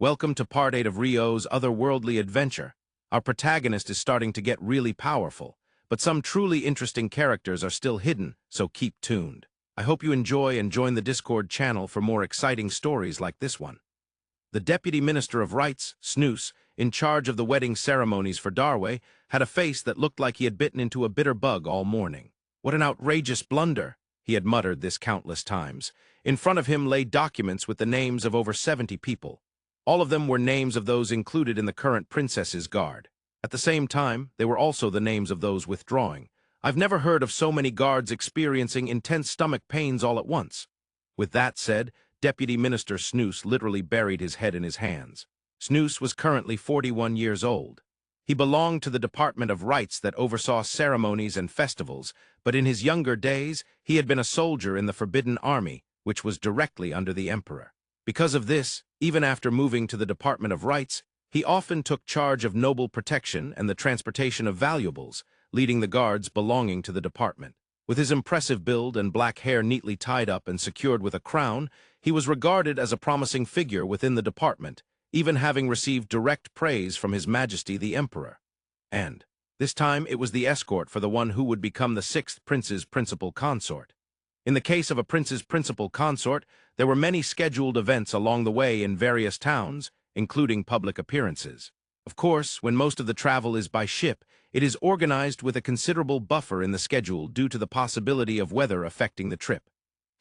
Welcome to Part 8 of Rio's otherworldly adventure. Our protagonist is starting to get really powerful, but some truly interesting characters are still hidden, so keep tuned. I hope you enjoy and join the Discord channel for more exciting stories like this one. The Deputy Minister of Rites, Snus, in charge of the wedding ceremonies for Darway, had a face that looked like he had bitten into a bitter bug all morning. What an outrageous blunder, he had muttered this countless times. In front of him lay documents with the names of over 70 people. All of them were names of those included in the current princess's guard. At the same time, they were also the names of those withdrawing. I've never heard of so many guards experiencing intense stomach pains all at once. With that said, Deputy Minister Snus literally buried his head in his hands. Snus was currently 41 years old. He belonged to the Department of Rites that oversaw ceremonies and festivals, but in his younger days, he had been a soldier in the Forbidden Army, which was directly under the Emperor. Because of this, even after moving to the Department of Rites, he often took charge of noble protection and the transportation of valuables, leading the guards belonging to the department. With his impressive build and black hair neatly tied up and secured with a crown, he was regarded as a promising figure within the department, even having received direct praise from His Majesty the Emperor. And this time it was the escort for the one who would become the sixth prince's principal consort. In the case of a prince's principal consort, there were many scheduled events along the way in various towns, including public appearances. Of course, when most of the travel is by ship, it is organized with a considerable buffer in the schedule due to the possibility of weather affecting the trip.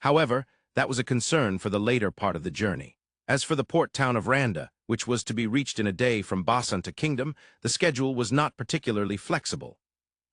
However, that was a concern for the later part of the journey. As for the port town of Randa, which was to be reached in a day from Basanta Kingdom, the schedule was not particularly flexible.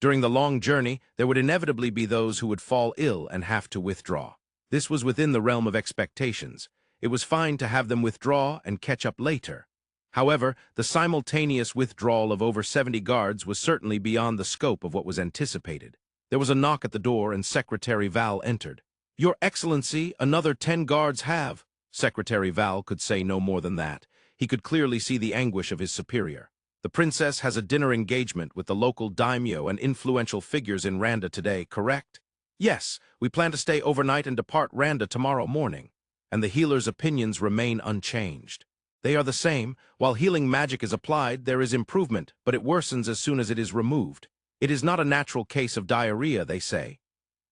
During the long journey, there would inevitably be those who would fall ill and have to withdraw. This was within the realm of expectations. It was fine to have them withdraw and catch up later. However, the simultaneous withdrawal of over 70 guards was certainly beyond the scope of what was anticipated. There was a knock at the door and Secretary Val entered. "Your Excellency, another 10 guards have." Secretary Val could say no more than that. He could clearly see the anguish of his superior. "The princess has a dinner engagement with the local daimyo and influential figures in Randa today, correct?" "Yes, we plan to stay overnight and depart Randa tomorrow morning." And the healer's opinions remain unchanged. They are the same. While healing magic is applied, there is improvement, but it worsens as soon as it is removed. It is not a natural case of diarrhea, they say.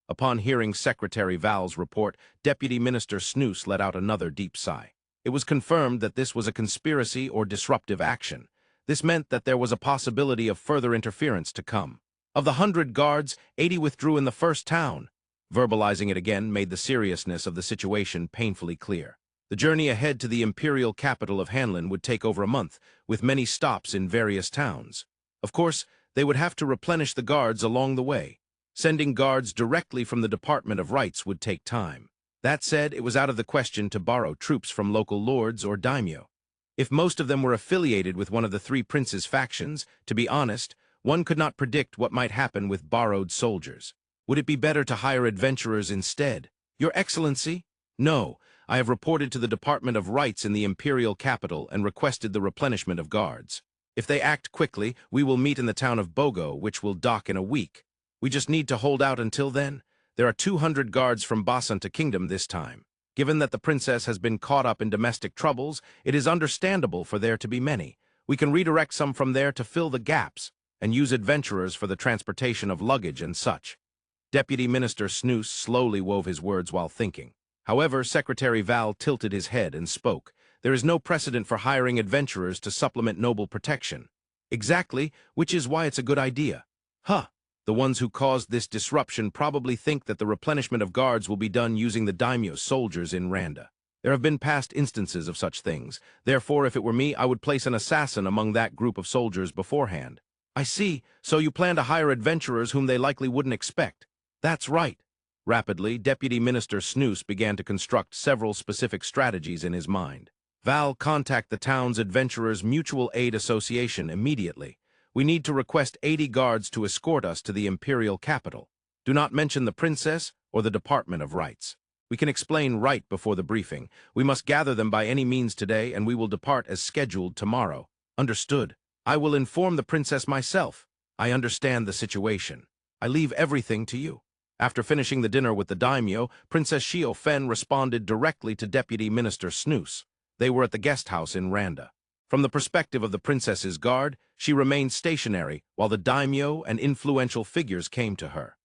Upon hearing Secretary Val's report, Deputy Minister Snus let out another deep sigh. It was confirmed that this was a conspiracy or disruptive action. This meant that there was a possibility of further interference to come. Of the 100 guards, 80 withdrew in the first town. Verbalizing it again made the seriousness of the situation painfully clear. The journey ahead to the Imperial capital of Hanlin would take over a month, with many stops in various towns. Of course, they would have to replenish the guards along the way. Sending guards directly from the Department of Rites would take time. That said, it was out of the question to borrow troops from local lords or daimyo. If most of them were affiliated with one of the three princes' factions, to be honest, one could not predict what might happen with borrowed soldiers. Would it be better to hire adventurers instead? "Your Excellency?" "No. I have reported to the Department of Rites in the Imperial capital and requested the replenishment of guards. If they act quickly, we will meet in the town of Bogo, which will dock in a week. We just need to hold out until then. There are 200 guards from Basanta Kingdom this time. Given that the princess has been caught up in domestic troubles, it is understandable for there to be many. We can redirect some from there to fill the gaps, and use adventurers for the transportation of luggage and such." Deputy Minister Snus slowly wove his words while thinking. However, Secretary Val tilted his head and spoke. "There is no precedent for hiring adventurers to supplement noble protection." "Exactly, which is why it's a good idea." "Huh. The ones who caused this disruption probably think that the replenishment of guards will be done using the daimyo soldiers in Randa. There have been past instances of such things. Therefore, if it were me, I would place an assassin among that group of soldiers beforehand." "I see. So you plan to hire adventurers whom they likely wouldn't expect." "That's right." Rapidly, Deputy Minister Snus began to construct several specific strategies in his mind. "Val, contact the town's Adventurers Mutual Aid Association immediately. We need to request 80 guards to escort us to the Imperial capital. Do not mention the princess or the Department of Rites. We can explain right before the briefing. We must gather them by any means today, and we will depart as scheduled tomorrow." "Understood. I will inform the princess myself. I understand the situation. I leave everything to you." After finishing the dinner with the daimyo, Princess Xiaofen responded directly to Deputy Minister Snus. They were at the guest house in Randa. From the perspective of the princess's guard, she remained stationary while the daimyo and influential figures came to her.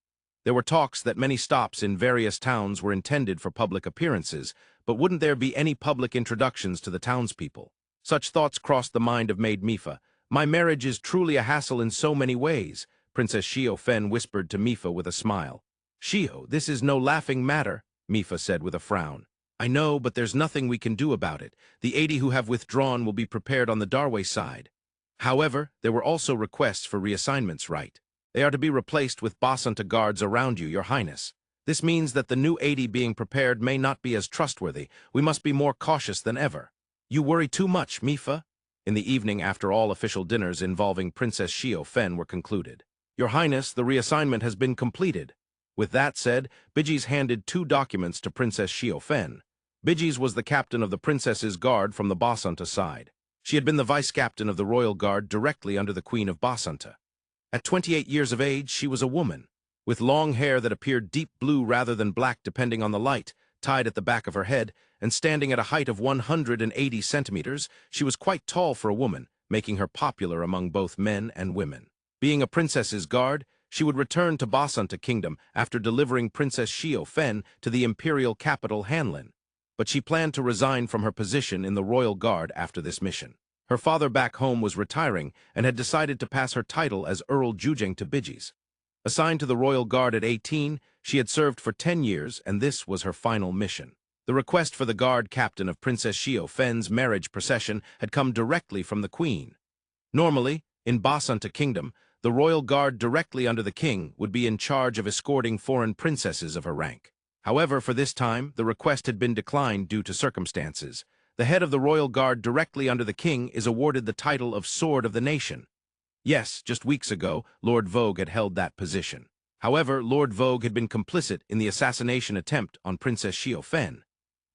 There were talks that many stops in various towns were intended for public appearances, but wouldn't there be any public introductions to the townspeople? Such thoughts crossed the mind of Maid Mifa. My marriage is truly a hassle in so many ways, Princess Fen whispered to Mifa with a smile. Shio, this is no laughing matter, Mifa said with a frown. I know, but there's nothing we can do about it. The 80 who have withdrawn will be prepared on the Darway side. However, there were also requests for reassignments, right? They are to be replaced with Basanta guards around you, Your Highness. This means that the new 80 being prepared may not be as trustworthy. We must be more cautious than ever. You worry too much, Mifa. In the evening after all official dinners involving Princess Fen were concluded. Your Highness, the reassignment has been completed. With that said, Bijis handed 2 documents to Princess Fen. Bijis was the captain of the princess's guard from the Basanta side. She had been the vice-captain of the royal guard directly under the Queen of Basanta. At 28 years of age, she was a woman, with long hair that appeared deep blue rather than black depending on the light, tied at the back of her head, and standing at a height of 180 centimeters, she was quite tall for a woman, making her popular among both men and women. Being a princess's guard, she would return to Basanta Kingdom after delivering Princess Fen to the imperial capital Hanlin. But she planned to resign from her position in the royal guard after this mission. Her father back home was retiring and had decided to pass her title as Earl Jujeng to Bijis. Assigned to the royal guard at 18, she had served for 10 years, and this was her final mission. The request for the guard captain of Princess Fen's marriage procession had come directly from the queen. Normally, in Basanta Kingdom, the royal guard directly under the king would be in charge of escorting foreign princesses of her rank. However, for this time, the request had been declined due to circumstances. The head of the royal guard directly under the king is awarded the title of Sword of the Nation. Yes, just weeks ago, Lord Vogue had held that position. However, Lord Vogue had been complicit in the assassination attempt on Princess Fen.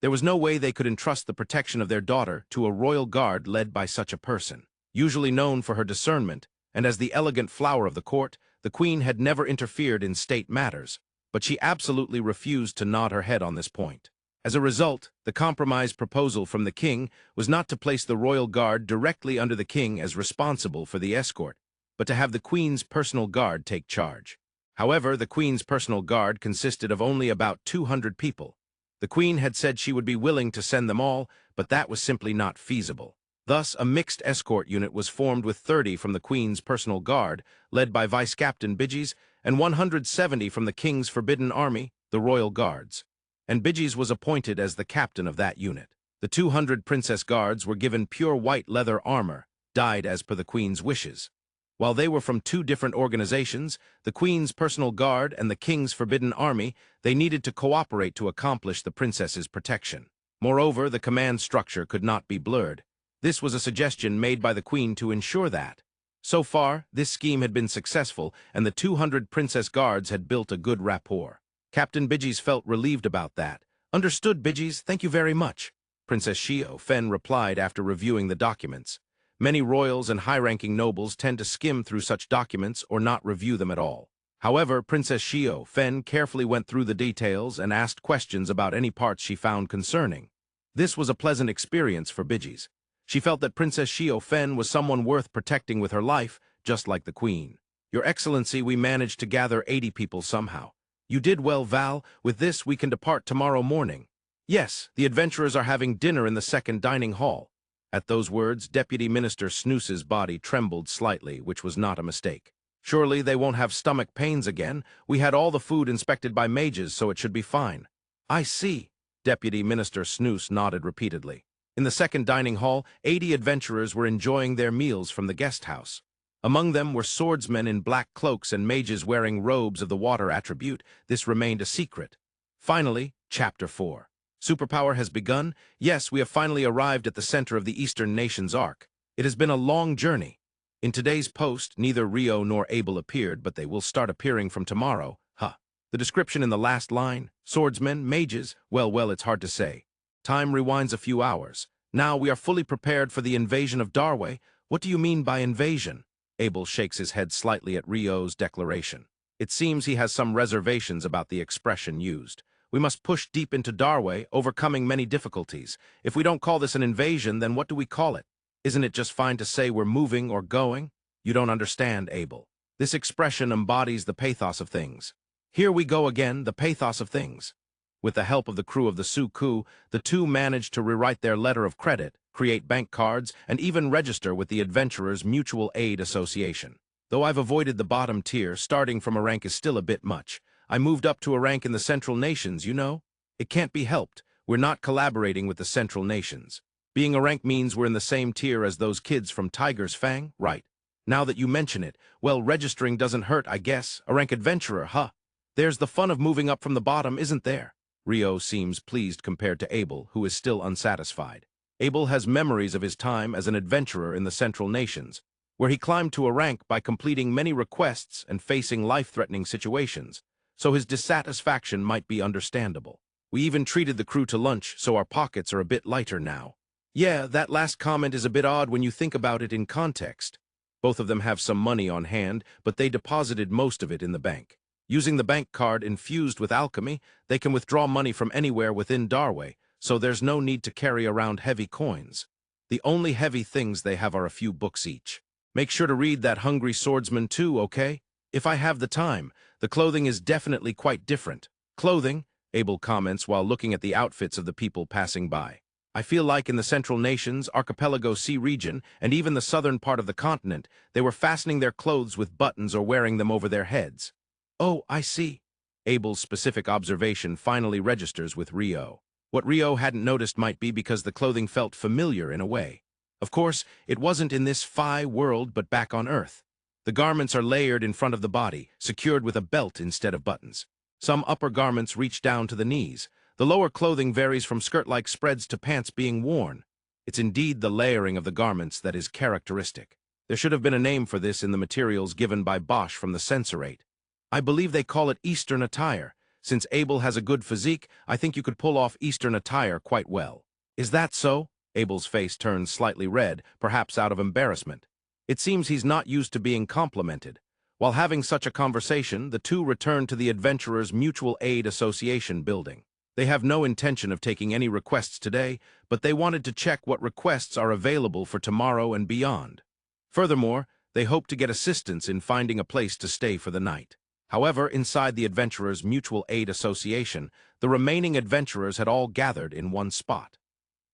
There was no way they could entrust the protection of their daughter to a royal guard led by such a person. Usually known for her discernment, and as the elegant flower of the court, the queen had never interfered in state matters, but she absolutely refused to nod her head on this point. As a result, the compromise proposal from the king was not to place the royal guard directly under the king as responsible for the escort, but to have the queen's personal guard take charge. However, the queen's personal guard consisted of only about 200 people. The queen had said she would be willing to send them all, but that was simply not feasible. Thus, a mixed escort unit was formed with 30 from the queen's personal guard, led by Vice-Captain Bijis, and 170 from the king's forbidden army, the Royal Guards. And Bijis was appointed as the captain of that unit. The 200 princess guards were given pure white leather armor, dyed as per the queen's wishes. While they were from 2 different organizations, the queen's personal guard and the king's forbidden army, they needed to cooperate to accomplish the princess's protection. Moreover, the command structure could not be blurred. This was a suggestion made by the queen to ensure that. So far, this scheme had been successful, and the 200 princess guards had built a good rapport. Captain Bijis felt relieved about that. Understood, Bijis, thank you very much, Princess Fen replied after reviewing the documents. Many royals and high-ranking nobles tend to skim through such documents or not review them at all. However, Princess Fen carefully went through the details and asked questions about any parts she found concerning. This was a pleasant experience for Bijis. She felt that Princess Fen was someone worth protecting with her life, just like the queen. Your Excellency, we managed to gather 80 people somehow. You did well, Val. With this, we can depart tomorrow morning. Yes, the adventurers are having dinner in the second dining hall. At those words, Deputy Minister Snoose's body trembled slightly, which was not a mistake. Surely they won't have stomach pains again. We had all the food inspected by mages, so it should be fine. I see. Deputy Minister Snoose nodded repeatedly. In the second dining hall, 80 adventurers were enjoying their meals from the guest house. Among them were swordsmen in black cloaks and mages wearing robes of the water attribute. This remained a secret. Finally, Chapter 4. Superpower has begun. Yes, we have finally arrived at the center of the Eastern Nations arc. It has been a long journey. In today's post, neither Rio nor Abel appeared, but they will start appearing from tomorrow. The description in the last line, swordsmen, mages, well, it's hard to say. Time rewinds a few hours. Now we are fully prepared for the invasion of Darway. What do you mean by invasion? Abel shakes his head slightly at Rio's declaration. It seems he has some reservations about the expression used. We must push deep into Darway, overcoming many difficulties. If we don't call this an invasion, then what do we call it? Isn't it just fine to say we're moving or going? You don't understand, Abel. This expression embodies the pathos of things. Here we go again, the pathos of things. With the help of the crew of the Suku, the two managed to rewrite their letter of credit, create bank cards, and even register with the Adventurers Mutual Aid Association. Though I've avoided the bottom tier, starting from a rank is still a bit much. I moved up to a rank in the Central Nations, you know? It can't be helped. We're not collaborating with the Central Nations. Being a rank means we're in the same tier as those kids from Tiger's Fang, right? Now that you mention it, well, registering doesn't hurt, I guess. A rank adventurer, huh? There's the fun of moving up from the bottom, isn't there? Rio seems pleased compared to Abel, who is still unsatisfied. Abel has memories of his time as an adventurer in the Central Nations, where he climbed to a rank by completing many requests and facing life-threatening situations, so his dissatisfaction might be understandable. We even treated the crew to lunch, so our pockets are a bit lighter now. Yeah, that last comment is a bit odd when you think about it in context. Both of them have some money on hand, but they deposited most of it in the bank. Using the bank card infused with alchemy, they can withdraw money from anywhere within Darway, so there's no need to carry around heavy coins. The only heavy things they have are a few books each. Make sure to read that Hungry Swordsman too, okay? If I have the time. The clothing is definitely quite different. Clothing, Abel comments while looking at the outfits of the people passing by. I feel like in the Central Nations, Archipelago Sea region, and even the southern part of the continent, they were fastening their clothes with buttons or wearing them over their heads. Oh, I see. Abel's specific observation finally registers with Rio. What Rio hadn't noticed might be because the clothing felt familiar in a way. Of course, it wasn't in this Phi world but back on Earth. The garments are layered in front of the body, secured with a belt instead of buttons. Some upper garments reach down to the knees. The lower clothing varies from skirt-like spreads to pants being worn. It's indeed the layering of the garments that is characteristic. There should have been a name for this in the materials given by Bosch from the Censorate. I believe they call it Eastern attire. Since Abel has a good physique, I think you could pull off Eastern attire quite well. Is that so? Abel's face turns slightly red, perhaps out of embarrassment. It seems he's not used to being complimented. While having such a conversation, the two return to the Adventurers Mutual Aid Association building. They have no intention of taking any requests today, but they wanted to check what requests are available for tomorrow and beyond. Furthermore, they hope to get assistance in finding a place to stay for the night. However, inside the Adventurers Mutual Aid Association, the remaining adventurers had all gathered in one spot.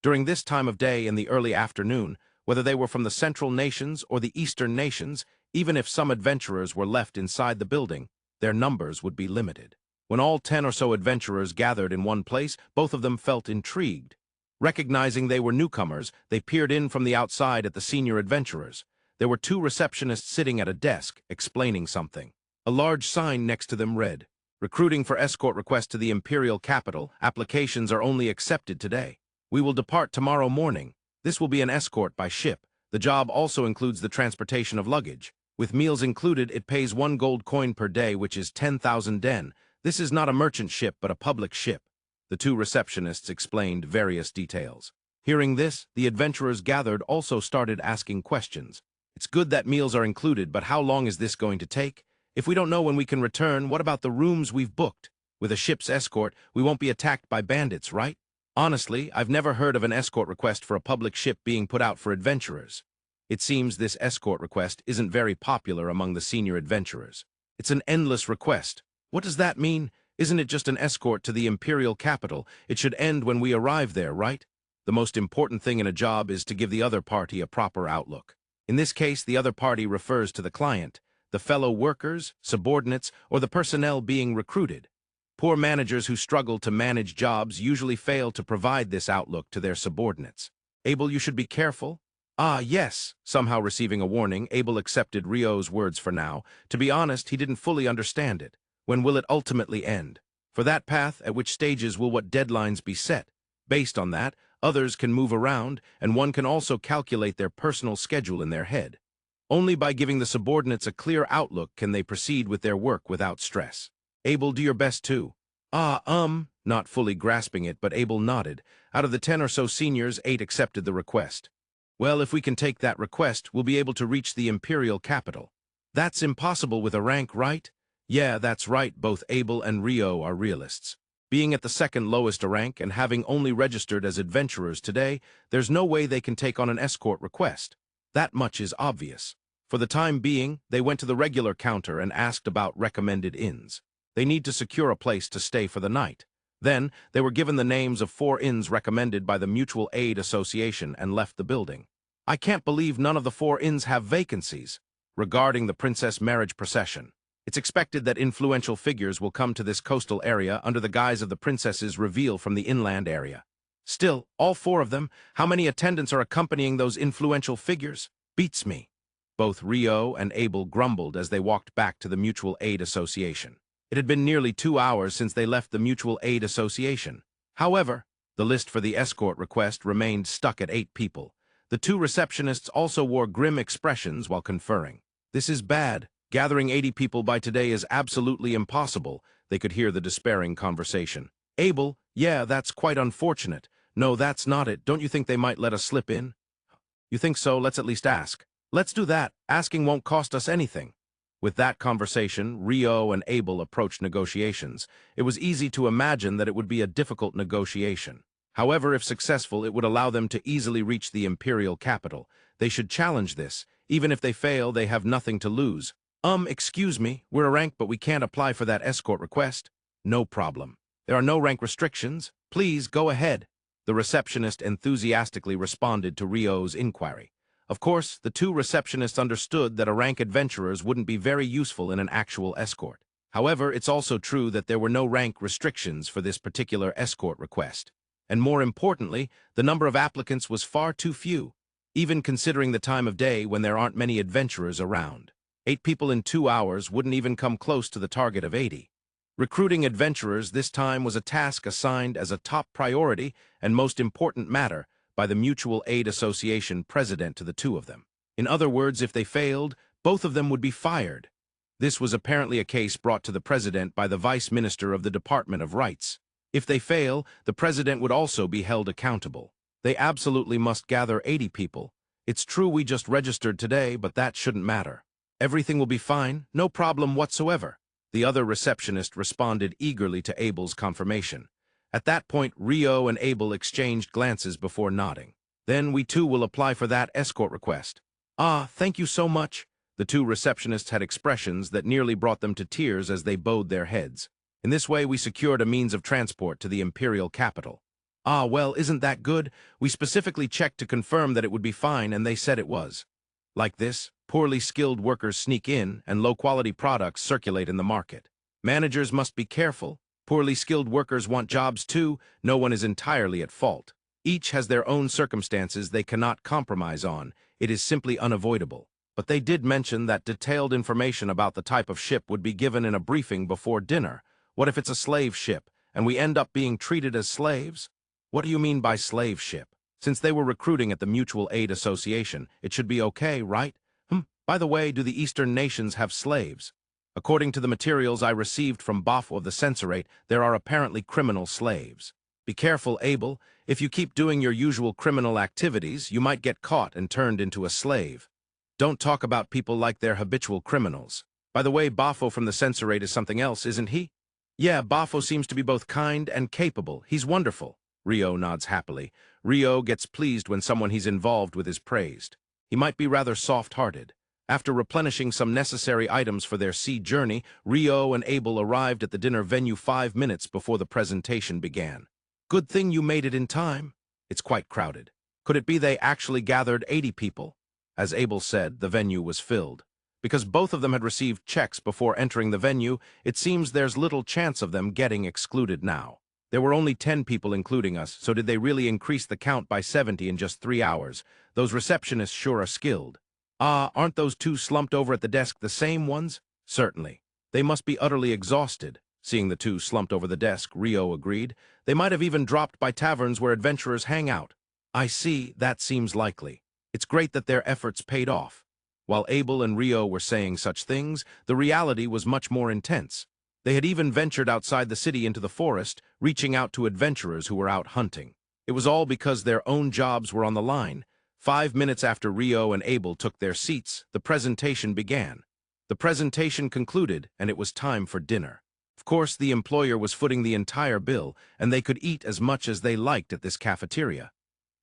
During this time of day in the early afternoon, whether they were from the Central Nations or the Eastern Nations, even if some adventurers were left inside the building, their numbers would be limited. When all 10 or so adventurers gathered in one place, both of them felt intrigued. Recognizing they were newcomers, they peered in from the outside at the senior adventurers. There were two receptionists sitting at a desk, explaining something. A large sign next to them read, "Recruiting for escort request to the Imperial capital. Applications are only accepted today. We will depart tomorrow morning. This will be an escort by ship. The job also includes the transportation of luggage. With meals included, it pays 1 gold coin per day, which is 10,000 den. This is not a merchant ship, but a public ship." The two receptionists explained various details. Hearing this, the adventurers gathered also started asking questions. It's good that meals are included, but how long is this going to take? If we don't know when we can return, what about the rooms we've booked? With a ship's escort, we won't be attacked by bandits, right? Honestly, I've never heard of an escort request for a public ship being put out for adventurers. It seems this escort request isn't very popular among the senior adventurers. It's an endless request. What does that mean? Isn't it just an escort to the Imperial capital? It should end when we arrive there, right? The most important thing in a job is to give the other party a proper outlook. In this case, the other party refers to the client, the fellow workers, subordinates, or the personnel being recruited. Poor managers who struggle to manage jobs usually fail to provide this outlook to their subordinates. Abel, you should be careful. Ah, yes. Somehow receiving a warning, Abel accepted Rio's words for now. To be honest, he didn't fully understand it. When will it ultimately end? For that path, at which stages will what deadlines be set? Based on that, others can move around, and one can also calculate their personal schedule in their head. Only by giving the subordinates a clear outlook can they proceed with their work without stress. Abel, do your best too. Not fully grasping it, but Abel nodded. Out of the 10 or so seniors, 8 accepted the request. Well, if we can take that request, we'll be able to reach the Imperial capital. That's impossible with a rank, right? Yeah, that's right, both Abel and Rio are realists. Being at the second lowest rank and having only registered as adventurers today, there's no way they can take on an escort request. That much is obvious. For the time being, they went to the regular counter and asked about recommended inns. They need to secure a place to stay for the night. Then, they were given the names of 4 inns recommended by the Mutual Aid Association and left the building. I can't believe none of the 4 inns have vacancies. Regarding the princess marriage procession, it's expected that influential figures will come to this coastal area under the guise of the princess's reveal from the inland area. Still, all 4 of them, how many attendants are accompanying those influential figures? Beats me. Both Rio and Abel grumbled as they walked back to the Mutual Aid Association. It had been nearly 2 hours since they left the Mutual Aid Association. However, the list for the escort request remained stuck at 8 people. The 2 receptionists also wore grim expressions while conferring. This is bad. Gathering 80 people by today is absolutely impossible. They could hear the despairing conversation. Abel, yeah, that's quite unfortunate. No, that's not it. Don't you think they might let us slip in? You think so? Let's at least ask. Let's do that. Asking won't cost us anything. With that conversation, Rio and Abel approached negotiations. It was easy to imagine that it would be a difficult negotiation. However, if successful, it would allow them to easily reach the Imperial capital. They should challenge this. Even if they fail, they have nothing to lose. Excuse me, we're a rank, but we can't apply for that escort request. No problem. There are no rank restrictions. Please, go ahead. The receptionist enthusiastically responded to Rio's inquiry. Of course, the 2 receptionists understood that a rank adventurers wouldn't be very useful in an actual escort. However, it's also true that there were no rank restrictions for this particular escort request. And more importantly, the number of applicants was far too few, even considering the time of day when there aren't many adventurers around. 8 people in 2 hours wouldn't even come close to the target of 80. Recruiting adventurers this time was a task assigned as a top priority and most important matter by the Mutual Aid Association president to the 2 of them. In other words, if they failed, both of them would be fired. This was apparently a case brought to the president by the vice minister of the Department of Rights. If they fail, the president would also be held accountable. They absolutely must gather 80 people. It's true we just registered today, but that shouldn't matter. Everything will be fine, no problem whatsoever. The other receptionist responded eagerly to Abel's confirmation. At that point, Rio and Abel exchanged glances before nodding. Then we too will apply for that escort request. Ah, thank you so much. The 2 receptionists had expressions that nearly brought them to tears as they bowed their heads. In this way, we secured a means of transport to the Imperial capital. Ah, well, isn't that good? We specifically checked to confirm that it would be fine, and they said it was. Like this, poorly skilled workers sneak in, and low-quality products circulate in the market. Managers must be careful. Poorly skilled workers want jobs too. No one is entirely at fault. Each has their own circumstances they cannot compromise on. It is simply unavoidable. But they did mention that detailed information about the type of ship would be given in a briefing before dinner. What if it's a slave ship, and we end up being treated as slaves? What do you mean by slave ship? Since they were recruiting at the Mutual Aid Association, it should be okay, right? By the way, do the Eastern nations have slaves? According to the materials I received from Bafo of the Censorate, there are apparently criminal slaves. Be careful, Abel. If you keep doing your usual criminal activities, you might get caught and turned into a slave. Don't talk about people like they're habitual criminals. By the way, Bafo from the Censorate is something else, isn't he? Yeah, Bafo seems to be both kind and capable. He's wonderful. Rio nods happily. Rio gets pleased when someone he's involved with is praised. He might be rather soft-hearted. After replenishing some necessary items for their sea journey, Rio and Abel arrived at the dinner venue 5 minutes before the presentation began. Good thing you made it in time. It's quite crowded. Could it be they actually gathered 80 people? As Abel said, the venue was filled. Because both of them had received checks before entering the venue, it seems there's little chance of them getting excluded now. There were only 10 people including us, so did they really increase the count by 70 in just 3 hours? Those receptionists sure are skilled. Ah, aren't those 2 slumped over at the desk the same ones? Certainly. They must be utterly exhausted. Seeing the 2 slumped over the desk, Rio agreed. They might have even dropped by taverns where adventurers hang out. I see, that seems likely. It's great that their efforts paid off. While Abel and Rio were saying such things, the reality was much more intense. They had even ventured outside the city into the forest, reaching out to adventurers who were out hunting. It was all because their own jobs were on the line. 5 minutes after Rio and Abel took their seats, the presentation began. The presentation concluded, and it was time for dinner. Of course, the employer was footing the entire bill, and they could eat as much as they liked at this cafeteria.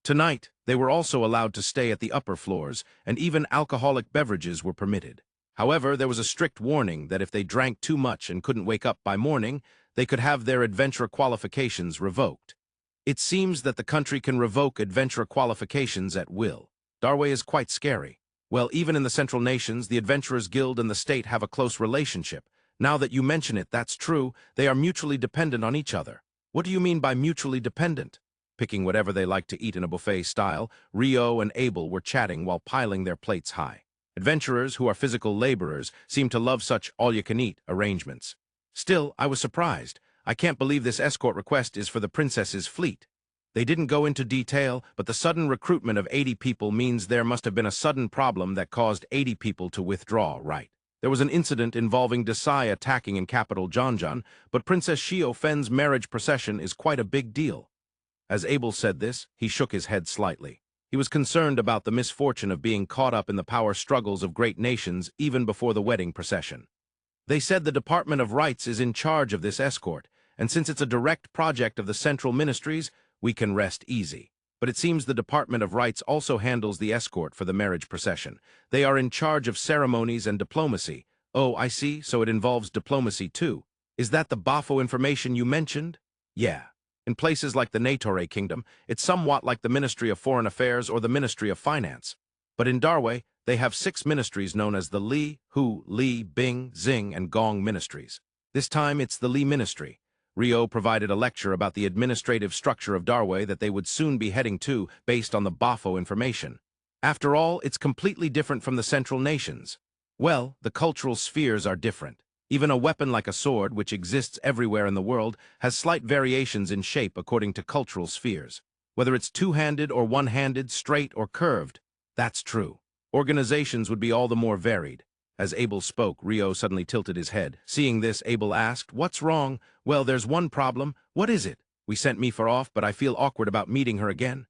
Tonight, they were also allowed to stay at the upper floors, and even alcoholic beverages were permitted. However, there was a strict warning that if they drank too much and couldn't wake up by morning, they could have their adventurer qualifications revoked. It seems that the country can revoke adventurer qualifications at will. Darway is quite scary. Well, even in the Central Nations, the Adventurers Guild and the state have a close relationship. Now that you mention it, that's true. They are mutually dependent on each other. What do you mean by mutually dependent? Picking whatever they like to eat in a buffet style, Rio and Abel were chatting while piling their plates high. Adventurers, who are physical laborers, seem to love such all-you-can-eat arrangements. Still, I was surprised. I can't believe this escort request is for the princess's fleet. They didn't go into detail, but the sudden recruitment of 80 people means there must have been a sudden problem that caused 80 people to withdraw, right? There was an incident involving Desai attacking in capital Janjan, but Princess Xiao Fen's marriage procession is quite a big deal. As Abel said this, he shook his head slightly. He was concerned about the misfortune of being caught up in the power struggles of great nations even before the wedding procession. They said the Department of Rights is in charge of this escort, and since it's a direct project of the central ministries, we can rest easy. But it seems the Department of Rights also handles the escort for the marriage procession. They are in charge of ceremonies and diplomacy. Oh, I see, so it involves diplomacy too. Is that the Bafo information you mentioned? Yeah. In places like the Natore Kingdom, it's somewhat like the Ministry of Foreign Affairs or the Ministry of Finance. But in Darway, they have 6 ministries known as the Li, Hu, Li, Bing, Xing, and Gong ministries. This time it's the Li ministry. Rio provided a lecture about the administrative structure of Darway that they would soon be heading to based on the Bafo information. After all, it's completely different from the Central Nations. Well, the cultural spheres are different. Even a weapon like a sword, which exists everywhere in the world, has slight variations in shape according to cultural spheres. Whether it's two-handed or one-handed, straight or curved, that's true. Organizations would be all the more varied. As Abel spoke, Rio suddenly tilted his head. Seeing this, Abel asked, "What's wrong?" "Well, there's one problem." "What is it?" "We sent Mifa off, but I feel awkward about meeting her again.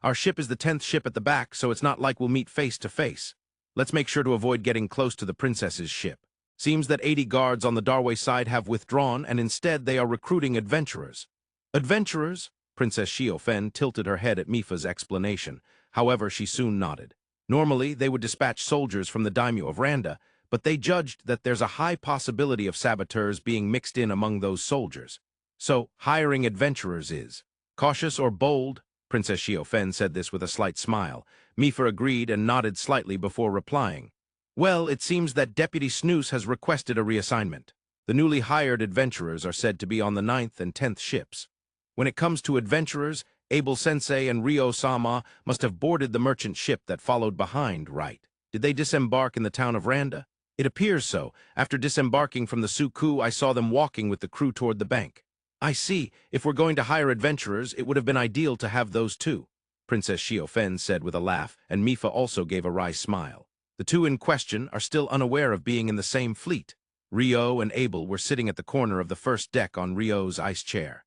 Our ship is the 10th ship at the back, so it's not like we'll meet face to face. Let's make sure to avoid getting close to the princess's ship. Seems that 80 guards on the Darway side have withdrawn, and instead they are recruiting adventurers." "Adventurers?" Princess Xiao Fen tilted her head at Mifa's explanation. However, she soon nodded. Normally, they would dispatch soldiers from the daimyo of Randa, but they judged that there's a high possibility of saboteurs being mixed in among those soldiers. So, hiring adventurers is cautious or bold? Princess Xiao Fen said this with a slight smile. Mifa agreed and nodded slightly before replying. "Well, it seems that Deputy Snooze has requested a reassignment. The newly hired adventurers are said to be on the 9th and 10th ships. When it comes to adventurers, Abel-sensei and Rio-sama must have boarded the merchant ship that followed behind, right? Did they disembark in the town of Randa?" "It appears so. After disembarking from the Suku, I saw them walking with the crew toward the bank." "I see. If we're going to hire adventurers, it would have been ideal to have those too," Princess Xiao Fen said with a laugh, and Mifa also gave a wry smile. The two in question are still unaware of being in the same fleet. Rio and Abel were sitting at the corner of the first deck on Rio's ice chair.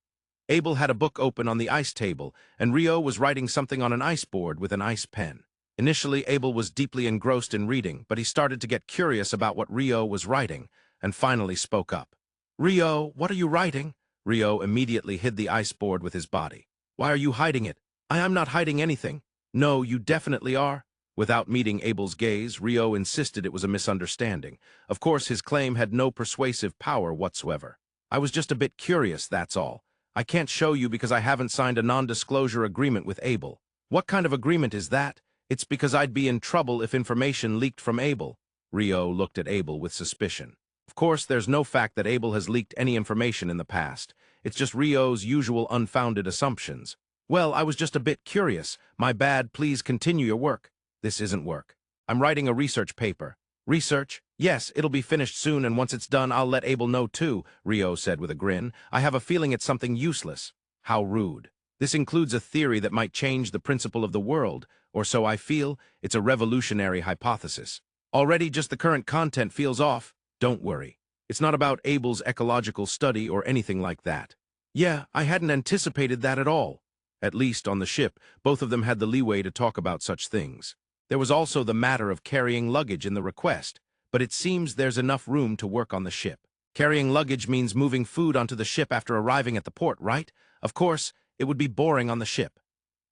Abel had a book open on the ice table, and Rio was writing something on an ice board with an ice pen. Initially, Abel was deeply engrossed in reading, but he started to get curious about what Rio was writing, and finally spoke up. "Rio, what are you writing?" Rio immediately hid the ice board with his body. "Why are you hiding it?" "I am not hiding anything." "No, you definitely are." Without meeting Abel's gaze, Rio insisted it was a misunderstanding. Of course, his claim had no persuasive power whatsoever. "I was just a bit curious, that's all. I can't show you because I haven't signed a non-disclosure agreement with Abel." "What kind of agreement is that?" "It's because I'd be in trouble if information leaked from Abel." Rio looked at Abel with suspicion. Of course, there's no fact that Abel has leaked any information in the past. It's just Rio's usual unfounded assumptions. "Well, I was just a bit curious. My bad, please continue your work." "This isn't work. I'm writing a research paper." "Research? Yes, it'll be finished soon, and once it's done, I'll let Abel know too," Rio said with a grin. "I have a feeling it's something useless." "How rude. This includes a theory that might change the principle of the world, or so I feel. It's a revolutionary hypothesis. Already just the current content feels off." "Don't worry. It's not about Abel's ecological study or anything like that." "Yeah, I hadn't anticipated that at all." At least on the ship, both of them had the leeway to talk about such things. There was also the matter of carrying luggage in the request, but it seems there's enough room to work on the ship. Carrying luggage means moving food onto the ship after arriving at the port, right? Of course, it would be boring on the ship.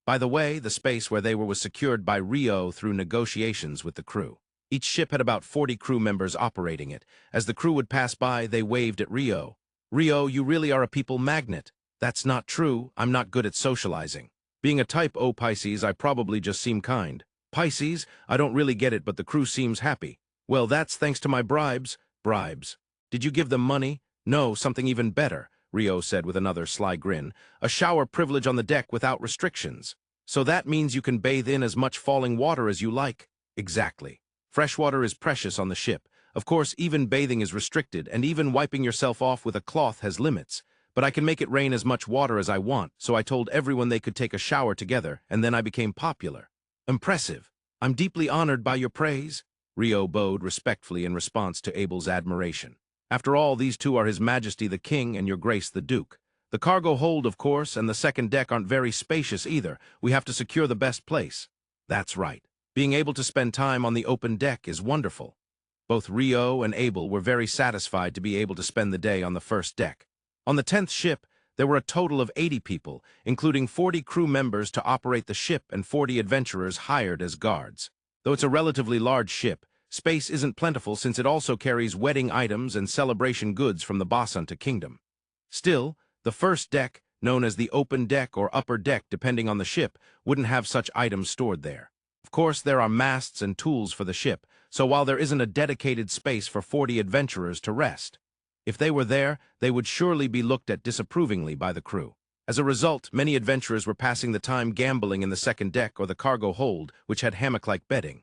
By the way, the space where they were was secured by Rio through negotiations with the crew. Each ship had about 40 crew members operating it. As the crew would pass by, they waved at Rio. "Rio, you really are a people magnet." "That's not true. I'm not good at socializing. Being a type O Pisces, I probably just seem kind." "Pisces? I don't really get it, but the crew seems happy." "Well, that's thanks to my bribes." "Bribes? Did you give them money?" "No, something even better," Rio said with another sly grin. "A shower privilege on the deck without restrictions. So that means you can bathe in as much falling water as you like." "Exactly. Fresh water is precious on the ship. Of course, even bathing is restricted, and even wiping yourself off with a cloth has limits. But I can make it rain as much water as I want, so I told everyone they could take a shower together, and then I became popular." "Impressive. I'm deeply honored by your praise." Rio bowed respectfully in response to Abel's admiration. "After all, these two are His Majesty the King and Your Grace the Duke. The cargo hold, of course, and the second deck aren't very spacious either. We have to secure the best place." "That's right. Being able to spend time on the open deck is wonderful." Both Rio and Abel were very satisfied to be able to spend the day on the first deck. On the 10th ship, there were a total of 80 people, including 40 crew members to operate the ship and 40 adventurers hired as guards. Though it's a relatively large ship, space isn't plentiful since it also carries wedding items and celebration goods from the Basanta Kingdom. Still, the first deck, known as the open deck or upper deck depending on the ship, wouldn't have such items stored there. Of course, there are masts and tools for the ship, so while there isn't a dedicated space for 40 adventurers to rest, if they were there, they would surely be looked at disapprovingly by the crew. As a result, many adventurers were passing the time gambling in the second deck or the cargo hold, which had hammock-like bedding.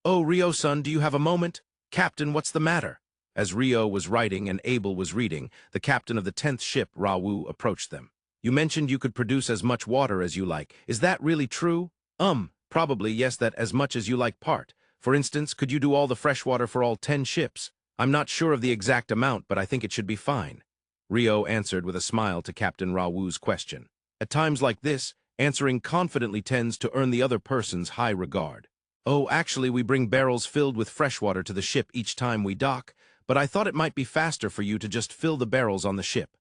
"Oh, Rio-san, do you have a moment?" "Captain, what's the matter?" As Rio was writing and Abel was reading, the captain of the 10th ship, Rawu, approached them. "You mentioned you could produce as much water as you like. Is that really true?" Probably, yes, that as much as you like part. For instance, could you do all the fresh water for all 10 ships? I'm not sure of the exact amount, but I think it should be fine." Rio answered with a smile to Captain Rawu's question. At times like this, answering confidently tends to earn the other person's high regard. "Oh, actually, we bring barrels filled with fresh water to the ship each time we dock, but I thought it might be faster for you to just fill the barrels on the ship.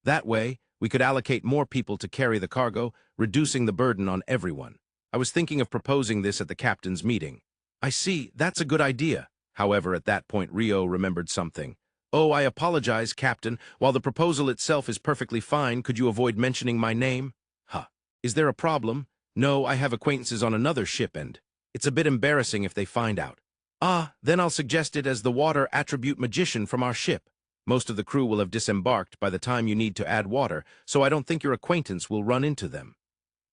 That way, we could allocate more people to carry the cargo, reducing the burden on everyone. I was thinking of proposing this at the captain's meeting." "I see, that's a good idea." However, at that point, Rio remembered something. "Oh, I apologize, Captain. While the proposal itself is perfectly fine, could you avoid mentioning my name?" "Huh. Is there a problem?" "No, I have acquaintances on another ship and it's a bit embarrassing if they find out." "Ah, then I'll suggest it as the water attribute magician from our ship. Most of the crew will have disembarked by the time you need to add water, so I don't think your acquaintance will run into them."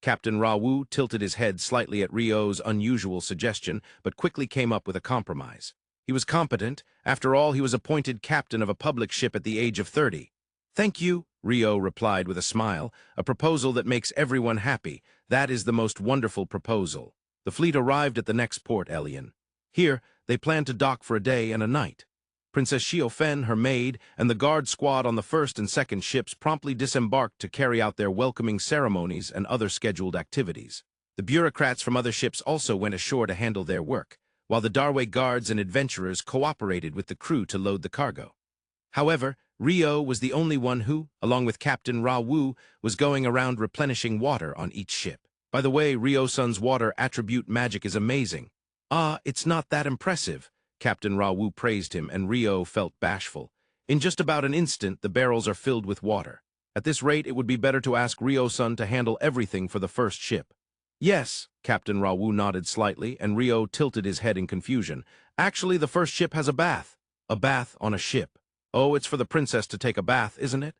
Captain Rawu tilted his head slightly at Rio's unusual suggestion, but quickly came up with a compromise. He was competent. After all, he was appointed captain of a public ship at the age of 30. "Thank you," Rio replied with a smile. "A proposal that makes everyone happy. That is the most wonderful proposal." The fleet arrived at the next port, Lyun. Here, they planned to dock for a day and a night. Princess Xiaofen, her maid, and the guard squad on the first and second ships promptly disembarked to carry out their welcoming ceremonies and other scheduled activities. The bureaucrats from other ships also went ashore to handle their work, while the Darway guards and adventurers cooperated with the crew to load the cargo. However, Rio was the only one who, along with Captain Rawu, was going around replenishing water on each ship. By the way, Rio-san's water attribute magic is amazing. "Ah, it's not that impressive." Captain Rawu praised him, and Rio felt bashful. "In just about an instant, the barrels are filled with water. At this rate, it would be better to ask Rio-san to handle everything for the first ship." "Yes," Captain Rawu nodded slightly, and Rio tilted his head in confusion. "Actually, the first ship has a bath." "A bath on a ship? Oh, it's for the princess to take a bath, isn't it?"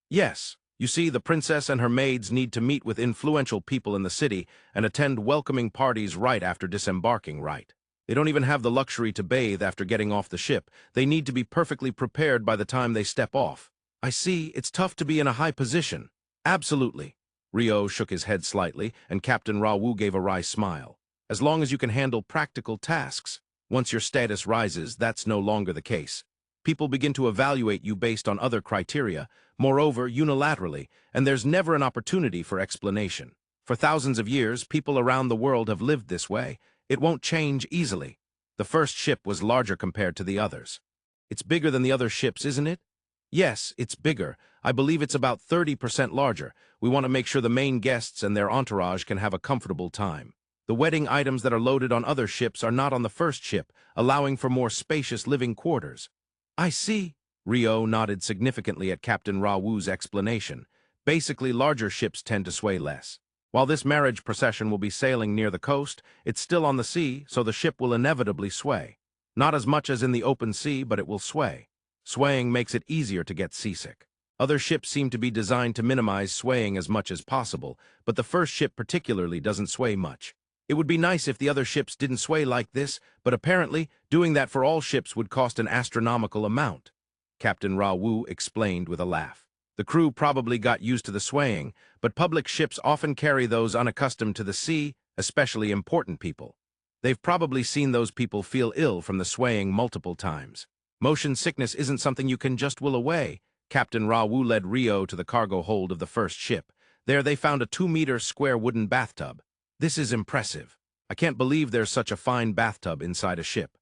"Yes. You see, the princess and her maids need to meet with influential people in the city and attend welcoming parties right after disembarking, right? They don't even have the luxury to bathe after getting off the ship. They need to be perfectly prepared by the time they step off." "I see, it's tough to be in a high position." "Absolutely." Rio shook his head slightly, and Captain Rawu gave a wry smile. "As long as you can handle practical tasks. Once your status rises, that's no longer the case. People begin to evaluate you based on other criteria, moreover, unilaterally, and there's never an opportunity for explanation. For thousands of years, people around the world have lived this way. It won't change easily." The first ship was larger compared to the others. "It's bigger than the other ships, isn't it?" Yes, it's bigger. I believe it's about 30% larger. We want to make sure the main guests and their entourage can have a comfortable time. The wedding items that are loaded on other ships are not on the first ship, allowing for more spacious living quarters. I see. Rio nodded significantly at Captain Rawu's explanation. Basically, larger ships tend to sway less. While this marriage procession will be sailing near the coast, it's still on the sea, so the ship will inevitably sway. Not as much as in the open sea, but it will sway. Swaying makes it easier to get seasick. Other ships seem to be designed to minimize swaying as much as possible, but the first ship particularly doesn't sway much. It would be nice if the other ships didn't sway like this, but apparently, doing that for all ships would cost an astronomical amount. Captain Rawu explained with a laugh. The crew probably got used to the swaying, but public ships often carry those unaccustomed to the sea, especially important people. They've probably seen those people feel ill from the swaying multiple times. Motion sickness isn't something you can just will away. Captain Rawu led Rio to the cargo hold of the first ship. There they found a 2-meter square wooden bathtub. This is impressive. I can't believe there's such a fine bathtub inside a ship.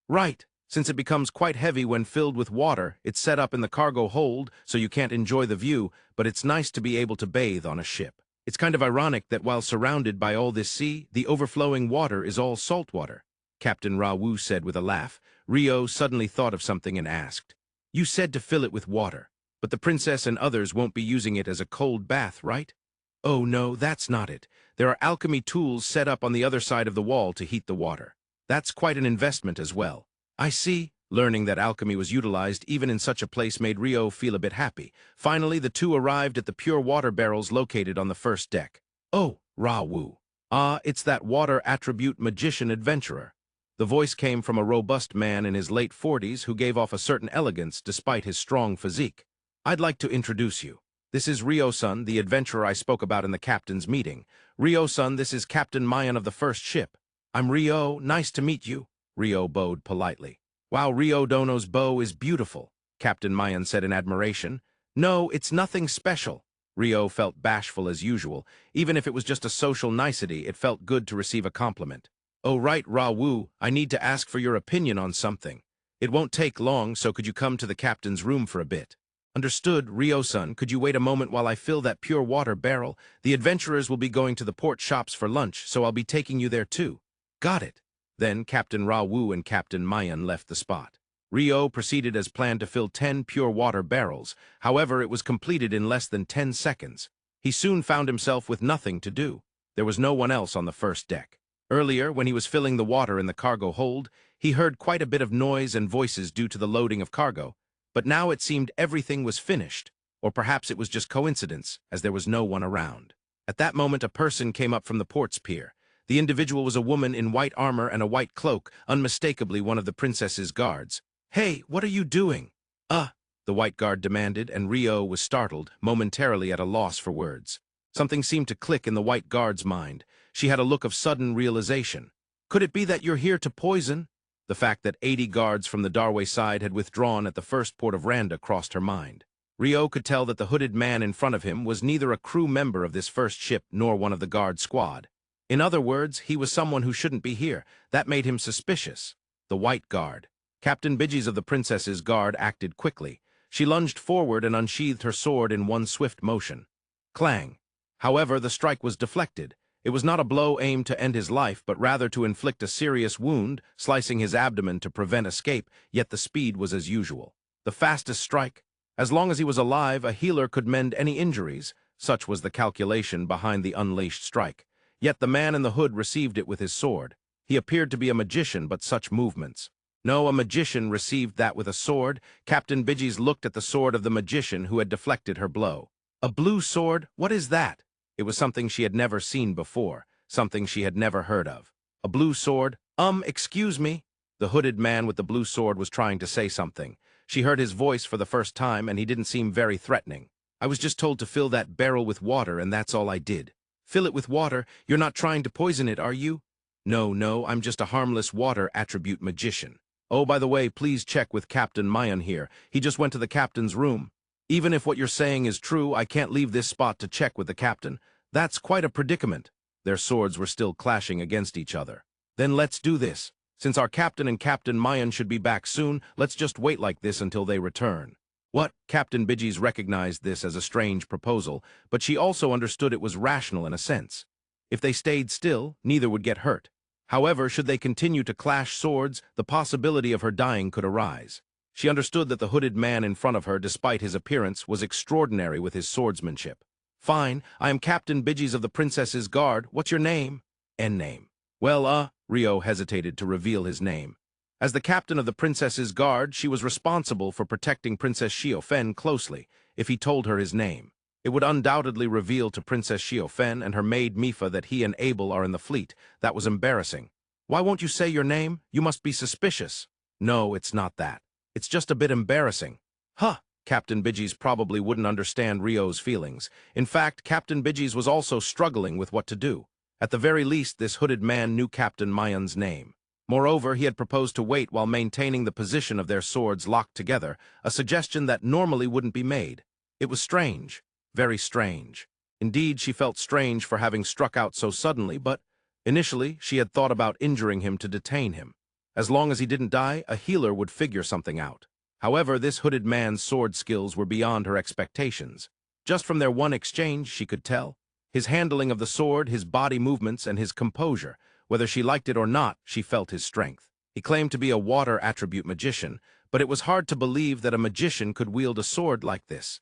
Right. Since it becomes quite heavy when filled with water, it's set up in the cargo hold so you can't enjoy the view, but it's nice to be able to bathe on a ship. It's kind of ironic that while surrounded by all this sea, the overflowing water is all salt water. Captain Rawu said with a laugh. Rio suddenly thought of something and asked, "You said to fill it with water, but the princess and others won't be using it as a cold bath, right?" "Oh no, that's not it. There are alchemy tools set up on the other side of the wall to heat the water. That's quite an investment as well." I see. Learning that alchemy was utilized even in such a place made Rio feel a bit happy. Finally, the two arrived at the pure water barrels located on the first deck. "Oh, Rawu. Ah, it's that water attribute magician adventurer." The voice came from a robust man in his late 40s who gave off a certain elegance despite his strong physique. "I'd like to introduce you. This is Rio-san, the adventurer I spoke about in the captain's meeting. Rio-san, this is Captain Mayan of the first ship. I'm Rio. Nice to meet you." Rio bowed politely. "Wow, Rio Dono's bow is beautiful," Captain Mayan said in admiration. "No, it's nothing special." Rio felt bashful as usual. Even if it was just a social nicety, it felt good to receive a compliment. "Oh right, Rawu, I need to ask for your opinion on something. It won't take long, so could you come to the captain's room for a bit?" "Understood, Rio-san. Could you wait a moment while I fill that pure water barrel? The adventurers will be going to the port shops for lunch, so I'll be taking you there too." "Got it." Then Captain Rawu and Captain Mayan left the spot. Rio proceeded as planned to fill 10 pure water barrels. However, it was completed in less than 10 seconds. He soon found himself with nothing to do. There was no one else on the first deck. Earlier, when he was filling the water in the cargo hold, he heard quite a bit of noise and voices due to the loading of cargo, but now it seemed everything was finished, or perhaps it was just coincidence, as there was no one around. At that moment, a person came up from the port's pier. The individual was a woman in white armor and a white cloak, unmistakably one of the princess's guards. "Hey, what are you doing?" The white guard demanded, and Rio was startled, momentarily at a loss for words. Something seemed to click in the white guard's mind. She had a look of sudden realization. "Could it be that you're here to poison?" The fact that 80 guards from the Darway side had withdrawn at the first port of Randa crossed her mind. Rio could tell that the hooded man in front of him was neither a crew member of this first ship nor one of the guard squad. In other words, he was someone who shouldn't be here. That made him suspicious. The white guard. Captain Bidges of the princess's guard acted quickly. She lunged forward and unsheathed her sword in one swift motion. Clang. However, the strike was deflected. It was not a blow aimed to end his life, but rather to inflict a serious wound, slicing his abdomen to prevent escape, yet the speed was as usual. The fastest strike. As long as he was alive, a healer could mend any injuries. Such was the calculation behind the unleashed strike. Yet the man in the hood received it with his sword. He appeared to be a magician, but such movements. No, a magician received that with a sword. Captain Bidges looked at the sword of the magician who had deflected her blow. A blue sword? What is that? It was something she had never seen before, something she had never heard of. A blue sword? Excuse me. The hooded man with the blue sword was trying to say something. She heard his voice for the first time, and he didn't seem very threatening. "I was just told to fill that barrel with water, and that's all I did." "Fill it with water? You're not trying to poison it, are you?" No, I'm just a harmless water attribute magician." "Oh, by the way, please check with Captain Mayan here. He just went to the captain's room." "Even if what you're saying is true, I can't leave this spot to check with the captain. That's quite a predicament." Their swords were still clashing against each other. "Then let's do this. Since our captain and Captain Mayan should be back soon, let's just wait like this until they return." What? Captain Bidges recognized this as a strange proposal, but she also understood it was rational in a sense. If they stayed still, neither would get hurt. However, should they continue to clash swords, the possibility of her dying could arise. She understood that the hooded man in front of her, despite his appearance, was extraordinary with his swordsmanship. "Fine, I am Captain Bidges of the Princess's Guard. What's your name?" Name. Well, Rio hesitated to reveal his name. As the captain of the Princess's Guard, she was responsible for protecting Princess Xiaofen closely. If he told her his name, it would undoubtedly reveal to Princess Xiaofen and her maid Mifa that he and Abel are in the fleet. That was embarrassing. "Why won't you say your name? You must be suspicious." "No, it's not that. It's just a bit embarrassing." "Huh." Captain Bidges probably wouldn't understand Rio's feelings. In fact, Captain Bidges was also struggling with what to do. At the very least, this hooded man knew Captain Mayun's name. Moreover, he had proposed to wait while maintaining the position of their swords locked together, a suggestion that normally wouldn't be made. It was strange. Very strange. Indeed, she felt strange for having struck out so suddenly, but initially she had thought about injuring him to detain him. As long as he didn't die, a healer would figure something out. However, this hooded man's sword skills were beyond her expectations. Just from their one exchange, she could tell. His handling of the sword, his body movements, and his composure. Whether she liked it or not, she felt his strength. He claimed to be a water attribute magician, but it was hard to believe that a magician could wield a sword like this.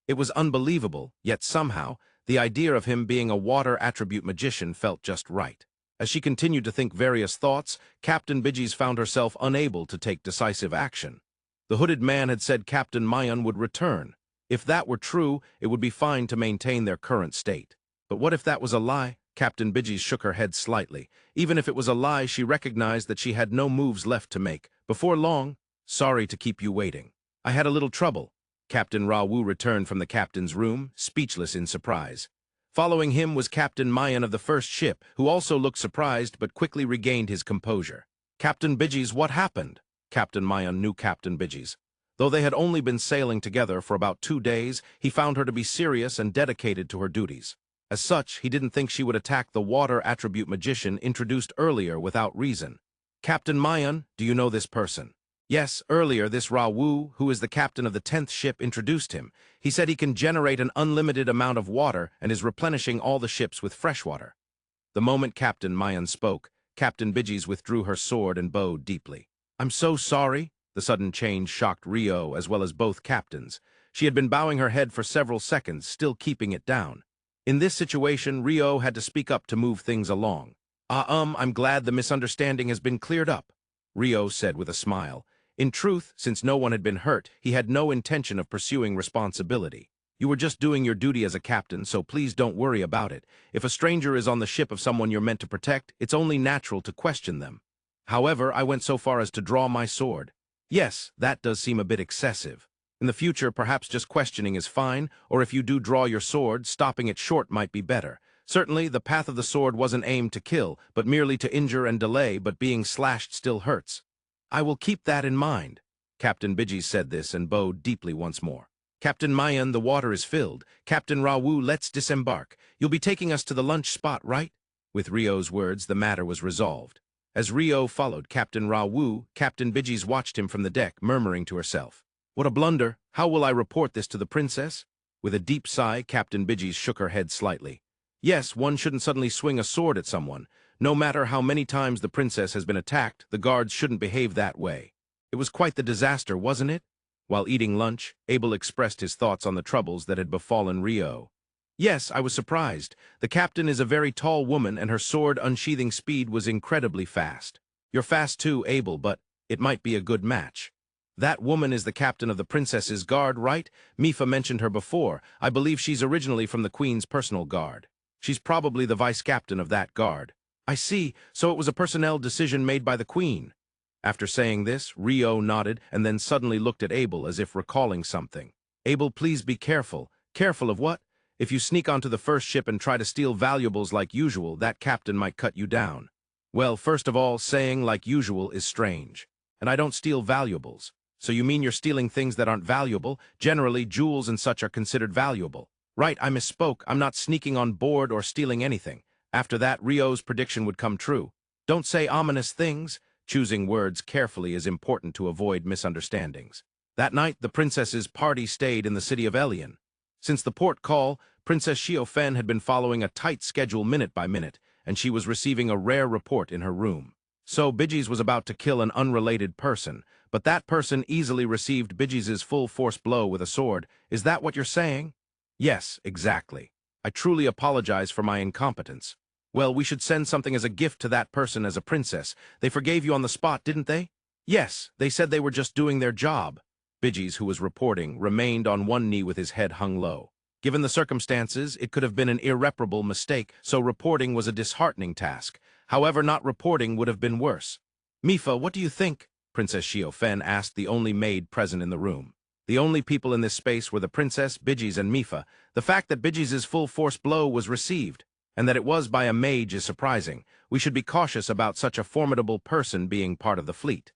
It was unbelievable, yet somehow, the idea of him being a water attribute magician felt just right. As she continued to think various thoughts, Captain Bidges found herself unable to take decisive action. The hooded man had said Captain Mayun would return. If that were true, it would be fine to maintain their current state. But what if that was a lie? Captain Bidges shook her head slightly. Even if it was a lie, she recognized that she had no moves left to make. Before long, "Sorry to keep you waiting. I had a little trouble." Captain Rawu returned from the captain's room, speechless in surprise. Following him was Captain Mayun of the first ship, who also looked surprised but quickly regained his composure. "Captain Bidges, what happened?" Captain Mayun knew Captain Bidges. Though they had only been sailing together for about 2 days, he found her to be serious and dedicated to her duties. As such, he didn't think she would attack the water attribute magician introduced earlier without reason. "Captain Mayun, do you know this person?" "Yes, earlier this Rawu, who is the captain of the 10th ship, introduced him. He said he can generate an unlimited amount of water and is replenishing all the ships with fresh water." The moment Captain Mayun spoke, Captain Bidges withdrew her sword and bowed deeply. "I'm so sorry." The sudden change shocked Rio as well as both captains. She had been bowing her head for several seconds, still keeping it down. In this situation, Rio had to speak up to move things along. I'm glad the misunderstanding has been cleared up," Rio said with a smile. In truth, since no one had been hurt, he had no intention of pursuing responsibility. "You were just doing your duty as a captain, so please don't worry about it. If a stranger is on the ship of someone you're meant to protect, it's only natural to question them. However, I went so far as to draw my sword." "Yes, that does seem a bit excessive. In the future, perhaps just questioning is fine, or if you do draw your sword, stopping it short might be better. Certainly, the path of the sword wasn't aimed to kill, but merely to injure and delay, but being slashed still hurts." "I will keep that in mind." Captain Bidges said this and bowed deeply once more. "Captain Mayun, the water is filled. Captain Rawu, let's disembark. You'll be taking us to the lunch spot, right?" With Rio's words, the matter was resolved. As Rio followed Captain Rawu, Captain Bidges watched him from the deck, murmuring to herself, "What a blunder! How will I report this to the princess?" With a deep sigh, Captain Bidges shook her head slightly. "Yes, one shouldn't suddenly swing a sword at someone. No matter how many times the princess has been attacked, the guards shouldn't behave that way. It was quite the disaster, wasn't it?" While eating lunch, Abel expressed his thoughts on the troubles that had befallen Rio. "Yes, I was surprised. The captain is a very tall woman, and her sword unsheathing speed was incredibly fast. You're fast too, Abel, but it might be a good match." "That woman is the captain of the princess's guard, right? Mifa mentioned her before. I believe she's originally from the queen's personal guard. She's probably the vice-captain of that guard." "I see, so it was a personnel decision made by the queen." After saying this, Rio nodded and then suddenly looked at Abel as if recalling something. "Abel, please be careful." "Careful of what?" "If you sneak onto the first ship and try to steal valuables like usual, that captain might cut you down." "Well, first of all, saying like usual is strange. And I don't steal valuables." "So you mean you're stealing things that aren't valuable? Generally, jewels and such are considered valuable." "Right, I misspoke. I'm not sneaking on board or stealing anything." After that, Rio's prediction would come true. "Don't say ominous things." Choosing words carefully is important to avoid misunderstandings. That night, the princess's party stayed in the city of Lyun. Since the port call, Princess Xiaofen had been following a tight schedule minute by minute, and she was receiving a rare report in her room. So Bidges was about to kill an unrelated person, but that person easily received Bidges's full-force blow with a sword. Is that what you're saying? Yes, exactly. I truly apologize for my incompetence. Well, we should send something as a gift to that person as a princess. They forgave you on the spot, didn't they? Yes, they said they were just doing their job. Bidges, who was reporting, remained on one knee with his head hung low. Given the circumstances, it could have been an irreparable mistake, so reporting was a disheartening task. However, not reporting would have been worse. Mifa, what do you think? Princess Xiaofen asked the only maid present in the room. The only people in this space were the princess, Bidges, and Mifa. The fact that Bidges's full-force blow was received, and that it was by a mage, is surprising. We should be cautious about such a formidable person being part of the fleet.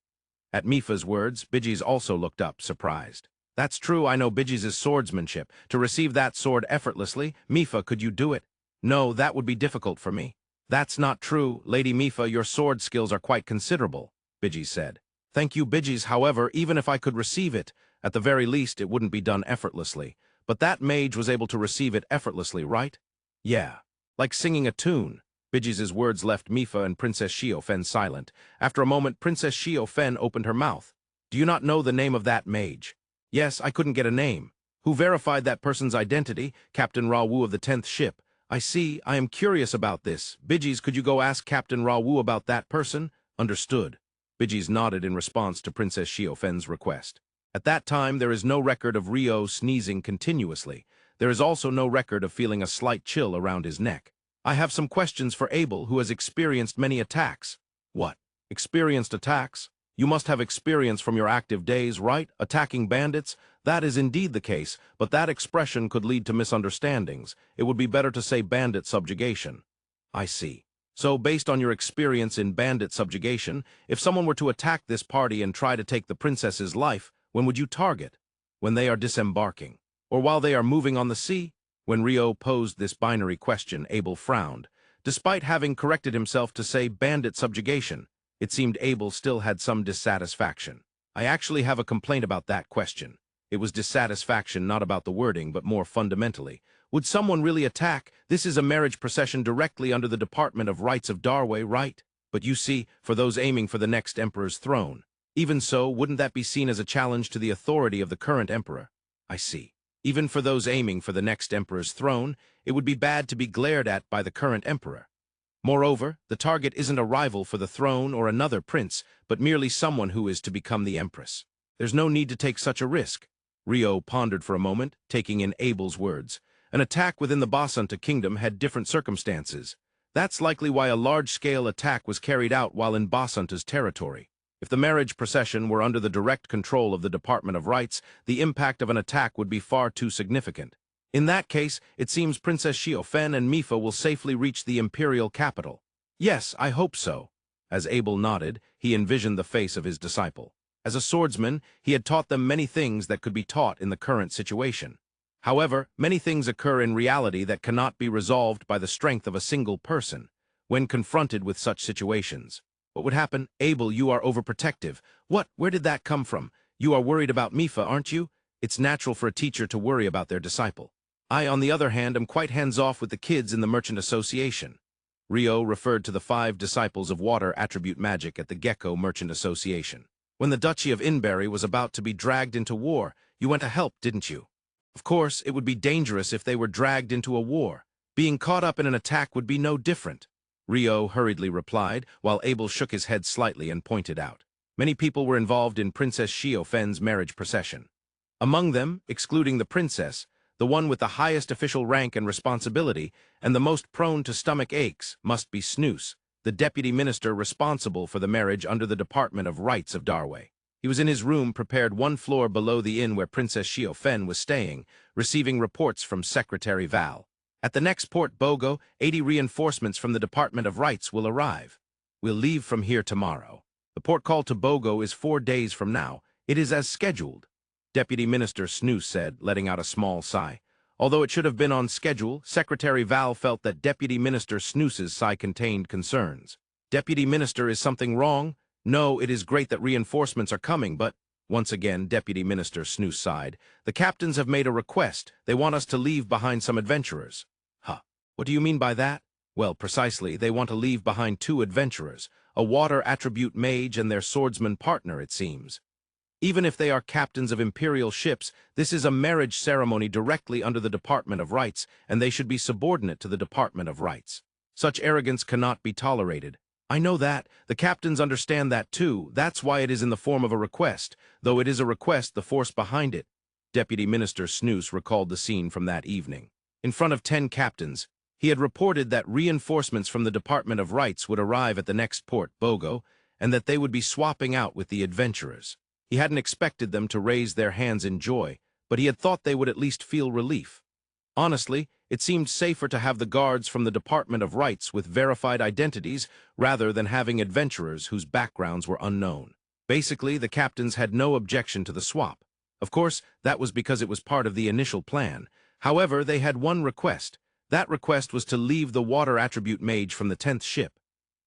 At Mifa's words, Bidges also looked up, surprised. That's true, I know Bidges' swordsmanship. To receive that sword effortlessly, Mifa, could you do it? No, that would be difficult for me. That's not true, Lady Mifa, your sword skills are quite considerable, Bidges said. Thank you, Bidges, however, even if I could receive it, at the very least it wouldn't be done effortlessly. But that mage was able to receive it effortlessly, right? Yeah. Like singing a tune. Bidges' words left Mifa and Princess Xiaofen silent. After a moment, Princess Xiaofen opened her mouth. Do you not know the name of that mage? Yes, I couldn't get a name. Who verified that person's identity? Captain Rawu of the 10th ship. I see. I am curious about this. Bidges, could you go ask Captain Rawu about that person? Understood. Bidges nodded in response to Princess Xiaofen's request. At that time, there is no record of Rio sneezing continuously. There is also no record of feeling a slight chill around his neck. I have some questions for Abel, who has experienced many attacks. What? Experienced attacks? You must have experience from your active days, right? Attacking bandits? That is indeed the case, but that expression could lead to misunderstandings. It would be better to say bandit subjugation. I see. So, based on your experience in bandit subjugation, if someone were to attack this party and try to take the princess's life, when would you target? When they are disembarking? Or while they are moving on the sea? When Rio posed this binary question, Abel frowned. Despite having corrected himself to say bandit subjugation, it seemed Abel still had some dissatisfaction. I actually have a complaint about that question. It was dissatisfaction not about the wording, but more fundamentally. Would someone really attack? This is a marriage procession directly under the Department of Rights of Darway, right? But you see, for those aiming for the next emperor's throne. Even so, wouldn't that be seen as a challenge to the authority of the current emperor? I see. Even for those aiming for the next emperor's throne, it would be bad to be glared at by the current emperor. Moreover, the target isn't a rival for the throne or another prince, but merely someone who is to become the empress. There's no need to take such a risk. Rio pondered for a moment, taking in Abel's words. An attack within the Basanta kingdom had different circumstances. That's likely why a large-scale attack was carried out while in Basanta's territory. If the marriage procession were under the direct control of the Department of Rights, the impact of an attack would be far too significant. In that case, it seems Princess Xiaofen and Mifa will safely reach the Imperial capital. Yes, I hope so. As Abel nodded, he envisioned the face of his disciple. As a swordsman, he had taught them many things that could be taught in the current situation. However, many things occur in reality that cannot be resolved by the strength of a single person. When confronted with such situations, what would happen? Abel, you are overprotective. What? Where did that come from? You are worried about Mifa, aren't you? It's natural for a teacher to worry about their disciple. I, on the other hand, am quite hands-off with the kids in the Merchant Association. Rio referred to the 5 disciples of water attribute magic at the Gecko Merchant Association. When the Duchy of Inberry was about to be dragged into war, you went to help, didn't you? Of course, it would be dangerous if they were dragged into a war. Being caught up in an attack would be no different. Rio hurriedly replied, while Abel shook his head slightly and pointed out. Many people were involved in Princess Xiaofen's marriage procession. Among them, excluding the princess, the one with the highest official rank and responsibility, and the most prone to stomach aches, must be Snooze, the deputy minister responsible for the marriage under the Department of Rights of Darway. He was in his room prepared 1 floor below the inn where Princess Xiaofen was staying, receiving reports from Secretary Val. At the next port, Bogo, 80 reinforcements from the Department of Rights will arrive. We'll leave from here tomorrow. The port call to Bogo is 4 days from now. It is as scheduled. Deputy Minister Snooze said, letting out a small sigh. Although it should have been on schedule, Secretary Val felt that Deputy Minister Snooze's sigh contained concerns. Deputy Minister, is something wrong? No, it is great that reinforcements are coming, but Once again, Deputy Minister Snooze sighed. The captains have made a request. They want us to leave behind some adventurers. Huh. What do you mean by that? Well, precisely, they want to leave behind 2 adventurers, a water attribute mage and their swordsman partner, it seems. Even if they are captains of Imperial ships, this is a marriage ceremony directly under the Department of Rights, and they should be subordinate to the Department of Rights. Such arrogance cannot be tolerated. I know that. The captains understand that too. That's why it is in the form of a request. Though it is a request, the force behind it. Deputy Minister Snooze recalled the scene from that evening. In front of 10 captains, he had reported that reinforcements from the Department of Rights would arrive at the next port, Bogo, and that they would be swapping out with the adventurers. He hadn't expected them to raise their hands in joy, but he had thought they would at least feel relief. Honestly, it seemed safer to have the guards from the Department of Rights with verified identities rather than having adventurers whose backgrounds were unknown. Basically, the captains had no objection to the swap. Of course, that was because it was part of the initial plan. However, they had one request. That request was to leave the water attribute mage from the 10th ship.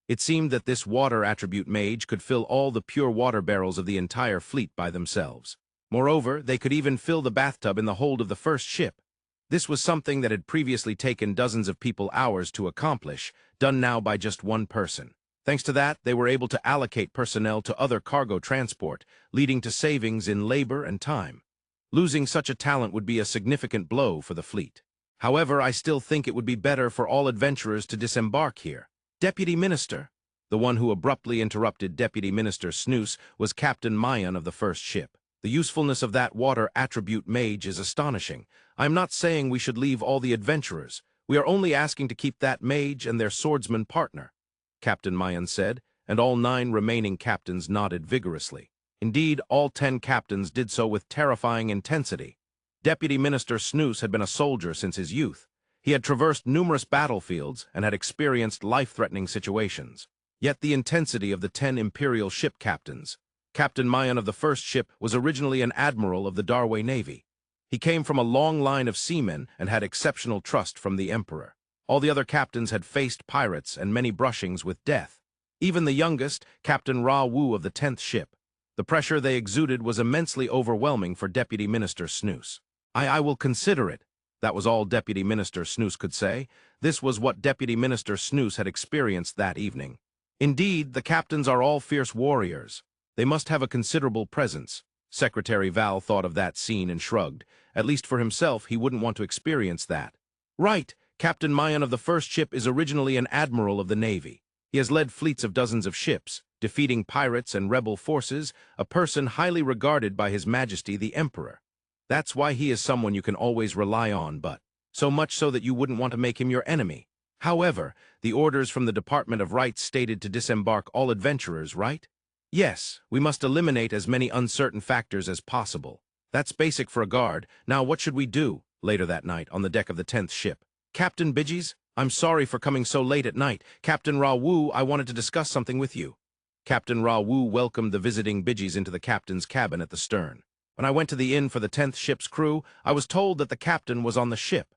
It seemed that this water attribute mage could fill all the pure water barrels of the entire fleet by themselves. Moreover, they could even fill the bathtub in the hold of the first ship. This was something that had previously taken dozens of people hours to accomplish, done now by just one person. Thanks to that, they were able to allocate personnel to other cargo transport, leading to savings in labor and time. Losing such a talent would be a significant blow for the fleet. However, I still think it would be better for all adventurers to disembark here. Deputy Minister, the one who abruptly interrupted Deputy Minister Snooze was Captain Mayan of the first ship. The usefulness of that water attribute mage is astonishing. I am not saying we should leave all the adventurers. We are only asking to keep that mage and their swordsman partner, Captain Mayan said, and all 9 remaining captains nodded vigorously. Indeed, all 10 captains did so with terrifying intensity. Deputy Minister Snooze had been a soldier since his youth. He had traversed numerous battlefields and had experienced life-threatening situations. Yet the intensity of the 10 Imperial ship captains. Captain Mayan of the first ship was originally an admiral of the Darway Navy. He came from a long line of seamen and had exceptional trust from the Emperor. All the other captains had faced pirates and many brushings with death. Even the youngest, Captain Roshu of the 10th ship. The pressure they exuded was immensely overwhelming for Deputy Minister Snooze. I will consider it. That was all Deputy Minister Snooze could say. This was what Deputy Minister Snooze had experienced that evening. Indeed, the captains are all fierce warriors. They must have a considerable presence. Secretary Val thought of that scene and shrugged. At least for himself, he wouldn't want to experience that. Right, Captain Mayan of the first ship is originally an admiral of the Navy. He has led fleets of dozens of ships, defeating pirates and rebel forces, a person highly regarded by His Majesty the Emperor. That's why he is someone you can always rely on, but so much so that you wouldn't want to make him your enemy. However, the orders from the Department of Rights stated to disembark all adventurers, right? Yes, we must eliminate as many uncertain factors as possible. That's basic for a guard. Now what should we do? Later that night, on the deck of the 10th ship. Captain Bidgies, I'm sorry for coming so late at night. Captain Roshu, I wanted to discuss something with you. Captain Roshu welcomed the visiting Bidgies into the captain's cabin at the stern. When I went to the inn for the 10th ship's crew, I was told that the captain was on the ship.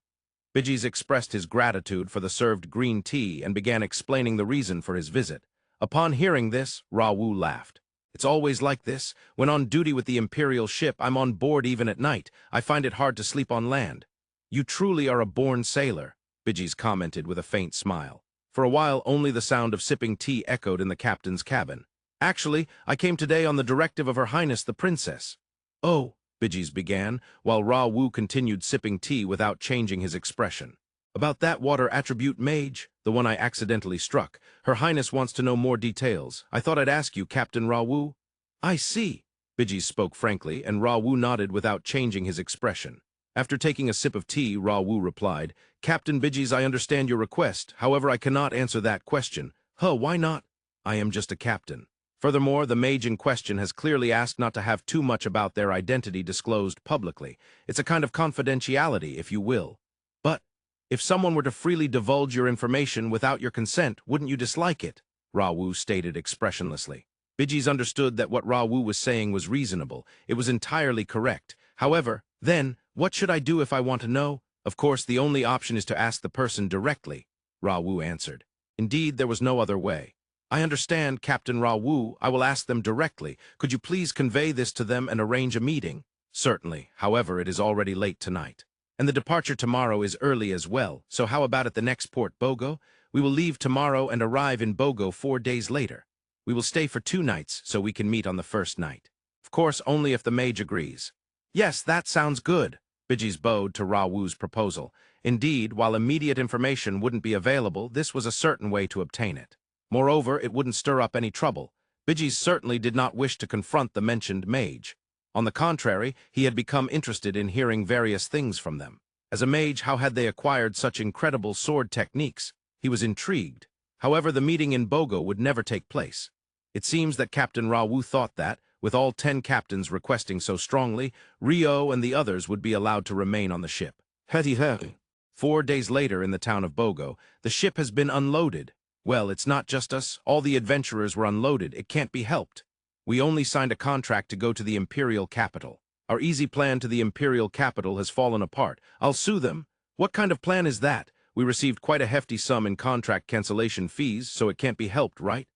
Bidgies expressed his gratitude for the served green tea and began explaining the reason for his visit. Upon hearing this, Roshu laughed. It's always like this. When on duty with the Imperial ship, I'm on board even at night. I find it hard to sleep on land. You truly are a born sailor, Bidgies commented with a faint smile. For a while, only the sound of sipping tea echoed in the captain's cabin. Actually, I came today on the directive of Her Highness the Princess. Oh, Bidgies began, while Roshu continued sipping tea without changing his expression. About that water attribute mage, the one I accidentally struck. Her Highness wants to know more details. I thought I'd ask you, Captain Roshu. I see. Bidgies spoke frankly, and Roshu nodded without changing his expression. After taking a sip of tea, Roshu replied, Captain Bidgies, I understand your request. However, I cannot answer that question. Why not? I am just a captain. Furthermore, the mage in question has clearly asked not to have too much about their identity disclosed publicly. It's a kind of confidentiality, if you will. But if someone were to freely divulge your information without your consent, wouldn't you dislike it? Roshu stated expressionlessly. Bidgies understood that what Roshu was saying was reasonable. It was entirely correct. However, then, what should I do if I want to know? Of course, the only option is to ask the person directly, Roshu answered. Indeed, there was no other way. I understand, Captain Rawu. I will ask them directly. Could you please convey this to them and arrange a meeting? Certainly. However, it is already late tonight. And the departure tomorrow is early as well, so how about at the next port, Bogo? We will leave tomorrow and arrive in Bogo 4 days later. We will stay for 2 nights, so we can meet on the first night. Of course, only if the mage agrees. Yes, that sounds good. Bijis bowed to Rawu's proposal. Indeed, while immediate information wouldn't be available, this was a certain way to obtain it. Moreover, it wouldn't stir up any trouble. Bijis certainly did not wish to confront the mentioned mage. On the contrary, he had become interested in hearing various things from them. As a mage, how had they acquired such incredible sword techniques? He was intrigued. However, the meeting in Bogo would never take place. It seems that Captain Rawu thought that, with all 10 captains requesting so strongly, Rio and the others would be allowed to remain on the ship. 4 days later in the town of Bogo, the ship has been unloaded. Well, it's not just us. All the adventurers were unloaded. It can't be helped. We only signed a contract to go to the Imperial capital. Our easy plan to the Imperial capital has fallen apart. I'll sue them. What kind of plan is that? We received quite a hefty sum in contract cancellation fees, so it can't be helped, right?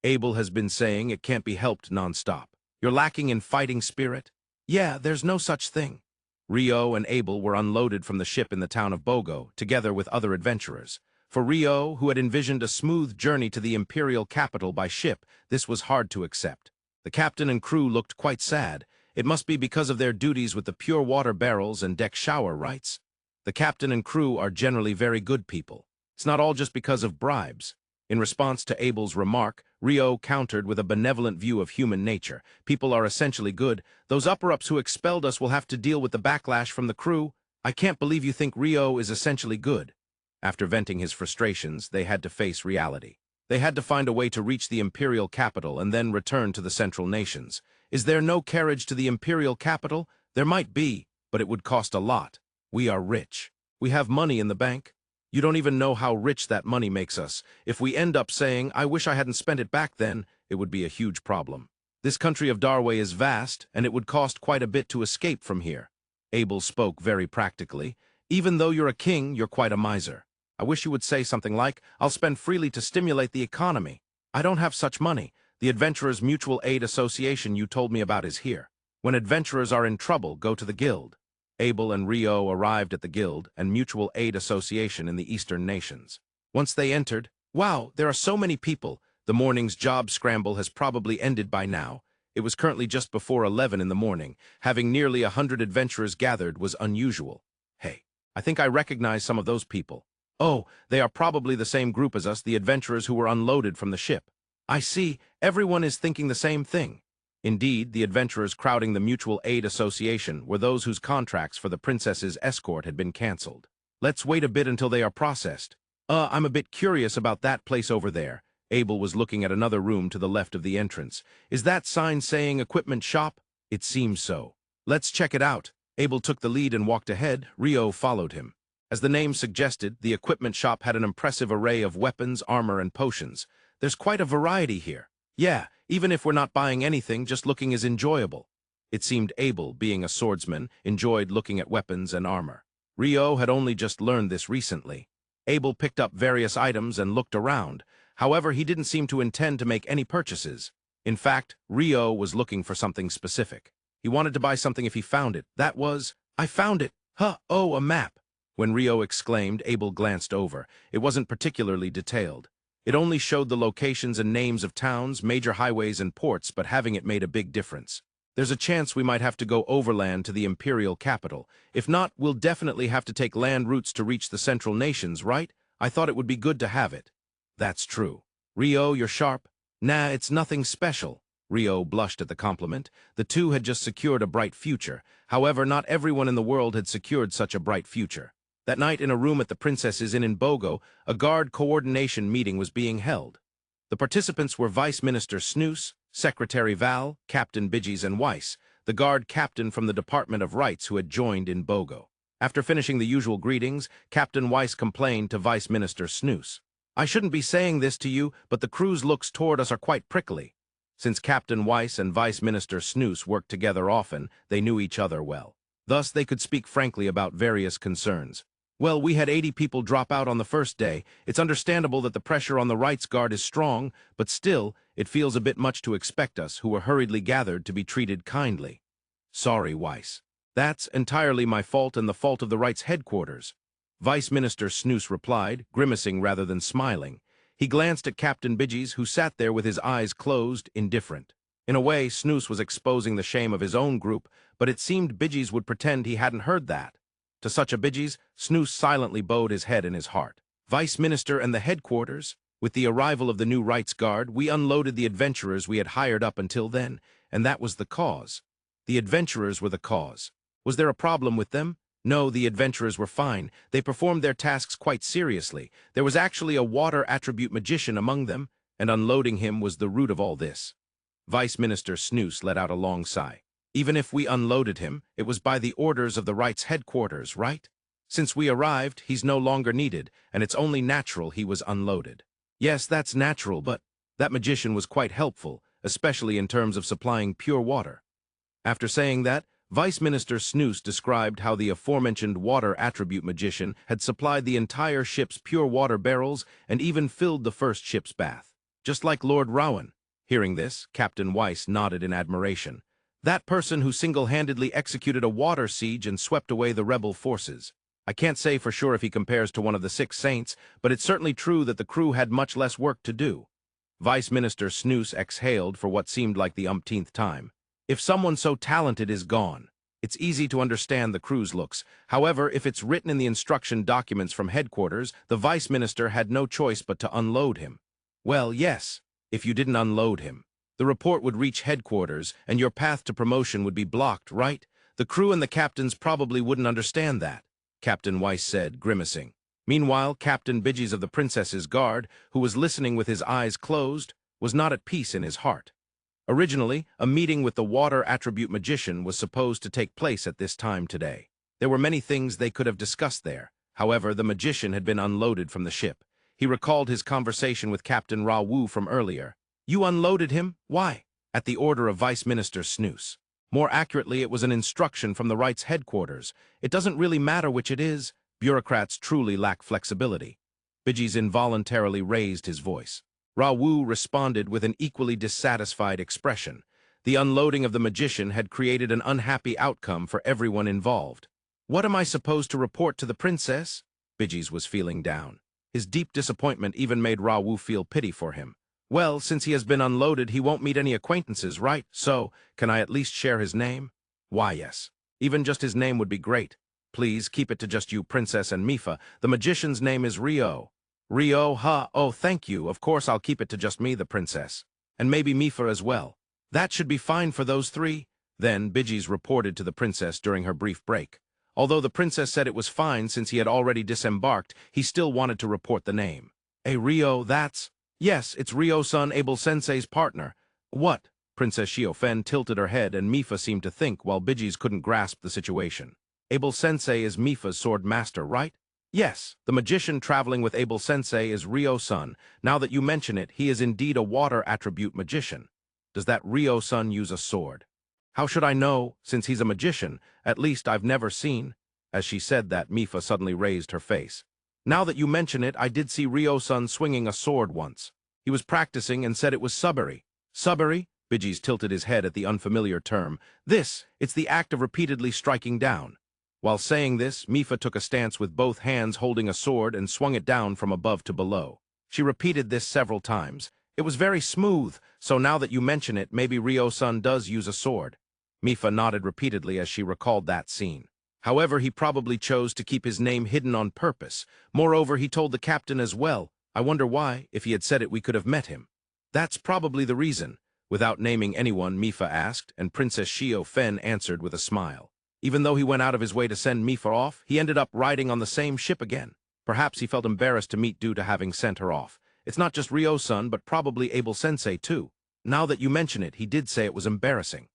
Abel has been saying it can't be helped non-stop. You're lacking in fighting spirit? Yeah, there's no such thing. Rio and Abel were unloaded from the ship in the town of Bogo, together with other adventurers. For Rio, who had envisioned a smooth journey to the Imperial capital by ship, this was hard to accept. The captain and crew looked quite sad. It must be because of their duties with the pure water barrels and deck shower rights. The captain and crew are generally very good people. It's not all just because of bribes. In response to Abel's remark, Rio countered with a benevolent view of human nature. People are essentially good. Those upper-ups who expelled us will have to deal with the backlash from the crew. I can't believe you think Rio is essentially good. After venting his frustrations, they had to face reality. They had to find a way to reach the Imperial capital and then return to the Central Nations. Is there no carriage to the Imperial capital? There might be, but it would cost a lot. We are rich. We have money in the bank. You don't even know how rich that money makes us. If we end up saying, I wish I hadn't spent it back then, it would be a huge problem. This country of Darway is vast, and it would cost quite a bit to escape from here. Abel spoke very practically. Even though you're a king, you're quite a miser. I wish you would say something like, I'll spend freely to stimulate the economy. I don't have such money. The Adventurers Mutual Aid Association you told me about is here. When adventurers are in trouble, go to the guild. Abel and Rio arrived at the guild and Mutual Aid Association in the Eastern Nations. Once they entered, wow, there are so many people. The morning's job scramble has probably ended by now. It was currently just before 11 in the morning. Having nearly 100 adventurers gathered was unusual. Hey, I think I recognize some of those people. Oh, they are probably the same group as us, the adventurers who were unloaded from the ship. I see, everyone is thinking the same thing. Indeed, the adventurers crowding the Mutual Aid Association were those whose contracts for the princess's escort had been cancelled. Let's wait a bit until they are processed. I'm a bit curious about that place over there. Abel was looking at another room to the left of the entrance. Is that sign saying equipment shop? It seems so. Let's check it out. Abel took the lead and walked ahead. Rio followed him. As the name suggested, the equipment shop had an impressive array of weapons, armor, and potions. There's quite a variety here. Yeah, even if we're not buying anything, just looking is enjoyable. It seemed Abel, being a swordsman, enjoyed looking at weapons and armor. Rio had only just learned this recently. Abel picked up various items and looked around. However, he didn't seem to intend to make any purchases. In fact, Rio was looking for something specific. He wanted to buy something if he found it. That was, I found it! Oh, a map! When Rio exclaimed, Abel glanced over. It wasn't particularly detailed. It only showed the locations and names of towns, major highways, and ports, but having it made a big difference. There's a chance we might have to go overland to the Imperial capital. If not, we'll definitely have to take land routes to reach the Central Nations, right? I thought it would be good to have it. That's true. Rio, you're sharp. Nah, it's nothing special. Rio blushed at the compliment. The two had just secured a bright future. However, not everyone in the world had secured such a bright future. That night, in a room at the Princess's Inn in Bogo, a guard coordination meeting was being held. The participants were Vice Minister Snooze, Secretary Val, Captain Bijis, and Weiss, the guard captain from the Department of Rights who had joined in Bogo. After finishing the usual greetings, Captain Weiss complained to Vice Minister Snooze. I shouldn't be saying this to you, but the crew's looks toward us are quite prickly. Since Captain Weiss and Vice Minister Snooze worked together often, they knew each other well. Thus, they could speak frankly about various concerns. Well, we had 80 people drop out on the first day. It's understandable that the pressure on the rights guard is strong, but still, it feels a bit much to expect us, who were hurriedly gathered, to be treated kindly. Sorry, Weiss. That's entirely my fault and the fault of the rights headquarters. Vice Minister Snooze replied, grimacing rather than smiling. He glanced at Captain Bidgies, who sat there with his eyes closed, indifferent. In a way, Snooze was exposing the shame of his own group, but it seemed Bidgies would pretend he hadn't heard that. To such a Bidgies, Snooze silently bowed his head in his heart. Vice Minister and the headquarters, with the arrival of the new rights guard, we unloaded the adventurers we had hired up until then, and that was the cause. The adventurers were the cause. Was there a problem with them? No, the adventurers were fine. They performed their tasks quite seriously. There was actually a water attribute magician among them, and unloading him was the root of all this. Vice Minister Snooze let out a long sigh. Even if we unloaded him, it was by the orders of the rights headquarters, right? Since we arrived, he's no longer needed, and it's only natural he was unloaded. Yes, that's natural, but that magician was quite helpful, especially in terms of supplying pure water. After saying that, Vice Minister Snooze described how the aforementioned water attribute magician had supplied the entire ship's pure water barrels and even filled the first ship's bath. Just like Lord Rowan. Hearing this, Captain Weiss nodded in admiration. That person who single-handedly executed a water siege and swept away the rebel forces. I can't say for sure if he compares to one of the 6 saints, but it's certainly true that the crew had much less work to do. Vice Minister Snooze exhaled for what seemed like the umpteenth time. If someone so talented is gone, it's easy to understand the crew's looks. However, if it's written in the instruction documents from headquarters, the Vice Minister had no choice but to unload him. Well, yes, if you didn't unload him. The report would reach headquarters, and your path to promotion would be blocked, right? The crew and the captains probably wouldn't understand that, Captain Weiss said, grimacing. Meanwhile, Captain Bidgies of the Princess's Guard, who was listening with his eyes closed, was not at peace in his heart. Originally, a meeting with the water attribute magician was supposed to take place at this time today. There were many things they could have discussed there. However, the magician had been unloaded from the ship. He recalled his conversation with Captain Rawu from earlier. You unloaded him? Why? At the order of Vice Minister Snooze. More accurately, it was an instruction from the rights headquarters. It doesn't really matter which it is. Bureaucrats truly lack flexibility. Bidgies involuntarily raised his voice. Rawu responded with an equally dissatisfied expression. The unloading of the magician had created an unhappy outcome for everyone involved. What am I supposed to report to the princess? Bidgies was feeling down. His deep disappointment even made Rawu feel pity for him. Well, since he has been unloaded, he won't meet any acquaintances, right? So, can I at least share his name? Why, yes. Even just his name would be great. Please, keep it to just you, Princess and Mifa. The magician's name is Rio. Rio, huh? Oh, thank you. Of course I'll keep it to just me, the princess. And maybe Mifa as well. That should be fine for those 3. Then, Bidgies reported to the princess during her brief break. Although the princess said it was fine since he had already disembarked, he still wanted to report the name. Rio, that's... Yes, it's Rio-san, Abel-sensei's partner. What? Princess Xiaofen tilted her head, and Mifa seemed to think, while Bidgies couldn't grasp the situation. Abel-sensei is Mifa's sword master, right? Yes, the magician traveling with Abel-sensei is Rio-san. Now that you mention it, he is indeed a water attribute magician. Does that Rio-san use a sword? How should I know, since he's a magician? At least I've never seen. As she said that, Mifa suddenly raised her face. Now that you mention it, I did see Rio-san swinging a sword once. He was practicing and said it was subari. Subari? Bidgies tilted his head at the unfamiliar term. It's the act of repeatedly striking down. While saying this, Mifa took a stance with both hands holding a sword and swung it down from above to below. She repeated this several times. It was very smooth, so now that you mention it, maybe Rio-san does use a sword. Mifa nodded repeatedly as she recalled that scene. However, he probably chose to keep his name hidden on purpose. Moreover, he told the captain as well. I wonder why. If he had said it, we could have met him. That's probably the reason. Without naming anyone, Mifa asked, and Princess Xiaofen answered with a smile. Even though he went out of his way to send Mifa off, he ended up riding on the same ship again. Perhaps he felt embarrassed to meet due to having sent her off. It's not just Rio-san, but probably Abel-sensei too. Now that you mention it, he did say it was embarrassing.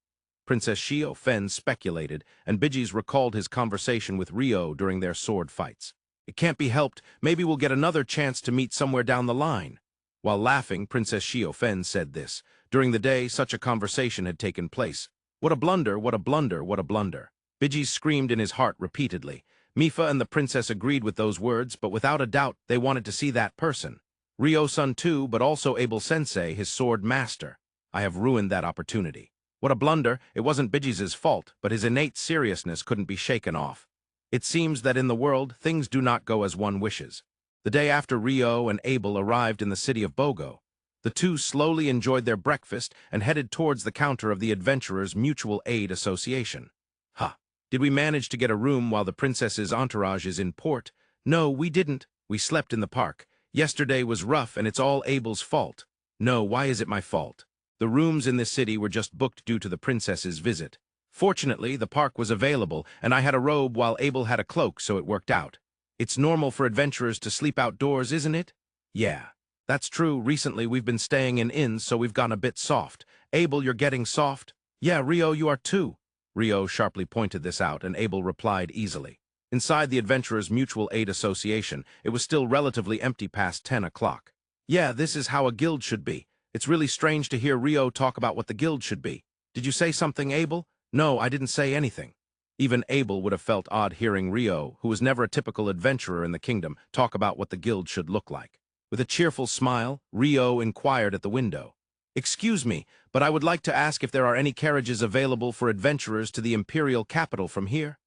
Princess Xiaofen speculated, and Bidgies recalled his conversation with Rio during their sword fights. It can't be helped. Maybe we'll get another chance to meet somewhere down the line. While laughing, Princess Xiaofen said this. During the day, such a conversation had taken place. What a blunder, what a blunder, what a blunder. Bidgies screamed in his heart repeatedly. Mifa and the princess agreed with those words, but without a doubt they wanted to see that person. Ryo-san too, but also Abel-sensei, his sword master. I have ruined that opportunity. What a blunder. It wasn't Biji's fault, but his innate seriousness couldn't be shaken off. It seems that in the world, things do not go as one wishes. The day after Ryo and Abel arrived in the city of Bogo, the two slowly enjoyed their breakfast and headed towards the counter of the Adventurers' Mutual Aid Association. Ha! Did we manage to get a room while the princess's entourage is in port? No, we didn't. We slept in the park. Yesterday was rough and it's all Abel's fault. No, why is it my fault? The rooms in this city were just booked due to the princess's visit. Fortunately, the park was available, and I had a robe while Abel had a cloak, so it worked out. It's normal for adventurers to sleep outdoors, isn't it? Yeah, that's true. Recently, we've been staying in inns, so we've gone a bit soft. Abel, you're getting soft? Yeah, Ryo, you are too. Ryo sharply pointed this out, and Abel replied easily. Inside the Adventurers' Mutual Aid Association, it was still relatively empty past 10 o'clock. Yeah, this is how a guild should be. It's really strange to hear Ryo talk about what the guild should be. Did you say something, Abel? No, I didn't say anything. Even Abel would have felt odd hearing Ryo, who was never a typical adventurer in the kingdom, talk about what the guild should look like. With a cheerful smile, Ryo inquired at the window. Excuse me, but I would like to ask if there are any carriages available for adventurers to the Imperial capital from here?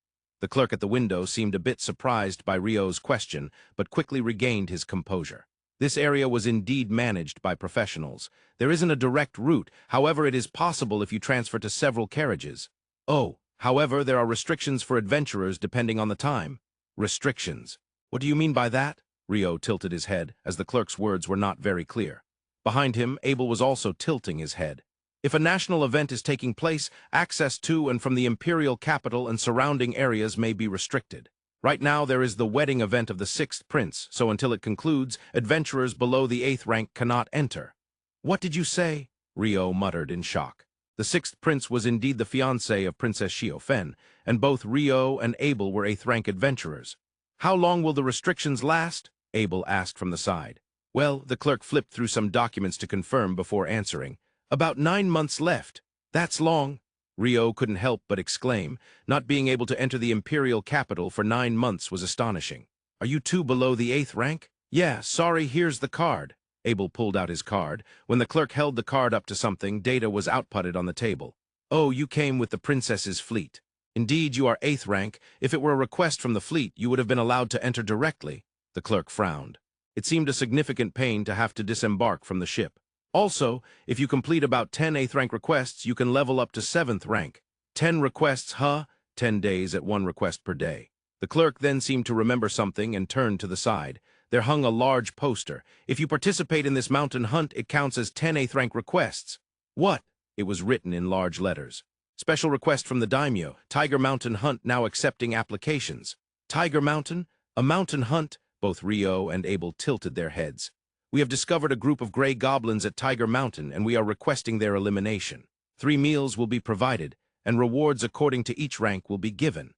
The clerk at the window seemed a bit surprised by Ryo's question, but quickly regained his composure. This area was indeed managed by professionals. There isn't a direct route, however it is possible if you transfer to several carriages. Oh, however, there are restrictions for adventurers depending on the time. Restrictions? What do you mean by that? Ryo tilted his head, as the clerk's words were not very clear. Behind him, Abel was also tilting his head. If a national event is taking place, access to and from the Imperial capital and surrounding areas may be restricted. Right now, there is the wedding event of the 6th prince, so until it concludes, adventurers below the 8th rank cannot enter. What did you say? Ryo muttered in shock. The 6th prince was indeed the fiancé of Princess Xiaofen, and both Ryo and Abel were 8th rank adventurers. How long will the restrictions last? Abel asked from the side. Well, the clerk flipped through some documents to confirm before answering. About 9 months left. That's long. Ryo couldn't help but exclaim. Not being able to enter the Imperial capital for 9 months was astonishing. Are you two below the 8th rank? Yeah, sorry, here's the card. Abel pulled out his card. When the clerk held the card up to something, data was outputted on the table. Oh, you came with the princess's fleet. Indeed, you are 8th rank. If it were a request from the fleet, you would have been allowed to enter directly. The clerk frowned. It seemed a significant pain to have to disembark from the ship. Also, if you complete about 10 8th rank requests, you can level up to 7th rank. 10 requests, huh? 10 days at 1 request per day. The clerk then seemed to remember something and turned to the side. There hung a large poster. If you participate in this mountain hunt, it counts as 10 8th rank requests. What? It was written in large letters. Special request from the daimyo, Tiger Mountain Hunt now accepting applications. Tiger Mountain? A mountain hunt? Both Ryo and Abel tilted their heads. We have discovered a group of gray goblins at Tiger Mountain, and we are requesting their elimination. 3 meals will be provided, and rewards according to each rank will be given.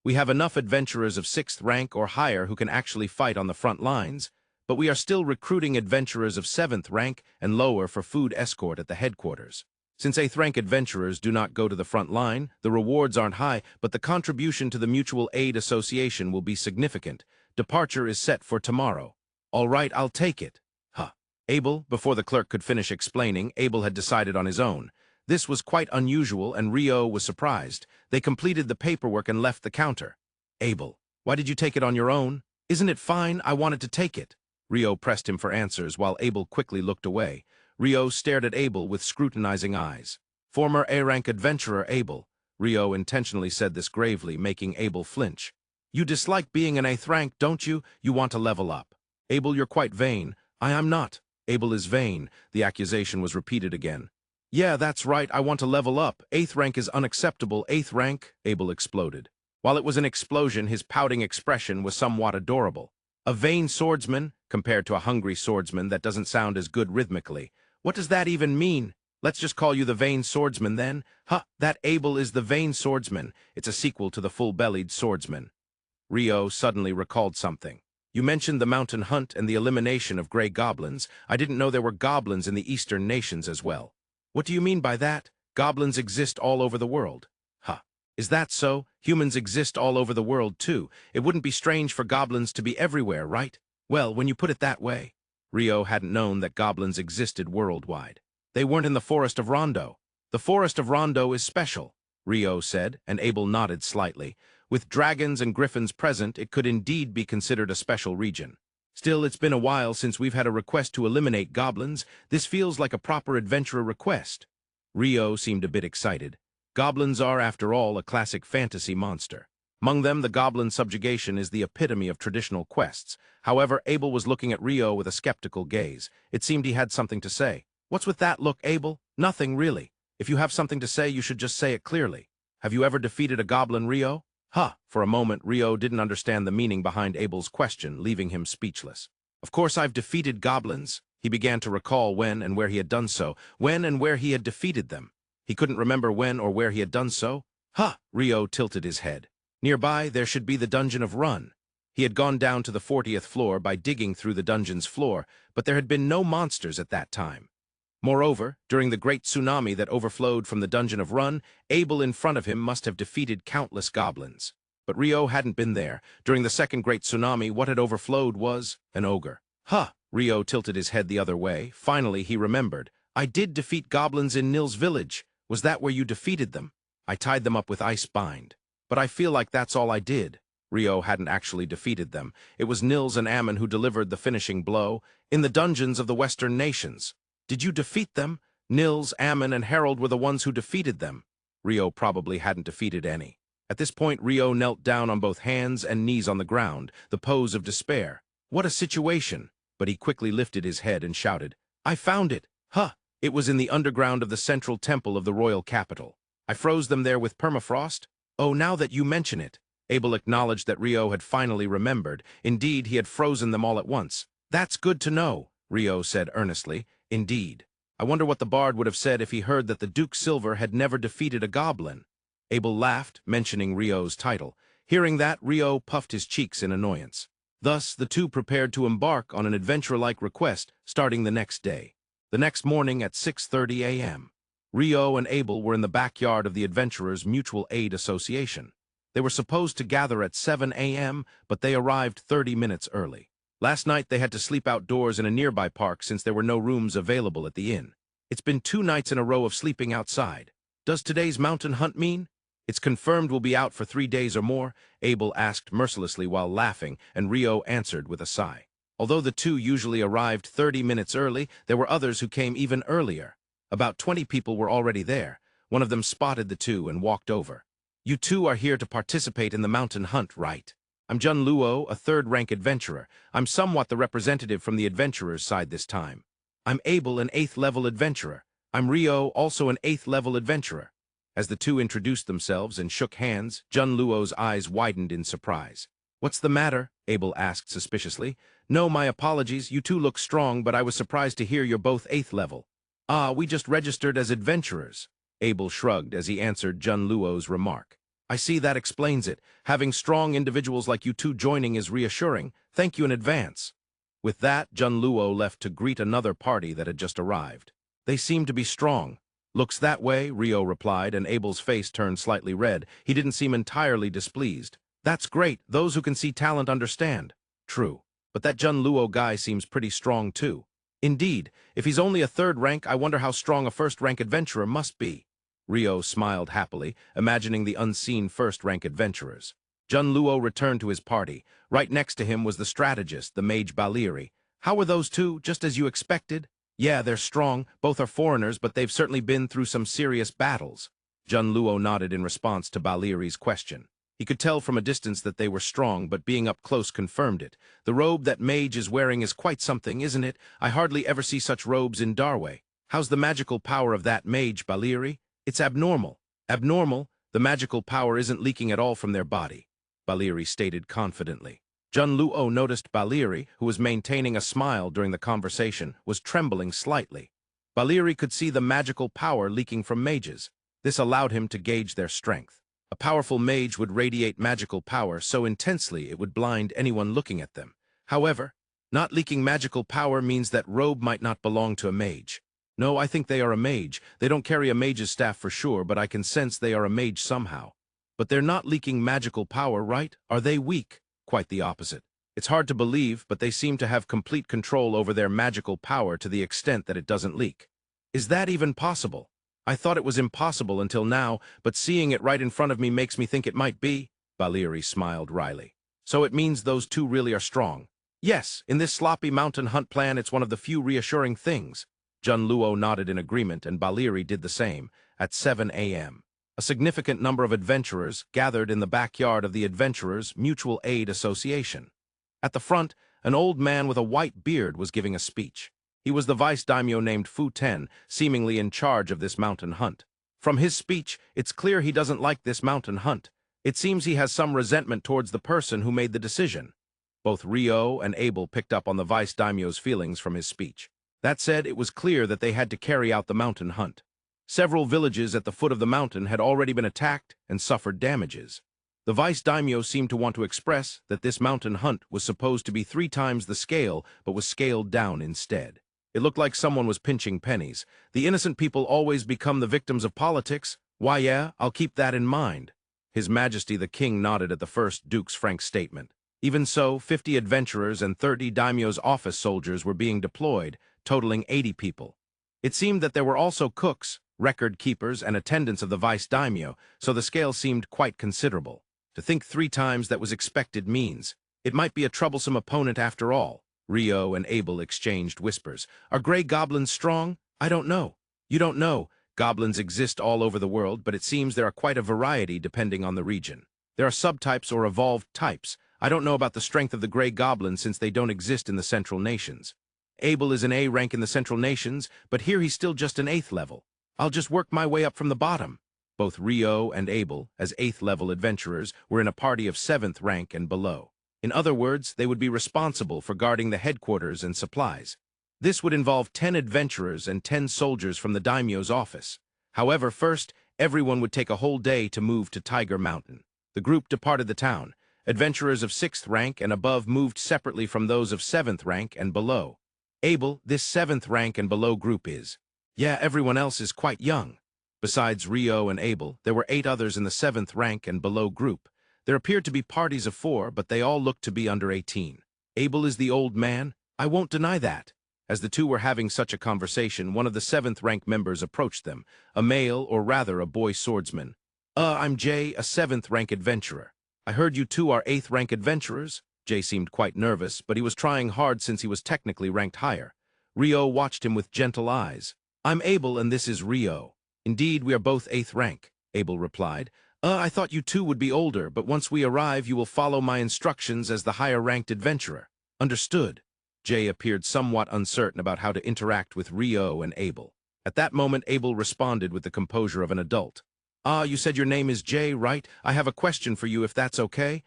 We have enough adventurers of 6th rank or higher who can actually fight on the front lines, but we are still recruiting adventurers of 7th rank and lower for food escort at the headquarters. Since 8th rank adventurers do not go to the front line, the rewards aren't high, but the contribution to the Mutual Aid Association will be significant. Departure is set for tomorrow. All right, I'll take it. Abel, before the clerk could finish explaining, Abel had decided on his own. This was quite unusual, and Ryo was surprised. They completed the paperwork and left the counter. Abel, why did you take it on your own? Isn't it fine? I wanted to take it. Ryo pressed him for answers, while Abel quickly looked away. Ryo stared at Abel with scrutinizing eyes. Former A-rank adventurer Abel. Ryo intentionally said this gravely, making Abel flinch. You dislike being an 8th rank, don't you? You want to level up. Abel, you're quite vain. I am not. Abel is vain. The accusation was repeated again. Yeah, that's right. I want to level up. 8th rank is unacceptable. 8th rank, Abel exploded. While it was an explosion, his pouting expression was somewhat adorable. A vain swordsman, compared to a hungry swordsman, that doesn't sound as good rhythmically. What does that even mean? Let's just call you the vain swordsman then. That Abel is the vain swordsman. It's a sequel to the full-bellied swordsman. Ryo suddenly recalled something. You mentioned the mountain hunt and the elimination of gray goblins. I didn't know there were goblins in the eastern nations as well. What do you mean by that? Goblins exist all over the world. Is that so? Humans exist all over the world, too. It wouldn't be strange for goblins to be everywhere, right? Well, when you put it that way. Rio hadn't known that goblins existed worldwide. They weren't in the forest of Rondo. The forest of Rondo is special, Rio said, and Abel nodded slightly. With dragons and griffins present, it could indeed be considered a special region. Still, it's been a while since we've had a request to eliminate goblins. This feels like a proper adventurer request. Rio seemed a bit excited. Goblins are, after all, a classic fantasy monster. Among them, the goblin subjugation is the epitome of traditional quests. However, Abel was looking at Rio with a skeptical gaze. It seemed he had something to say. What's with that look, Abel? Nothing, really. If you have something to say, you should just say it clearly. Have you ever defeated a goblin, Rio? For a moment, Rio didn't understand the meaning behind Abel's question, leaving him speechless. Of course I've defeated goblins. He began to recall when and where he had done so, when and where he had defeated them. He couldn't remember when or where he had done so. Rio tilted his head. Nearby, there should be the dungeon of Run. He had gone down to the 40th floor by digging through the dungeon's floor, but there had been no monsters at that time. Moreover, during the great tsunami that overflowed from the dungeon of Run, Abel in front of him must have defeated countless goblins. But Rio hadn't been there. During the second great tsunami, what had overflowed was an ogre. Rio tilted his head the other way. Finally, he remembered. I did defeat goblins in Nil's village. Was that where you defeated them? I tied them up with ice bind. But I feel like that's all I did. Rio hadn't actually defeated them. It was Nils and Ammon who delivered the finishing blow in the dungeons of the Western nations. Did you defeat them? Nils, Ammon, and Harold were the ones who defeated them. Rio probably hadn't defeated any. At this point, Rio knelt down on both hands and knees on the ground, the pose of despair. What a situation! But he quickly lifted his head and shouted, I found it! It was in the underground of the central temple of the royal capital. I froze them there with permafrost. Oh, now that you mention it. Abel acknowledged that Rio had finally remembered. Indeed, he had frozen them all at once. That's good to know, Rio said earnestly. Indeed. I wonder what the bard would have said if he heard that the Duke Silver had never defeated a goblin. Abel laughed, mentioning Rio's title. Hearing that, Rio puffed his cheeks in annoyance. Thus, the two prepared to embark on an adventure-like request starting the next day. The next morning at 6:30 a.m., Rio and Abel were in the backyard of the Adventurers Mutual Aid Association. They were supposed to gather at 7 a.m., but they arrived 30 minutes early. Last night they had to sleep outdoors in a nearby park since there were no rooms available at the inn. It's been 2 nights in a row of sleeping outside. Does today's mountain hunt mean? It's confirmed we'll be out for 3 days or more, Abel asked mercilessly while laughing, and Rio answered with a sigh. Although the two usually arrived 30 minutes early, there were others who came even earlier. About 20 people were already there. One of them spotted the two and walked over. You two are here to participate in the mountain hunt, right? I'm Jun Luo, a 3rd-rank adventurer. I'm somewhat the representative from the adventurers' side this time. I'm Abel, an 8th-level adventurer. I'm Rio, also an 8th-level adventurer. As the two introduced themselves and shook hands, Jun Luo's eyes widened in surprise. What's the matter? Abel asked suspiciously. No, my apologies. You two look strong, but I was surprised to hear you're both 8th level. We just registered as adventurers. Abel shrugged as he answered Jun Luo's remark. I see, that explains it. Having strong individuals like you two joining is reassuring. Thank you in advance. With that, Jun Luo left to greet another party that had just arrived. They seem to be strong. Looks that way, Rio replied, and Abel's face turned slightly red. He didn't seem entirely displeased. That's great. Those who can see talent understand. True. But that Jun Luo guy seems pretty strong too. Indeed. If he's only a 3rd rank, I wonder how strong a 1st-rank adventurer must be. Rio smiled happily, imagining the unseen 1st-rank adventurers. Jun Luo returned to his party. Right next to him was the strategist, the mage Baliri. How were those two, just as you expected? Yeah, they're strong. Both are foreigners, but they've certainly been through some serious battles. Jun Luo nodded in response to Baliri's question. He could tell from a distance that they were strong, but being up close confirmed it. The robe that mage is wearing is quite something, isn't it? I hardly ever see such robes in Darway. How's the magical power of that mage, Baliri? It's abnormal. Abnormal? The magical power isn't leaking at all from their body, Baliri stated confidently. Jun Luo noticed Baliri, who was maintaining a smile during the conversation, was trembling slightly. Baliri could see the magical power leaking from mages. This allowed him to gauge their strength. A powerful mage would radiate magical power so intensely it would blind anyone looking at them. However, not leaking magical power means that robe might not belong to a mage. No, I think they are a mage. They don't carry a mage's staff for sure, but I can sense they are a mage somehow. But they're not leaking magical power, right? Are they weak? Quite the opposite. It's hard to believe, but they seem to have complete control over their magical power to the extent that it doesn't leak. Is that even possible? I thought it was impossible until now, but seeing it right in front of me makes me think it might be. Valeri smiled wryly. So it means those two really are strong. Yes, in this sloppy mountain hunt plan, it's one of the few reassuring things. Jun Luo nodded in agreement, and Valeri did the same, at 7 a.m. A significant number of adventurers gathered in the backyard of the Adventurers Mutual Aid Association. At the front, an old man with a white beard was giving a speech. He was the vice daimyo named Fu Ten, seemingly in charge of this mountain hunt. From his speech, it's clear he doesn't like this mountain hunt. It seems he has some resentment towards the person who made the decision. Both Ryo and Abel picked up on the vice daimyo's feelings from his speech. That said, it was clear that they had to carry out the mountain hunt. Several villages at the foot of the mountain had already been attacked and suffered damages. The vice daimyo seemed to want to express that this mountain hunt was supposed to be 3 times the scale, but was scaled down instead. It looked like someone was pinching pennies. The innocent people always become the victims of politics. Why, yeah, I'll keep that in mind. His Majesty the King nodded at the first Duke's frank statement. Even so, 50 adventurers and 30 daimyo's office soldiers were being deployed, totaling 80 people. It seemed that there were also cooks, record keepers, and attendants of the vice daimyo, so the scale seemed quite considerable. To think 3 times that was expected means it might be a troublesome opponent after all. Ryo and Abel exchanged whispers. Are gray goblins strong? I don't know. You don't know. Goblins exist all over the world, but it seems there are quite a variety depending on the region. There are subtypes or evolved types. I don't know about the strength of the gray goblin since they don't exist in the Central Nations. Abel is an A rank in the Central Nations, but here he's still just an 8th level. I'll just work my way up from the bottom. Both Ryo and Abel, as 8th level adventurers, were in a party of 7th rank and below. In other words, they would be responsible for guarding the headquarters and supplies. This would involve 10 adventurers and 10 soldiers from the daimyo's office. However, first, everyone would take a whole day to move to Tiger Mountain. The group departed the town. Adventurers of 6th rank and above moved separately from those of 7th rank and below. Abel, this 7th rank and below group is. Yeah, everyone else is quite young. Besides Ryo and Abel, there were 8 others in the 7th rank and below group. There appeared to be parties of 4, but they all looked to be under 18. Abel is the old man. I won't deny that. As the two were having such a conversation, one of the 7th rank members approached them, a male, or rather a boy swordsman. I'm Jay, a 7th rank adventurer. I heard you two are 8th rank adventurers. Jay seemed quite nervous, but he was trying hard since he was technically ranked higher. Ryo watched him with gentle eyes. I'm Abel, and this is Ryo. Indeed, we are both 8th rank, Abel replied. I thought you two would be older, but once we arrive, you will follow my instructions as the higher-ranked adventurer. Understood. Jay appeared somewhat uncertain about how to interact with Ryo and Abel. At that moment, Abel responded with the composure of an adult. You said your name is Jay, right? I have a question for you if that's okay.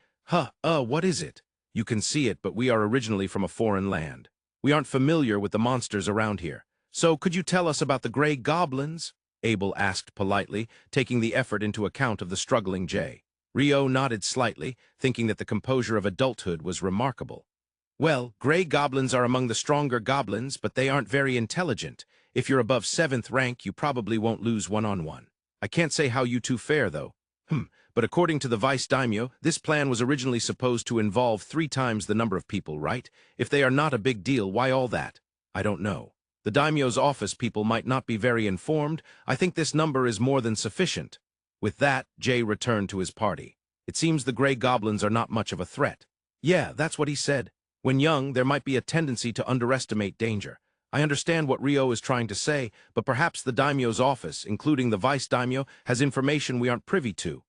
What is it? You can see it, but we are originally from a foreign land. We aren't familiar with the monsters around here. So could you tell us about the gray goblins? Abel asked politely, taking the effort into account of the struggling Jay. Ryo nodded slightly, thinking that the composure of adulthood was remarkable. Well, gray goblins are among the stronger goblins, but they aren't very intelligent. If you're above 7th rank, you probably won't lose one-on-one. I can't say how you two fare, though. But according to the vice daimyo, this plan was originally supposed to involve 3 times the number of people, right? If they are not a big deal, why all that? I don't know. The daimyo's office people might not be very informed. I think this number is more than sufficient. With that, Jay returned to his party. It seems the gray goblins are not much of a threat. Yeah, that's what he said. When young, there might be a tendency to underestimate danger. I understand what Ryo is trying to say, but perhaps the daimyo's office, including the vice daimyo, has information we aren't privy to.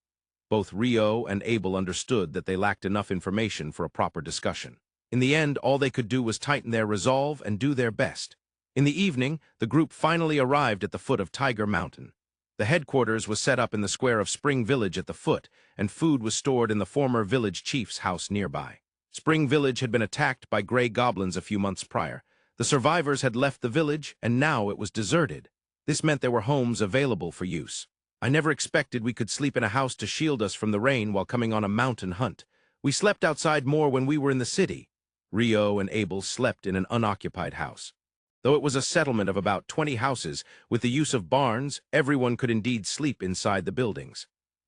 Both Ryo and Abel understood that they lacked enough information for a proper discussion. In the end, all they could do was tighten their resolve and do their best. In the evening, the group finally arrived at the foot of Tiger Mountain. The headquarters was set up in the square of Spring Village at the foot, and food was stored in the former village chief's house nearby. Spring Village had been attacked by gray goblins a few months prior. The survivors had left the village, and now it was deserted. This meant there were homes available for use. I never expected we could sleep in a house to shield us from the rain while coming on a mountain hunt. We slept outside more when we were in the city. Ryo and Abel slept in an unoccupied house. Though it was a settlement of about 20 houses, with the use of barns, everyone could indeed sleep inside the buildings.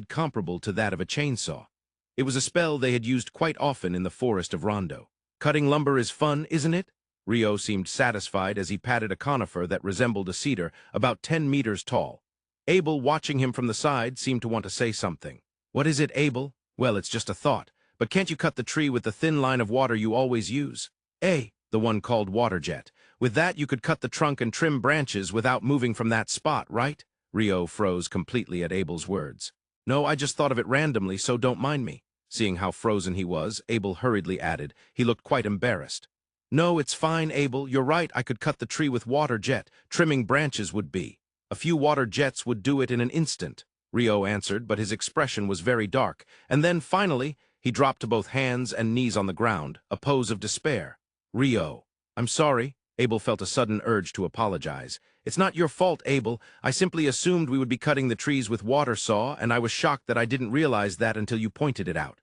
speed comparable to that of a chainsaw. It was a spell they had used quite often in the forest of Rondo. Cutting lumber is fun, isn't it? Rio seemed satisfied as he patted a conifer that resembled a cedar about 10 meters tall. Abel, watching him from the side, seemed to want to say something. What is it, Abel? Well, it's just a thought. But can't you cut the tree with the thin line of water you always use? The one called water jet. With that, you could cut the trunk and trim branches without moving from that spot, right? Rio froze completely at Abel's words. No, I just thought of it randomly, so don't mind me. Seeing how frozen he was, Abel hurriedly added. He looked quite embarrassed. No, it's fine, Abel. You're right, I could cut the tree with water jet. Trimming branches would be. A few water jets would do it in an instant, Rio answered, but his expression was very dark. And then, finally, He dropped to both hands and knees on the ground, a pose of despair. "Rio, I'm sorry." Abel felt a sudden urge to apologize. "It's not your fault, Abel. I simply assumed we would be cutting the trees with water saw, and I was shocked that I didn't realize that until you pointed it out."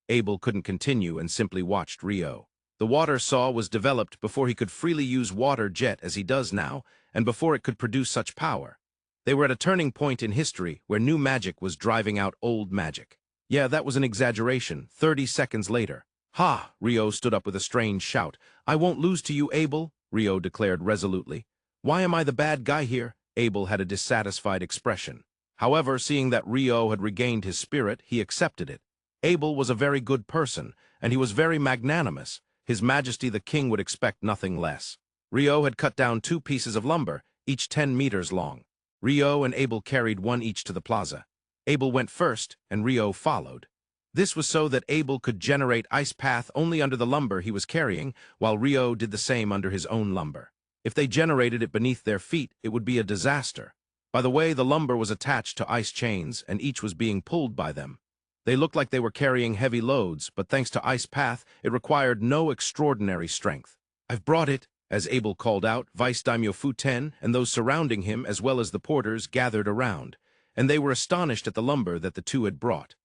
Abel couldn't continue and simply watched Rio. The water saw was developed before he could freely use water jet as he does now, and before it could produce such power. They were at a turning point in history where new magic was driving out old magic. Yeah, that was an exaggeration. 30 seconds later. "Ha!" Rio stood up with a strange shout. "I won't lose to you, Abel," Rio declared resolutely. "Why am I the bad guy here?" Abel had a dissatisfied expression. However, seeing that Rio had regained his spirit, he accepted it. Abel was a very good person, and he was very magnanimous. His Majesty the King would expect nothing less. Rio had cut down 2 pieces of lumber, each 10 meters long. Rio and Abel carried one each to the plaza. Abel went first, and Rio followed. This was so that Abel could generate ice path only under the lumber he was carrying, while Rio did the same under his own lumber. If they generated it beneath their feet, it would be a disaster. By the way, the lumber was attached to ice chains, and each was being pulled by them. They looked like they were carrying heavy loads, but thanks to ice path, it required no extraordinary strength. "I've brought it," as Abel called out. Vice Daimyo Fu-10 and those surrounding him, as well as the porters, gathered around, and they were astonished at the lumber that the two had brought.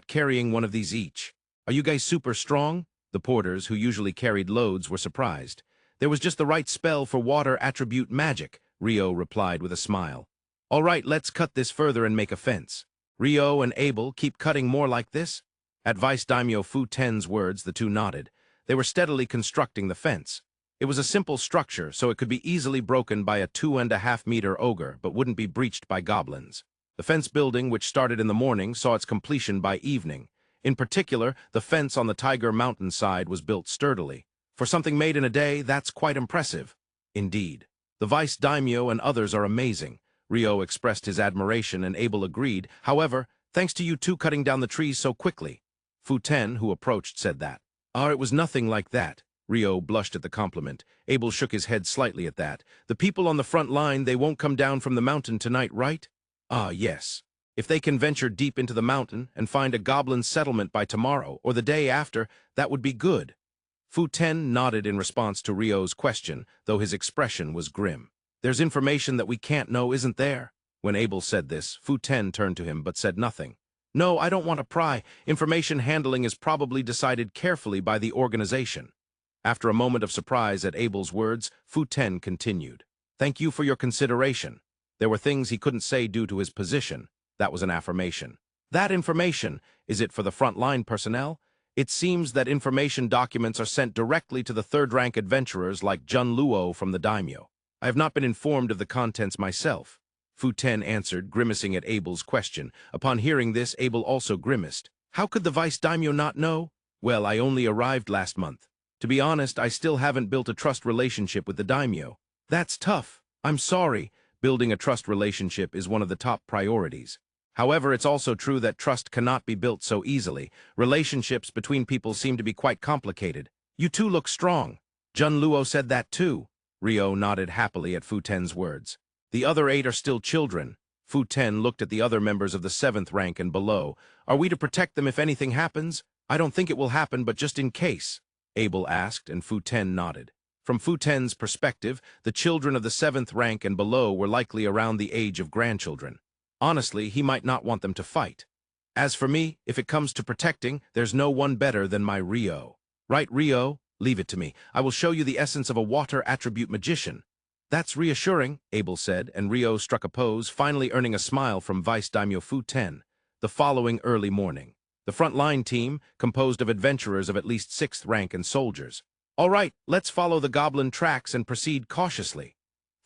Carrying one of these each. "Are you guys super strong?" The porters, who usually carried loads, were surprised. "There was just the right spell for water attribute magic," Rio replied with a smile. "All right, let's cut this further and make a fence." "Rio and Abel, keep cutting more like this?" At Vice Daimyo Fu-10's words, the two nodded. They were steadily constructing the fence. It was a simple structure, so it could be easily broken by a 2.5-meter ogre, but wouldn't be breached by goblins. The fence building, which started in the morning, saw its completion by evening. In particular, the fence on the Tiger Mountain side was built sturdily. For something made in a day, that's quite impressive. Indeed. The Vice Daimyo and others are amazing. Rio expressed his admiration, and Abel agreed. "However, thanks to you two cutting down the trees so quickly." Fu-10, who approached, said that. It was nothing like that." Rio blushed at the compliment. Abel shook his head slightly at that. "The people on the front line, they won't come down from the mountain tonight, right?" Yes. If they can venture deep into the mountain and find a goblin settlement by tomorrow or the day after, that would be good." Fu-10 nodded in response to Rio's question, though his expression was grim. "There's information that we can't know, isn't there?" When Abel said this, Fu-10 turned to him but said nothing. "No, I don't want to pry. Information handling is probably decided carefully by the organization." After a moment of surprise at Abel's words, Fu-10 continued. "Thank you for your consideration." There were things he couldn't say due to his position. That was an affirmation. "That information, is it for the front-line personnel? It seems that information documents are sent directly to the third-rank adventurers like Jun Luo from the daimyo. I have not been informed of the contents myself." Fu-10 answered, grimacing at Abel's question. Upon hearing this, Abel also grimaced. "How could the Vice Daimyo not know?" "Well, I only arrived last month. To be honest, I still haven't built a trust relationship with the daimyo." "That's tough. I'm sorry." Building a trust relationship is one of the top priorities. However, it's also true that trust cannot be built so easily. Relationships between people seem to be quite complicated. "You two look strong." Jun Luo said that too. Rio nodded happily at Fu-10's words. "The other 8 are still children." Fu-10 looked at the other members of the 7th rank and below. "Are we to protect them if anything happens?" "I don't think it will happen, but just in case," Abel asked, and Fu-10 nodded. From Fu-10's perspective, the children of the 7th rank and below were likely around the age of grandchildren. Honestly, he might not want them to fight. "As for me, if it comes to protecting, there's no one better than my Rio." "Right, Rio? Leave it to me. I will show you the essence of a water attribute magician." "That's reassuring," Abel said, and Rio struck a pose, finally earning a smile from Vice Daimyo Fu-10. The following early morning. The front-line team, composed of adventurers of at least 6th rank and soldiers. "All right, let's follow the goblin tracks and proceed cautiously."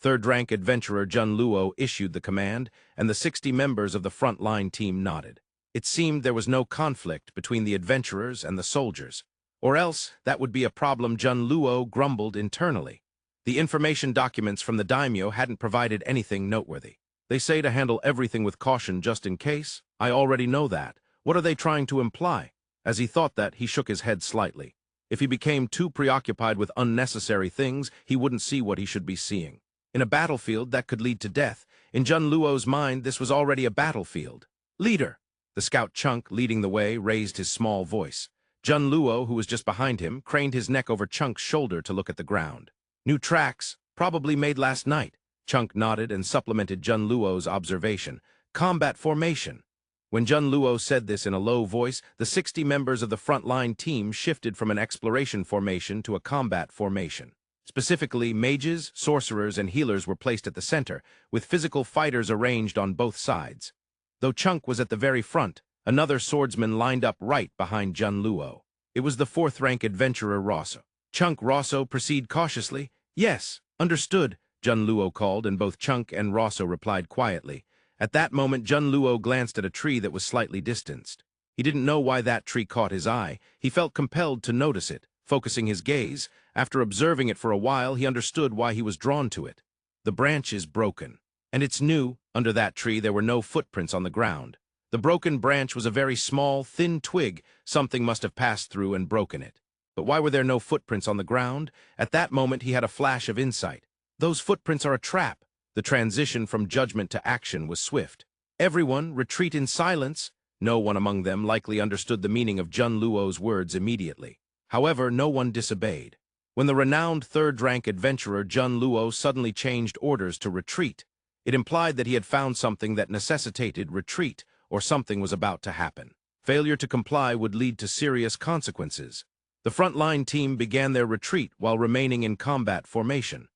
3rd-rank adventurer Jun Luo issued the command, and the 60 members of the front-line team nodded. It seemed there was no conflict between the adventurers and the soldiers. Or else, that would be a problem. Jun Luo grumbled internally. The information documents from the daimyo hadn't provided anything noteworthy. "They say to handle everything with caution just in case. I already know that. What are they trying to imply?" As he thought that, he shook his head slightly. If he became too preoccupied with unnecessary things, he wouldn't see what he should be seeing. In a battlefield, that could lead to death. In Jun Luo's mind, this was already a battlefield. "Leader!" The scout Chunk, leading the way, raised his small voice. Jun Luo, who was just behind him, craned his neck over Chunk's shoulder to look at the ground. New tracks, probably made last night. Chunk nodded and supplemented Jun Luo's observation. Combat formation. When Jun Luo said this in a low voice, the 60 members of the front-line team shifted from an exploration formation to a combat formation. Specifically, mages, sorcerers, and healers were placed at the center, with physical fighters arranged on both sides. Though Chunk was at the very front, another swordsman lined up right behind Jun Luo. It was the 4th-rank adventurer Roshu. Chunk Roshu, proceed cautiously. Yes, understood, Jun Luo called, and both Chunk and Roshu replied quietly. At that moment, Jun Luo glanced at a tree that was slightly distanced. He didn't know why that tree caught his eye. He felt compelled to notice it, focusing his gaze. After observing it for a while, he understood why he was drawn to it. The branch is broken. And it's new. Under that tree, there were no footprints on the ground. The broken branch was a very small, thin twig. Something must have passed through and broken it. But why were there no footprints on the ground? At that moment, he had a flash of insight. Those footprints are a trap. The transition from judgment to action was swift. Everyone, retreat in silence. No one among them likely understood the meaning of Jun Luo's words immediately. However, no one disobeyed. When the renowned 3rd-rank adventurer Jun Luo suddenly changed orders to retreat, it implied that he had found something that necessitated retreat, or something was about to happen. Failure to comply would lead to serious consequences. The front-line team began their retreat while remaining in combat formation.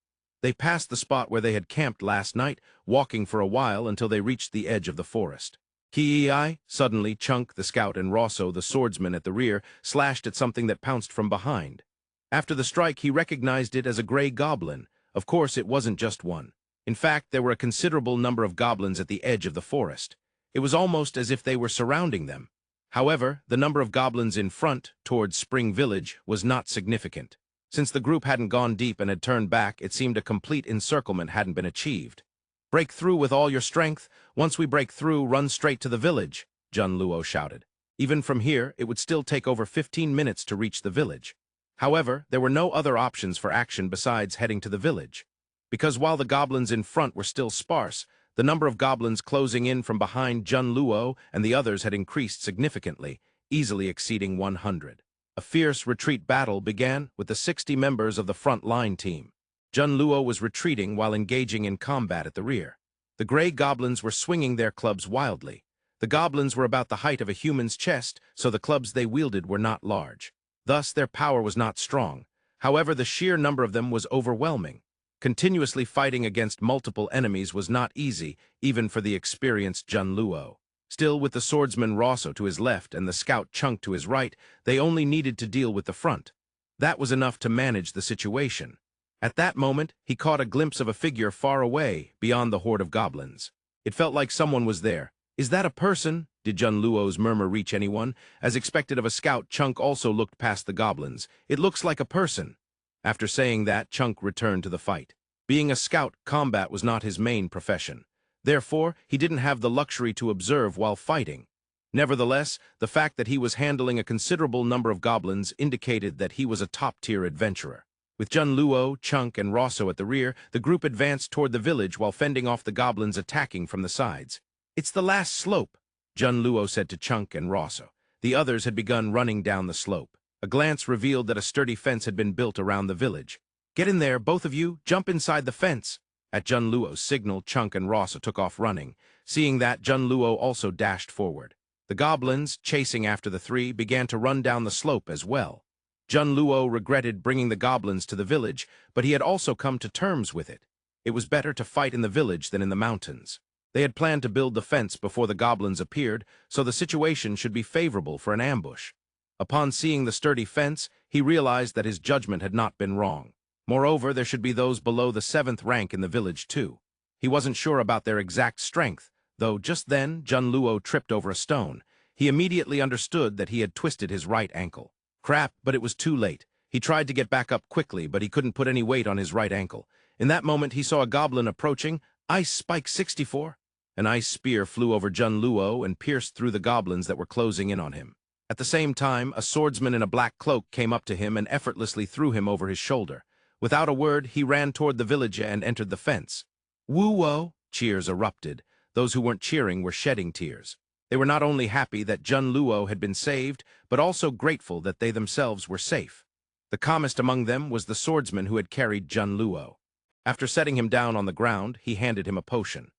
They passed the spot where they had camped last night, walking for a while until they reached the edge of the forest. Ki-I! Suddenly, Chunk, the scout, and Roshu, the swordsman at the rear, slashed at something that pounced from behind. After the strike, he recognized it as a gray goblin. Of course, it wasn't just one. In fact, there were a considerable number of goblins at the edge of the forest. It was almost as if they were surrounding them. However, the number of goblins in front, towards Spring Village, was not significant. Since the group hadn't gone deep and had turned back, it seemed a complete encirclement hadn't been achieved. Break through with all your strength. Once we break through, run straight to the village, Jun Luo shouted. Even from here, it would still take over 15 minutes to reach the village. However, there were no other options for action besides heading to the village. Because while the goblins in front were still sparse, the number of goblins closing in from behind Jun Luo and the others had increased significantly, easily exceeding 100. A fierce retreat battle began with the 60 members of the front-line team. Jun Luo was retreating while engaging in combat at the rear. The gray goblins were swinging their clubs wildly. The goblins were about the height of a human's chest, so the clubs they wielded were not large. Thus, their power was not strong. However, the sheer number of them was overwhelming. Continuously fighting against multiple enemies was not easy, even for the experienced Jun Luo. Still, with the swordsman Roshu to his left and the scout Chunk to his right, they only needed to deal with the front. That was enough to manage the situation. At that moment, he caught a glimpse of a figure far away, beyond the horde of goblins. It felt like someone was there. Is that a person? Did Jun Luo's murmur reach anyone? As expected of a scout, Chunk also looked past the goblins. It looks like a person. After saying that, Chunk returned to the fight. Being a scout, combat was not his main profession. Therefore, he didn't have the luxury to observe while fighting. Nevertheless, the fact that he was handling a considerable number of goblins indicated that he was a top-tier adventurer. With Jun Luo, Chunk, and Roshu at the rear, the group advanced toward the village while fending off the goblins attacking from the sides. It's the last slope, Jun Luo said to Chunk and Roshu. The others had begun running down the slope. A glance revealed that a sturdy fence had been built around the village. Get in there, both of you, jump inside the fence. At Jun Luo's signal, Chunk and Roshu took off running. Seeing that, Jun Luo also dashed forward. The goblins, chasing after the three, began to run down the slope as well. Jun Luo regretted bringing the goblins to the village, but he had also come to terms with it. It was better to fight in the village than in the mountains. They had planned to build the fence before the goblins appeared, so the situation should be favorable for an ambush. Upon seeing the sturdy fence, he realized that his judgment had not been wrong. Moreover, there should be those below the 7th rank in the village too. He wasn't sure about their exact strength, though just then Jun Luo tripped over a stone. He immediately understood that he had twisted his right ankle. Crap, but it was too late. He tried to get back up quickly, but he couldn't put any weight on his right ankle. In that moment, he saw a goblin approaching. Ice Spike 64. An ice spear flew over Jun Luo and pierced through the goblins that were closing in on him. At the same time, a swordsman in a black cloak came up to him and effortlessly threw him over his shoulder. Without a word, he ran toward the village and entered the fence. Woo-wo! Cheers erupted. Those who weren't cheering were shedding tears. They were not only happy that Jun Luo had been saved, but also grateful that they themselves were safe. The calmest among them was the swordsman who had carried Jun Luo. After setting him down on the ground, he handed him a potion.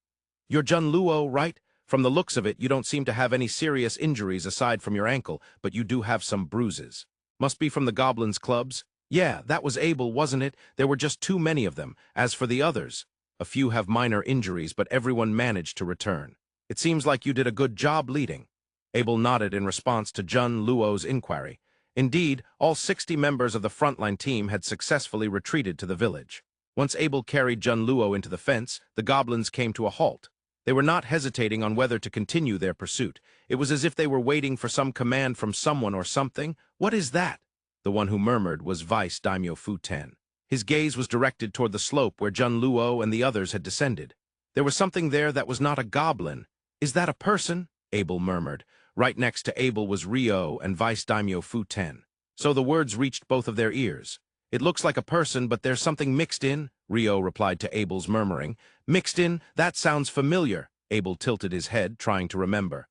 "You're Jun Luo, right? From the looks of it, you don't seem to have any serious injuries aside from your ankle, but you do have some bruises. Must be from the goblins' clubs? Yeah, that was Abel, wasn't it? There were just too many of them. As for the others, a few have minor injuries, but everyone managed to return. It seems like you did a good job leading." Abel nodded in response to Jun Luo's inquiry. Indeed, all 60 members of the frontline team had successfully retreated to the village. Once Abel carried Jun Luo into the fence, the goblins came to a halt. They were not hesitating on whether to continue their pursuit. It was as if they were waiting for some command from someone or something. "What is that?" The one who murmured was Vice Daimyo Fu-ten. His gaze was directed toward the slope where Jun Luo and the others had descended. There was something there that was not a goblin. "Is that a person?" Abel murmured. Right next to Abel was Rio and Vice Daimyo Fu-ten. So the words reached both of their ears. "It looks like a person, but there's something mixed in," Rio replied to Abel's murmuring. "Mixed in? That sounds familiar." Abel tilted his head, trying to remember.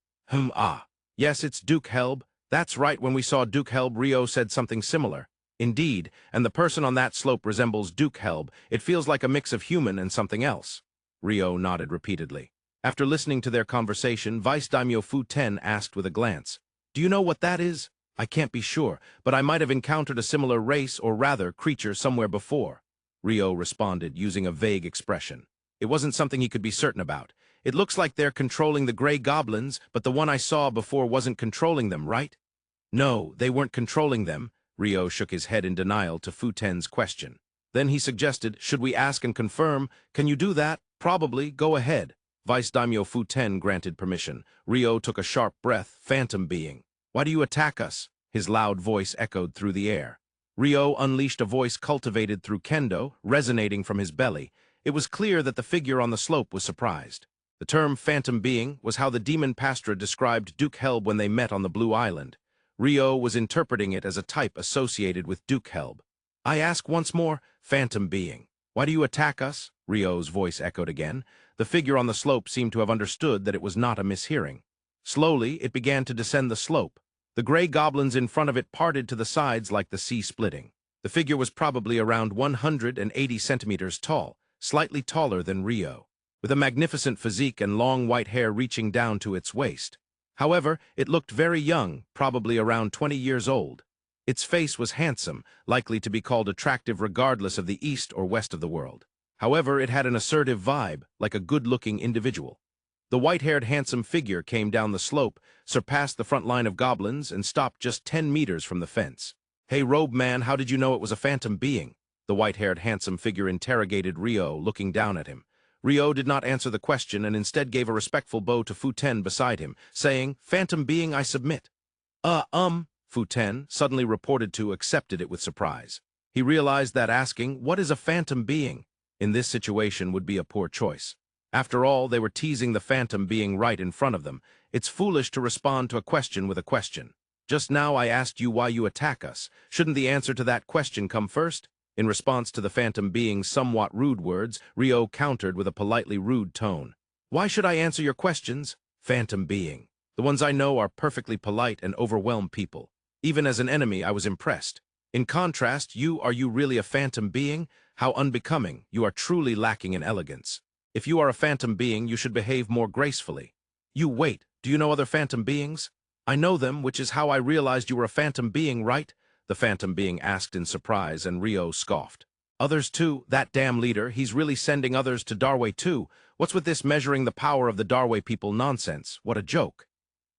Yes, it's Duke Helb. That's right, when we saw Duke Helb, Rio said something similar. Indeed, and the person on that slope resembles Duke Helb. It feels like a mix of human and something else." Rio nodded repeatedly. After listening to their conversation, Vice Daimyo Fu-ten asked with a glance, "Do you know what that is?" "I can't be sure, but I might have encountered a similar race, or rather, creature somewhere before." Rio responded, using a vague expression. It wasn't something he could be certain about. "It looks like they're controlling the gray goblins, but the one I saw before wasn't controlling them, right?" "No, they weren't controlling them." Rio shook his head in denial to Fu-ten's question. Then he suggested, "Should we ask and confirm? Can you do that?" "Probably. Go ahead." Vice Daimyo Fu-ten granted permission. Rio took a sharp breath. "Phantom being. Why do you attack us?" His loud voice echoed through the air. Rio unleashed a voice cultivated through kendo, resonating from his belly. It was clear that the figure on the slope was surprised. The term phantom being was how the demon Pastra described Duke Helb when they met on the Blue Island. Rio was interpreting it as a type associated with Duke Helb. "I ask once more, phantom being. Why do you attack us?" Rio's voice echoed again. The figure on the slope seemed to have understood that it was not a mishearing. Slowly, it began to descend the slope. The gray goblins in front of it parted to the sides like the sea splitting. The figure was probably around 180 centimeters tall, slightly taller than Rio, with a magnificent physique and long white hair reaching down to its waist. However, it looked very young, probably around 20 years old. Its face was handsome, likely to be called attractive regardless of the east or west of the world. However, it had an assertive vibe, like a good-looking individual. The white-haired handsome figure came down the slope, surpassed the front line of goblins, and stopped just 10 meters from the fence. "Hey, robe man, how did you know it was a phantom being?" The white-haired handsome figure interrogated Rio, looking down at him. Rio did not answer the question and instead gave a respectful bow to Fu-ten beside him, saying, "Phantom being, I submit." Fu-ten, suddenly reported to, accepted it with surprise. He realized that asking, "What is a phantom being?" in this situation would be a poor choice. After all, they were teasing the phantom being right in front of them. It's foolish to respond to a question with a question. "Just now I asked you why you attack us. Shouldn't the answer to that question come first?" In response to the phantom being's somewhat rude words, Rio countered with a politely rude tone. "Why should I answer your questions? Phantom being. The ones I know are perfectly polite and overwhelmed people. Even as an enemy, I was impressed. In contrast, are you really a phantom being? How unbecoming. You are truly lacking in elegance. If you are a phantom being, you should behave more gracefully." "You wait, do you know other phantom beings?" "I know them, which is how I realized you were a phantom being, right?" the phantom being asked in surprise, and Rio scoffed. "Others too? That damn leader, he's really sending others to Darway too. What's with this measuring the power of the Darway people nonsense? What a joke."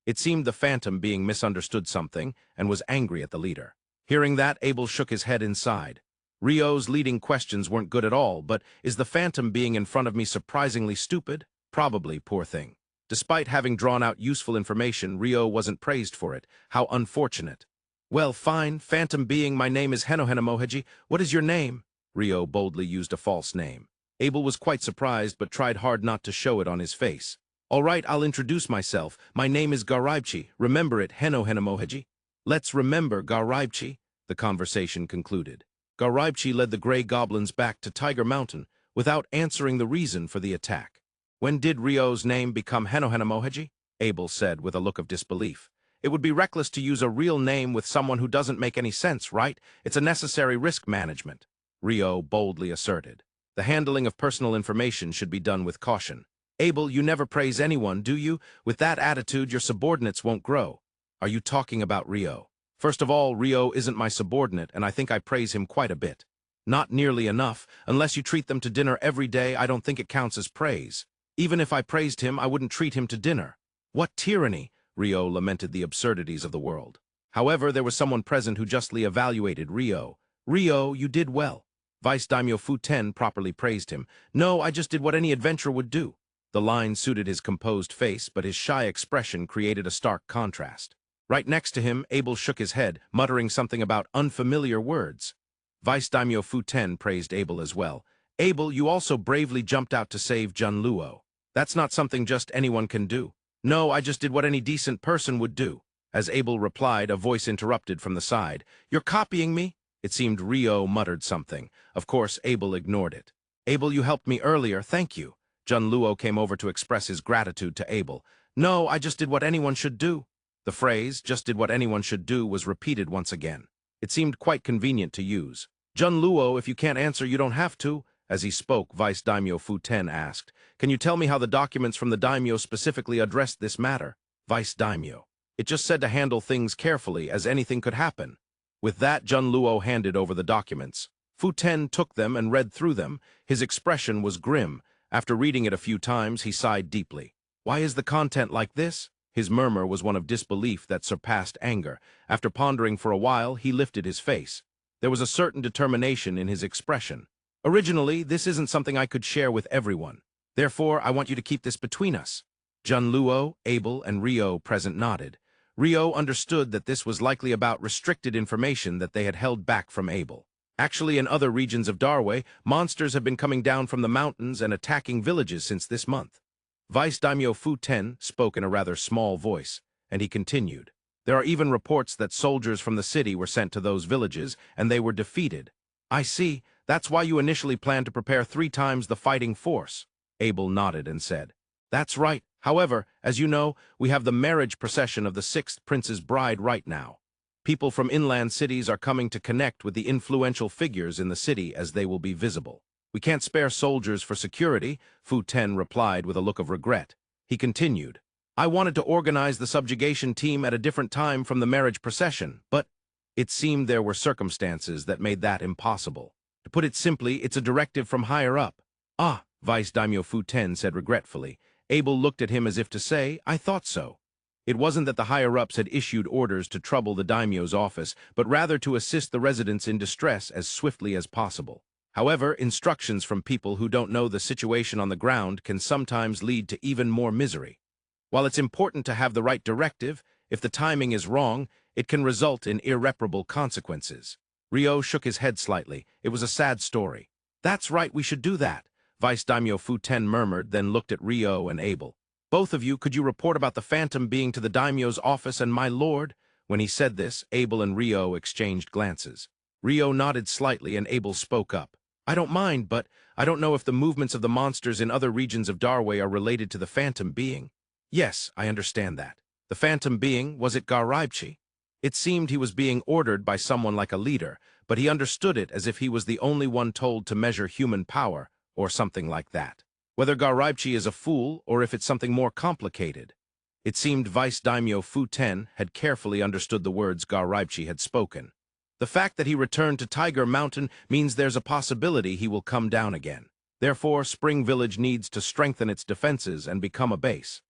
It seemed the phantom being misunderstood something and was angry at the leader. Hearing that, Abel shook his head inside. Rio's leading questions weren't good at all, but is the phantom being in front of me surprisingly stupid? Probably, poor thing. Despite having drawn out useful information, Rio wasn't praised for it. How unfortunate. "Well, fine, phantom being, my name is Henohena Moheji. What is your name?" Rio boldly used a false name. Abel was quite surprised, but tried hard not to show it on his face. "All right, I'll introduce myself. My name is Garaibchi. Remember it, Henohena Moheji." "Let's remember, Garaibchi," the conversation concluded. Garaibchi led the gray goblins back to Tiger Mountain without answering the reason for the attack. When did Rio's name become Henohena Moheji? Abel said with a look of disbelief. It would be reckless to use a real name with someone who doesn't make any sense, right? It's a necessary risk management, Rio boldly asserted. The handling of personal information should be done with caution. Abel, you never praise anyone, do you? With that attitude, your subordinates won't grow. Are you talking about Rio? First of all, Rio isn't my subordinate, and I think I praise him quite a bit. Not nearly enough. Unless you treat them to dinner every day, I don't think it counts as praise. Even if I praised him, I wouldn't treat him to dinner. What tyranny! Rio lamented the absurdities of the world. However, there was someone present who justly evaluated Rio. Rio, you did well. Vice Daimyo Fu-ten properly praised him. No, I just did what any adventurer would do. The line suited his composed face, but his shy expression created a stark contrast. Right next to him, Abel shook his head, muttering something about unfamiliar words. Vice Daimyo Fu-ten praised Abel as well. Abel, you also bravely jumped out to save Jun Luo. That's not something just anyone can do. No, I just did what any decent person would do. As Abel replied, a voice interrupted from the side. You're copying me? It seemed Rio muttered something. Of course, Abel ignored it. Abel, you helped me earlier, thank you. Jun Luo came over to express his gratitude to Abel. No, I just did what anyone should do. The phrase, just did what anyone should do, was repeated once again. It seemed quite convenient to use. Jun Luo, if you can't answer, you don't have to. As he spoke, Vice Daimyo Fu-ten asked, Can you tell me how the documents from the daimyo specifically addressed this matter? Vice Daimyo. It just said to handle things carefully, as anything could happen. With that, Jun Luo handed over the documents. Fu-ten took them and read through them. His expression was grim. After reading it a few times, he sighed deeply. Why is the content like this? His murmur was one of disbelief that surpassed anger. After pondering for a while, he lifted his face. There was a certain determination in his expression. Originally, this isn't something I could share with everyone. Therefore, I want you to keep this between us. Jun Luo, Abel, and Rio present nodded. Rio understood that this was likely about restricted information that they had held back from Abel. Actually, in other regions of Darway, monsters have been coming down from the mountains and attacking villages since this month. Vice Daimyo Fu-ten spoke in a rather small voice, and he continued. There are even reports that soldiers from the city were sent to those villages, and they were defeated. I see. That's why you initially planned to prepare 3 times the fighting force. Abel nodded and said, That's right. However, as you know, we have the marriage procession of the 6th prince's bride right now. People from inland cities are coming to connect with the influential figures in the city as they will be visible. We can't spare soldiers for security, Fu-ten replied with a look of regret. He continued, I wanted to organize the subjugation team at a different time from the marriage procession, but it seemed there were circumstances that made that impossible. To put it simply, it's a directive from higher up. Ah, Vice Daimyo Fu-ten said regretfully. Abel looked at him as if to say, I thought so. It wasn't that the higher-ups had issued orders to trouble the daimyo's office, but rather to assist the residents in distress as swiftly as possible. However, instructions from people who don't know the situation on the ground can sometimes lead to even more misery. While it's important to have the right directive, if the timing is wrong, it can result in irreparable consequences. Rio shook his head slightly. It was a sad story. That's right, we should do that. Vice Daimyo Fu-ten murmured, then looked at Rio and Abel. Both of you, could you report about the phantom being to the daimyo's office and my lord? When he said this, Abel and Rio exchanged glances. Rio nodded slightly and Abel spoke up. I don't mind, but I don't know if the movements of the monsters in other regions of Darway are related to the phantom being. Yes, I understand that. The phantom being, was it Garibchi? It seemed he was being ordered by someone like a leader, but he understood it as if he was the only one told to measure human power, or something like that. Whether Garibchi is a fool or if it's something more complicated. It seemed Vice Daimyo Fu-ten had carefully understood the words Garibchi had spoken. The fact that he returned to Tiger Mountain means there's a possibility he will come down again. Therefore, Spring Village needs to strengthen its defenses and become a base.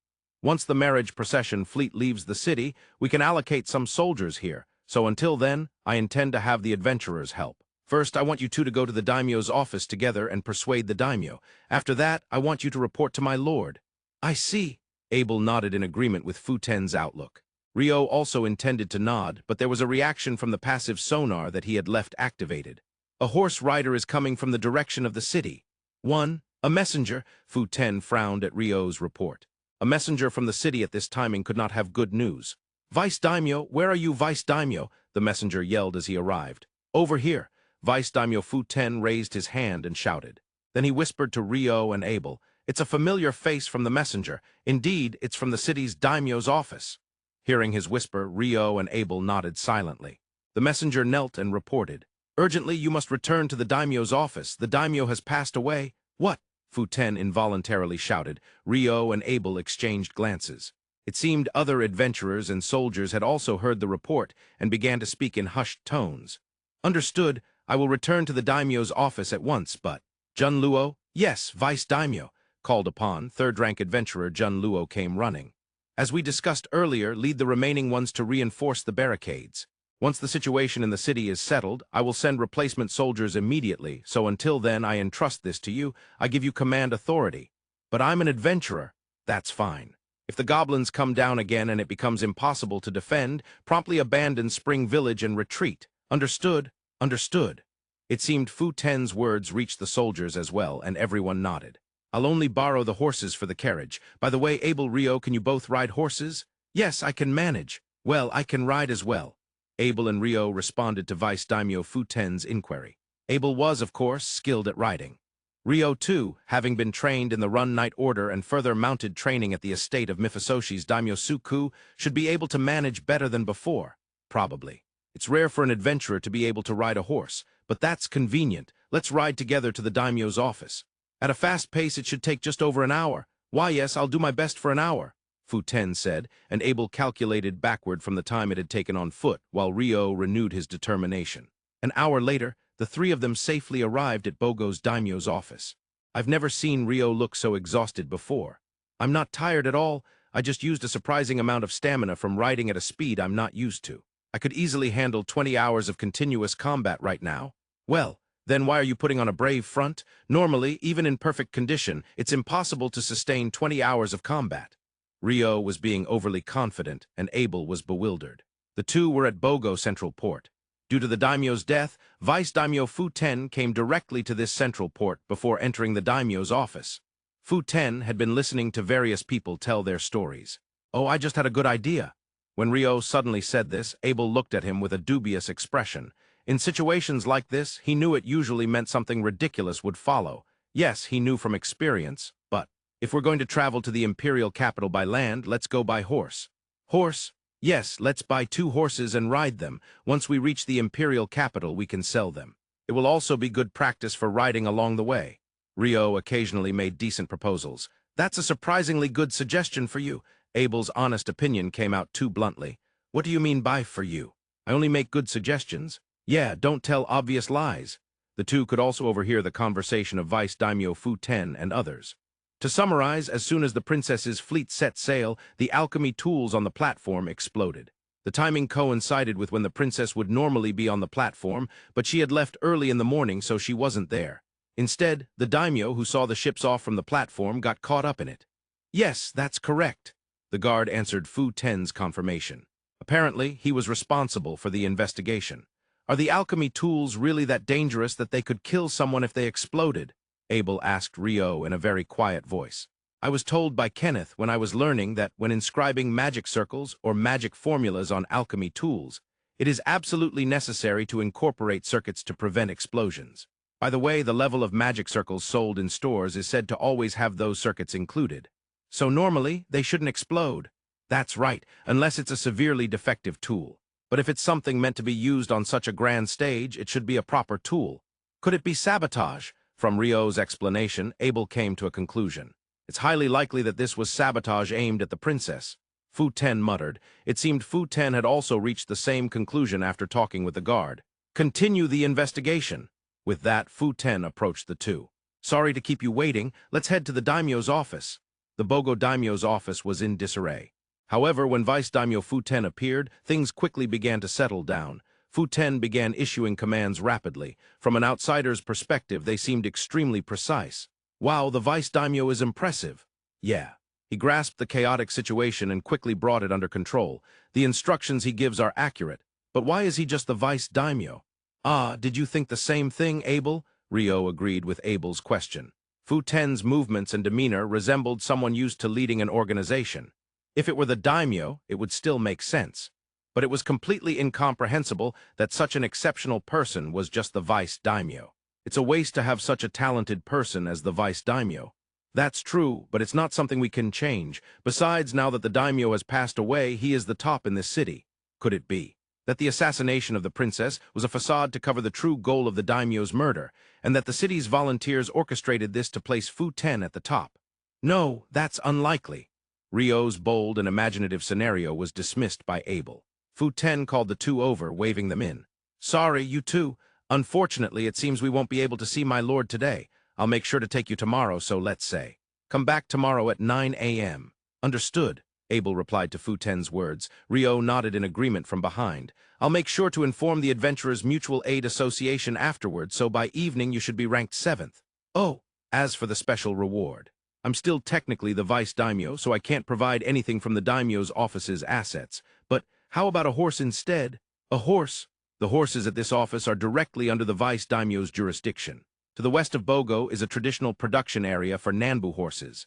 Once the marriage procession fleet leaves the city, we can allocate some soldiers here, so until then, I intend to have the adventurers help. First, I want you two to go to the daimyo's office together and persuade the daimyo. After that, I want you to report to my lord. I see. Abel nodded in agreement with Fu-ten's outlook. Rio also intended to nod, but there was a reaction from the passive sonar that he had left activated. A horse rider is coming from the direction of the city. A messenger, Fu-ten frowned at Rio's report. A messenger from the city at this timing could not have good news. Vice Daimyo, where are you, Vice Daimyo? The messenger yelled as he arrived. Over here. Vice Daimyo Fu-ten raised his hand and shouted. Then he whispered to Rio and Abel, It's a familiar face from the messenger. Indeed, it's from the city's daimyo's office." Hearing his whisper, Ryo and Abel nodded silently. The messenger knelt and reported, "Urgently, you must return to the daimyo's office. The daimyo has passed away." "What?" Fu-ten involuntarily shouted. Ryo and Abel exchanged glances. It seemed other adventurers and soldiers had also heard the report and began to speak in hushed tones. "Understood. I will return to the daimyo's office at once, but—" "Jun Luo?" "Yes, Vice Daimyo." Called upon, third-rank adventurer Jun Luo came running. "As we discussed earlier, lead the remaining ones to reinforce the barricades. Once the situation in the city is settled, I will send replacement soldiers immediately, so until then I entrust this to you. I give you command authority." "But I'm an adventurer." "That's fine. If the goblins come down again and it becomes impossible to defend, promptly abandon Spring Village and retreat." "Understood, understood." It seemed Fu-ten's words reached the soldiers as well, and everyone nodded. "I'll only borrow the horses for the carriage. By the way, Abel, Ryo, can you both ride horses?" "Yes, I can manage." "Well, I can ride as well." Abel and Ryo responded to Vice Daimyo Fu-ten's inquiry. Abel was, of course, skilled at riding. Ryo, too, having been trained in the Run Knight Order and further mounted training at the estate of Mifusoshi's Daimyo Suku, should be able to manage better than before. Probably. It's rare for an adventurer to be able to ride a horse, but that's convenient. Let's ride together to the daimyo's office. At a fast pace, it should take just over an hour. Why, yes, I'll do my best for an hour, Fu-ten said, and Abel calculated backward from the time it had taken on foot, while Ryo renewed his determination. An hour later, the three of them safely arrived at Bogo's daimyo's office. I've never seen Ryo look so exhausted before. "I'm not tired at all. I just used a surprising amount of stamina from riding at a speed I'm not used to. I could easily handle 20 hours of continuous combat right now." "Well, then why are you putting on a brave front? Normally, even in perfect condition, it's impossible to sustain 20 hours of combat." Ryo was being overly confident, and Abel was bewildered. The two were at Bogo Central Port. Due to the daimyo's death, Vice Daimyo Fu-ten came directly to this central port before entering the daimyo's office. Fu-ten had been listening to various people tell their stories. "Oh, I just had a good idea." When Ryo suddenly said this, Abel looked at him with a dubious expression. In situations like this, he knew it usually meant something ridiculous would follow. Yes, he knew from experience, but if we're going to travel to the Imperial capital by land, let's go by horse. Horse? Yes, let's buy 2 horses and ride them. Once we reach the Imperial capital, we can sell them. It will also be good practice for riding along the way. Ryo occasionally made decent proposals. "That's a surprisingly good suggestion for you." Abel's honest opinion came out too bluntly. "What do you mean by for you? I only make good suggestions." "Yeah, don't tell obvious lies." The two could also overhear the conversation of Vice Daimyo Fu-ten and others. To summarize, as soon as the princess's fleet set sail, the alchemy tools on the platform exploded. The timing coincided with when the princess would normally be on the platform, but she had left early in the morning, so she wasn't there. Instead, the daimyo who saw the ships off from the platform got caught up in it. "Yes, that's correct." The guard answered Fu-ten's confirmation. Apparently, he was responsible for the investigation. "Are the alchemy tools really that dangerous that they could kill someone if they exploded?" Abel asked Ryo in a very quiet voice. "I was told by Kenneth when I was learning that when inscribing magic circles or magic formulas on alchemy tools, it is absolutely necessary to incorporate circuits to prevent explosions. By the way, the level of magic circles sold in stores is said to always have those circuits included. So normally, they shouldn't explode." "That's right, unless it's a severely defective tool. But if it's something meant to be used on such a grand stage, it should be a proper tool." "Could it be sabotage?" From Ryo's explanation, Abel came to a conclusion. "It's highly likely that this was sabotage aimed at the princess." Fu-ten muttered. It seemed Fu-ten had also reached the same conclusion after talking with the guard. "Continue the investigation." With that, Fu-ten approached the two. "Sorry to keep you waiting. Let's head to the daimyo's office." The Bogo daimyo's office was in disarray. However, when Vice Daimyo Fu-ten appeared, things quickly began to settle down. Fu-ten began issuing commands rapidly. From an outsider's perspective, they seemed extremely precise. "Wow, the Vice Daimyo is impressive." "Yeah." He grasped the chaotic situation and quickly brought it under control. "The instructions he gives are accurate. But why is he just the Vice Daimyo?" "Ah, did you think the same thing, Abel?" Ryo agreed with Abel's question. Fu-ten's movements and demeanor resembled someone used to leading an organization. If it were the daimyo, it would still make sense. But it was completely incomprehensible that such an exceptional person was just the Vice Daimyo. It's a waste to have such a talented person as the Vice Daimyo. That's true, but it's not something we can change. Besides, now that the daimyo has passed away, he is the top in this city. Could it be that the assassination of the princess was a facade to cover the true goal of the daimyo's murder, and that the city's volunteers orchestrated this to place Fu Ten at the top? No, that's unlikely. Rio's bold and imaginative scenario was dismissed by Abel. Fu Ten called the two over, waving them in. Sorry, you two. Unfortunately, it seems we won't be able to see my lord today. I'll make sure to take you tomorrow, so let's say. Come back tomorrow at 9 a.m. Understood, Abel replied to Fu Ten's words. Rio nodded in agreement from behind. I'll make sure to inform the Adventurers Mutual Aid Association afterward, so by evening you should be ranked 7th. Oh, as for the special reward. I'm still technically the vice daimyo, so I can't provide anything from the daimyo's office's assets. But how about a horse instead? A horse? The horses at this office are directly under the vice daimyo's jurisdiction. To the west of Bogo is a traditional production area for Nanbu horses.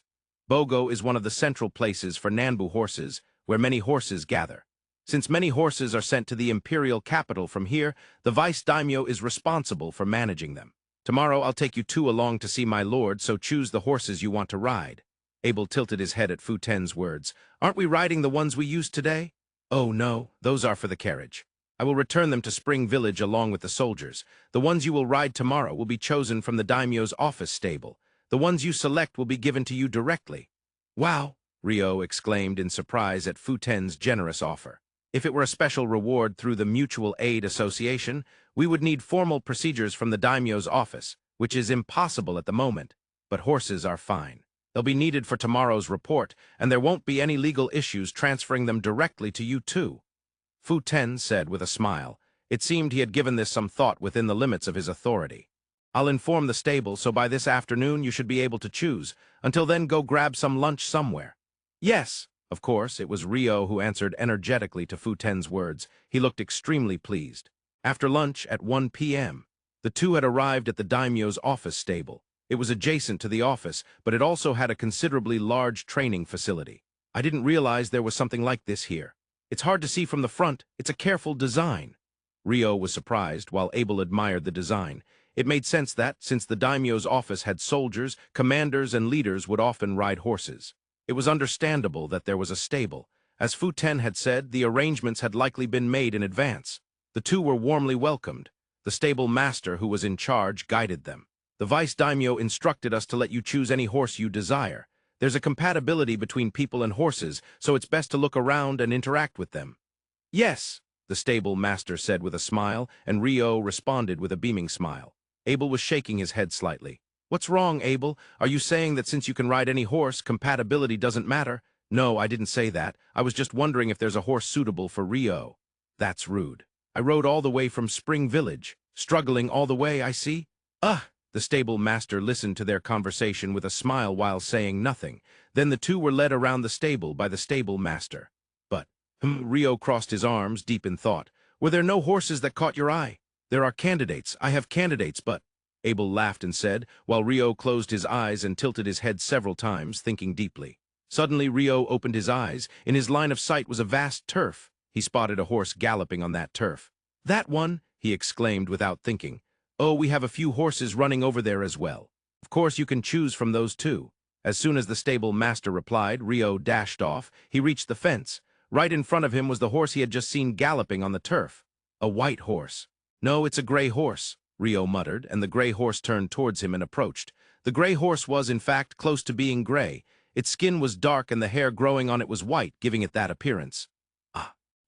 Bogo is one of the central places for Nanbu horses, where many horses gather. Since many horses are sent to the Imperial capital from here, the vice daimyo is responsible for managing them. Tomorrow I'll take you two along to see my lord, so choose the horses you want to ride. Abel tilted his head at Fu Ten's words. Aren't we riding the ones we used today? Oh no, those are for the carriage. I will return them to Spring Village along with the soldiers. The ones you will ride tomorrow will be chosen from the daimyo's office stable. The ones you select will be given to you directly. Wow, Rio exclaimed in surprise at Fu Ten's generous offer. If it were a special reward through the Mutual Aid Association, we would need formal procedures from the daimyo's office, which is impossible at the moment. But horses are fine. They'll be needed for tomorrow's report, and there won't be any legal issues transferring them directly to you too. Fu Ten said with a smile. It seemed he had given this some thought within the limits of his authority. I'll inform the stable, so by this afternoon you should be able to choose. Until then, go grab some lunch somewhere. Yes. Of course, it was Rio who answered energetically to Fu Ten's words. He looked extremely pleased. After lunch at 1 p.m., the two had arrived at the daimyo's office stable. It was adjacent to the office, but it also had a considerably large training facility. I didn't realize there was something like this here. It's hard to see from the front. It's a careful design. Rio was surprised, while Abel admired the design. It made sense that, since the daimyo's office had soldiers, commanders and leaders would often ride horses. It was understandable that there was a stable. As Fu Ten had said, the arrangements had likely been made in advance. The two were warmly welcomed. The stable master who was in charge guided them. The vice daimyo instructed us to let you choose any horse you desire. There's a compatibility between people and horses, so it's best to look around and interact with them. Yes, the stable master said with a smile, and Rio responded with a beaming smile. Abel was shaking his head slightly. What's wrong, Abel? Are you saying that since you can ride any horse, compatibility doesn't matter? No, I didn't say that. I was just wondering if there's a horse suitable for Rio. That's rude. I rode all the way from Spring Village. Struggling all the way, I see. The stable master listened to their conversation with a smile while saying nothing. Then the two were led around the stable by the stable master. But, Rio crossed his arms, deep in thought. Were there no horses that caught your eye? There are candidates. I have candidates, but... Abel laughed and said, while Rio closed his eyes and tilted his head several times, thinking deeply. Suddenly Rio opened his eyes. In his line of sight was a vast turf. He spotted a horse galloping on that turf. That one, he exclaimed without thinking. Oh, we have a few horses running over there as well. Of course you can choose from those too. As soon as the stable master replied, Rio dashed off. He reached the fence. Right in front of him was the horse he had just seen galloping on the turf. A white horse. No, it's a gray horse, Rio muttered, and the gray horse turned towards him and approached. The gray horse was, in fact, close to being gray. Its skin was dark and the hair growing on it was white, giving it that appearance.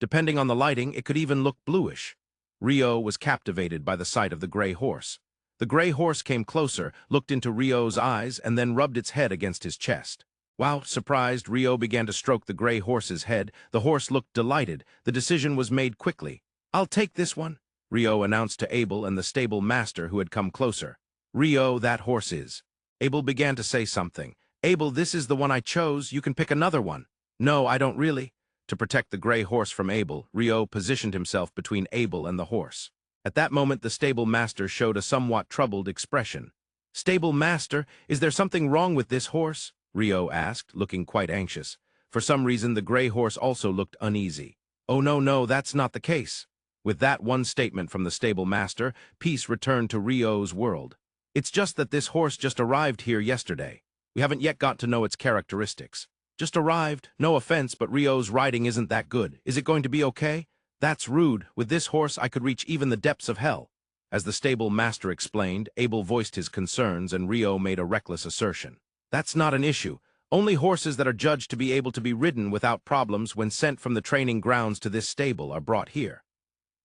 Depending on the lighting, it could even look bluish. Rio was captivated by the sight of the gray horse. The gray horse came closer, looked into Rio's eyes, and then rubbed its head against his chest. Wow, surprised, Rio began to stroke the gray horse's head. The horse looked delighted. The decision was made quickly. I'll take this one, Rio announced to Abel and the stable master who had come closer. Rio, that horse is. Abel began to say something. Abel, this is the one I chose. You can pick another one. No, I don't really. To protect the gray horse from Abel, Rio positioned himself between Abel and the horse. At that moment, the stable master showed a somewhat troubled expression. Stable master, is there something wrong with this horse? Rio asked, looking quite anxious. For some reason, the gray horse also looked uneasy. Oh, no, that's not the case. With that one statement from the stable master, peace returned to Rio's world. It's just that this horse just arrived here yesterday. We haven't yet got to know its characteristics. Just arrived. No offense, but Rio's riding isn't that good. Is it going to be okay? That's rude. With this horse, I could reach even the depths of hell. As the stable master explained, Abel voiced his concerns and Rio made a reckless assertion. That's not an issue. Only horses that are judged to be able to be ridden without problems when sent from the training grounds to this stable are brought here.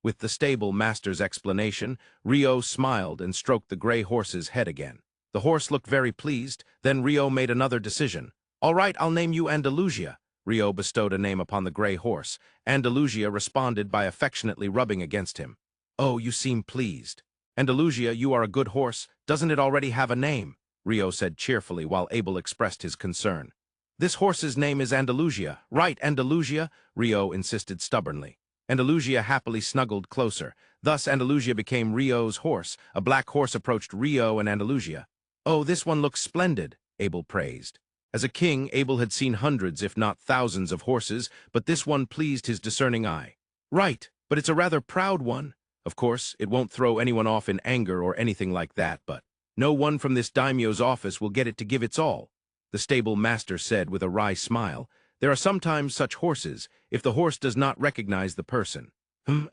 With the stable master's explanation, Rio smiled and stroked the gray horse's head again. The horse looked very pleased. Then Rio made another decision. All right, I'll name you Andalusia. Rio bestowed a name upon the gray horse. Andalusia responded by affectionately rubbing against him. Oh, you seem pleased. Andalusia, you are a good horse. Doesn't it already have a name? Rio said cheerfully while Abel expressed his concern. This horse's name is Andalusia. Right, Andalusia, Rio insisted stubbornly. Andalusia happily snuggled closer. Thus Andalusia became Rio's horse. A black horse approached Rio and Andalusia. Oh, this one looks splendid, Abel praised. As a king, Abel had seen hundreds, if not thousands, of horses, but this one pleased his discerning eye. Right, but it's a rather proud one. Of course, it won't throw anyone off in anger or anything like that, but no one from this daimyo's office will get it to give its all, the stable master said with a wry smile. There are sometimes such horses, if the horse does not recognize the person.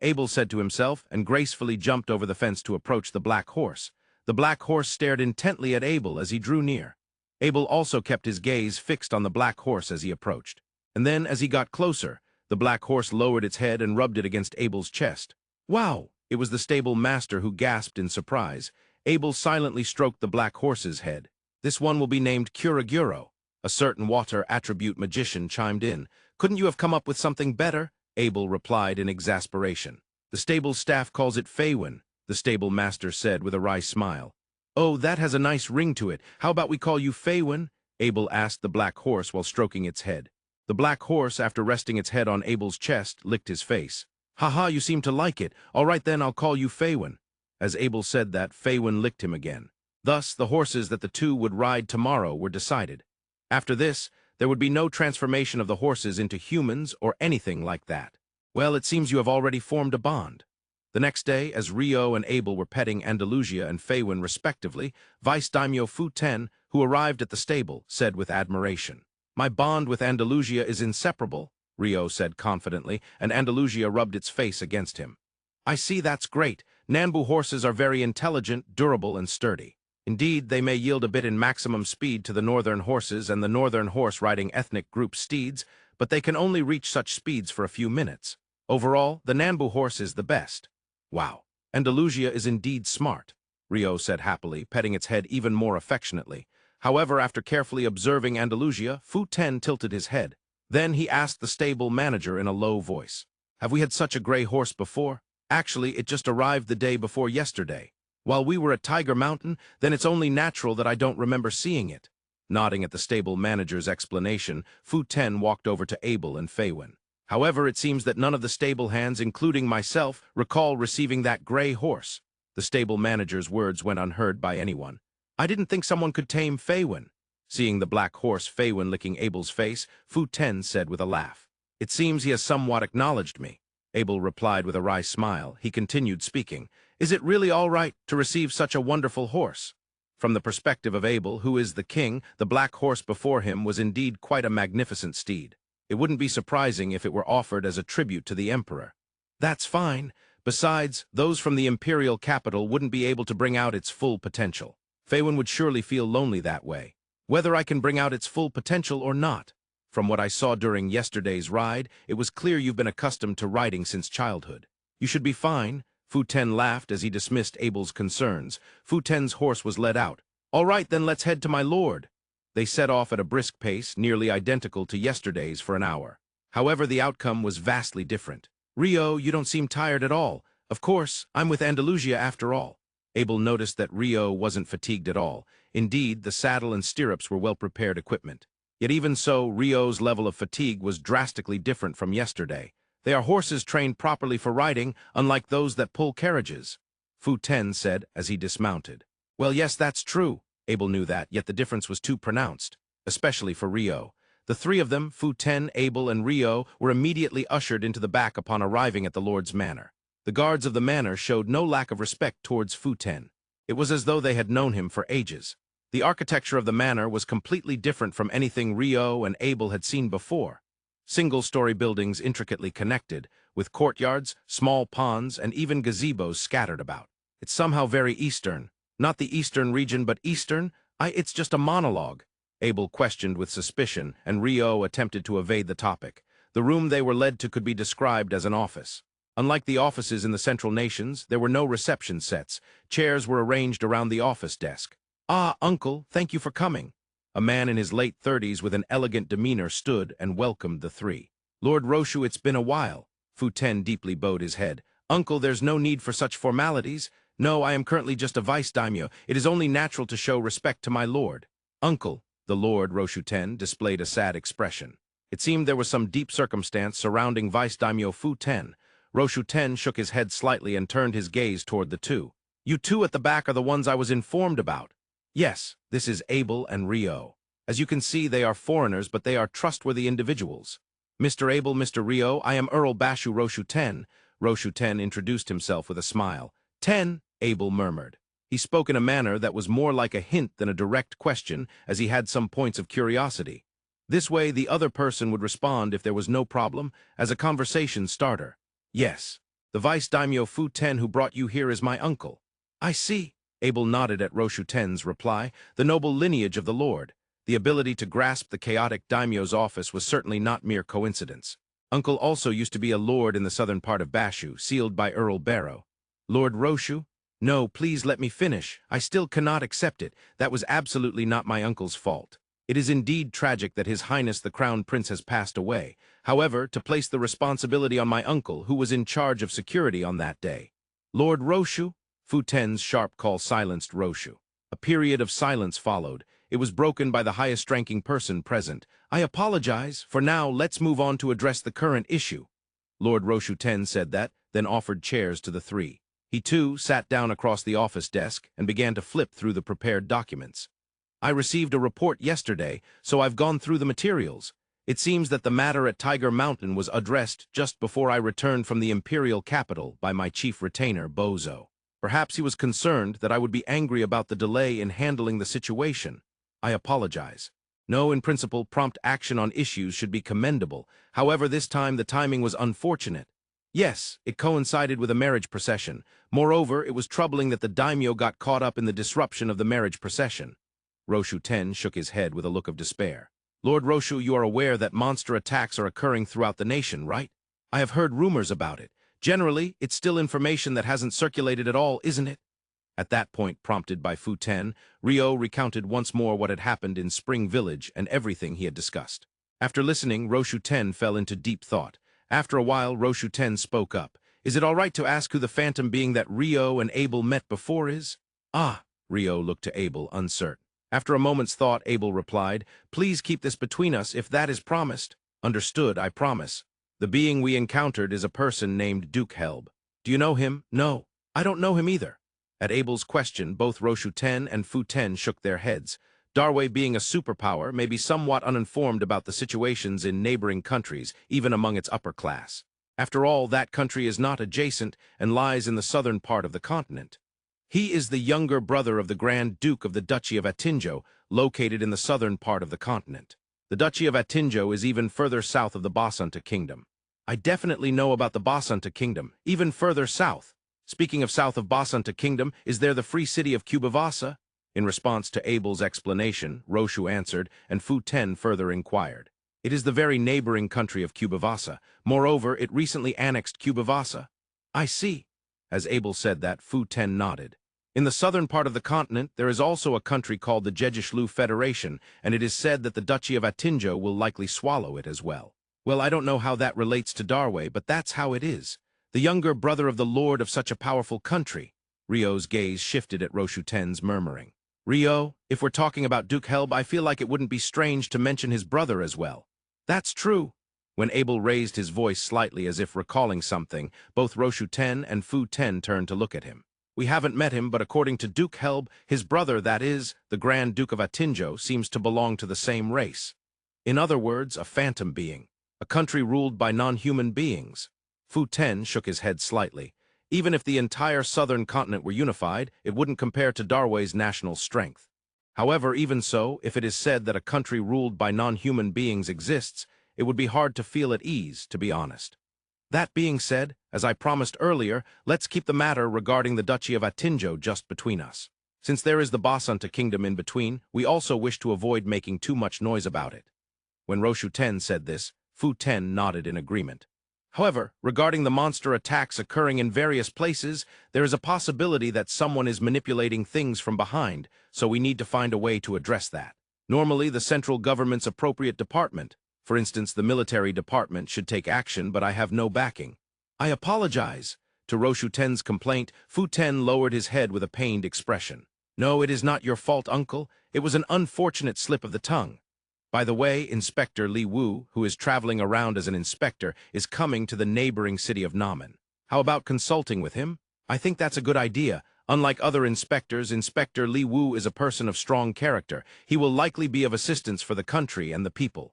Abel said to himself, and gracefully jumped over the fence to approach the black horse. The black horse stared intently at Abel as he drew near. Abel also kept his gaze fixed on the black horse as he approached. And then, as he got closer, the black horse lowered its head and rubbed it against Abel's chest. Wow! It was the stable master who gasped in surprise. Abel silently stroked the black horse's head. This one will be named Kuraguro. A certain water attribute magician chimed in. Couldn't you have come up with something better? Abel replied in exasperation. The stable staff calls it Feiwen, the stable master said with a wry smile. Oh, that has a nice ring to it. How about we call you Feiwen? Abel asked the black horse while stroking its head. The black horse, after resting its head on Abel's chest, licked his face. Ha, you seem to like it. All right then, I'll call you Feiwen. As Abel said that, Feiwen licked him again. Thus, the horses that the two would ride tomorrow were decided. After this, there would be no transformation of the horses into humans or anything like that. Well, it seems you have already formed a bond. The next day, as Rio and Abel were petting Andalusia and Feiwen respectively, Vice Daimyo Fu-Ten, who arrived at the stable, said with admiration, My bond with Andalusia is inseparable, Rio said confidently, and Andalusia rubbed its face against him. I see, that's great. Nanbu horses are very intelligent, durable, and sturdy. Indeed, they may yield a bit in maximum speed to the northern horses and the northern horse-riding ethnic group steeds, but they can only reach such speeds for a few minutes. Overall, the Nanbu horse is the best. Wow, Andalusia is indeed smart, Rio said happily, petting its head even more affectionately. However, after carefully observing Andalusia, Fu-Ten tilted his head. Then he asked the stable manager in a low voice, Have we had such a gray horse before? Actually, it just arrived the day before yesterday. While we were at Tiger Mountain, then it's only natural that I don't remember seeing it. Nodding at the stable manager's explanation, Fu-Ten walked over to Abel and Feiwen. However, it seems that none of the stable hands, including myself, recall receiving that gray horse. The stable manager's words went unheard by anyone. I didn't think someone could tame Feiwen. Seeing the black horse Feiwen licking Abel's face, Fu-Ten said with a laugh. It seems he has somewhat acknowledged me. Abel replied with a wry smile. He continued speaking. Is it really all right to receive such a wonderful horse? From the perspective of Abel, who is the king, the black horse before him was indeed quite a magnificent steed. It wouldn't be surprising if it were offered as a tribute to the emperor. That's fine. Besides, those from the Imperial capital wouldn't be able to bring out its full potential. Feiwen would surely feel lonely that way. Whether I can bring out its full potential or not. From what I saw during yesterday's ride, it was clear you've been accustomed to riding since childhood. You should be fine. Fu-Ten laughed as he dismissed Abel's concerns. Fu-Ten's horse was led out. All right, then let's head to my lord. They set off at a brisk pace, nearly identical to yesterday's for an hour. However, the outcome was vastly different. Rio, you don't seem tired at all. Of course, I'm with Andalusia after all. Abel noticed that Rio wasn't fatigued at all. Indeed, the saddle and stirrups were well-prepared equipment. Yet even so, Rio's level of fatigue was drastically different from yesterday. They are horses trained properly for riding, unlike those that pull carriages, Fu-Ten said as he dismounted. Well, yes, that's true. Abel knew that, yet the difference was too pronounced, especially for Rio. The three of them, Fu-Ten, Abel, and Rio, were immediately ushered into the back upon arriving at the Lord's manor. The guards of the manor showed no lack of respect towards Fu-Ten. It was as though they had known him for ages. The architecture of the manor was completely different from anything Rio and Abel had seen before. Single-story buildings intricately connected, with courtyards, small ponds, and even gazebos scattered about. It's somehow very Eastern. Not the Eastern region, but Eastern? It's just a monologue. Abel questioned with suspicion, and Rio attempted to evade the topic. The room they were led to could be described as an office. Unlike the offices in the Central Nations, there were no reception sets. Chairs were arranged around the office desk. "Ah, uncle, thank you for coming." A man in his late 30s with an elegant demeanor stood and welcomed the three. "Lord Roshu, it's been a while." Fu-Ten deeply bowed his head. "Uncle, there's no need for such formalities. No, I am currently just a vice-daimyo. It is only natural to show respect to my lord." "Uncle," the Lord Roshu-Ten displayed a sad expression. It seemed there was some deep circumstance surrounding vice-daimyo Fu-Ten. Roshu-Ten shook his head slightly and turned his gaze toward the two. "You two at the back are the ones I was informed about." "Yes, this is Abel and Rio. As you can see, they are foreigners, but they are trustworthy individuals." "Mr. Abel, Mr. Rio, I am Earl Bashu Roshu-Ten." Roshu-Ten introduced himself with a smile. "Ten," Abel murmured. He spoke in a manner that was more like a hint than a direct question, as he had some points of curiosity. This way, the other person would respond if there was no problem, as a conversation starter. "Yes, the Vice-Daimyo Fu-Ten who brought you here is my uncle." "I see." Abel nodded at Roshu-Ten's reply. "The noble lineage of the Lord." The ability to grasp the chaotic daimyo's office was certainly not mere coincidence. Uncle also used to be a lord in the southern part of Bashu, sealed by Earl Barrow. "Lord Roshu? No, please let me finish. I still cannot accept it. That was absolutely not my uncle's fault. It is indeed tragic that His Highness the Crown Prince has passed away. However, to place the responsibility on my uncle, who was in charge of security on that day." "Lord Roshu?" Fu-Ten's sharp call silenced Roshu. A period of silence followed. It was broken by the highest-ranking person present. "I apologize. For now, let's move on to address the current issue." Lord Roshu-Ten said that, then offered chairs to the three. He, too, sat down across the office desk and began to flip through the prepared documents. "I received a report yesterday, so I've gone through the materials. It seems that the matter at Tiger Mountain was addressed just before I returned from the Imperial capital by my chief retainer, Bozo. Perhaps he was concerned that I would be angry about the delay in handling the situation. I apologize. No, in principle, prompt action on issues should be commendable. However, this time the timing was unfortunate. Yes, it coincided with a marriage procession. Moreover, it was troubling that the daimyo got caught up in the disruption of the marriage procession." Roshu-Ten shook his head with a look of despair. "Lord Roshu, you are aware that monster attacks are occurring throughout the nation, right? I have heard rumors about it. Generally, it's still information that hasn't circulated at all, isn't it?" At that point, prompted by Fu-Ten, Rio recounted once more what had happened in Spring Village and everything he had discussed. After listening, Roshu-Ten fell into deep thought. After a while, Roshu-Ten spoke up. "Is it all right to ask who the phantom being that Rio and Abel met before is?" "Ah," Rio looked to Abel, uncertain. After a moment's thought, Abel replied, "Please keep this between us if that is promised." "Understood, I promise. The being we encountered is a person named Duke Helb. Do you know him?" "No, I don't know him either." At Abel's question, both Roshu-Ten and Fu-Ten shook their heads. Darway, being a superpower, may be somewhat uninformed about the situations in neighboring countries, even among its upper class. After all, that country is not adjacent and lies in the southern part of the continent. He is the younger brother of the Grand Duke of the Duchy of Atinjo, located in the southern part of the continent. The Duchy of Atinjo is even further south of the Basanta Kingdom. I definitely know about the Basanta Kingdom, even further south. Speaking of south of Basanta Kingdom, is there the free city of Cubavasa? In response to Abel's explanation, Roshu answered, and Fu-Ten further inquired. It is the very neighboring country of Cubavasa. Moreover, it recently annexed Cubavasa. I see. As Abel said that, Fu-Ten nodded. In the southern part of the continent, there is also a country called the Jejishlu Federation, and it is said that the Duchy of Atinjo will likely swallow it as well. Well, I don't know how that relates to Darway, but that's how it is. The younger brother of the lord of such a powerful country. Rio's gaze shifted at Roshu-Ten's, murmuring. "Rio, if we're talking about Duke Helb, I feel like it wouldn't be strange to mention his brother as well." "That's true." When Abel raised his voice slightly as if recalling something, both Roshu-Ten and Fu-Ten turned to look at him. "We haven't met him, but according to Duke Helb, his brother, that is, the Grand Duke of Atinjo, seems to belong to the same race. In other words, a phantom being. A country ruled by non-human beings." Fu-Ten shook his head slightly. "Even if the entire southern continent were unified, it wouldn't compare to Darway's national strength." However, even so, if it is said that a country ruled by non-human beings exists, it would be hard to feel at ease, to be honest. That being said, as I promised earlier, let's keep the matter regarding the Duchy of Atinjo just between us. Since there is the Basanta kingdom in between, we also wish to avoid making too much noise about it. When Roshu Ten said this, Fu Ten nodded in agreement. However, regarding the monster attacks occurring in various places, there is a possibility that someone is manipulating things from behind, so we need to find a way to address that. Normally, the central government's appropriate department, for instance, the military department, should take action, but I have no backing. I apologize. To Roshu Ten's complaint, Fu Ten lowered his head with a pained expression. No, it is not your fault, uncle. It was an unfortunate slip of the tongue. By the way, Inspector Li Wu, who is traveling around as an inspector, is coming to the neighboring city of Namen. How about consulting with him? I think that's a good idea. Unlike other inspectors, Inspector Li Wu is a person of strong character. He will likely be of assistance for the country and the people.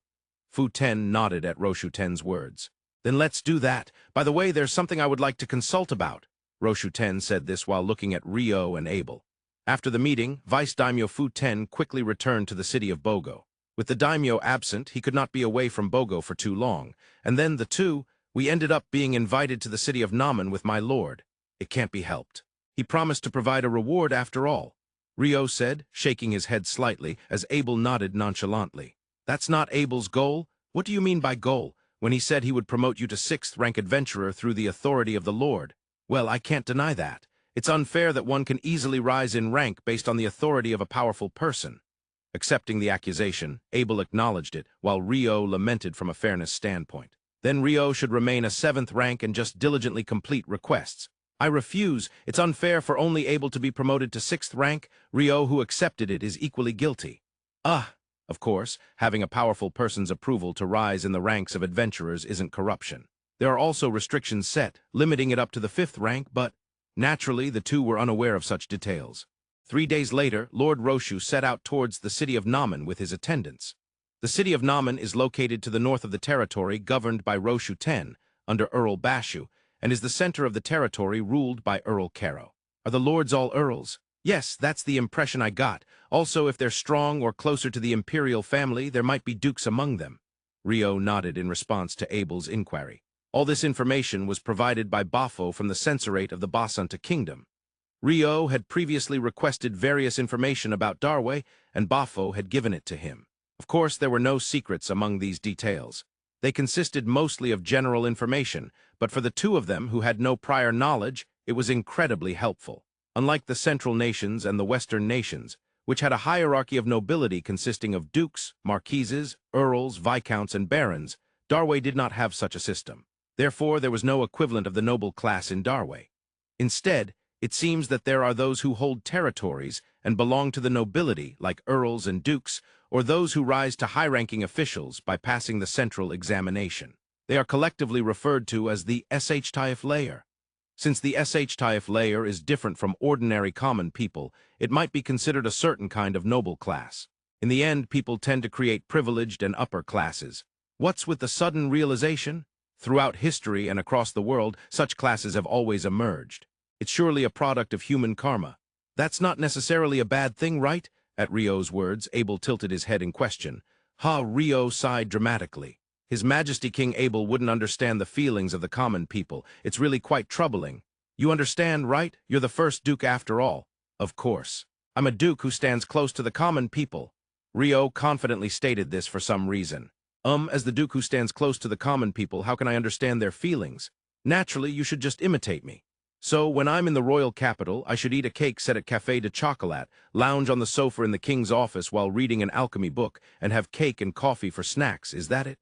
Fu Ten nodded at Roshu Ten's words. Then let's do that. By the way, there's something I would like to consult about. Roshu Ten said this while looking at Ryo and Abel. After the meeting, Vice Daimyo Fu Ten quickly returned to the city of Bogo. With the daimyo absent, he could not be away from Bogo for too long, and then we ended up being invited to the city of Namen with my lord. It can't be helped. He promised to provide a reward after all, Ryo said, shaking his head slightly as Abel nodded nonchalantly. That's not Abel's goal? What do you mean by goal? When he said he would promote you to 6th rank adventurer through the authority of the Lord. Well, I can't deny that. It's unfair that one can easily rise in rank based on the authority of a powerful person. Accepting the accusation, Abel acknowledged it, while Ryo lamented from a fairness standpoint. Then Ryo should remain a 7th rank and just diligently complete requests. I refuse. It's unfair for only Abel to be promoted to 6th rank. Ryo, who accepted it, is equally guilty. Of course, having a powerful person's approval to rise in the ranks of adventurers isn't corruption. There are also restrictions set, limiting it up to the 5th rank, but naturally the two were unaware of such details. 3 days later, Lord Roshu set out towards the city of Namen with his attendants. The city of Namen is located to the north of the territory governed by Roshu Ten, under Earl Bashu, and is the center of the territory ruled by Earl Caro. Are the lords all earls? Yes, that's the impression I got. Also, if they're strong or closer to the Imperial family, there might be dukes among them. Ryo nodded in response to Abel's inquiry. All this information was provided by Bafo from the Censorate of the Basanta Kingdom. Ryo had previously requested various information about Darway, and Bafo had given it to him. Of course, there were no secrets among these details. They consisted mostly of general information, but for the two of them who had no prior knowledge, it was incredibly helpful. Unlike the Central nations and the Western nations, which had a hierarchy of nobility consisting of dukes, marquises, earls, viscounts, and barons, Darway did not have such a system. Therefore, there was no equivalent of the noble class in Darway. Instead, it seems that there are those who hold territories and belong to the nobility, like earls and dukes, or those who rise to high-ranking officials by passing the central examination. They are collectively referred to as the Sh-Taif layer. Since the Sh-Taif layer is different from ordinary common people, it might be considered a certain kind of noble class. In the end, people tend to create privileged and upper classes. What's with the sudden realization? Throughout history and across the world, such classes have always emerged. It's surely a product of human karma. That's not necessarily a bad thing, right? At Ryo's words, Abel tilted his head in question. Ryo sighed dramatically. His Majesty King Abel wouldn't understand the feelings of the common people. It's really quite troubling. You understand, right? You're the first duke after all. Of course. I'm a duke who stands close to the common people. Ryo confidently stated this for some reason. As the duke who stands close to the common people, how can I understand their feelings? Naturally, you should just imitate me. So, when I'm in the royal capital, I should eat a cake set at Café de Chocolat, lounge on the sofa in the king's office while reading an alchemy book, and have cake and coffee for snacks, is that it?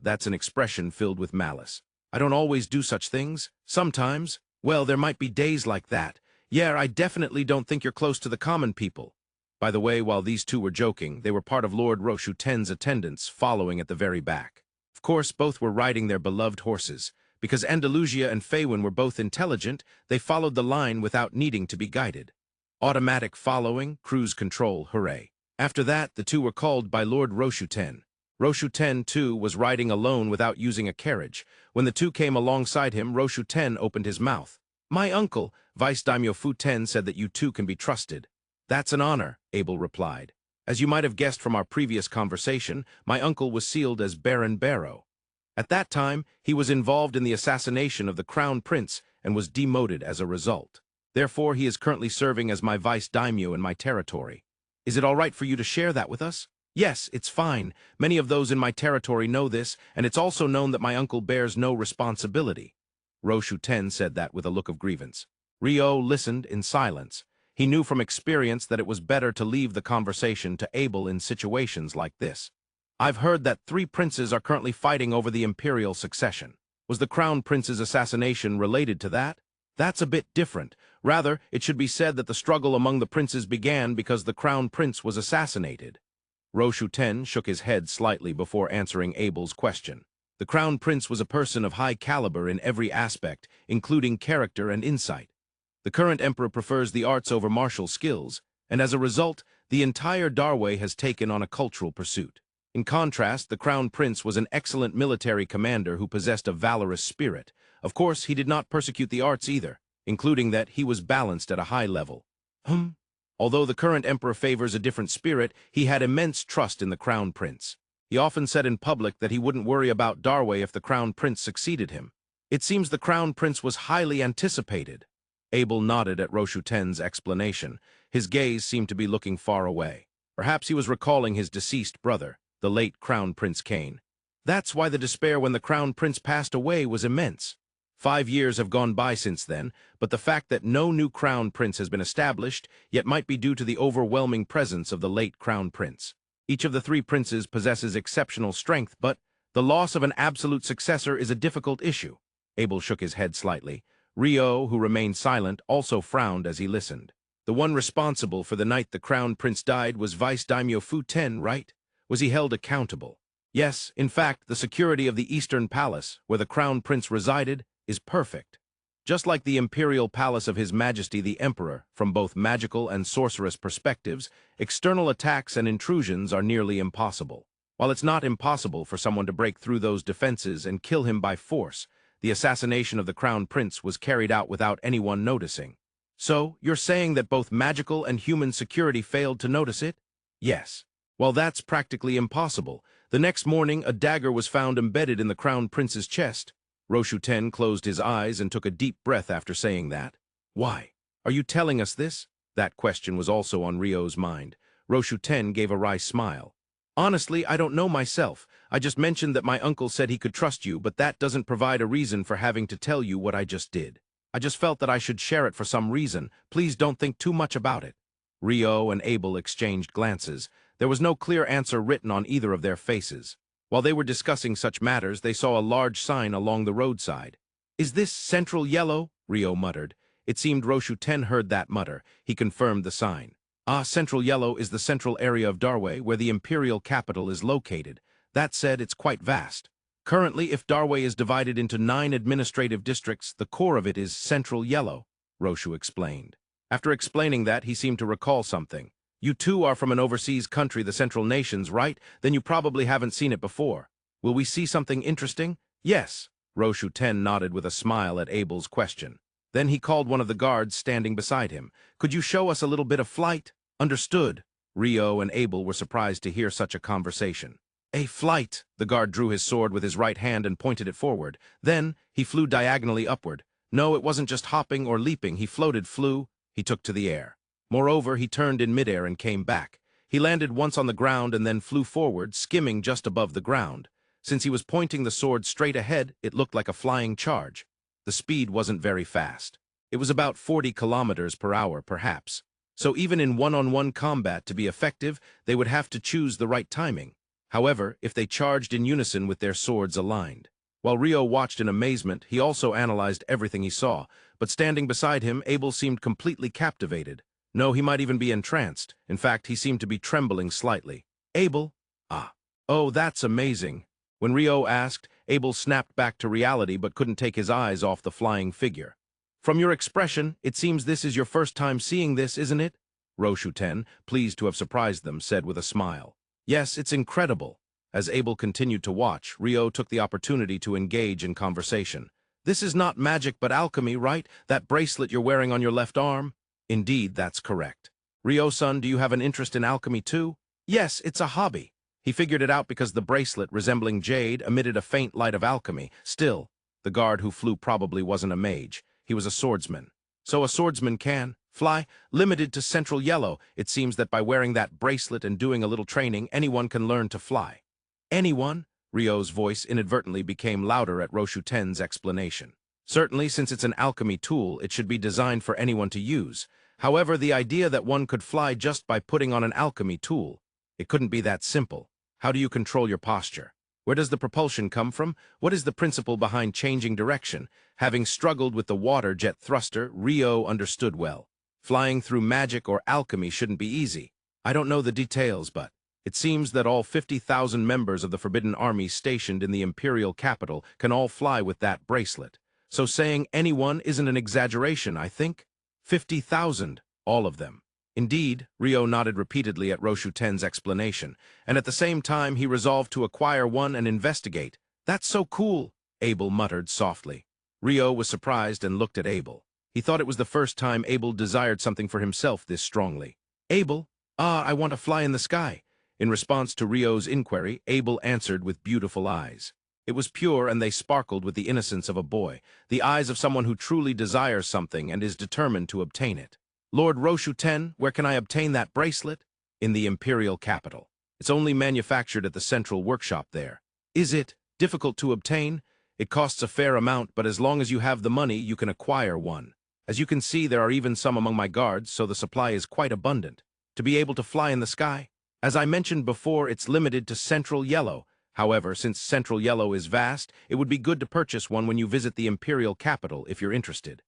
That's an expression filled with malice. I don't always do such things. Sometimes. Well, there might be days like that. Yeah, I definitely don't think you're close to the common people. By the way, while these two were joking, they were part of Lord Roshu Ten's attendants, following at the very back. Of course, both were riding their beloved horses. Because Andalusia and Fenmu were both intelligent, they followed the line without needing to be guided. Automatic following, cruise control, hooray. After that, the two were called by Lord Roshu Ten. Roshu Ten, too, was riding alone without using a carriage. When the two came alongside him, Roshu Ten opened his mouth. My uncle, Vice Daimyo Fu Ten, said that you two can be trusted. That's an honor, Abel replied. As you might have guessed from our previous conversation, my uncle was sealed as Baron Barrow. At that time, he was involved in the assassination of the Crown Prince and was demoted as a result. Therefore, he is currently serving as my vice daimyo in my territory. Is it all right for you to share that with us? Yes, it's fine. Many of those in my territory know this, and it's also known that my uncle bears no responsibility. Roshu said that with a look of grievance. Ryo listened in silence. He knew from experience that it was better to leave the conversation to Abel in situations like this. I've heard that 3 princes are currently fighting over the Imperial succession. Was the Crown Prince's assassination related to that? That's a bit different. Rather, it should be said that the struggle among the princes began because the Crown Prince was assassinated. Roshu shook his head slightly before answering Abel's question. The Crown Prince was a person of high caliber in every aspect, including character and insight. The current emperor prefers the arts over martial skills, and as a result, the entire Darway has taken on a cultural pursuit. In contrast, the Crown Prince was an excellent military commander who possessed a valorous spirit. Of course, he did not persecute the arts either, including that he was balanced at a high level. Although the current emperor favors a different spirit, he had immense trust in the Crown Prince. He often said in public that he wouldn't worry about Darway if the Crown Prince succeeded him. It seems the Crown Prince was highly anticipated. Abel nodded at Roshu explanation. His gaze seemed to be looking far away. Perhaps he was recalling his deceased brother, the late Crown Prince Kane. That's why the despair when the Crown Prince passed away was immense. 5 years have gone by since then, but the fact that no new Crown Prince has been established yet might be due to the overwhelming presence of the late Crown Prince. Each of the 3 princes possesses exceptional strength, but the loss of an absolute successor is a difficult issue. Abel shook his head slightly. Ryo, who remained silent, also frowned as he listened. The one responsible for the night the Crown Prince died was Vice Daimyo Fu-ten, right? Was he held accountable? Yes, in fact, the security of the Eastern Palace, where the Crown Prince resided, is perfect. Just like the Imperial Palace of His Majesty the Emperor, from both magical and sorcerous perspectives, external attacks and intrusions are nearly impossible. While it's not impossible for someone to break through those defenses and kill him by force, the assassination of the Crown Prince was carried out without anyone noticing. So, you're saying that both magical and human security failed to notice it? Yes. Well, that's practically impossible. The next morning, a dagger was found embedded in the Crown Prince's chest. Roshu closed his eyes and took a deep breath after saying that. Why? Are you telling us this? That question was also on Ryo's mind. Roshu gave a wry smile. Honestly, I don't know myself. I just mentioned that my uncle said he could trust you, but that doesn't provide a reason for having to tell you what I just did. I just felt that I should share it for some reason. Please don't think too much about it. Ryo and Abel exchanged glances. There was no clear answer written on either of their faces. While they were discussing such matters, they saw a large sign along the roadside. Is this Central Yellow? Ryo muttered. It seemed Roshu heard that mutter. He confirmed the sign. Central Yellow is the central area of Darway, where the Imperial capital is located. That said, it's quite vast. Currently, if Darway is divided into 9 administrative districts, the core of it is Central Yellow, Roshu explained. After explaining that, he seemed to recall something. You too are from an overseas country, the Central Nations, right? Then you probably haven't seen it before. Will we see something interesting? Yes. Roshu nodded with a smile at Abel's question. Then he called one of the guards standing beside him. Could you show us a little bit of flight? Understood. Ryo and Abel were surprised to hear such a conversation. A flight. The guard drew his sword with his right hand and pointed it forward. Then he flew diagonally upward. No, it wasn't just hopping or leaping. He flew. He took to the air. Moreover, he turned in midair and came back. He landed once on the ground and then flew forward, skimming just above the ground. Since he was pointing the sword straight ahead, it looked like a flying charge. The speed wasn't very fast. It was about 40 kilometers per hour, perhaps. So even in one-on-one combat to be effective, they would have to choose the right timing. However, if they charged in unison with their swords aligned. While Ryo watched in amazement, he also analyzed everything he saw, but standing beside him, Abel seemed completely captivated. No, he might even be entranced. In fact, he seemed to be trembling slightly. Abel? Oh, that's amazing. When Ryo asked, Abel snapped back to reality but couldn't take his eyes off the flying figure. From your expression, it seems this is your first time seeing this, isn't it? Roshu, pleased to have surprised them, said with a smile. Yes, it's incredible. As Abel continued to watch, Ryo took the opportunity to engage in conversation. This is not magic but alchemy, right? That bracelet you're wearing on your left arm? Indeed, that's correct. Ryo-san, do you have an interest in alchemy too? Yes, it's a hobby. He figured it out because the bracelet, resembling jade, emitted a faint light of alchemy. Still, the guard who flew probably wasn't a mage. He was a swordsman. So a swordsman can fly, limited to central yellow. It seems that by wearing that bracelet and doing a little training, anyone can learn to fly. Anyone? Ryo's voice inadvertently became louder at Roshu Ten's explanation. Certainly, since it's an alchemy tool, it should be designed for anyone to use. However, the idea that one could fly just by putting on an alchemy tool, it couldn't be that simple. How do you control your posture? Where does the propulsion come from? What is the principle behind changing direction? Having struggled with the water jet thruster, Ryo understood well. Flying through magic or alchemy shouldn't be easy. I don't know the details, but it seems that all 50,000 members of the Forbidden Army stationed in the Imperial capital can all fly with that bracelet. So saying anyone isn't an exaggeration, I think. 50,000, all of them. Indeed, Ryo nodded repeatedly at Roshu Ten's explanation, and at the same time he resolved to acquire one and investigate. That's so cool, Abel muttered softly. Ryo was surprised and looked at Abel. He thought it was the first time Abel desired something for himself this strongly. Abel, I want to fly in the sky. In response to Ryo's inquiry, Abel answered with beautiful eyes. It was pure and they sparkled with the innocence of a boy, the eyes of someone who truly desires something and is determined to obtain it. Lord Roshu Ten, where can I obtain that bracelet? In the Imperial capital. It's only manufactured at the central workshop there. Is it difficult to obtain? It costs a fair amount, but as long as you have the money, you can acquire one. As you can see, there are even some among my guards, so the supply is quite abundant. To be able to fly in the sky? As I mentioned before, it's limited to central yellow. However, since central yellow is vast, it would be good to purchase one when you visit the Imperial capital if you're interested.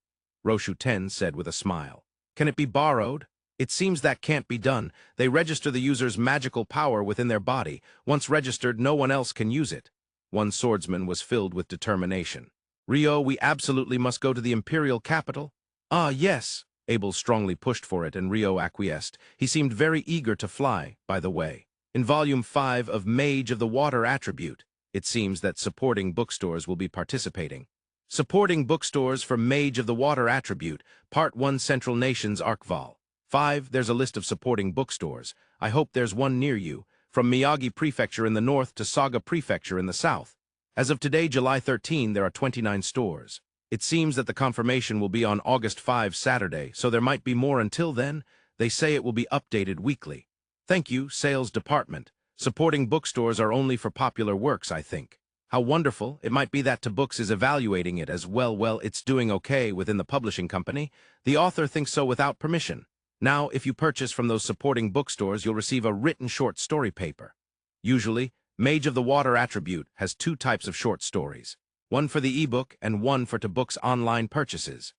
Roshu Ten said with a smile. Can it be borrowed? It seems that can't be done. They register the user's magical power within their body. Once registered, no one else can use it. One swordsman was filled with determination. Ryo, we absolutely must go to the Imperial capital. Ah, yes. Abel strongly pushed for it and Ryo acquiesced. He seemed very eager to fly, by the way. In Volume 5 of Mage of the Water Attribute, it seems that supporting bookstores will be participating. Supporting bookstores for Mage of the Water Attribute, Part 1 Central Nations Archval. 5. There's a list of supporting bookstores. I hope there's one near you, from Miyagi Prefecture in the north to Saga Prefecture in the south. As of today, July 13, there are 29 stores. It seems that the confirmation will be on August 5, Saturday, so there might be more until then. They say it will be updated weekly. Thank you, Sales Department. Supporting bookstores are only for popular works, I think. How wonderful. It might be that To Books is evaluating it as well, it's doing okay within the publishing company. The author thinks so without permission. Now, if you purchase from those supporting bookstores, you'll receive a written short story paper. Usually, Mage of the Water Attribute has 2 types of short stories. One for the ebook and one for To Books online purchases.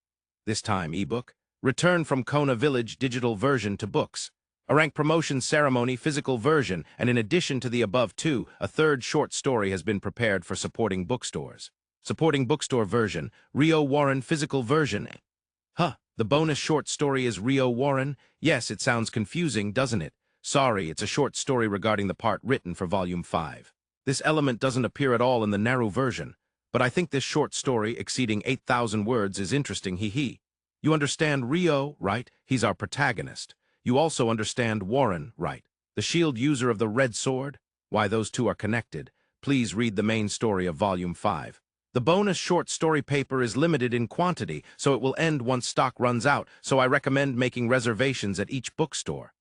This time, ebook. Return from Kona Village digital version to books. A rank promotion ceremony physical version, and in addition to the above 2, a 3rd short story has been prepared for supporting bookstores. Supporting bookstore version, Ryo Warren physical version. The bonus short story is Ryo Warren? Yes, it sounds confusing, doesn't it? Sorry, it's a short story regarding the part written for Volume 5. This element doesn't appear at all in the Naru version, but I think this short story, exceeding 8,000 words, is interesting, hee. You understand Ryo, right? He's our protagonist. You also understand Warren, right? The shield user of the red sword? Why, those 2 are connected. Please read the main story of Volume 5. The bonus short story paper is limited in quantity, so it will end once stock runs out, so I recommend making reservations at each bookstore.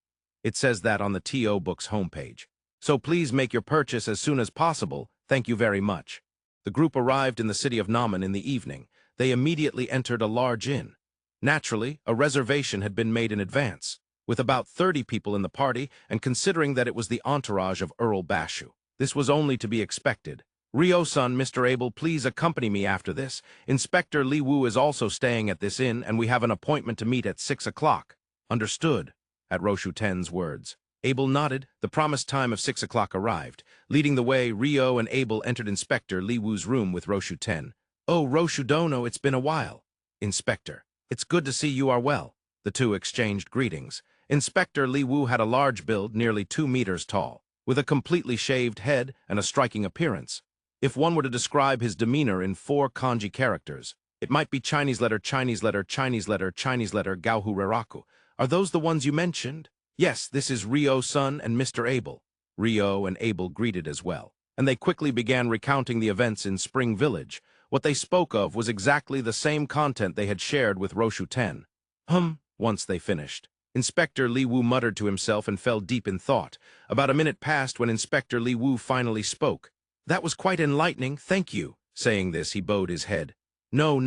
It says that on the TO Books homepage. So please make your purchase as soon as possible. Thank you very much. The group arrived in the city of Namen in the evening. They immediately entered a large inn. Naturally, a reservation had been made in advance. With about 30 people in the party, and considering that it was the entourage of Earl Bashu. This was only to be expected. Ryo-san, Mr. Abel, please accompany me after this. Inspector Li Wu is also staying at this inn, and we have an appointment to meet at 6 o'clock. Understood, at Roshu Ten's words. Abel nodded. The promised time of 6 o'clock arrived. Leading the way, Ryo and Abel entered Inspector Li Wu's room with Roshu Ten. Oh, Roshu Dono, it's been a while. Inspector, it's good to see you are well. The 2 exchanged greetings. Inspector Li Wu had a large build, nearly 2 meters tall, with a completely shaved head and a striking appearance. If one were to describe his demeanor in 4 kanji characters, it might be Chinese letter, Chinese letter, Chinese letter, Chinese letter, Gauhu Reraku. Are those the ones you mentioned? Yes, this is Rio's son and Mr. Abel. Rio and Abel greeted as well, and they quickly began recounting the events in Spring Village. What they spoke of was exactly the same content they had shared with Roshu 10. Once they finished, Inspector Li Wu muttered to himself and fell deep in thought. About a minute passed when Inspector Li Wu finally spoke. That was quite enlightening, thank you. Saying this, he bowed his head. No,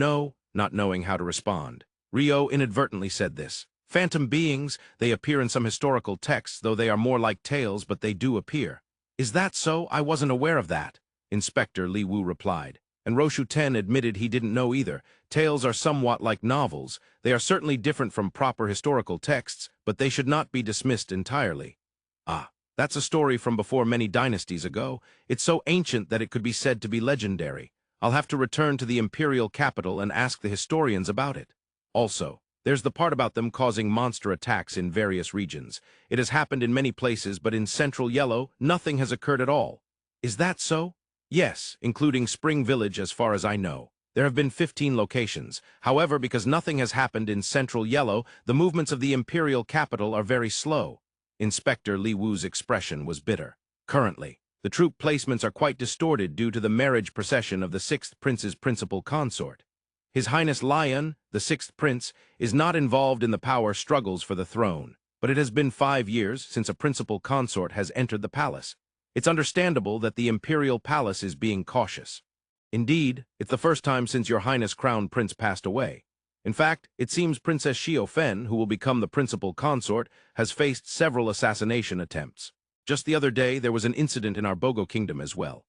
not knowing how to respond. Rio inadvertently said this. Phantom beings, they appear in some historical texts, though they are more like tales, but they do appear. Is that so? I wasn't aware of that, Inspector Li Wu replied. And Roshu 10 admitted he didn't know either. Tales are somewhat like novels. They are certainly different from proper historical texts, but they should not be dismissed entirely. Ah, that's a story from before many dynasties ago. It's so ancient that it could be said to be legendary. I'll have to return to the Imperial capital and ask the historians about it. Also, there's the part about them causing monster attacks in various regions. It has happened in many places, but in Central Yellow, nothing has occurred at all. Is that so? Yes, including Spring Village as far as I know. There have been 15 locations. However, because nothing has happened in Central Yellow, the movements of the Imperial capital are very slow. Inspector Li Wu's expression was bitter. Currently, the troop placements are quite distorted due to the marriage procession of the 6th Prince's principal consort. His Highness Lyun, the 6th Prince, is not involved in the power struggles for the throne, but it has been 5 years since a principal consort has entered the palace. It's understandable that the Imperial Palace is being cautious. Indeed, it's the first time since Your Highness Crown Prince passed away. In fact, it seems Princess Xiao Fen, who will become the principal consort, has faced several assassination attempts. Just the other day, there was an incident in our Bogo Kingdom as well.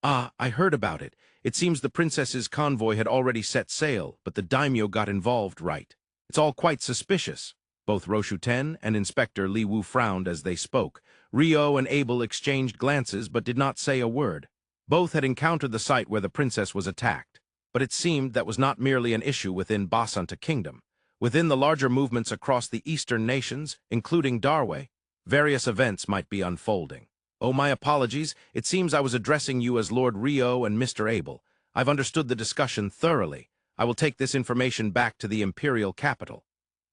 Ah, I heard about it. It seems the princess's convoy had already set sail, but the daimyo got involved, right? It's all quite suspicious. Both Roshu 10 and Inspector Li Wu frowned as they spoke. Rio and Abel exchanged glances but did not say a word. Both had encountered the site where the princess was attacked, but it seemed that was not merely an issue within Basanta Kingdom. Within the larger movements across the eastern nations, including Darway, various events might be unfolding. Oh, my apologies, it seems I was addressing you as Lord Rio and Mr. Abel. I've understood the discussion thoroughly. I will take this information back to the Imperial capital.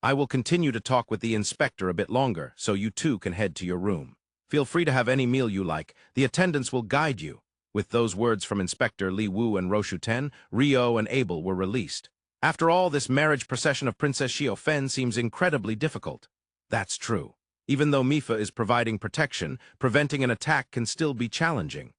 I will continue to talk with the inspector a bit longer, so you too can head to your room. Feel free to have any meal you like. The attendants will guide you. With those words from Inspector Li Wu and Roshu 10, Rio and Abel were released. After all, this marriage procession of Princess Xiao Fen seems incredibly difficult. That's true. Even though Mifa is providing protection, preventing an attack can still be challenging.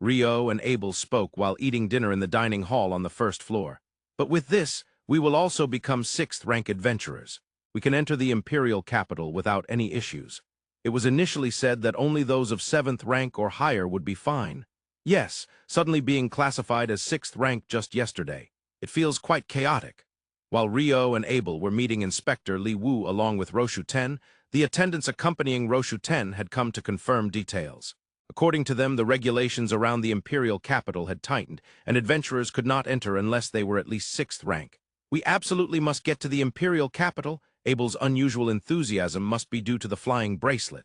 Rio and Abel spoke while eating dinner in the dining hall on the first floor. But with this, we will also become 6th-rank adventurers. We can enter the Imperial capital without any issues. It was initially said that only those of 7th rank or higher would be fine. Yes, suddenly being classified as 6th rank just yesterday. It feels quite chaotic. While Rio and Abel were meeting Inspector Li Wu along with Roshu 10, the attendants accompanying Roshu 10 had come to confirm details. According to them, the regulations around the Imperial capital had tightened, and adventurers could not enter unless they were at least 6th rank. We absolutely must get to the Imperial capital. Abel's unusual enthusiasm must be due to the flying bracelet.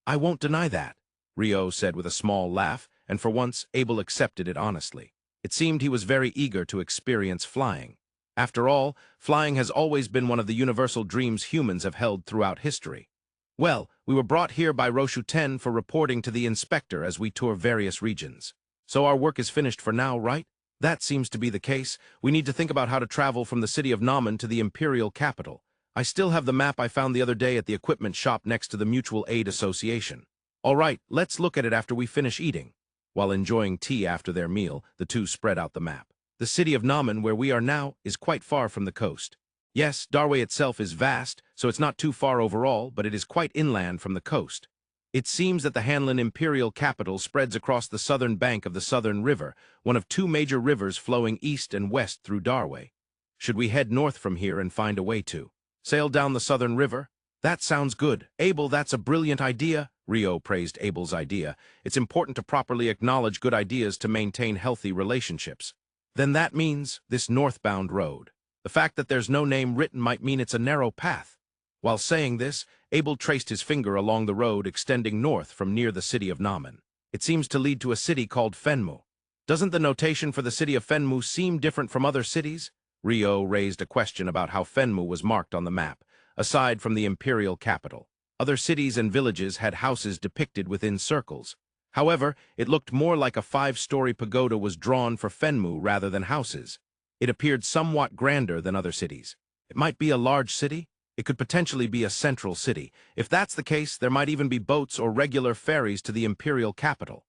I won't deny that, Rio said with a small laugh, and for once Abel accepted it honestly. It seemed he was very eager to experience flying. After all, flying has always been one of the universal dreams humans have held throughout history. Well, we were brought here by Roshu 10 for reporting to the inspector as we tour various regions. So our work is finished for now, right? That seems to be the case. We need to think about how to travel from the city of Namen to the Imperial capital. I still have the map I found the other day at the equipment shop next to the Mutual Aid Association. All right, let's look at it after we finish eating. While enjoying tea after their meal, the two spread out the map. The city of Namen, where we are now, is quite far from the coast. Yes, Darway itself is vast, so it's not too far overall, but it is quite inland from the coast. It seems that the Hanlin Imperial capital spreads across the southern bank of the Southern River, one of 2 major rivers flowing east and west through Darway. Should we head north from here and find a way to sail down the Southern River? That sounds good. Abel, that's a brilliant idea. Rio praised Abel's idea. It's important to properly acknowledge good ideas to maintain healthy relationships. Then that means this northbound road. The fact that there's no name written might mean it's a narrow path. While saying this, Abel traced his finger along the road extending north from near the city of Namen. It seems to lead to a city called Fenmu. Doesn't the notation for the city of Fenmu seem different from other cities? Rio raised a question about how Fenmu was marked on the map. aside from the Imperial capital. Other cities and villages had houses depicted within circles. However, it looked more like a 5-story pagoda was drawn for Fenmu rather than houses. It appeared somewhat grander than other cities. It might be a large city. It could potentially be a central city. If that's the case, there might even be boats or regular ferries to the Imperial capital.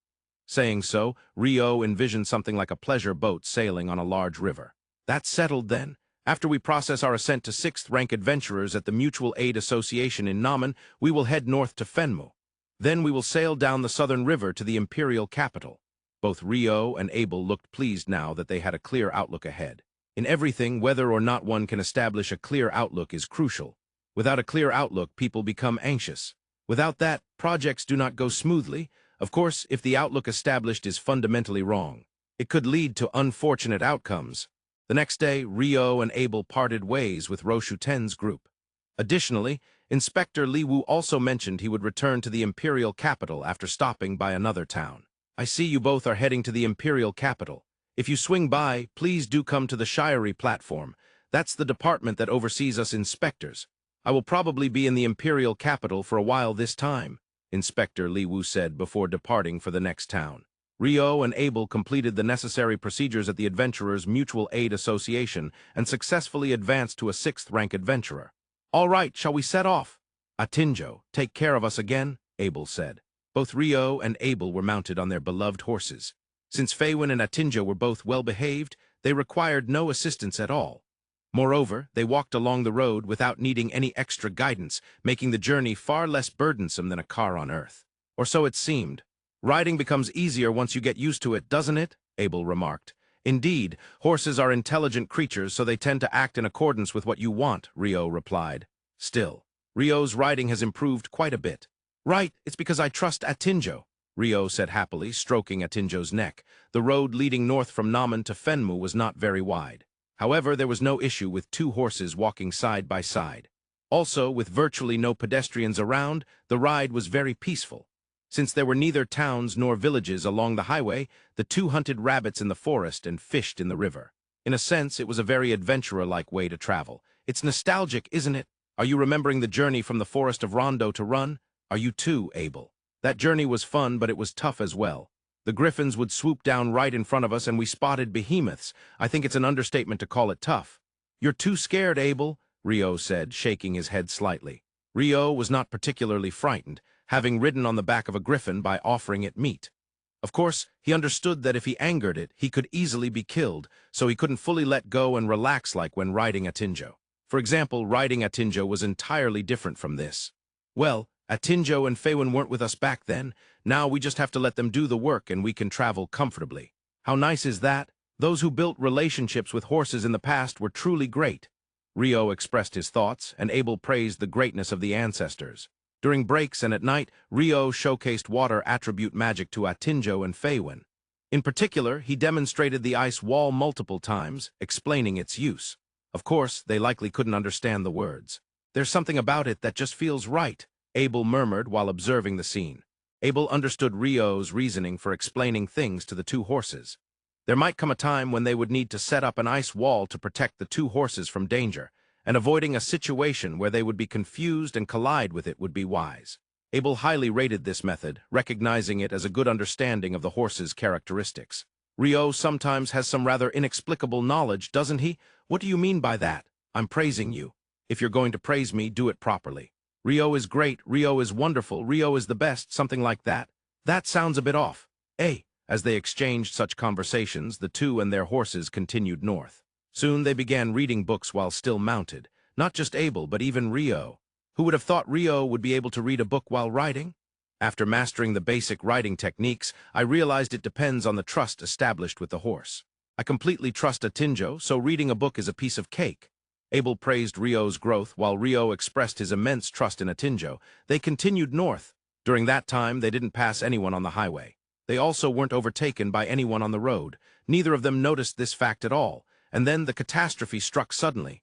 Saying so, Rio envisioned something like a pleasure boat sailing on a large river. That's settled then. After we process our ascent to 6th-rank adventurers at the Mutual Aid Association in Namen, we will head north to Fenmu. Then we will sail down the southern river to the Imperial capital. Both Rio and Abel looked pleased now that they had a clear outlook ahead. In everything, whether or not one can establish a clear outlook is crucial. Without a clear outlook, people become anxious. Without that, projects do not go smoothly. Of course, if the outlook established is fundamentally wrong, it could lead to unfortunate outcomes. The next day, Rio and Abel parted ways with Roshu Ten's group. Additionally, Inspector Li Wu also mentioned he would return to the Imperial capital after stopping by another town. I see you both are heading to the Imperial capital. If you swing by, please do come to the Shirey platform. That's the department that oversees us inspectors. I will probably be in the Imperial capital for a while this time, Inspector Li Wu said before departing for the next town. Rio and Abel completed the necessary procedures at the Adventurers Mutual Aid Association and successfully advanced to a 6th-rank adventurer. All right, shall we set off? Atinjo, take care of us again, Abel said. Both Rio and Abel were mounted on their beloved horses. Since Feiwen and Atinjo were both well-behaved, they required no assistance at all. Moreover, they walked along the road without needing any extra guidance, making the journey far less burdensome than a car on Earth. Or so it seemed. Riding becomes easier once you get used to it, doesn't it? Abel remarked. Indeed, horses are intelligent creatures, so they tend to act in accordance with what you want, Rio replied. Still, Rio's riding has improved quite a bit. Right, it's because I trust Atinjo, Rio said happily, stroking Atinjo's neck. The road leading north from Namen to Fenmu was not very wide. However, there was no issue with 2 horses walking side by side. Also, with virtually no pedestrians around, the ride was very peaceful. Since there were neither towns nor villages along the highway, the 2 hunted rabbits in the forest and fished in the river. In a sense, it was a very adventurer-like way to travel. It's nostalgic, isn't it? Are you remembering the journey from the forest of Randa to Run? Are you too, Abel? That journey was fun, but it was tough as well. The griffins would swoop down right in front of us and we spotted behemoths. I think it's an understatement to call it tough. You're too scared, Abel, Rio said, shaking his head slightly. Rio was not particularly frightened, having ridden on the back of a griffin by offering it meat. Of course, he understood that if he angered it, he could easily be killed, so he couldn't fully let go and relax like when riding Atinjo. For example, riding Atinjo was entirely different from this. Well, Atinjo and Feiwen weren't with us back then. Now we just have to let them do the work and we can travel comfortably. How nice is that? Those who built relationships with horses in the past were truly great. Rio expressed his thoughts, and Abel praised the greatness of the ancestors. During breaks and at night, Rio showcased water attribute magic to Atinjo and Feiwen. In particular, he demonstrated the ice wall multiple times, explaining its use. Of course, they likely couldn't understand the words. There's something about it that just feels right, Abel murmured while observing the scene. Abel understood Rio's reasoning for explaining things to the 2 horses. There might come a time when they would need to set up an ice wall to protect the 2 horses from danger, and avoiding a situation where they would be confused and collide with it would be wise. Abel highly rated this method, recognizing it as a good understanding of the horse's characteristics. Rio sometimes has some rather inexplicable knowledge, doesn't he? What do you mean by that? I'm praising you. If you're going to praise me, do it properly. Rio is great, Rio is wonderful, Rio is the best, something like that. That sounds a bit off. As they exchanged such conversations, the 2 and their horses continued north. Soon they began reading books while still mounted. Not just Abel, but even Rio. Who would have thought Rio would be able to read a book while riding? After mastering the basic riding techniques, I realized it depends on the trust established with the horse. I completely trust Atinjo, so reading a book is a piece of cake. Abel praised Rio's growth while Rio expressed his immense trust in Atinjo. They continued north. During that time, they didn't pass anyone on the highway. They also weren't overtaken by anyone on the road. Neither of them noticed this fact at all. And then the catastrophe struck suddenly.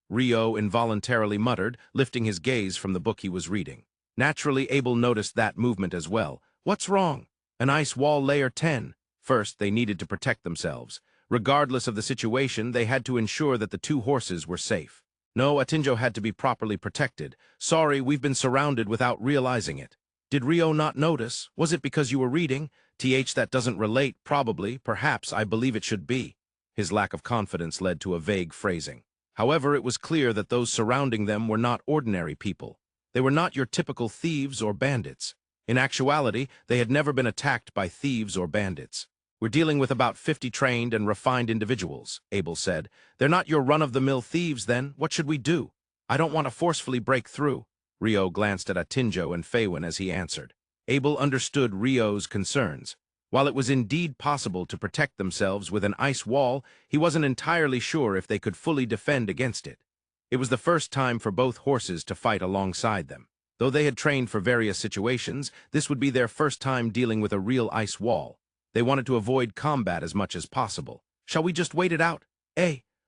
Rio involuntarily muttered, lifting his gaze from the book he was reading. Naturally, Abel noticed that movement as well. What's wrong? An ice wall layer 10. First, they needed to protect themselves. Regardless of the situation, they had to ensure that the 2 horses were safe. No, Atinjo had to be properly protected. Sorry, we've been surrounded without realizing it. Did Rio not notice? Was it because you were reading? That doesn't relate, probably, perhaps, I believe it should be. His lack of confidence led to a vague phrasing. However, it was clear that those surrounding them were not ordinary people. They were not your typical thieves or bandits. In actuality, they had never been attacked by thieves or bandits. We're dealing with about 50 trained and refined individuals, Abel said. They're not your run-of-the-mill thieves, then. What should we do? I don't want to forcefully break through. Rio glanced at Atinjo and Feiwen as he answered. Abel understood Rio's concerns. While it was indeed possible to protect themselves with an ice wall, he wasn't entirely sure if they could fully defend against it. It was the first time for both horses to fight alongside them. Though they had trained for various situations, this would be their first time dealing with a real ice wall. They wanted to avoid combat as much as possible. Shall we just wait it out?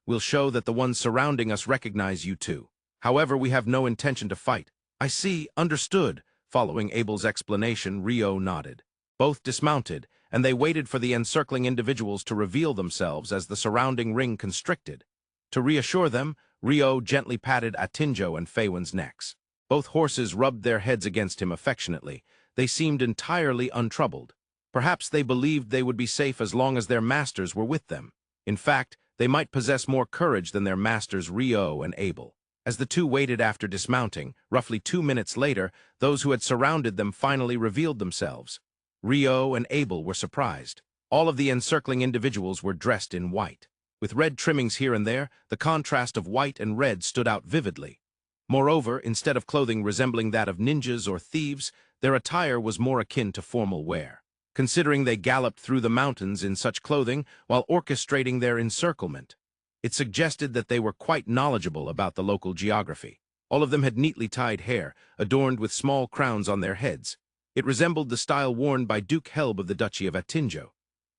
We'll show that the ones surrounding us recognize you too. However, we have no intention to fight. I see, understood. Following Abel's explanation, Rio nodded. Both dismounted, and they waited for the encircling individuals to reveal themselves as the surrounding ring constricted. To reassure them, Rio gently patted Atinjo and Feiwen's necks. Both horses rubbed their heads against him affectionately. They seemed entirely untroubled. Perhaps they believed they would be safe as long as their masters were with them. In fact, they might possess more courage than their masters Rio and Abel. As the two waited after dismounting, roughly 2 minutes later, those who had surrounded them finally revealed themselves. Rio and Abel were surprised. All of the encircling individuals were dressed in white. With red trimmings here and there, the contrast of white and red stood out vividly. Moreover, instead of clothing resembling that of ninjas or thieves, their attire was more akin to formal wear. Considering they galloped through the mountains in such clothing while orchestrating their encirclement, it suggested that they were quite knowledgeable about the local geography. All of them had neatly tied hair, adorned with small crowns on their heads. It resembled the style worn by Duke Helb of the Duchy of Atinjo.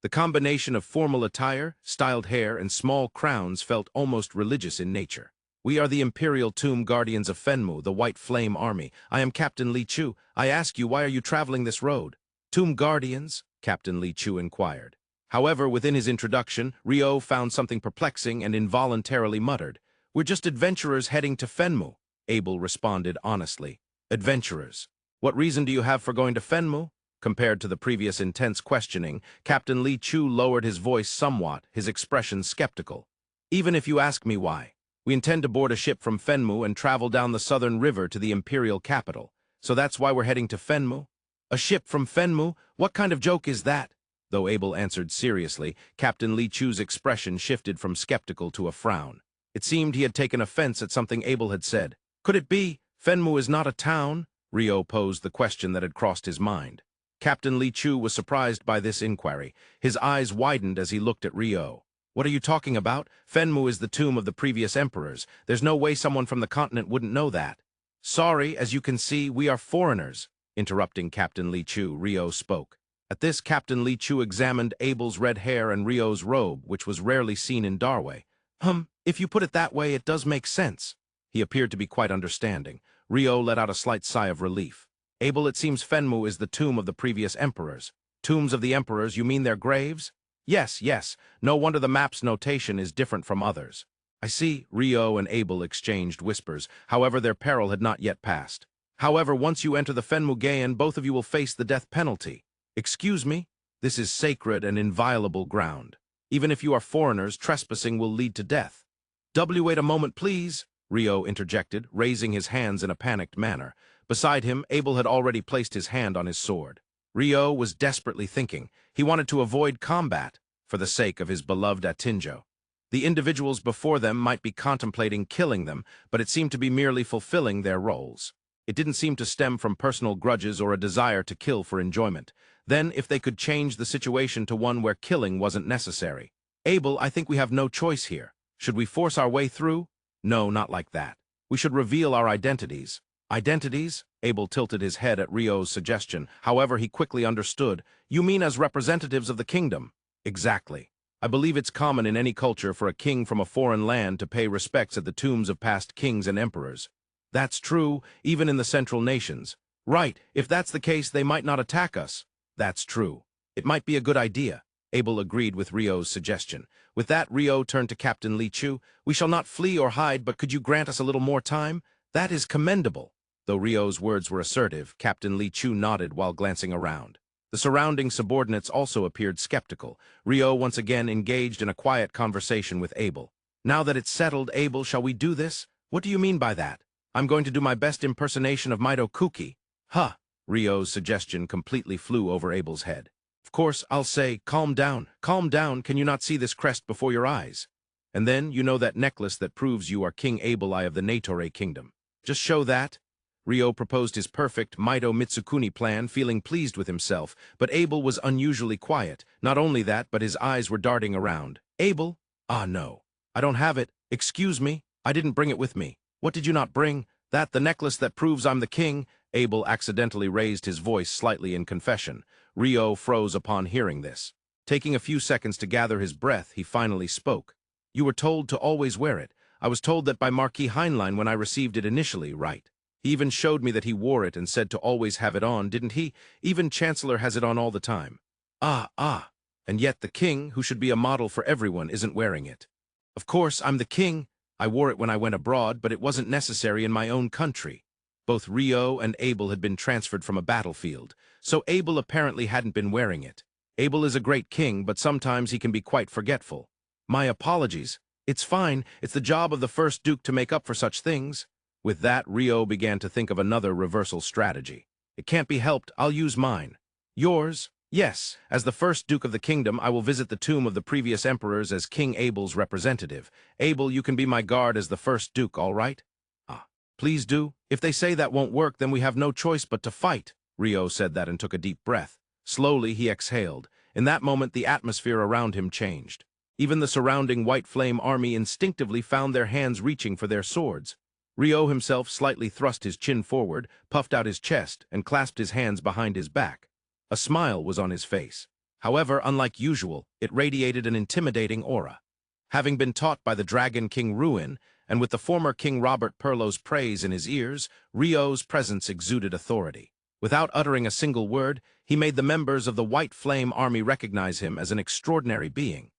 The combination of formal attire, styled hair, and small crowns felt almost religious in nature. We are the Imperial Tomb Guardians of Fenmu, the White Flame Army. I am Captain Li Chu. I ask you, why are you traveling this road? Tomb Guardians? Captain Li Chu inquired. However, within his introduction, Rio found something perplexing and involuntarily muttered. We're just adventurers heading to Fenmu, Abel responded honestly. Adventurers. What reason do you have for going to Fenmu? Compared to the previous intense questioning, Captain Li Chu lowered his voice somewhat, his expression skeptical. Even if you ask me why. We intend to board a ship from Fenmu and travel down the southern river to the Imperial capital. So that's why we're heading to Fenmu? A ship from Fenmu? What kind of joke is that? Though Abel answered seriously, Captain Li Chu's expression shifted from skeptical to a frown. It seemed he had taken offense at something Abel had said. Could it be? Fenmu is not a town? Rio posed the question that had crossed his mind. Captain Li Chu was surprised by this inquiry. His eyes widened as he looked at Rio. What are you talking about? Fenmu is the tomb of the previous emperors. There's no way someone from the continent wouldn't know that. Sorry, as you can see, we are foreigners. Interrupting Captain Li Chu, Rio spoke. At this, Captain Li Chu examined Abel's red hair and Rio's robe, which was rarely seen in Darway. If you put it that way, it does make sense. He appeared to be quite understanding. Rio let out a slight sigh of relief. Abel, it seems Fenmu is the tomb of the previous emperors. Tombs of the emperors, you mean their graves? Yes. No wonder the map's notation is different from others. I see. Rio and Abel exchanged whispers. However, their peril had not yet passed. However, once you enter the Fenmu Gayan, both of you will face the death penalty. Excuse me? This is sacred and inviolable ground. Even if you are foreigners, trespassing will lead to death. Wait a moment, please, Rio interjected, raising his hands in a panicked manner. Beside him, Abel had already placed his hand on his sword. Rio was desperately thinking. He wanted to avoid combat, for the sake of his beloved Atinjo. The individuals before them might be contemplating killing them, but it seemed to be merely fulfilling their roles. It didn't seem to stem from personal grudges or a desire to kill for enjoyment. Then, if they could change the situation to one where killing wasn't necessary. Abel, I think we have no choice here. Should we force our way through? No, not like that. We should reveal our identities. Identities? Abel tilted his head at Rio's suggestion. However, he quickly understood. You mean as representatives of the kingdom? Exactly. I believe it's common in any culture for a king from a foreign land to pay respects at the tombs of past kings and emperors. That's true, even in the central nations. Right, if that's the case, they might not attack us. That's true. It might be a good idea. Abel agreed with Rio's suggestion. With that, Rio turned to Captain Li Chu. We shall not flee or hide, but could you grant us a little more time? That is commendable. Though Rio's words were assertive, Captain Li Chu nodded while glancing around. The surrounding subordinates also appeared skeptical. Rio once again engaged in a quiet conversation with Abel. Now that it's settled, Abel, shall we do this? What do you mean by that? I'm going to do my best impersonation of Mito Kuki. Huh. Rio's suggestion completely flew over Abel's head. Of course, I'll say, calm down, can you not see this crest before your eyes? And then, you know that necklace that proves you are King Abel of the Natore Kingdom. Just show that. Rio proposed his perfect Mito Mitsukuni plan, feeling pleased with himself, but Abel was unusually quiet. Not only that, but his eyes were darting around. Abel? Ah, no. I don't have it. Excuse me, I didn't bring it with me. What did you not bring? That, the necklace that proves I'm the king? Abel accidentally raised his voice slightly in confession. Rio froze upon hearing this. Taking a few seconds to gather his breath, he finally spoke. You were told to always wear it. I was told that by Marquis Heinlein when I received it initially, right? He even showed me that he wore it and said to always have it on, didn't he? Even Chancellor has it on all the time. Ah. And yet the king, who should be a model for everyone, isn't wearing it. Of course, I'm the king. I wore it when I went abroad, but it wasn't necessary in my own country. Both Rio and Abel had been transferred from a battlefield, so Abel apparently hadn't been wearing it. Abel is a great king, but sometimes he can be quite forgetful. My apologies. It's fine. It's the job of the first Duke to make up for such things. With that, Rio began to think of another reversal strategy. It can't be helped. I'll use mine. Yours? Yes. As the first Duke of the kingdom, I will visit the tomb of the previous emperors as King Abel's representative. Abel, you can be my guard as the first Duke, all right? Please do. If they say that won't work, then we have no choice but to fight. Rio said that and took a deep breath. Slowly, he exhaled. In that moment, the atmosphere around him changed. Even the surrounding white flame army instinctively found their hands reaching for their swords. Rio himself slightly thrust his chin forward, puffed out his chest, and clasped his hands behind his back. A smile was on his face. However, unlike usual, it radiated an intimidating aura. Having been taught by the Dragon King Ruin, and with the former King Robert Perlow's praise in his ears, Rio's presence exuded authority. Without uttering a single word, he made the members of the White Flame Army recognize him as an extraordinary being.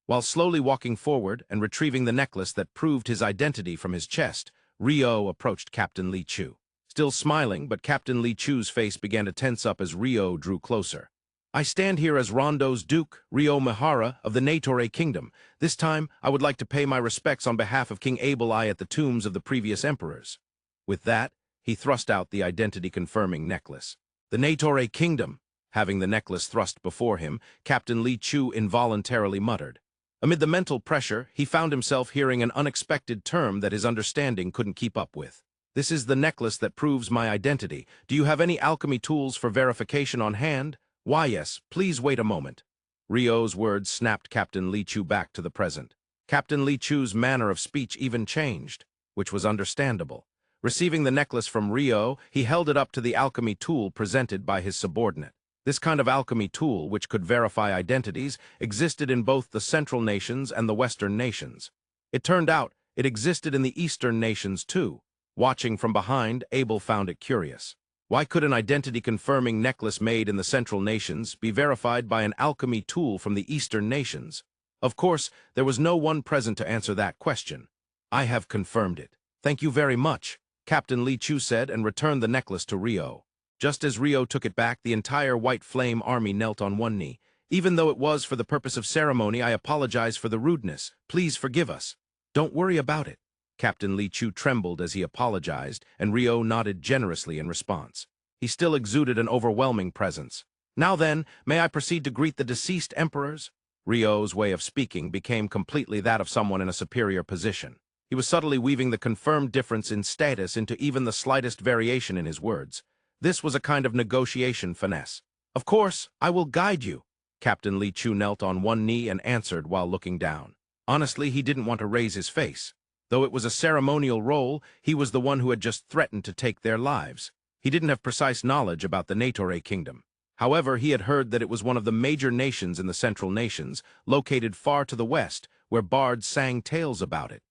While slowly walking forward and retrieving the necklace that proved his identity from his chest, Rio approached Captain Li Chu. Still smiling, but Captain Li Chu's face began to tense up as Rio drew closer. I stand here as Rondo's Duke, Rio Mihara, of the Natore Kingdom. This time, I would like to pay my respects on behalf of King Abel at the tombs of the previous emperors. With that, he thrust out the identity-confirming necklace. The Natore Kingdom. Having the necklace thrust before him, Captain Li Chu involuntarily muttered. Amid the mental pressure, he found himself hearing an unexpected term that his understanding couldn't keep up with. This is the necklace that proves my identity. Do you have any alchemy tools for verification on hand? Why, yes, please wait a moment. Rio's words snapped Captain Li Chu back to the present. Captain Li Chu's manner of speech even changed, which was understandable. Receiving the necklace from Rio, he held it up to the alchemy tool presented by his subordinate. This kind of alchemy tool, which could verify identities, existed in both the Central Nations and the Western Nations. It turned out it existed in the Eastern Nations too. Watching from behind, Abel found it curious. Why could an identity-confirming necklace made in the Central Nations be verified by an alchemy tool from the Eastern Nations? Of course, there was no one present to answer that question. I have confirmed it. Thank you very much, Captain Li Chu said and returned the necklace to Rio. Just as Rio took it back, the entire White Flame Army knelt on one knee. Even though it was for the purpose of ceremony, I apologize for the rudeness. Please forgive us. Don't worry about it. Captain Li Chu trembled as he apologized, and Rio nodded generously in response. He still exuded an overwhelming presence. Now then, may I proceed to greet the deceased emperors? Rio's way of speaking became completely that of someone in a superior position. He was subtly weaving the confirmed difference in status into even the slightest variation in his words. This was a kind of negotiation finesse. Of course, I will guide you. Captain Li Chu knelt on one knee and answered while looking down. Honestly, he didn't want to raise his face. Though it was a ceremonial role, he was the one who had just threatened to take their lives. He didn't have precise knowledge about the Natore Kingdom. However, he had heard that it was one of the major nations in the Central Nations, located far to the west, where bards sang tales about it.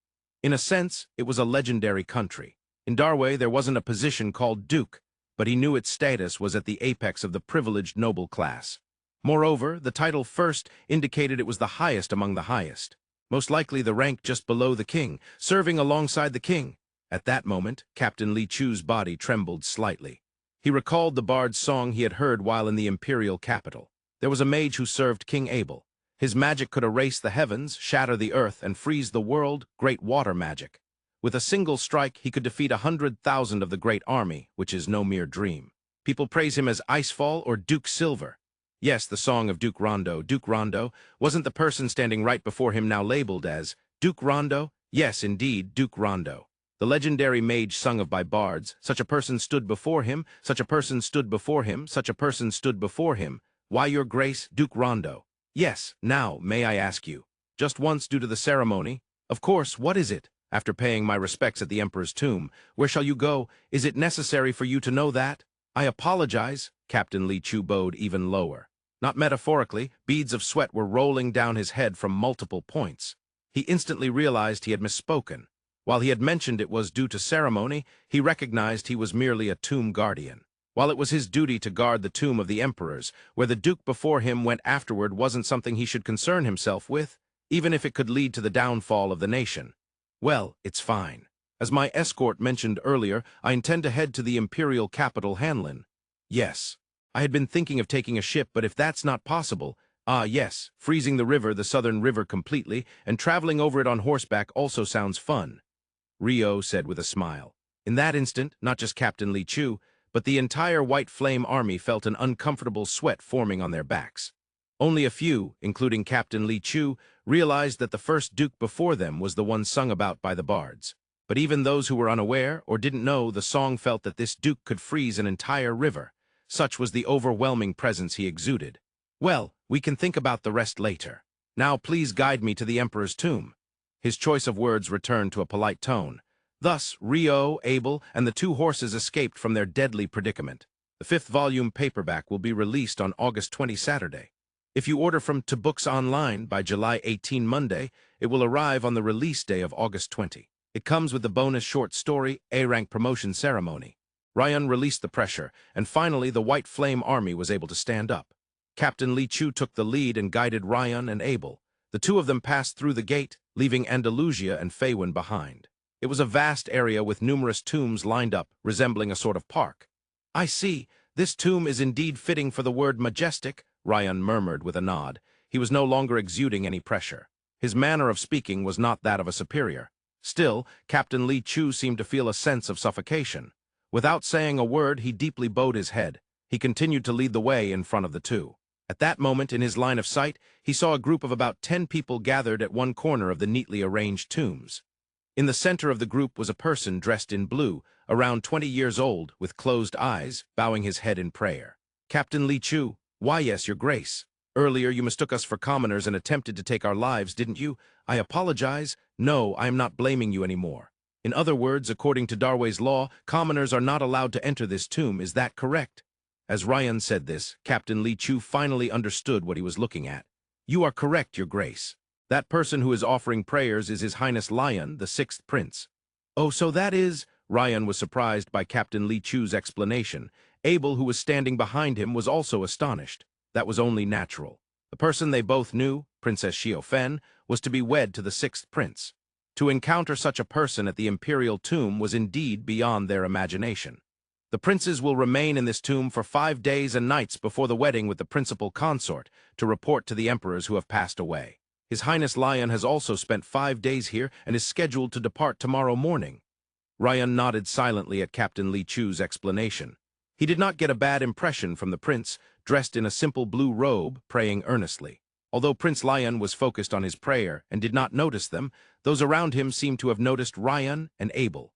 In a sense, it was a legendary country. In Darway, there wasn't a position called Duke, but he knew its status was at the apex of the privileged noble class. Moreover, the title first indicated it was the highest among the highest. Most likely the rank just below the king, serving alongside the king. At that moment, Captain Li Chu's body trembled slightly. He recalled the bard's song he had heard while in the Imperial capital. There was a mage who served King Abel. His magic could erase the heavens, shatter the earth, and freeze the world, great water magic. With a single strike, he could defeat 100,000 of the great army, which is no mere dream. People praise him as Icefall or Duke Silver. Yes, the song of Duke Rondo, wasn't the person standing right before him now labeled as Duke Rondo? Yes, indeed, Duke Rondo. The legendary mage sung of by bards, such a person stood before him, such a person stood before him, such a person stood before him. Why, your grace, Duke Rondo? Yes, now, may I ask you? Just once due to the ceremony? Of course, what is it? After paying my respects at the Emperor's tomb, where shall you go? Is it necessary for you to know that? I apologize, Captain Li Chu bowed even lower. Not metaphorically, beads of sweat were rolling down his head from multiple points. He instantly realized he had misspoken. While he had mentioned it was due to ceremony, he recognized he was merely a tomb guardian. While it was his duty to guard the tomb of the emperors, where the duke before him went afterward wasn't something he should concern himself with, even if it could lead to the downfall of the nation. Well, it's fine. As my escort mentioned earlier, I intend to head to the Imperial capital Hanlin. Yes. I had been thinking of taking a ship, but if that's not possible, yes, freezing the southern river completely, and traveling over it on horseback also sounds fun. Rio said with a smile. In that instant, not just Captain Li Chu, but the entire White Flame army felt an uncomfortable sweat forming on their backs. Only a few, including Captain Li Chu, realized that the first duke before them was the one sung about by the bards. But even those who were unaware or didn't know the song felt that this duke could freeze an entire river. Such was the overwhelming presence he exuded. Well, we can think about the rest later. Now please guide me to the Emperor's tomb. His choice of words returned to a polite tone. Thus, Rio, Abel, and the two horses escaped from their deadly predicament. The 5th volume paperback will be released on August 20 Saturday. If you order from To Books Online by July 18 Monday, it will arrive on the release day of August 20. It comes with the bonus short story, A-Rank Promotion Ceremony. Ryan released the pressure, and finally the White Flame army was able to stand up. Captain Li Chu took the lead and guided Ryan and Abel. The two of them passed through the gate, leaving Andalusia and Feywind behind. It was a vast area with numerous tombs lined up, resembling a sort of park. I see. This tomb is indeed fitting for the word majestic, Ryan murmured with a nod. He was no longer exuding any pressure. His manner of speaking was not that of a superior. Still, Captain Li Chu seemed to feel a sense of suffocation. Without saying a word, he deeply bowed his head. He continued to lead the way in front of the two. At that moment, in his line of sight, he saw a group of about 10 people gathered at one corner of the neatly arranged tombs. In the center of the group was a person dressed in blue, around 20 years old, with closed eyes, bowing his head in prayer. Captain Li Chu, why yes, your grace. Earlier you mistook us for commoners and attempted to take our lives, didn't you? I apologize. No, I am not blaming you anymore. In other words, according to Darway's law, commoners are not allowed to enter this tomb. Is that correct? As Ryan said this, Captain Li Chu finally understood what he was looking at. You are correct, your grace. That person who is offering prayers is His Highness Lyun, the 6th Prince. Oh, so that is... Ryan was surprised by Captain Li Chu's explanation. Abel, who was standing behind him, was also astonished. That was only natural. The person they both knew, Princess Xiaofen, was to be wed to the 6th Prince. To encounter such a person at the Imperial tomb was indeed beyond their imagination. The princes will remain in this tomb for 5 days and nights before the wedding with the principal consort to report to the emperors who have passed away. His Highness Lyun has also spent 5 days here and is scheduled to depart tomorrow morning. Ryan nodded silently at Captain Li Chu's explanation. He did not get a bad impression from the prince, dressed in a simple blue robe, praying earnestly. Although Prince Lyun was focused on his prayer and did not notice them, those around him seemed to have noticed Ryan and Abel.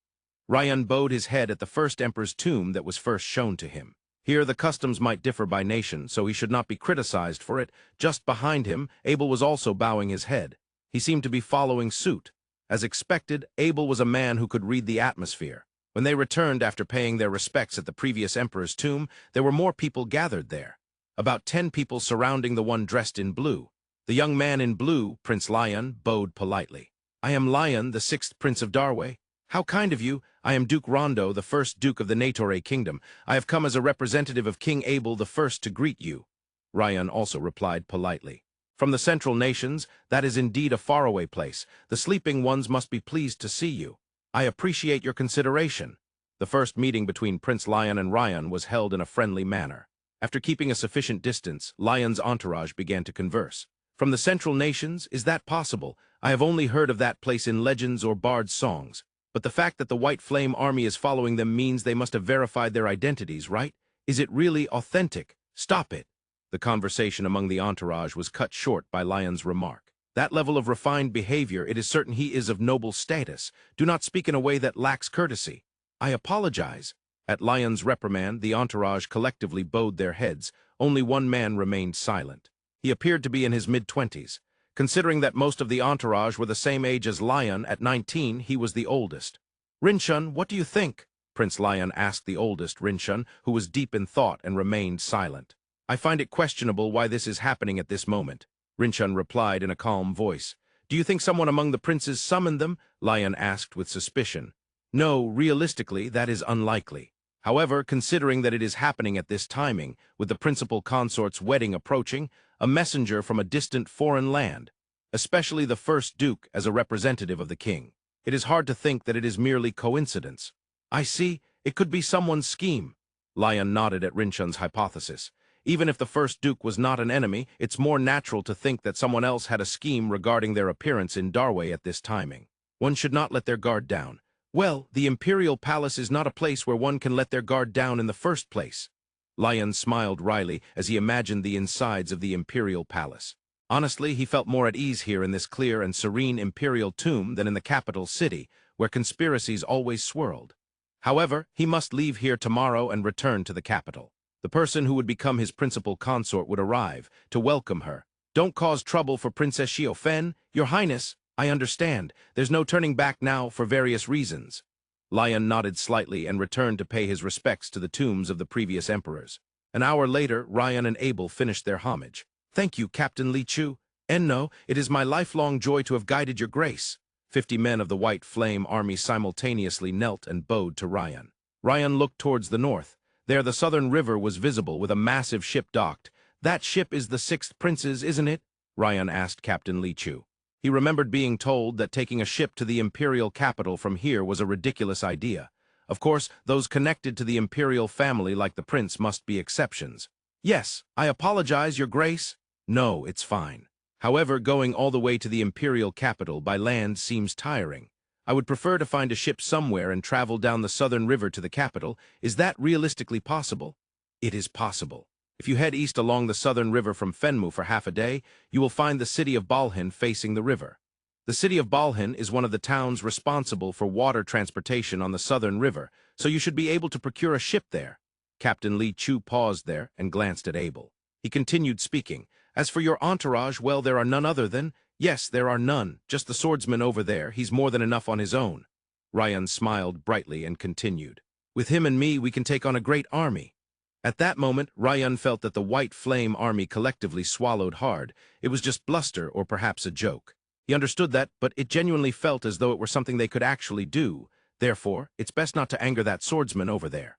Ryan bowed his head at the first emperor's tomb that was first shown to him. Here the customs might differ by nation, so he should not be criticized for it. Just behind him, Abel was also bowing his head. He seemed to be following suit. As expected, Abel was a man who could read the atmosphere. When they returned after paying their respects at the previous emperor's tomb, there were more people gathered there. About 10 people surrounding the one dressed in blue. The young man in blue, Prince Lyun, bowed politely. I am Lyun, the 6th Prince of Darway. How kind of you. I am Duke Rondo, the 1st Duke of the Natore Kingdom. I have come as a representative of King Abel the First to greet you. Ryan also replied politely. From the Central Nations, that is indeed a faraway place. The sleeping ones must be pleased to see you. I appreciate your consideration. The first meeting between Prince Lyun and Ryan was held in a friendly manner. After keeping a sufficient distance, Lyun's entourage began to converse. From the Central Nations, is that possible? I have only heard of that place in legends or bard songs. But the fact that the White Flame Army is following them means they must have verified their identities, right? Is it really authentic? Stop it. The conversation among the entourage was cut short by Lyun's remark. That level of refined behavior, it is certain he is of noble status. Do not speak in a way that lacks courtesy. I apologize. At Lyun's reprimand, the entourage collectively bowed their heads. Only one man remained silent. He appeared to be in his mid-20s. Considering that most of the entourage were the same age as Lyun, at 19, he was the oldest. Rinshun, what do you think? Prince Lyun asked the oldest, Rinshun, who was deep in thought and remained silent. I find it questionable why this is happening at this moment. Rinshun replied in a calm voice. Do you think someone among the princes summoned them? Lyun asked with suspicion. No, realistically, that is unlikely. However, considering that it is happening at this timing, with the principal consort's wedding approaching, a messenger from a distant foreign land, especially the first duke as a representative of the king, it is hard to think that it is merely coincidence. I see, it could be someone's scheme. Lyun nodded at Rinshun's hypothesis. Even if the first duke was not an enemy, it's more natural to think that someone else had a scheme regarding their appearance in Darway at this timing. One should not let their guard down. Well, the Imperial Palace is not a place where one can let their guard down in the first place. Lyun smiled wryly as he imagined the insides of the Imperial Palace. Honestly, he felt more at ease here in this clear and serene Imperial tomb than in the capital city, where conspiracies always swirled. However, he must leave here tomorrow and return to the capital. The person who would become his principal consort would arrive to welcome her. Don't cause trouble for Princess Xiaofen, Your Highness. I understand. There's no turning back now for various reasons. Lyun nodded slightly and returned to pay his respects to the tombs of the previous emperors. An hour later, Ryan and Abel finished their homage. Thank you, Captain Li Chu. Enno, it is my lifelong joy to have guided your grace. 50 men of the White Flame Army simultaneously knelt and bowed to Ryan. Ryan looked towards the north. There the southern river was visible with a massive ship docked. That ship is the 6th Prince's, isn't it? Ryan asked Captain Li Chu. He remembered being told that taking a ship to the Imperial capital from here was a ridiculous idea. Of course, those connected to the Imperial family like the prince must be exceptions. Yes, I apologize, Your Grace. No, it's fine. However, going all the way to the Imperial capital by land seems tiring. I would prefer to find a ship somewhere and travel down the southern river to the capital. Is that realistically possible? It is possible. If you head east along the southern river from Fenmu for half a day, you will find the city of Balhin facing the river. The city of Balhin is one of the towns responsible for water transportation on the southern river, so you should be able to procure a ship there. Captain Li Chu paused there and glanced at Abel. He continued speaking. As for your entourage, well, there are none other than... Yes, there are none. Just the swordsman over there. He's more than enough on his own. Ryan smiled brightly and continued. With him and me, we can take on a great army. At that moment, Ryan felt that the White Flame Army collectively swallowed hard. It was just bluster or perhaps a joke. He understood that, but it genuinely felt as though it were something they could actually do. Therefore, it's best not to anger that swordsman over there.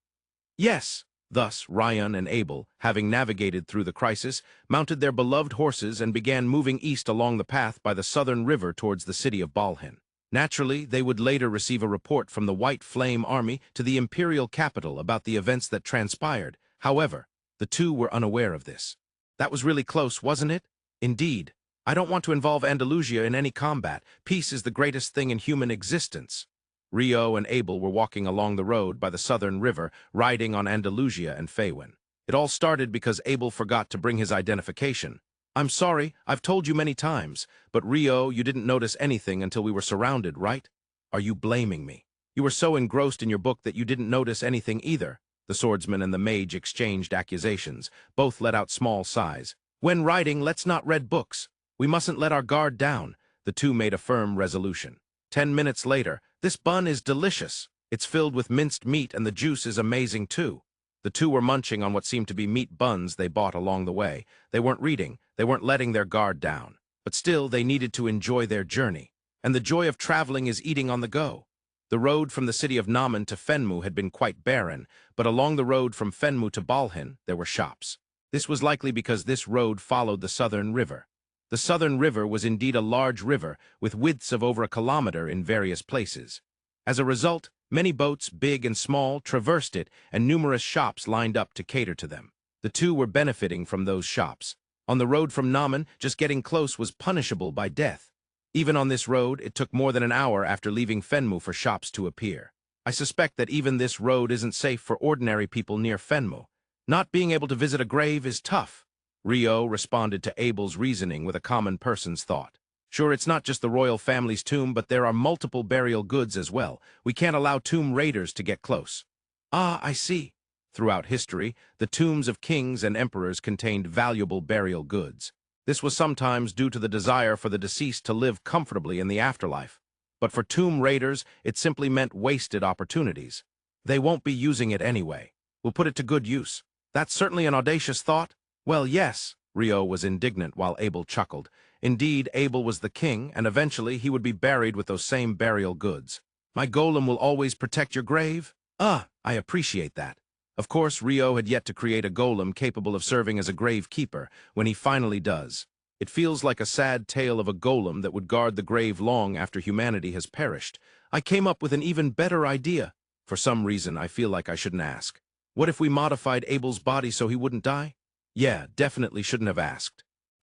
Yes. Thus, Ryan and Abel, having navigated through the crisis, mounted their beloved horses and began moving east along the path by the southern river towards the city of Balhin. Naturally, they would later receive a report from the White Flame Army to the Imperial capital about the events that transpired. However, the two were unaware of this. That was really close, wasn't it? Indeed. I don't want to involve Andalusia in any combat. Peace is the greatest thing in human existence. Rio and Abel were walking along the road by the southern river, riding on Andalusia and Faywin. It all started because Abel forgot to bring his identification. I'm sorry, I've told you many times, but Rio, you didn't notice anything until we were surrounded, right? Are you blaming me? You were so engrossed in your book that you didn't notice anything either. The swordsman and the mage exchanged accusations. Both let out small sighs. When riding, let's not read books. We mustn't let our guard down. The two made a firm resolution. 10 minutes later, this bun is delicious. It's filled with minced meat and the juice is amazing too. The two were munching on what seemed to be meat buns they bought along the way. They weren't reading, they weren't letting their guard down. But still, they needed to enjoy their journey. And the joy of traveling is eating on the go. The road from the city of Namen to Fenmu had been quite barren, but along the road from Fenmu to Balhin, there were shops. This was likely because this road followed the Southern River. The Southern River was indeed a large river with widths of over a kilometer in various places. As a result, many boats, big and small, traversed it, and numerous shops lined up to cater to them. The two were benefiting from those shops. On the road from Namen, just getting close was punishable by death. Even on this road, it took more than an hour after leaving Fenmu for shops to appear. I suspect that even this road isn't safe for ordinary people near Fenmu. Not being able to visit a grave is tough. Rio responded to Abel's reasoning with a common person's thought. Sure, it's not just the royal family's tomb, but there are multiple burial goods as well. We can't allow tomb raiders to get close. Ah, I see. Throughout history, the tombs of kings and emperors contained valuable burial goods. This was sometimes due to the desire for the deceased to live comfortably in the afterlife. But for tomb raiders, it simply meant wasted opportunities. They won't be using it anyway. We'll put it to good use. That's certainly an audacious thought. Well, yes, Rio was indignant while Abel chuckled. Indeed, Abel was the king, and eventually he would be buried with those same burial goods. My golem will always protect your grave? I appreciate that. Of course, Rio had yet to create a golem capable of serving as a gravekeeper when he finally does. It feels like a sad tale of a golem that would guard the grave long after humanity has perished. I came up with an even better idea. For some reason, I feel like I shouldn't ask. What if we modified Abel's body so he wouldn't die? Yeah, definitely shouldn't have asked.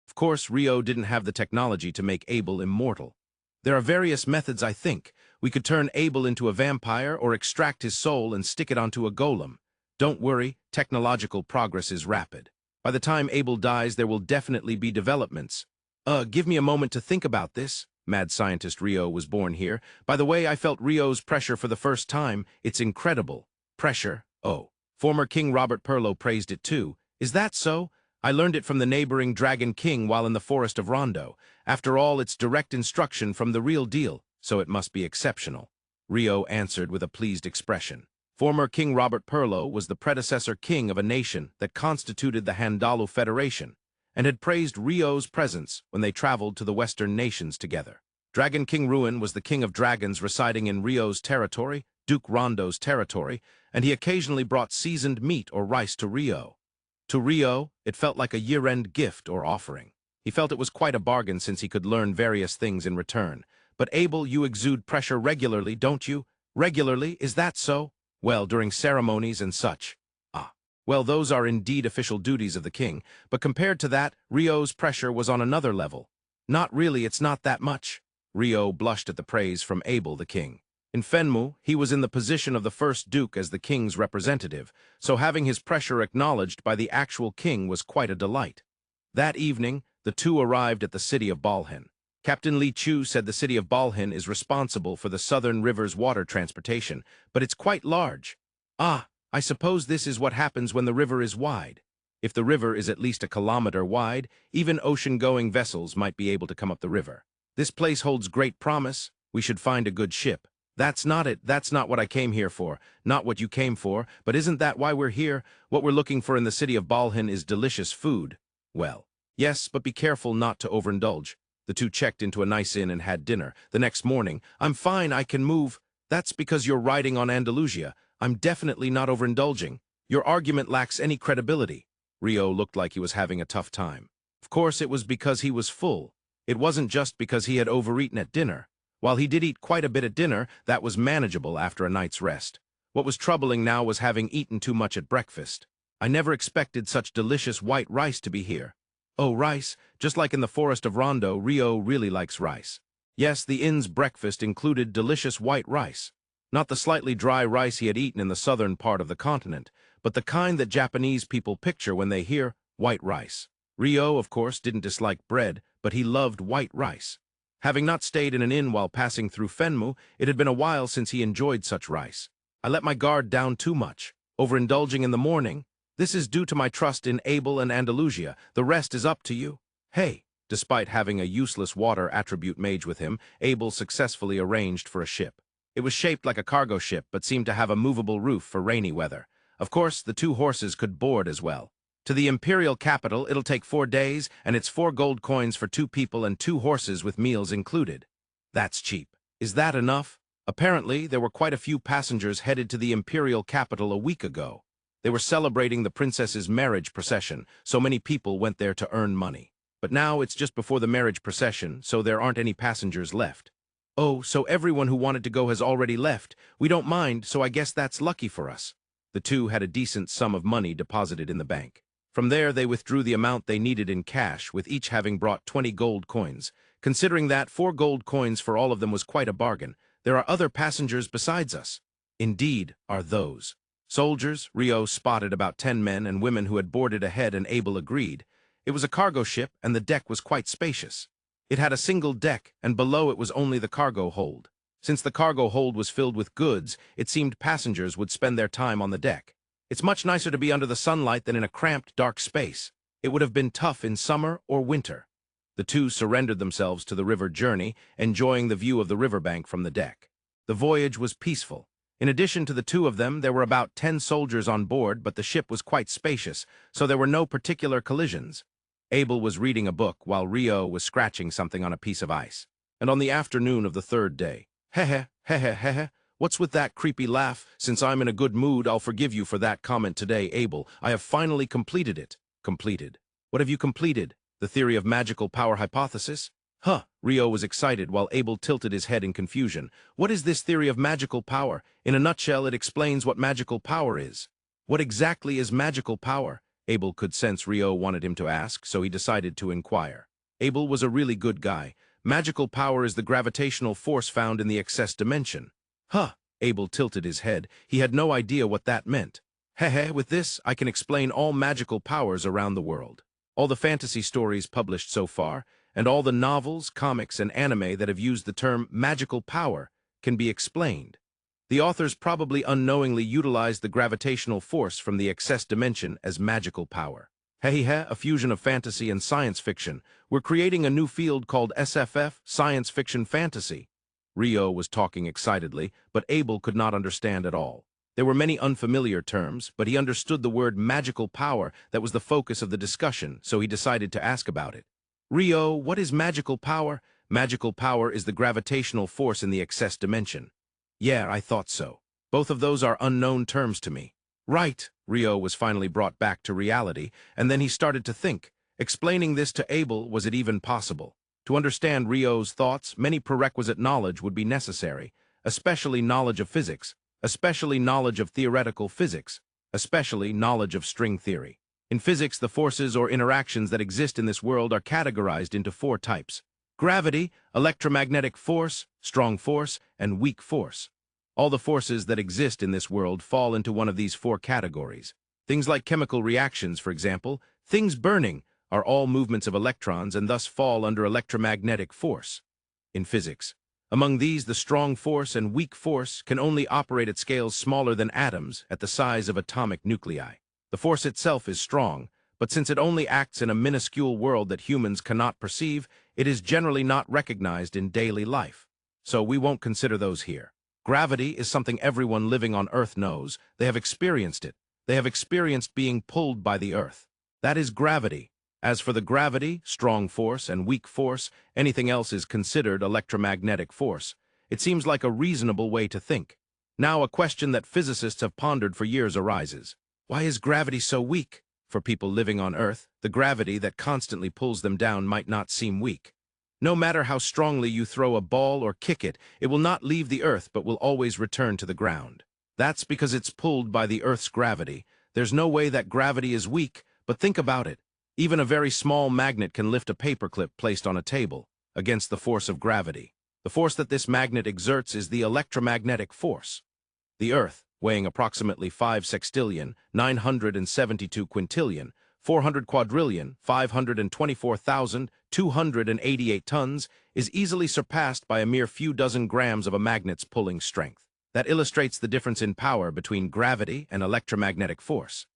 Of course, Rio didn't have the technology to make Abel immortal. There are various methods, I think. We could turn Abel into a vampire or extract his soul and stick it onto a golem. Don't worry, technological progress is rapid. By the time Abel dies, there will definitely be developments. Give me a moment to think about this. Mad scientist Rio was born here. By the way, I felt Rio's pressure for the first time. It's incredible. Pressure? Oh. Former King Robert Perlo praised it too. Is that so? I learned it from the neighboring Dragon King while in the forest of Randa. After all, it's direct instruction from the real deal, so it must be exceptional. Rio answered with a pleased expression. Former King Robert Perlo was the predecessor king of a nation that constituted the Handalu Federation, and had praised Rio's presence when they traveled to the Western nations together. Dragon King Ruin was the king of dragons residing in Rio's territory, Duke Rondo's territory, and he occasionally brought seasoned meat or rice to Rio. To Rio, it felt like a year-end gift or offering. He felt it was quite a bargain since he could learn various things in return. But Abel, you exude pressure regularly, don't you? Regularly, is that so? Well, during ceremonies and such. Well, those are indeed official duties of the king, but compared to that, Rio's pressure was on another level. Not really, it's not that much. Rio blushed at the praise from Abel the king. In Fenmu, he was in the position of the first duke as the king's representative, so having his pressure acknowledged by the actual king was quite a delight. That evening, the two arrived at the city of Balhin. Captain Li Chu said the city of Balhin is responsible for the Southern River's water transportation, but it's quite large. I suppose this is what happens when the river is wide. If the river is at least a kilometer wide, even ocean-going vessels might be able to come up the river. This place holds great promise. We should find a good ship. That's not it. That's not what I came here for. Not what you came for. But isn't that why we're here? What we're looking for in the city of Balhin is delicious food. Well, yes, but be careful not to overindulge. The two checked into a nice inn and had dinner. The next morning, I'm fine, I can move. That's because you're riding on Andalusia. I'm definitely not overindulging. Your argument lacks any credibility. Rio looked like he was having a tough time. Of course, it was because he was full. It wasn't just because he had overeaten at dinner. While he did eat quite a bit at dinner, that was manageable after a night's rest. What was troubling now was having eaten too much at breakfast. I never expected such delicious white rice to be here. Oh, rice. Just like in the forest of Rondo, Rio really likes rice. Yes, the inn's breakfast included delicious white rice. Not the slightly dry rice he had eaten in the southern part of the continent, but the kind that Japanese people picture when they hear white rice. Rio, of course, didn't dislike bread, but he loved white rice. Having not stayed in an inn while passing through Fenmu, it had been a while since he enjoyed such rice. I let my guard down too much, overindulging in the morning. This is due to my trust in Abel and Andalusia. The rest is up to you. Hey, despite having a useless water attribute mage with him, Abel successfully arranged for a ship. It was shaped like a cargo ship, but seemed to have a movable roof for rainy weather. Of course, the 2 horses could board as well. To the Imperial capital, it'll take 4 days, and it's 4 gold coins for 2 people and 2 horses with meals included. That's cheap. Is that enough? Apparently, there were quite a few passengers headed to the Imperial capital a week ago. They were celebrating the princess's marriage procession, so many people went there to earn money. But now it's just before the marriage procession, so there aren't any passengers left. Oh, so everyone who wanted to go has already left. We don't mind, so I guess that's lucky for us. The two had a decent sum of money deposited in the bank. From there, they withdrew the amount they needed in cash, with each having brought 20 gold coins. Considering that 4 gold coins for all of them was quite a bargain, there are other passengers besides us. Indeed, are those. Soldiers, Rio spotted about 10 men and women who had boarded ahead, and Abel agreed. It was a cargo ship, and the deck was quite spacious. It had a single deck, and below it was only the cargo hold. Since the cargo hold was filled with goods, it seemed passengers would spend their time on the deck. It's much nicer to be under the sunlight than in a cramped, dark space. It would have been tough in summer or winter. The two surrendered themselves to the river journey, enjoying the view of the riverbank from the deck. The voyage was peaceful. In addition to the two of them, there were about 10 soldiers on board, but the ship was quite spacious, so there were no particular collisions. Abel was reading a book while Rio was scratching something on a piece of ice. And on the afternoon of the 3rd day, heh, what's with that creepy laugh? Since I'm in a good mood, I'll forgive you for that comment today, Abel. I have finally completed it. Completed. What have you completed? The theory of magical power hypothesis? Huh, Rio was excited while Abel tilted his head in confusion. What is this theory of magical power? In a nutshell, it explains what magical power is. What exactly is magical power? Abel could sense Rio wanted him to ask, so he decided to inquire. Abel was a really good guy. Magical power is the gravitational force found in the excess dimension. Huh, Abel tilted his head. He had no idea what that meant. With this, I can explain all magical powers around the world. All the fantasy stories published so far, and all the novels, comics, and anime that have used the term magical power can be explained. The authors probably unknowingly utilized the gravitational force from the excess dimension as magical power. A fusion of fantasy and science fiction. We're creating a new field called SFF, Science Fiction Fantasy. Rio was talking excitedly, but Abel could not understand at all. There were many unfamiliar terms, but he understood the word magical power that was the focus of the discussion, so he decided to ask about it. Rio, what is magical power? Magical power is the gravitational force in the excess dimension. Yeah, I thought so. Both of those are unknown terms to me. Right, Rio was finally brought back to reality, and then he started to think. Explaining this to Abel, was it even possible? To understand Rio's thoughts, many prerequisite knowledge would be necessary, especially knowledge of physics, especially knowledge of theoretical physics, especially knowledge of string theory. In physics, the forces or interactions that exist in this world are categorized into 4 types: gravity, electromagnetic force, strong force, and weak force. All the forces that exist in this world fall into one of these 4 categories. Things like chemical reactions, for example, things burning, are all movements of electrons and thus fall under electromagnetic force. In physics, among these, the strong force and weak force can only operate at scales smaller than atoms, at the size of atomic nuclei. The force itself is strong, but since it only acts in a minuscule world that humans cannot perceive, it is generally not recognized in daily life. So we won't consider those here. Gravity is something everyone living on Earth knows. They have experienced it. They have experienced being pulled by the Earth. That is gravity. As for the gravity, strong force, and weak force, anything else is considered electromagnetic force. It seems like a reasonable way to think. Now, a question that physicists have pondered for years arises. Why is gravity so weak? For people living on Earth, the gravity that constantly pulls them down might not seem weak. No matter how strongly you throw a ball or kick it, it will not leave the Earth but will always return to the ground. That's because it's pulled by the Earth's gravity. There's no way that gravity is weak, but think about it. Even a very small magnet can lift a paperclip placed on a table against the force of gravity. The force that this magnet exerts is the electromagnetic force. The Earth, weighing approximately 5 sextillion, 972 quintillion, 400 quadrillion, 524,288 tons, is easily surpassed by a mere few dozen grams of a magnet's pulling strength. That illustrates the difference in power between gravity and electromagnetic force.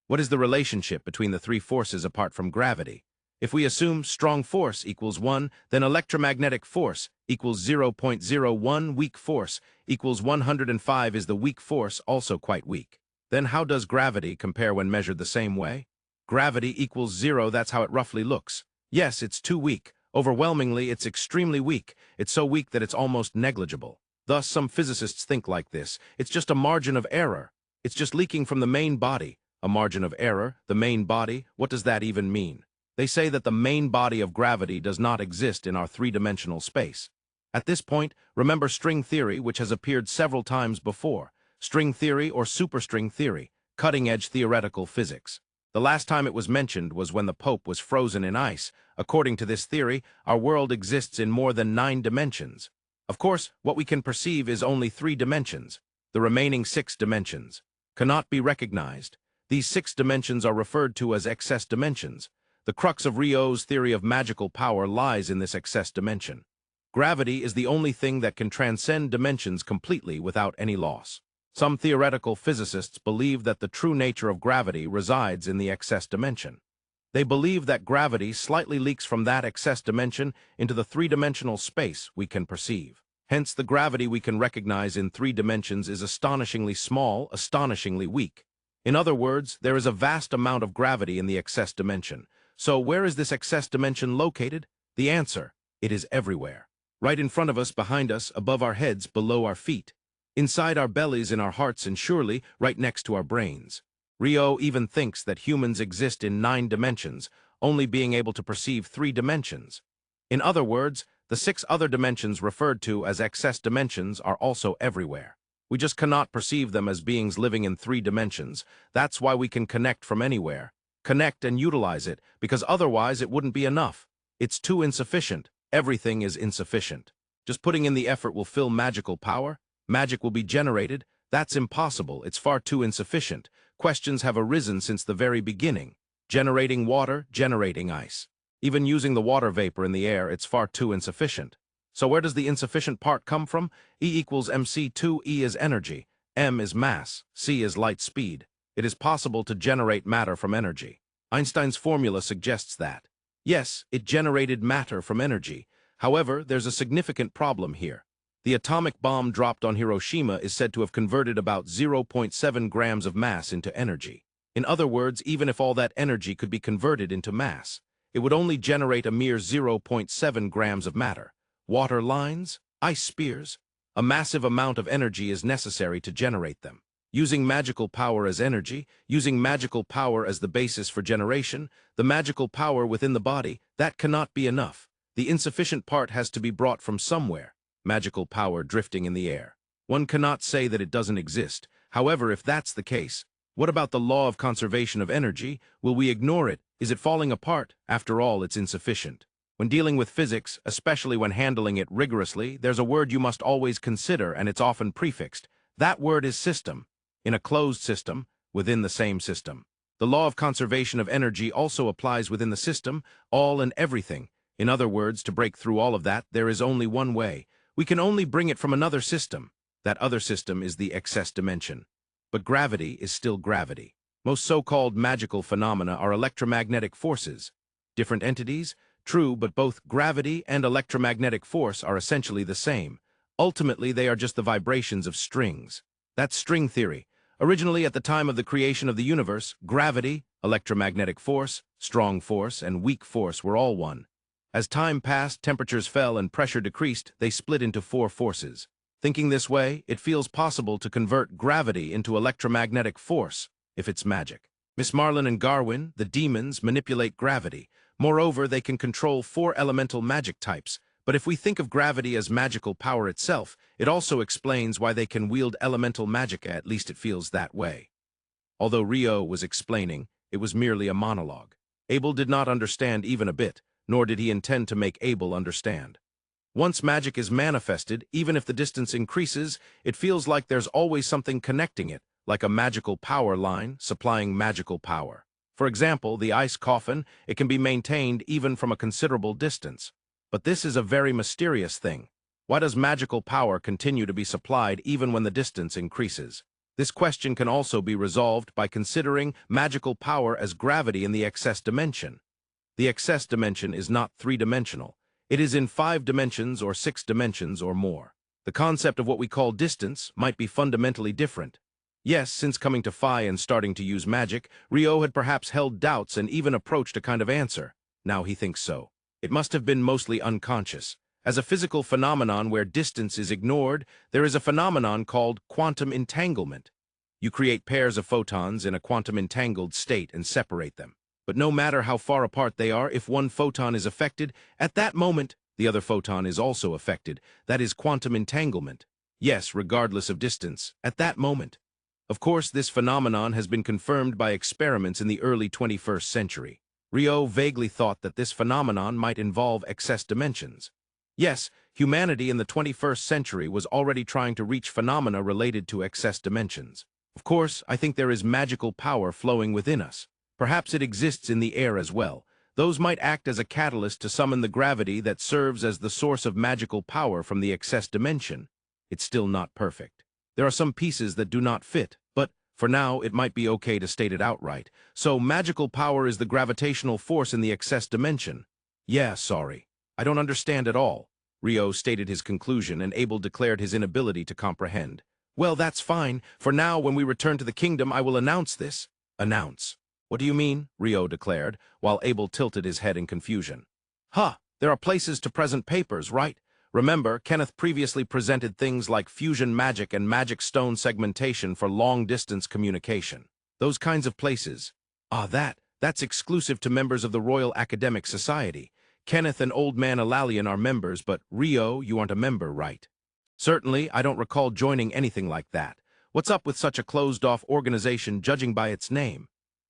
What is the relationship between the 3 forces apart from gravity? If we assume strong force equals 1, then electromagnetic force equals 0.01, weak force equals 105. Is the weak force also quite weak? Then how does gravity compare when measured the same way? Gravity equals 0, that's how it roughly looks. Yes, it's too weak. Overwhelmingly, it's extremely weak. It's so weak that it's almost negligible. Thus, some physicists think like this. It's just a margin of error. It's just leaking from the main body. A margin of error, the main body, what does that even mean? They say that the main body of gravity does not exist in our three-dimensional space. At this point, remember string theory, which has appeared several times before. String theory or superstring theory, cutting-edge theoretical physics. The last time it was mentioned was when the Pope was frozen in ice. According to this theory, our world exists in more than 9 dimensions. Of course, what we can perceive is only 3 dimensions. The remaining 6 dimensions cannot be recognized. These 6 dimensions are referred to as excess dimensions. The crux of Ryo's theory of magical power lies in this excess dimension. Gravity is the only thing that can transcend dimensions completely without any loss. Some theoretical physicists believe that the true nature of gravity resides in the excess dimension. They believe that gravity slightly leaks from that excess dimension into the 3-dimensional space we can perceive. Hence, the gravity we can recognize in 3 dimensions is astonishingly small, astonishingly weak. In other words, there is a vast amount of gravity in the excess dimension. So where is this excess dimension located? The answer: it is everywhere. Right in front of us, behind us, above our heads, below our feet. Inside our bellies, in our hearts, and surely right next to our brains. Ryo even thinks that humans exist in 9 dimensions, only being able to perceive 3 dimensions. In other words, the 6 other dimensions referred to as excess dimensions are also everywhere. We just cannot perceive them as beings living in 3 dimensions. That's why we can connect from anywhere. Connect and utilize it, because otherwise it wouldn't be enough. It's too insufficient. Everything is insufficient. Just putting in the effort will fill magical power. Magic will be generated. That's impossible. It's far too insufficient. Questions have arisen since the very beginning. Generating water, generating ice. Even using the water vapor in the air, it's far too insufficient. So where does the insufficient part come from? E equals mc2. E is energy. M is mass. C is light speed. It is possible to generate matter from energy. Einstein's formula suggests that. Yes, it generated matter from energy. However, there's a significant problem here. The atomic bomb dropped on Hiroshima is said to have converted about 0.7 grams of mass into energy. In other words, even if all that energy could be converted into mass, it would only generate a mere 0.7 grams of matter. Water lines, ice spears, a massive amount of energy is necessary to generate them. Using magical power as energy, using magical power as the basis for generation, the magical power within the body, that cannot be enough. The insufficient part has to be brought from somewhere. Magical power drifting in the air. One cannot say that it doesn't exist. However, if that's the case, what about the law of conservation of energy? Will we ignore it? Is it falling apart? After all, it's insufficient. When dealing with physics, especially when handling it rigorously, there's a word you must always consider, and it's often prefixed. That word is system. In a closed system, within the same system. The law of conservation of energy also applies within the system, all and everything. In other words, to break through all of that, there is only one way. We can only bring it from another system. That other system is the excess dimension. But gravity is still gravity. Most so-called magical phenomena are electromagnetic forces. Different entities? True, but both gravity and electromagnetic force are essentially the same. Ultimately, they are just the vibrations of strings. That's string theory. Originally, at the time of the creation of the universe, gravity, electromagnetic force, strong force, and weak force were all one. As time passed, temperatures fell, and pressure decreased, they split into 4 forces. Thinking this way, it feels possible to convert gravity into electromagnetic force, if it's magic. Miss Marlin and Garwin, the demons, manipulate gravity. Moreover, they can control 4 elemental magic types. But if we think of gravity as magical power itself, it also explains why they can wield elemental magic, at least it feels that way. Although Ryo was explaining, it was merely a monologue. Abel did not understand even a bit, nor did he intend to make Abel understand. Once magic is manifested, even if the distance increases, it feels like there's always something connecting it, like a magical power line supplying magical power. For example, the ice coffin, it can be maintained even from a considerable distance. But this is a very mysterious thing. Why does magical power continue to be supplied even when the distance increases? This question can also be resolved by considering magical power as gravity in the excess dimension. The excess dimension is not 3-dimensional. It is in 5 dimensions or 6 dimensions or more. The concept of what we call distance might be fundamentally different. Yes, since coming to Phi and starting to use magic, Ryo had perhaps held doubts and even approached a kind of answer. Now he thinks so. It must have been mostly unconscious. As a physical phenomenon where distance is ignored, there is a phenomenon called quantum entanglement. You create pairs of photons in a quantum-entangled state and separate them. But no matter how far apart they are, if one photon is affected, at that moment, the other photon is also affected. That is quantum entanglement. Yes, regardless of distance, at that moment. Of course, this phenomenon has been confirmed by experiments in the early 21st century. Rio vaguely thought that this phenomenon might involve excess dimensions. Yes, humanity in the 21st century was already trying to reach phenomena related to excess dimensions. Of course, I think there is magical power flowing within us. Perhaps it exists in the air as well. Those might act as a catalyst to summon the gravity that serves as the source of magical power from the excess dimension. It's still not perfect. There are some pieces that do not fit, but for now it might be okay to state it outright. So magical power is the gravitational force in the excess dimension. Yeah, sorry. I don't understand at all. Rio stated his conclusion, and Abel declared his inability to comprehend. Well, that's fine. For now, when we return to the kingdom, I will announce this. Announce. What do you mean? Rio declared, while Abel tilted his head in confusion. There are places to present papers, right? Remember, Kenneth previously presented things like fusion magic and magic stone segmentation for long-distance communication. Those kinds of places. That's exclusive to members of the Royal Academic Society. Kenneth and Old Man Alalian are members, but Rio, you aren't a member, right? Certainly, I don't recall joining anything like that. What's up with such a closed-off organization judging by its name?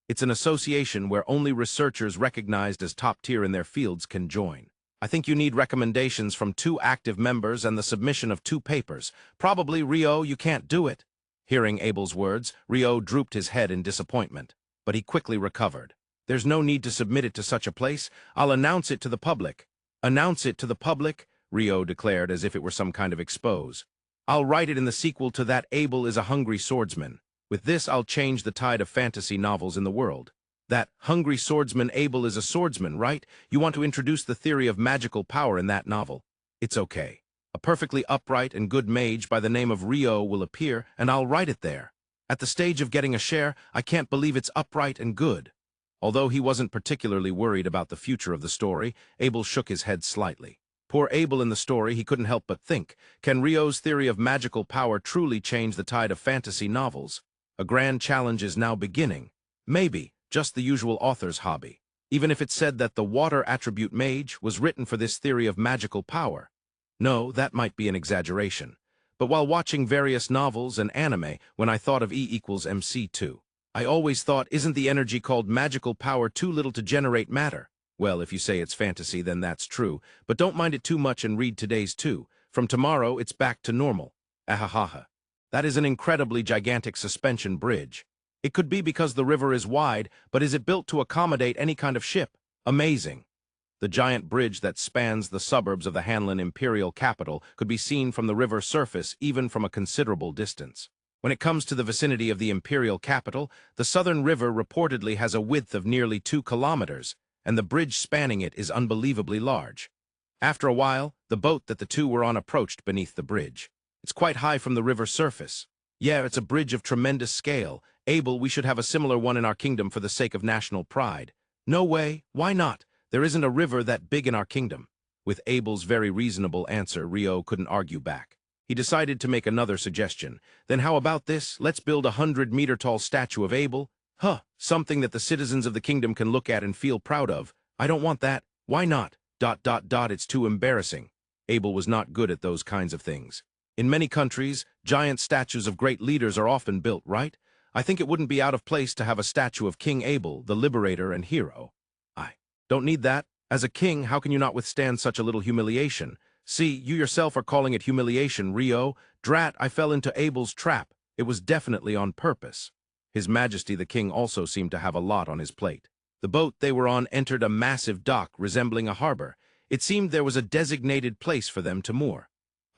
It's an association where only researchers recognized as top-tier in their fields can join. I think you need recommendations from 2 active members and the submission of 2 papers. Probably, Rio, you can't do it. Hearing Abel's words, Rio drooped his head in disappointment, but he quickly recovered. There's no need to submit it to such a place. I'll announce it to the public. Announce it to the public? Rio declared as if it were some kind of expose. I'll write it in the sequel to That Abel is a Hungry Swordsman. With this, I'll change the tide of fantasy novels in the world. That hungry swordsman Abel is a swordsman, right? You want to introduce the theory of magical power in that novel. It's okay. A perfectly upright and good mage by the name of Rio will appear, and I'll write it there. At the stage of getting a share, I can't believe it's upright and good. Although he wasn't particularly worried about the future of the story, Abel shook his head slightly. Poor Abel in the story, he couldn't help but think, can Rio's theory of magical power truly change the tide of fantasy novels? A grand challenge is now beginning. Maybe, just the usual author's hobby. Even if it said that the water attribute mage was written for this theory of magical power. No, that might be an exaggeration. But while watching various novels and anime, when I thought of E=mc2, I always thought, isn't the energy called magical power too little to generate matter? Well, if you say it's fantasy, then that's true, but don't mind it too much and read today's too. From tomorrow, it's back to normal. Ahahaha. That is an incredibly gigantic suspension bridge. It could be because the river is wide, but is it built to accommodate any kind of ship? Amazing. The giant bridge that spans the suburbs of the Hanlin Imperial capital could be seen from the river surface even from a considerable distance. When it comes to the vicinity of the Imperial capital, the southern river reportedly has a width of nearly 2 kilometers, and the bridge spanning it is unbelievably large. After a while, the boat that the two were on approached beneath the bridge. It's quite high from the river surface. Yeah, it's a bridge of tremendous scale. Abel, we should have a similar one in our kingdom for the sake of national pride. No way, why not? There isn't a river that big in our kingdom. With Abel's very reasonable answer, Rio couldn't argue back. He decided to make another suggestion. Then how about this? Let's build a 100-meter-tall statue of Abel. Something that the citizens of the kingdom can look at and feel proud of. I don't want that. Why not? It's too embarrassing. Abel was not good at those kinds of things. In many countries, giant statues of great leaders are often built, right? I think it wouldn't be out of place to have a statue of King Abel, the liberator and hero. I don't need that. As a king, how can you not withstand such a little humiliation? See, you yourself are calling it humiliation, Rio. Drat, I fell into Abel's trap. It was definitely on purpose. His Majesty the King also seemed to have a lot on his plate. The boat they were on entered a massive dock resembling a harbor. It seemed there was a designated place for them to moor.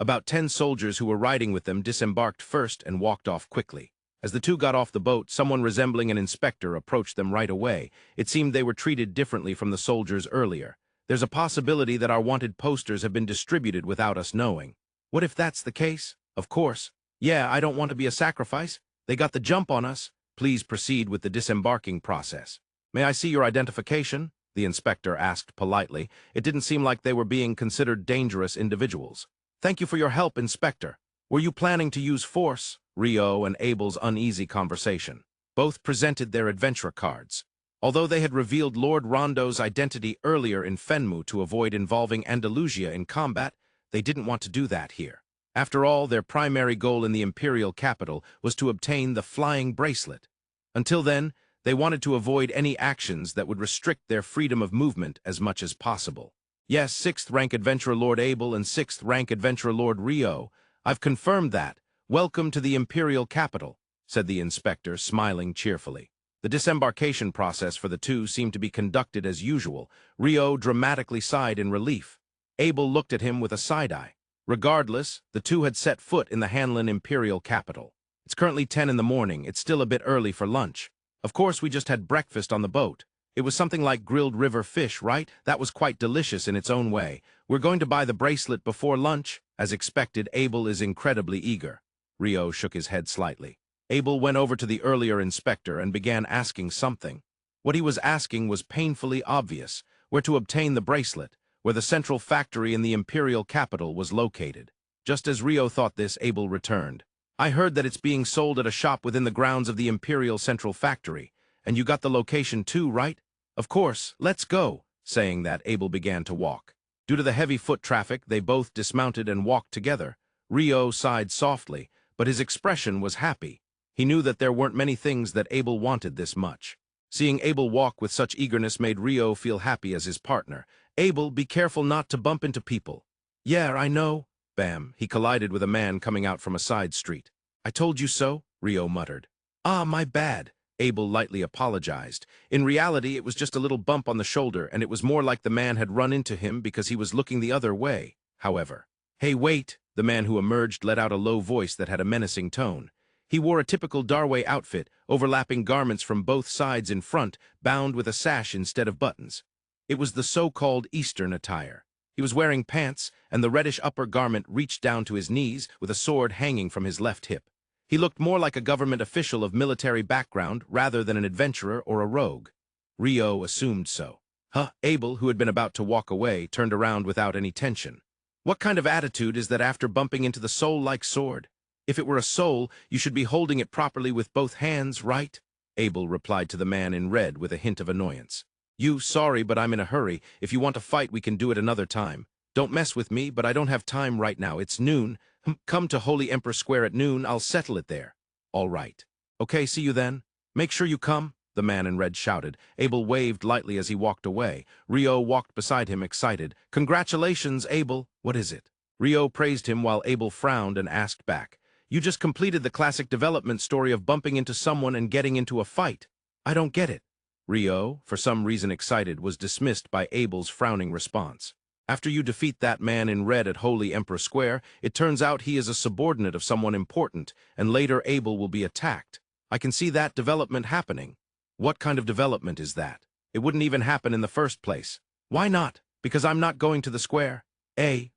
About 10 soldiers who were riding with them disembarked first and walked off quickly. As the two got off the boat, someone resembling an inspector approached them right away. It seemed they were treated differently from the soldiers earlier. There's a possibility that our wanted posters have been distributed without us knowing. What if that's the case? Of course. Yeah, I don't want to be a sacrifice. They got the jump on us. Please proceed with the disembarking process. May I see your identification? The inspector asked politely. It didn't seem like they were being considered dangerous individuals. Thank you for your help, Inspector. Were you planning to use force? Rio and Abel's uneasy conversation. Both presented their adventure cards. Although they had revealed Lord Rondo's identity earlier in Fenmu to avoid involving Andalusia in combat, they didn't want to do that here. After all, their primary goal in the Imperial capital was to obtain the flying bracelet. Until then, they wanted to avoid any actions that would restrict their freedom of movement as much as possible. Yes, 6th rank Adventurer Lord Abel and 6th rank Adventurer Lord Rio. I've confirmed that. Welcome to the Imperial capital, said the inspector, smiling cheerfully. The disembarkation process for the two seemed to be conducted as usual. Rio dramatically sighed in relief. Abel looked at him with a side-eye. Regardless, the two had set foot in the Hanlin Imperial capital. It's currently 10 in the morning. It's still a bit early for lunch. Of course, we just had breakfast on the boat. It was something like grilled river fish, right? That was quite delicious in its own way. We're going to buy the bracelet before lunch. As expected, Abel is incredibly eager. Rio shook his head slightly. Abel went over to the earlier inspector and began asking something. What he was asking was painfully obvious: where to obtain the bracelet, where the central factory in the Imperial capital was located. Just as Rio thought this, Abel returned. I heard that it's being sold at a shop within the grounds of the Imperial Central Factory, and you got the location too, right? Of course, let's go. Saying that, Abel began to walk. Due to the heavy foot traffic, they both dismounted and walked together. Rio sighed softly, but his expression was happy. He knew that there weren't many things that Abel wanted this much. Seeing Abel walk with such eagerness made Rio feel happy as his partner. Abel, be careful not to bump into people. Yeah, I know. Bam, he collided with a man coming out from a side street. I told you so, Rio muttered. Ah, my bad, Abel lightly apologized. In reality, it was just a little bump on the shoulder, and it was more like the man had run into him because he was looking the other way, however. Hey, wait, the man who emerged let out a low voice that had a menacing tone. He wore a typical Darway outfit, overlapping garments from both sides in front, bound with a sash instead of buttons. It was the so-called Eastern attire. He was wearing pants, and the reddish upper garment reached down to his knees with a sword hanging from his left hip. He looked more like a government official of military background rather than an adventurer or a rogue. Rio assumed so. Abel, who had been about to walk away, turned around without any tension. What kind of attitude is that after bumping into the soul-like sword? If it were a soul, you should be holding it properly with both hands, right? Abel replied to the man in red with a hint of annoyance. Sorry, but I'm in a hurry. If you want to fight, we can do it another time. Don't mess with me, but I don't have time right now. It's noon. Come to Holy Emperor Square at noon. I'll settle it there. All right. Okay, see you then. Make sure you come, the man in red shouted. Abel waved lightly as he walked away. Rio walked beside him, excited. Congratulations, Abel. What is it? Rio praised him while Abel frowned and asked back. You just completed the classic development story of bumping into someone and getting into a fight. I don't get it. Rio, for some reason excited, was dismissed by Abel's frowning response. After you defeat that man in red at Holy Emperor Square, it turns out he is a subordinate of someone important, and later Abel will be attacked. I can see that development happening. What kind of development is that? It wouldn't even happen in the first place. Why not? Because I'm not going to the square.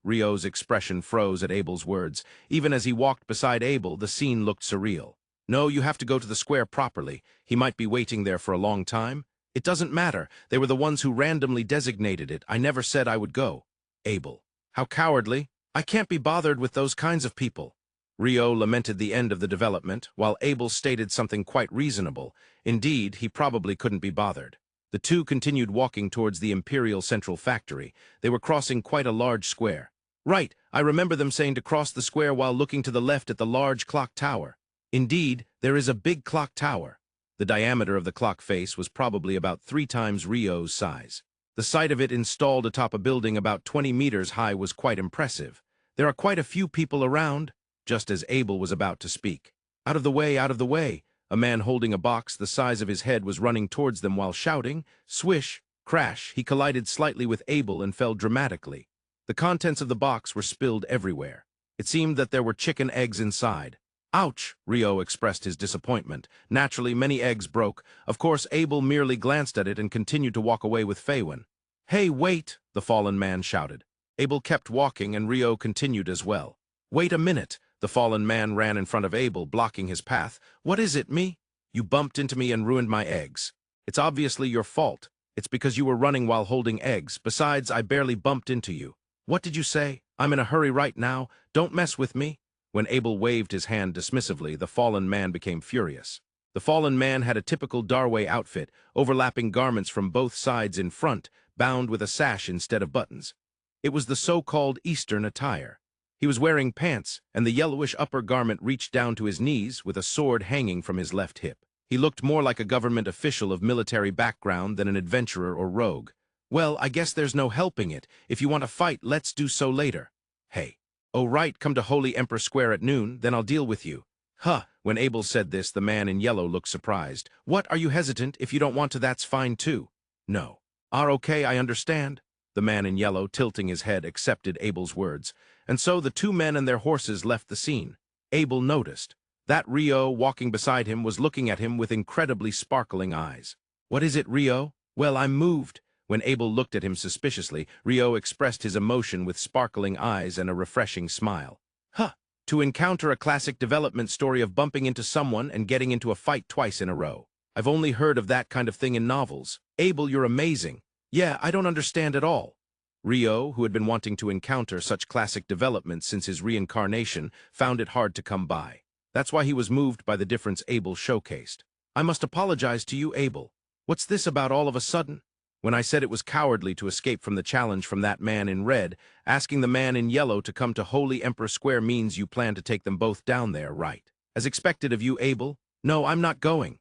Rio's expression froze at Abel's words. Even as he walked beside Abel, the scene looked surreal. No, you have to go to the square properly. He might be waiting there for a long time. It doesn't matter. They were the ones who randomly designated it. I never said I would go. Abel. How cowardly. I can't be bothered with those kinds of people. Rio lamented the end of the development, while Abel stated something quite reasonable. Indeed, he probably couldn't be bothered. The two continued walking towards the Imperial Central Factory. They were crossing quite a large square. Right, I remember them saying to cross the square while looking to the left at the large clock tower. Indeed, there is a big clock tower. The diameter of the clock face was probably about 3 times Rio's size. The sight of it installed atop a building about 20 meters high was quite impressive. There are quite a few people around, just as Abel was about to speak. Out of the way, out of the way! A man holding a box the size of his head was running towards them while shouting. Swish, crash, he collided slightly with Abel and fell dramatically. The contents of the box were spilled everywhere. It seemed that there were chicken eggs inside. Ouch! Rio expressed his disappointment. Naturally, many eggs broke. Of course, Abel merely glanced at it and continued to walk away with Tsuin. Hey, wait! The fallen man shouted. Abel kept walking and Rio continued as well. Wait a minute! The fallen man ran in front of Abel, blocking his path. What is it, me? You bumped into me and ruined my eggs. It's obviously your fault. It's because you were running while holding eggs. Besides, I barely bumped into you. What did you say? I'm in a hurry right now. Don't mess with me. When Abel waved his hand dismissively, the fallen man became furious. The fallen man had a typical Darway outfit, overlapping garments from both sides in front, bound with a sash instead of buttons. It was the so-called Eastern attire. He was wearing pants, and the yellowish upper garment reached down to his knees with a sword hanging from his left hip. He looked more like a government official of military background than an adventurer or rogue. Well, I guess there's no helping it. If you want to fight, let's do so later. Hey. Oh right, come to Holy Emperor Square at noon, then I'll deal with you. Huh. When Abel said this, the man in yellow looked surprised. What, are you hesitant? If you don't want to, that's fine too. No. Okay, I understand. The man in yellow, tilting his head, accepted Abel's words. And so the two men and their horses left the scene. Abel noticed that Rio, walking beside him, was looking at him with incredibly sparkling eyes. What is it, Rio? Well, I'm moved. When Abel looked at him suspiciously, Rio expressed his emotion with sparkling eyes and a refreshing smile. Huh. To encounter a classic development story of bumping into someone and getting into a fight twice in a row. I've only heard of that kind of thing in novels. Abel, you're amazing. Yeah, I don't understand at all. Rio, who had been wanting to encounter such classic developments since his reincarnation, found it hard to come by. That's why he was moved by the difference Abel showcased. I must apologize to you, Abel. What's this about all of a sudden? When I said it was cowardly to escape from the challenge from that man in red, asking the man in yellow to come to Holy Emperor Square means you plan to take them both down there, right? As expected of you, Abel? No, I'm not going.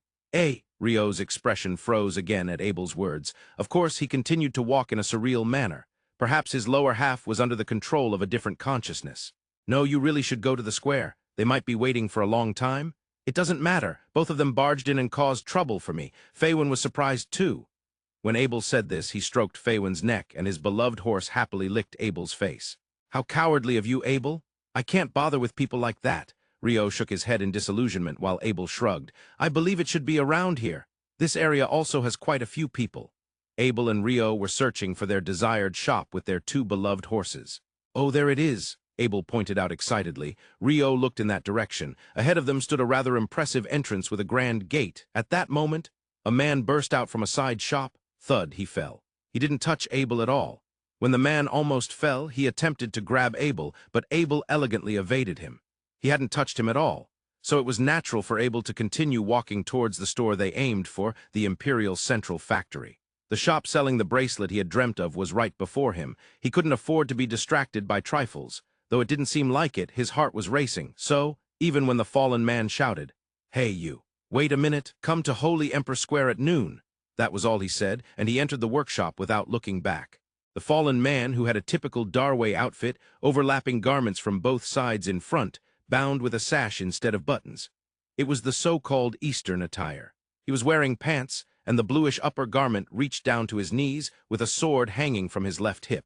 Rio's expression froze again at Abel's words. Of course, he continued to walk in a surreal manner. Perhaps his lower half was under the control of a different consciousness. No, you really should go to the square. They might be waiting for a long time. It doesn't matter. Both of them barged in and caused trouble for me. Feywin was surprised too. When Abel said this, he stroked Feywin's neck, and his beloved horse happily licked Abel's face. How cowardly of you, Abel. I can't bother with people like that. Rio shook his head in disillusionment while Abel shrugged. I believe it should be around here. This area also has quite a few people. Abel and Rio were searching for their desired shop with their two beloved horses. Oh, there it is, Abel pointed out excitedly. Rio looked in that direction. Ahead of them stood a rather impressive entrance with a grand gate. At that moment, a man burst out from a side shop. Thud, he fell. He didn't touch Abel at all. When the man almost fell, he attempted to grab Abel, but Abel elegantly evaded him. He hadn't touched him at all, so it was natural for Abel to continue walking towards the store they aimed for, the Imperial Central Factory. The shop selling the bracelet he had dreamt of was right before him. He couldn't afford to be distracted by trifles. Though it didn't seem like it, his heart was racing. So, even when the fallen man shouted, "Hey, you! Wait a minute, come to Holy Emperor Square at noon." That was all he said, and he entered the workshop without looking back. The fallen man, who had a typical Darway outfit, overlapping garments from both sides in front, bound with a sash instead of buttons. It was the so-called Eastern attire. He was wearing pants, and the bluish upper garment reached down to his knees with a sword hanging from his left hip.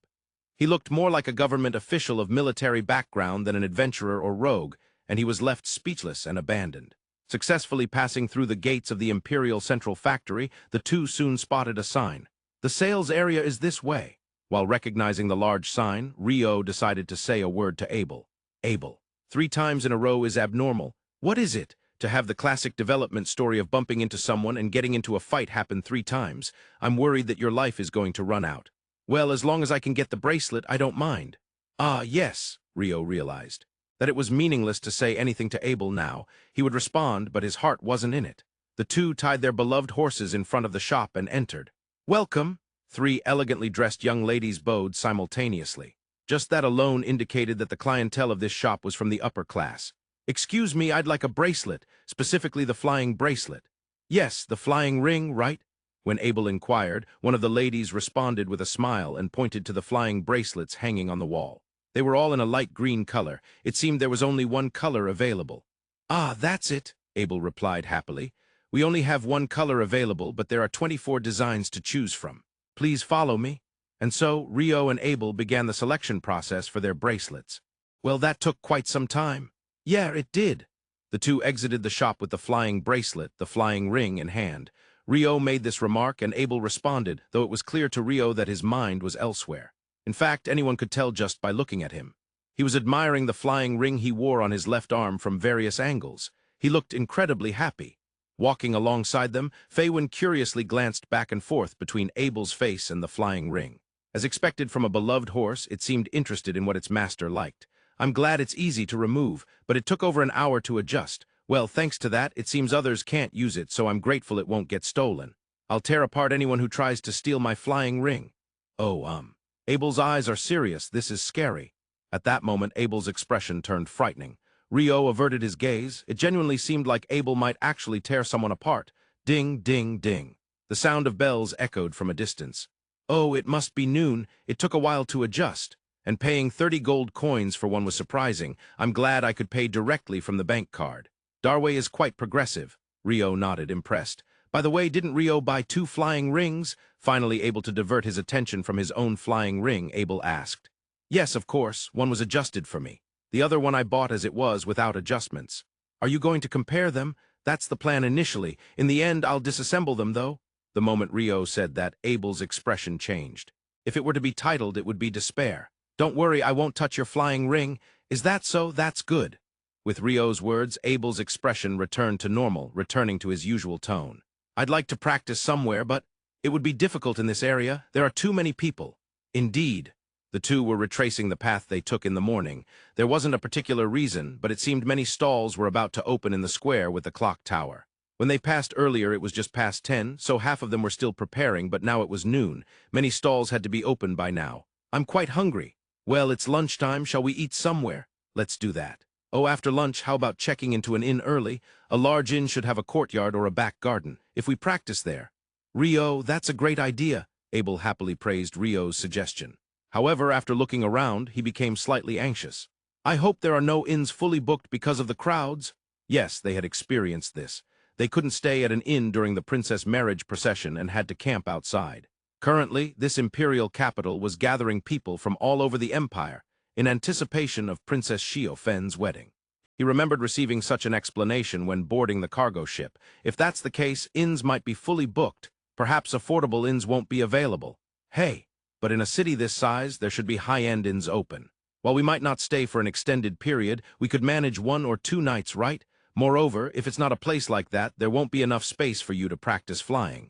He looked more like a government official of military background than an adventurer or rogue, and he was left speechless and abandoned. Successfully passing through the gates of the Imperial Central Factory, the two soon spotted a sign. The sales area is this way. While recognizing the large sign, Rio decided to say a word to Abel. Abel, 3 times in a row is abnormal. What is it? To have the classic development story of bumping into someone and getting into a fight happen 3 times. I'm worried that your life is going to run out. Well, as long as I can get the bracelet, I don't mind. Ah, yes, Rio realized. That it was meaningless to say anything to Abel now. He would respond, but his heart wasn't in it. The two tied their beloved horses in front of the shop and entered. Welcome! 3 elegantly dressed young ladies bowed simultaneously. Just that alone indicated that the clientele of this shop was from the upper class. Excuse me, I'd like a bracelet, specifically the flying bracelet. Yes, the flying ring, right? When Abel inquired, one of the ladies responded with a smile and pointed to the flying bracelets hanging on the wall. They were all in a light green color. It seemed there was only one color available. Ah, that's it, Abel replied happily. We only have one color available, but there are 24 designs to choose from. Please follow me. And so, Rio and Abel began the selection process for their bracelets. Well, that took quite some time. Yeah, it did. The two exited the shop with the flying bracelet, the flying ring in hand. Rio made this remark and Abel responded, though it was clear to Rio that his mind was elsewhere. In fact, anyone could tell just by looking at him. He was admiring the flying ring he wore on his left arm from various angles. He looked incredibly happy. Walking alongside them, Feywin curiously glanced back and forth between Abel's face and the flying ring. As expected from a beloved horse, it seemed interested in what its master liked. I'm glad it's easy to remove, but it took over an hour to adjust. Well, thanks to that, it seems others can't use it, so I'm grateful it won't get stolen. I'll tear apart anyone who tries to steal my flying ring. Oh, Abel's eyes are serious. This is scary. At that moment, Abel's expression turned frightening. Rio averted his gaze. It genuinely seemed like Abel might actually tear someone apart. Ding, ding, ding. The sound of bells echoed from a distance. Oh, it must be noon. It took a while to adjust. And paying 30 gold coins for one was surprising. I'm glad I could pay directly from the bank card. Darway is quite progressive. Rio nodded, impressed. By the way, didn't Rio buy 2 flying rings? Finally able to divert his attention from his own flying ring, Abel asked. Yes, of course. One was adjusted for me. The other one I bought as it was, without adjustments. Are you going to compare them? That's the plan initially. In the end, I'll disassemble them, though. The moment Rio said that, Abel's expression changed. If it were to be titled, it would be despair. Don't worry, I won't touch your flying ring. Is that so? That's good. With Rio's words, Abel's expression returned to normal, returning to his usual tone. I'd like to practice somewhere, but it would be difficult in this area. There are too many people. Indeed. The two were retracing the path they took in the morning. There wasn't a particular reason, but it seemed many stalls were about to open in the square with the clock tower. When they passed earlier, it was just past 10, so half of them were still preparing, but now it was noon. Many stalls had to be opened by now. I'm quite hungry. Well, it's lunchtime. Shall we eat somewhere? Let's do that. Oh, after lunch, how about checking into an inn early? A large inn should have a courtyard or a back garden, if we practice there. Rio, that's a great idea. Abel happily praised Rio's suggestion. However, after looking around, he became slightly anxious. I hope there are no inns fully booked because of the crowds. Yes, they had experienced this. They couldn't stay at an inn during the princess marriage procession and had to camp outside. Currently, this imperial capital was gathering people from all over the empire in anticipation of Princess Xiaofen's wedding. He remembered receiving such an explanation when boarding the cargo ship. If that's the case, inns might be fully booked. Perhaps affordable inns won't be available. Hey, but in a city this size, there should be high-end inns open. While we might not stay for an extended period, we could manage 1 or 2 nights, right? Moreover, if it's not a place like that, there won't be enough space for you to practice flying.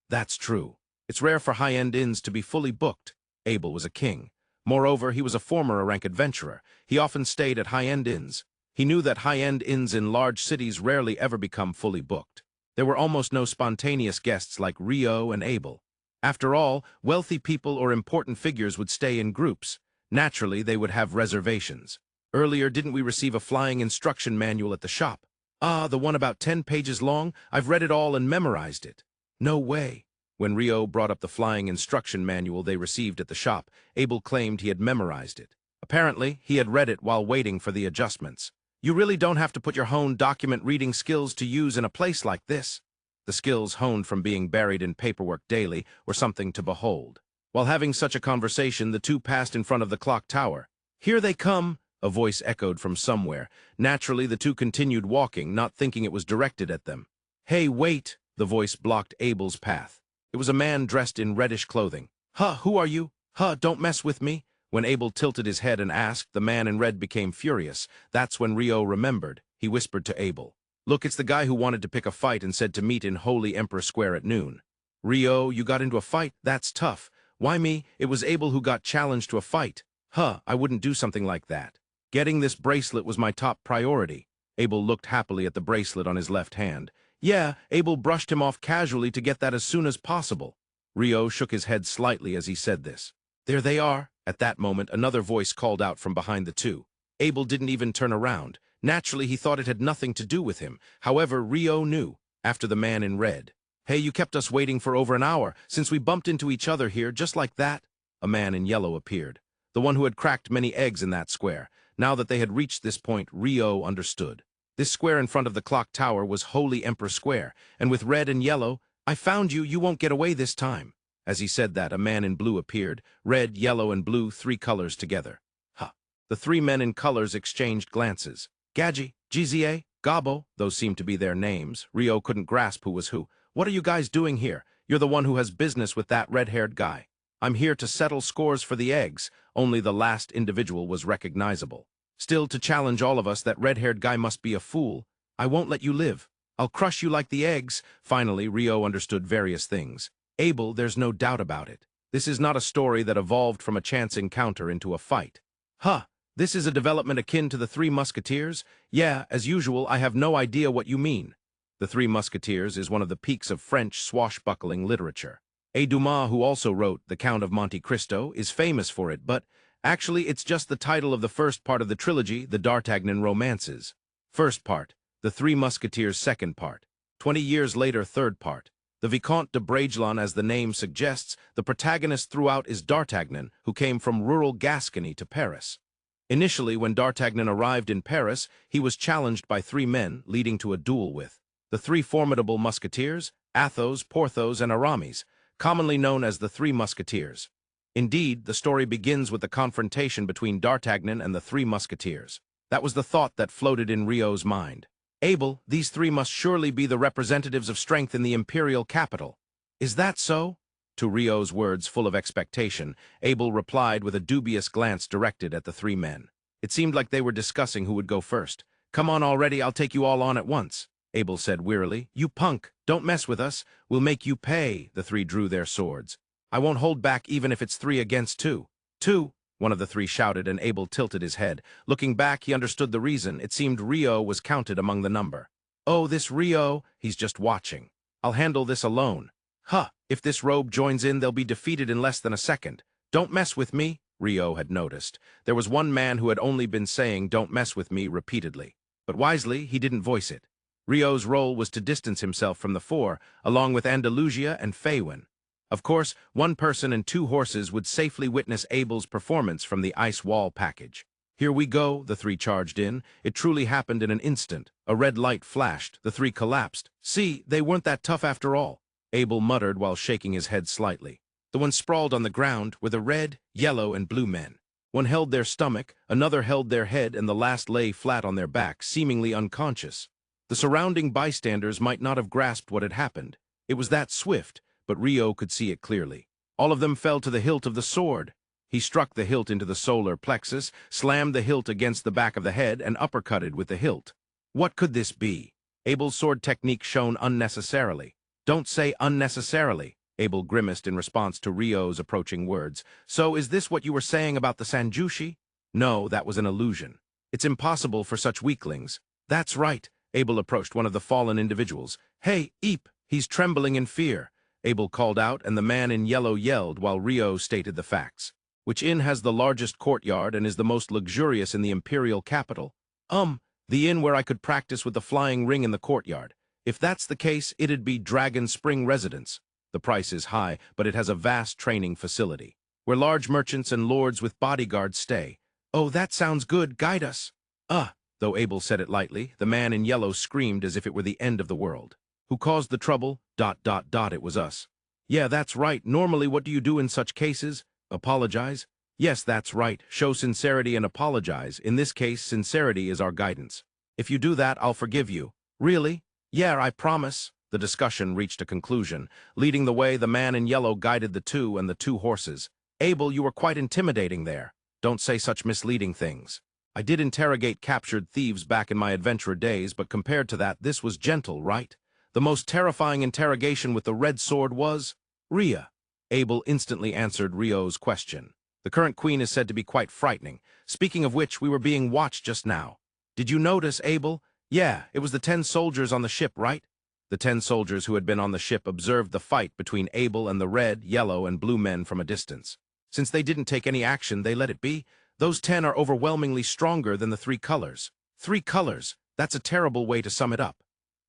That's true. It's rare for high-end inns to be fully booked. Abel was a king. Moreover, he was a former rank adventurer. He often stayed at high-end inns. He knew that high-end inns in large cities rarely ever become fully booked. There were almost no spontaneous guests like Rio and Abel. After all, wealthy people or important figures would stay in groups. Naturally, they would have reservations. Earlier, didn't we receive a flying instruction manual at the shop? Ah, the one about 10 pages long? I've read it all and memorized it. No way. When Rio brought up the flying instruction manual they received at the shop, Abel claimed he had memorized it. Apparently, he had read it while waiting for the adjustments. You really don't have to put your own document reading skills to use in a place like this. The skills honed from being buried in paperwork daily were something to behold. While having such a conversation, the two passed in front of the clock tower. Here they come, a voice echoed from somewhere. Naturally, the two continued walking, not thinking it was directed at them. Hey, wait, the voice blocked Abel's path. It was a man dressed in reddish clothing. Huh, who are you? Huh, don't mess with me. When Abel tilted his head and asked, the man in red became furious. That's when Rio remembered. He whispered to Abel. Look, it's the guy who wanted to pick a fight and said to meet in Holy Emperor Square at noon. Rio, you got into a fight? That's tough. Why me? It was Abel who got challenged to a fight. Huh, I wouldn't do something like that. Getting this bracelet was my top priority. Abel looked happily at the bracelet on his left hand. Yeah, Abel brushed him off casually to get that as soon as possible. Rio shook his head slightly as he said this. There they are. At that moment, another voice called out from behind the two. Abel didn't even turn around. Naturally, he thought it had nothing to do with him. However, Rio knew, after the man in red. Hey, you kept us waiting for over an hour, since we bumped into each other here, just like that. A man in yellow appeared, the one who had cracked many eggs in that square. Now that they had reached this point, Rio understood. This square in front of the clock tower was Holy Emperor Square, and with red and yellow, I found you, you won't get away this time. As he said that, a man in blue appeared, red, yellow, and blue, 3 colors together. Huh. The 3 men in colors exchanged glances. Gaji, Gza, Gabo, those seemed to be their names. Rio couldn't grasp who was who. What are you guys doing here? You're the one who has business with that red-haired guy. I'm here to settle scores for the eggs. Only the last individual was recognizable. Still, to challenge all of us, that red-haired guy must be a fool. I won't let you live. I'll crush you like the eggs. Finally, Rio understood various things. Abel, there's no doubt about it. This is not a story that evolved from a chance encounter into a fight. Huh, This is a development akin to the Three Musketeers? Yeah, as usual, I have no idea what you mean. The Three Musketeers is one of the peaks of French swashbuckling literature. A. Dumas, who also wrote The Count of Monte Cristo, is famous for it, but actually it's just the title of the first part of the trilogy, the D'Artagnan romances. First part, The Three Musketeers second part. 20 years later, third part. The Vicomte de Bragelonne, as the name suggests, the protagonist throughout is D'Artagnan, who came from rural Gascony to Paris. Initially, when D'Artagnan arrived in Paris, he was challenged by three men, leading to a duel with the three formidable musketeers, Athos, Porthos, and Aramis, commonly known as the Three Musketeers. Indeed, the story begins with the confrontation between D'Artagnan and the Three Musketeers. That was the thought that floated in Rio's mind. Abel, these three must surely be the representatives of strength in the Imperial capital. Is that so? To Rio's words full of expectation, Abel replied with a dubious glance directed at the three men. It seemed like they were discussing who would go first. Come on already, I'll take you all on at once, Abel said wearily. You punk, don't mess with us. We'll make you pay. The three drew their swords. I won't hold back even if it's 3 against 2. 2, one of the three shouted, and Abel tilted his head. Looking back, he understood the reason. It seemed Rio was counted among the number. Oh, this Rio, he's just watching. I'll handle this alone. Huh, if this robe joins in, they'll be defeated in less than a second. Don't mess with me, Rio had noticed. There was one man who had only been saying, don't mess with me, repeatedly. But wisely, he didn't voice it. Rio's role was to distance himself from the four, along with Andalusia and Tsuin. Of course, one person and 2 horses would safely witness Abel's performance from the ice wall package. Here we go, the three charged in. It truly happened in an instant. A red light flashed. The three collapsed. See, they weren't that tough after all, Abel muttered while shaking his head slightly. The ones sprawled on the ground were the red, yellow, and blue men. One held their stomach, another held their head, and the last lay flat on their back, seemingly unconscious. The surrounding bystanders might not have grasped what had happened. It was that swift, but Rio could see it clearly. All of them fell to the hilt of the sword. He struck the hilt into the solar plexus, slammed the hilt against the back of the head, and uppercutted with the hilt. What could this be? Abel's sword technique shone unnecessarily. Don't say unnecessarily, Abel grimaced in response to Rio's approaching words. So is this what you were saying about the Sanjushi? No, that was an illusion. It's impossible for such weaklings. That's right, Abel approached one of the fallen individuals. Hey, Eep, he's trembling in fear, Abel called out, and the man in yellow yelled while Rio stated the facts. Which inn has the largest courtyard and is the most luxurious in the Imperial capital? The inn where I could practice with the flying ring in the courtyard. If that's the case, it'd be Dragon Spring Residence. The price is high, but it has a vast training facility, where large merchants and lords with bodyguards stay. Oh, that sounds good, guide us. Though Abel said it lightly, the man in yellow screamed as if it were the end of the world. Who caused the trouble? ... It was us. Yeah, that's right. Normally, what do you do in such cases? Apologize? Yes, that's right. Show sincerity and apologize. In this case, sincerity is our guidance. If you do that, I'll forgive you. Really? Yeah, I promise. The discussion reached a conclusion. Leading the way, the man in yellow guided the 2 and the 2 horses. Abel, you were quite intimidating there. Don't say such misleading things. I did interrogate captured thieves back in my adventurer days, but compared to that, this was gentle, right? The most terrifying interrogation with the red sword was Ria. Abel instantly answered Rio's question. The current queen is said to be quite frightening. Speaking of which, we were being watched just now. Did you notice, Abel? Yeah, it was the 10 soldiers on the ship, right? The 10 soldiers who had been on the ship observed the fight between Abel and the red, yellow, and blue men from a distance. Since they didn't take any action, they let it be. Those 10 are overwhelmingly stronger than the 3 colors. 3 colors, that's a terrible way to sum it up.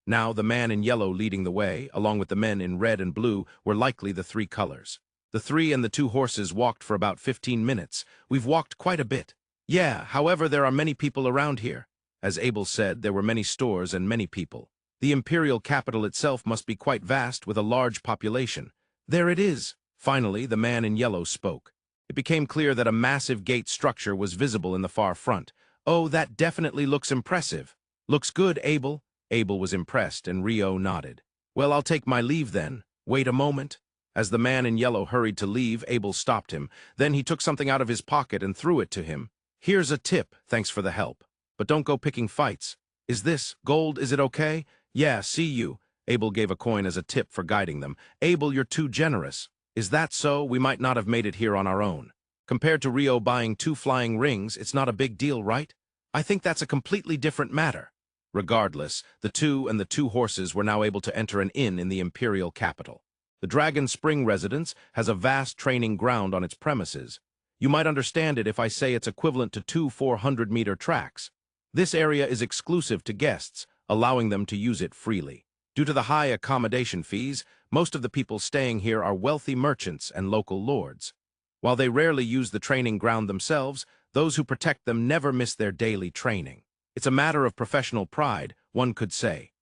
Now, the man in yellow leading the way, along with the men in red and blue, were likely the 3 colors. The 3 and the 2 horses walked for about 15 minutes. We've walked quite a bit. Yeah, however, there are many people around here. As Abel said, there were many stores and many people. The Imperial capital itself must be quite vast with a large population. There it is. Finally, the man in yellow spoke. It became clear that a massive gate structure was visible in the far front. Oh, that definitely looks impressive. Looks good, Abel. Abel was impressed, and Rio nodded. Well, I'll take my leave then. Wait a moment. As the man in yellow hurried to leave, Abel stopped him. Then he took something out of his pocket and threw it to him. Here's a tip, thanks for the help. But don't go picking fights. Is this gold? Is it okay? Yeah, see you. Abel gave a coin as a tip for guiding them. Abel, you're too generous. Is that so? We might not have made it here on our own. Compared to Rio buying 2 flying rings, it's not a big deal, right? I think that's a completely different matter. Regardless, the two and the 2 horses were now able to enter an inn in the Imperial capital. The Dragon Spring residence has a vast training ground on its premises. You might understand it if I say it's equivalent to 2 400-meter tracks. This area is exclusive to guests, allowing them to use it freely. Due to the high accommodation fees, most of the people staying here are wealthy merchants and local lords. While they rarely use the training ground themselves, those who protect them never miss their daily training. It's a matter of professional pride, one could say.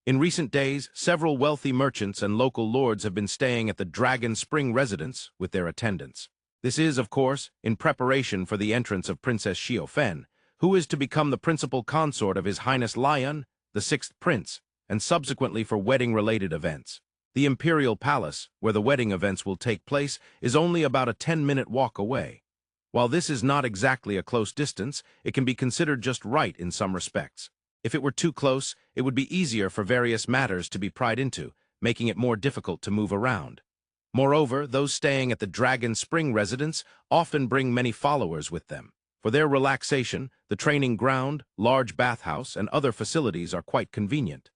In recent days, several wealthy merchants and local lords have been staying at the Dragon Spring residence with their attendants. This is, of course, in preparation for the entrance of Princess Xiaofen, who is to become the principal consort of His Highness Lyun, the 6th Prince, and subsequently for wedding-related events. The Imperial Palace, where the wedding events will take place, is only about a 10-minute walk away. While this is not exactly a close distance, it can be considered just right in some respects. If it were too close, it would be easier for various matters to be pried into, making it more difficult to move around. Moreover, those staying at the Dragon Spring residence often bring many followers with them. For their relaxation, the training ground, large bathhouse, and other facilities are quite convenient.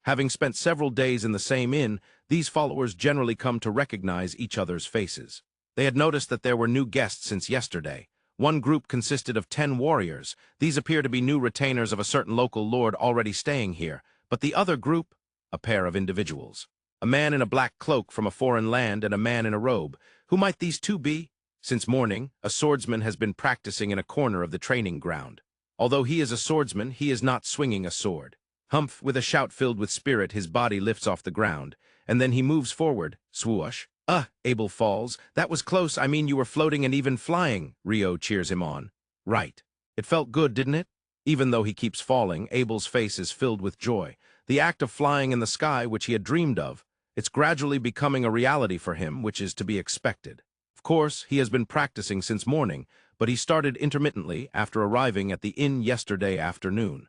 Having spent several days in the same inn, these followers generally come to recognize each other's faces. They had noticed that there were new guests since yesterday. One group consisted of 10 warriors. These appear to be new retainers of a certain local lord already staying here, but the other group, a pair of individuals. A man in a black cloak from a foreign land and a man in a robe. Who might these two be? Since morning, a swordsman has been practicing in a corner of the training ground. Although he is a swordsman, he is not swinging a sword. Humph, with a shout filled with spirit, his body lifts off the ground, and then he moves forward. Swoosh. Abel falls. That was close. I mean, you were floating and even flying. Rio cheers him on. Right. It felt good, didn't it? Even though he keeps falling, Abel's face is filled with joy. The act of flying in the sky, which he had dreamed of, it's gradually becoming a reality for him, which is to be expected. Of course, he has been practicing since morning, but he started intermittently after arriving at the inn yesterday afternoon.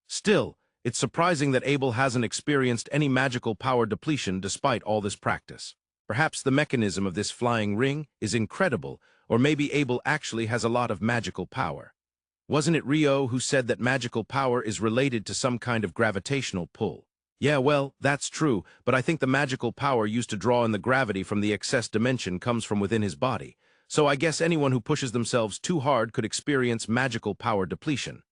Still, it's surprising that Abel hasn't experienced any magical power depletion despite all this practice. Perhaps the mechanism of this flying ring is incredible, or maybe Abel actually has a lot of magical power. Wasn't it Rio who said that magical power is related to some kind of gravitational pull? Yeah, well, that's true, but I think the magical power used to draw in the gravity from the excess dimension comes from within his body. So I guess anyone who pushes themselves too hard could experience magical power depletion.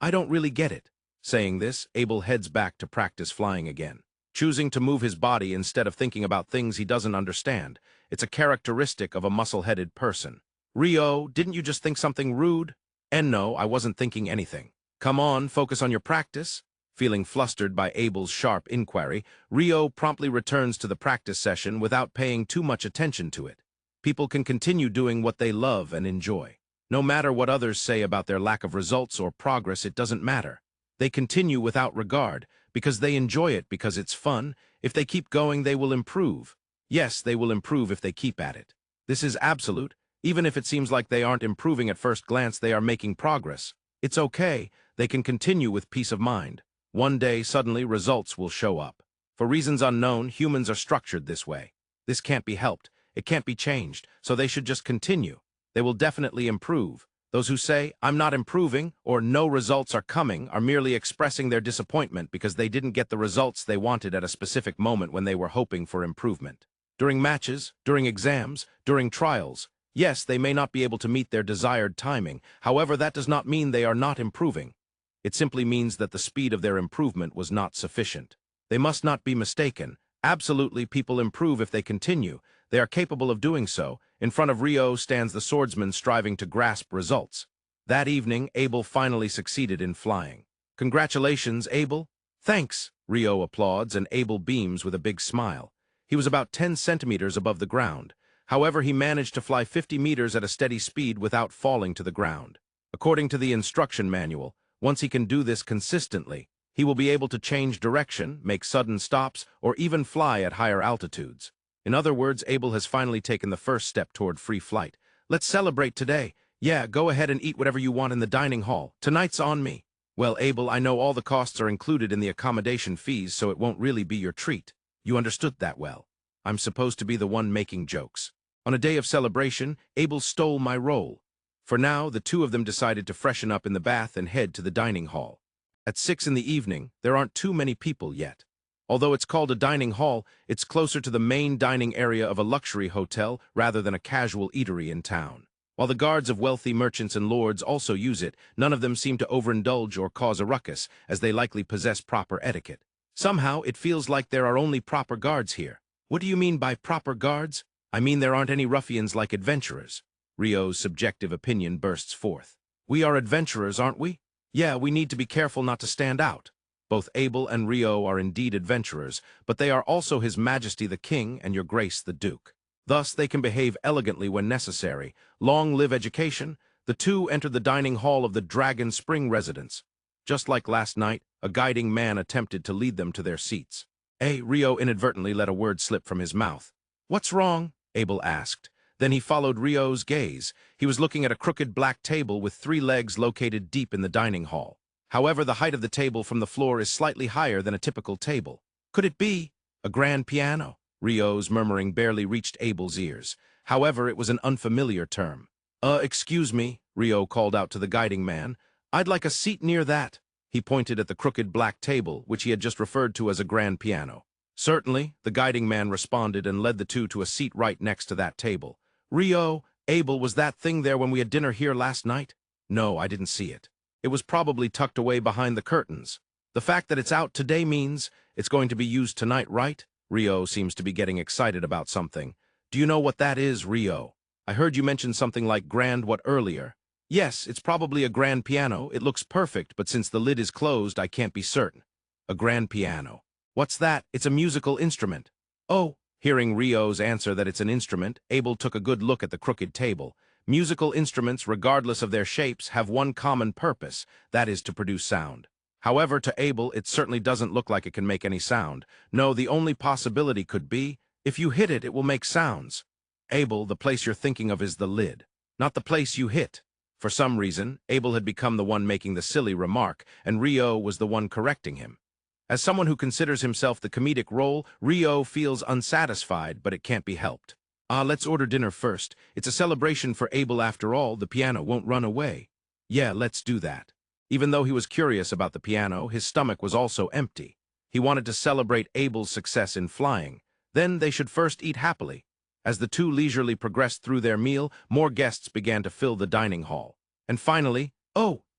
I don't really get it. Saying this, Abel heads back to practice flying again, choosing to move his body instead of thinking about things he doesn't understand. It's a characteristic of a muscle-headed person. Rio, didn't you just think something rude? And no, I wasn't thinking anything. Come on, focus on your practice. Feeling flustered by Abel's sharp inquiry, Rio promptly returns to the practice session without paying too much attention to it. People can continue doing what they love and enjoy. No matter what others say about their lack of results or progress, it doesn't matter. They continue without regard, because they enjoy it, because it's fun. If they keep going, they will improve. Yes, they will improve if they keep at it. This is absolute. Even if it seems like they aren't improving at first glance, they are making progress. It's okay. They can continue with peace of mind. One day, suddenly, results will show up. For reasons unknown, humans are structured this way. This can't be helped. It can't be changed, so they should just continue. They will definitely improve. Those who say, I'm not improving, or no results are coming, are merely expressing their disappointment because they didn't get the results they wanted at a specific moment when they were hoping for improvement. During matches, during exams, during trials, yes, they may not be able to meet their desired timing. However, that does not mean they are not improving. It simply means that the speed of their improvement was not sufficient. They must not be mistaken. Absolutely, people improve if they continue. They are capable of doing so. In front of Rio stands the swordsman striving to grasp results. That evening, Abel finally succeeded in flying. Congratulations, Abel. Thanks, Rio applauds, and Abel beams with a big smile. He was about 10 centimeters above the ground. However, he managed to fly 50 meters at a steady speed without falling to the ground. According to the instruction manual, once he can do this consistently, he will be able to change direction, make sudden stops, or even fly at higher altitudes. In other words, Abel has finally taken the first step toward free flight. Let's celebrate today. Yeah, go ahead and eat whatever you want in the dining hall. Tonight's on me. Well, Abel, I know all the costs are included in the accommodation fees, so it won't really be your treat. You understood that well. I'm supposed to be the one making jokes. On a day of celebration, Abel stole my role. For now, the two of them decided to freshen up in the bath and head to the dining hall. At 6 in the evening, there aren't too many people yet. Although it's called a dining hall, it's closer to the main dining area of a luxury hotel rather than a casual eatery in town. While the guards of wealthy merchants and lords also use it, none of them seem to overindulge or cause a ruckus, as they likely possess proper etiquette. Somehow, it feels like there are only proper guards here. What do you mean by proper guards? I mean there aren't any ruffians like adventurers. Rio's subjective opinion bursts forth. We are adventurers, aren't we? Yeah, we need to be careful not to stand out. Both Abel and Rio are indeed adventurers, but they are also His Majesty the King and Your Grace the Duke. Thus, they can behave elegantly when necessary. Long live education. The two entered the dining hall of the Dragon Spring residence. Just like last night, a guiding man attempted to lead them to their seats. Rio inadvertently let a word slip from his mouth. "What's wrong?" Abel asked. Then he followed Rio's gaze. He was looking at a crooked black table with 3 legs located deep in the dining hall. However, the height of the table from the floor is slightly higher than a typical table. Could it be a grand piano? Rio's murmuring barely reached Abel's ears. However, it was an unfamiliar term. Excuse me," Rio called out to the guiding man. "I'd like a seat near that." He pointed at the crooked black table, which he had just referred to as a grand piano. "Certainly," the guiding man responded and led the two to a seat right next to that table. "Rio, Abel, was that thing there when we had dinner here last night?" "No, I didn't see it. It was probably tucked away behind the curtains. The fact that it's out today means it's going to be used tonight, right?" Rio seems to be getting excited about something. "Do you know what that is, Rio? I heard you mention something like grand what earlier." "Yes, it's probably a grand piano. It looks perfect, but since the lid is closed, I can't be certain." "A grand piano. What's that?" "It's a musical instrument." "Oh." Hearing Rio's answer that it's an instrument, Abel took a good look at the crooked table. Musical instruments, regardless of their shapes, have one common purpose, that is to produce sound. However, to Abel, it certainly doesn't look like it can make any sound. No, the only possibility could be, if you hit it, it will make sounds. "Abel, the place you're thinking of is the lid, not the place you hit." For some reason, Abel had become the one making the silly remark, and Rio was the one correcting him. As someone who considers himself the comedic role, Rio feels unsatisfied, but it can't be helped. Let's order dinner first. It's a celebration for Abel after all. The piano won't run away." "Yeah, let's do that." Even though he was curious about the piano, his stomach was also empty. He wanted to celebrate Abel's success in flying. Then they should first eat happily. As the two leisurely progressed through their meal, more guests began to fill the dining hall. And finally,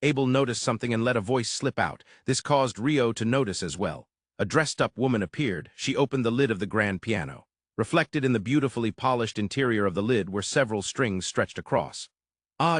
Abel noticed something and let a voice slip out. This caused Rio to notice as well. A dressed-up woman appeared. She opened the lid of the grand piano. Reflected in the beautifully polished interior of the lid were several strings stretched across.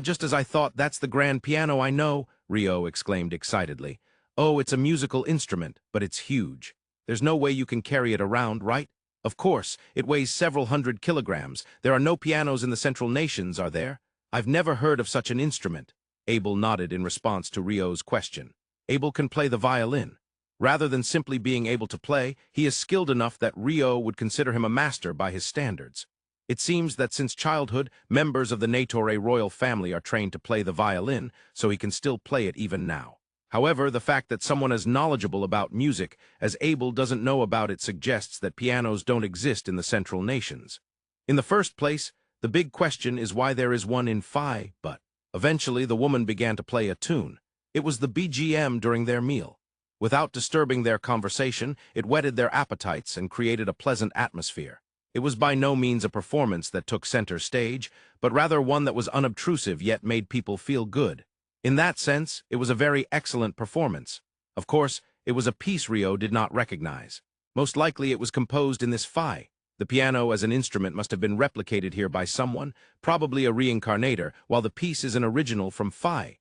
Just as I thought, that's the grand piano I know," Rio exclaimed excitedly. "Oh, it's a musical instrument, but it's huge. There's no way you can carry it around, right?" "Of course, it weighs several hundred kilograms. There are no pianos in the Central Nations, are there?" "I've never heard of such an instrument." Abel nodded in response to Rio's question. "Abel can play the violin. Rather than simply being able to play, he is skilled enough that Rio would consider him a master by his standards. It seems that since childhood, members of the Natore royal family are trained to play the violin, so he can still play it even now. However, the fact that someone as knowledgeable about music as Abel doesn't know about it suggests that pianos don't exist in the Central Nations. In the first place, the big question is why there is one in Phi, but eventually the woman began to play a tune. It was the BGM during their meal. Without disturbing their conversation, it whetted their appetites and created a pleasant atmosphere. It was by no means a performance that took center stage, but rather one that was unobtrusive yet made people feel good. In that sense, it was a very excellent performance. Of course, it was a piece Rio did not recognize. Most likely it was composed in this Phi. The piano as an instrument must have been replicated here by someone, probably a reincarnator, while the piece is an original from Phi.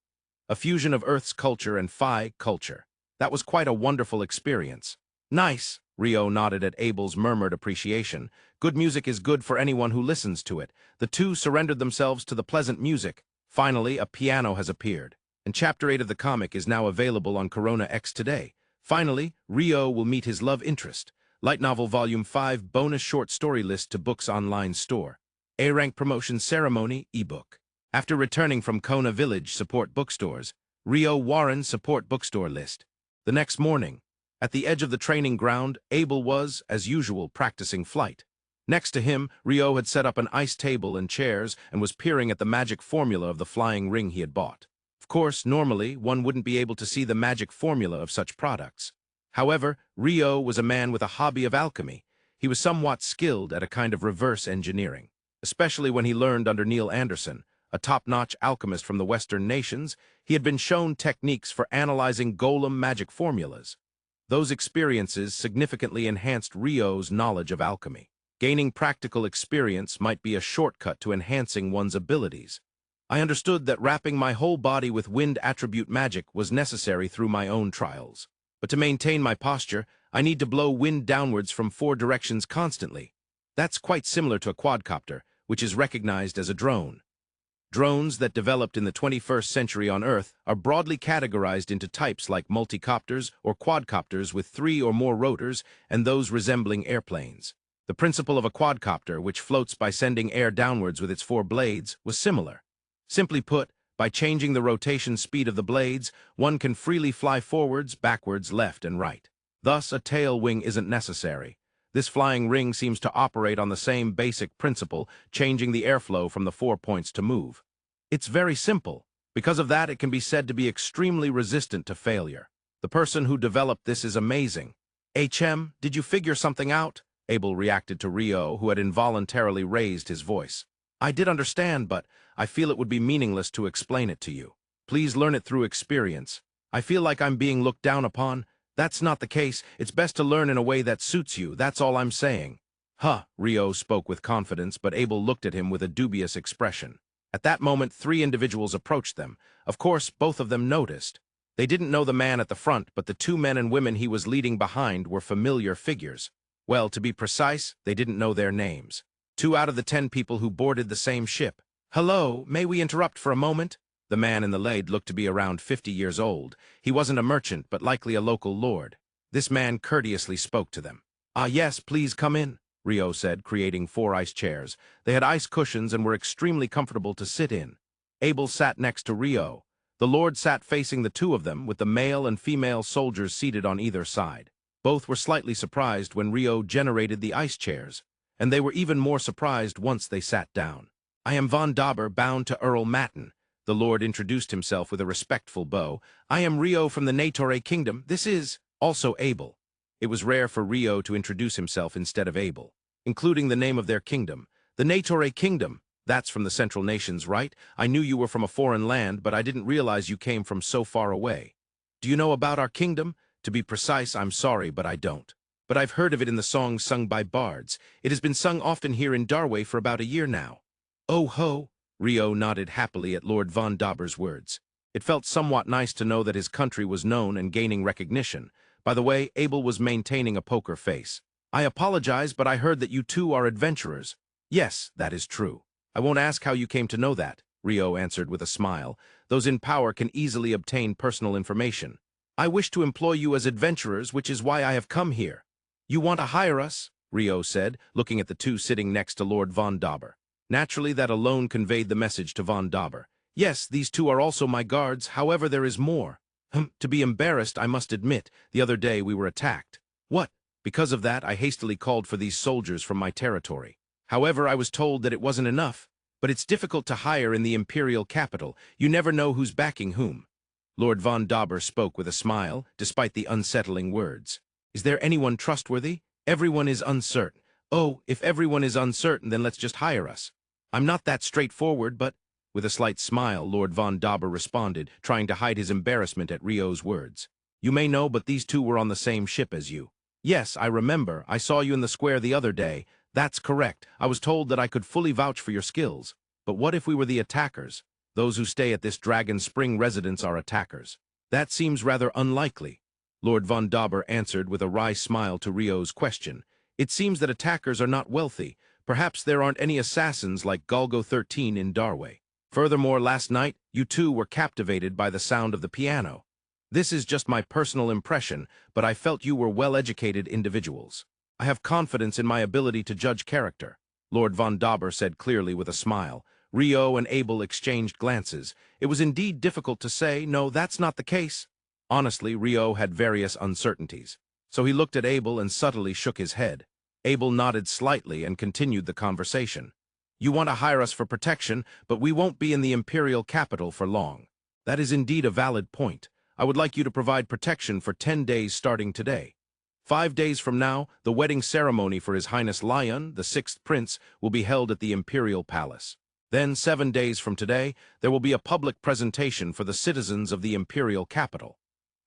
A fusion of Earth's culture and Phi culture. That was quite a wonderful experience. "Nice," Rio nodded at Abel's murmured appreciation. "Good music is good for anyone who listens to it." The two surrendered themselves to the pleasant music. Finally, a piano has appeared, and Chapter 8 of the comic is now available on Corona X today. Finally, Rio will meet his love interest. Light Novel Volume 5 Bonus Short Story List to Books Online Store. A-Rank Promotion Ceremony ebook. After returning from Kona Village Support Bookstores, Rio Warren Support Bookstore List. The next morning, at the edge of the training ground, Abel was, as usual, practicing flight. Next to him, Rio had set up an ice table and chairs and was peering at the magic formula of the flying ring he had bought. Of course, normally, one wouldn't be able to see the magic formula of such products. However, Rio was a man with a hobby of alchemy. He was somewhat skilled at a kind of reverse engineering, especially when he learned under Neil Anderson, a top-notch alchemist from the Western nations. He had been shown techniques for analyzing golem magic formulas. Those experiences significantly enhanced Rio's knowledge of alchemy. Gaining practical experience might be a shortcut to enhancing one's abilities. I understood that wrapping my whole body with wind attribute magic was necessary through my own trials. But to maintain my posture, I need to blow wind downwards from 4 directions constantly. That's quite similar to a quadcopter, which is recognized as a drone. Drones that developed in the 21st century on Earth are broadly categorized into types like multicopters or quadcopters with 3 or more rotors and those resembling airplanes. The principle of a quadcopter, which floats by sending air downwards with its 4 blades, was similar. Simply put, by changing the rotation speed of the blades, one can freely fly forwards, backwards, left, and right. Thus, a tail wing isn't necessary. This flying ring seems to operate on the same basic principle, changing the airflow from the 4 points to move. It's very simple. Because of that, it can be said to be extremely resistant to failure. The person who developed this is amazing. HM, did you figure something out? Abel reacted to Rio, who had involuntarily raised his voice. I did understand, but I feel it would be meaningless to explain it to you. Please learn it through experience. I feel like I'm being looked down upon. That's not the case. It's best to learn in a way that suits you. That's all I'm saying. Rio spoke with confidence, but Abel looked at him with a dubious expression. At that moment, 3 individuals approached them. Of course, both of them noticed. They didn't know the man at the front, but the 2 men and women he was leading behind were familiar figures. Well, to be precise, they didn't know their names. 2 out of the 10 people who boarded the same ship. Hello, may we interrupt for a moment? The man in the lead looked to be around 50 years old. He wasn't a merchant, but likely a local lord. This man courteously spoke to them. Yes, please come in, Rio said, creating 4 ice chairs. They had ice cushions and were extremely comfortable to sit in. Abel sat next to Rio. The lord sat facing the 2 of them, with the male and female soldiers seated on either side. Both were slightly surprised when Rio generated the ice chairs, and they were even more surprised once they sat down. I am Von Dauber, bound to Earl Matten. The lord introduced himself with a respectful bow. I am Rio from the Natore Kingdom. This is also Abel. It was rare for Rio to introduce himself instead of Abel, including the name of their kingdom. The Natore Kingdom. That's from the Central Nations, right? I knew you were from a foreign land, but I didn't realize you came from so far away. Do you know about our kingdom? To be precise, I'm sorry, but I don't. But I've heard of it in the songs sung by bards. It has been sung often here in Darway for about a year now. Oh ho! Rio nodded happily at Lord Von Dauber's words. It felt somewhat nice to know that his country was known and gaining recognition. By the way, Abel was maintaining a poker face. I apologize, but I heard that you 2 are adventurers. Yes, that is true. I won't ask how you came to know that, Rio answered with a smile. Those in power can easily obtain personal information. I wish to employ you as adventurers, which is why I have come here. You want to hire us? Rio said, looking at the 2 sitting next to Lord Von Dauber. Naturally, that alone conveyed the message to Von Dauber. Yes, these 2 are also my guards, however there is more. To be embarrassed, I must admit, the other day we were attacked. What? Because of that, I hastily called for these soldiers from my territory. However, I was told that it wasn't enough. But it's difficult to hire in the Imperial capital. You never know who's backing whom. Lord Von Dauber spoke with a smile, despite the unsettling words. Is there anyone trustworthy? Everyone is uncertain. Oh, if everyone is uncertain, then let's just hire us. I'm not that straightforward, but... With a slight smile, Lord Von Dauber responded, trying to hide his embarrassment at Rio's words. You may know, but these 2 were on the same ship as you. Yes, I remember. I saw you in the square the other day. That's correct. I was told that I could fully vouch for your skills. But what if we were the attackers? Those who stay at this Dragon Spring residence are attackers. That seems rather unlikely. Lord Von Dauber answered with a wry smile to Rio's question. It seems that attackers are not wealthy. Perhaps there aren't any assassins like Galgo 13 in Darway. Furthermore, last night, you 2 were captivated by the sound of the piano. This is just my personal impression, but I felt you were well-educated individuals. I have confidence in my ability to judge character, Lord Von Dauber said clearly with a smile. Rio and Abel exchanged glances. It was indeed difficult to say, no, that's not the case. Honestly, Rio had various uncertainties. So he looked at Abel and subtly shook his head. Abel nodded slightly and continued the conversation. You want to hire us for protection, but we won't be in the Imperial capital for long. That is indeed a valid point. I would like you to provide protection for 10 days starting today. 5 days from now, the wedding ceremony for His Highness Lyun, the 6th Prince, will be held at the Imperial Palace. Then, 7 days from today, there will be a public presentation for the citizens of the Imperial capital.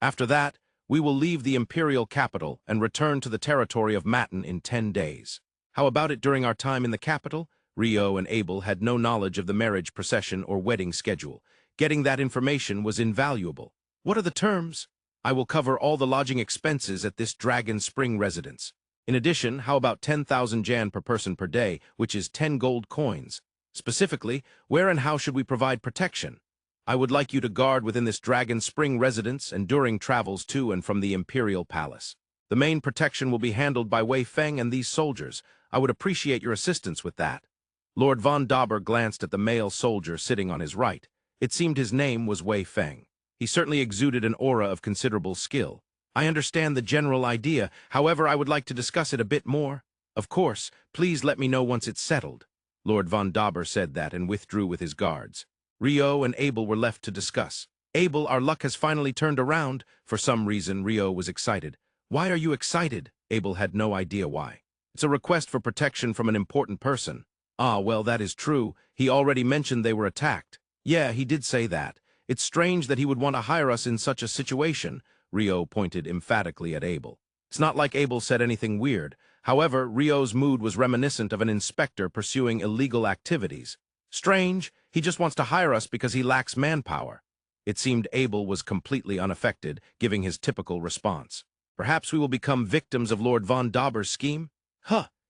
After that, we will leave the Imperial capital and return to the territory of Matin in 10 days. How about it during our time in the capital? Rio and Abel had no knowledge of the marriage procession or wedding schedule. Getting that information was invaluable. What are the terms? I will cover all the lodging expenses at this Dragon Spring residence. In addition, how about 10,000 Jan per person per day, which is 10 gold coins? Specifically, where and how should we provide protection? I would like you to guard within this Dragon Spring residence and during travels to and from the Imperial Palace. The main protection will be handled by Wei Feng and these soldiers. I would appreciate your assistance with that. Lord von Dauber glanced at the male soldier sitting on his right. It seemed his name was Wei Feng. He certainly exuded an aura of considerable skill. I understand the general idea, however, I would like to discuss it a bit more. Of course, please let me know once it's settled. Lord von Dauber said that and withdrew with his guards. Rio and Abel were left to discuss. Abel, our luck has finally turned around. For some reason, Rio was excited. Why are you excited? Abel had no idea why. It's a request for protection from an important person. Ah, well, that is true. He already mentioned they were attacked. Yeah, he did say that. It's strange that he would want to hire us in such a situation. Rio pointed emphatically at Abel. It's not like Abel said anything weird. However, Rio's mood was reminiscent of an inspector pursuing illegal activities. Strange, he just wants to hire us because he lacks manpower. It seemed Abel was completely unaffected, giving his typical response. Perhaps we will become victims of Lord von Dauber's scheme?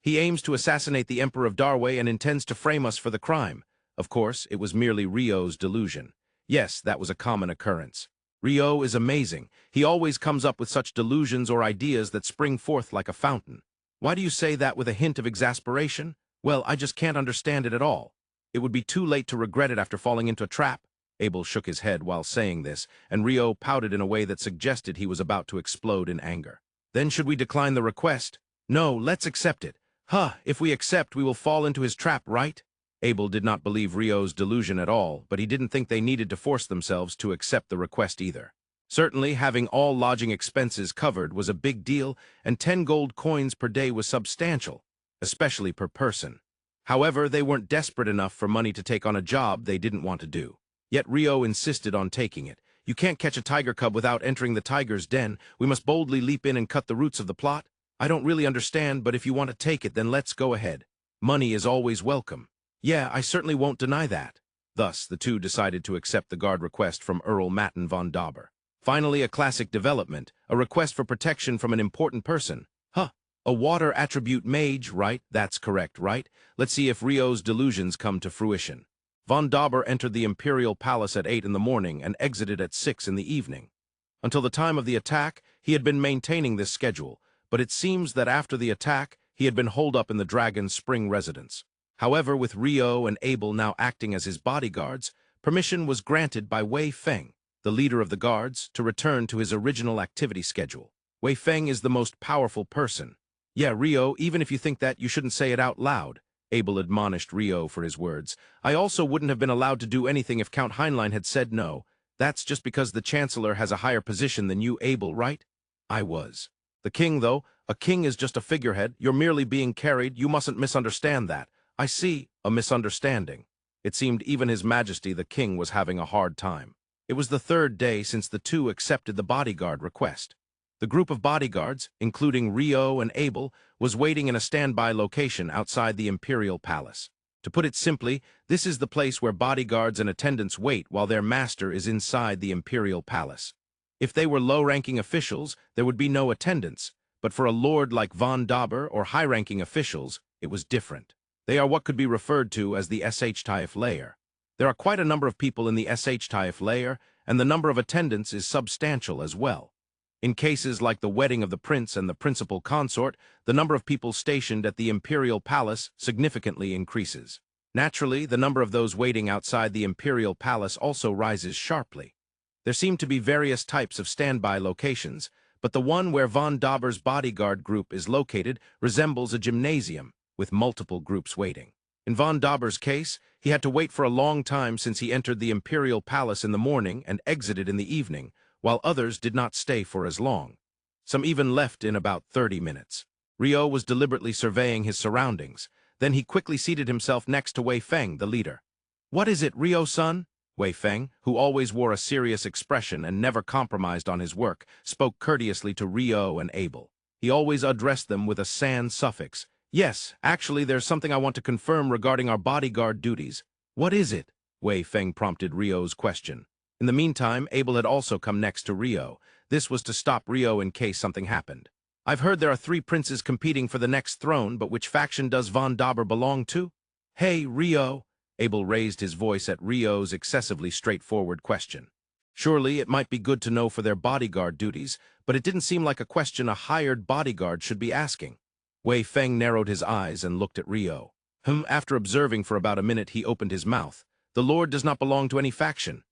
He aims to assassinate the Emperor of Darway and intends to frame us for the crime. Of course, it was merely Rio's delusion. Yes, that was a common occurrence. Rio is amazing. He always comes up with such delusions or ideas that spring forth like a fountain. Why do you say that with a hint of exasperation? Well, I just can't understand it at all. It would be too late to regret it after falling into a trap. Abel shook his head while saying this, and Rio pouted in a way that suggested he was about to explode in anger. Then should we decline the request? No, let's accept it. If we accept, we will fall into his trap, right? Abel did not believe Rio's delusion at all, but he didn't think they needed to force themselves to accept the request either. Certainly, having all lodging expenses covered was a big deal, and 10 gold coins per day was substantial, especially per person. However, they weren't desperate enough for money to take on a job they didn't want to do. Yet Rio insisted on taking it. You can't catch a tiger cub without entering the tiger's den. We must boldly leap in and cut the roots of the plot. I don't really understand, but if you want to take it, then let's go ahead. Money is always welcome. Yeah, I certainly won't deny that. Thus, the two decided to accept the guard request from Earl Matin von Dauber. Finally, a classic development, a request for protection from an important person. A water attribute mage, right? That's correct, right? Let's see if Rio's delusions come to fruition. Von Dauber entered the Imperial Palace at 8 in the morning and exited at 6 in the evening. Until the time of the attack, he had been maintaining this schedule, but it seems that after the attack, he had been holed up in the Dragon Spring residence. However, with Rio and Abel now acting as his bodyguards, permission was granted by Wei Feng, the leader of the guards, to return to his original activity schedule. Wei Feng is the most powerful person. Yeah, Rio, even if you think that, you shouldn't say it out loud. Abel admonished Rio for his words. I also wouldn't have been allowed to do anything if Count Heinlein had said no. That's just because the Chancellor has a higher position than you, Abel, right? I was. The king, though, a king is just a figurehead. You're merely being carried. You mustn't misunderstand that. I see, a misunderstanding. It seemed even His Majesty the King was having a hard time. It was the 3rd day since the two accepted the bodyguard request. The group of bodyguards, including Rio and Abel, was waiting in a standby location outside the Imperial Palace. To put it simply, this is the place where bodyguards and attendants wait while their master is inside the Imperial Palace. If they were low-ranking officials, there would be no attendance, but for a lord like von Dauber or high-ranking officials, it was different. They are what could be referred to as the SH-Type layer. There are quite a number of people in the SH-Type layer, and the number of attendants is substantial as well. In cases like the wedding of the prince and the principal consort, the number of people stationed at the Imperial Palace significantly increases. Naturally, the number of those waiting outside the Imperial Palace also rises sharply. There seem to be various types of standby locations, but the one where Von Dauber's bodyguard group is located resembles a gymnasium, with multiple groups waiting. In Von Dauber's case, he had to wait for a long time since he entered the Imperial Palace in the morning and exited in the evening, while others did not stay for as long. Some even left in about 30 minutes. Rio was deliberately surveying his surroundings. Then he quickly seated himself next to Wei Feng, the leader. "What is it, Rio-san?" Wei Feng, who always wore a serious expression and never compromised on his work, spoke courteously to Rio and Abel. He always addressed them with a "san" suffix. "Yes, actually there's something I want to confirm regarding our bodyguard duties." "What is it?" Wei Feng prompted Rio's question. In the meantime, Abel had also come next to Rio. This was to stop Rio in case something happened. "I've heard there are 3 princes competing for the next throne, but which faction does Von Dauber belong to?" "Hey, Rio!" Abel raised his voice at Rio's excessively straightforward question. Surely it might be good to know for their bodyguard duties, but it didn't seem like a question a hired bodyguard should be asking. Wei Feng narrowed his eyes and looked at Rio. After observing for about a minute, he opened his mouth. "The Lord does not belong to any faction."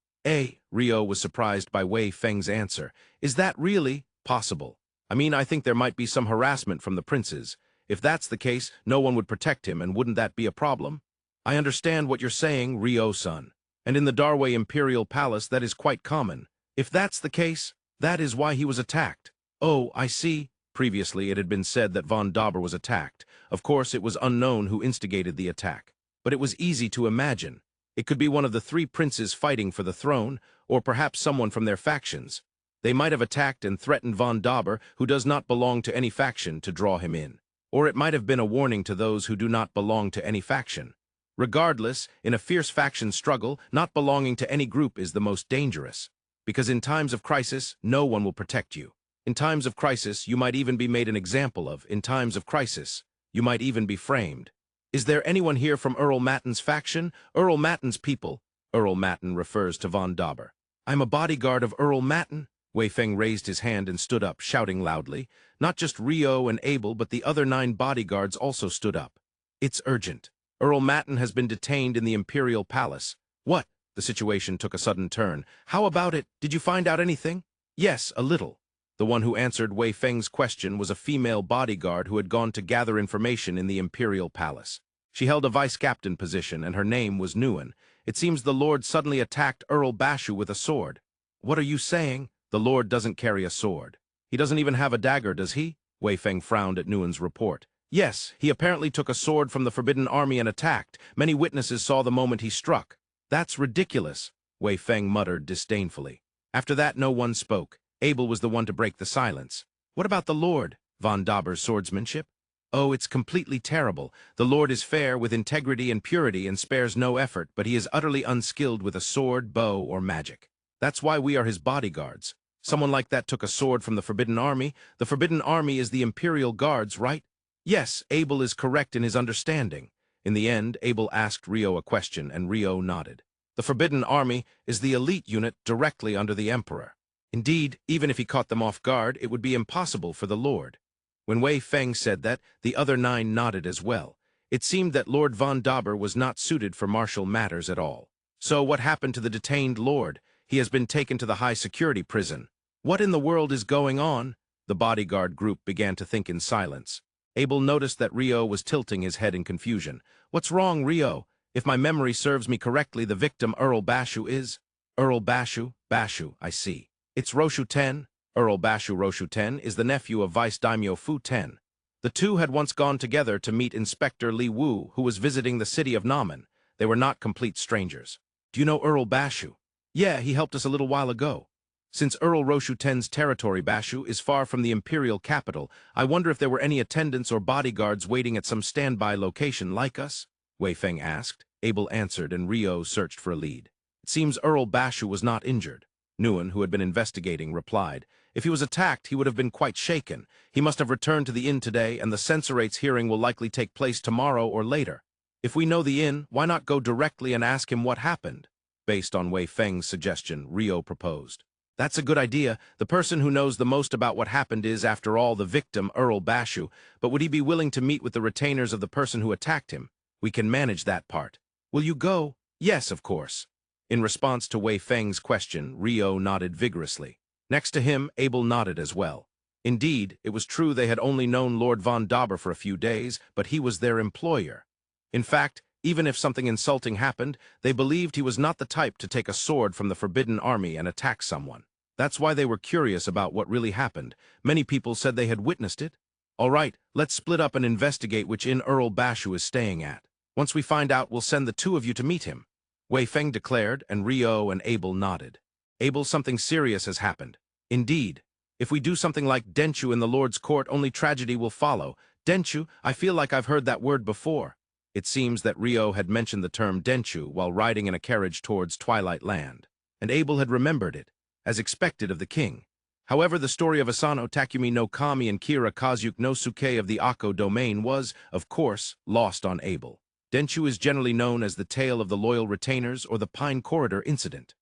Rio was surprised by Wei Feng's answer. "Is that really possible? I mean, I think there might be some harassment from the princes. If that's the case, no one would protect him, and wouldn't that be a problem?" "I understand what you're saying, Rio-san. And in the Darway Imperial Palace, that is quite common. If that's the case, that is why he was attacked." "Oh, I see." Previously, it had been said that Von Dauber was attacked. Of course, it was unknown who instigated the attack. But it was easy to imagine. It could be one of the 3 princes fighting for the throne, or perhaps someone from their factions. They might have attacked and threatened Von Dauber, who does not belong to any faction, to draw him in. Or it might have been a warning to those who do not belong to any faction. Regardless, in a fierce faction struggle, not belonging to any group is the most dangerous. Because in times of crisis, no one will protect you. In times of crisis, you might even be made an example of. In times of crisis, you might even be framed. "Is there anyone here from Earl Matten's faction? Earl Matten's people?" Earl Matten refers to Von Dauber. "I'm a bodyguard of Earl Matten." Wei Feng raised his hand and stood up, shouting loudly. Not just Rio and Abel, but the other 9 bodyguards also stood up. "It's urgent. Earl Matten has been detained in the Imperial Palace." "What?" The situation took a sudden turn. "How about it? Did you find out anything?" "Yes, a little." The one who answered Wei Feng's question was a female bodyguard who had gone to gather information in the Imperial Palace. She held a vice-captain position, and her name was Nguyen. "It seems the Lord suddenly attacked Earl Bashu with a sword." "What are you saying?" "The Lord doesn't carry a sword. He doesn't even have a dagger, does he?" Wei Feng frowned at Nguyen's report. "Yes, he apparently took a sword from the Forbidden Army and attacked. Many witnesses saw the moment he struck." "That's ridiculous," Wei Feng muttered disdainfully. After that, no one spoke. Abel was the one to break the silence. "What about the Lord? Von Dauber's swordsmanship?" "Oh, it's completely terrible. The Lord is fair, with integrity and purity, and spares no effort, but he is utterly unskilled with a sword, bow, or magic. That's why we are his bodyguards. Someone like that took a sword from the Forbidden Army. The Forbidden Army is the Imperial Guards, right?" "Yes, Abel is correct in his understanding." In the end, Abel asked Rio a question, and Rio nodded. "The Forbidden Army is the elite unit directly under the Emperor. Indeed, even if he caught them off guard, it would be impossible for the Lord." When Wei Feng said that, the other 9 nodded as well. It seemed that Lord Von Dauber was not suited for martial matters at all. "So what happened to the detained Lord? He has been taken to the high-security prison. What in the world is going on?" The bodyguard group began to think in silence. Abel noticed that Rio was tilting his head in confusion. "What's wrong, Rio? If my memory serves me correctly, the victim Earl Bashu is—" "Earl Bashu? Bashu, I see. It's Roshu 10. Earl Bashu Roshu 10 is the nephew of Vice Daimyo Fu 10. The two had once gone together to meet Inspector Li Wu, who was visiting the city of Namen. They were not complete strangers." "Do you know Earl Bashu?" "Yeah, he helped us a little while ago." "Since Earl Roshu 10's territory, Bashu, is far from the imperial capital, I wonder if there were any attendants or bodyguards waiting at some standby location like us?" Wei Feng asked. Abel answered, and Rio searched for a lead. "It seems Earl Bashu was not injured." Nguyen, who had been investigating, replied. "If he was attacked, he would have been quite shaken. He must have returned to the inn today, and the Censораte's hearing will likely take place tomorrow or later. If we know the inn, why not go directly and ask him what happened?" Based on Wei Feng's suggestion, Rio proposed. "That's a good idea. The person who knows the most about what happened is, after all, the victim, Earl Bashu. But would he be willing to meet with the retainers of the person who attacked him? We can manage that part." "Will you go?" "Yes, of course." In response to Wei Feng's question, Rio nodded vigorously. Next to him, Abel nodded as well. Indeed, it was true they had only known Lord von Dauber for a few days, but he was their employer. In fact, even if something insulting happened, they believed he was not the type to take a sword from the Forbidden Army and attack someone. That's why they were curious about what really happened. Many people said they had witnessed it. All right, let's split up and investigate which inn Earl Bashu is staying at. Once we find out, we'll send the two of you to meet him, Wei Feng declared, and Rio and Abel nodded. Abel, something serious has happened. Indeed. If we do something like Denshu in the Lord's court, only tragedy will follow. Denshu, I feel like I've heard that word before. It seems that Rio had mentioned the term Denshu while riding in a carriage towards Twilight Land, and Abel had remembered it, as expected of the king. However, the story of Asano Takumi no Kami and Kira Kazuke no Suke of the Akko domain was, of course, lost on Abel. Denshu is generally known as the tale of the loyal retainers or the Pine Corridor incident.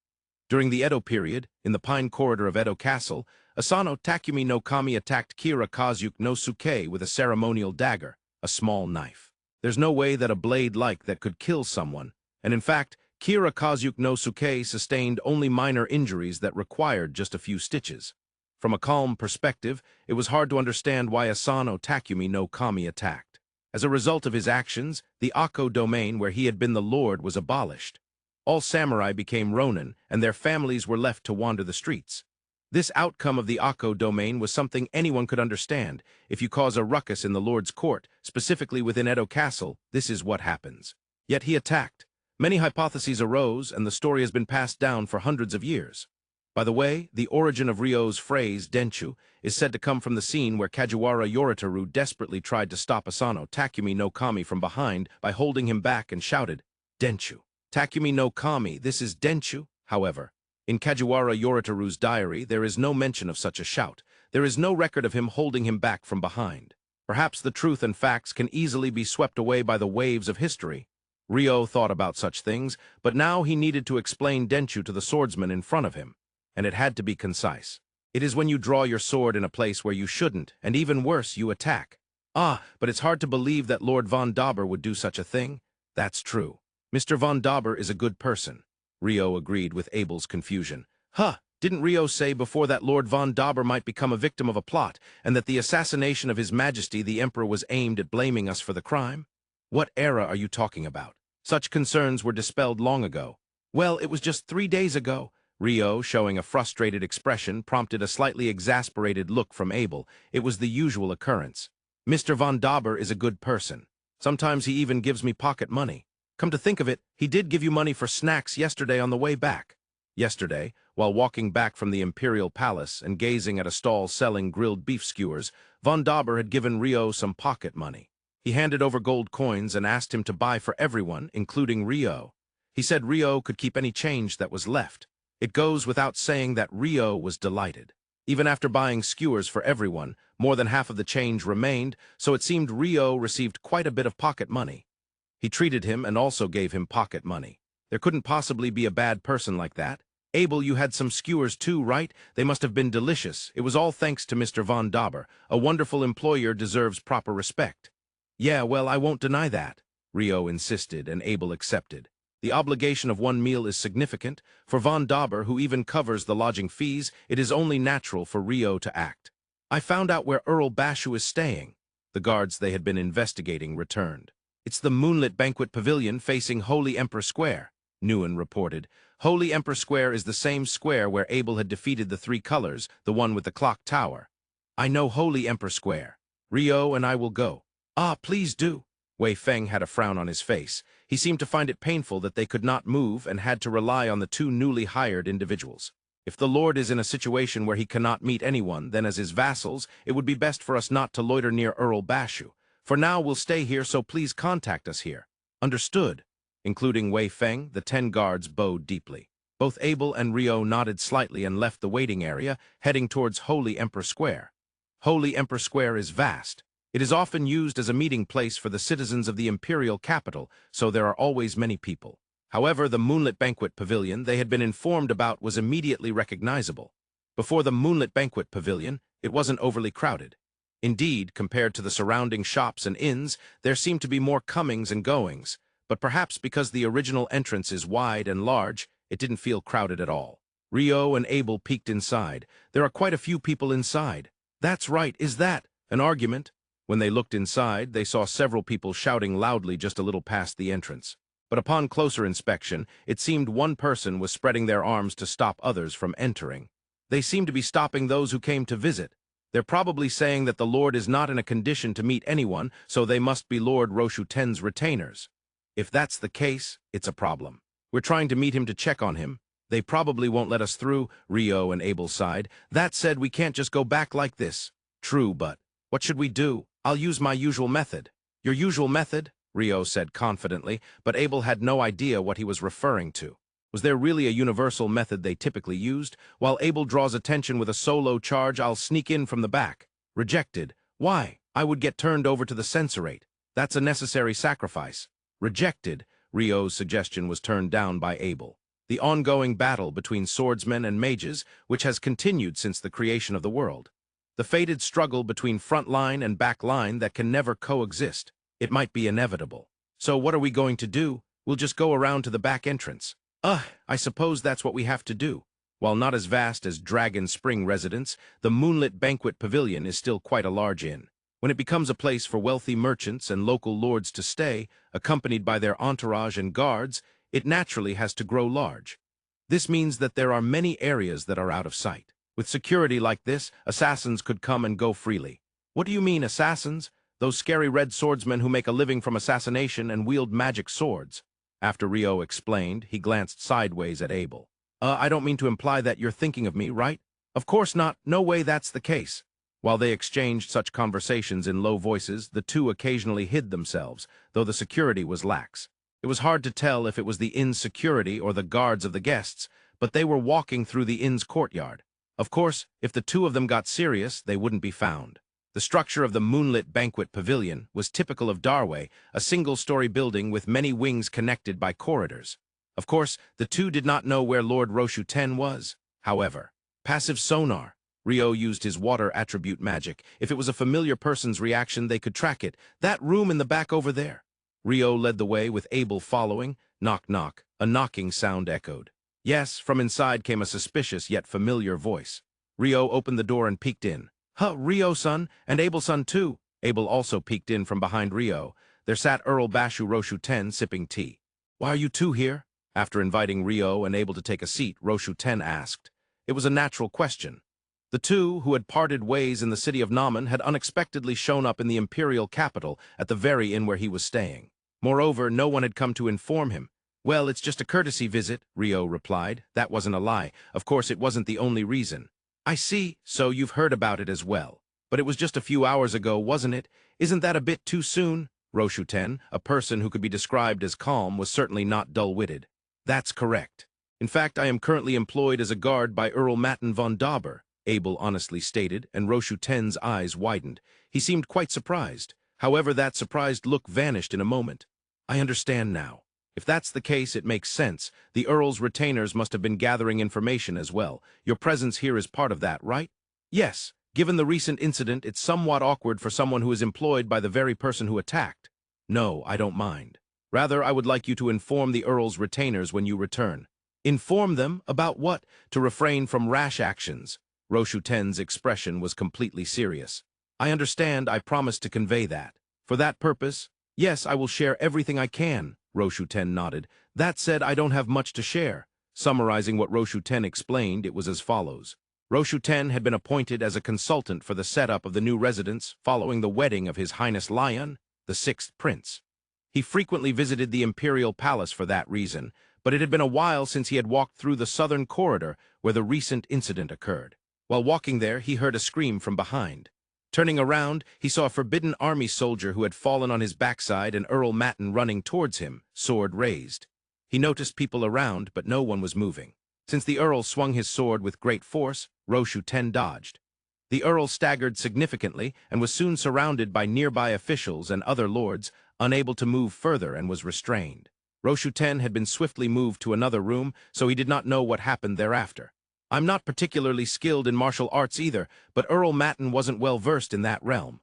During the Edo period, in the Pine Corridor of Edo Castle, Asano Takumi no Kami attacked Kira Kazuke no Suke with a ceremonial dagger, a small knife. There's no way that a blade like that could kill someone, and in fact, Kira Kazuke no Suke sustained only minor injuries that required just a few stitches. From a calm perspective, it was hard to understand why Asano Takumi no Kami attacked. As a result of his actions, the Akko domain where he had been the lord was abolished. All samurai became ronin, and their families were left to wander the streets. This outcome of the Akko domain was something anyone could understand. If you cause a ruckus in the lord's court, specifically within Edo Castle, this is what happens. Yet he attacked. Many hypotheses arose, and the story has been passed down for hundreds of years. By the way, the origin of Ryo's phrase, Denshu, is said to come from the scene where Kajiwara Yoritoru desperately tried to stop Asano Takumi no Kami from behind by holding him back and shouted, "Denshu. Takumi no Kami, this is Denshu." However, in Kajiwara Yoritoru's diary, there is no mention of such a shout. There is no record of him holding him back from behind. Perhaps the truth and facts can easily be swept away by the waves of history. Ryo thought about such things, but now he needed to explain Denshu to the swordsman in front of him, and it had to be concise. It is when you draw your sword in a place where you shouldn't, and even worse, you attack. But it's hard to believe that Lord von Dauber would do such a thing. That's true. Mr. von Dauber is a good person. Rio agreed with Abel's confusion. Didn't Rio say before that Lord von Dauber might become a victim of a plot, and that the assassination of His Majesty the Emperor was aimed at blaming us for the crime? What era are you talking about? Such concerns were dispelled long ago. Well, it was just 3 days ago. Rio, showing a frustrated expression, prompted a slightly exasperated look from Abel. It was the usual occurrence. Mr. von Dauber is a good person. Sometimes he even gives me pocket money. Come to think of it, he did give you money for snacks yesterday on the way back. Yesterday, while walking back from the Imperial Palace and gazing at a stall selling grilled beef skewers, von Dauber had given Rio some pocket money. He handed over gold coins and asked him to buy for everyone, including Rio. He said Rio could keep any change that was left. It goes without saying that Rio was delighted. Even after buying skewers for everyone, more than half of the change remained, so it seemed Rio received quite a bit of pocket money. He treated him and also gave him pocket money. There couldn't possibly be a bad person like that. Abel, you had some skewers too, right? They must have been delicious. It was all thanks to Mr. von Dauber. A wonderful employer deserves proper respect. Yeah, well, I won't deny that, Rio insisted, and Abel accepted. The obligation of one meal is significant. For von Dauber, who even covers the lodging fees, it is only natural for Rio to act. I found out where Earl Bashu is staying. The guards they had been investigating returned. It's the moonlit banquet pavilion facing Holy Emperor Square, Nguyen reported. Holy Emperor Square is the same square where Abel had defeated the three colors, the one with the clock tower. I know Holy Emperor Square. Rio and I will go. Please do. Wei Feng had a frown on his face. He seemed to find it painful that they could not move and had to rely on the two newly hired individuals. If the Lord is in a situation where he cannot meet anyone, then as his vassals, it would be best for us not to loiter near Earl Bashu. For now, we'll stay here, so please contact us here. Understood. Including Wei Feng, the 10 guards bowed deeply. Both Abel and Rio nodded slightly and left the waiting area, heading towards Holy Emperor Square. Holy Emperor Square is vast. It is often used as a meeting place for the citizens of the Imperial capital, so there are always many people. However, the Moonlit Banquet Pavilion they had been informed about was immediately recognizable. Before the Moonlit Banquet Pavilion, it wasn't overly crowded. Indeed, compared to the surrounding shops and inns, there seemed to be more comings and goings, but perhaps because the original entrance is wide and large, it didn't feel crowded at all. Rio and Abel peeked inside. There are quite a few people inside. That's right, is that an argument? When they looked inside, they saw several people shouting loudly just a little past the entrance. But upon closer inspection, it seemed one person was spreading their arms to stop others from entering. They seemed to be stopping those who came to visit. They're probably saying that the Lord is not in a condition to meet anyone, so they must be Lord Roshu Ten's retainers. If that's the case, it's a problem. We're trying to meet him to check on him. They probably won't let us through, Rio and Abel sighed. That said, we can't just go back like this. True, but what should we do? I'll use my usual method. Your usual method? Rio said confidently, but Abel had no idea what he was referring to. Was there really a universal method they typically used? While Abel draws attention with a solo charge, I'll sneak in from the back. Rejected. Why? I would get turned over to the Censorate. That's a necessary sacrifice. Rejected. Rio's suggestion was turned down by Abel. The ongoing battle between swordsmen and mages, which has continued since the creation of the world. The fated struggle between front line and back line that can never coexist. It might be inevitable. So what are we going to do? We'll just go around to the back entrance. I suppose that's what we have to do. While not as vast as Dragon Spring Residence, the Moonlit Banquet Pavilion is still quite a large inn. When it becomes a place for wealthy merchants and local lords to stay, accompanied by their entourage and guards, it naturally has to grow large. This means that there are many areas that are out of sight. With security like this, assassins could come and go freely. What do you mean, assassins? Those scary red swordsmen who make a living from assassination and wield magic swords. After Rio explained, he glanced sideways at Abel. I don't mean to imply that you're thinking of me, right? Of course not. No way that's the case. While they exchanged such conversations in low voices, the two occasionally hid themselves, though the security was lax. It was hard to tell if it was the inn's security or the guards of the guests, but they were walking through the inn's courtyard. Of course, if the two of them got serious, they wouldn't be found. The structure of the Moonlit Banquet Pavilion was typical of Darway, a single-story building with many wings connected by corridors. Of course, the two did not know where Lord Roshu Ten was. However, passive sonar. Rio used his water attribute magic. If it was a familiar person's reaction, they could track it. That room in the back over there. Rio led the way with Abel following. Knock, knock. A knocking sound echoed. Yes, from inside came a suspicious yet familiar voice. Rio opened the door and peeked in. Rio-san, and Abel-san too. Abel also peeked in from behind Rio. There sat Earl Bashu Roshu Ten sipping tea. Why are you two here? After inviting Rio and Abel to take a seat, Roshu Ten asked. It was a natural question. The two, who had parted ways in the city of Namen, had unexpectedly shown up in the Imperial capital at the very inn where he was staying. Moreover, no one had come to inform him. Well, it's just a courtesy visit, Rio replied. That wasn't a lie. Of course, it wasn't the only reason. I see, so you've heard about it as well. But it was just a few hours ago, wasn't it? Isn't that a bit too soon? Roshu Ten, a person who could be described as calm, was certainly not dull-witted. That's correct. In fact, I am currently employed as a guard by Earl Matten von Dauber, Abel honestly stated, and Roshu Ten's eyes widened. He seemed quite surprised. However, that surprised look vanished in a moment. I understand now. If that's the case, it makes sense. The Earl's retainers must have been gathering information as well. Your presence here is part of that, right? Yes. Given the recent incident, it's somewhat awkward for someone who is employed by the very person who attacked. No, I don't mind. Rather, I would like you to inform the Earl's retainers when you return. Inform them? About what? To refrain from rash actions. Roshu Ten's expression was completely serious. I understand. I promise to convey that. For that purpose, yes, I will share everything I can. Roshu Ten nodded. That said, I don't have much to share. Summarizing what Roshu Ten explained, it was as follows. Roshu Ten had been appointed as a consultant for the setup of the new residence following the wedding of His Highness Lyun, the sixth prince. He frequently visited the Imperial Palace for that reason, but it had been a while since he had walked through the southern corridor where the recent incident occurred. While walking there, he heard a scream from behind. Turning around, he saw a forbidden army soldier who had fallen on his backside and Earl Matten running towards him, sword raised. He noticed people around, but no one was moving. Since the Earl swung his sword with great force, Roshu Ten dodged. The Earl staggered significantly and was soon surrounded by nearby officials and other lords, unable to move further and was restrained. Roshu Ten had been swiftly moved to another room, so he did not know what happened thereafter. I'm not particularly skilled in martial arts either, but Earl Matten wasn't well versed in that realm.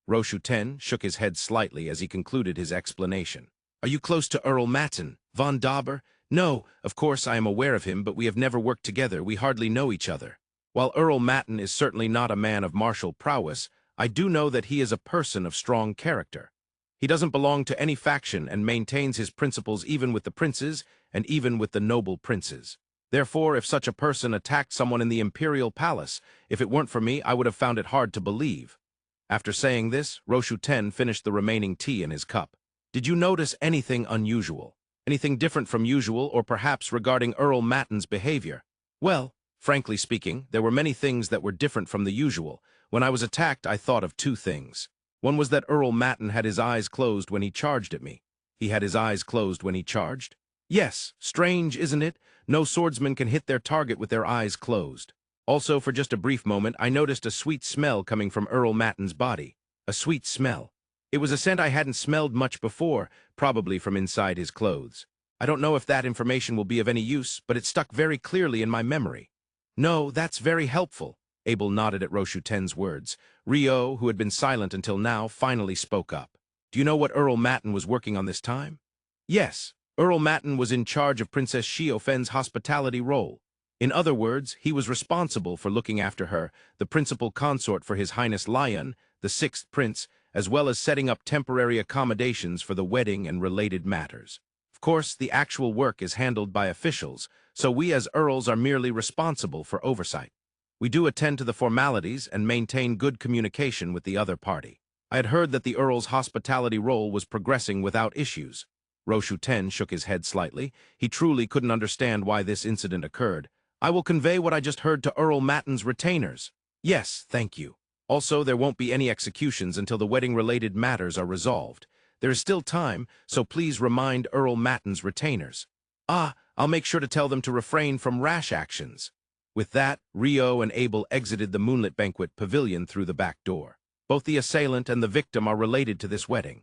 Roshu Ten shook his head slightly as he concluded his explanation. Are you close to Earl Matten, von Dauber? No, of course I am aware of him, but we have never worked together. We hardly know each other. While Earl Matten is certainly not a man of martial prowess, I do know that he is a person of strong character. He doesn't belong to any faction and maintains his principles even with the princes and even with the noble princes. Therefore, if such a person attacked someone in the Imperial Palace, if it weren't for me, I would have found it hard to believe. After saying this, Roshu 10 finished the remaining tea in his cup. Did you notice anything unusual? Anything different from usual, or perhaps regarding Earl Matten's behavior? Well, frankly speaking, there were many things that were different from the usual. When I was attacked, I thought of two things. One was that Earl Matten had his eyes closed when he charged at me. He had his eyes closed when he charged? Yes, strange, isn't it? No swordsman can hit their target with their eyes closed. Also, for just a brief moment, I noticed a sweet smell coming from Earl Matten's body. A sweet smell. It was a scent I hadn't smelled much before, probably from inside his clothes. I don't know if that information will be of any use, but it stuck very clearly in my memory. No, that's very helpful. Abel nodded at Roshu 10's words. Rio, who had been silent until now, finally spoke up. Do you know what Earl Matten was working on this time? Yes, Earl Matten was in charge of Princess Xiaofen's hospitality role. In other words, he was responsible for looking after her, the principal consort for His Highness Lyun, the sixth prince, as well as setting up temporary accommodations for the wedding and related matters. Of course, the actual work is handled by officials, so we as earls are merely responsible for oversight. We do attend to the formalities and maintain good communication with the other party. I had heard that the earl's hospitality role was progressing without issues. Roshu 10 shook his head slightly. He truly couldn't understand why this incident occurred. I will convey what I just heard to Earl Matten's retainers. Yes, thank you. Also, there won't be any executions until the wedding-related matters are resolved. There is still time, so please remind Earl Matten's retainers. I'll make sure to tell them to refrain from rash actions. With that, Rio and Abel exited the moonlit banquet pavilion through the back door. Both the assailant and the victim are related to this wedding.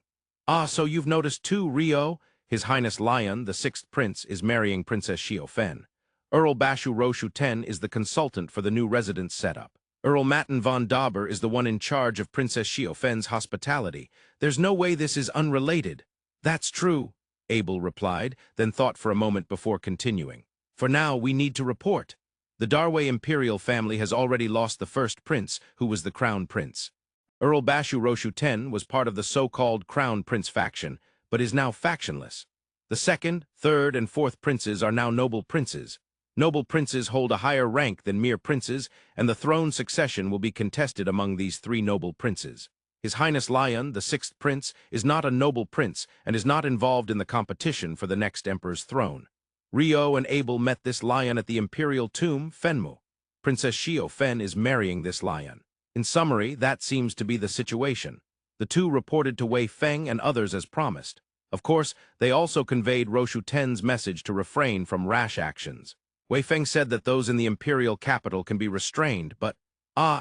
So you've noticed too, Rio? His Highness Lyun, the sixth prince, is marrying Princess Xiaofen. Earl Bashu Roshu 10 is the consultant for the new residence setup. Earl Matten von Dauber is the one in charge of Princess Xiaofen's hospitality. There's no way this is unrelated. That's true, Abel replied, then thought for a moment before continuing. For now, we need to report. The Darway Imperial family has already lost the first prince, who was the Crown Prince. Earl Bashu Roshu 10 was part of the so-called Crown Prince faction, but is now factionless. The second, third, and fourth princes are now noble princes. Noble princes hold a higher rank than mere princes, and the throne succession will be contested among these three noble princes. His Highness Lyun, the sixth prince, is not a noble prince and is not involved in the competition for the next emperor's throne. Rio and Abel met this Lyun at the Imperial tomb, Fenmu. Princess Xiaofen is marrying this Lyun. In summary, that seems to be the situation. The two reported to Wei Feng and others as promised. Of course, they also conveyed Roshu 10's message to refrain from rash actions. Wei Feng said that those in the imperial capital can be restrained, but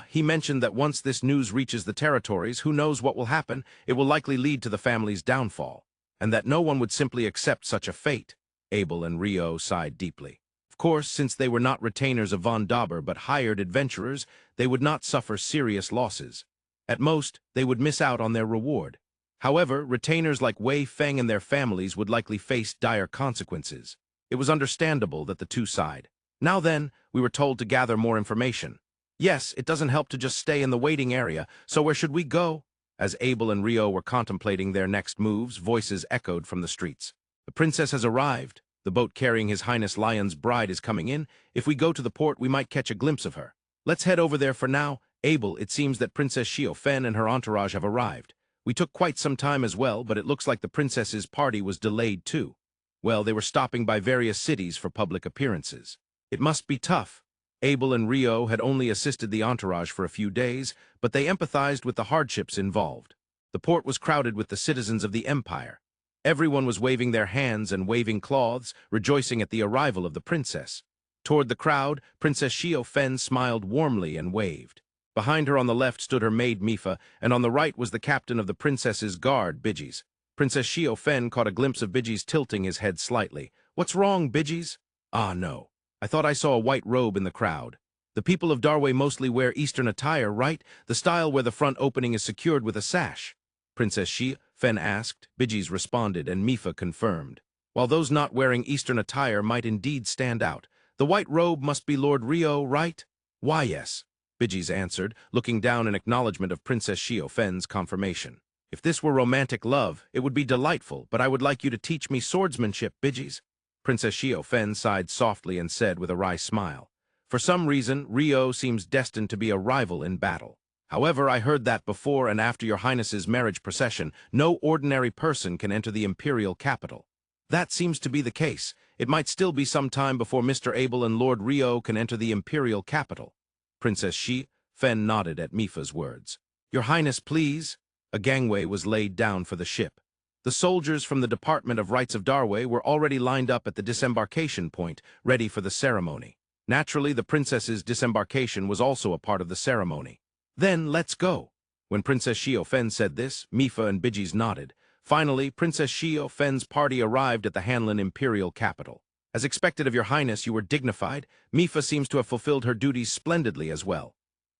he mentioned that once this news reaches the territories, who knows what will happen, it will likely lead to the family's downfall, and that no one would simply accept such a fate. Abel and Rio sighed deeply. Of course, since they were not retainers of von Dauber but hired adventurers, they would not suffer serious losses. At most, they would miss out on their reward. However, retainers like Wei Feng and their families would likely face dire consequences. It was understandable that the two sighed. Now then, we were told to gather more information. Yes, it doesn't help to just stay in the waiting area, so where should we go? As Abel and Rio were contemplating their next moves, voices echoed from the streets. The princess has arrived. The boat carrying His Highness Lyun's bride is coming in. If we go to the port, we might catch a glimpse of her. Let's head over there for now. Abel, it seems that Princess Xiaofen and her entourage have arrived. We took quite some time as well, but it looks like the princess's party was delayed too. Well, they were stopping by various cities for public appearances. It must be tough. Abel and Rio had only assisted the entourage for a few days, but they empathized with the hardships involved. The port was crowded with the citizens of the empire. Everyone was waving their hands and waving cloths, rejoicing at the arrival of the princess. Toward the crowd, Princess Xiaofen smiled warmly and waved. Behind her on the left stood her maid Mifa, and on the right was the captain of the princess's guard, Bidges. Princess Xiaofen caught a glimpse of Bidges tilting his head slightly. "What's wrong, Bidges?" No. I thought I saw a white robe in the crowd. The people of Darway mostly wear Eastern attire, right? The style where the front opening is secured with a sash. Princess Xiaofen asked. Bidges responded, and Mifa confirmed. While those not wearing Eastern attire might indeed stand out, the white robe must be Lord Rio, right? Why, yes, Bidges answered, looking down in acknowledgement of Princess Shio Fen's confirmation. If this were romantic love, it would be delightful, but I would like you to teach me swordsmanship, Bidges. Princess Shio Fen sighed softly and said with a wry smile, For some reason, Rio seems destined to be a rival in battle. However, I heard that before and after your Highness's marriage procession, no ordinary person can enter the Imperial capital. That seems to be the case. It might still be some time before Mr. Abel and Lord Rio can enter the Imperial capital. Princess Shio Fen nodded at Mifa's words. Your Highness, please. A gangway was laid down for the ship. The soldiers from the Department of Rights of Darway were already lined up at the disembarkation point, ready for the ceremony. Naturally, the princess's disembarkation was also a part of the ceremony. Then, let's go. When Princess Shio Fen said this, Mifa and Bidges nodded. Finally, Princess Shio Fen's party arrived at the Hanlin Imperial capital. As expected of your Highness, you were dignified. Mifa seems to have fulfilled her duties splendidly as well.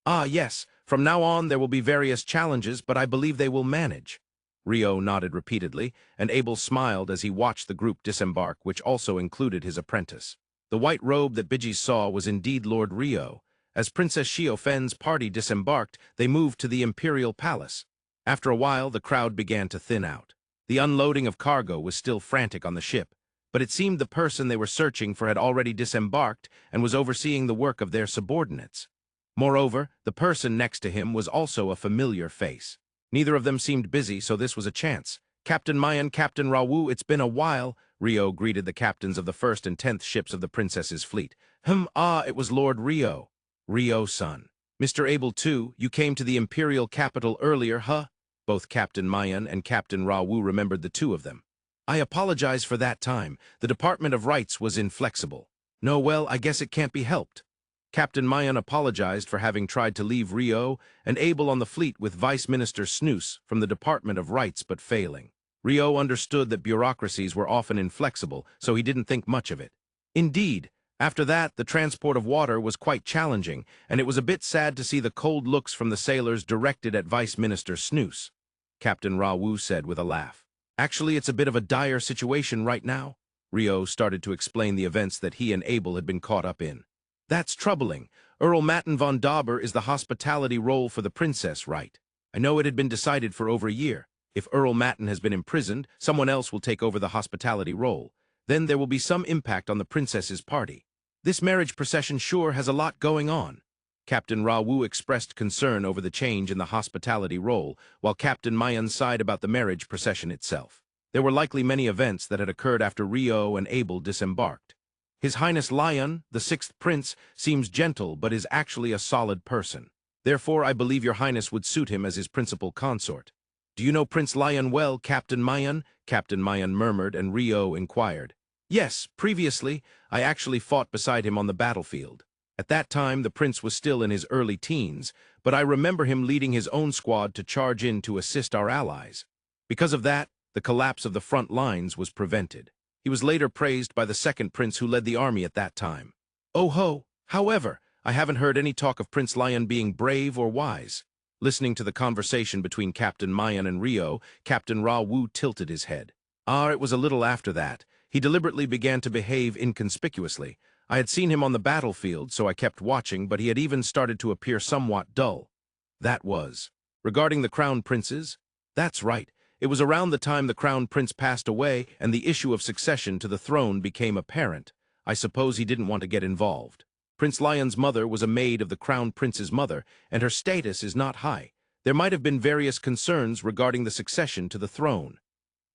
Ah, yes. From now on, there will be various challenges, but I believe they will manage. Rio nodded repeatedly, and Abel smiled as he watched the group disembark, which also included his apprentice. The white robe that Bidges saw was indeed Lord Rio. As Princess Shio Fen's party disembarked, they moved to the Imperial Palace. After a while, the crowd began to thin out. The unloading of cargo was still frantic on the ship, but it seemed the person they were searching for had already disembarked and was overseeing the work of their subordinates. Moreover, the person next to him was also a familiar face. Neither of them seemed busy, so this was a chance. Captain Mayan, Captain Rawu, it's been a while, Rio greeted the captains of the 1st and 10th ships of the princess's fleet. It was Lord Rio. Rio, son. Mr. Abel, too, you came to the Imperial capital earlier, huh? Both Captain Mayan and Captain Rawu remembered the two of them. I apologize for that time. The Department of Rights was inflexible. No, well, I guess it can't be helped. Captain Mayan apologized for having tried to leave Rio and Abel on the fleet with Vice Minister Snooze from the Department of Rights but failing. Rio understood that bureaucracies were often inflexible, so he didn't think much of it. Indeed, after that, the transport of water was quite challenging, and it was a bit sad to see the cold looks from the sailors directed at Vice Minister Snooze. Captain Rawu said with a laugh. Actually, it's a bit of a dire situation right now. Rio started to explain the events that he and Abel had been caught up in. That's troubling. Earl Matten von Dauber is the hospitality role for the princess, right? I know it had been decided for over a year. If Earl Matten has been imprisoned, someone else will take over the hospitality role. Then there will be some impact on the princess's party. This marriage procession sure has a lot going on. Captain Rawu expressed concern over the change in the hospitality role, while Captain Mayan sighed about the marriage procession itself. There were likely many events that had occurred after Rio and Abel disembarked. His Highness Lyun, the 6th Prince, seems gentle but is actually a solid person. Therefore, I believe your Highness would suit him as his principal consort. Do you know Prince Lyun well, Captain Mayan? Captain Mayan murmured, and Rio inquired. Yes, previously, I actually fought beside him on the battlefield. At that time, the prince was still in his early teens, but I remember him leading his own squad to charge in to assist our allies. Because of that, the collapse of the front lines was prevented. He was later praised by the 2nd prince who led the army at that time. Oh ho! However, I haven't heard any talk of Prince Lyun being brave or wise. Listening to the conversation between Captain Mayan and Rio, Captain Rawu tilted his head. It was a little after that. He deliberately began to behave inconspicuously. I had seen him on the battlefield, so I kept watching, but he had even started to appear somewhat dull. That was. Regarding the Crown Princes? That's right. It was around the time the Crown Prince passed away and the issue of succession to the throne became apparent. I suppose he didn't want to get involved. Prince Lyon's mother was a maid of the Crown Prince's mother, and her status is not high. There might have been various concerns regarding the succession to the throne.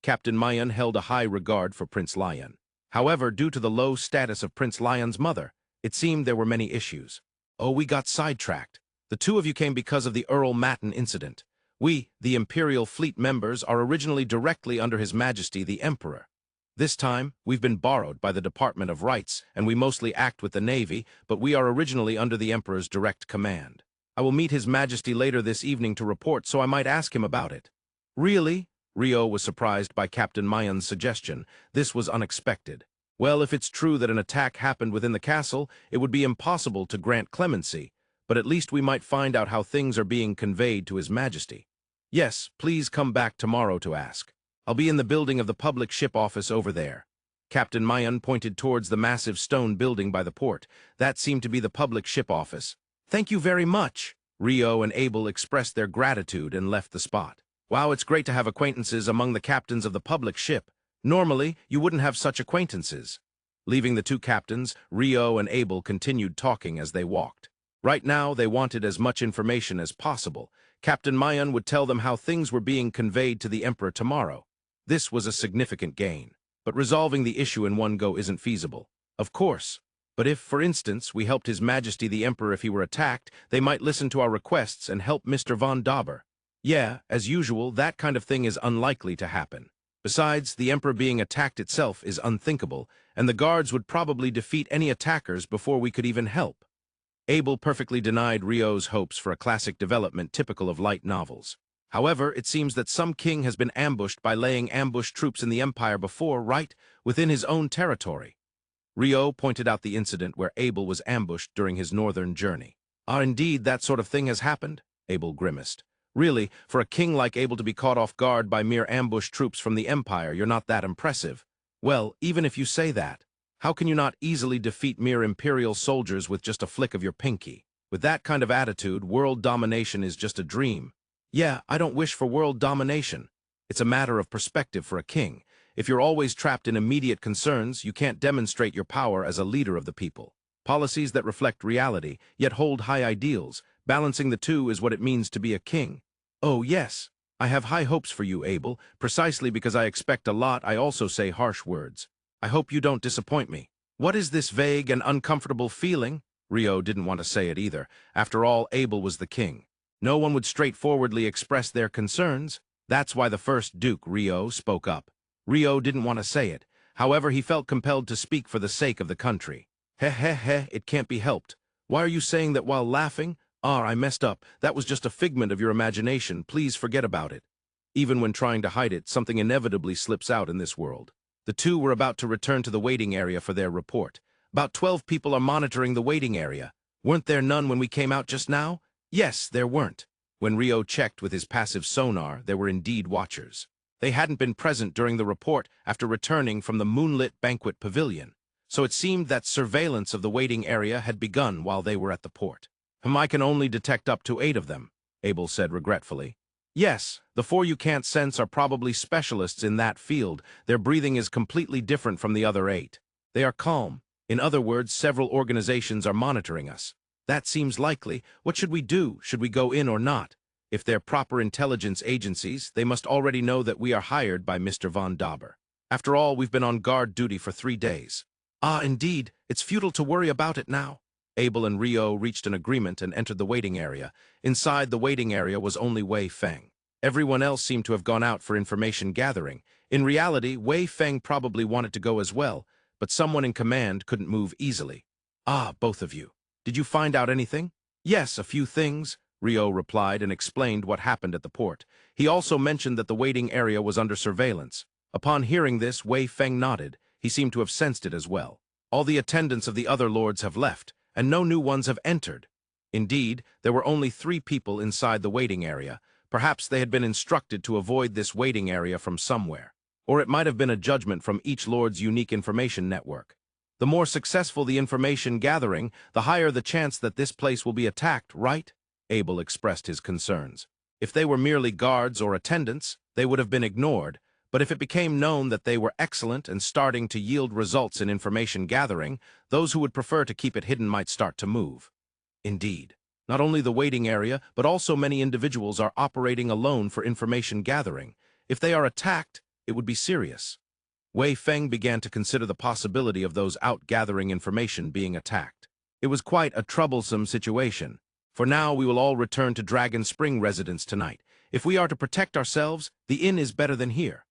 Captain Mayan held a high regard for Prince Lyun. However, due to the low status of Prince Lyon's mother, it seemed there were many issues. Oh, we got sidetracked. The two of you came because of the Earl Matten incident. We, the Imperial fleet members, are originally directly under His Majesty the Emperor. This time, we've been borrowed by the Department of Rights, and we mostly act with the Navy, but we are originally under the Emperor's direct command. I will meet His Majesty later this evening to report, so I might ask him about it. Really? Rio was surprised by Captain Mayan's suggestion. This was unexpected. Well, if it's true that an attack happened within the castle, it would be impossible to grant clemency, but at least we might find out how things are being conveyed to His Majesty. Yes, please come back tomorrow to ask. I'll be in the building of the public ship office over there. Captain Mayan pointed towards the massive stone building by the port. That seemed to be the public ship office. Thank you very much. Rio and Abel expressed their gratitude and left the spot. Wow, it's great to have acquaintances among the captains of the public ship. Normally, you wouldn't have such acquaintances. Leaving the two captains, Rio and Abel continued talking as they walked. Right now, they wanted as much information as possible. Captain Mayan would tell them how things were being conveyed to the Emperor tomorrow. This was a significant gain. But resolving the issue in one go isn't feasible. Of course. But if, for instance, we helped His Majesty the Emperor if he were attacked, they might listen to our requests and help Mr. von Dauber. Yeah, as usual, that kind of thing is unlikely to happen. Besides, the Emperor being attacked itself is unthinkable, and the guards would probably defeat any attackers before we could even help. Abel perfectly denied Rio's hopes for a classic development typical of light novels. However, it seems that some king has been ambushed by laying ambush troops in the Empire before, right within his own territory. Rio pointed out the incident where Abel was ambushed during his northern journey. Ah, indeed, that sort of thing has happened? Abel grimaced. Really, for a king like Abel to be caught off guard by mere ambush troops from the Empire, you're not that impressive. Well, even if you say that, how can you not easily defeat mere Imperial soldiers with just a flick of your pinky? With that kind of attitude, world domination is just a dream. Yeah, I don't wish for world domination. It's a matter of perspective for a king. If you're always trapped in immediate concerns, you can't demonstrate your power as a leader of the people. Policies that reflect reality, yet hold high ideals, balancing the two is what it means to be a king. Oh, yes, I have high hopes for you, Abel. Precisely because I expect a lot, I also say harsh words. I hope you don't disappoint me. What is this vague and uncomfortable feeling? Rio didn't want to say it either. After all, Abel was the king. No one would straightforwardly express their concerns. That's why the first Duke, Rio, spoke up. Rio didn't want to say it. However, he felt compelled to speak for the sake of the country. It can't be helped. Why are you saying that while laughing? Ah, I messed up. That was just a figment of your imagination. Please forget about it. Even when trying to hide it, something inevitably slips out in this world. The two were about to return to the waiting area for their report. About 12 people are monitoring the waiting area. Weren't there none when we came out just now? Yes, there weren't. When Rio checked with his passive sonar, there were indeed watchers. They hadn't been present during the report after returning from the moonlit banquet pavilion, so it seemed that surveillance of the waiting area had begun while they were at the port. I can only detect up to 8 of them, Abel said regretfully. Yes, the 4 you can't sense are probably specialists in that field. Their breathing is completely different from the other 8. They are calm. In other words, several organizations are monitoring us. That seems likely. What should we do? Should we go in or not? If they're proper intelligence agencies, they must already know that we are hired by Mr. von Dauber. After all, we've been on guard duty for 3 days. Ah, indeed, it's futile to worry about it now. Abel and Rio reached an agreement and entered the waiting area. Inside the waiting area was only Wei Feng. Everyone else seemed to have gone out for information gathering. In reality, Wei Feng probably wanted to go as well, but someone in command couldn't move easily. Ah, both of you. Did you find out anything? Yes, a few things, Rio replied and explained what happened at the port. He also mentioned that the waiting area was under surveillance. Upon hearing this, Wei Feng nodded. He seemed to have sensed it as well. All the attendants of the other lords have left, and no new ones have entered. Indeed, there were only 3 people inside the waiting area. Perhaps they had been instructed to avoid this waiting area from somewhere. Or it might have been a judgment from each lord's unique information network. The more successful the information gathering, the higher the chance that this place will be attacked, right? Abel expressed his concerns. If they were merely guards or attendants, they would have been ignored, but if it became known that they were excellent and starting to yield results in information gathering, those who would prefer to keep it hidden might start to move. Indeed, not only the waiting area, but also many individuals are operating alone for information gathering. If they are attacked, it would be serious. Wei Feng began to consider the possibility of those out gathering information being attacked. It was quite a troublesome situation. For now, we will all return to Dragon Spring residence tonight. If we are to protect ourselves, the inn is better than here,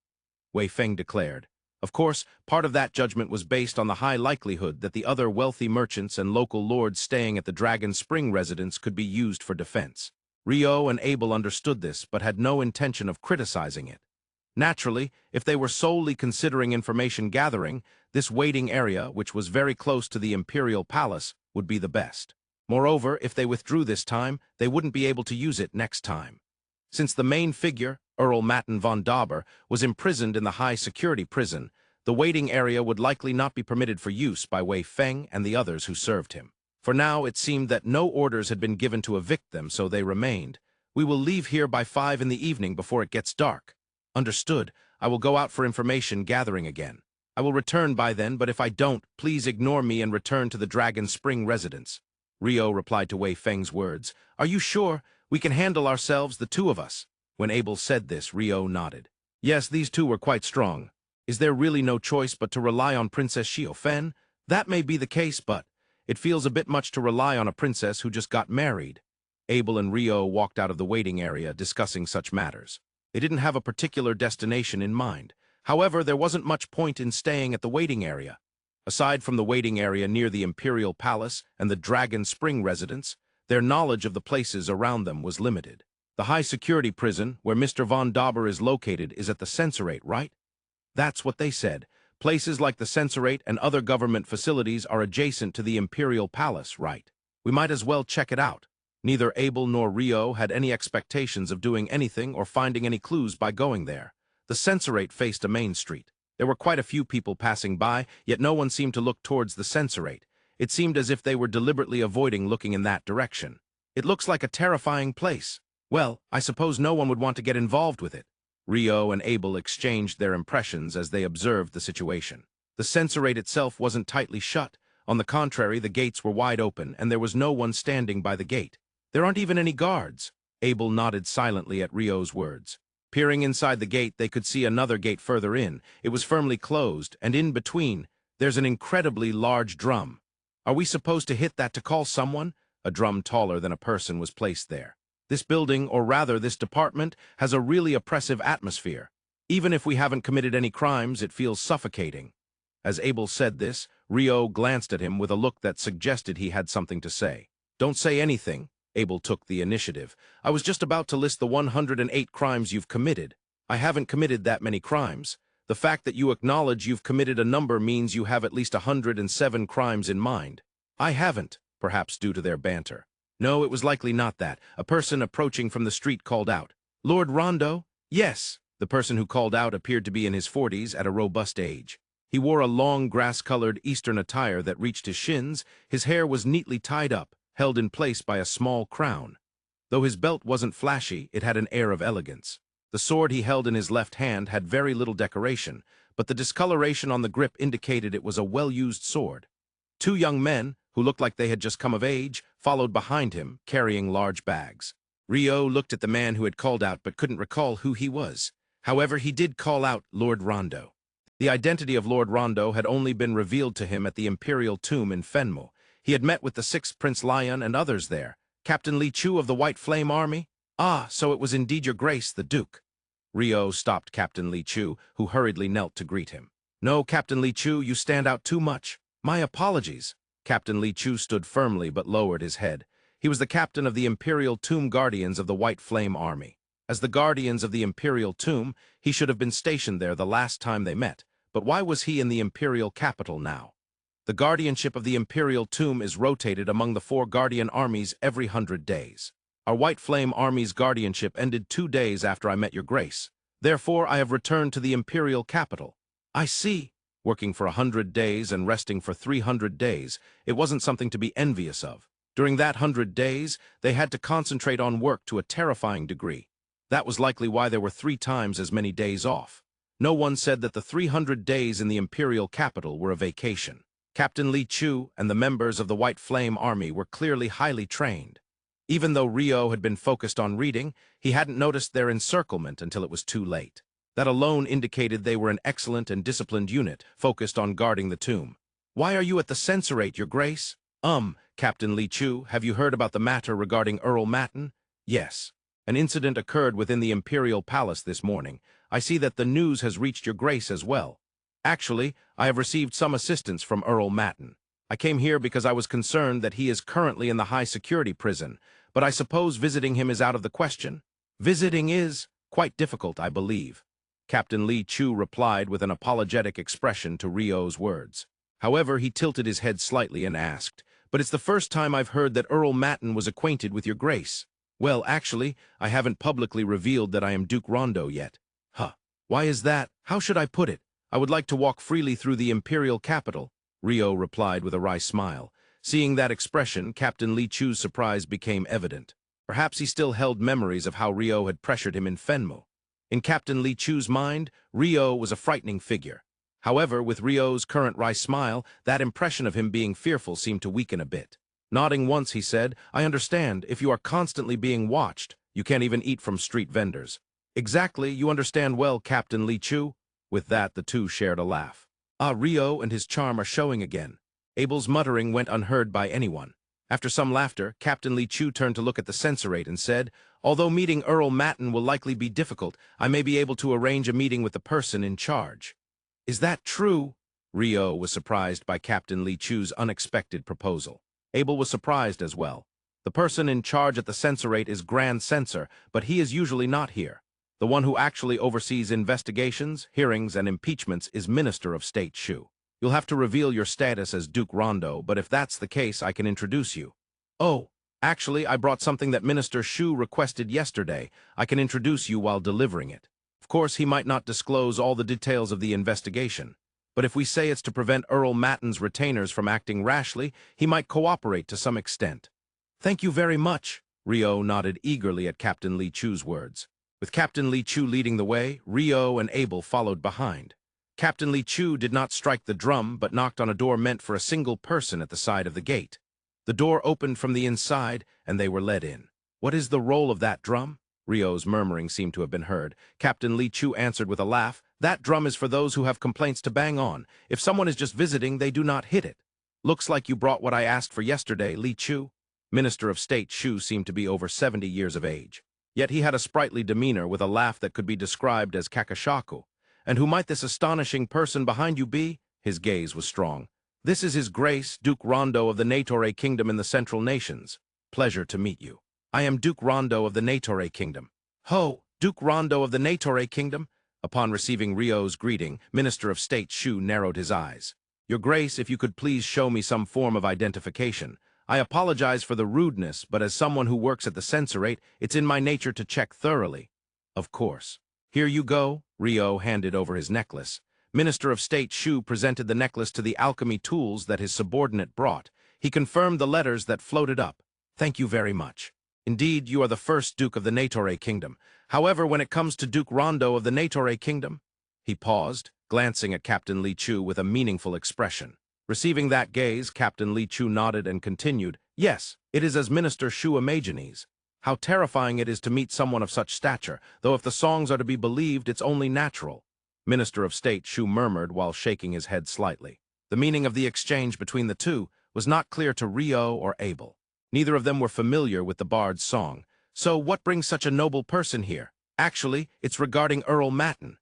Wei Feng declared. Of course, part of that judgment was based on the high likelihood that the other wealthy merchants and local lords staying at the Dragon Spring residence could be used for defense. Rio and Abel understood this, but had no intention of criticizing it. Naturally, if they were solely considering information gathering, this waiting area, which was very close to the Imperial Palace, would be the best. Moreover, if they withdrew this time, they wouldn't be able to use it next time. Since the main figure, Earl Matten von Dauber, was imprisoned in the high-security prison, the waiting area would likely not be permitted for use by Wei Feng and the others who served him. For now, it seemed that no orders had been given to evict them, so they remained. We will leave here by 5 in the evening before it gets dark. Understood. I will go out for information gathering again. I will return by then, but if I don't, please ignore me and return to the Dragon Spring residence. Rio replied to Wei Feng's words. Are you sure? We can handle ourselves, the two of us. When Abel said this, Rio nodded. Yes, these two were quite strong. Is there really no choice but to rely on Princess Xiaofen? That may be the case, but it feels a bit much to rely on a princess who just got married. Abel and Rio walked out of the waiting area discussing such matters. They didn't have a particular destination in mind. However, there wasn't much point in staying at the waiting area. Aside from the waiting area near the Imperial Palace and the Dragon Spring residence, their knowledge of the places around them was limited. The high-security prison, where Mr. Von Dauber is located, is at the Censorate, right? That's what they said. Places like the Censorate and other government facilities are adjacent to the Imperial Palace, right? We might as well check it out. Neither Abel nor Rio had any expectations of doing anything or finding any clues by going there. The Censorate faced a main street. There were quite a few people passing by, yet no one seemed to look towards the Censorate. It seemed as if they were deliberately avoiding looking in that direction. It looks like a terrifying place. Well, I suppose no one would want to get involved with it. Rio and Abel exchanged their impressions as they observed the situation. The Censorate itself wasn't tightly shut. On the contrary, the gates were wide open, and there was no one standing by the gate. There aren't even any guards. Abel nodded silently at Rio's words. Peering inside the gate, they could see another gate further in. It was firmly closed, and in between, there's an incredibly large drum. Are we supposed to hit that to call someone? A drum taller than a person was placed there. This building, or rather this department, has a really oppressive atmosphere. Even if we haven't committed any crimes, it feels suffocating. As Abel said this, Rio glanced at him with a look that suggested he had something to say. Don't say anything. Abel took the initiative. I was just about to list the 108 crimes you've committed. I haven't committed that many crimes. The fact that you acknowledge you've committed a number means you have at least 107 crimes in mind. I haven't, perhaps due to their banter. No, it was likely not that. A person approaching from the street called out. Lord Rondo? Yes. The person who called out appeared to be in his 40s at a robust age. He wore a long grass-colored Eastern attire that reached his shins. His hair was neatly tied up, held in place by a small crown. Though his belt wasn't flashy, it had an air of elegance. The sword he held in his left hand had very little decoration, but the discoloration on the grip indicated it was a well-used sword. Two young men, who looked like they had just come of age, followed behind him, carrying large bags. Rio looked at the man who had called out but couldn't recall who he was. However, he did call out Lord Rondo. The identity of Lord Rondo had only been revealed to him at the Imperial tomb in Fenmu. He had met with the 6th Prince Lyun and others there. Captain Li Chu of the White Flame Army? Ah, so it was indeed your grace, the Duke. Rio stopped Captain Li Chu, who hurriedly knelt to greet him. No, Captain Li Chu, you stand out too much. My apologies. Captain Li Chu stood firmly but lowered his head. He was the captain of the Imperial Tomb Guardians of the White Flame Army. As the Guardians of the Imperial Tomb, he should have been stationed there the last time they met. But why was he in the Imperial capital now? The guardianship of the Imperial Tomb is rotated among the 4 Guardian armies every 100 days. Our White Flame Army's guardianship ended 2 days after I met your grace. Therefore, I have returned to the Imperial capital. I see. Working for 100 days and resting for 300 days, it wasn't something to be envious of. During that 100 days, they had to concentrate on work to a terrifying degree. That was likely why there were 3 times as many days off. No one said that the 300 days in the Imperial capital were a vacation. Captain Li Chu and the members of the White Flame Army were clearly highly trained. Even though Rio had been focused on reading, he hadn't noticed their encirclement until it was too late. That alone indicated they were an excellent and disciplined unit, focused on guarding the tomb. Why are you at the Censorate, your grace? Captain Li Chu, have you heard about the matter regarding Earl Matten? Yes. An incident occurred within the Imperial Palace this morning. I see that the news has reached your grace as well. Actually, I have received some assistance from Earl Matten. I came here because I was concerned that he is currently in the high-security prison, but I suppose visiting him is out of the question. Visiting is quite difficult, I believe. Captain Li Chu replied with an apologetic expression to Rio's words. However, he tilted his head slightly and asked, "But it's the first time I've heard that Earl Matten was acquainted with your grace." Well, actually, I haven't publicly revealed that I am Duke Rondo yet. Why is that? How should I put it? I would like to walk freely through the Imperial capital, Rio replied with a wry smile. Seeing that expression, Captain Li Chu's surprise became evident. Perhaps he still held memories of how Rio had pressured him in Fenmu. In Captain Li Chu's mind, Rio was a frightening figure. However, with Rio's current wry smile, that impression of him being fearful seemed to weaken a bit. Nodding once, he said, "I understand. If you are constantly being watched, you can't even eat from street vendors." "Exactly, you understand well, Captain Li Chu." With that, the two shared a laugh. Ah, Rio and his charm are showing again. Abel's muttering went unheard by anyone. After some laughter, Captain Li Chu turned to look at the Censorate and said, "Although meeting Earl Matten will likely be difficult, I may be able to arrange a meeting with the person in charge." "Is that true?" Rio was surprised by Captain Li Chu's unexpected proposal. Abel was surprised as well. The person in charge at the Censorate is Grand Censor, but he is usually not here. The one who actually oversees investigations, hearings, and impeachments is Minister of State Shu. You'll have to reveal your status as Duke Rondo, but if that's the case, I can introduce you. Oh, actually, I brought something that Minister Shu requested yesterday. I can introduce you while delivering it. Of course, he might not disclose all the details of the investigation. But if we say it's to prevent Earl Matten's retainers from acting rashly, he might cooperate to some extent. "Thank you very much." Rio nodded eagerly at Captain Li Chu's words. With Captain Li Chu leading the way, Rio and Abel followed behind. Captain Li Chu did not strike the drum, but knocked on a door meant for a single person at the side of the gate. The door opened from the inside, and they were led in. "What is the role of that drum?" Rio's murmuring seemed to have been heard. Captain Li Chu answered with a laugh, "That drum is for those who have complaints to bang on. If someone is just visiting, they do not hit it." "Looks like you brought what I asked for yesterday, Li Chu." Minister of State Shu seemed to be over 70 years of age. Yet he had a sprightly demeanor with a laugh that could be described as kakashaku. "And who might this astonishing person behind you be?" His gaze was strong. "This is His Grace, Duke Rondo of the Natore Kingdom in the Central Nations. Pleasure to meet you." "I am Duke Rondo of the Natore Kingdom." "Ho, Duke Rondo of the Natore Kingdom?" Upon receiving Rio's greeting, Minister of State Shu narrowed his eyes. "Your Grace, if you could please show me some form of identification. I apologize for the rudeness, but as someone who works at the Censorate, it's in my nature to check thoroughly." "Of course. Here you go." Rio handed over his necklace. Minister of State Shu presented the necklace to the alchemy tools that his subordinate brought. He confirmed the letters that floated up. "Thank you very much. Indeed, you are the first Duke of the Natore Kingdom. However, when it comes to Duke Rondo of the Natore Kingdom..." He paused, glancing at Captain Li Chu with a meaningful expression. Receiving that gaze, Captain Li Chu nodded and continued, "Yes, it is as Minister Shu imagines. How terrifying it is to meet someone of such stature, though if the songs are to be believed, it's only natural." Minister of State Shu murmured while shaking his head slightly. The meaning of the exchange between the two was not clear to Rio or Abel. Neither of them were familiar with the bard's song. "So what brings such a noble person here?" "Actually, it's regarding Earl Matten."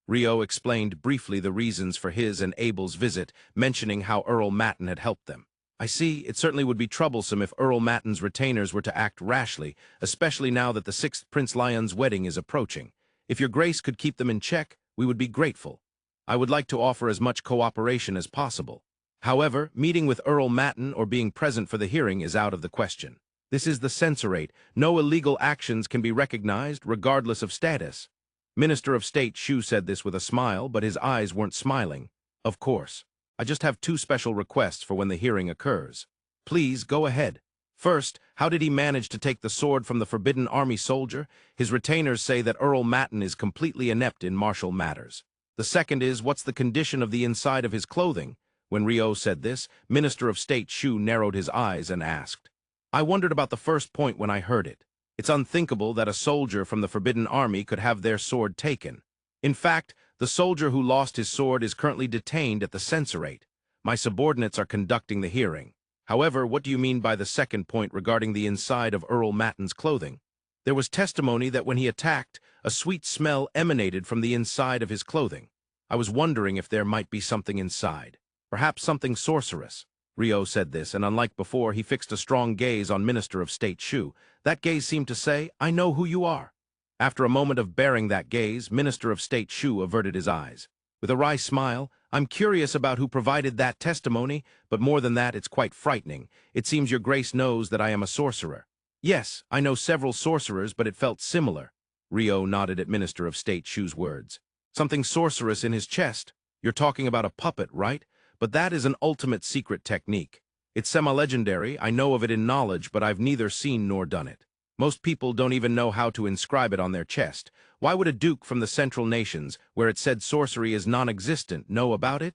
Rio explained briefly the reasons for his and Abel's visit, mentioning how Earl Matten had helped them. "I see, it certainly would be troublesome if Earl Matten's retainers were to act rashly, especially now that the 6th Prince Lyun's wedding is approaching. If your Grace could keep them in check, we would be grateful. I would like to offer as much cooperation as possible. However, meeting with Earl Matten or being present for the hearing is out of the question. This is the Censorate. No illegal actions can be recognized, regardless of status." Minister of State Shu said this with a smile, but his eyes weren't smiling. "Of course. I just have 2 special requests for when the hearing occurs." "Please, go ahead." "First, how did he manage to take the sword from the Forbidden Army soldier? His retainers say that Earl Matten is completely inept in martial matters. The second is, what's the condition of the inside of his clothing?" When Rio said this, Minister of State Shu narrowed his eyes and asked, "I wondered about the first point when I heard it. It's unthinkable that a soldier from the Forbidden Army could have their sword taken. In fact, the soldier who lost his sword is currently detained at the Censorate. My subordinates are conducting the hearing. However, what do you mean by the second point regarding the inside of Earl Matten's clothing?" "There was testimony that when he attacked, a sweet smell emanated from the inside of his clothing. I was wondering if there might be something inside. Perhaps something sorcerous." Rio said this, and unlike before, he fixed a strong gaze on Minister of State Shu. That gaze seemed to say, "I know who you are." After a moment of bearing that gaze, Minister of State Shu averted his eyes. With a wry smile, "I'm curious about who provided that testimony, but more than that, it's quite frightening. It seems your Grace knows that I am a sorcerer." "Yes, I know several sorcerers, but it felt similar." Rio nodded at Minister of State Shu's words. "Something sorcerous in his chest. You're talking about a puppet, right? But that is an ultimate secret technique. It's semi-legendary, I know of it in knowledge, but I've neither seen nor done it. Most people don't even know how to inscribe it on their chest. Why would a duke from the Central Nations, where it said sorcery is non-existent, know about it?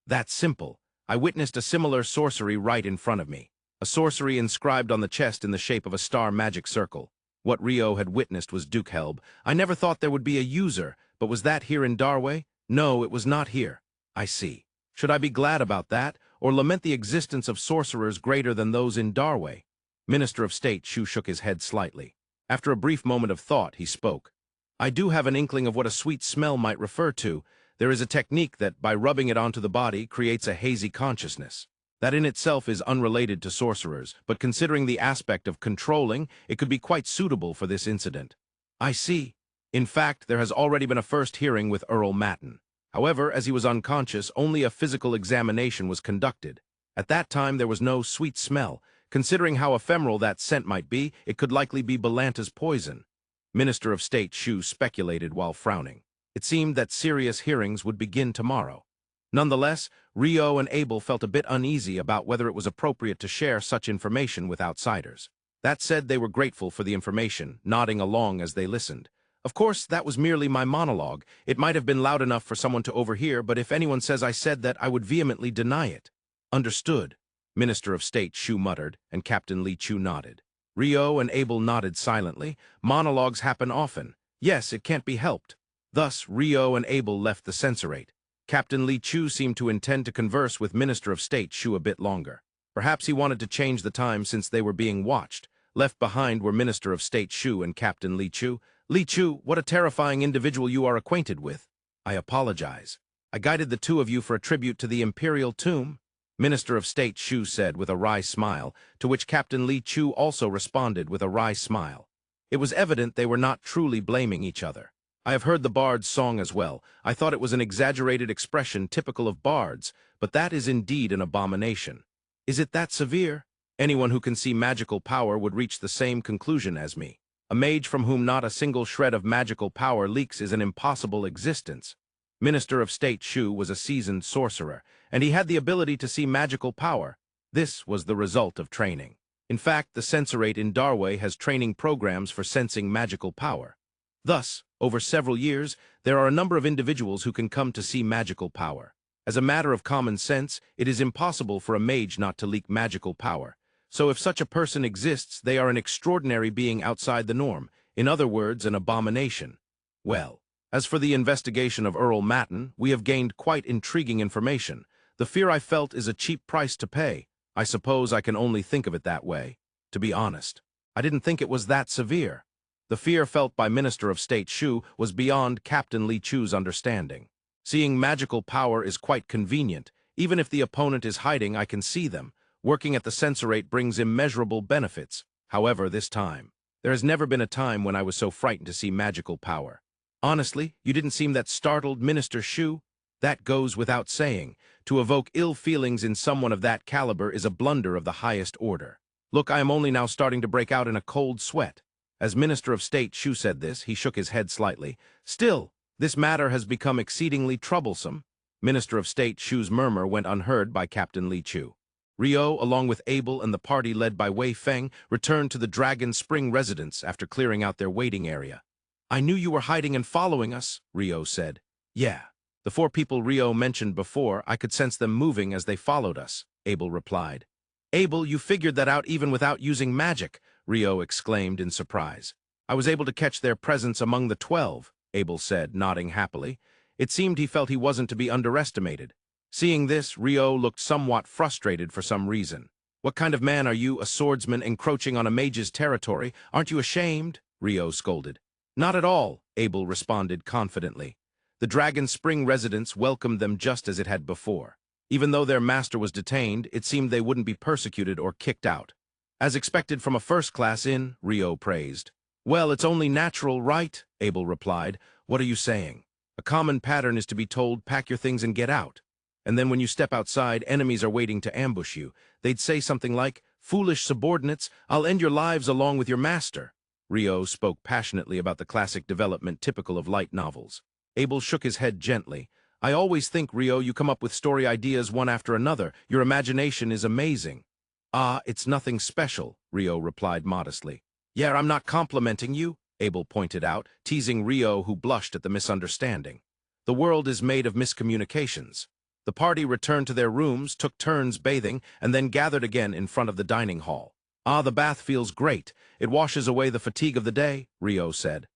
That's simple. I witnessed a similar sorcery right in front of me. A sorcery inscribed on the chest in the shape of a star magic circle. What Rio had witnessed was Duke Helb. I never thought there would be a user, but was that here in Darway? No, it was not here. I see. Should I be glad about that, or lament the existence of sorcerers greater than those in Darway? Minister of State Chou shook his head slightly. After a brief moment of thought, he spoke. I do have an inkling of what a sweet smell might refer to. There is a technique that, by rubbing it onto the body, creates a hazy consciousness. That in itself is unrelated to sorcerers, but considering the aspect of controlling, it could be quite suitable for this incident. I see. In fact, there has already been a first hearing with Earl Matten. However, as he was unconscious, only a physical examination was conducted. At that time, there was no sweet smell. Considering how ephemeral that scent might be, it could likely be Belanta's poison. Minister of State Chou speculated while frowning. It seemed that serious hearings would begin tomorrow. Nonetheless, Rio and Abel felt a bit uneasy about whether it was appropriate to share such information with outsiders. That said, they were grateful for the information, nodding along as they listened. Of course, that was merely my monologue. It might have been loud enough for someone to overhear, but if anyone says I said that, I would vehemently deny it. Understood, Minister of State Chou muttered, and Captain Li Chu nodded. Rio and Abel nodded silently. Monologues happen often. Yes, it can't be helped. Thus, Rio and Abel left the Censorate. Captain Li Chu seemed to intend to converse with Minister of State Chou a bit longer. Perhaps he wanted to change the time since they were being watched. Left behind were Minister of State Chou and Captain Li Chu. Li Chu, what a terrifying individual you are acquainted with. I apologize. I guided the two of you for a tribute to the Imperial tomb. Minister of State Chou said with a wry smile, to which Captain Li Chu also responded with a wry smile. It was evident they were not truly blaming each other. I have heard the bard's song as well. I thought it was an exaggerated expression typical of bards, but that is indeed an abomination. Is it that severe? Anyone who can see magical power would reach the same conclusion as me. A mage from whom not a single shred of magical power leaks is an impossible existence. Minister of State Chou was a seasoned sorcerer, and he had the ability to see magical power. This was the result of training. In fact, the Censorate in Darway has training programs for sensing magical power. Thus, over several years, there are a number of individuals who can come to see magical power. As a matter of common sense, it is impossible for a mage not to leak magical power. So if such a person exists, they are an extraordinary being outside the norm. In other words, an abomination. Well, as for the investigation of Earl Matten, we have gained quite intriguing information. The fear I felt is a cheap price to pay. I suppose I can only think of it that way. To be honest, I didn't think it was that severe. The fear felt by Minister of State Chou was beyond Captain Li Chu's understanding. Seeing magical power is quite convenient. Even if the opponent is hiding, I can see them. Working at the Censorate brings immeasurable benefits. However, this time, there has never been a time when I was so frightened to see magical power. Honestly, you didn't seem that startled, Minister Chou. That goes without saying. To evoke ill feelings in someone of that caliber is a blunder of the highest order. Look, I am only now starting to break out in a cold sweat. As Minister of State Chou said this, he shook his head slightly. Still, this matter has become exceedingly troublesome. Minister of State Chou's murmur went unheard by Captain Li Chu. Rio, along with Abel and the party led by Wei Feng, returned to the Dragon Spring residence after clearing out their waiting area. I knew you were hiding and following us, Rio said. Yeah. The 4 people Rio mentioned before, I could sense them moving as they followed us, Abel replied. Abel, you figured that out even without using magic, Rio exclaimed in surprise. I was able to catch their presence among the 12, Abel said, nodding happily. It seemed he felt he wasn't to be underestimated. Seeing this, Rio looked somewhat frustrated for some reason. What kind of man are you, a swordsman encroaching on a mage's territory? Aren't you ashamed? Rio scolded. Not at all, Abel responded confidently. The Dragon Spring residents welcomed them just as it had before. Even though their master was detained, it seemed they wouldn't be persecuted or kicked out. As expected from a first-class inn, Rio praised. Well, it's only natural, right? Abel replied. What are you saying? A common pattern is to be told, pack your things and get out. And then when you step outside, enemies are waiting to ambush you. They'd say something like, foolish subordinates, I'll end your lives along with your master. Rio spoke passionately about the classic development typical of light novels. Abel shook his head gently. I always think, Rio, you come up with story ideas one after another. Your imagination is amazing. Ah, it's nothing special, Rio replied modestly. Yeah, I'm not complimenting you, Abel pointed out, teasing Rio, who blushed at the misunderstanding. The world is made of miscommunications. The party returned to their rooms, took turns bathing, and then gathered again in front of the dining hall. Ah, the bath feels great. It washes away the fatigue of the day, Rio said.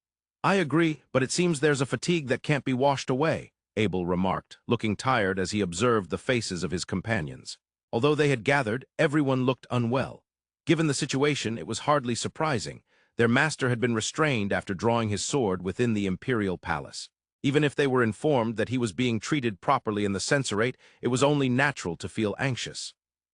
I agree, but it seems there's a fatigue that can't be washed away, Abel remarked, looking tired as he observed the faces of his companions. Although they had gathered, everyone looked unwell. Given the situation, it was hardly surprising. Their master had been restrained after drawing his sword within the Imperial palace. Even if they were informed that he was being treated properly in the Censorate, it was only natural to feel anxious.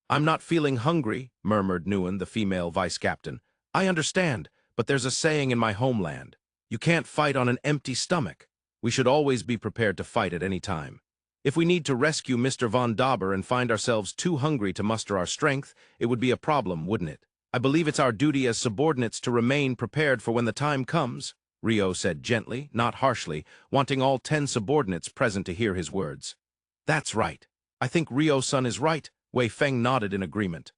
I'm not feeling hungry, murmured Nguyen, the female vice-captain. I understand, but there's a saying in my homeland. You can't fight on an empty stomach. We should always be prepared to fight at any time. If we need to rescue Mr. von Dauber and find ourselves too hungry to muster our strength, it would be a problem, wouldn't it? I believe it's our duty as subordinates to remain prepared for when the time comes, Rio said gently, not harshly, wanting all 10 subordinates present to hear his words. That's right. I think Rio-san is right, Wei Feng nodded in agreement.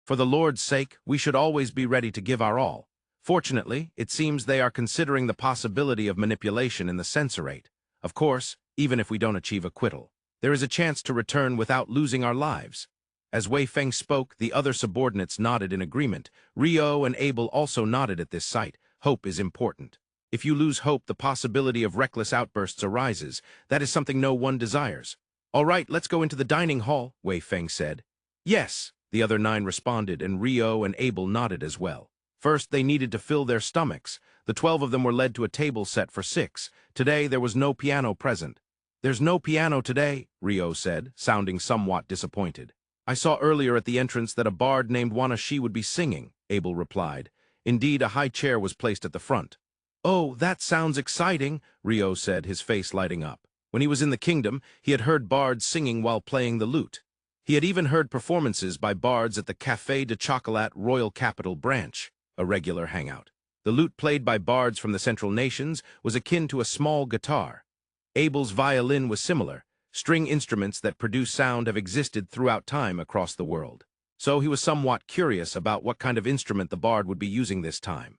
For the Lord's sake, we should always be ready to give our all. Fortunately, it seems they are considering the possibility of manipulation in the Censorate. Of course, even if we don't achieve acquittal, there is a chance to return without losing our lives. As Wei Feng spoke, the other subordinates nodded in agreement. Rio and Abel also nodded at this sight. Hope is important. If you lose hope, the possibility of reckless outbursts arises. That is something no one desires. All right, let's go into the dining hall, Wei Feng said. Yes, the other 9 responded, and Rio and Abel nodded as well. First, they needed to fill their stomachs. The 12 of them were led to a table set for 6. Today, there was no piano present. There's no piano today, Rio said, sounding somewhat disappointed. I saw earlier at the entrance that a bard named Wanashi would be singing, Abel replied. Indeed, a high chair was placed at the front. Oh, that sounds exciting, Rio said, his face lighting up. When he was in the kingdom, he had heard bards singing while playing the lute. He had even heard performances by bards at the Café de Chocolat Royal Capital Branch, a regular hangout. The lute played by bards from the Central Nations was akin to a small guitar. Abel's violin was similar. String instruments that produce sound have existed throughout time across the world. So he was somewhat curious about what kind of instrument the bard would be using this time.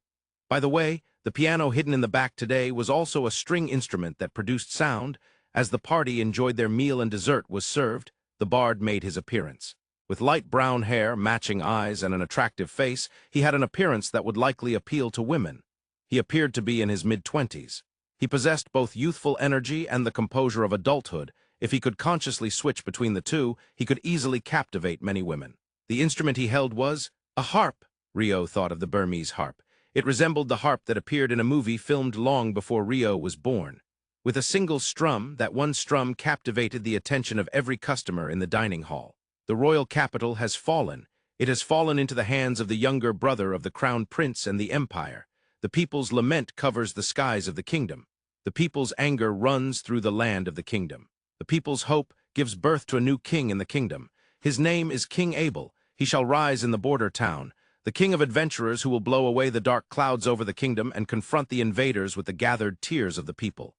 By the way, the piano hidden in the back today was also a string instrument that produced sound. As the party enjoyed their meal and dessert was served, the bard made his appearance. With light brown hair, matching eyes, and an attractive face, he had an appearance that would likely appeal to women. He appeared to be in his mid-20s. He possessed both youthful energy and the composure of adulthood. If he could consciously switch between the two, he could easily captivate many women. The instrument he held was a harp. Rio thought of the Burmese harp. It resembled the harp that appeared in a movie filmed long before Rio was born. With a single strum, that one strum captivated the attention of every customer in the dining hall. The royal capital has fallen. It has fallen into the hands of the younger brother of the crown prince and the empire. The people's lament covers the skies of the kingdom. The people's anger runs through the land of the kingdom. The people's hope gives birth to a new king in the kingdom. His name is King Abel. He shall rise in the border town, the king of adventurers who will blow away the dark clouds over the kingdom and confront the invaders with the gathered tears of the people.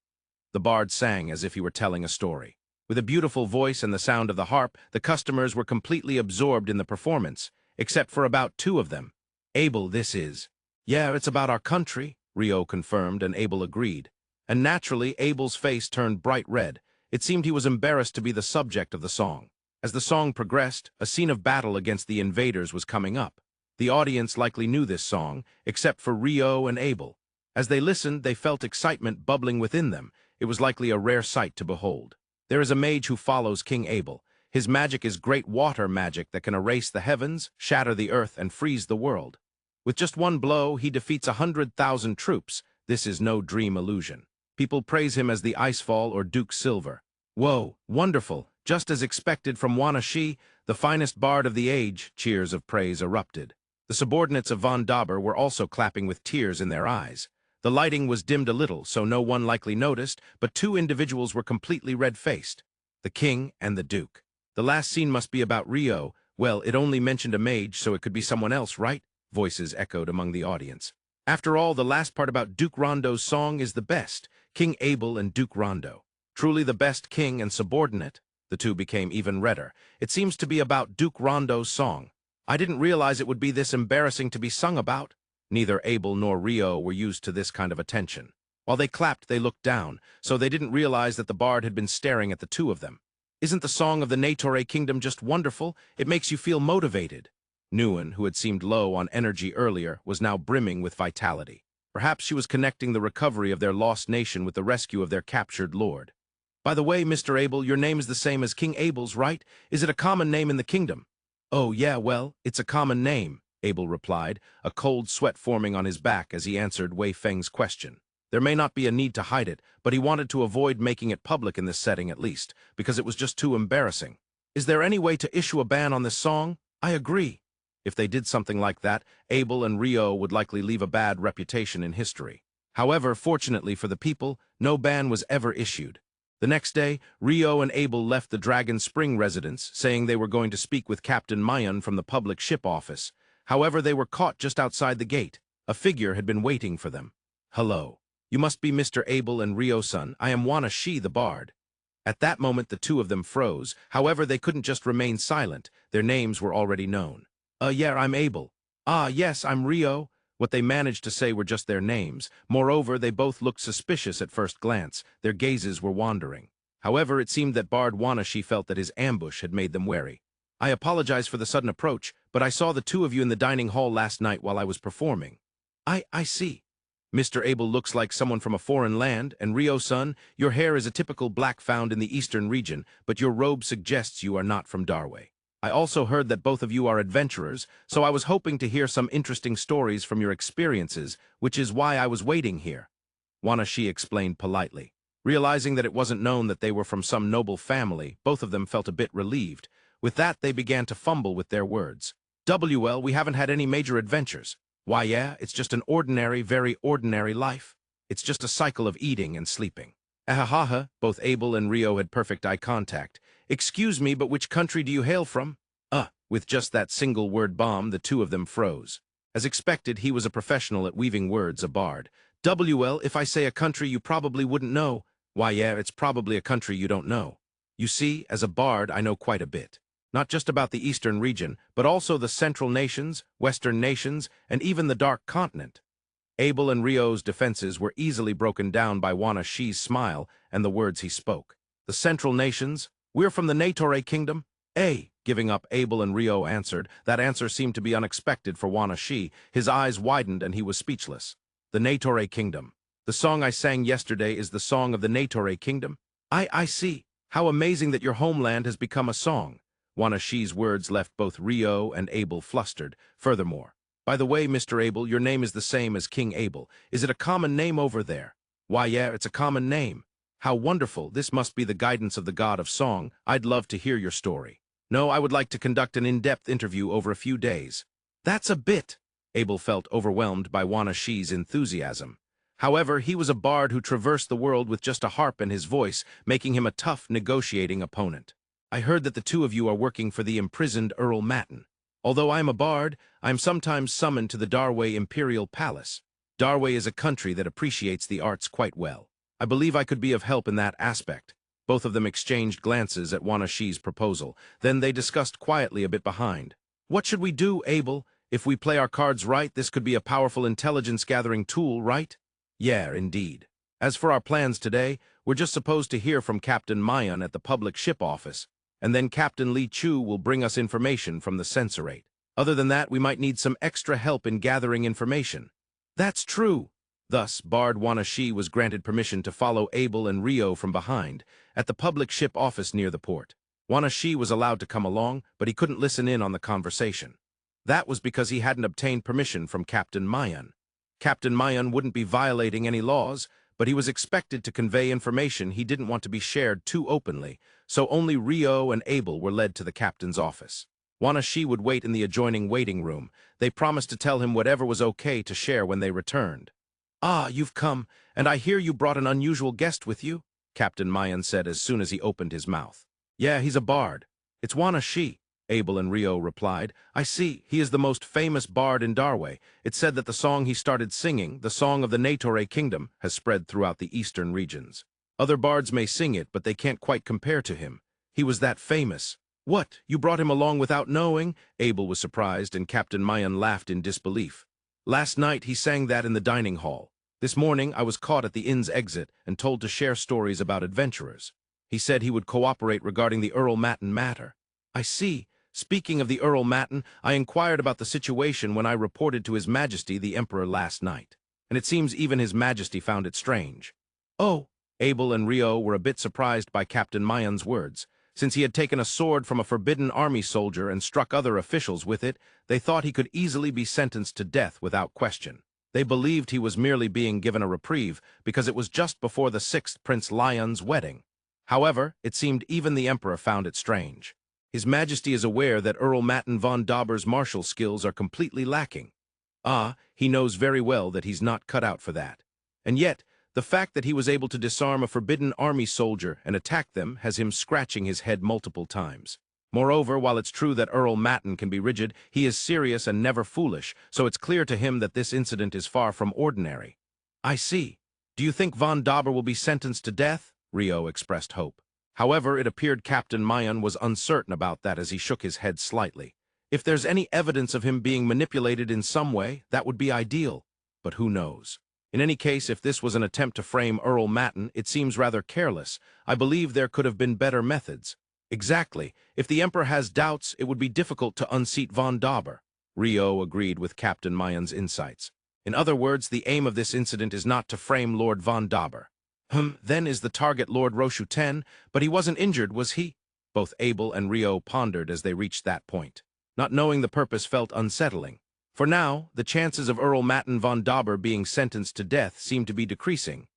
The bard sang as if he were telling a story. With a beautiful voice and the sound of the harp, the customers were completely absorbed in the performance, except for about 2 of them. Abel, this is. Yeah, it's about our country, Rio confirmed, and Abel agreed. And naturally, Abel's face turned bright red. It seemed he was embarrassed to be the subject of the song. As the song progressed, a scene of battle against the invaders was coming up. The audience likely knew this song, except for Rio and Abel. As they listened, they felt excitement bubbling within them. It was likely a rare sight to behold. There is a mage who follows King Abel. His magic is great water magic that can erase the heavens, shatter the earth, and freeze the world. With just one blow, he defeats 100,000 troops. This is no dream illusion. People praise him as the Icefall or Duke Silver. Whoa, wonderful! Just as expected from Wanashi, the finest bard of the age, cheers of praise erupted. The subordinates of von Dauber were also clapping with tears in their eyes. The lighting was dimmed a little, so no one likely noticed, but 2 individuals were completely red-faced. The king and the duke. The last scene must be about Rio. Well, it only mentioned a mage, so it could be someone else, right? Voices echoed among the audience. After all, the last part about Duke Rondo's song is the best. King Abel and Duke Rondo. Truly the best king and subordinate. The 2 became even redder. It seems to be about Duke Rondo's song. I didn't realize it would be this embarrassing to be sung about. Neither Abel nor Rio were used to this kind of attention. While they clapped, they looked down, so they didn't realize that the bard had been staring at the two of them. Isn't the song of the Natore Kingdom just wonderful? It makes you feel motivated. Nguyen, who had seemed low on energy earlier, was now brimming with vitality. Perhaps she was connecting the recovery of their lost nation with the rescue of their captured lord. By the way, Mr. Abel, your name is the same as King Abel's, right? Is it a common name in the kingdom? Oh, yeah, well, it's a common name, Abel replied, a cold sweat forming on his back as he answered Wei Feng's question. There may not be a need to hide it, but he wanted to avoid making it public in this setting at least, because it was just too embarrassing. Is there any way to issue a ban on this song? I agree. If they did something like that, Abel and Rio would likely leave a bad reputation in history. However, fortunately for the people, no ban was ever issued. The next day, Rio and Abel left the Dragon Spring residence, saying they were going to speak with Captain Mayan from the public ship office. However, they were caught just outside the gate. A figure had been waiting for them. Hello. You must be Mr. Abel and Rio-san. I am Wana Shi, the bard. At that moment, the two of them froze. However, they couldn't just remain silent. Their names were already known. Yeah, I'm Abel. Ah, yes, I'm Rio. What they managed to say were just their names. Moreover, they both looked suspicious at first glance. Their gazes were wandering. However, it seemed that Bard Wanashi felt that his ambush had made them wary. I apologize for the sudden approach, but I saw the two of you in the dining hall last night while I was performing. I see. Mr. Abel looks like someone from a foreign land, and Rio-san, your hair is a typical black found in the eastern region, but your robe suggests you are not from Darway. I also heard that both of you are adventurers, so I was hoping to hear some interesting stories from your experiences, which is why I was waiting here. Wanashi explained politely. Realizing that it wasn't known that they were from some noble family, both of them felt a bit relieved. With that, they began to fumble with their words. WL, we haven't had any major adventures. Why, yeah, it's just an ordinary, very ordinary life. It's just a cycle of eating and sleeping. Ahahaha, both Abel and Rio had perfect eye contact. Excuse me, but which country do you hail from? With just that single word bomb, the two of them froze. As expected, he was a professional at weaving words, a bard. WL, if I say a country you probably wouldn't know, why, yeah, it's probably a country you don't know. You see, as a bard, I know quite a bit. Not just about the eastern region, but also the central nations, western nations, and even the dark continent. Abel and Rio's defenses were easily broken down by Wana Shi's smile and the words he spoke. The central nations? We're from the Natore Kingdom? Giving up, Abel and Rio answered. That answer seemed to be unexpected for Wana Shi. His eyes widened and he was speechless. The Natore Kingdom. The song I sang yesterday is the song of the Natore Kingdom? I see. How amazing that your homeland has become a song. Wana Shi's words left both Rio and Abel flustered. Furthermore, by the way, Mr. Abel, your name is the same as King Abel. Is it a common name over there? Why, yeah, it's a common name. How wonderful. This must be the guidance of the god of song. I'd love to hear your story. No, I would like to conduct an in-depth interview over a few days. That's a bit. Abel felt overwhelmed by Wana Shi's enthusiasm. However, he was a bard who traversed the world with just a harp and his voice, making him a tough negotiating opponent. I heard that the two of you are working for the imprisoned Earl Matin. Although I am a bard, I am sometimes summoned to the Darway Imperial Palace. Darway is a country that appreciates the arts quite well. I believe I could be of help in that aspect. Both of them exchanged glances at Wana Shi's proposal. Then they discussed quietly a bit behind. What should we do, Abel? If we play our cards right, this could be a powerful intelligence-gathering tool, right? Yeah, indeed. As for our plans today, we're just supposed to hear from Captain Mayan at the public ship office, and then Captain Li Chu will bring us information from the Censorate. Other than that, we might need some extra help in gathering information. That's true. Thus, Bard Wana Shi was granted permission to follow Abel and Rio from behind, at the public ship office near the port. Wana Shi was allowed to come along, but he couldn't listen in on the conversation. That was because he hadn't obtained permission from Captain Mayan. Captain Mayan wouldn't be violating any laws, but he was expected to convey information he didn't want to be shared too openly, so only Rio and Abel were led to the captain's office. Wana Shi would wait in the adjoining waiting room. They promised to tell him whatever was okay to share when they returned. Ah, you've come, and I hear you brought an unusual guest with you, Captain Mayan said as soon as he opened his mouth. Yeah, he's a bard. It's Wana Shi, Abel and Rio replied. I see, he is the most famous bard in Darway. It's said that the song he started singing, the song of the Natore Kingdom, has spread throughout the eastern regions. Other bards may sing it, but they can't quite compare to him. He was that famous. What, you brought him along without knowing? Abel was surprised, and Captain Mayan laughed in disbelief. Last night he sang that in the dining hall. This morning I was caught at the inn's exit and told to share stories about adventurers. He said he would cooperate regarding the Earl Matin matter. I see. Speaking of the Earl Matin, I inquired about the situation when I reported to His Majesty the Emperor last night, and it seems even His Majesty found it strange. Oh, Abel and Rio were a bit surprised by Captain Mayan's words. Since he had taken a sword from a forbidden army soldier and struck other officials with it, they thought he could easily be sentenced to death without question. They believed he was merely being given a reprieve because it was just before the 6th Prince Lyun's wedding. However, it seemed even the Emperor found it strange. His Majesty is aware that Earl Matin von Dauber's martial skills are completely lacking. He knows very well that he's not cut out for that. And yet, the fact that he was able to disarm a forbidden army soldier and attack them has him scratching his head multiple times. Moreover, while it's true that Earl Matin can be rigid, he is serious and never foolish, so it's clear to him that this incident is far from ordinary. I see. Do you think von Dauber will be sentenced to death? Rio expressed hope. However, it appeared Captain Mayan was uncertain about that as he shook his head slightly. If there's any evidence of him being manipulated in some way, that would be ideal. But who knows? In any case, if this was an attempt to frame Earl Matin, it seems rather careless. I believe there could have been better methods. Exactly. If the Emperor has doubts, it would be difficult to unseat von Dauber. Rio agreed with Captain Mayan's insights. In other words, the aim of this incident is not to frame Lord von Dauber. Then is the target Lord Roshu 10, but he wasn't injured, was he? Both Abel and Rio pondered as they reached that point. Not knowing the purpose felt unsettling. For now, the chances of Earl Matin von Dauber being sentenced to death seemed to be decreasing.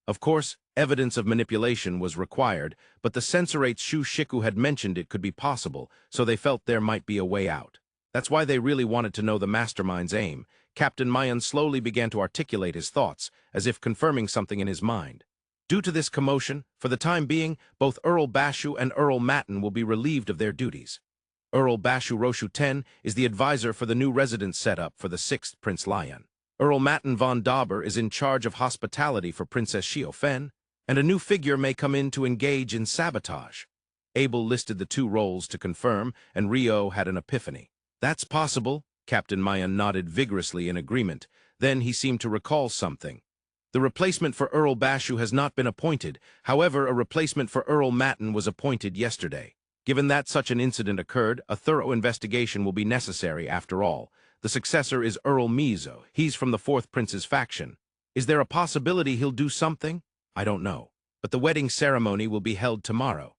Of course, evidence of manipulation was required, but the Censorate's Shu Shiku had mentioned it could be possible, so they felt there might be a way out. That's why they really wanted to know the mastermind's aim. Captain Mayan slowly began to articulate his thoughts, as if confirming something in his mind. Due to this commotion, for the time being, both Earl Bashu and Earl Matin will be relieved of their duties. Earl Bashu Roshu 10 is the advisor for the new residence setup for the 6th Prince Lyun. Earl Matin von Dauber is in charge of hospitality for Princess Xiaofen, and a new figure may come in to engage in sabotage. Abel listed the two roles to confirm, and Rio had an epiphany. That's possible. Captain Mayan nodded vigorously in agreement. Then he seemed to recall something. The replacement for Earl Bashu has not been appointed. However, a replacement for Earl Matin was appointed yesterday. Given that such an incident occurred, a thorough investigation will be necessary after all. The successor is Earl Mizo. He's from the 4th Prince's faction. Is there a possibility he'll do something? I don't know. But the wedding ceremony will be held tomorrow.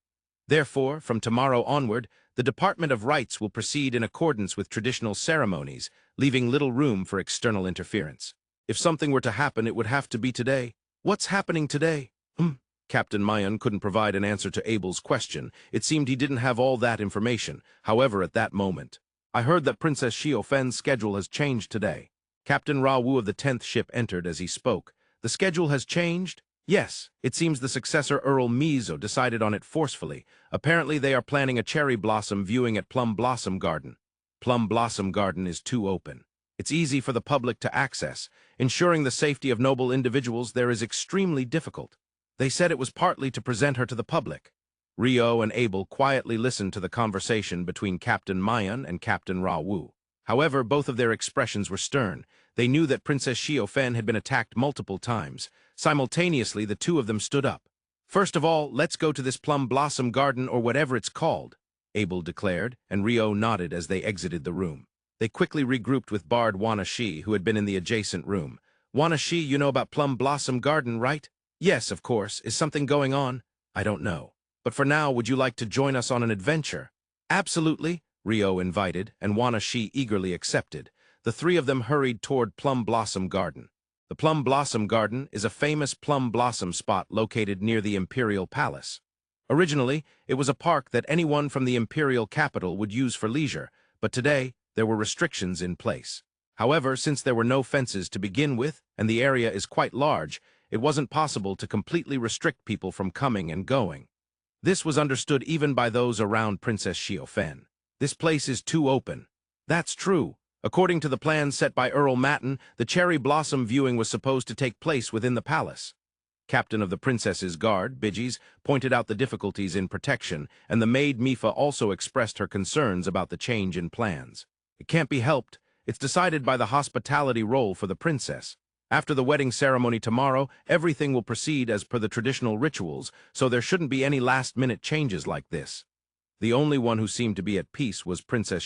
Therefore, from tomorrow onward, the Department of Rites will proceed in accordance with traditional ceremonies, leaving little room for external interference. If something were to happen, it would have to be today. What's happening today? Captain Mayan couldn't provide an answer to Abel's question. It seemed he didn't have all that information. However, at that moment, I heard that Princess Xiaofen's schedule has changed today. Captain Rawu of the 10th ship entered as he spoke. The schedule has changed? Yes, it seems the successor Earl Mizo decided on it forcefully. Apparently they are planning a cherry blossom viewing at Plum Blossom Garden. Plum Blossom Garden is too open. It's easy for the public to access. Ensuring the safety of noble individuals there is extremely difficult. They said it was partly to present her to the public. Rio and Abel quietly listened to the conversation between Captain Mayan and Captain Rawu. However, both of their expressions were stern. They knew that Princess Xiaofen had been attacked multiple times. Simultaneously, the two of them stood up. First of all, let's go to this Plum Blossom Garden or whatever it's called, Abel declared, and Rio nodded as they exited the room. They quickly regrouped with Bard Wanashi, who had been in the adjacent room. Wanashi, you know about Plum Blossom Garden, right? Yes, of course. Is something going on? I don't know. But for now, would you like to join us on an adventure? Absolutely, Rio invited, and Wanashi eagerly accepted. The three of them hurried toward Plum Blossom Garden. The Plum Blossom Garden is a famous plum blossom spot located near the Imperial Palace. Originally, it was a park that anyone from the Imperial capital would use for leisure, but today, there were restrictions in place. However, since there were no fences to begin with, and the area is quite large, it wasn't possible to completely restrict people from coming and going. This was understood even by those around Princess Xiaofen. This place is too open. That's true. According to the plan set by Earl Matin, the cherry blossom viewing was supposed to take place within the palace. captain of the princess's guard, Bidges, pointed out the difficulties in protection, and the maid Mifa also expressed her concerns about the change in plans. It can't be helped. It's decided by the hospitality role for the princess. After the wedding ceremony tomorrow, everything will proceed as per the traditional rituals, so there shouldn't be any last-minute changes like this. The only one who seemed to be at peace was Princess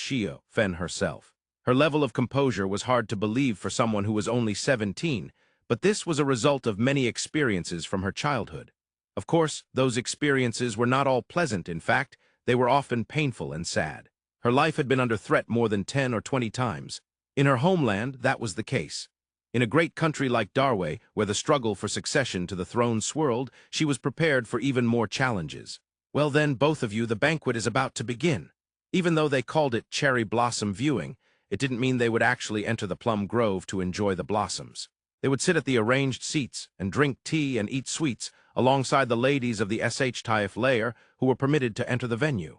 Fen herself. Her level of composure was hard to believe for someone who was only 17, but this was a result of many experiences from her childhood. Of course, those experiences were not all pleasant. In fact, they were often painful and sad. Her life had been under threat more than 10 or 20 times. In her homeland, that was the case. In a great country like Darway, where the struggle for succession to the throne swirled, she was prepared for even more challenges. Well then, both of you, the banquet is about to begin. Even though they called it cherry blossom viewing, it didn't mean they would actually enter the plum grove to enjoy the blossoms. They would sit at the arranged seats and drink tea and eat sweets alongside the ladies of the Taif layer who were permitted to enter the venue.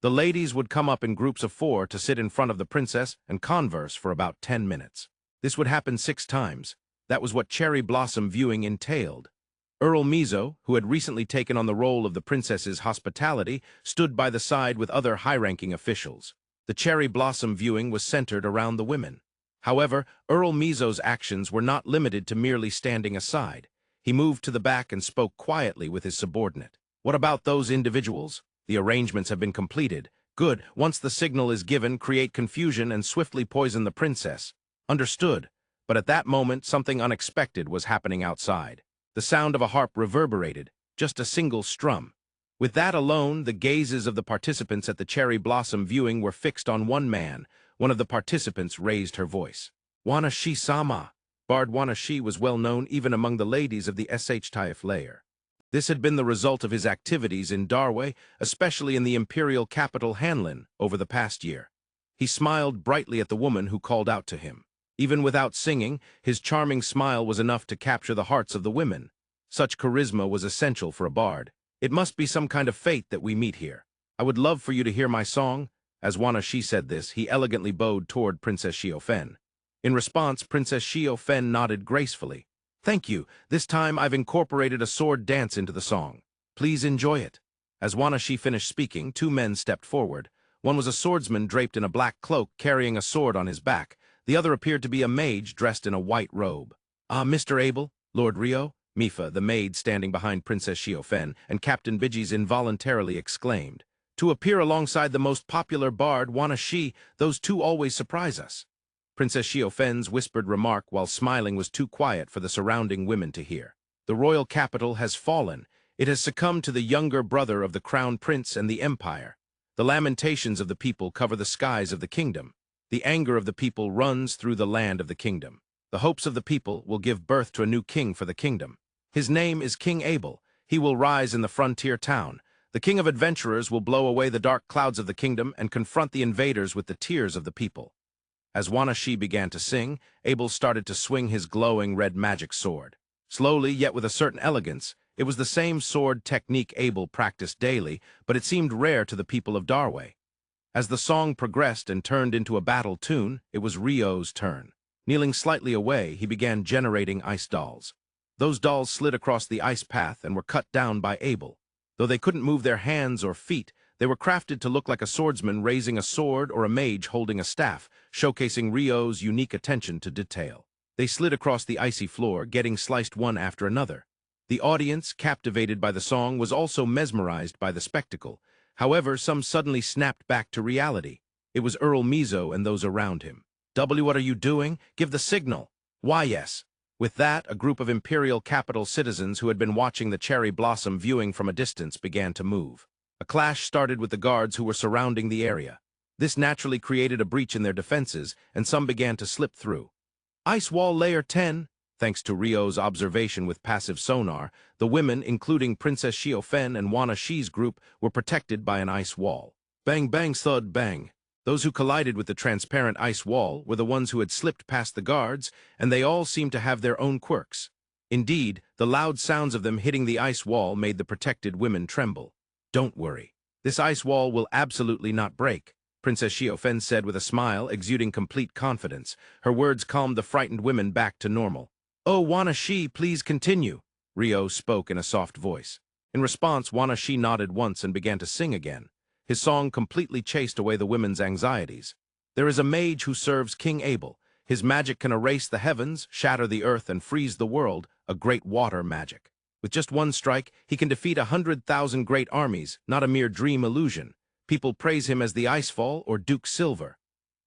The ladies would come up in groups of 4 to sit in front of the princess and converse for about 10 minutes. This would happen 6 times. That was what cherry blossom viewing entailed. Earl Mizo, who had recently taken on the role of the princess's hospitality, stood by the side with other high-ranking officials. The cherry blossom viewing was centered around the women. However, Earl Mizo's actions were not limited to merely standing aside. He moved to the back and spoke quietly with his subordinate. What about those individuals? The arrangements have been completed. Good. Once the signal is given, create confusion and swiftly poison the princess. Understood. But at that moment, something unexpected was happening outside. The sound of a harp reverberated, just a single strum. With that alone, the gazes of the participants at the cherry blossom viewing were fixed on one man. One of the participants raised her voice. Wanashi-sama. Bard Wanashi was well known even among the ladies of the Taif layer. This had been the result of his activities in Darway, especially in the Imperial capital Hanlin, over the past year. He smiled brightly at the woman who called out to him. Even without singing, his charming smile was enough to capture the hearts of the women. Such charisma was essential for a bard. It must be some kind of fate that we meet here. I would love for you to hear my song. As Wanashi said this, he elegantly bowed toward Princess Fen. In response, Princess Fen nodded gracefully. Thank you. This time I've incorporated a sword dance into the song. Please enjoy it. As Wanashi finished speaking, 2 men stepped forward. One was a swordsman draped in a black cloak carrying a sword on his back. The other appeared to be a mage dressed in a white robe. Ah, Mr. Abel, Lord Rio, Mifa, the maid standing behind Princess Fen, and Captain Bidges involuntarily exclaimed. To appear alongside the most popular bard, Wanashi, those 2 always surprise us. Princess Fen's whispered remark while smiling was too quiet for the surrounding women to hear. The royal capital has fallen. It has succumbed to the younger brother of the crown prince and the empire. The lamentations of the people cover the skies of the kingdom. The anger of the people runs through the land of the kingdom. The hopes of the people will give birth to a new king for the kingdom. His name is King Abel. He will rise in the frontier town. The king of adventurers will blow away the dark clouds of the kingdom and confront the invaders with the tears of the people. As Wanashi began to sing, Abel started to swing his glowing red magic sword. Slowly, yet with a certain elegance, it was the same sword technique Abel practiced daily, but it seemed rare to the people of Darway. As the song progressed and turned into a battle tune, it was Rio's turn. Kneeling slightly away, he began generating ice dolls. Those dolls slid across the ice path and were cut down by Abel. Though they couldn't move their hands or feet, they were crafted to look like a swordsman raising a sword or a mage holding a staff, showcasing Rio's unique attention to detail. They slid across the icy floor, getting sliced one after another. The audience, captivated by the song, was also mesmerized by the spectacle. However, some suddenly snapped back to reality. It was Earl Mizo and those around him. W, what are you doing? Give the signal. Why, yes. With that, a group of Imperial capital citizens who had been watching the cherry blossom viewing from a distance began to move. A clash started with the guards who were surrounding the area. This naturally created a breach in their defenses, and some began to slip through. Ice Wall Layer 10. Thanks to Rio's observation with passive sonar, the women, including Princess Fen and Wanashi's group, were protected by an ice wall. Bang, bang, thud, bang. Those who collided with the transparent ice wall were the ones who had slipped past the guards, and they all seemed to have their own quirks. Indeed, the loud sounds of them hitting the ice wall made the protected women tremble. Don't worry. This ice wall will absolutely not break, Princess Fen said with a smile, exuding complete confidence. Her words calmed the frightened women back to normal. Oh, Wanashi, please continue. Rio spoke in a soft voice. In response, Wanashi nodded once and began to sing again. His song completely chased away the women's anxieties. There is a mage who serves King Abel. His magic can erase the heavens, shatter the earth, and freeze the world, a great water magic. With just one strike, he can defeat 100,000 great armies, not a mere dream illusion. People praise him as the Icefall or Duke Silver.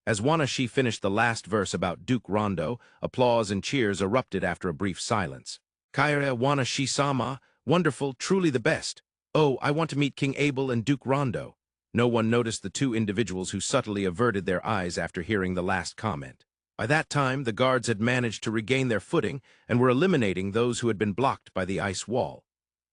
As Wanashi finished the last verse about Duke Rondo, applause and cheers erupted after a brief silence. Kaira Wanashi-sama, wonderful, truly the best. Oh, I want to meet King Abel and Duke Rondo. No one noticed the two individuals who subtly averted their eyes after hearing the last comment. By that time, the guards had managed to regain their footing and were eliminating those who had been blocked by the ice wall.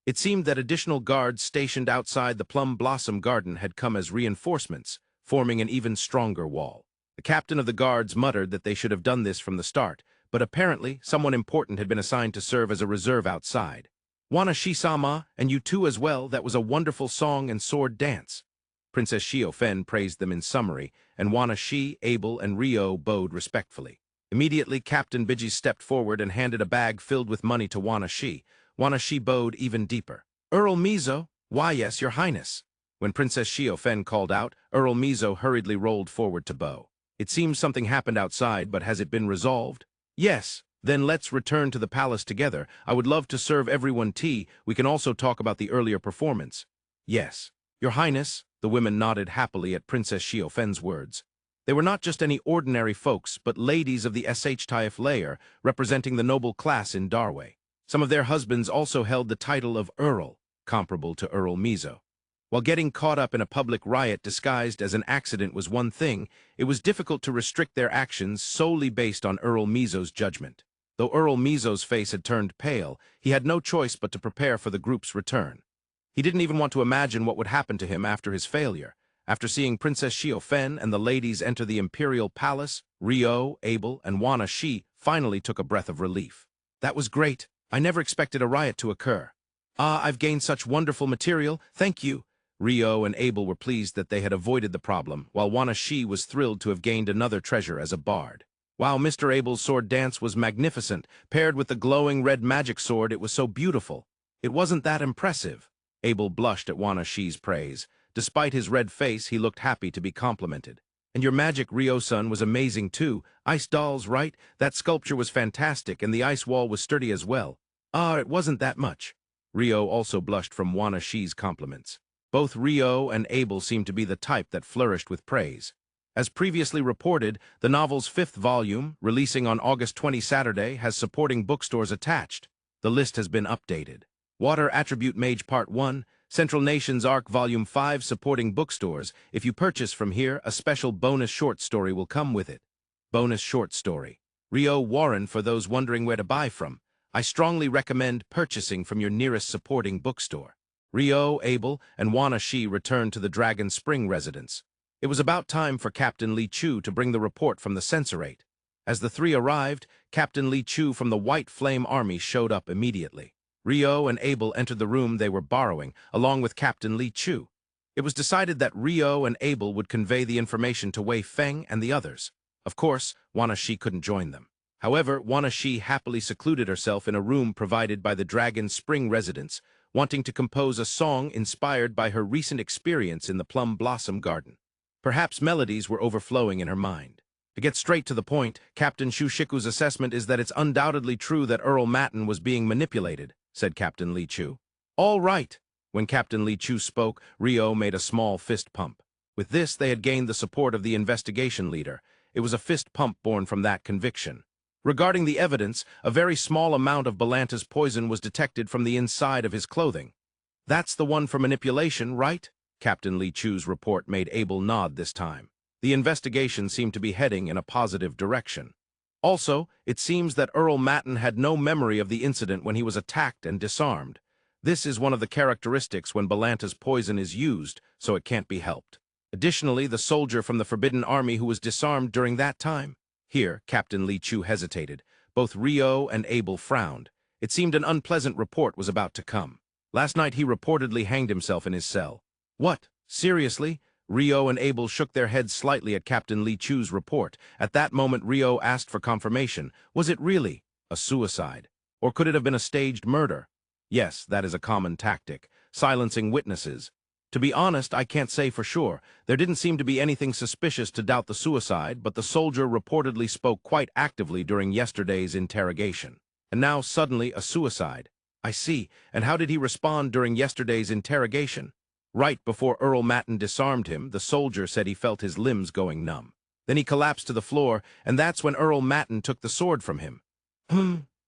It seemed that additional guards stationed outside the Plum Blossom Garden had come as reinforcements, forming an even stronger wall. The captain of the guards muttered that they should have done this from the start, but apparently someone important had been assigned to serve as a reserve outside. Wanashi-sama, and you too as well, that was a wonderful song and sword dance. Princess Xiaofen praised them in summary, and Wanashi, Abel, and Rio bowed respectfully. Immediately, Captain Bidgie stepped forward and handed a bag filled with money to Wanashi. Wanashi bowed even deeper. Earl Mizo, why yes, your highness. When Princess Xiaofen called out, Earl Mizo hurriedly rolled forward to bow. It seems something happened outside, but has it been resolved? Yes. Then let's return to the palace together. I would love to serve everyone tea. We can also talk about the earlier performance. Yes. Your Highness, the women nodded happily at Princess Xiaofen's words. They were not just any ordinary folks, but ladies of the Taif layer, representing the noble class in Darway. Some of their husbands also held the title of Earl, comparable to Earl Mizo. While getting caught up in a public riot disguised as an accident was one thing, it was difficult to restrict their actions solely based on Earl Mizo's judgment. Though Earl Mizo's face had turned pale, he had no choice but to prepare for the group's return. He didn't even want to imagine what would happen to him after his failure. After seeing Princess Xiaofen and the ladies enter the Imperial Palace, Rio, Abel, and Wanashi finally took a breath of relief. That was great. I never expected a riot to occur. Ah, I've gained such wonderful material. Thank you. Rio and Abel were pleased that they had avoided the problem, while Wanashi was thrilled to have gained another treasure as a bard. Wow, Mr. Abel's sword dance was magnificent. Paired with the glowing red magic sword, it was so beautiful. It wasn't that impressive. Abel blushed at Wanashi's praise. Despite his red face, he looked happy to be complimented. And your magic, Rio-san, was amazing too. Ice dolls, right? That sculpture was fantastic, and the ice wall was sturdy as well. Ah, it wasn't that much. Rio also blushed from Wanashi's compliments. Both Rio and Abel seemed to be the type that flourished with praise. As previously reported, the novel's 5th volume, releasing on August 20 Saturday, has supporting bookstores attached. The list has been updated. Water Attribute Mage Part 1, Central Nations Arc Volume 5 supporting bookstores. If you purchase from here, a special bonus short story will come with it. Bonus short story. Rio Warren for those wondering where to buy from. I strongly recommend purchasing from your nearest supporting bookstore. Rio, Abel, and Wanashi returned to the Dragon Spring residence. It was about time for Captain Li Chu to bring the report from the Censorate. As the three arrived, Captain Li Chu from the White Flame Army showed up immediately. Rio and Abel entered the room they were borrowing, along with Captain Li Chu. It was decided that Rio and Abel would convey the information to Wei Feng and the others. Of course, Wanashi couldn't join them. However, Wanashi happily secluded herself in a room provided by the Dragon Spring residence, wanting to compose a song inspired by her recent experience in the Plum Blossom Garden. Perhaps melodies were overflowing in her mind. To get straight to the point, Captain Shushiku's assessment is that it's undoubtedly true that Earl Matin was being manipulated, said Captain Li Chu. All right. When Captain Li Chu spoke, Rio made a small fist pump. With this, they had gained the support of the investigation leader. It was a fist pump born from that conviction. Regarding the evidence, a very small amount of Balanta's poison was detected from the inside of his clothing. That's the one for manipulation, right? Captain Li Chu's report made Abel nod this time. The investigation seemed to be heading in a positive direction. Also, it seems that Earl Matin had no memory of the incident when he was attacked and disarmed. This is one of the characteristics when Balanta's poison is used, so it can't be helped. Additionally, the soldier from the Forbidden Army who was disarmed during that time. Here, Captain Li Chu hesitated. Both Rio and Abel frowned. It seemed an unpleasant report was about to come. Last night he reportedly hanged himself in his cell. What? Seriously? Rio and Abel shook their heads slightly at Captain Li Chu's report. At that moment, Rio asked for confirmation. Was it really a suicide? Or could it have been a staged murder? Yes, that is a common tactic, silencing witnesses. To be honest, I can't say for sure. There didn't seem to be anything suspicious to doubt the suicide, but the soldier reportedly spoke quite actively during yesterday's interrogation. And now, suddenly, a suicide. I see. And how did he respond during yesterday's interrogation? Right before Earl Matten disarmed him, the soldier said he felt his limbs going numb. Then he collapsed to the floor, and that's when Earl Matten took the sword from him.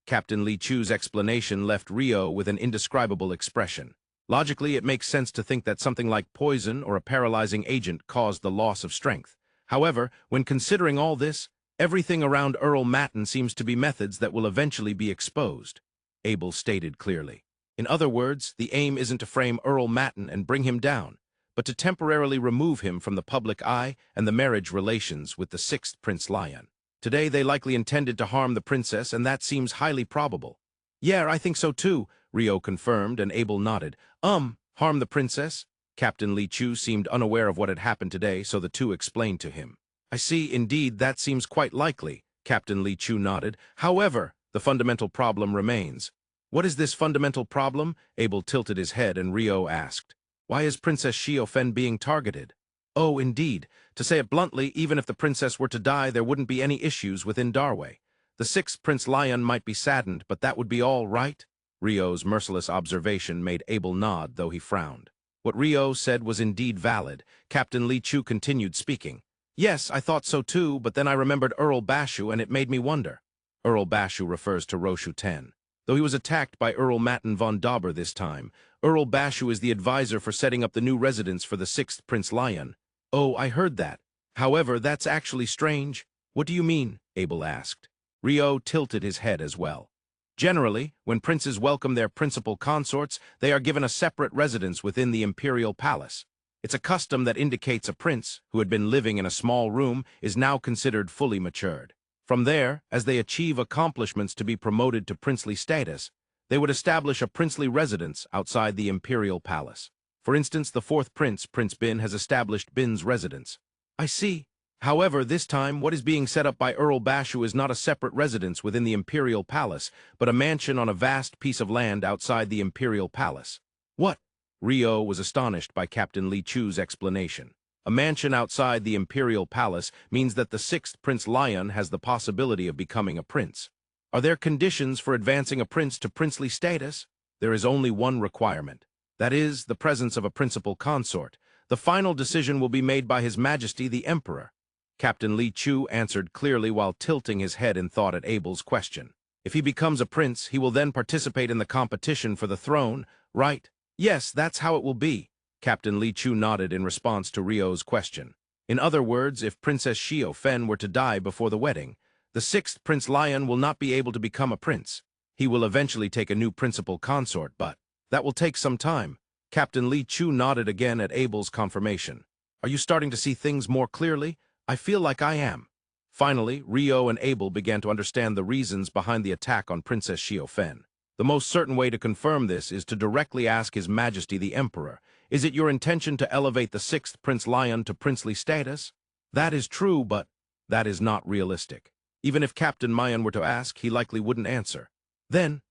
Captain Li Chu's explanation left Rio with an indescribable expression. Logically, it makes sense to think that something like poison or a paralyzing agent caused the loss of strength. However, when considering all this, everything around Earl Matten seems to be methods that will eventually be exposed, Abel stated clearly. In other words, the aim isn't to frame Earl Matten and bring him down, but to temporarily remove him from the public eye and the marriage relations with the sixth Prince Lyun. Today, they likely intended to harm the princess, and that seems highly probable. Yeah, I think so too, Rio confirmed, and Abel nodded. Harm the princess? Captain Li Chu seemed unaware of what had happened today, so the two explained to him. I see, indeed, that seems quite likely, Captain Li Chu nodded. However, the fundamental problem remains. What is this fundamental problem? Abel tilted his head, and Rio asked. Why is Princess Xiaofen being targeted? Oh, indeed. To say it bluntly, even if the princess were to die, there wouldn't be any issues within Darway. The sixth Prince Lyun might be saddened, but that would be all right? Rio's merciless observation made Abel nod, though he frowned. What Rio said was indeed valid. Captain Li Chu continued speaking. Yes, I thought so too, but then I remembered Earl Bashu, and it made me wonder. Earl Bashu refers to Roshu 10. Though he was attacked by Earl Matten von Dauber this time, Earl Bashu is the advisor for setting up the new residence for the sixth Prince Lyun. Oh, I heard that. However, that's actually strange. What do you mean? Abel asked. Rio tilted his head as well. Generally, when princes welcome their principal consorts, they are given a separate residence within the Imperial Palace. It's a custom that indicates a prince, who had been living in a small room, is now considered fully matured. From there, as they achieve accomplishments to be promoted to princely status, they would establish a princely residence outside the Imperial Palace. For instance, the fourth prince, Prince Bin, has established Bin's residence. I see. However, this time, what is being set up by Earl Bashu is not a separate residence within the Imperial Palace, but a mansion on a vast piece of land outside the Imperial Palace. What? Rio was astonished by Captain Li Chu's explanation. A mansion outside the Imperial Palace means that the sixth Prince Lyun has the possibility of becoming a prince. Are there conditions for advancing a prince to princely status? There is only one requirement. That is, the presence of a principal consort. The final decision will be made by His Majesty the Emperor. Captain Li Chu answered clearly while tilting his head in thought at Abel's question. If he becomes a prince, he will then participate in the competition for the throne, right? Yes, that's how it will be. Captain Li Chu nodded in response to Rio's question. In other words, if Princess Xiaofen were to die before the wedding, the sixth Prince Lyun will not be able to become a prince. He will eventually take a new principal consort, but that will take some time. Captain Li Chu nodded again at Abel's confirmation. Are you starting to see things more clearly? I feel like I am. Finally, Rio and Abel began to understand the reasons behind the attack on Princess Xiaofen. The most certain way to confirm this is to directly ask His Majesty the Emperor, is it your intention to elevate the sixth Prince Lyun to princely status? That is true, but that is not realistic. Even if Captain Mayan were to ask, he likely wouldn't answer. Then,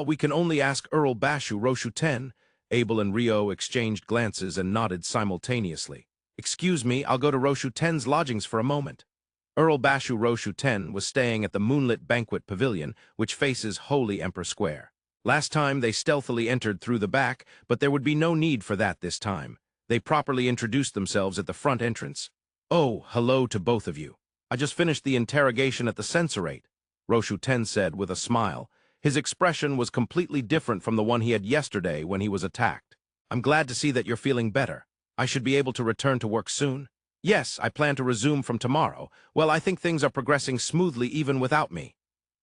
we can only ask Earl Bashu Roshu 10. Abel and Rio exchanged glances and nodded simultaneously. Excuse me, I'll go to Roshu 10's lodgings for a moment. Earl Bashu Roshu 10 was staying at the moonlit banquet pavilion, which faces Holy Emperor Square. Last time, they stealthily entered through the back, but there would be no need for that this time. They properly introduced themselves at the front entrance. Oh, hello to both of you. I just finished the interrogation at the Censorate, Roshu 10 said with a smile. His expression was completely different from the one he had yesterday when he was attacked. I'm glad to see that you're feeling better. I should be able to return to work soon. Yes, I plan to resume from tomorrow. Well, I think things are progressing smoothly even without me.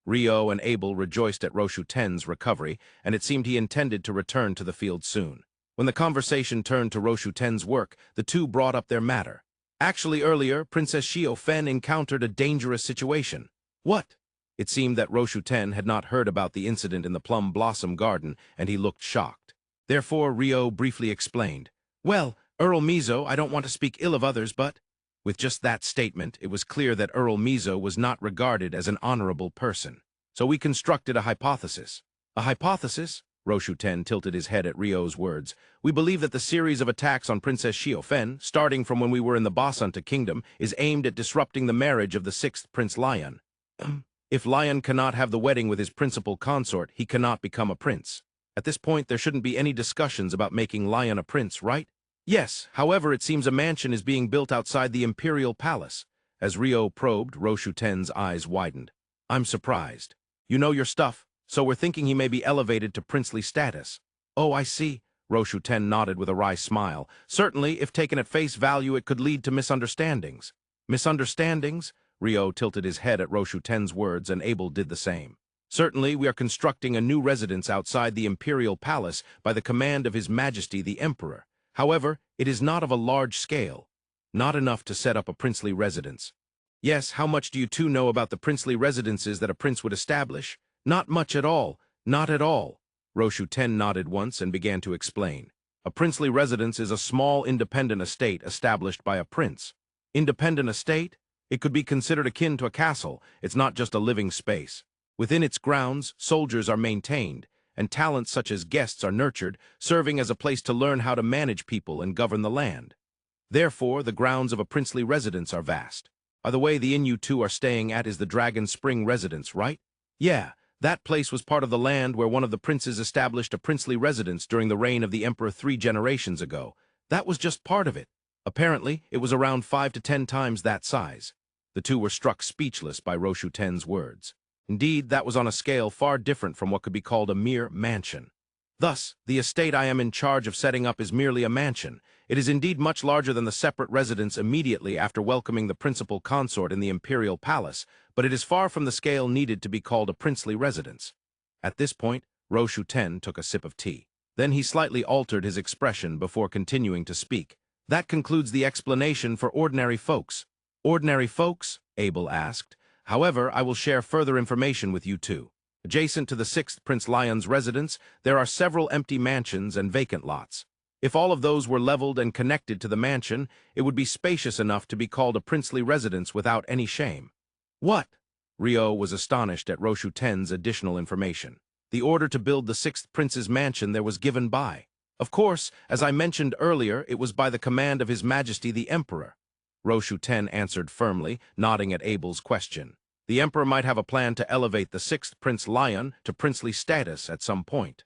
Rio and Abel rejoiced at Roshu 10's recovery, and it seemed he intended to return to the field soon. When the conversation turned to Roshu 10's work, the two brought up their matter. Actually, earlier, Princess Xiaofen encountered a dangerous situation. What? It seemed that Roshu 10 had not heard about the incident in the Plum Blossom Garden, and he looked shocked. Therefore, Rio briefly explained. Well, Earl Mizo, I don't want to speak ill of others, but... With just that statement, it was clear that Earl Mizo was not regarded as an honorable person. So we constructed a hypothesis. A hypothesis? Roshu 10 tilted his head at Rio's words. We believe that the series of attacks on Princess Xiaofen, starting from when we were in the Basanta Kingdom, is aimed at disrupting the marriage of the 6th Prince Lyun. If Lyun cannot have the wedding with his principal consort, he cannot become a prince. At this point, there shouldn't be any discussions about making Lyun a prince, right? Yes, however, it seems a mansion is being built outside the Imperial Palace. As Rio probed, Roshu 10's eyes widened. I'm surprised. You know your stuff, so we're thinking he may be elevated to princely status. Oh, I see. Roshu 10 nodded with a wry smile. Certainly, if taken at face value, it could lead to misunderstandings. Misunderstandings? Rio tilted his head at Roshu 10's words, and Abel did the same. Certainly, we are constructing a new residence outside the Imperial Palace by the command of His Majesty the Emperor. However, it is not of a large scale. Not enough to set up a princely residence. Yes, how much do you two know about the princely residences that a prince would establish? Not much at all. Not at all. Roshu 10 nodded once and began to explain. A princely residence is a small independent estate established by a prince. Independent estate? It could be considered akin to a castle. It's not just a living space. Within its grounds, soldiers are maintained, and talents such as guests are nurtured, serving as a place to learn how to manage people and govern the land. Therefore, the grounds of a princely residence are vast. By the way, the inn you two are staying at is the Dragon Spring residence, right? Yeah, that place was part of the land where one of the princes established a princely residence during the reign of the Emperor 3 generations ago. That was just part of it. Apparently, it was around 5 to 10 times that size. The two were struck speechless by Roshu 10's words. Indeed, that was on a scale far different from what could be called a mere mansion. Thus, the estate I am in charge of setting up is merely a mansion. It is indeed much larger than the separate residence immediately after welcoming the principal consort in the Imperial Palace, but it is far from the scale needed to be called a princely residence. At this point, Roshu 10 took a sip of tea. Then he slightly altered his expression before continuing to speak. That concludes the explanation for ordinary folks. Ordinary folks? Abel asked. However, I will share further information with you two. Adjacent to the 6th Prince Lyun's residence, there are several empty mansions and vacant lots. If all of those were leveled and connected to the mansion, it would be spacious enough to be called a princely residence without any shame. What? Rio was astonished at Roshu 10's additional information. The order to build the 6th Prince's mansion there was given by. Of course, as I mentioned earlier, it was by the command of His Majesty the Emperor. Roshu 10 answered firmly, nodding at Abel's question. The Emperor might have a plan to elevate the 6th Prince Lyun to princely status at some point.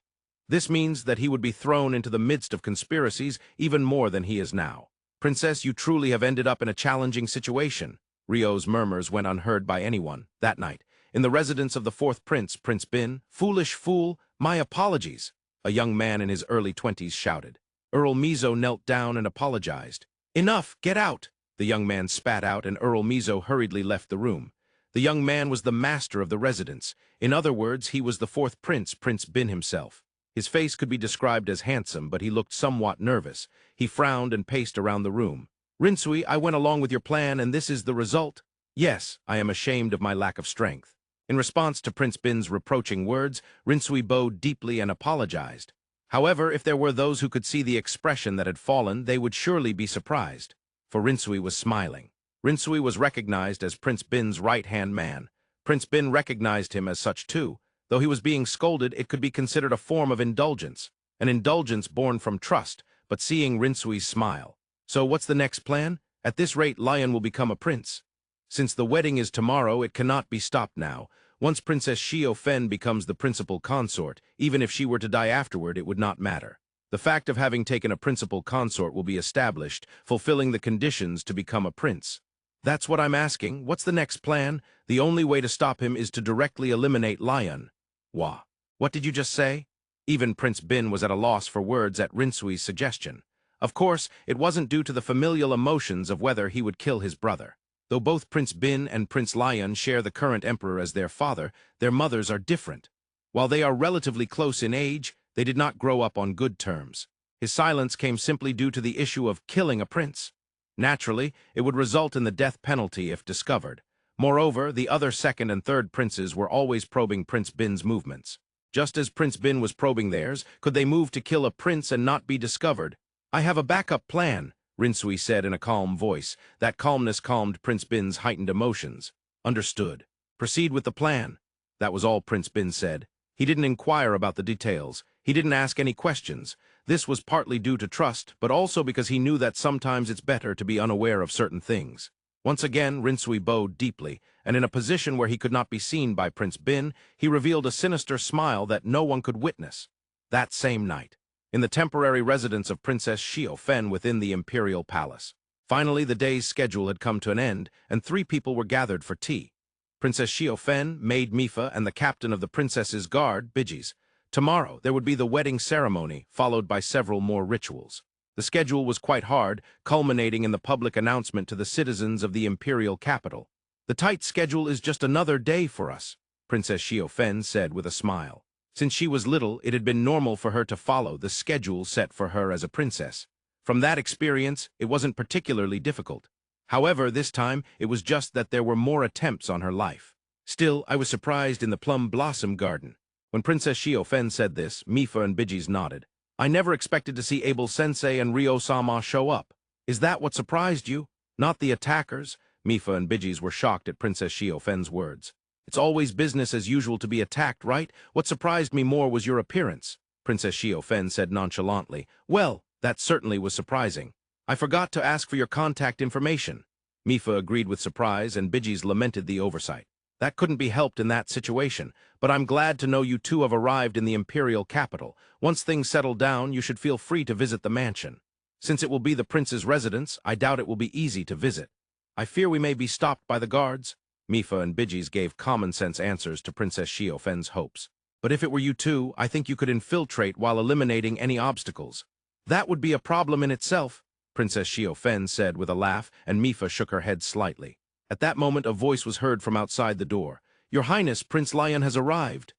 This means that he would be thrown into the midst of conspiracies even more than he is now. Princess, you truly have ended up in a challenging situation. Rio's murmurs went unheard by anyone that night. In the residence of the 4th Prince, Prince Bin, foolish fool, my apologies, a young man in his early 20s shouted. Earl Mizo knelt down and apologized. Enough, get out! The young man spat out, and Earl Mizo hurriedly left the room. The young man was the master of the residence. In other words, he was the 4th Prince, Prince Bin himself. His face could be described as handsome, but he looked somewhat nervous. He frowned and paced around the room. Rinsui, I went along with your plan, and this is the result. Yes, I am ashamed of my lack of strength. In response to Prince Bin's reproaching words, Rinsui bowed deeply and apologized. However, if there were those who could see the expression that had fallen, they would surely be surprised. For Rinsui was smiling. Rinsui was recognized as Prince Bin's right-hand man. Prince Bin recognized him as such too. Though he was being scolded, it could be considered a form of indulgence. An indulgence born from trust, but seeing Rinsui's smile. So what's the next plan? At this rate, Lyun will become a prince. Since the wedding is tomorrow, it cannot be stopped now. Once Princess Xiaofen becomes the principal consort, even if she were to die afterward, it would not matter. The fact of having taken a principal consort will be established, fulfilling the conditions to become a prince. That's what I'm asking. What's the next plan? The only way to stop him is to directly eliminate Lyun. Wah. What did you just say? Even Prince Bin was at a loss for words at Rinsui's suggestion. Of course, it wasn't due to the familial emotions of whether he would kill his brother. Though both Prince Bin and Prince Lyun share the current emperor as their father, their mothers are different. While they are relatively close in age, they did not grow up on good terms. His silence came simply due to the issue of killing a prince. Naturally, it would result in the death penalty if discovered. Moreover, the other 2nd and 3rd princes were always probing Prince Bin's movements. Just as Prince Bin was probing theirs, could they move to kill a prince and not be discovered? I have a backup plan, Rinsui said in a calm voice. That calmness calmed Prince Bin's heightened emotions. Understood. Proceed with the plan. That was all Prince Bin said. He didn't inquire about the details. He didn't ask any questions. This was partly due to trust, but also because he knew that sometimes it's better to be unaware of certain things. Once again, Rinsui bowed deeply, and in a position where he could not be seen by Prince Bin, he revealed a sinister smile that no one could witness. That same night, in the temporary residence of Princess Xiao Fen within the Imperial Palace. Finally, the day's schedule had come to an end, and 3 people were gathered for tea. Princess Xiao Fen, Maid Mifa, and the captain of the princess's guard, Bijis. Tomorrow, there would be the wedding ceremony, followed by several more rituals. The schedule was quite hard, culminating in the public announcement to the citizens of the imperial capital. "The tight schedule is just another day for us," Princess Xiao Fen said with a smile. Since she was little, it had been normal for her to follow the schedule set for her as a princess. From that experience, it wasn't particularly difficult. However, this time, it was just that there were more attempts on her life. Still, I was surprised in the Plum Blossom Garden. When Princess Xiao Fen said this, Mifa and Bijis nodded. "I never expected to see Abel Sensei and Ryo-sama show up. Is that what surprised you? Not the attackers?" Mifa and Bijis were shocked at Princess Xiao Fen's words. "It's always business as usual to be attacked, right? What surprised me more was your appearance," Princess Xiao Fen said nonchalantly. "Well, that certainly was surprising. I forgot to ask for your contact information." Mifa agreed with surprise, and Bijis lamented the oversight. "That couldn't be helped in that situation, but I'm glad to know you two have arrived in the imperial capital. Once things settle down, you should feel free to visit the mansion. Since it will be the prince's residence, I doubt it will be easy to visit. I fear we may be stopped by the guards." Mifa and Bijis gave common-sense answers to Princess Xiao Fen's hopes. "But if it were you two, I think you could infiltrate while eliminating any obstacles." "That would be a problem in itself," Princess Xiao Fen said with a laugh, and Mifa shook her head slightly. At that moment, a voice was heard from outside the door. "Your Highness, Prince Lyun has arrived."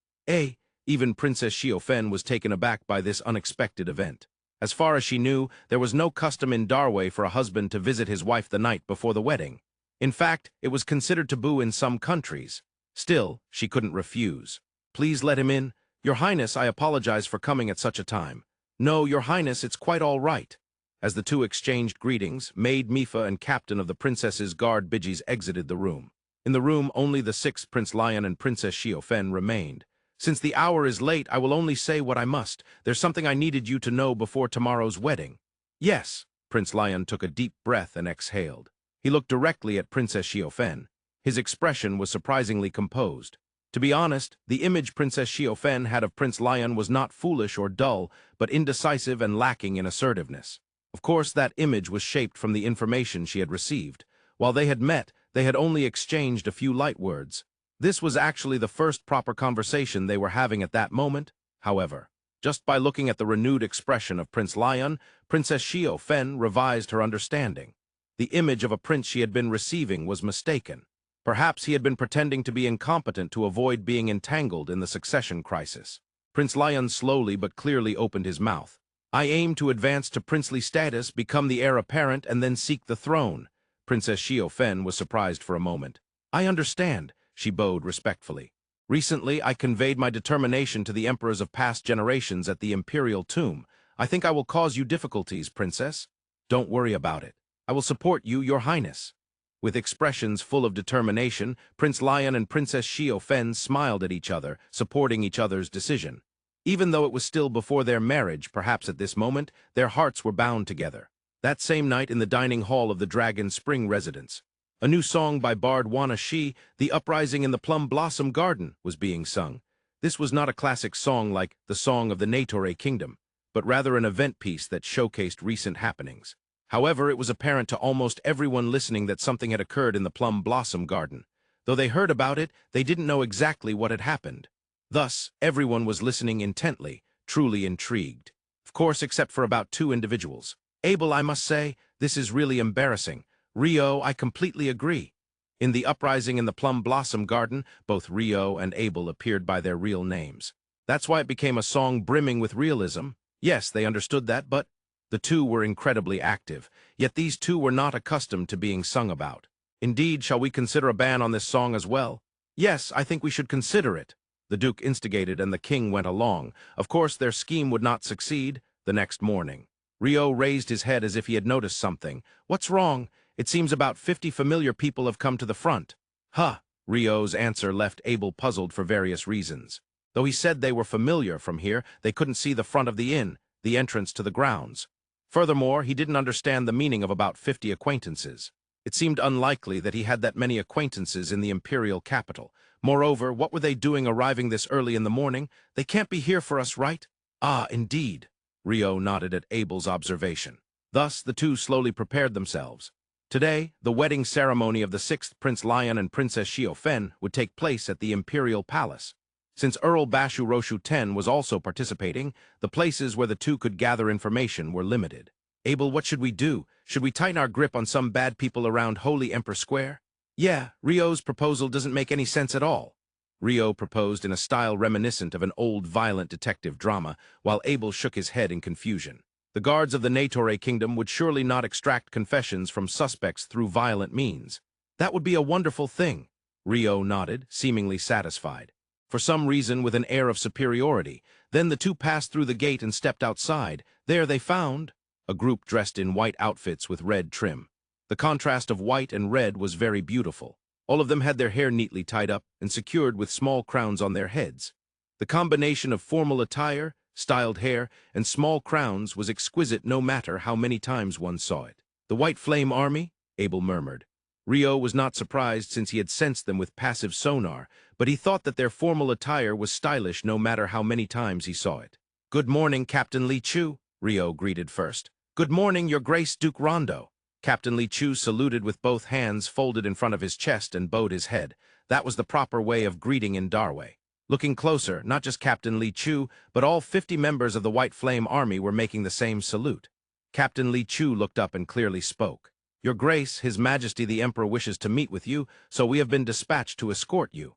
Even Princess Xiao Fen was taken aback by this unexpected event. As far as she knew, there was no custom in Darway for a husband to visit his wife the night before the wedding. In fact, it was considered taboo in some countries. Still, she couldn't refuse. "Please let him in. Your Highness, I apologize for coming at such a time." "No, Your Highness, it's quite all right." As the two exchanged greetings, Maid Mifa and Captain of the Princess's Guard Bijis exited the room. In the room, only the 6th Prince Lyun and Princess Xiao Fen remained. "Since the hour is late, I will only say what I must. There's something I needed you to know before tomorrow's wedding." "Yes." Prince Lyun took a deep breath and exhaled. He looked directly at Princess Xiao Fen. His expression was surprisingly composed. To be honest, the image Princess Xiao Fen had of Prince Lyun was not foolish or dull, but indecisive and lacking in assertiveness. Of course, that image was shaped from the information she had received. While they had met, they had only exchanged a few light words. This was actually the first proper conversation they were having at that moment, however. Just by looking at the renewed expression of Prince Lyun, Princess Xiao Fen revised her understanding. The image of a prince she had been receiving was mistaken. Perhaps he had been pretending to be incompetent to avoid being entangled in the succession crisis. Prince Lyun slowly but clearly opened his mouth. "I aim to advance to princely status, become the heir apparent, and then seek the throne." Princess Xiao Fen was surprised for a moment. "I understand," she bowed respectfully. "Recently, I conveyed my determination to the emperors of past generations at the imperial tomb. I think I will cause you difficulties, princess. Don't worry about it. I will support you, Your Highness." With expressions full of determination, Prince Lyun and Princess Xiao Fen smiled at each other, supporting each other's decision. Even though it was still before their marriage, perhaps at this moment, their hearts were bound together. That same night in the dining hall of the Dragon Spring residence, a new song by Bard Wana Shi, "The Uprising in the Plum Blossom Garden," was being sung. This was not a classic song like the Song of the Natore Kingdom, but rather an event piece that showcased recent happenings. However, it was apparent to almost everyone listening that something had occurred in the Plum Blossom Garden. Though they heard about it, they didn't know exactly what had happened. Thus, everyone was listening intently, truly intrigued. Of course, except for about 2 individuals. "Abel, I must say, this is really embarrassing. Ryo, I completely agree." In the uprising in the Plum Blossom Garden, both Ryo and Abel appeared by their real names. That's why it became a song brimming with realism. Yes, they understood that, but the two were incredibly active, yet these two were not accustomed to being sung about. "Indeed, shall we consider a ban on this song as well?" "Yes, I think we should consider it." The Duke instigated and the king went along. Of course, their scheme would not succeed. The next morning, Ryo raised his head as if he had noticed something. "What's wrong? It seems about 50 familiar people have come to the front." "Huh." Ryo's answer left Abel puzzled for various reasons. Though he said they were familiar from here, they couldn't see the front of the inn, the entrance to the grounds. Furthermore, he didn't understand the meaning of about 50 acquaintances. It seemed unlikely that he had that many acquaintances in the Imperial capital. Moreover, what were they doing arriving this early in the morning? They can't be here for us, right? Ah, indeed. Rio nodded at Abel's observation. Thus, the two slowly prepared themselves. Today, the wedding ceremony of the 6th Prince Lyun and Princess Xiaofen would take place at the Imperial Palace. Since Earl Bashu Roshu X was also participating, the places where the two could gather information were limited. Abel, what should we do? Should we tighten our grip on some bad people around Holy Emperor Square? Yeah, Rio's proposal doesn't make any sense at all. Rio proposed in a style reminiscent of an old violent detective drama, while Abel shook his head in confusion. The guards of the Natore Kingdom would surely not extract confessions from suspects through violent means. That would be a wonderful thing. Rio nodded, seemingly satisfied. For some reason, with an air of superiority. Then the two passed through the gate and stepped outside. There they found a group dressed in white outfits with red trim. The contrast of white and red was very beautiful. All of them had their hair neatly tied up and secured with small crowns on their heads. The combination of formal attire, styled hair, and small crowns was exquisite no matter how many times one saw it. The White Flame Army? Abel murmured. Rio was not surprised since he had sensed them with passive sonar, but he thought that their formal attire was stylish no matter how many times he saw it. Good morning, Captain Li Chu, Rio greeted first. Good morning, Your Grace Duke Rondo. Captain Li Chu saluted with both hands folded in front of his chest and bowed his head. That was the proper way of greeting in Darway. Looking closer, not just Captain Li Chu, but all 50 members of the White Flame Army were making the same salute. Captain Li Chu looked up and clearly spoke. Your Grace, His Majesty the Emperor wishes to meet with you, so we have been dispatched to escort you.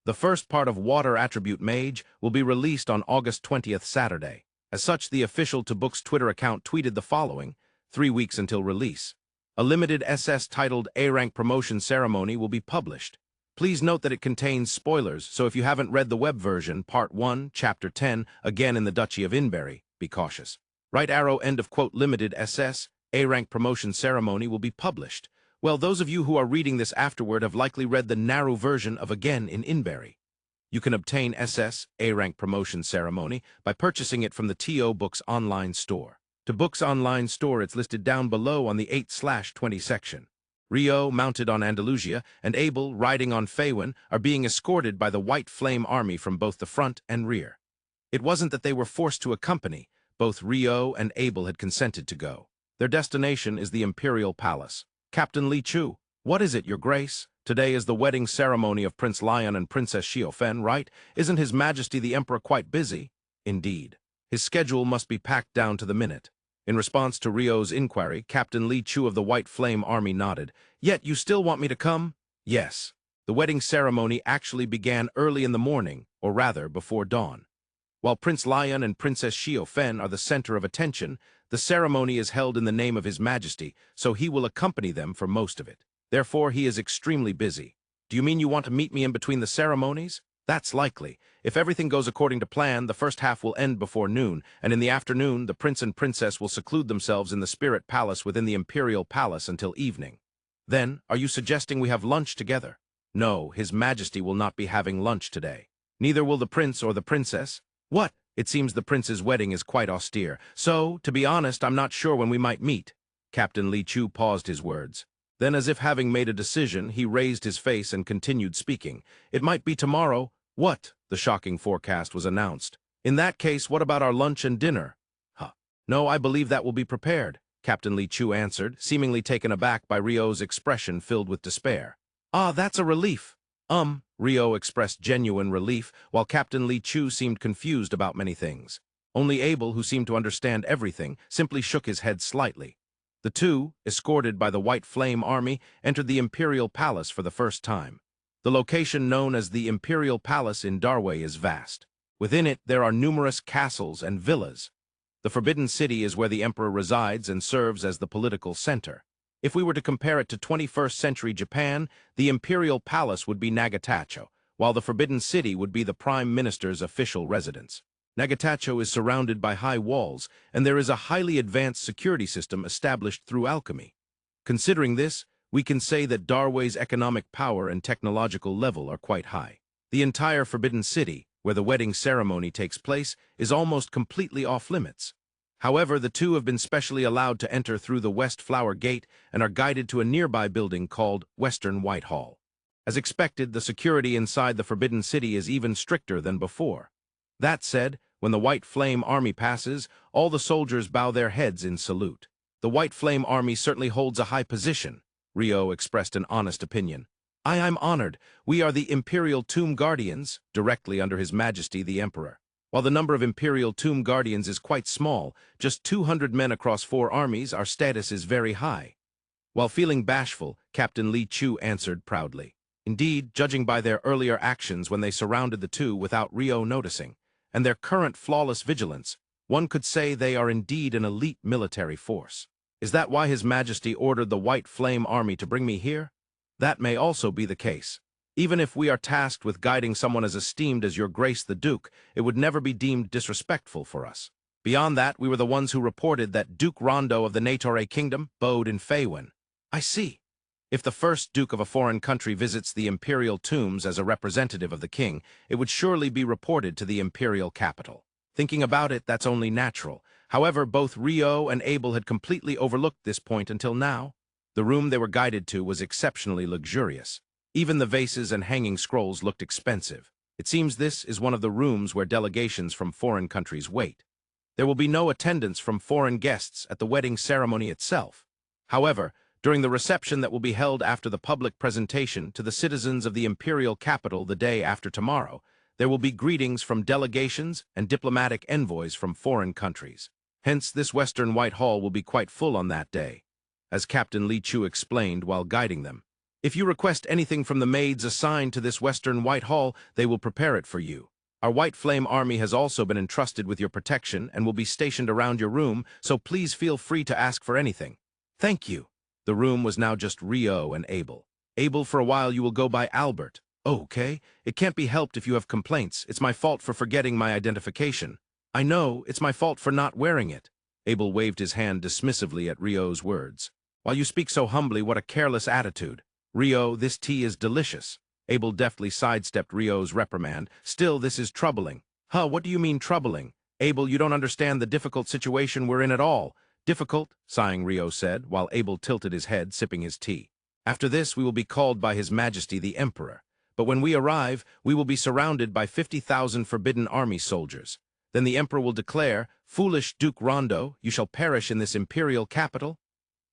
The first part of Water Attribute Mage will be released on August 20th, Saturday. As such, the official to Book's Twitter account tweeted the following, 3 weeks until release. A limited SS titled A-Rank Promotion Ceremony will be published. Please note that it contains spoilers, so if you haven't read the web version, Part 1, Chapter 10, again in the Duchy of Inberry, be cautious. Right arrow end of quote limited SS, A-Rank Promotion Ceremony will be published. Well, those of you who are reading this afterward have likely read the narrow version of Again in Inberry. You can obtain SS, A-Rank Promotion Ceremony, by purchasing it from the TO Books online store. To Books online store, it's listed down below on the 8/20 section. Rio, mounted on Andalusia, and Abel, riding on Fenmu, are being escorted by the White Flame Army from both the front and rear. It wasn't that they were forced to accompany. Both Rio and Abel had consented to go. Their destination is the Imperial Palace. Captain Li Chu, what is it, Your Grace? Today is the wedding ceremony of Prince Lyun and Princess Xiaofen, right? Isn't His Majesty the Emperor quite busy? Indeed. His schedule must be packed down to the minute. In response to Rio's inquiry, Captain Li Chu of the White Flame Army nodded. Yet you still want me to come? Yes. The wedding ceremony actually began early in the morning, or rather, before dawn. While Prince Lyun and Princess Xiaofen are the center of attention, the ceremony is held in the name of His Majesty, so he will accompany them for most of it. Therefore, he is extremely busy. Do you mean you want to meet me in between the ceremonies? That's likely. If everything goes according to plan, the first half will end before noon, and in the afternoon, the prince and princess will seclude themselves in the Spirit Palace within the Imperial Palace until evening. Then, are you suggesting we have lunch together? No, His Majesty will not be having lunch today. Neither will the prince or the princess. What? It seems the prince's wedding is quite austere. So, to be honest, I'm not sure when we might meet. Captain Li Chu paused his words. Then, as if having made a decision, he raised his face and continued speaking. It might be tomorrow. What? The shocking forecast was announced. In that case, what about our lunch and dinner? No, I believe that will be prepared, Captain Li Chu answered, seemingly taken aback by Rio's expression filled with despair. Ah, that's a relief. Rio expressed genuine relief, while Captain Li Chu seemed confused about many things. Only Abel, who seemed to understand everything, simply shook his head slightly. The two, escorted by the White Flame Army, entered the Imperial Palace for the first time. The location known as the Imperial Palace in Darway is vast. Within it, there are numerous castles and villas. The Forbidden City is where the Emperor resides and serves as the political center. If we were to compare it to 21st century Japan, the Imperial Palace would be Nagatacho, while the Forbidden City would be the Prime Minister's official residence. Nagatacho is surrounded by high walls, and there is a highly advanced security system established through alchemy. Considering this, we can say that Darway's economic power and technological level are quite high. The entire Forbidden City, where the wedding ceremony takes place, is almost completely off-limits. However, the two have been specially allowed to enter through the West Flower Gate and are guided to a nearby building called Western Whitehall. As expected, the security inside the Forbidden City is even stricter than before. That said, when the White Flame Army passes, all the soldiers bow their heads in salute. The White Flame Army certainly holds a high position, Ryo expressed an honest opinion. I'm honored. We are the Imperial Tomb Guardians, directly under His Majesty the Emperor. While the number of Imperial Tomb Guardians is quite small, just 200 men across 4 armies, our status is very high. While feeling bashful, Captain Li Chu answered proudly. Indeed, judging by their earlier actions when they surrounded the two without Ryo noticing, and their current flawless vigilance, one could say they are indeed an elite military force. Is that why His Majesty ordered the White Flame Army to bring me here? That may also be the case. Even if we are tasked with guiding someone as esteemed as Your Grace the Duke, it would never be deemed disrespectful for us. Beyond that, we were the ones who reported that Duke Rondo of the Natore Kingdom bowed in Feywin. I see. If the first Duke of a foreign country visits the Imperial tombs as a representative of the king, it would surely be reported to the Imperial capital. Thinking about it, that's only natural. However, both Ryo and Abel had completely overlooked this point until now. The room they were guided to was exceptionally luxurious. Even the vases and hanging scrolls looked expensive. It seems this is one of the rooms where delegations from foreign countries wait. There will be no attendance from foreign guests at the wedding ceremony itself. However, during the reception that will be held after the public presentation to the citizens of the Imperial capital the day after tomorrow, there will be greetings from delegations and diplomatic envoys from foreign countries. Hence, this Western Whitehall will be quite full on that day, as Captain Li Chu explained while guiding them. If you request anything from the maids assigned to this Western Whitehall, they will prepare it for you. Our White Flame Army has also been entrusted with your protection and will be stationed around your room, so please feel free to ask for anything. Thank you. The room was now just Ryo and Abel. Abel, for a while you will go by Albert. Oh, okay. It can't be helped if you have complaints. It's my fault for forgetting my identification. I know, it's my fault for not wearing it. Abel waved his hand dismissively at Ryo's words. While you speak so humbly, what a careless attitude. Ryo, this tea is delicious. Abel deftly sidestepped Ryo's reprimand. Still, this is troubling. Huh, what do you mean troubling? Abel, you don't understand the difficult situation we're in at all. Difficult, sighing Ryo said, while Abel tilted his head, sipping his tea. After this, we will be called by His Majesty the Emperor. But when we arrive, we will be surrounded by 50,000 Forbidden Army soldiers. Then the Emperor will declare, "Foolish Duke Rondo, you shall perish in this Imperial capital."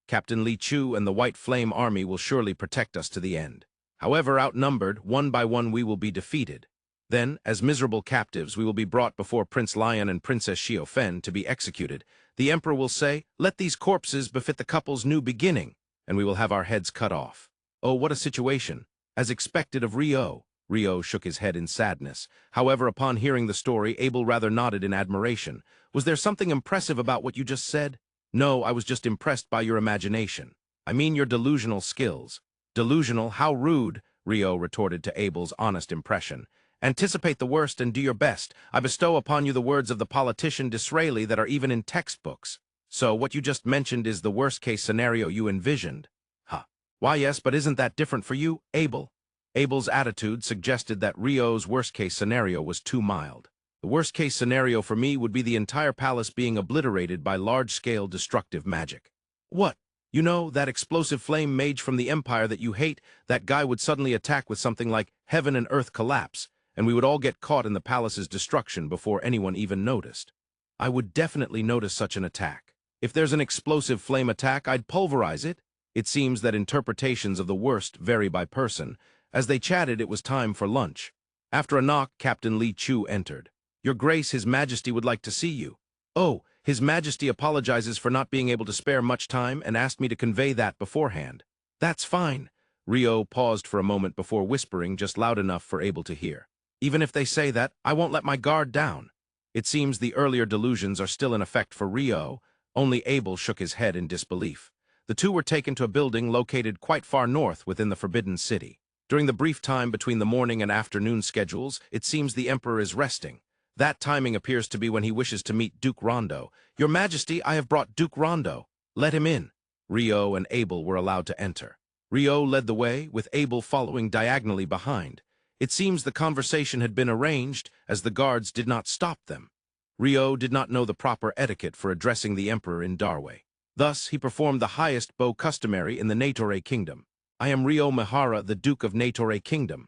Captain Li Chu and the White Flame Army will surely protect us to the end. However outnumbered, one by one we will be defeated. Then, as miserable captives, we will be brought before Prince Lyun and Princess Xiaofen to be executed. The Emperor will say, "Let these corpses befit the couple's new beginning," and we will have our heads cut off. Oh, what a situation. As expected of Ryo. Ryo shook his head in sadness. However, upon hearing the story, Abel rather nodded in admiration. Was there something impressive about what you just said? No, I was just impressed by your imagination. I mean your delusional skills. Delusional? How rude, Ryo retorted to Abel's honest impression. Anticipate the worst and do your best. I bestow upon you the words of the politician Disraeli that are even in textbooks. So, what you just mentioned is the worst-case scenario you envisioned. Huh. Why, yes, but isn't that different for you, Abel? Abel's attitude suggested that Ryo's worst-case scenario was too mild. The worst-case scenario for me would be the entire palace being obliterated by large-scale destructive magic. What? You know, that explosive flame mage from the Empire that you hate, that guy would suddenly attack with something like heaven and earth collapse, and we would all get caught in the palace's destruction before anyone even noticed. I would definitely notice such an attack. If there's an explosive flame attack, I'd pulverize it. It seems that interpretations of the worst vary by person. As they chatted, it was time for lunch. After a knock, Captain Li Chu entered. Your Grace, His Majesty would like to see you. Oh, His Majesty apologizes for not being able to spare much time and asked me to convey that beforehand. That's fine. Ryo paused for a moment before whispering just loud enough for Abel to hear. Even if they say that, I won't let my guard down. It seems the earlier delusions are still in effect for Ryo. Only Abel shook his head in disbelief. The two were taken to a building located quite far north within the Forbidden City. During the brief time between the morning and afternoon schedules, it seems the Emperor is resting. That timing appears to be when he wishes to meet Duke Rondo. Your Majesty, I have brought Duke Rondo. Let him in. Ryo and Abel were allowed to enter. Ryo led the way, with Abel following diagonally behind. It seems the conversation had been arranged, as the guards did not stop them. Ryo did not know the proper etiquette for addressing the emperor in Darway. Thus, he performed the highest bow customary in the Natore kingdom. I am Ryo Mihara, the Duke of Natore Kingdom.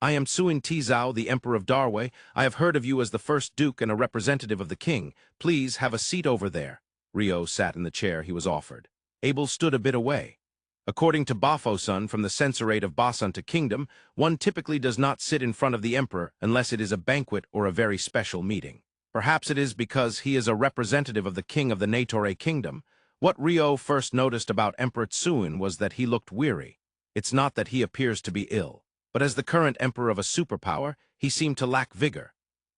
I am Tsuin Tizao, the Emperor of Darway. I have heard of you as the first Duke and a representative of the king. Please have a seat over there. Ryo sat in the chair he was offered. Abel stood a bit away. According to Bafo-san from the Censorate of Basanta Kingdom, one typically does not sit in front of the emperor unless it is a banquet or a very special meeting. Perhaps it is because he is a representative of the king of the Natore Kingdom. What Ryo first noticed about Emperor Tsuin was that he looked weary. It's not that he appears to be ill, but as the current emperor of a superpower, he seemed to lack vigor.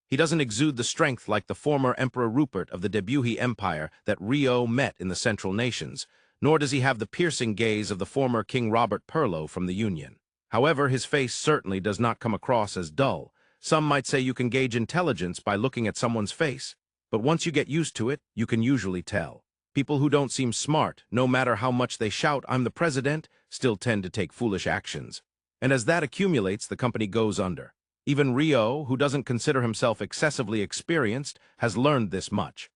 He doesn't exude the strength like the former Emperor Rupert of the Debuhi Empire that Ryo met in the Central Nations, nor does he have the piercing gaze of the former King Robert Perlo from the Union. However, his face certainly does not come across as dull. Some might say you can gauge intelligence by looking at someone's face, but once you get used to it, you can usually tell. People who don't seem smart, no matter how much they shout, "I'm the president," still tend to take foolish actions. And as that accumulates, the company goes under. Even Ryo, who doesn't consider himself excessively experienced, has learned this much.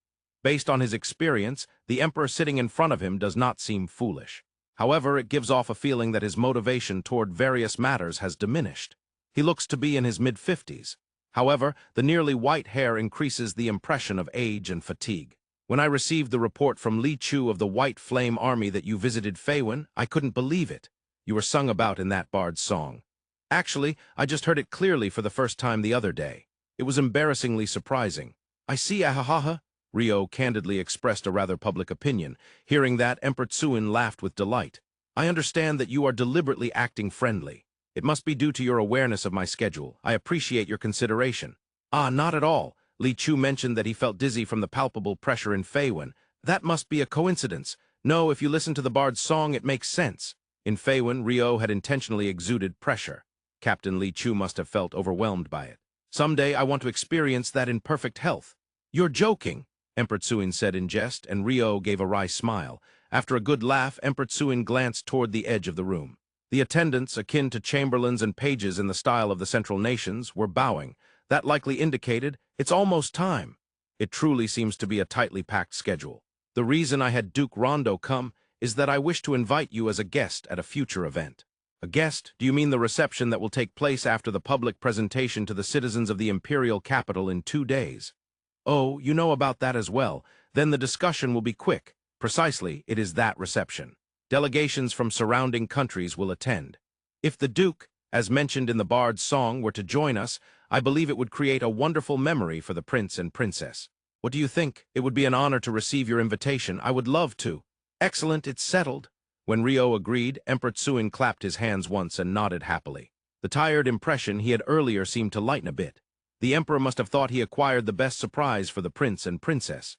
Based on his experience, the emperor sitting in front of him does not seem foolish. However, it gives off a feeling that his motivation toward various matters has diminished. He looks to be in his mid-50s. However, the nearly white hair increases the impression of age and fatigue. When I received the report from Li Chu of the White Flame Army that you visited Feiwen, I couldn't believe it. You were sung about in that bard's song. Actually, I just heard it clearly for the first time the other day. It was embarrassingly surprising. I see, ahahaha. Ryo candidly expressed a rather public opinion. Hearing that, Emperor Tsuin laughed with delight. I understand that you are deliberately acting friendly. It must be due to your awareness of my schedule. I appreciate your consideration. Ah, not at all. Li Chu mentioned that he felt dizzy from the palpable pressure in Feiwen. That must be a coincidence. No, if you listen to the bard's song, it makes sense. In Feiwen, Ryo had intentionally exuded pressure. Captain Li Chu must have felt overwhelmed by it. Someday I want to experience that in perfect health. You're joking, Emperor Tsuin said in jest, and Ryo gave a wry smile. After a good laugh, Emperor Tsuin glanced toward the edge of the room. The attendants, akin to chamberlains and pages in the style of the Central Nations, were bowing. That likely indicated, it's almost time. It truly seems to be a tightly packed schedule. The reason I had Duke Rondo come is that I wish to invite you as a guest at a future event. A guest? Do you mean the reception that will take place after the public presentation to the citizens of the Imperial capital in 2 days? Oh, you know about that as well. Then the discussion will be quick. Precisely, it is that reception. Delegations from surrounding countries will attend. If the Duke, as mentioned in the bard's song, were to join us, I believe it would create a wonderful memory for the prince and princess. What do you think? It would be an honor to receive your invitation. I would love to. Excellent, it's settled. When Ryo agreed, Emperor Tsuin clapped his hands once and nodded happily. The tired impression he had earlier seemed to lighten a bit. The emperor must have thought he acquired the best surprise for the prince and princess.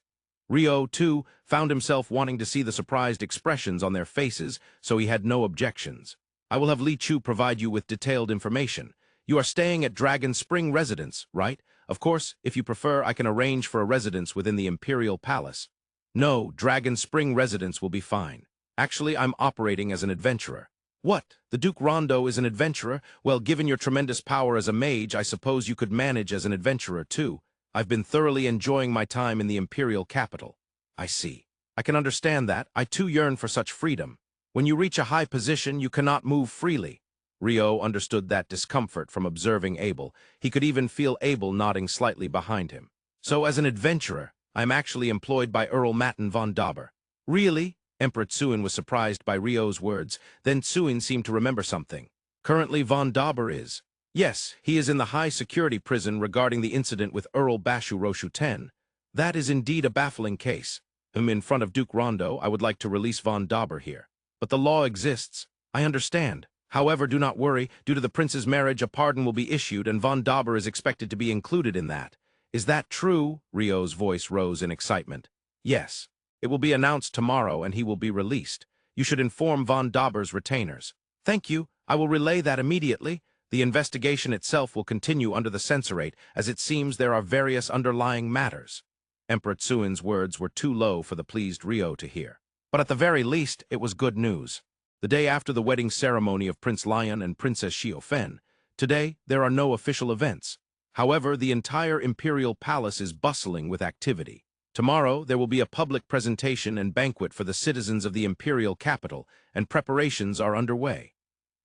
Ryo, too, found himself wanting to see the surprised expressions on their faces, so he had no objections. I will have Li Chu provide you with detailed information. You are staying at Dragon Spring Residence, right? Of course, if you prefer, I can arrange for a residence within the Imperial Palace. No, Dragon Spring Residence will be fine. Actually, I'm operating as an adventurer. What? The Duke Rondo is an adventurer? Well, given your tremendous power as a mage, I suppose you could manage as an adventurer, too. I've been thoroughly enjoying my time in the Imperial capital. I see. I can understand that. I too yearn for such freedom. When you reach a high position, you cannot move freely. Ryo understood that discomfort from observing Abel. He could even feel Abel nodding slightly behind him. So, as an adventurer, I'm actually employed by Earl Matten von Dauber. Really? Emperor Tsuin was surprised by Ryo's words. Then Tsuin seemed to remember something. Currently, von Dauber is. Yes, he is in the high-security prison regarding the incident with Earl Bashu Roshu 10. That is indeed a baffling case. In front of Duke Rondo, I would like to release von Dauber here. But the law exists. I understand. However, do not worry. Due to the prince's marriage, a pardon will be issued, and von Dauber is expected to be included in that. Is that true? Ryo's voice rose in excitement. Yes. It will be announced tomorrow, and he will be released. You should inform von Dauber's retainers. Thank you. I will relay that immediately. The investigation itself will continue under the Censorate, as it seems there are various underlying matters. Emperor Tsuin's words were too low for the pleased Ryo to hear. But at the very least, it was good news. The day after the wedding ceremony of Prince Lyun and Princess Xiaofen, Today, there are no official events. However, the entire Imperial Palace is bustling with activity. Tomorrow, there will be a public presentation and banquet for the citizens of the Imperial capital, and preparations are underway.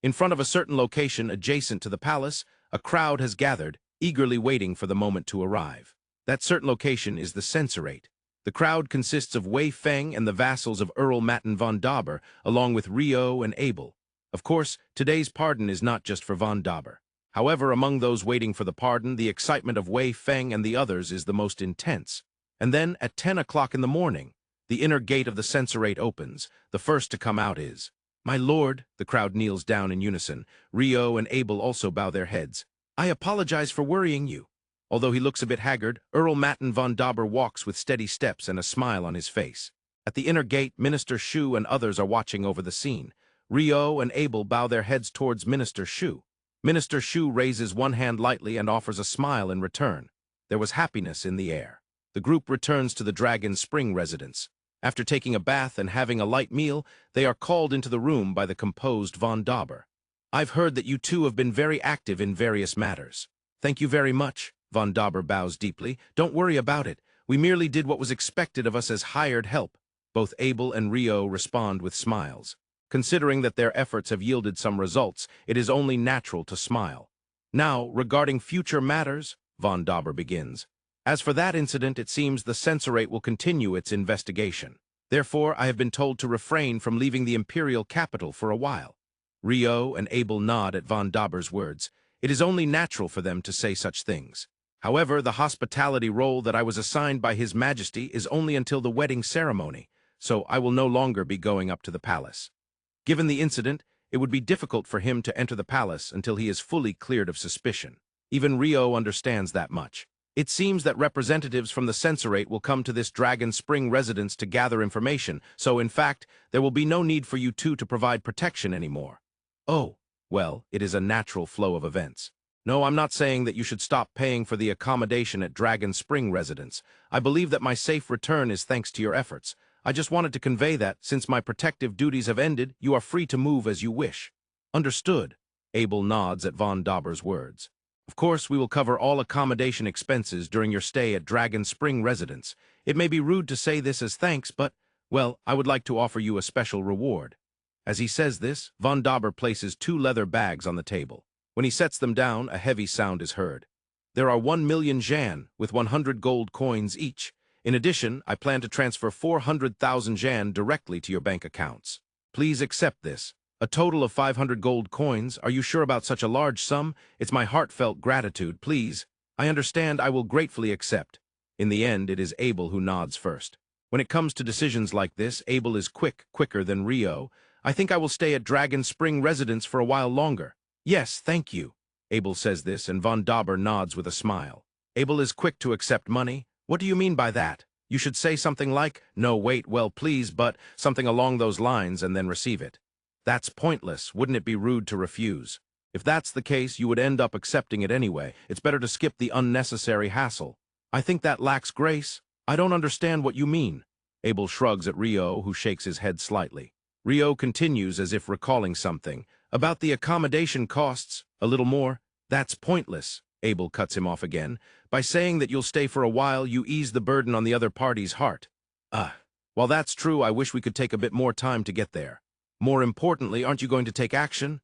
In front of a certain location adjacent to the palace, a crowd has gathered, eagerly waiting for the moment to arrive. That certain location is the Censorate. The crowd consists of Wei Feng and the vassals of Earl Matten von Dauber, along with Rio and Abel. Of course, today's pardon is not just for von Dauber. However, among those waiting for the pardon, the excitement of Wei Feng and the others is the most intense. And then, at 10 o'clock in the morning, the inner gate of the Censorate opens. The first to come out is, "My lord," the crowd kneels down in unison. Rio and Abel also bow their heads. "I apologize for worrying you." Although he looks a bit haggard, Earl Matten von Dauber walks with steady steps and a smile on his face. At the inner gate, Minister Shu and others are watching over the scene. Rio and Abel bow their heads towards Minister Shu. Minister Shu raises one hand lightly and offers a smile in return. There was happiness in the air. The group returns to the Dragon Spring residence. After taking a bath and having a light meal, they are called into the room by the composed von Dauber. "I've heard that you two have been very active in various matters." "Thank you very much." Von Dauber bows deeply. "Don't worry about it. We merely did what was expected of us as hired help." Both Abel and Rio respond with smiles. Considering that their efforts have yielded some results, it is only natural to smile. "Now, regarding future matters," von Dauber begins. "As for that incident, it seems the Censorate will continue its investigation. Therefore, I have been told to refrain from leaving the Imperial capital for a while." Rio and Abel nod at von Dauber's words. It is only natural for them to say such things. However, the hospitality role that I was assigned by His Majesty is only until the wedding ceremony, so I will no longer be going up to the palace. Given the incident, it would be difficult for him to enter the palace until he is fully cleared of suspicion. Even Rio understands that much. It seems that representatives from the Censorate will come to this Dragon Spring residence to gather information, so in fact, there will be no need for you two to provide protection anymore. Oh, well, it is a natural flow of events. No, I'm not saying that you should stop paying for the accommodation at Dragon Spring residence. I believe that my safe return is thanks to your efforts. I just wanted to convey that, since my protective duties have ended, you are free to move as you wish. Understood. Abel nods at von Dauber's words. Of course, we will cover all accommodation expenses during your stay at Dragon Spring residence. It may be rude to say this as thanks, but, well, I would like to offer you a special reward. As he says this, von Dauber places 2 leather bags on the table. When he sets them down, a heavy sound is heard. There are 1,000,000 Zhan, with 100 gold coins each. In addition, I plan to transfer 400,000 Zhan directly to your bank accounts. Please accept this. A total of 500 gold coins. Are you sure about such a large sum? It's my heartfelt gratitude, please. I understand. I will gratefully accept. In the end, it is Abel who nods first. When it comes to decisions like this, Abel is quicker than Rio. I think I will stay at Dragon Spring residence for a while longer. Yes, thank you. Abel says this, and von Dauber nods with a smile. Abel is quick to accept money. What do you mean by that? You should say something like, "No, wait, well, please," but something along those lines, and then receive it. That's pointless. Wouldn't it be rude to refuse? If that's the case, you would end up accepting it anyway. It's better to skip the unnecessary hassle. I think that lacks grace. I don't understand what you mean. Abel shrugs at Rio, who shakes his head slightly. Rio continues as if recalling something. About the accommodation costs, a little more. That's pointless. Abel cuts him off again. By saying that you'll stay for a while, you ease the burden on the other party's heart. While that's true, I wish we could take a bit more time to get there. More importantly, aren't you going to take action?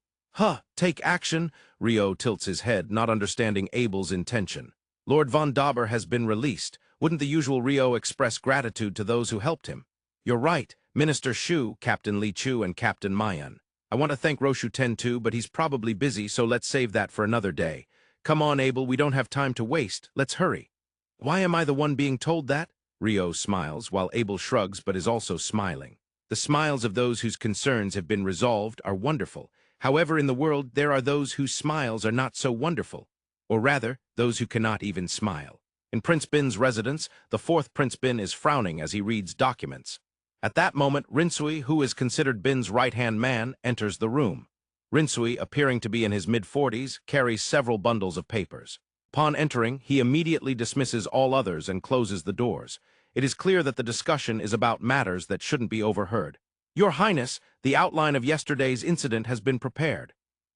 Take action? Rio tilts his head, not understanding Abel's intention. Lord von Dauber has been released. Wouldn't the usual Rio express gratitude to those who helped him? You're right. Minister Shu, Captain Li Chu, and Captain Mayan. I want to thank Roshu too, but he's probably busy, so let's save that for another day. Come on, Abel, we don't have time to waste. Let's hurry. Why am I the one being told that? Rio smiles, while Abel shrugs but is also smiling. The smiles of those whose concerns have been resolved are wonderful. However, in the world, there are those whose smiles are not so wonderful. Or rather, those who cannot even smile. In Prince Bin's residence, the 4th Prince Bin is frowning as he reads documents. At that moment, Rinsui, who is considered Bin's right-hand man, enters the room. Rinsui, appearing to be in his mid-40s, carries several bundles of papers. Upon entering, he immediately dismisses all others and closes the doors. It is clear that the discussion is about matters that shouldn't be overheard. Your Highness, the outline of yesterday's incident has been prepared.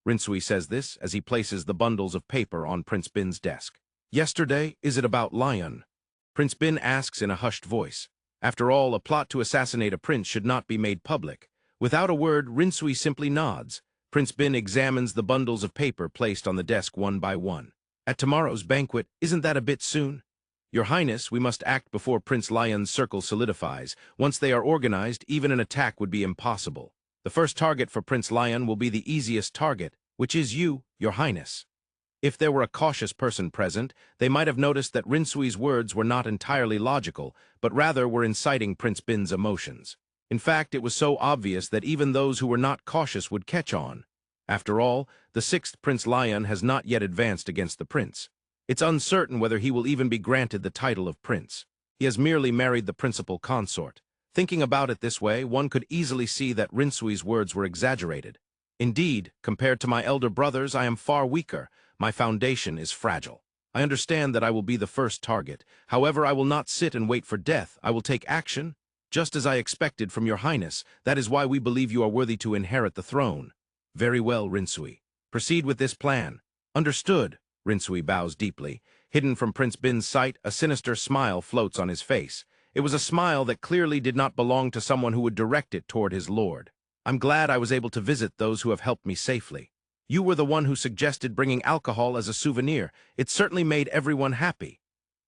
Rinsui says this as he places the bundles of paper on Prince Bin's desk. Yesterday, is it about Lyun? Prince Bin asks in a hushed voice. After all, a plot to assassinate a prince should not be made public. Without a word, Rinsui simply nods. Prince Bin examines the bundles of paper placed on the desk one by one. At tomorrow's banquet, isn't that a bit soon? Your Highness, we must act before Prince Lyun's circle solidifies. Once they are organized, even an attack would be impossible. The first target for Prince Lyun will be the easiest target, which is you, Your Highness. If there were a cautious person present, they might have noticed that Rinsui's words were not entirely logical, but rather were inciting Prince Bin's emotions. In fact, it was so obvious that even those who were not cautious would catch on. After all, the sixth Prince Lyun has not yet advanced against the prince. It's uncertain whether he will even be granted the title of prince. He has merely married the principal consort. Thinking about it this way, one could easily see that Rinsui's words were exaggerated. Indeed, compared to my elder brothers, I am far weaker. My foundation is fragile. I understand that I will be the first target. However, I will not sit and wait for death. I will take action, just as I expected from your Highness. That is why we believe you are worthy to inherit the throne. Very well, Rinsui. Proceed with this plan. Understood. Rinsui bows deeply. Hidden from Prince Bin's sight, a sinister smile floats on his face. It was a smile that clearly did not belong to someone who would direct it toward his lord. I'm glad I was able to visit those who have helped me safely. You were the one who suggested bringing alcohol as a souvenir. It certainly made everyone happy.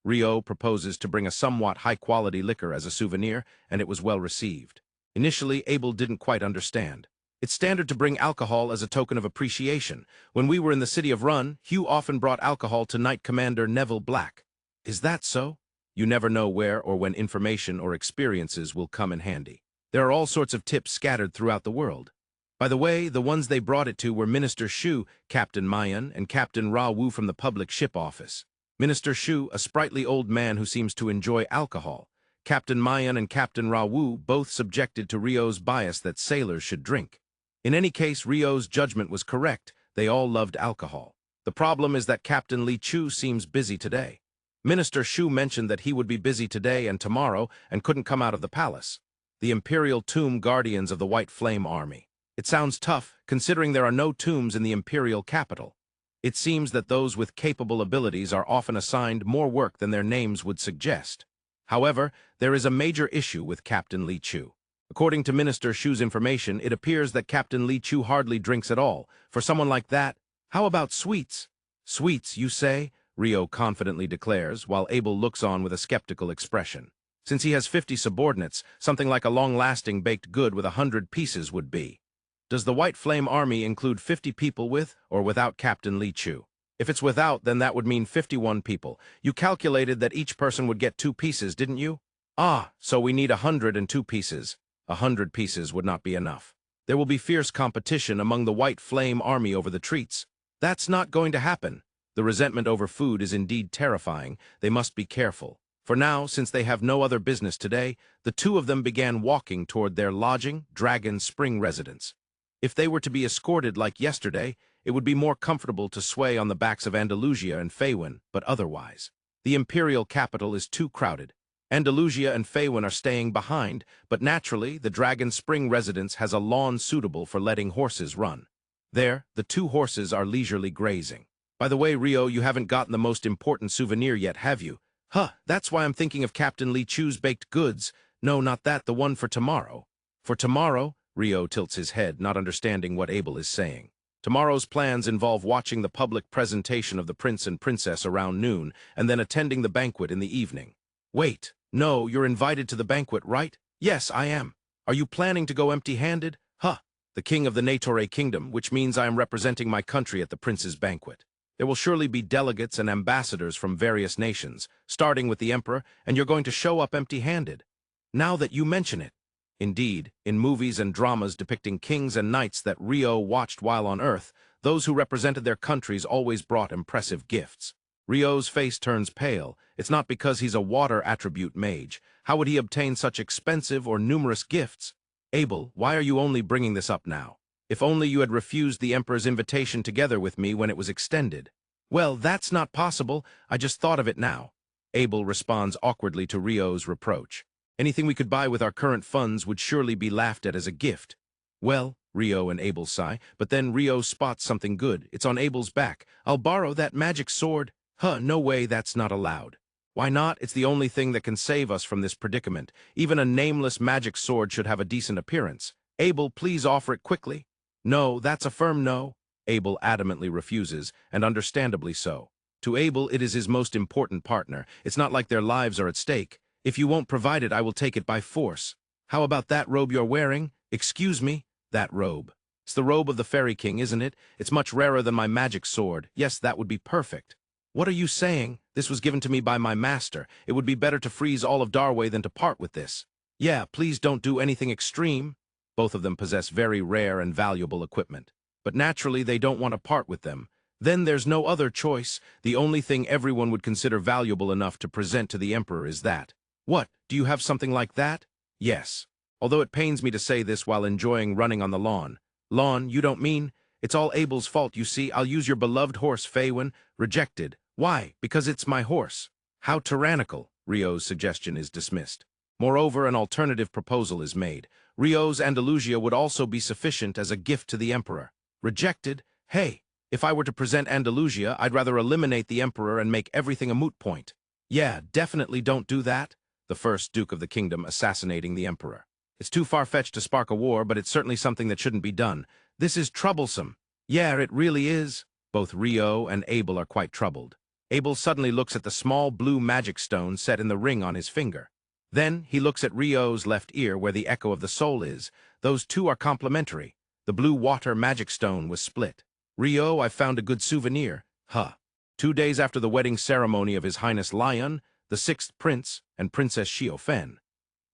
Rio proposes to bring a somewhat high-quality liquor as a souvenir, and it was well received. Initially, Abel didn't quite understand. It's standard to bring alcohol as a token of appreciation. When we were in the city of Run, Hugh often brought alcohol to Knight Commander Neville Black. Is that so? You never know where or when information or experiences will come in handy. There are all sorts of tips scattered throughout the world. By the way, the ones they brought it to were Minister Shu, Captain Mayan, and Captain Ra Wu from the public ship office. Minister Shu, a sprightly old man who seems to enjoy alcohol. Captain Mayan and Captain Ra Wu both subjected to Rio's bias that sailors should drink. In any case, Rio's judgment was correct. They all loved alcohol. The problem is that Captain Li Chu seems busy today. Minister Shu mentioned that he would be busy today and tomorrow and couldn't come out of the palace. The Imperial tomb guardians of the White Flame Army. It sounds tough, considering there are no tombs in the Imperial capital. It seems that those with capable abilities are often assigned more work than their names would suggest. However, there is a major issue with Captain Li Chu. According to Minister Shu's information, it appears that Captain Li Chu hardly drinks at all. For someone like that, how about sweets? Sweets, you say? Rio confidently declares, while Abel looks on with a skeptical expression. Since he has 50 subordinates, something like a long-lasting baked good with 100 pieces would be. Does the White Flame Army include 50 people with or without Captain Li Chu? If it's without, then that would mean 51 people. You calculated that each person would get 2 pieces, didn't you? Ah, so we need 102 pieces. 100 pieces would not be enough. There will be fierce competition among the White Flame Army over the treats. That's not going to happen. The resentment over food is indeed terrifying. They must be careful. For now, since they have no other business today, the two of them began walking toward their lodging, Dragon Spring residence. If they were to be escorted like yesterday, it would be more comfortable to sway on the backs of Andalusia and Feywiin, but otherwise. The Imperial capital is too crowded. Andalusia and Feywiin are staying behind, but naturally, the Dragon Spring residence has a lawn suitable for letting horses run. There, the 2 horses are leisurely grazing. By the way, Rio, you haven't gotten the most important souvenir yet, have you? Huh, that's why I'm thinking of Captain Li Chu's baked goods. No, not that, the one for tomorrow. For tomorrow? Rio tilts his head, not understanding what Abel is saying. Tomorrow's plans involve watching the public presentation of the prince and princess around noon, and then attending the banquet in the evening. Wait, no, you're invited to the banquet, right? Yes, I am. Are you planning to go empty-handed? Huh, the king of the Natore kingdom, which means I am representing my country at the prince's banquet. There will surely be delegates and ambassadors from various nations, starting with the emperor, and you're going to show up empty-handed. Now that you mention it. Indeed, in movies and dramas depicting kings and knights that Rio watched while on Earth, those who represented their countries always brought impressive gifts. Rio's face turns pale. It's not because he's a water attribute mage. How would he obtain such expensive or numerous gifts? Abel, why are you only bringing this up now? If only you had refused the Emperor's invitation together with me when it was extended. Well, that's not possible. I just thought of it now. Abel responds awkwardly to Rio's reproach. Anything we could buy with our current funds would surely be laughed at as a gift. Well, Rio and Abel sigh, but then Rio spots something good. It's on Abel's back. I'll borrow that magic sword. Huh, no way, that's not allowed. Why not? It's the only thing that can save us from this predicament. Even a nameless magic sword should have a decent appearance. Abel, please offer it quickly. No, that's a firm no. Abel adamantly refuses, and understandably so. To Abel, it is his most important partner. It's not like their lives are at stake. If you won't provide it, I will take it by force. How about that robe you're wearing? Excuse me? That robe. It's the robe of the Fairy King, isn't it? It's much rarer than my magic sword. Yes, that would be perfect. What are you saying? This was given to me by my master. It would be better to freeze all of Darway than to part with this. Yeah, please don't do anything extreme. Both of them possess very rare and valuable equipment. But naturally, they don't want to part with them. Then there's no other choice. The only thing everyone would consider valuable enough to present to the Emperor is that. What, do you have something like that? Yes. Although it pains me to say this while enjoying running on the lawn. Lawn, you don't mean? It's all Abel's fault, you see. I'll use your beloved horse, Faywin. Rejected. Why? Because it's my horse. How tyrannical. Rio's suggestion is dismissed. Moreover, an alternative proposal is made. Rio's Andalusia would also be sufficient as a gift to the Emperor. Rejected? Hey, if I were to present Andalusia, I'd rather eliminate the Emperor and make everything a moot point. Yeah, definitely don't do that. The first Duke of the Kingdom assassinating the Emperor. It's too far-fetched to spark a war, but it's certainly something that shouldn't be done. This is troublesome. Yeah, it really is. Both Rio and Abel are quite troubled. Abel suddenly looks at the small blue magic stone set in the ring on his finger. Then he looks at Rio's left ear where the echo of the soul is. Those two are complementary. The blue water magic stone was split. Rio, I've found a good souvenir. Huh. 2 days after the wedding ceremony of His Highness Lyun, the 6th Prince, and Princess Xiaofen.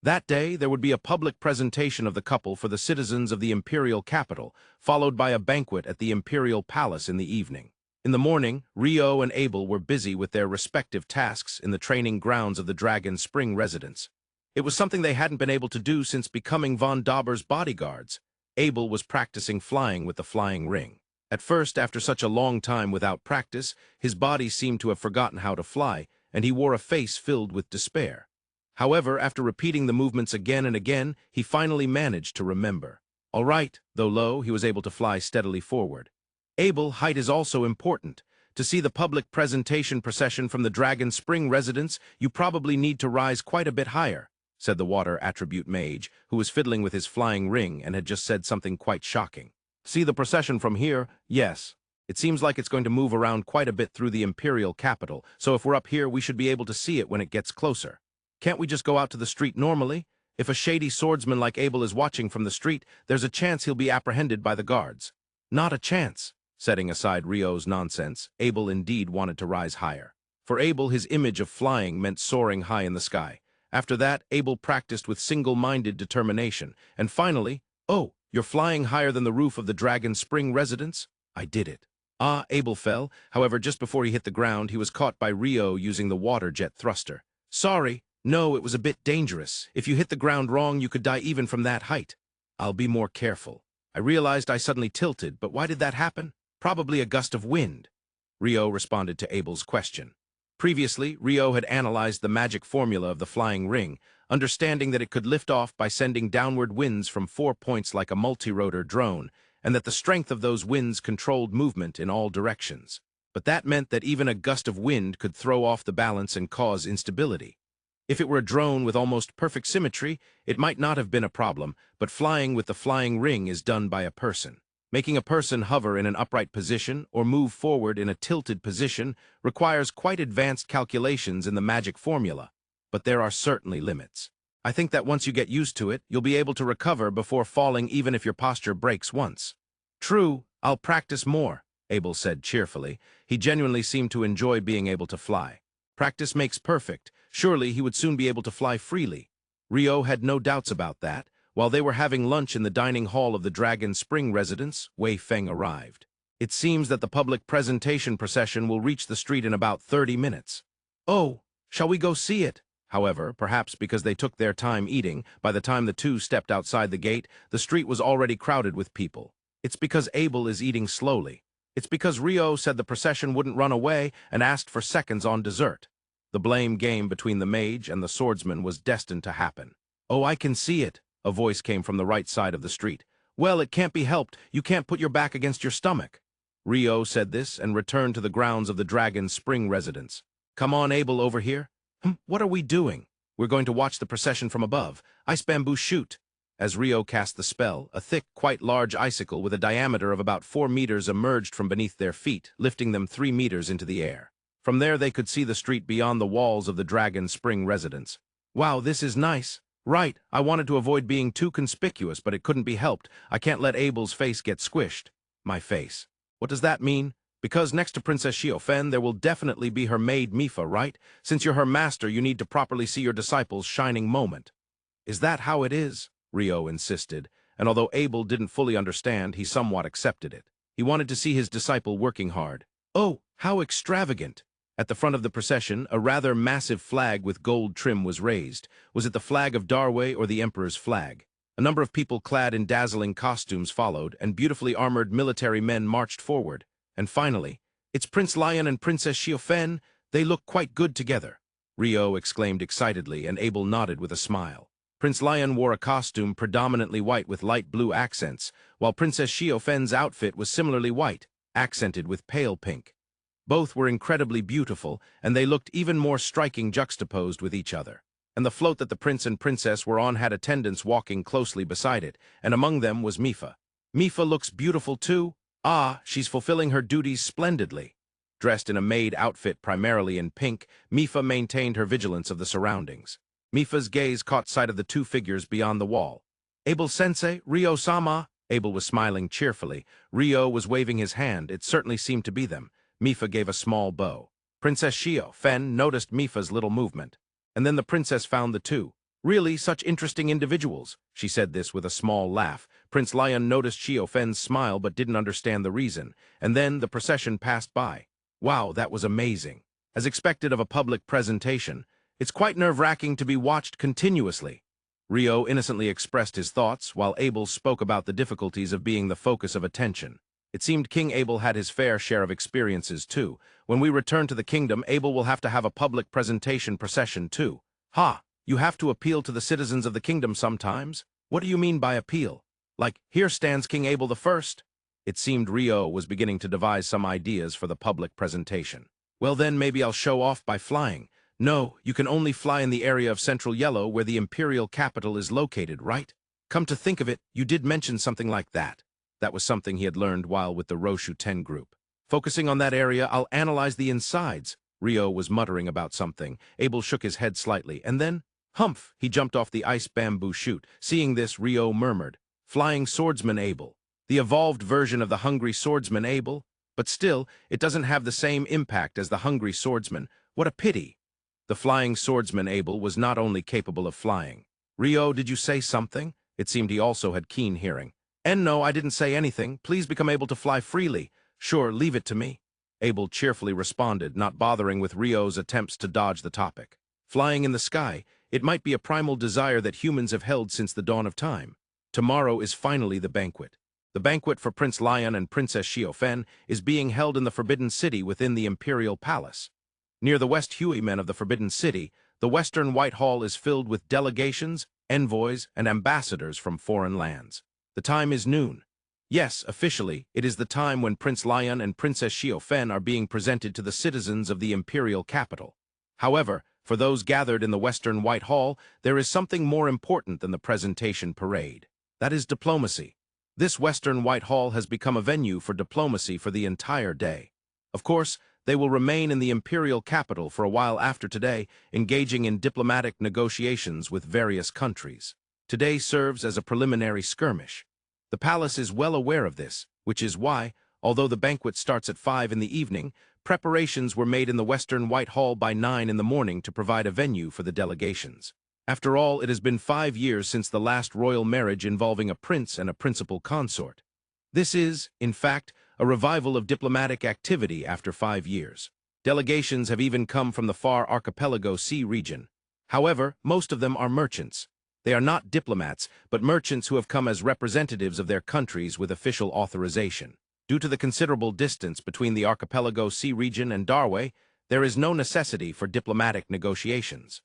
That day, there would be a public presentation of the couple for the citizens of the Imperial capital, followed by a banquet at the Imperial Palace in the evening. In the morning, Rio and Abel were busy with their respective tasks in the training grounds of the Dragon Spring residence. It was something they hadn't been able to do since becoming von Dauber's bodyguards. Abel was practicing flying with the flying ring. At first, after such a long time without practice, his body seemed to have forgotten how to fly, and he wore a face filled with despair. However, after repeating the movements again and again, he finally managed to remember. All right, though low, he was able to fly steadily forward. Abel, height is also important. To see the public presentation procession from the Dragon Spring residence, you probably need to rise quite a bit higher, said the water attribute mage, who was fiddling with his flying ring and had just said something quite shocking. See the procession from here? Yes. It seems like it's going to move around quite a bit through the Imperial capital, so if we're up here, we should be able to see it when it gets closer. Can't we just go out to the street normally? If a shady swordsman like Abel is watching from the street, there's a chance he'll be apprehended by the guards. Not a chance. Setting aside Rio's nonsense, Abel indeed wanted to rise higher. For Abel, his image of flying meant soaring high in the sky. After that, Abel practiced with single-minded determination. And finally, oh, you're flying higher than the roof of the Dragon Spring residence? I did it. Ah, Abel fell. However, just before he hit the ground, he was caught by Rio using the water jet thruster. Sorry. No, it was a bit dangerous. If you hit the ground wrong, you could die even from that height. I'll be more careful. I realized I suddenly tilted, but why did that happen? Probably a gust of wind. Rio responded to Abel's question. Previously, Rio had analyzed the magic formula of the flying ring, understanding that it could lift off by sending downward winds from 4 points like a multi-rotor drone, and that the strength of those winds controlled movement in all directions. But that meant that even a gust of wind could throw off the balance and cause instability. If it were a drone with almost perfect symmetry, it might not have been a problem, but flying with the flying ring is done by a person. Making a person hover in an upright position or move forward in a tilted position requires quite advanced calculations in the magic formula, but there are certainly limits. I think that once you get used to it, you'll be able to recover before falling even if your posture breaks once. True, I'll practice more, Abel said cheerfully. He genuinely seemed to enjoy being able to fly. Practice makes perfect. Surely he would soon be able to fly freely. Rio had no doubts about that. While they were having lunch in the dining hall of the Dragon Spring residence, Wei Feng arrived. It seems that the public presentation procession will reach the street in about 30 minutes. Oh, shall we go see it? However, perhaps because they took their time eating, by the time the two stepped outside the gate, the street was already crowded with people. It's because Abel is eating slowly. It's because Rio said the procession wouldn't run away and asked for seconds on dessert. The blame game between the mage and the swordsman was destined to happen. Oh, I can see it. A voice came from the right side of the street. Well, it can't be helped. You can't put your back against your stomach. Rio said this and returned to the grounds of the dragon's spring residence. Come on, Abel, over here. What are we doing? We're going to watch the procession from above. Ice bamboo shoot. As Rio cast the spell, a thick, quite large icicle with a diameter of about 4 meters emerged from beneath their feet, lifting them 3 meters into the air. From there they could see the street beyond the walls of the dragon's spring residence. Wow, this is nice. Right, I wanted to avoid being too conspicuous, but it couldn't be helped. I can't let Abel's face get squished. My face. What does that mean? Because next to Princess Xiaofen, there will definitely be her maid Mifa, right? Since you're her master, you need to properly see your disciple's shining moment. Is that how it is? Rio insisted, and although Abel didn't fully understand, he somewhat accepted it. He wanted to see his disciple working hard. Oh, how extravagant! At the front of the procession, a rather massive flag with gold trim was raised. Was it the flag of Darway or the Emperor's flag? A number of people clad in dazzling costumes followed, and beautifully armored military men marched forward. And finally, it's Prince Lyun and Princess Xiaofen. They look quite good together. Rio exclaimed excitedly, and Abel nodded with a smile. Prince Lyun wore a costume predominantly white with light blue accents, while Princess Xiaofen's outfit was similarly white, accented with pale pink. Both were incredibly beautiful, and they looked even more striking juxtaposed with each other. And the float that the prince and princess were on had attendants walking closely beside it, and among them was Mifa. Mifa looks beautiful too. Ah, she's fulfilling her duties splendidly. Dressed in a maid outfit primarily in pink, Mifa maintained her vigilance of the surroundings. Mifa's gaze caught sight of the two figures beyond the wall. Abel-sensei, Rio-sama. Abel was smiling cheerfully. Rio was waving his hand. It certainly seemed to be them. Mifa gave a small bow. Princess Xiaofen noticed Mifa's little movement. And then the princess found the two. Really, such interesting individuals. She said this with a small laugh. Prince Lyun noticed Xiaofen's smile but didn't understand the reason. And then the procession passed by. Wow, that was amazing. As expected of a public presentation, it's quite nerve-wracking to be watched continuously. Rio innocently expressed his thoughts, while Abel spoke about the difficulties of being the focus of attention. It seemed King Abel had his fair share of experiences, too. When we return to the kingdom, Abel will have to have a public presentation procession, too. Ha! You have to appeal to the citizens of the kingdom sometimes? What do you mean by appeal? Like, here stands King Abel the First? It seemed Rio was beginning to devise some ideas for the public presentation. Well then, maybe I'll show off by flying. No, you can only fly in the area of Central Yellow where the Imperial capital is located, right? Come to think of it, you did mention something like that. That was something he had learned while with the Roshu 10 group. Focusing on that area, I'll analyze the insides. Rio was muttering about something. Abel shook his head slightly, and then, humph, he jumped off the ice bamboo chute. Seeing this, Rio murmured, Flying Swordsman Abel. The evolved version of the Hungry Swordsman Abel. But still, it doesn't have the same impact as the Hungry Swordsman. What a pity. The Flying Swordsman Abel was not only capable of flying. Rio, did you say something? It seemed he also had keen hearing. And no, I didn't say anything. Please become able to fly freely. Sure, leave it to me. Abel cheerfully responded, not bothering with Rio's attempts to dodge the topic. Flying in the sky, it might be a primal desire that humans have held since the dawn of time. Tomorrow is finally the banquet. The banquet for Prince Lyun and Princess Xiaofen is being held in the Forbidden City within the Imperial Palace. Near the West Huimen of the Forbidden City, the Western White Hall is filled with delegations, envoys, and ambassadors from foreign lands. The time is noon. Yes, officially, it is the time when Prince Lyun and Princess Xiaofen are being presented to the citizens of the imperial capital. However, for those gathered in the Western White Hall, there is something more important than the presentation parade. That is diplomacy. This Western White Hall has become a venue for diplomacy for the entire day. Of course, they will remain in the imperial capital for a while after today, engaging in diplomatic negotiations with various countries. Today serves as a preliminary skirmish. The palace is well aware of this, which is why, although the banquet starts at 5 in the evening, preparations were made in the Western White Hall by 9 in the morning to provide a venue for the delegations. After all, it has been 5 years since the last royal marriage involving a prince and a principal consort. This is, in fact, a revival of diplomatic activity after 5 years. Delegations have even come from the far Archipelago Sea region. However, most of them are merchants. They are not diplomats, but merchants who have come as representatives of their countries with official authorization. Due to the considerable distance between the Archipelago Sea region and Darway, there is no necessity for diplomatic negotiations.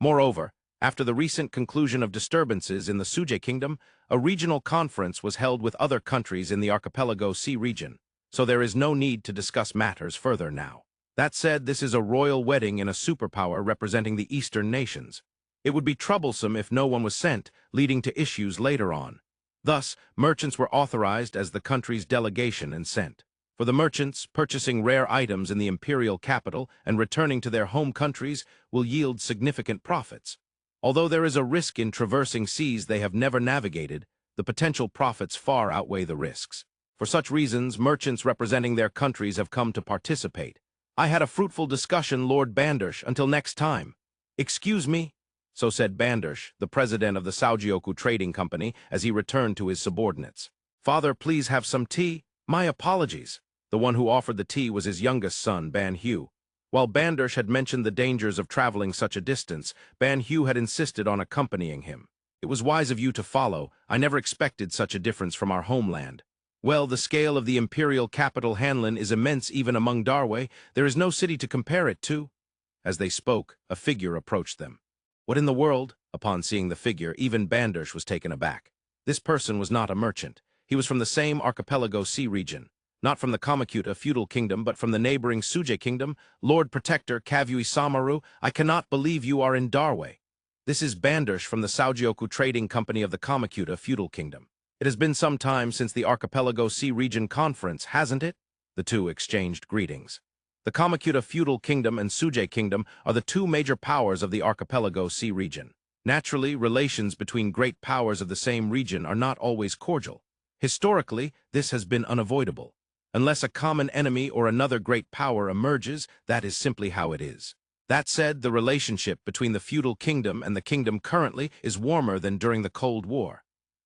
Moreover, After the recent conclusion of disturbances in the Suje Kingdom, a regional conference was held with other countries in the Archipelago Sea region, so there is no need to discuss matters further now. That said, this is a royal wedding in a superpower representing the Eastern nations. It would be troublesome if no one was sent, leading to issues later on. Thus, merchants were authorized as the country's delegation and sent. For the merchants, purchasing rare items in the Imperial capital and returning to their home countries will yield significant profits. Although there is a risk in traversing seas they have never navigated, the potential profits far outweigh the risks. For such reasons, merchants representing their countries have come to participate. I had a fruitful discussion, Lord Bandersh. Until next time. Excuse me? So said Bandersh, the president of the Chouonkaku Trading Company, as he returned to his subordinates. Father, please have some tea? My apologies. The one who offered the tea was his youngest son, Ban Hugh. While Bandersh had mentioned the dangers of traveling such a distance, Ban Hugh had insisted on accompanying him. It was wise of you to follow. I never expected such a difference from our homeland. Well, the scale of the imperial capital Hanlin is immense even among Darway. There is no city to compare it to. As they spoke, a figure approached them. What in the world? Upon seeing the figure, even Bandersh was taken aback. This person was not a merchant. He was from the same Archipelago Sea region. Not from the Kamakuta feudal kingdom, but from the neighboring Suje kingdom. Lord Protector Kavui Samaru, I cannot believe you are in Darway. This is Bandersh from the Chouonkaku Trading Company of the Kamakuta feudal kingdom. It has been some time since the Archipelago Sea region conference, hasn't it? The two exchanged greetings. The Kamakuta feudal kingdom and Suje kingdom are the two major powers of the Archipelago Sea region. Naturally, relations between great powers of the same region are not always cordial. Historically, this has been unavoidable. Unless a common enemy or another great power emerges, that is simply how it is. That said, the relationship between the feudal kingdom and the kingdom currently is warmer than during the Cold War.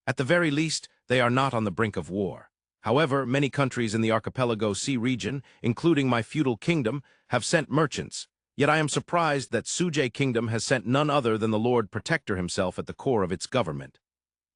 At the very least, they are not on the brink of war. However, many countries in the Archipelago Sea region, including my feudal kingdom, have sent merchants. Yet I am surprised that Suje Kingdom has sent none other than the Lord Protector himself at the core of its government.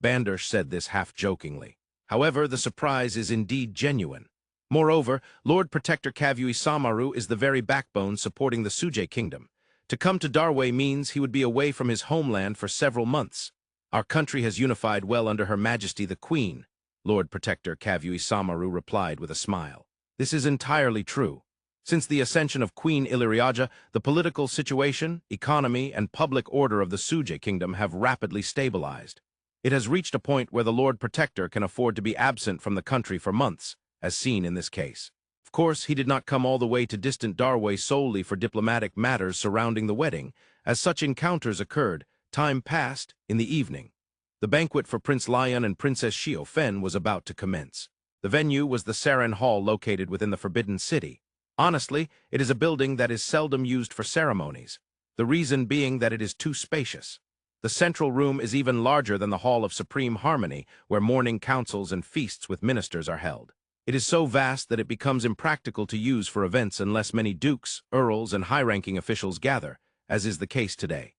Bandersh said this half-jokingly. However, the surprise is indeed genuine. Moreover, Lord Protector Kavui Samaru is the very backbone supporting the Suje Kingdom. To come to Darway means he would be away from his homeland for several months. Our country has unified well under Her Majesty the Queen, Lord Protector Kavui Samaru replied with a smile. This is entirely true. Since the ascension of Queen Illyriaja, the political situation, economy, and public order of the Suje Kingdom have rapidly stabilized. It has reached a point where the Lord Protector can afford to be absent from the country for months, as seen in this case. Of course, he did not come all the way to distant Darway solely for diplomatic matters surrounding the wedding. As such encounters occurred, time passed in the evening. The banquet for Prince Lyun and Princess Fen was about to commence. The venue was the Sarin Hall located within the Forbidden City. Honestly, it is a building that is seldom used for ceremonies, the reason being that it is too spacious. The central room is even larger than the Hall of Supreme Harmony, where morning councils and feasts with ministers are held. It is so vast that it becomes impractical to use for events unless many dukes, earls, and high-ranking officials gather, as is the case today.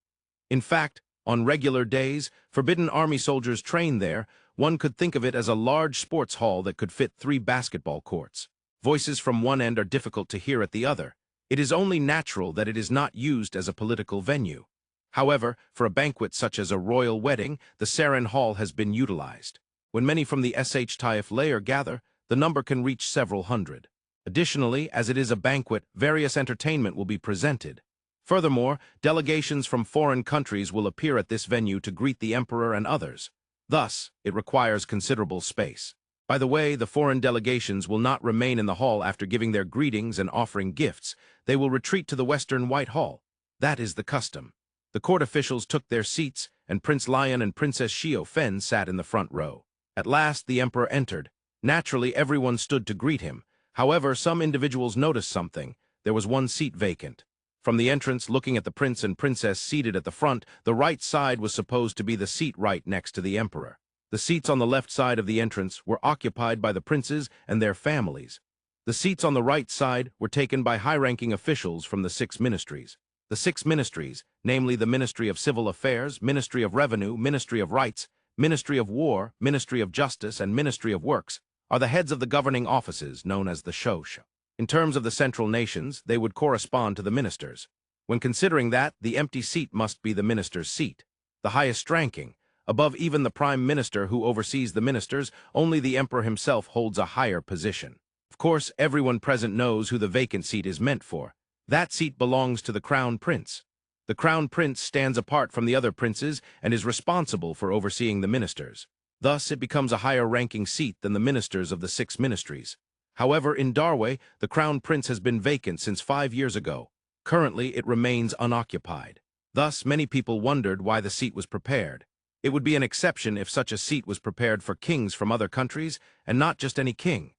In fact, on regular days, Forbidden Army soldiers train there. One could think of it as a large sports hall that could fit 3 basketball courts. Voices from one end are difficult to hear at the other. It is only natural that it is not used as a political venue. However, for a banquet such as a royal wedding, the Sarin Hall has been utilized. When many from the Taif layer gather, the number can reach several hundred. Additionally, as it is a banquet, various entertainment will be presented. Furthermore, delegations from foreign countries will appear at this venue to greet the emperor and others. Thus, it requires considerable space. By the way, the foreign delegations will not remain in the hall after giving their greetings and offering gifts. They will retreat to the Western White Hall. That is the custom. The court officials took their seats, and Prince Lyun and Princess Fen sat in the front row. At last, the emperor entered. Naturally, everyone stood to greet him. However, some individuals noticed something. There was one seat vacant. From the entrance, looking at the prince and princess seated at the front, the right side was supposed to be the seat right next to the emperor. The seats on the left side of the entrance were occupied by the princes and their families. The seats on the right side were taken by high-ranking officials from the 6 ministries. The 6 ministries, namely the Ministry of Civil Affairs, Ministry of Revenue, Ministry of Rights, Ministry of War, Ministry of Justice, and Ministry of Works, are the heads of the governing offices known as the Shosh. In terms of the central nations, they would correspond to the ministers. When considering that, the empty seat must be the minister's seat, the highest ranking. Above even the prime minister who oversees the ministers, only the emperor himself holds a higher position. Of course, everyone present knows who the vacant seat is meant for. That seat belongs to the crown prince. The crown prince stands apart from the other princes and is responsible for overseeing the ministers. Thus, it becomes a higher-ranking seat than the ministers of the 6 ministries. However, in Darway, the crown prince has been vacant since 5 years ago. Currently, it remains unoccupied. Thus, many people wondered why the seat was prepared. It would be an exception if such a seat was prepared for kings from other countries, and not just any king.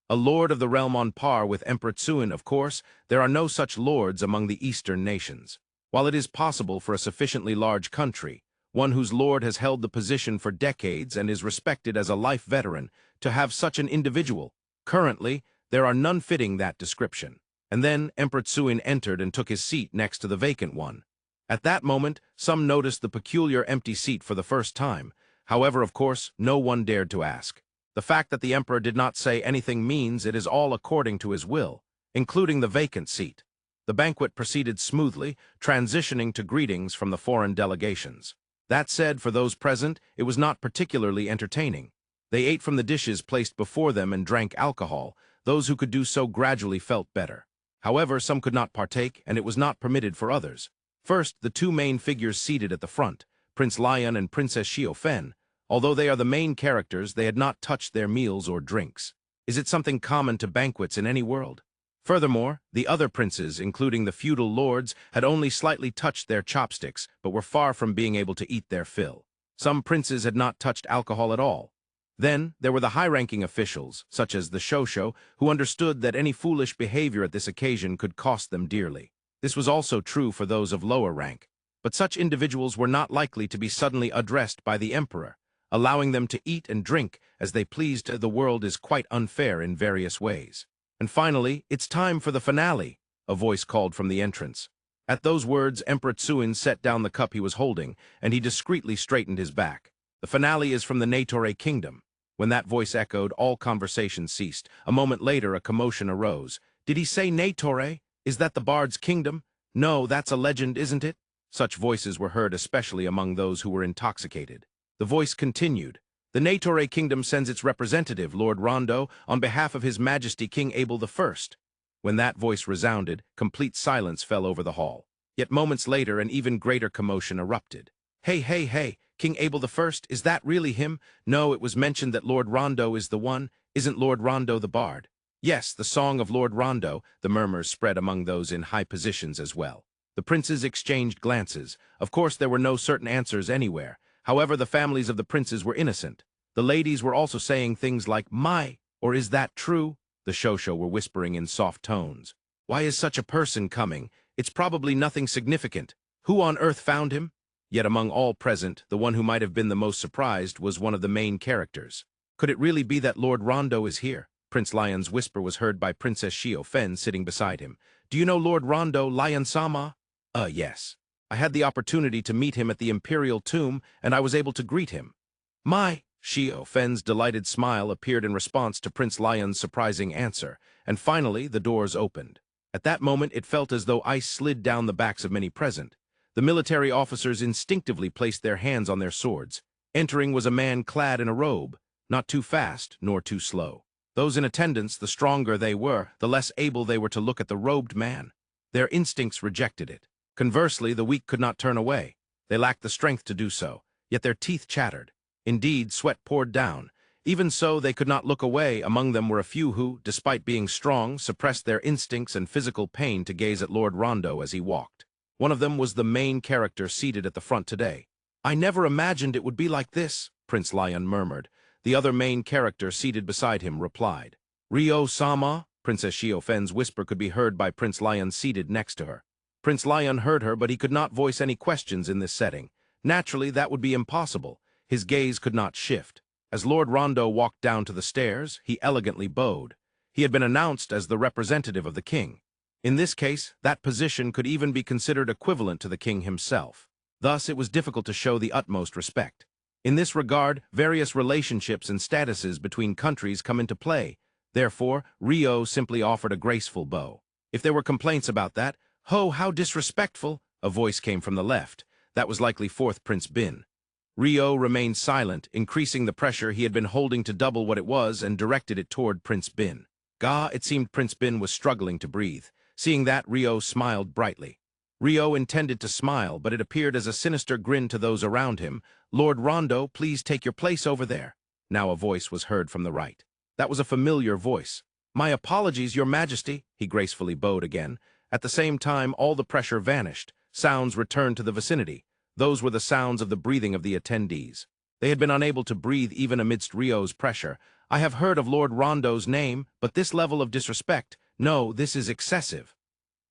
A lord of the realm on par with Emperor Tsuin, of course, there are no such lords among the eastern nations. While it is possible for a sufficiently large country, one whose lord has held the position for decades and is respected as a life veteran, to have such an individual, currently, there are none fitting that description. And then Emperor Tsuin entered and took his seat next to the vacant one. At that moment, some noticed the peculiar empty seat for the first time. However, of course, no one dared to ask. The fact that the emperor did not say anything means it is all according to his will, including the vacant seat. The banquet proceeded smoothly, transitioning to greetings from the foreign delegations. That said, for those present, it was not particularly entertaining. They ate from the dishes placed before them and drank alcohol. Those who could do so gradually felt better. However, some could not partake, and it was not permitted for others. First, the 2 main figures seated at the front, Prince Lyun and Princess Xiaofen. Although they are the main characters, they had not touched their meals or drinks. Is it something common to banquets in any world? Furthermore, the other princes, including the feudal lords, had only slightly touched their chopsticks, but were far from being able to eat their fill. Some princes had not touched alcohol at all. Then, there were the high-ranking officials, such as the Shosho, who understood that any foolish behavior at this occasion could cost them dearly. This was also true for those of lower rank. But such individuals were not likely to be suddenly addressed by the emperor. Allowing them to eat and drink as they pleased the world is quite unfair in various ways. And finally, it's time for the finale, a voice called from the entrance. At those words, Emperor Tsuin set down the cup he was holding, and he discreetly straightened his back. The finale is from the Natore kingdom. When that voice echoed, all conversation ceased. A moment later, a commotion arose. Did he say Natore? Is that the bard's kingdom? No, that's a legend, isn't it? Such voices were heard especially among those who were intoxicated. The voice continued. The Natore kingdom sends its representative, Lord Randa, on behalf of His Majesty King Abel I. When that voice resounded, complete silence fell over the hall. Yet moments later, an even greater commotion erupted. Hey, King Abel I, is that really him? No, it was mentioned that Lord Randa is the one. Isn't Lord Randa the bard? Yes, the song of Lord Randa. The murmurs spread among those in high positions as well. The princes exchanged glances. Of course, there were no certain answers anywhere. However, the families of the princes were innocent. The ladies were also saying things like, "My," or "Is that true?" The Shosho were whispering in soft tones. "Why is such a person coming? It's probably nothing significant. Who on earth found him?" Yet among all present, the one who might have been the most surprised was one of the main characters. Could it really be that Lord Randa is here? Prince Lyon's whisper was heard by Princess Xiaofen sitting beside him. "Do you know Lord Randa, Lyun-sama?" Yes. I had the opportunity to meet him at the Imperial tomb, and I was able to greet him." "My!" Xiaofen's delighted smile appeared in response to Prince Lyon's surprising answer, and finally the doors opened. At that moment it felt as though ice slid down the backs of many present. The military officers instinctively placed their hands on their swords. Entering was a man clad in a robe, not too fast nor too slow. Those in attendance, the stronger they were, the less able they were to look at the robed man. Their instincts rejected it. Conversely, the weak could not turn away. They lacked the strength to do so, yet their teeth chattered. Indeed, sweat poured down. Even so, they could not look away. Among them were a few who, despite being strong, suppressed their instincts and physical pain to gaze at Lord Randa as he walked. One of them was the main character seated at the front today. "I never imagined it would be like this," Prince Lyun murmured. The other main character seated beside him replied. "Ryo-sama?" Princess Xiaofen's whisper could be heard by Prince Lyun seated next to her. Prince Lyun heard her, but he could not voice any questions in this setting. Naturally, that would be impossible. His gaze could not shift. As Lord Randa walked down to the stairs, he elegantly bowed. He had been announced as the representative of the king. In this case, that position could even be considered equivalent to the king himself. Thus, it was difficult to show the utmost respect. In this regard, various relationships and statuses between countries come into play. Therefore, Ryo simply offered a graceful bow. If there were complaints about that, "Ho, how disrespectful!" a voice came from the left. That was likely fourth Prince Bin. Rio remained silent, increasing the pressure he had been holding to double what it was and directed it toward Prince Bin. It seemed Prince Bin was struggling to breathe. Seeing that, Rio smiled brightly. Rio intended to smile, but it appeared as a sinister grin to those around him. "Lord Rondo, please take your place over there." Now a voice was heard from the right. That was a familiar voice. "My apologies, Your Majesty," he gracefully bowed again. At the same time, all the pressure vanished. Sounds returned to the vicinity. Those were the sounds of the breathing of the attendees. They had been unable to breathe even amidst Rio's pressure. "I have heard of Lord Rondo's name, but this level of disrespect, no, this is excessive."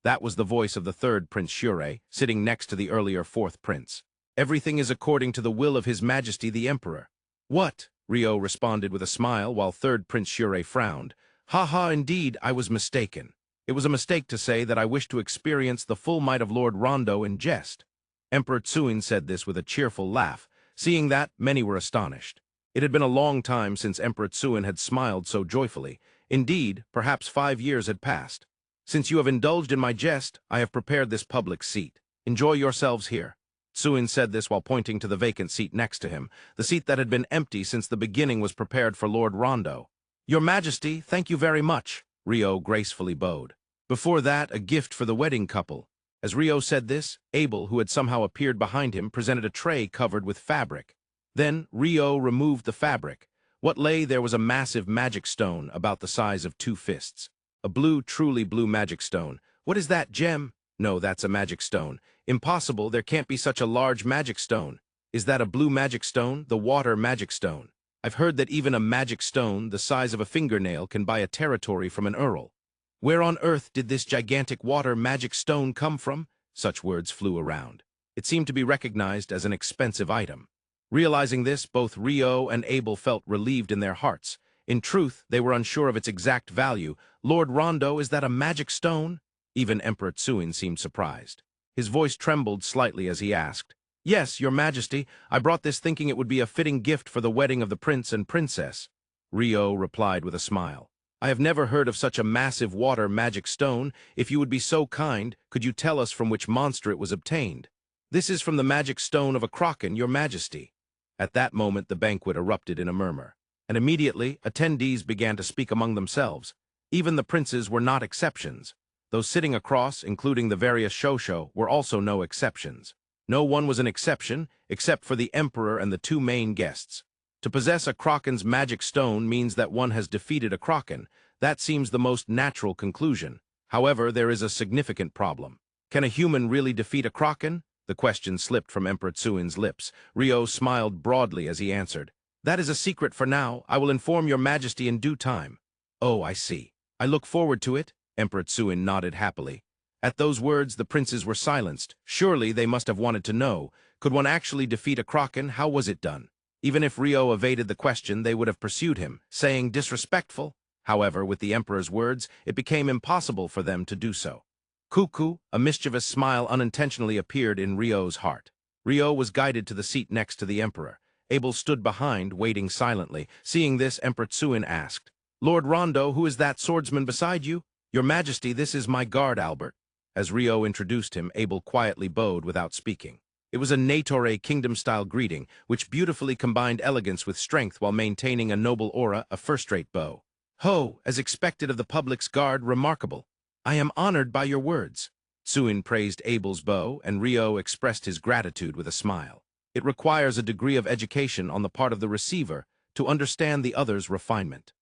That was the voice of the third Prince Shure, sitting next to the earlier fourth prince. "Everything is according to the will of His Majesty the Emperor." "What?" Rio responded with a smile, while third Prince Shure frowned. "Ha ha, indeed, I was mistaken. It was a mistake to say that I wished to experience the full might of Lord Rondo in jest." Emperor Tsuin said this with a cheerful laugh. Seeing that, many were astonished. It had been a long time since Emperor Tsuin had smiled so joyfully. Indeed, perhaps 5 years had passed. "Since you have indulged in my jest, I have prepared this public seat. Enjoy yourselves here." Tsuin said this while pointing to the vacant seat next to him. The seat that had been empty since the beginning was prepared for Lord Rondo. "Your Majesty, thank you very much," Rio gracefully bowed. "Before that, a gift for the wedding couple." As Rio said this, Abel, who had somehow appeared behind him, presented a tray covered with fabric. Then Rio removed the fabric. What lay there was a massive magic stone about the size of 2 fists. A blue, truly blue magic stone. "What is that, gem?" "No, that's a magic stone." "Impossible, there can't be such a large magic stone." "Is that a blue magic stone? The water magic stone?" "I've heard that even a magic stone the size of a fingernail can buy a territory from an earl." "Where on earth did this gigantic water magic stone come from?" Such words flew around. It seemed to be recognized as an expensive item. Realizing this, both Rio and Abel felt relieved in their hearts. In truth, they were unsure of its exact value. "Lord Rondo, is that a magic stone?" Even Emperor Tsuin seemed surprised. His voice trembled slightly as he asked. "Yes, Your Majesty, I brought this thinking it would be a fitting gift for the wedding of the prince and princess." Rio replied with a smile. "I have never heard of such a massive water magic stone. If you would be so kind, could you tell us from which monster it was obtained?" "This is from the magic stone of a kraken, Your Majesty." At that moment, the banquet erupted in a murmur, and immediately attendees began to speak among themselves. Even the princes were not exceptions. Those sitting across, including the various shosho, were also no exceptions. No one was an exception, except for the emperor and the 2 main guests. To possess a kraken's magic stone means that one has defeated a kraken. That seems the most natural conclusion. However, there is a significant problem. Can a human really defeat a kraken? The question slipped from Emperor Tsuin's lips. Rio smiled broadly as he answered. "That is a secret for now. I will inform Your Majesty in due time." "Oh, I see. I look forward to it." Emperor Tsuin nodded happily. At those words, the princes were silenced. Surely they must have wanted to know. Could one actually defeat a kraken? How was it done? Even if Rio evaded the question, they would have pursued him, saying disrespectful. However, with the emperor's words, it became impossible for them to do so. Cuckoo, a mischievous smile unintentionally appeared in Rio's heart. Rio was guided to the seat next to the emperor. Abel stood behind, waiting silently. Seeing this, Emperor Tsuin asked, "Lord Rondo, who is that swordsman beside you?" "Your Majesty, this is my guard, Albert." As Rio introduced him, Abel quietly bowed without speaking. It was a Natore kingdom-style greeting, which beautifully combined elegance with strength while maintaining a noble aura, a first-rate bow. "Ho, as expected of the public's guard, remarkable. I am honored by your words." Tsuin praised Abel's bow, and Rio expressed his gratitude with a smile. It requires a degree of education on the part of the receiver to understand the other's refinement.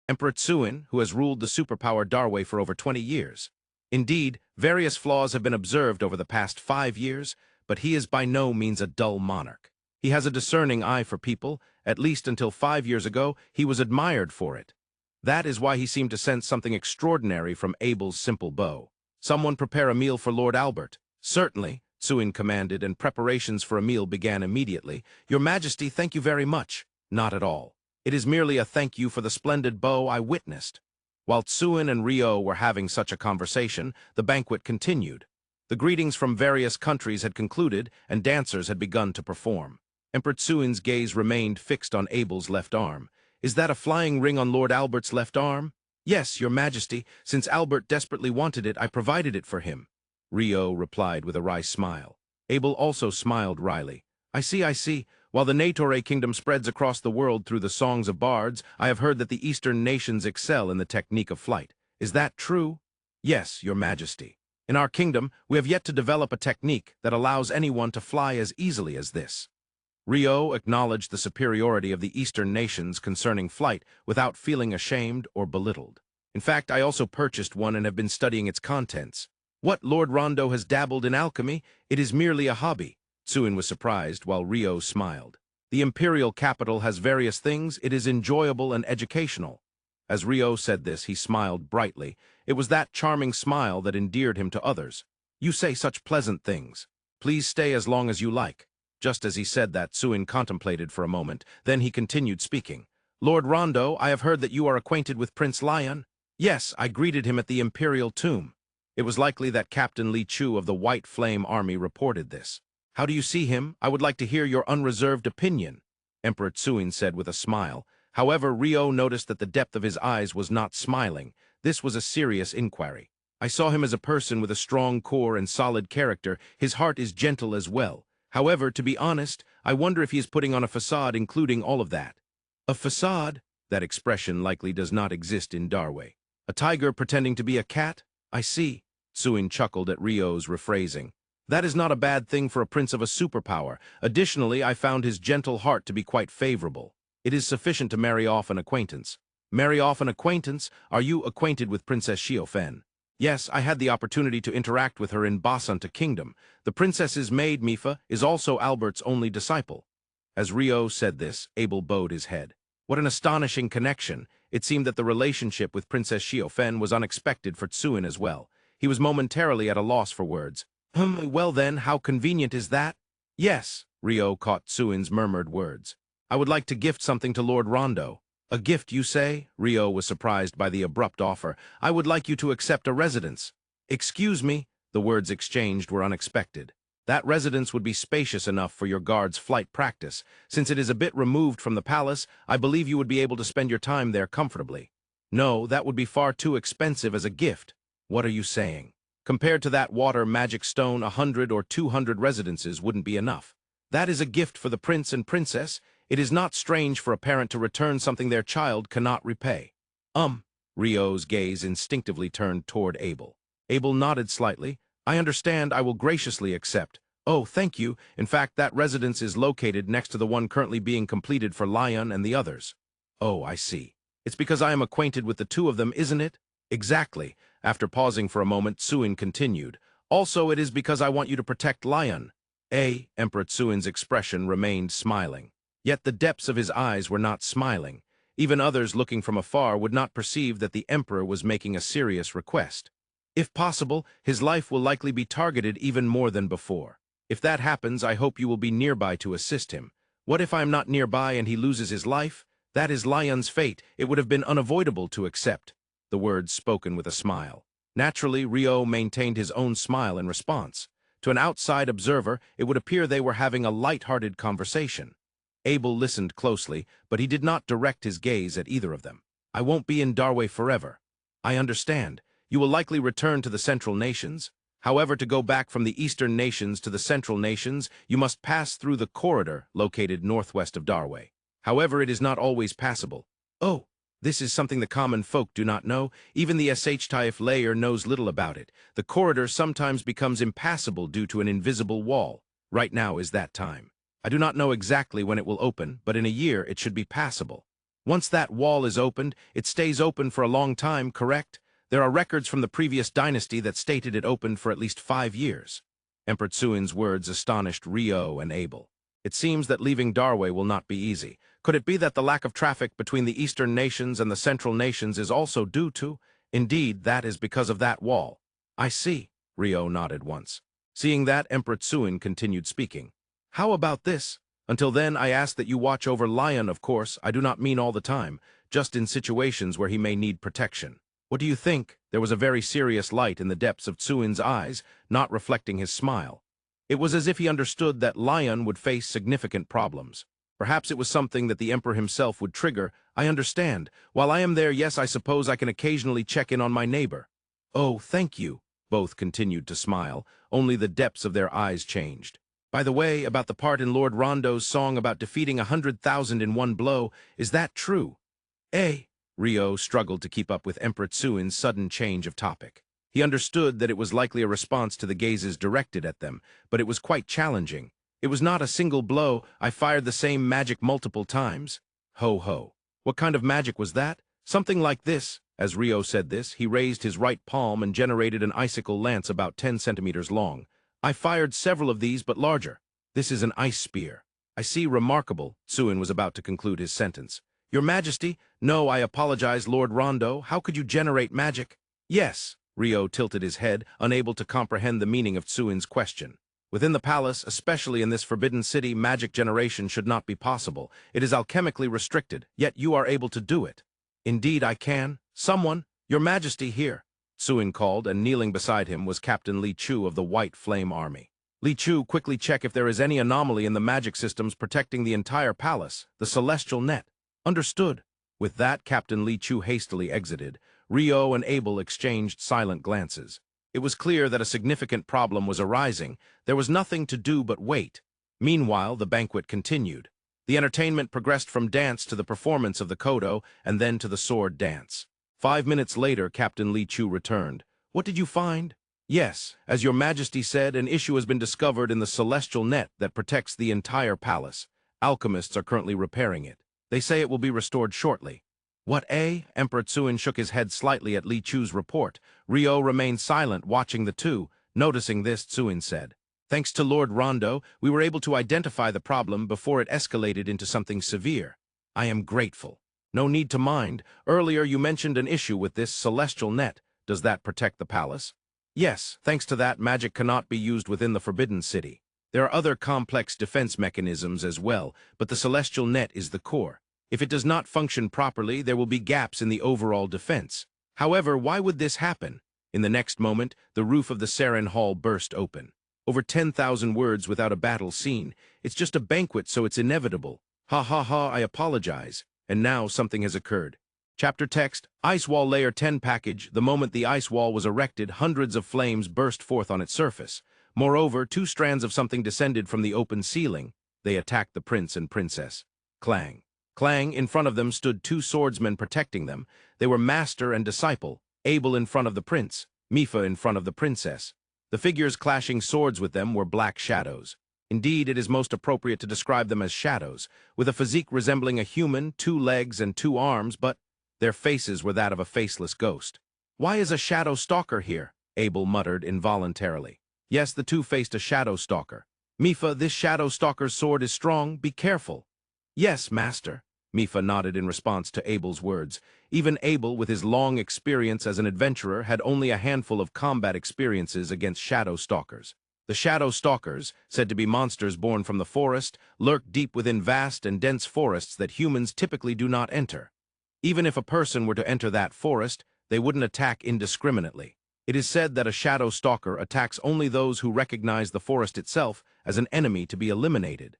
Emperor Tsuin, who has ruled the superpower Darway for over 20 years. Indeed, various flaws have been observed over the past 5 years, but he is by no means a dull monarch. He has a discerning eye for people. At least until 5 years ago, he was admired for it. That is why he seemed to sense something extraordinary from Abel's simple bow. "Someone prepare a meal for Lord Albert." "Certainly," Tsuin commanded, and preparations for a meal began immediately. "Your Majesty, thank you very much." "Not at all. It is merely a thank you for the splendid bow I witnessed." While Tsuin and Rio were having such a conversation, the banquet continued. The greetings from various countries had concluded, and dancers had begun to perform. Emperor Tsuin's gaze remained fixed on Abel's left arm. "Is that a flying ring on Lord Albert's left arm?" "Yes, Your Majesty. Since Albert desperately wanted it, I provided it for him." Rio replied with a wry smile. Abel also smiled wryly. I see. While the Natore kingdom spreads across the world through the songs of bards, I have heard that the eastern nations excel in the technique of flight. Is that true? Yes, your majesty. In our kingdom, we have yet to develop a technique that allows anyone to fly as easily as this. Rio acknowledged the superiority of the eastern nations concerning flight without feeling ashamed or belittled. In fact, I also purchased one and have been studying its contents. What, Lord Rondo has dabbled in alchemy? It is merely a hobby. Tsuin was surprised, while Rio smiled. The Imperial capital has various things. It is enjoyable and educational. As Rio said this, he smiled brightly. It was that charming smile that endeared him to others. You say such pleasant things. Please stay as long as you like. Just as he said that, Tsuin contemplated for a moment. Then he continued speaking. Lord Rondo, I have heard that you are acquainted with Prince Lyun. Yes, I greeted him at the Imperial tomb. It was likely that Captain Li Chu of the White Flame Army reported this. How do you see him? I would like to hear your unreserved opinion, Emperor Tsuin said with a smile. However, Rio noticed that the depth of his eyes was not smiling. This was a serious inquiry. I saw him as a person with a strong core and solid character. His heart is gentle as well. However, to be honest, I wonder if he is putting on a facade including all of that. A facade? That expression likely does not exist in Darway. A tiger pretending to be a cat? I see. Tsuin chuckled at Rio's rephrasing. That is not a bad thing for a prince of a superpower. Additionally, I found his gentle heart to be quite favorable. It is sufficient to marry off an acquaintance. Marry off an acquaintance? Are you acquainted with Princess Xiaofen? Yes, I had the opportunity to interact with her in Basanta Kingdom. The princess's maid, Mifa, is also Albert's only disciple. As Rio said this, Abel bowed his head. What an astonishing connection. It seemed that the relationship with Princess Xiaofen was unexpected for Tsuin as well. He was momentarily at a loss for words. Well then, how convenient is that? Yes, Rio caught Tsuin's murmured words. I would like to gift something to Lord Rondo. A gift, you say? Rio was surprised by the abrupt offer. I would like you to accept a residence. Excuse me, the words exchanged were unexpected. That residence would be spacious enough for your guard's flight practice. Since it is a bit removed from the palace, I believe you would be able to spend your time there comfortably. No, that would be far too expensive as a gift. What are you saying? Compared to that water magic stone, 100 or 200 residences wouldn't be enough. That is a gift for the prince and princess. It is not strange for a parent to return something their child cannot repay. Rio's gaze instinctively turned toward Abel. Abel nodded slightly. I understand. I will graciously accept. Oh, thank you. In fact, that residence is located next to the one currently being completed for Lyun and the others. Oh, I see. It's because I am acquainted with the two of them, isn't it? Exactly. After pausing for a moment, Tsuin continued. Also, it is because I want you to protect Lyun. Emperor Tsuin's expression remained smiling. Yet the depths of his eyes were not smiling. Even others looking from afar would not perceive that the emperor was making a serious request. If possible, his life will likely be targeted even more than before. If that happens, I hope you will be nearby to assist him. What if I am not nearby and he loses his life? That is Lyun's fate. It would have been unavoidable to accept. The words spoken with a smile. Naturally, Rio maintained his own smile in response. To an outside observer, it would appear they were having a light-hearted conversation. Abel listened closely, but he did not direct his gaze at either of them. I won't be in Darway forever. I understand. You will likely return to the Central Nations. However, to go back from the Eastern Nations to the Central Nations, you must pass through the corridor located northwest of Darway. However, it is not always passable. Oh, this is something the common folk do not know. Even the SH-Taif layer knows little about it. The corridor sometimes becomes impassable due to an invisible wall. Right now is that time. I do not know exactly when it will open, but in a year it should be passable. Once that wall is opened, it stays open for a long time, correct? There are records from the previous dynasty that stated it opened for at least 5 years. Emperor Tsuin's words astonished Rio and Abel. It seems that leaving Darway will not be easy. Could it be that the lack of traffic between the Eastern Nations and the Central Nations is also due to? Indeed, that is because of that wall. I see, Rio nodded once. Seeing that, Emperor Tsuin continued speaking. How about this? Until then, I ask that you watch over Lyun, of course. I do not mean all the time, just in situations where he may need protection. What do you think? There was a very serious light in the depths of Tsuin's eyes, not reflecting his smile. It was as if he understood that Lyun would face significant problems. Perhaps it was something that the emperor himself would trigger. I understand. While I am there, yes, I suppose I can occasionally check in on my neighbor. Oh, thank you. Both continued to smile, only the depths of their eyes changed. By the way, about the part in Lord Rondo's song about defeating 100,000 in one blow, is that true? Rio struggled to keep up with Emperor Tsuin's sudden change of topic. He understood that it was likely a response to the gazes directed at them, but it was quite challenging. It was not a single blow. I fired the same magic multiple times. Ho ho. What kind of magic was that? Something like this. As Rio said this, he raised his right palm and generated an icicle lance about 10 centimeters long. I fired several of these, but larger. This is an ice spear. I see. Remarkable. Tsuin was about to conclude his sentence. Your Majesty? No, I apologize, Lord Rondo. How could you generate magic? Yes. Rio tilted his head, unable to comprehend the meaning of Tsuin's question. Within the palace, especially in this forbidden city, magic generation should not be possible. It is alchemically restricted, yet you are able to do it. Indeed, I can. Someone, Your Majesty, here. Tsuin called, and kneeling beside him was Captain Li Chu of the White Flame Army. Li Chu, quickly check if there is any anomaly in the magic systems protecting the entire palace, the celestial net. Understood. With that, Captain Li Chu hastily exited. Rio and Abel exchanged silent glances. It was clear that a significant problem was arising. There was nothing to do but wait. Meanwhile, the banquet continued. The entertainment progressed from dance to the performance of the kodo, and then to the sword dance. 5 minutes later, Captain Li Chu returned. What did you find? Yes, as Your Majesty said, an issue has been discovered in the celestial net that protects the entire palace. Alchemists are currently repairing it. They say it will be restored shortly. What, Emperor Tsuin shook his head slightly at Li Chu's report. Rio remained silent, watching the two. Noticing this, Tsuin said, Thanks to Lord Rondo, we were able to identify the problem before it escalated into something severe. I am grateful. No need to mind. Earlier you mentioned an issue with this celestial net. Does that protect the palace? Yes, thanks to that, magic cannot be used within the Forbidden City. There are other complex defense mechanisms as well, but the celestial net is the core. If it does not function properly, there will be gaps in the overall defense. However, why would this happen? In the next moment, the roof of the Sarin Hall burst open. Over 10,000 words without a battle scene. It's just a banquet, so it's inevitable. Ha ha ha, I apologize. And now something has occurred. Chapter text, Ice Wall Layer 10 package. The moment the ice wall was erected, hundreds of flames burst forth on its surface. Moreover, 2 strands of something descended from the open ceiling. They attacked the prince and princess. Clang. Clang, in front of them stood 2 swordsmen protecting them. They were master and disciple, Abel in front of the prince, Mifa in front of the princess. The figures clashing swords with them were black shadows. Indeed, it is most appropriate to describe them as shadows, with a physique resembling a human, 2 legs and 2 arms, but their faces were that of a faceless ghost. Why is a shadow stalker here? Abel muttered involuntarily. Yes, the 2 faced a shadow stalker. Mifa, this shadow stalker's sword is strong, be careful. Yes, master. Mifa nodded in response to Abel's words. Even Abel, with his long experience as an adventurer, had only a handful of combat experiences against shadow stalkers. The shadow stalkers, said to be monsters born from the forest, lurk deep within vast and dense forests that humans typically do not enter. Even if a person were to enter that forest, they wouldn't attack indiscriminately. It is said that a shadow stalker attacks only those who recognize the forest itself as an enemy to be eliminated.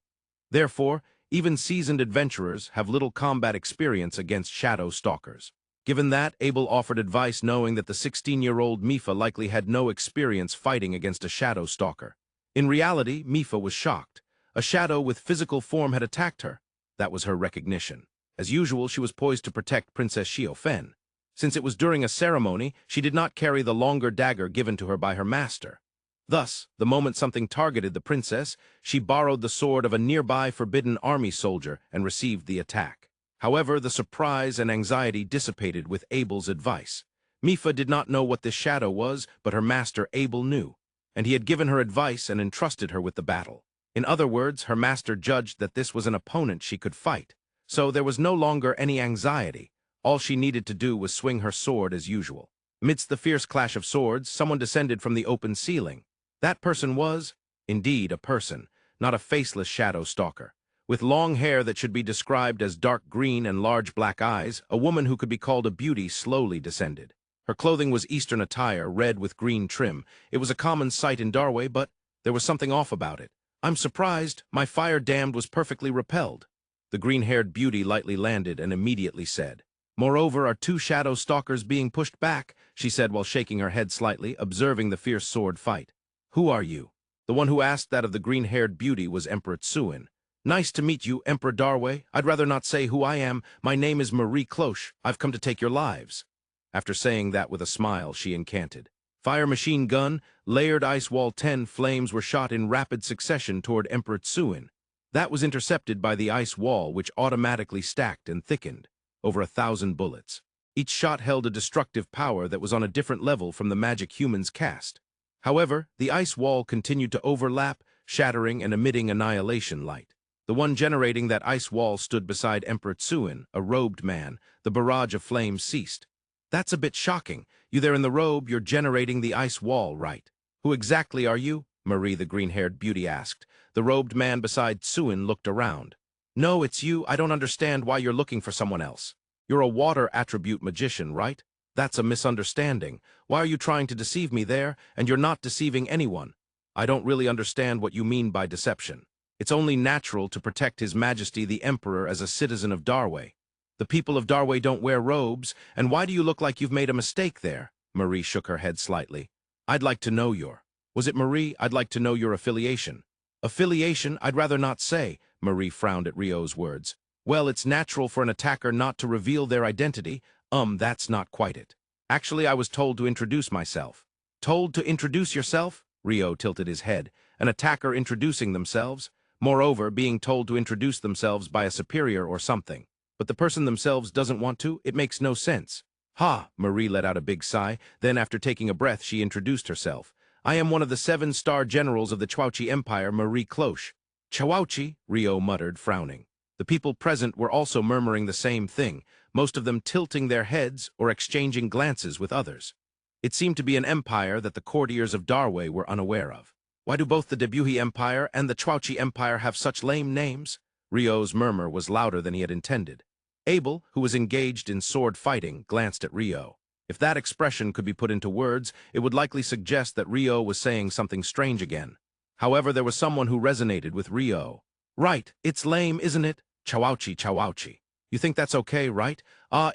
Therefore, even seasoned adventurers have little combat experience against shadow stalkers. Given that, Abel offered advice knowing that the 16-year-old Mifa likely had no experience fighting against a shadow stalker. In reality, Mifa was shocked. A shadow with physical form had attacked her. That was her recognition. As usual, she was poised to protect Princess Xiaofen. Since it was during a ceremony, she did not carry the longer dagger given to her by her master. Thus, the moment something targeted the princess, she borrowed the sword of a nearby forbidden army soldier and received the attack. However, the surprise and anxiety dissipated with Abel's advice. Mifa did not know what this shadow was, but her master Abel knew, and he had given her advice and entrusted her with the battle. In other words, her master judged that this was an opponent she could fight, so there was no longer any anxiety. All she needed to do was swing her sword as usual. Amidst the fierce clash of swords, someone descended from the open ceiling. That person was, indeed, a person, not a faceless shadow stalker. With long hair that should be described as dark green and large black eyes, a woman who could be called a beauty slowly descended. Her clothing was Eastern attire, red with green trim. It was a common sight in Darway, but there was something off about it. I'm surprised. My fire damned was perfectly repelled. The green-haired beauty lightly landed and immediately said, Moreover, are two shadow stalkers being pushed back, she said while shaking her head slightly, observing the fierce sword fight. Who are you? The one who asked that of the green-haired beauty was Emperor Tsuin. Nice to meet you, Emperor Darway. I'd rather not say who I am. My name is Marie Cloche. I've come to take your lives. After saying that with a smile, she incanted. Fire machine gun, layered ice wall 10 flames were shot in rapid succession toward Emperor Tsuin. That was intercepted by the ice wall, which automatically stacked and thickened. Over 1,000 bullets. Each shot held a destructive power that was on a different level from the magic humans cast. However, the ice wall continued to overlap, shattering and emitting annihilation light. The one generating that ice wall stood beside Emperor Tsuin, a robed man. The barrage of flames ceased. That's a bit shocking. You there in the robe, you're generating the ice wall, right? Who exactly are you? Marie the green-haired beauty asked. The robed man beside Tsuin looked around. No, it's you. I don't understand why you're looking for someone else. You're a water attribute magician, right? That's a misunderstanding. Why are you trying to deceive me there? And you're not deceiving anyone. I don't really understand what you mean by deception. It's only natural to protect His Majesty the Emperor as a citizen of Darway. The people of Darway don't wear robes, and why do you look like you've made a mistake there? Marie shook her head slightly. I'd like to know your... Was it Marie? I'd like to know your affiliation. Affiliation? I'd rather not say. Marie frowned at Rio's words. Well, it's natural for an attacker not to reveal their identity. That's not quite it. Actually, I was told to introduce myself. Told to introduce yourself? Rio tilted his head. An attacker introducing themselves? Moreover, being told to introduce themselves by a superior or something. But the person themselves doesn't want to? It makes no sense. Ha! Marie let out a big sigh. Then, after taking a breath, she introduced herself. I am one of the 7-star generals of the Chouonkaku Empire, Marie Cloche. Chouonkaku, Rio muttered, frowning. The people present were also murmuring the same thing, most of them tilting their heads or exchanging glances with others. It seemed to be an empire that the courtiers of Darway were unaware of. Why do both the Debuhi Empire and the Chouonkaku Empire have such lame names? Rio's murmur was louder than he had intended. Abel, who was engaged in sword fighting, glanced at Rio. If that expression could be put into words, it would likely suggest that Rio was saying something strange again. However, there was someone who resonated with Rio. Right, it's lame, isn't it? Chouonkaku. You think that's okay, right?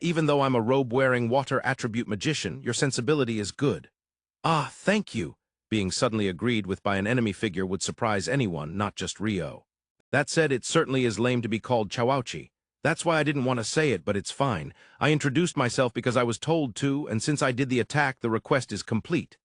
Even though I'm a robe-wearing water attribute magician, your sensibility is good. Thank you. Being suddenly agreed with by an enemy figure would surprise anyone, not just Rio. That said, it certainly is lame to be called Chouonkaku. That's why I didn't want to say it, but it's fine. I introduced myself because I was told to, and since I did the attack, the request is complete.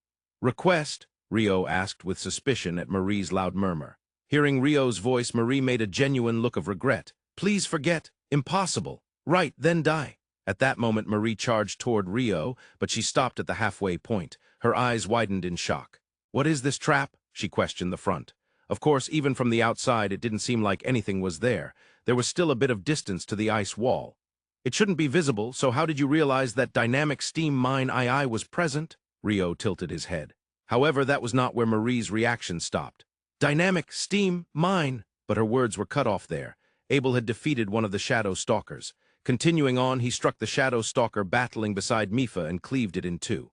Request? Rio asked with suspicion at Marie's loud murmur. Hearing Rio's voice, Marie made a genuine look of regret. Please forget. Impossible. Right, then die. At that moment, Marie charged toward Rio, but she stopped at the halfway point. Her eyes widened in shock. What is this trap? She questioned the front. Of course, even from the outside, it didn't seem like anything was there. There was still a bit of distance to the ice wall. It shouldn't be visible, so how did you realize that dynamic steam mine II was present? Rio tilted his head. However, that was not where Marie's reaction stopped. Dynamic steam mine! But her words were cut off there. Abel had defeated one of the shadow stalkers. Continuing on, he struck the shadow stalker battling beside Mifa and cleaved it in two.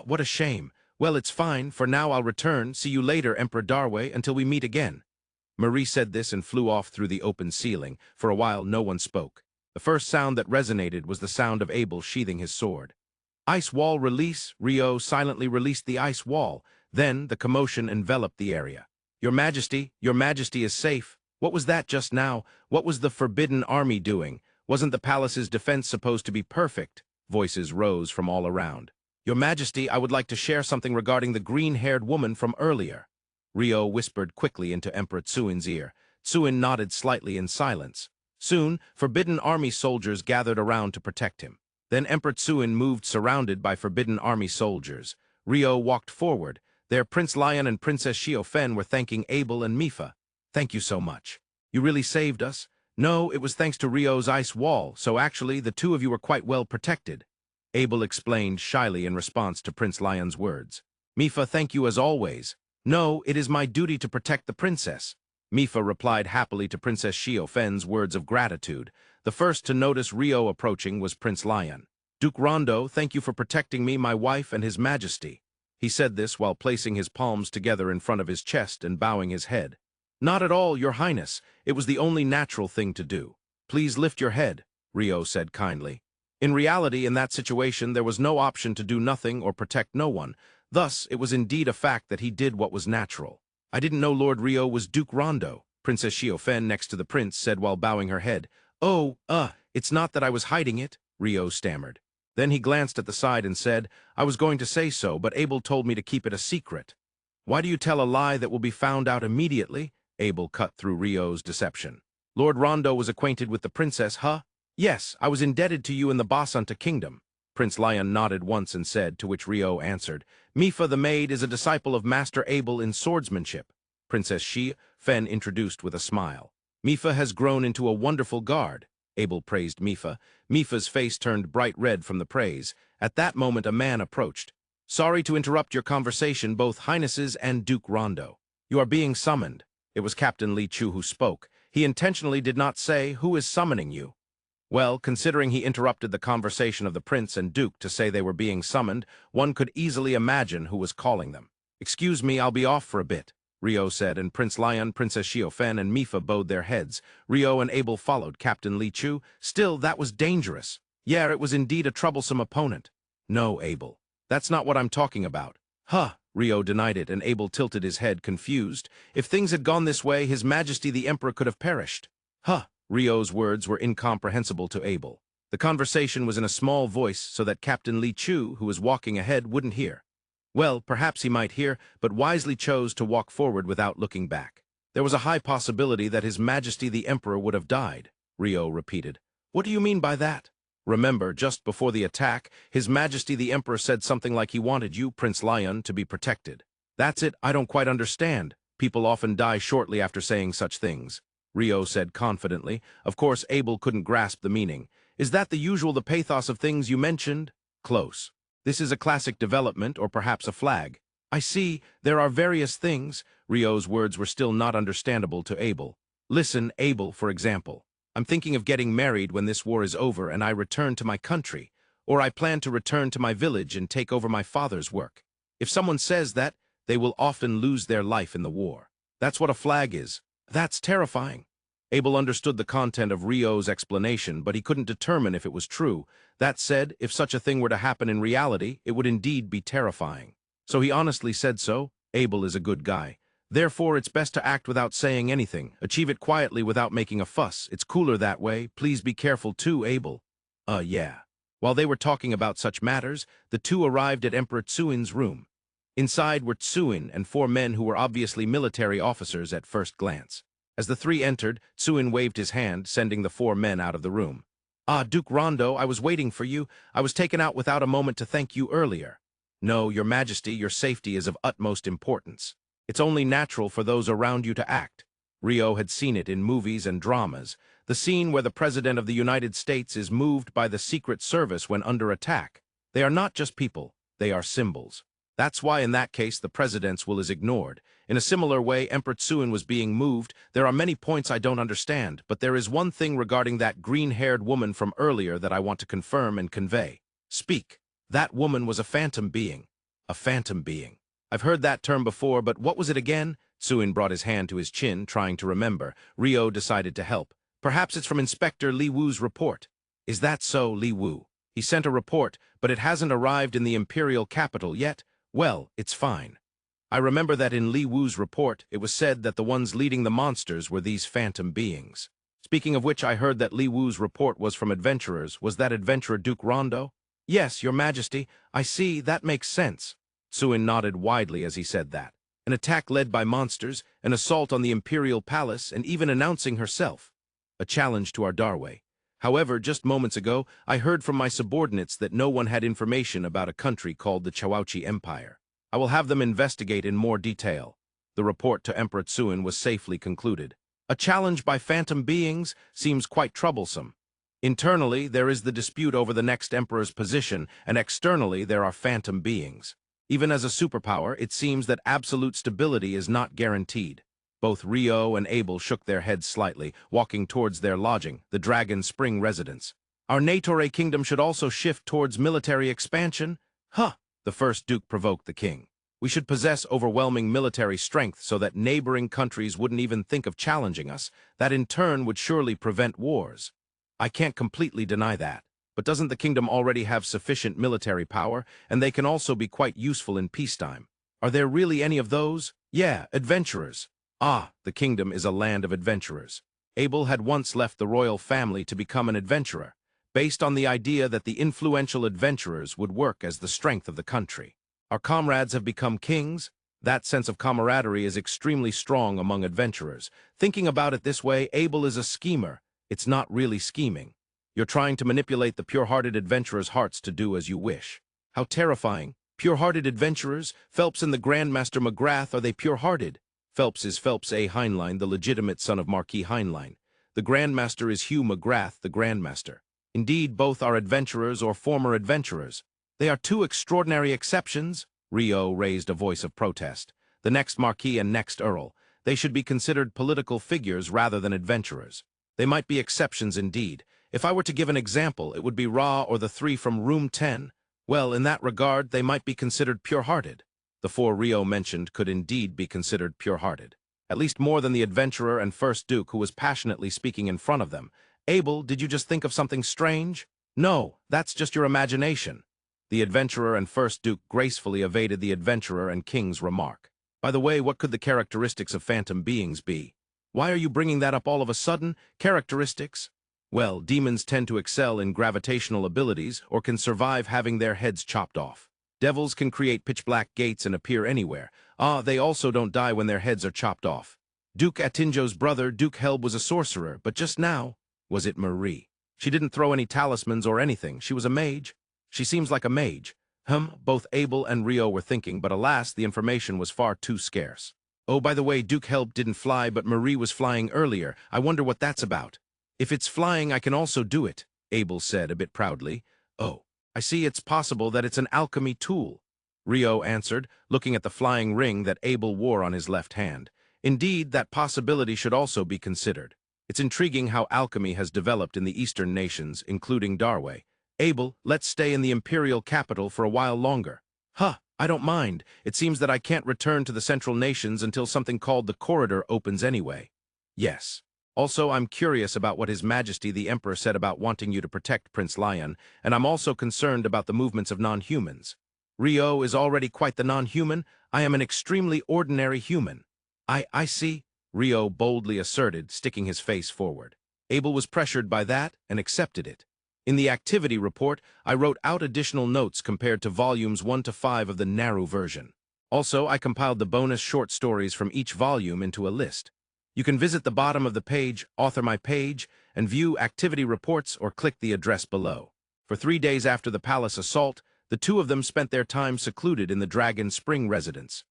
What a shame. Well, it's fine. For now, I'll return. See you later, Emperor Darway, until we meet again. Marie said this and flew off through the open ceiling. For a while, no one spoke. The first sound that resonated was the sound of Abel sheathing his sword. Ice wall release. Rio silently released the ice wall. Then, the commotion enveloped the area. Your Majesty is safe. What was that just now? What was the Forbidden Army doing? Wasn't the palace's defense supposed to be perfect? Voices rose from all around. Your Majesty, I would like to share something regarding the green-haired woman from earlier. Rio whispered quickly into Emperor Tsuin's ear. Tsuin nodded slightly in silence. Soon, Forbidden Army soldiers gathered around to protect him. Then Emperor Tsuin moved surrounded by Forbidden Army soldiers. Rio walked forward. There Prince Lyun and Princess Xiaofen were thanking Abel and Mifa. Thank you so much. You really saved us? No, it was thanks to Rio's ice wall, so actually the two of you were quite well protected. Abel explained shyly in response to Prince Lyon's words. Mifa, thank you as always. No, it is my duty to protect the princess. Mifa replied happily to Princess Xiaofen's words of gratitude. The first to notice Rio approaching was Prince Lyun. Duke Randa, thank you for protecting me, my wife, and His Majesty. He said this while placing his palms together in front of his chest and bowing his head. Not at all, Your Highness. It was the only natural thing to do. Please lift your head, Rio said kindly. In reality, in that situation, there was no option to do nothing or protect no one. Thus, it was indeed a fact that he did what was natural. I didn't know Lord Rio was Duke Rondo, Princess Xiaofen next to the prince said while bowing her head. Oh, it's not that I was hiding it, Rio stammered. Then he glanced at the side and said, I was going to say so, but Abel told me to keep it a secret. Why do you tell a lie that will be found out immediately? Abel cut through Rio's deception. Lord Rondo was acquainted with the princess, huh? Yes, I was indebted to you in the Basanta kingdom. Prince Lyun nodded once and said, to which Rio answered, Mifa the maid is a disciple of Master Abel in swordsmanship. Princess Fen introduced with a smile. Mifa has grown into a wonderful guard. Abel praised Mifa. Mifa's face turned bright red from the praise. At that moment a man approached. Sorry to interrupt your conversation, both Highnesses and Duke Rondo. You are being summoned. It was Captain Li Chu who spoke. He intentionally did not say, who is summoning you? Well, considering he interrupted the conversation of the prince and duke to say they were being summoned, one could easily imagine who was calling them. Excuse me, I'll be off for a bit, Rio said, and Prince Lyun, Princess Xiaofen, and Mifa bowed their heads. Rio and Abel followed Captain Li Chu. Still, that was dangerous. Yeah, it was indeed a troublesome opponent. No, Abel. That's not what I'm talking about. Huh, Rio denied it, and Abel tilted his head, confused. If things had gone this way, His Majesty the Emperor could have perished. Huh. Rio's words were incomprehensible to Abel. The conversation was in a small voice so that Captain Li Chu, who was walking ahead, wouldn't hear. Well, perhaps he might hear, but wisely chose to walk forward without looking back. There was a high possibility that His Majesty the Emperor would have died, Rio repeated. What do you mean by that? Remember, just before the attack, His Majesty the Emperor said something like he wanted you, Prince Lyun, to be protected. That's it, I don't quite understand. People often die shortly after saying such things. Rio said confidently. Of course, Abel couldn't grasp the meaning. Is that the pathos of things you mentioned? Close. This is a classic development, or perhaps a flag. I see, there are various things. Rio's words were still not understandable to Abel. Listen, Abel, for example. I'm thinking of getting married when this war is over and I return to my country, or I plan to return to my village and take over my father's work. If someone says that, they will often lose their life in the war. That's what a flag is. That's terrifying. Abel understood the content of Rio's explanation, but he couldn't determine if it was true. That said, if such a thing were to happen in reality, it would indeed be terrifying. So he honestly said so. Abel is a good guy. Therefore, it's best to act without saying anything. Achieve it quietly without making a fuss. It's cooler that way. Please be careful too, Abel. Yeah. While they were talking about such matters, the two arrived at Emperor Tsuin's room. Inside were Tsuin and 4 men who were obviously military officers at first glance. As the 3 entered, Tsuin waved his hand, sending the 4 men out of the room. Ah, Duke Rondo, I was waiting for you. I was taken out without a moment to thank you earlier. No, Your Majesty, your safety is of utmost importance. It's only natural for those around you to act. Rio had seen it in movies and dramas, the scene where the President of the United States is moved by the Secret Service when under attack. They are not just people, they are symbols. That's why in that case the President's will is ignored. In a similar way, Emperor Tsuin was being moved. There are many points I don't understand, but there is one thing regarding that green-haired woman from earlier that I want to confirm and convey. Speak. That woman was a phantom being. A phantom being. I've heard that term before, but what was it again? Tsuin brought his hand to his chin, trying to remember. Rio decided to help. Perhaps it's from Inspector Li Wu's report. Is that so, Li Wu? He sent a report, but it hasn't arrived in the Imperial capital yet. Well, it's fine. I remember that in Li Wu's report, it was said that the ones leading the monsters were these phantom beings. Speaking of which, I heard that Li Wu's report was from adventurers. Was that adventurer Duke Rondo? Yes, Your Majesty. I see, that makes sense. Tsuin nodded widely as he said that. An attack led by monsters, an assault on the Imperial palace, and even announcing herself. A challenge to our Darway. However, just moments ago, I heard from my subordinates that no one had information about a country called the Chouonkaku Empire. I will have them investigate in more detail. The report to Emperor Tsuin was safely concluded. A challenge by phantom beings seems quite troublesome. Internally, there is the dispute over the next emperor's position, and externally, there are phantom beings. Even as a superpower, it seems that absolute stability is not guaranteed. Both Rio and Abel shook their heads slightly, walking towards their lodging, the Dragon Spring residence. Our Natore kingdom should also shift towards military expansion? Huh! The first Duke provoked the king. We should possess overwhelming military strength so that neighboring countries wouldn't even think of challenging us. That in turn would surely prevent wars. I can't completely deny that. But doesn't the kingdom already have sufficient military power, and they can also be quite useful in peacetime? Are there really any of those? Yeah, adventurers. Ah, the kingdom is a land of adventurers. Abel had once left the royal family to become an adventurer, based on the idea that the influential adventurers would work as the strength of the country. Our comrades have become kings. That sense of camaraderie is extremely strong among adventurers. Thinking about it this way, Abel is a schemer. It's not really scheming. You're trying to manipulate the pure-hearted adventurers' hearts to do as you wish. How terrifying. Pure-hearted adventurers? Phelps and the Grandmaster McGrath, are they pure-hearted? Phelps is Phelps A. Heinlein, the legitimate son of Marquis Heinlein. The Grandmaster is Hugh McGrath, the Grandmaster. Indeed, both are adventurers or former adventurers. They are two extraordinary exceptions. Rio raised a voice of protest. The next Marquis and next Earl. They should be considered political figures rather than adventurers. They might be exceptions indeed. If I were to give an example, it would be Ra or the three from Room 10. Well, in that regard, they might be considered pure-hearted. The four Rio mentioned could indeed be considered pure-hearted. At least more than the adventurer and first Duke who was passionately speaking in front of them. Abel, did you just think of something strange? No, that's just your imagination. The adventurer and first Duke gracefully evaded the adventurer and king's remark. By the way, what could the characteristics of phantom beings be? Why are you bringing that up all of a sudden? Characteristics? Well, demons tend to excel in gravitational abilities or can survive having their heads chopped off. Devils can create pitch-black gates and appear anywhere. They also don't die when their heads are chopped off. Duke Atinjo's brother, Duke Helb, was a sorcerer, but just now, was it Marie? She didn't throw any talismans or anything. She was a mage. She seems like a mage. Both Abel and Rio were thinking, but alas, the information was far too scarce. Oh, by the way, Duke Helb didn't fly, but Marie was flying earlier. I wonder what that's about. If it's flying, I can also do it, Abel said a bit proudly. Oh, I see, it's possible that it's an alchemy tool. Rio answered, looking at the flying ring that Abel wore on his left hand. Indeed, that possibility should also be considered. It's intriguing how alchemy has developed in the eastern nations, including Darway. Abel, let's stay in the Imperial capital for a while longer. I don't mind. It seems that I can't return to the central nations until something called the corridor opens anyway. Yes. Also, I'm curious about what His Majesty the Emperor said about wanting you to protect Prince Lyun, and I'm also concerned about the movements of non-humans. Rio is already quite the non-human. I am an extremely ordinary human. I see, Rio boldly asserted, sticking his face forward. Abel was pressured by that and accepted it. In the activity report, I wrote out additional notes compared to volumes 1 to 5 of the Naru version. Also, I compiled the bonus short stories from each volume into a list. You can visit the bottom of the page, author my page, and view activity reports or click the address below. For 3 days after the palace assault, the two of them spent their time secluded in the Dragon Spring residence.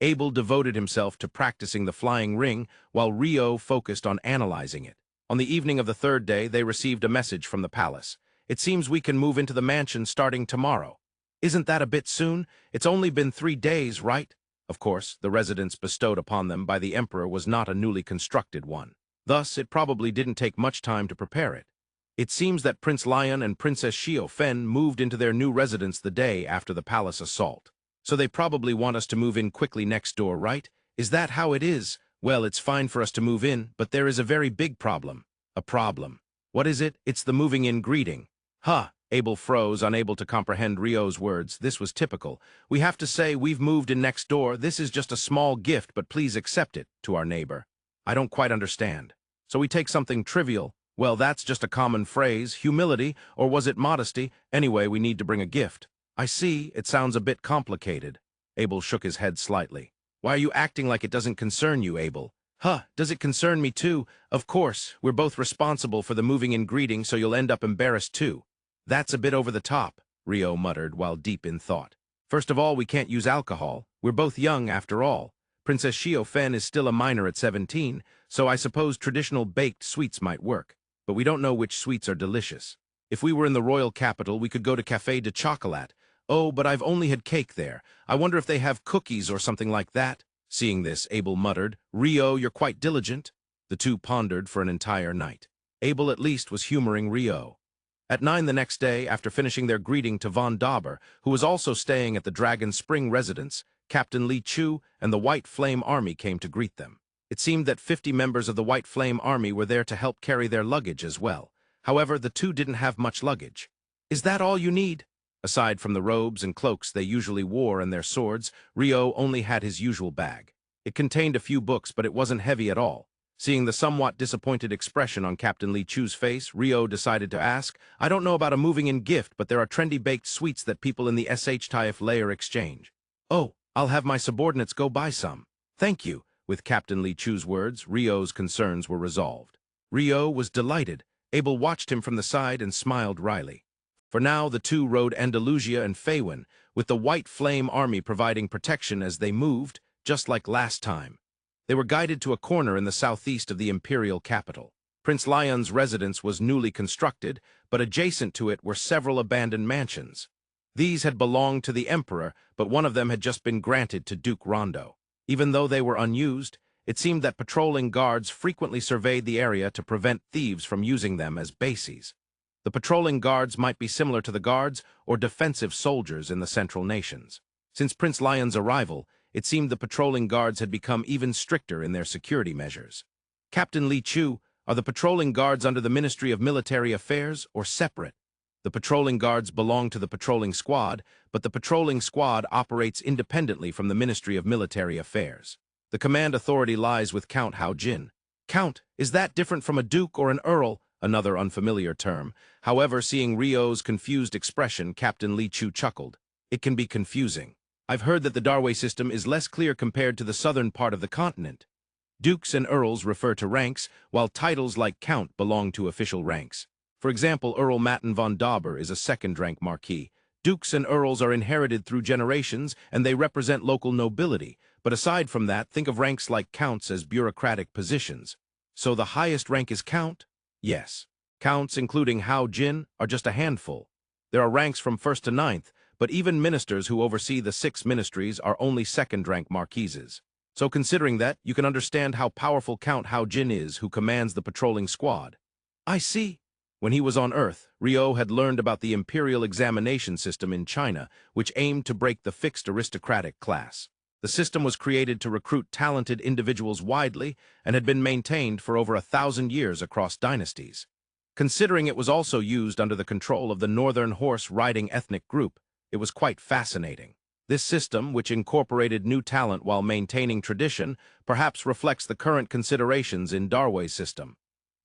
Abel devoted himself to practicing the flying ring, while Rio focused on analyzing it. On the evening of the third day, they received a message from the palace. It seems we can move into the mansion starting tomorrow. Isn't that a bit soon? It's only been 3 days, right? Of course, the residence bestowed upon them by the Emperor was not a newly constructed one. Thus, it probably didn't take much time to prepare it. It seems that Prince Lyun and Princess Xiao Fen moved into their new residence the day after the palace assault. So they probably want us to move in quickly next door, right? Is that how it is? Well, it's fine for us to move in, but there is a very big problem. A problem. What is it? It's the moving in greeting. Abel froze, unable to comprehend Rio's words. This was typical. We have to say, we've moved in next door. This is just a small gift, but please accept it, to our neighbor. I don't quite understand. So we take something trivial. Well, that's just a common phrase. Humility, or was it modesty? Anyway, we need to bring a gift. I see. It sounds a bit complicated. Abel shook his head slightly. Why are you acting like it doesn't concern you, Abel? Does it concern me too? Of course, we're both responsible for the moving in greeting, so you'll end up embarrassed too. That's a bit over the top, Rio muttered while deep in thought. First of all, we can't use alcohol. We're both young, after all. Princess Xiao Fen is still a minor at 17, so I suppose traditional baked sweets might work. But we don't know which sweets are delicious. If we were in the royal capital, we could go to Café de Chocolat. Oh, but I've only had cake there. I wonder if they have cookies or something like that. Seeing this, Abel muttered, Rio, you're quite diligent. The two pondered for an entire night. Abel at least was humoring Rio. At 9 the next day, after finishing their greeting to Von Dauber, who was also staying at the Dragon Spring residence, Captain Li Chu and the White Flame Army came to greet them. It seemed that 50 members of the White Flame Army were there to help carry their luggage as well. However, the two didn't have much luggage. Is that all you need? Aside from the robes and cloaks they usually wore and their swords, Rio only had his usual bag. It contained a few books, but it wasn't heavy at all. Seeing the somewhat disappointed expression on Captain Li Chu's face, Rio decided to ask, I don't know about a moving-in gift, but there are trendy baked sweets that people in the SH-TIF layer exchange. Oh, I'll have my subordinates go buy some. Thank you. With Captain Li Chu's words, Rio's concerns were resolved. Rio was delighted. Abel watched him from the side and smiled wryly. For now, the two rode Andalusia and Fenmu, with the White Flame Army providing protection as they moved, just like last time. They were guided to a corner in the southeast of the Imperial capital. Prince Lyun's residence was newly constructed, but adjacent to it were several abandoned mansions. These had belonged to the Emperor, but one of them had just been granted to Duke Randa. Even though they were unused, it seemed that patrolling guards frequently surveyed the area to prevent thieves from using them as bases. The patrolling guards might be similar to the guards or defensive soldiers in the Central Nations. Since Prince Lyun's arrival, it seemed the patrolling guards had become even stricter in their security measures. Captain Li Chu, are the patrolling guards under the Ministry of Military Affairs or separate? The patrolling guards belong to the patrolling squad, but the patrolling squad operates independently from the Ministry of Military Affairs. The command authority lies with Count Hao Jin. Count, is that different from a duke or an earl? Another unfamiliar term. However, seeing Rio's confused expression, Captain Li Chu chuckled. It can be confusing. I've heard that the Darway system is less clear compared to the southern part of the continent. Dukes and earls refer to ranks, while titles like count belong to official ranks. For example, Earl Matten von Dauber is a second-rank marquis. Dukes and earls are inherited through generations, and they represent local nobility. But aside from that, think of ranks like counts as bureaucratic positions. So the highest rank is count? Yes. Counts, including Hao Jin, are just a handful. There are ranks from 1st to 9th, but even ministers who oversee the 6 ministries are only second-rank marquises. So considering that, you can understand how powerful Count Hao Jin is, who commands the patrolling squad. I see. When he was on Earth, Rio had learned about the Imperial examination system in China, which aimed to break the fixed aristocratic class. The system was created to recruit talented individuals widely and had been maintained for over 1,000 years across dynasties. Considering it was also used under the control of the Northern horse-riding ethnic group, it was quite fascinating. This system, which incorporated new talent while maintaining tradition, perhaps reflects the current considerations in Darway's system.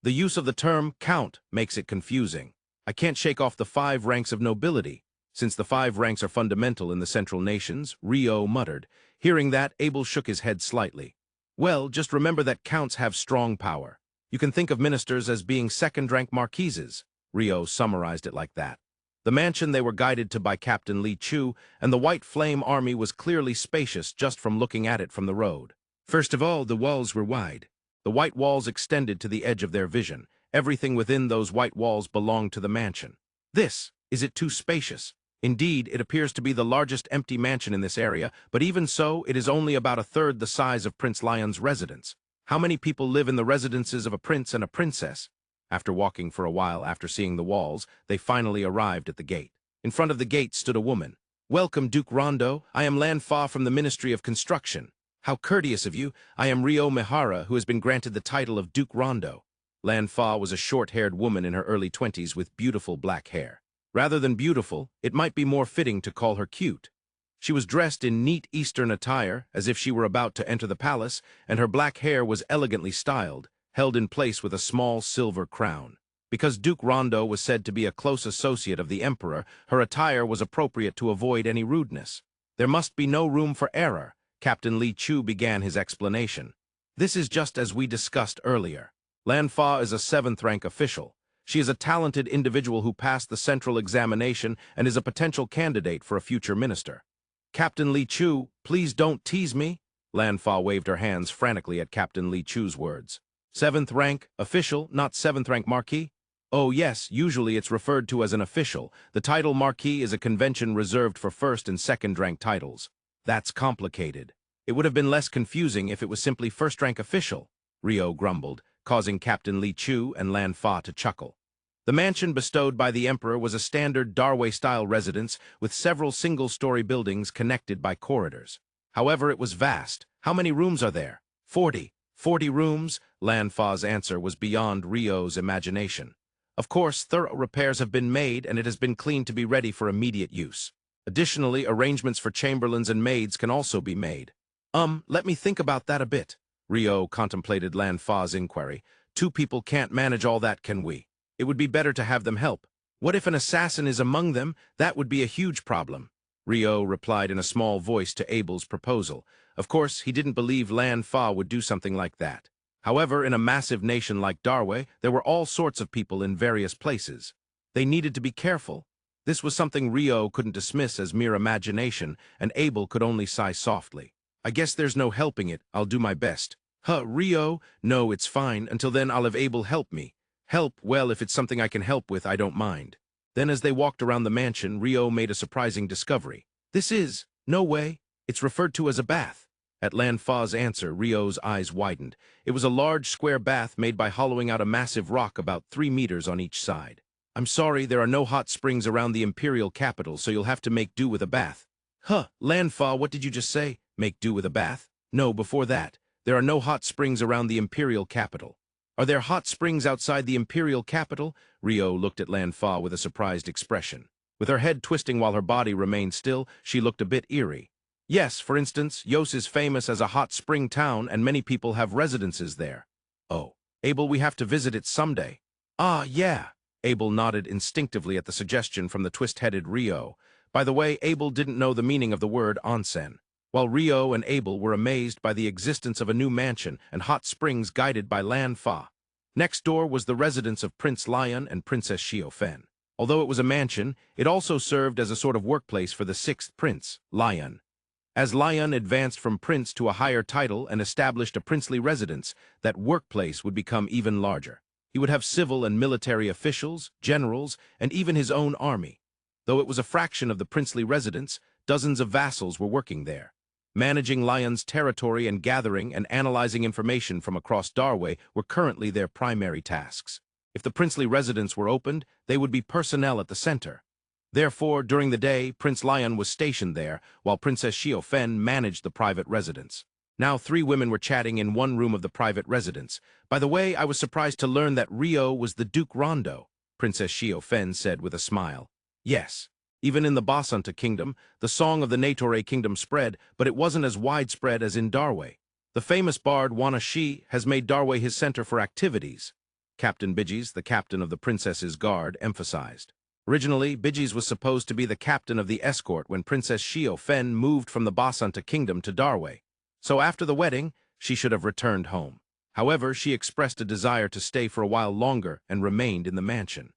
The use of the term count makes it confusing. I can't shake off the 5 ranks of nobility. Since the 5 ranks are fundamental in the Central Nations, Rio muttered. Hearing that, Abel shook his head slightly. Well, just remember that counts have strong power. You can think of ministers as being second-rank marquises. Rio summarized it like that. The mansion they were guided to by Captain Li Chu, and the White Flame Army was clearly spacious just from looking at it from the road. First of all, the walls were wide. The white walls extended to the edge of their vision. Everything within those white walls belonged to the mansion. Is it too spacious? Indeed, it appears to be the largest empty mansion in this area, but even so, it is only about a third the size of Prince Lyun's residence. How many people live in the residences of a prince and a princess? After walking for a while after seeing the walls, they finally arrived at the gate. In front of the gate stood a woman. Welcome, Duke Rondo. I am Lan Fa from the Ministry of Construction. How courteous of you. I am Rio Mihara, who has been granted the title of Duke Rondo. Lan Fa was a short-haired woman in her early 20s with beautiful black hair. Rather than beautiful, it might be more fitting to call her cute. She was dressed in neat Eastern attire, as if she were about to enter the palace, and her black hair was elegantly styled, held in place with a small silver crown. Because Duke Rondo was said to be a close associate of the Emperor, her attire was appropriate to avoid any rudeness. There must be no room for error. Captain Li Chu began his explanation. This is just as we discussed earlier. Lan Fa is a 7th-rank official. She is a talented individual who passed the central examination and is a potential candidate for a future minister. Captain Li Chu, please don't tease me. Lan Fa waved her hands frantically at Captain Li Chu's words. 7th rank, official, not 7th rank marquis? Oh yes, usually it's referred to as an official. The title marquis is a convention reserved for 1st and 2nd rank titles. That's complicated. It would have been less confusing if it was simply 1st rank official, Rio grumbled, causing Captain Li Chu and Lan Fa to chuckle. The mansion bestowed by the Emperor was a standard Darway-style residence with several single-story buildings connected by corridors. However, it was vast. How many rooms are there? 40. 40 rooms? Lan Fa's answer was beyond Rio's imagination. Of course, thorough repairs have been made and it has been cleaned to be ready for immediate use. Additionally, arrangements for chamberlains and maids can also be made. Let me think about that a bit. Rio contemplated Lan Fa's inquiry. Two people can't manage all that, can we? It would be better to have them help. What if an assassin is among them? That would be a huge problem. Rio replied in a small voice to Abel's proposal. Of course, he didn't believe Lan Fa would do something like that. However, in a massive nation like Darway, there were all sorts of people in various places. They needed to be careful. This was something Rio couldn't dismiss as mere imagination, and Abel could only sigh softly. I guess there's no helping it. I'll do my best. Rio? No, it's fine. Until then, I'll have Abel help me. Help? Well, if it's something I can help with, I don't mind. Then as they walked around the mansion, Rio made a surprising discovery. No way. It's referred to as a bath. At Lan Fa's answer, Rio's eyes widened. It was a large square bath made by hollowing out a massive rock about 3 meters on each side. I'm sorry, there are no hot springs around the Imperial capital, so you'll have to make do with a bath. Lan Fa, what did you just say? Make do with a bath? No, before that. There are no hot springs around the Imperial capital. Are there hot springs outside the Imperial capital? Rio looked at Lan Fa with a surprised expression. With her head twisting while her body remained still, she looked a bit eerie. Yes, for instance, Yos is famous as a hot spring town and many people have residences there. Oh, Abel, we have to visit it someday. Ah, yeah. Abel nodded instinctively at the suggestion from the twist-headed Rio. By the way, Abel didn't know the meaning of the word onsen. While Rio and Abel were amazed by the existence of a new mansion and hot springs guided by Lan Fa. Next door was the residence of Prince Lyun and Princess Xiaofen. Although it was a mansion, it also served as a sort of workplace for the 6th prince, Lyun. As Lyun advanced from prince to a higher title and established a princely residence, that workplace would become even larger. He would have civil and military officials, generals, and even his own army. Though it was a fraction of the princely residence, dozens of vassals were working there. Managing Lyun's territory and gathering and analyzing information from across Darway were currently their primary tasks. If the princely residence were opened, they would be personnel at the center. Therefore, during the day, Prince Lyun was stationed there, while Princess Xiaofen managed the private residence. Now 3 women were chatting in one room of the private residence. By the way, I was surprised to learn that Rio was the Duke Rondo, Princess Xiaofen said with a smile. Yes. Even in the Basanta kingdom, the song of the Natore kingdom spread, but it wasn't as widespread as in Darway. The famous bard Wanashi has made Darway his center for activities. Captain Bidges, the captain of the princess's guard, emphasized. Originally, Bidges was supposed to be the captain of the escort when Princess Xiaofen moved from the Basanta kingdom to Darway. So after the wedding, she should have returned home. However, she expressed a desire to stay for a while longer and remained in the mansion.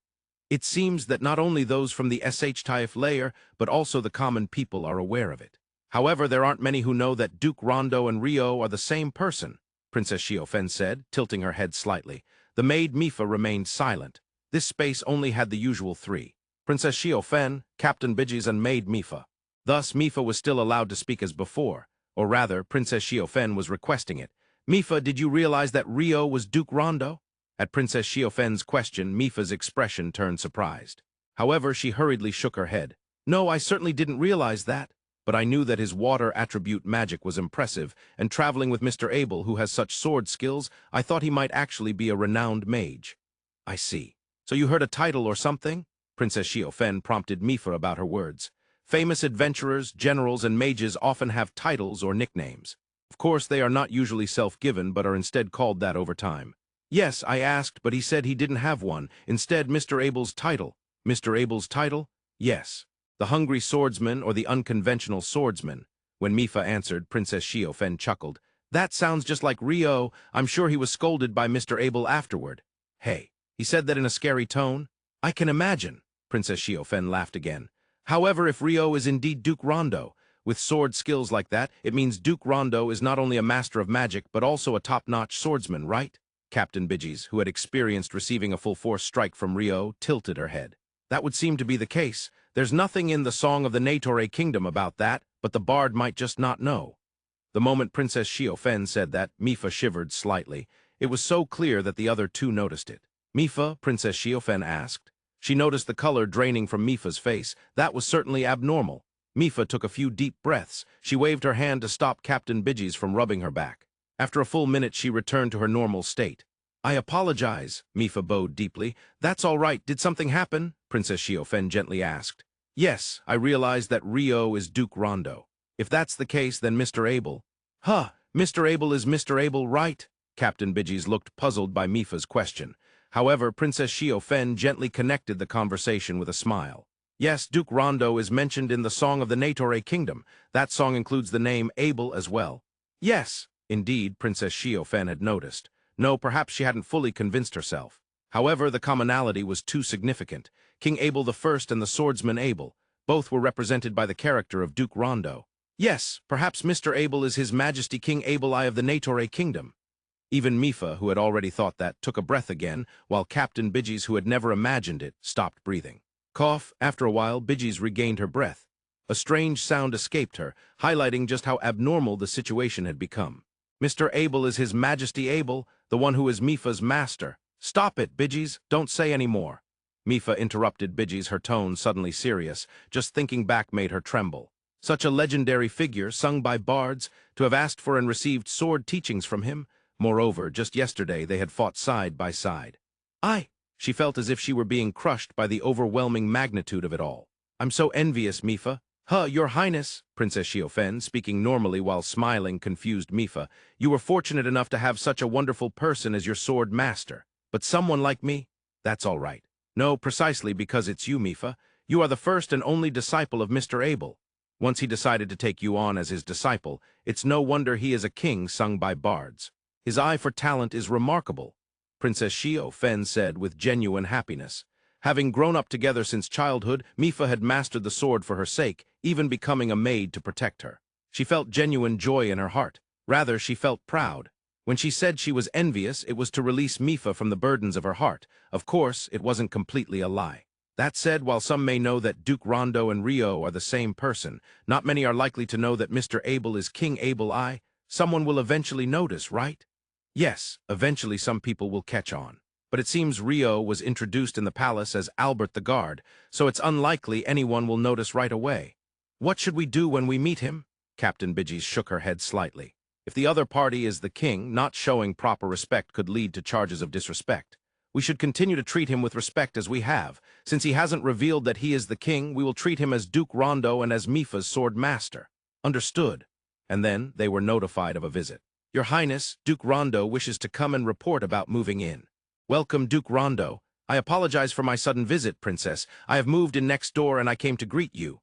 It seems that not only those from the SH-Taif layer, but also the common people are aware of it. However, there aren't many who know that Duke Rondo and Rio are the same person, Princess Xiaofen said, tilting her head slightly. The maid Mifa remained silent. This space only had the usual 3. Princess Xiaofen, Captain Bidges, and maid Mifa. Thus, Mifa was still allowed to speak as before, or rather, Princess Xiaofen was requesting it. Mifa, did you realize that Rio was Duke Rondo? At Princess Xiaofen's question, Mifa's expression turned surprised. However, she hurriedly shook her head. No, I certainly didn't realize that, but I knew that his water attribute magic was impressive, and traveling with Mr. Abel, who has such sword skills, I thought he might actually be a renowned mage. I see. So you heard a title or something? Princess Xiaofen prompted Mifa about her words. Famous adventurers, generals, and mages often have titles or nicknames. Of course, they are not usually self-given, but are instead called that over time. Yes, I asked, but he said he didn't have one. Instead, Mr. Abel's title. Mr. Abel's title? Yes. The hungry swordsman or the unconventional swordsman. When Mifa answered, Princess Xiaofen chuckled. That sounds just like Rio. I'm sure he was scolded by Mr. Abel afterward. Hey, he said that in a scary tone? I can imagine. Princess Xiaofen laughed again. However, if Rio is indeed Duke Rondo, with sword skills like that, it means Duke Rondo is not only a master of magic, but also a top-notch swordsman, right? Captain Bidges, who had experienced receiving a full-force strike from Rio, tilted her head. That would seem to be the case. There's nothing in the Song of the Natore Kingdom about that, but the bard might just not know. The moment Princess Xiaofen said that, Mifa shivered slightly. It was so clear that the other 2 noticed it. Mifa, Princess Xiaofen asked. She noticed the color draining from Mifa's face. That was certainly abnormal. Mifa took a few deep breaths. She waved her hand to stop Captain Bidges from rubbing her back. After a full minute, she returned to her normal state. I apologize, Mifa bowed deeply. That's all right. Did something happen? Princess Xiaofen gently asked. Yes, I realized that Rio is Duke Rondo. If that's the case, then Mr. Abel. Huh, Mr. Abel is Mr. Abel, right? Captain Bidges looked puzzled by Mifa's question. However, Princess Xiaofen gently connected the conversation with a smile. Yes, Duke Rondo is mentioned in the Song of the Natore Kingdom. That song includes the name Abel as well. Yes, indeed, Princess Xiaofen had noticed. No, perhaps she hadn't fully convinced herself. However, the commonality was too significant. King Abel I and the swordsman Abel, both were represented by the character of Duke Rondo. Yes, perhaps Mr. Abel is His Majesty King Abel I of the Natore Kingdom. Even Mifa, who had already thought that, took a breath again, while Captain Bidges, who had never imagined it, stopped breathing. Cough. After a while, Bidges regained her breath. A strange sound escaped her, highlighting just how abnormal the situation had become. Mr. Abel is His Majesty Abel, the one who is Mifa's master. Stop it, Bidges. Don't say any more. Mifa interrupted Bidges, her tone suddenly serious. Just thinking back made her tremble. Such a legendary figure, sung by bards, to have asked for and received sword teachings from him. Moreover, just yesterday they had fought side by side. She felt as if she were being crushed by the overwhelming magnitude of it all. I'm so envious, Mifa. Your Highness, Princess Xiaofen, speaking normally while smiling, confused Mifa. You were fortunate enough to have such a wonderful person as your sword master. But someone like me? That's all right. No, precisely because it's you, Mifa. You are the first and only disciple of Mr. Abel. Once he decided to take you on as his disciple, it's no wonder he is a king sung by bards. His eye for talent is remarkable, Princess Xiaofen said with genuine happiness. Having grown up together since childhood, Mifa had mastered the sword for her sake, even becoming a maid to protect her. She felt genuine joy in her heart. Rather, she felt proud. When she said she was envious, it was to release Mifa from the burdens of her heart. Of course, it wasn't completely a lie. That said, while some may know that Duke Rondo and Rio are the same person, not many are likely to know that Mr. Abel is King Abel I. Someone will eventually notice, right? Yes, eventually some people will catch on. But it seems Rio was introduced in the palace as Albert the Guard, so it's unlikely anyone will notice right away. What should we do when we meet him? Captain Bidges shook her head slightly. If the other party is the king, not showing proper respect could lead to charges of disrespect. We should continue to treat him with respect as we have. Since he hasn't revealed that he is the king, we will treat him as Duke Rondo and as Mifa's sword master. Understood. And then they were notified of a visit. Your Highness, Duke Rondo wishes to come and report about moving in. Welcome, Duke Rondo. I apologize for my sudden visit, Princess. I have moved in next door and I came to greet you.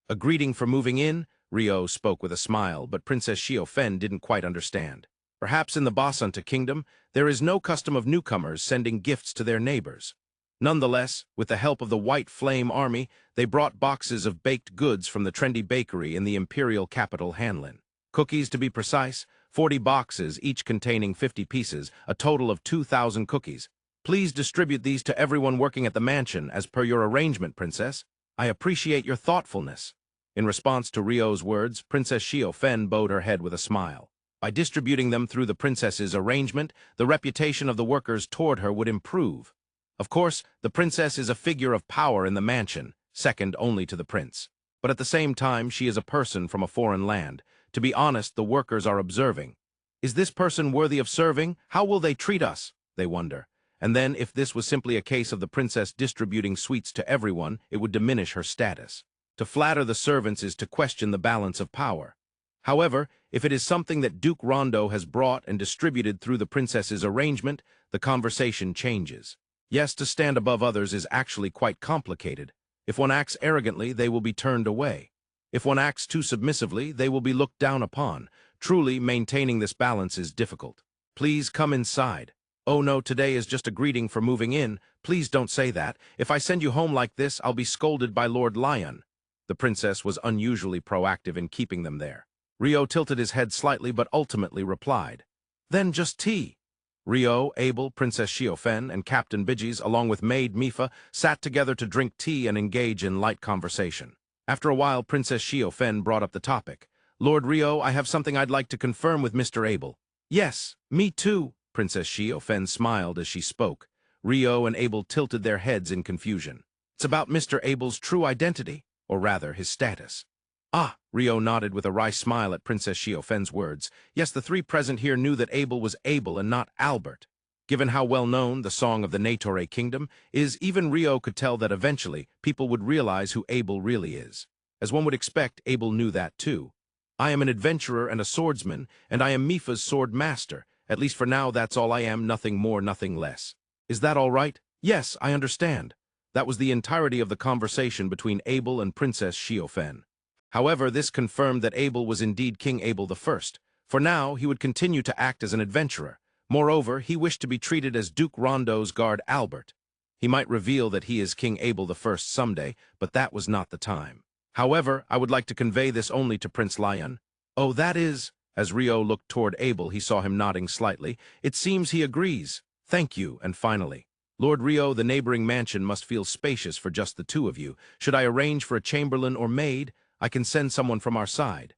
A greeting for moving in? Rio spoke with a smile, but Princess Xiaofen didn't quite understand. Perhaps in the Basanta Kingdom, there is no custom of newcomers sending gifts to their neighbors. Nonetheless, with the help of the White Flame Army, they brought boxes of baked goods from the trendy bakery in the Imperial capital Hanlin. Cookies, to be precise, 40 boxes, each containing 50 pieces, a total of 2,000 cookies. Please distribute these to everyone working at the mansion, as per your arrangement, Princess. I appreciate your thoughtfulness. In response to Rio's words, Princess Xiaofen bowed her head with a smile. By distributing them through the princess's arrangement, the reputation of the workers toward her would improve. Of course, the princess is a figure of power in the mansion, second only to the prince. But at the same time, she is a person from a foreign land. To be honest, the workers are observing. Is this person worthy of serving? How will they treat us? They wonder. And then, if this was simply a case of the princess distributing sweets to everyone, it would diminish her status. To flatter the servants is to question the balance of power. However, if it is something that Duke Rondo has brought and distributed through the princess's arrangement, the conversation changes. Yes, to stand above others is actually quite complicated. If one acts arrogantly, they will be turned away. If one acts too submissively, they will be looked down upon. Truly, maintaining this balance is difficult. Please come inside. Oh no, today is just a greeting for moving in. Please don't say that. If I send you home like this, I'll be scolded by Lord Lyun. The princess was unusually proactive in keeping them there. Rio tilted his head slightly but ultimately replied. Then just tea. Rio, Abel, Princess Xiaofen, and Captain Bidges, along with maid Mifa, sat together to drink tea and engage in light conversation. After a while, Princess Xiaofen brought up the topic. Lord Rio, I have something I'd like to confirm with Mr. Abel. Yes, me too. Princess Xiaofen smiled as she spoke. Rio and Abel tilted their heads in confusion. It's about Mr. Abel's true identity, or rather, his status. Ah, Rio nodded with a wry smile at Princess Xiaofen's words. Yes, the three present here knew that Abel was Abel and not Albert. Given how well known the Song of the Natore Kingdom is, even Rio could tell that eventually people would realize who Abel really is. As one would expect, Abel knew that too. I am an adventurer and a swordsman, and I am Mifa's sword master. At least for now, that's all I am, nothing more, nothing less. Is that all right? Yes, I understand. That was the entirety of the conversation between Abel and Princess Xiaofen. However, this confirmed that Abel was indeed King Abel I. For now, he would continue to act as an adventurer. Moreover, he wished to be treated as Duke Rondo's guard Albert. He might reveal that he is King Abel I someday, but that was not the time. However, I would like to convey this only to Prince Lyun. Oh, that is... As Rio looked toward Abel, he saw him nodding slightly. It seems he agrees. Thank you, and finally. Lord Rio, the neighboring mansion must feel spacious for just the two of you. Should I arrange for a chamberlain or maid? I can send someone from our side.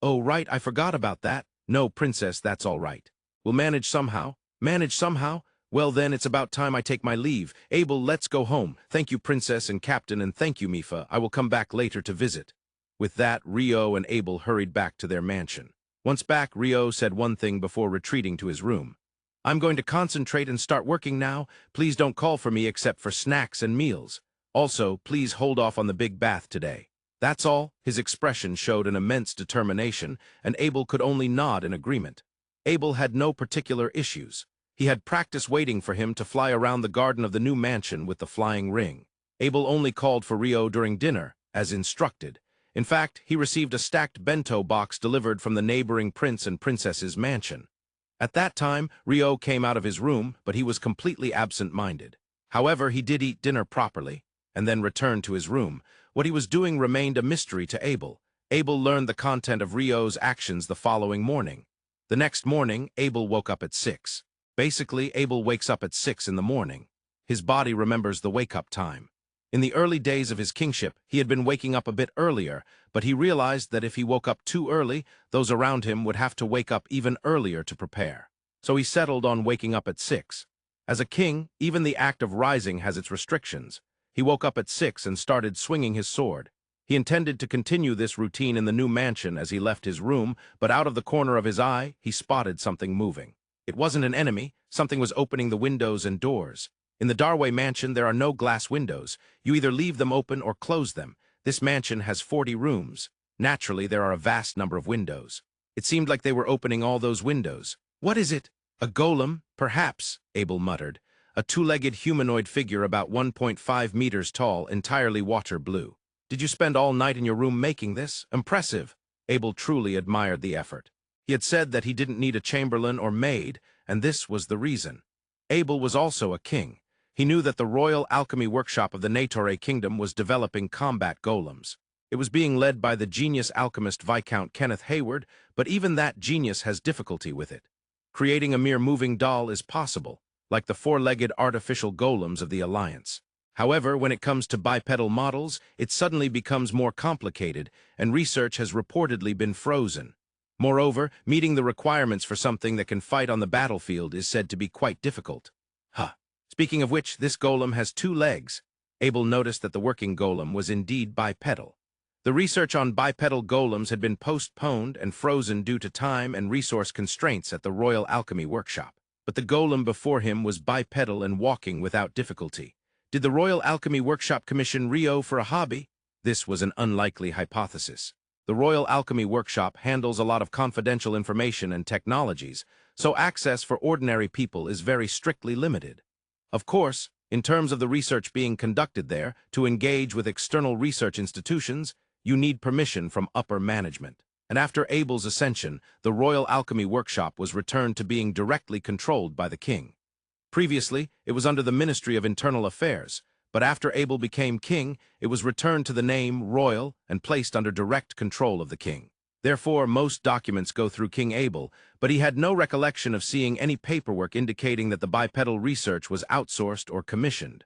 Oh, right, I forgot about that. No, Princess, that's all right. We'll manage somehow. Manage somehow? Well then, it's about time I take my leave. Abel, let's go home. Thank you, Princess and Captain, and thank you, Mifa. I will come back later to visit. With that, Rio and Abel hurried back to their mansion. Once back, Rio said one thing before retreating to his room. I'm going to concentrate and start working now. Please don't call for me except for snacks and meals. Also, please hold off on the big bath today. That's all. His expression showed an immense determination, and Abel could only nod in agreement. Abel had no particular issues. He had practice waiting for him to fly around the garden of the new mansion with the flying ring. Abel only called for Rio during dinner, as instructed. In fact, he received a stacked bento box delivered from the neighboring prince and princess's mansion. At that time, Rio came out of his room, but he was completely absent-minded. However, he did eat dinner properly, and then returned to his room. What he was doing remained a mystery to Abel. Abel learned the content of Rio's actions the following morning. The next morning, Abel woke up at 6. Basically, Abel wakes up at 6 in the morning. His body remembers the wake-up time. In the early days of his kingship, he had been waking up a bit earlier, but he realized that if he woke up too early, those around him would have to wake up even earlier to prepare. So he settled on waking up at 6. As a king, even the act of rising has its restrictions. He woke up at 6 and started swinging his sword. He intended to continue this routine in the new mansion as he left his room, but out of the corner of his eye, he spotted something moving. It wasn't an enemy. Something was opening the windows and doors. In the Darway mansion, there are no glass windows. You either leave them open or close them. This mansion has 40 rooms. Naturally, there are a vast number of windows. It seemed like they were opening all those windows. What is it? A golem? Perhaps, Abel muttered. A two-legged humanoid figure about 1.5 meters tall, entirely water blue. Did you spend all night in your room making this? Impressive. Abel truly admired the effort. He had said that he didn't need a chamberlain or maid, and this was the reason. Abel was also a king. He knew that the Royal Alchemy Workshop of the Natore Kingdom was developing combat golems. It was being led by the genius alchemist Viscount Kenneth Hayward, but even that genius has difficulty with it. Creating a mere moving doll is possible, like the four-legged artificial golems of the Alliance. However, when it comes to bipedal models, it suddenly becomes more complicated, and research has reportedly been frozen. Moreover, meeting the requirements for something that can fight on the battlefield is said to be quite difficult. Speaking of which, this golem has 2 legs. Abel noticed that the working golem was indeed bipedal. The research on bipedal golems had been postponed and frozen due to time and resource constraints at the Royal Alchemy Workshop. But the golem before him was bipedal and walking without difficulty. Did the Royal Alchemy Workshop commission Rio for a hobby? This was an unlikely hypothesis. The Royal Alchemy Workshop handles a lot of confidential information and technologies, so access for ordinary people is very strictly limited. Of course, in terms of the research being conducted there, to engage with external research institutions, you need permission from upper management. And after Abel's ascension, the Royal Alchemy Workshop was returned to being directly controlled by the king. Previously, it was under the Ministry of Internal Affairs, but after Abel became king, it was returned to the name Royal and placed under direct control of the king. Therefore, most documents go through King Abel, but he had no recollection of seeing any paperwork indicating that the bipedal research was outsourced or commissioned.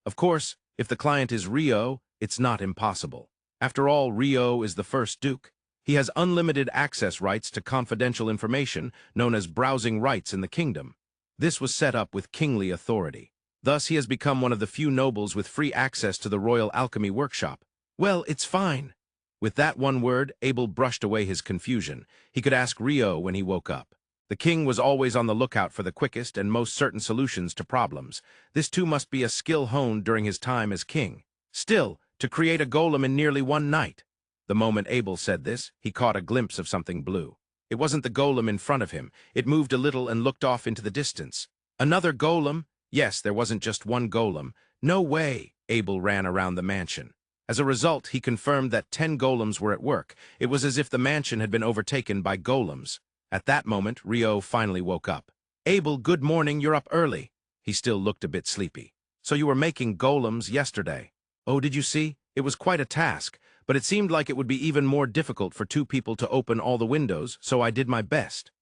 Of course, if the client is Rio, it's not impossible. After all, Rio is the first duke. He has unlimited access rights to confidential information known as browsing rights in the kingdom. This was set up with kingly authority. Thus, he has become one of the few nobles with free access to the Royal Alchemy Workshop. Well, it's fine. With that one word, Abel brushed away his confusion. He could ask Rio when he woke up. The king was always on the lookout for the quickest and most certain solutions to problems. This too must be a skill honed during his time as king. Still, to create a golem in nearly one night. The moment Abel said this, he caught a glimpse of something blue. It wasn't the golem in front of him. It moved a little and looked off into the distance. Another golem? Yes, there wasn't just one golem. No way! Abel ran around the mansion. As a result, he confirmed that 10 golems were at work. It was as if the mansion had been overtaken by golems. At that moment, Rio finally woke up. Abel, good morning, you're up early. He still looked a bit sleepy. So you were making golems yesterday. Oh, did you see? It was quite a task, but it seemed like it would be even more difficult for 2 people to open all the windows, so I did my best.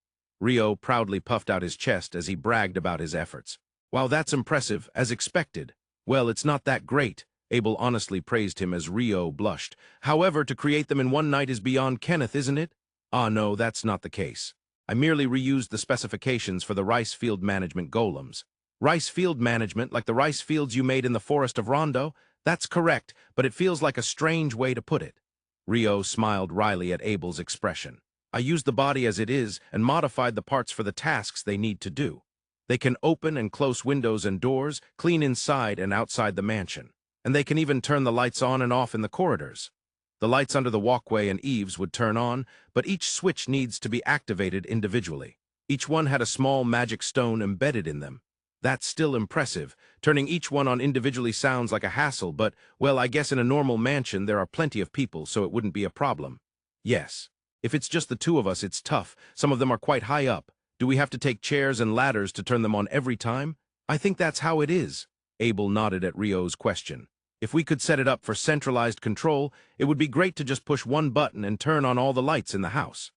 Rio proudly puffed out his chest as he bragged about his efforts. Wow, that's impressive, as expected. Well, it's not that great. Abel honestly praised him as Rio blushed. However, to create them in one night is beyond Kenneth, isn't it? Ah, no, that's not the case. I merely reused the specifications for the rice field management golems. Rice field management, like the rice fields you made in the forest of Randa? That's correct, but it feels like a strange way to put it. Rio smiled wryly at Abel's expression. I used the body as it is and modified the parts for the tasks they need to do. They can open and close windows and doors, clean inside and outside the mansion. And they can even turn the lights on and off in the corridors. The lights under the walkway and eaves would turn on, but each switch needs to be activated individually. Each one had a small magic stone embedded in them. That's still impressive. Turning each one on individually sounds like a hassle, but, well, I guess in a normal mansion there are plenty of people, so it wouldn't be a problem. Yes. If it's just the 2 of us, it's tough. Some of them are quite high up. Do we have to take chairs and ladders to turn them on every time? I think that's how it is. Abel nodded at Rio's question. If we could set it up for centralized control, it would be great to just push one button and turn on all the lights in the house.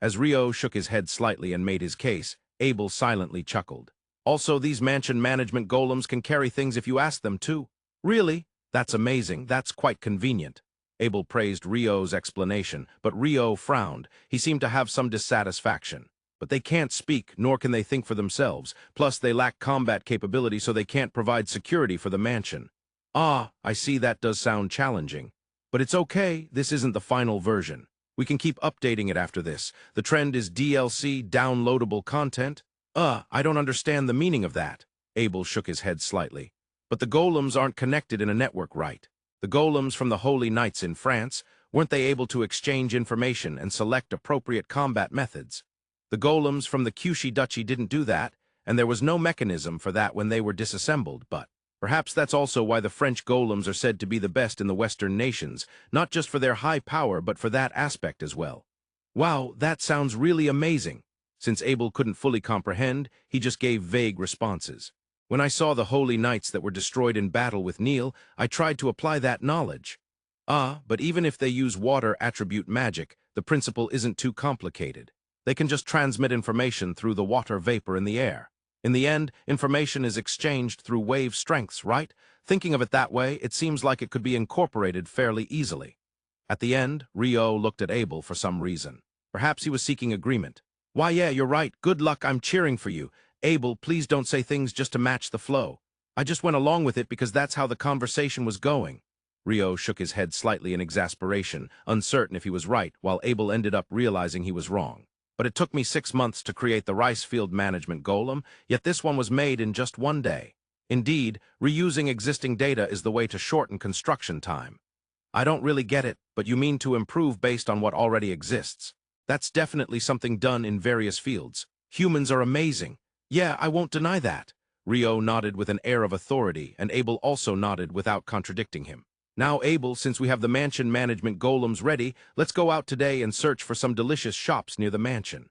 As Rio shook his head slightly and made his case, Abel silently chuckled. Also, these mansion management golems can carry things if you ask them to. Really? That's amazing. That's quite convenient. Abel praised Rio's explanation, but Rio frowned. He seemed to have some dissatisfaction. But they can't speak, nor can they think for themselves. Plus, they lack combat capability, so they can't provide security for the mansion. Ah, I see, that does sound challenging. But it's okay, this isn't the final version. We can keep updating it after this. The trend is DLC, downloadable content. I don't understand the meaning of that. Abel shook his head slightly. But the golems aren't connected in a network, right? The golems from the Holy Knights in France, weren't they able to exchange information and select appropriate combat methods? The golems from the Kyushu Duchy didn't do that, and there was no mechanism for that when they were disassembled, but perhaps that's also why the French golems are said to be the best in the Western nations, not just for their high power, but for that aspect as well. Wow, that sounds really amazing. Since Abel couldn't fully comprehend, he just gave vague responses. When I saw the Holy Knights that were destroyed in battle with Neil, I tried to apply that knowledge. But even if they use water attribute magic, the principle isn't too complicated. They can just transmit information through the water vapor in the air. In the end, information is exchanged through wave strengths, right? Thinking of it that way, it seems like it could be incorporated fairly easily. At the end, Rio looked at Abel for some reason. Perhaps he was seeking agreement. Why, yeah, you're right. Good luck, I'm cheering for you. Abel, please don't say things just to match the flow. I just went along with it because that's how the conversation was going. Rio shook his head slightly in exasperation, uncertain if he was right, while Abel ended up realizing he was wrong. But it took me 6 months to create the rice field management golem, yet this one was made in just 1 day. Indeed, reusing existing data is the way to shorten construction time. I don't really get it, but you mean to improve based on what already exists. That's definitely something done in various fields. Humans are amazing. Yeah, I won't deny that. Rio nodded with an air of authority, and Abel also nodded without contradicting him. Now, Abel, since we have the mansion management golems ready, let's go out today and search for some delicious shops near the mansion.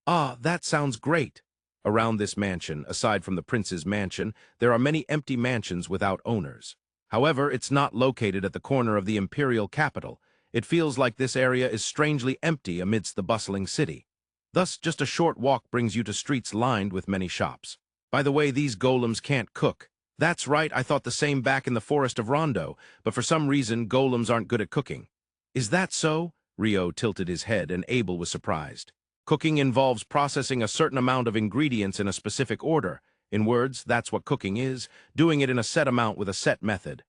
That sounds great. Around this mansion, aside from the prince's mansion, there are many empty mansions without owners. However, it's not located at the corner of the Imperial capital. It feels like this area is strangely empty amidst the bustling city. Thus, just a short walk brings you to streets lined with many shops. By the way, these golems can't cook. That's right, I thought the same back in the forest of Randa, but for some reason, golems aren't good at cooking. Is that so? Rio tilted his head, and Abel was surprised. Cooking involves processing a certain amount of ingredients in a specific order. In words, that's what cooking is, doing it in a set amount with a set method.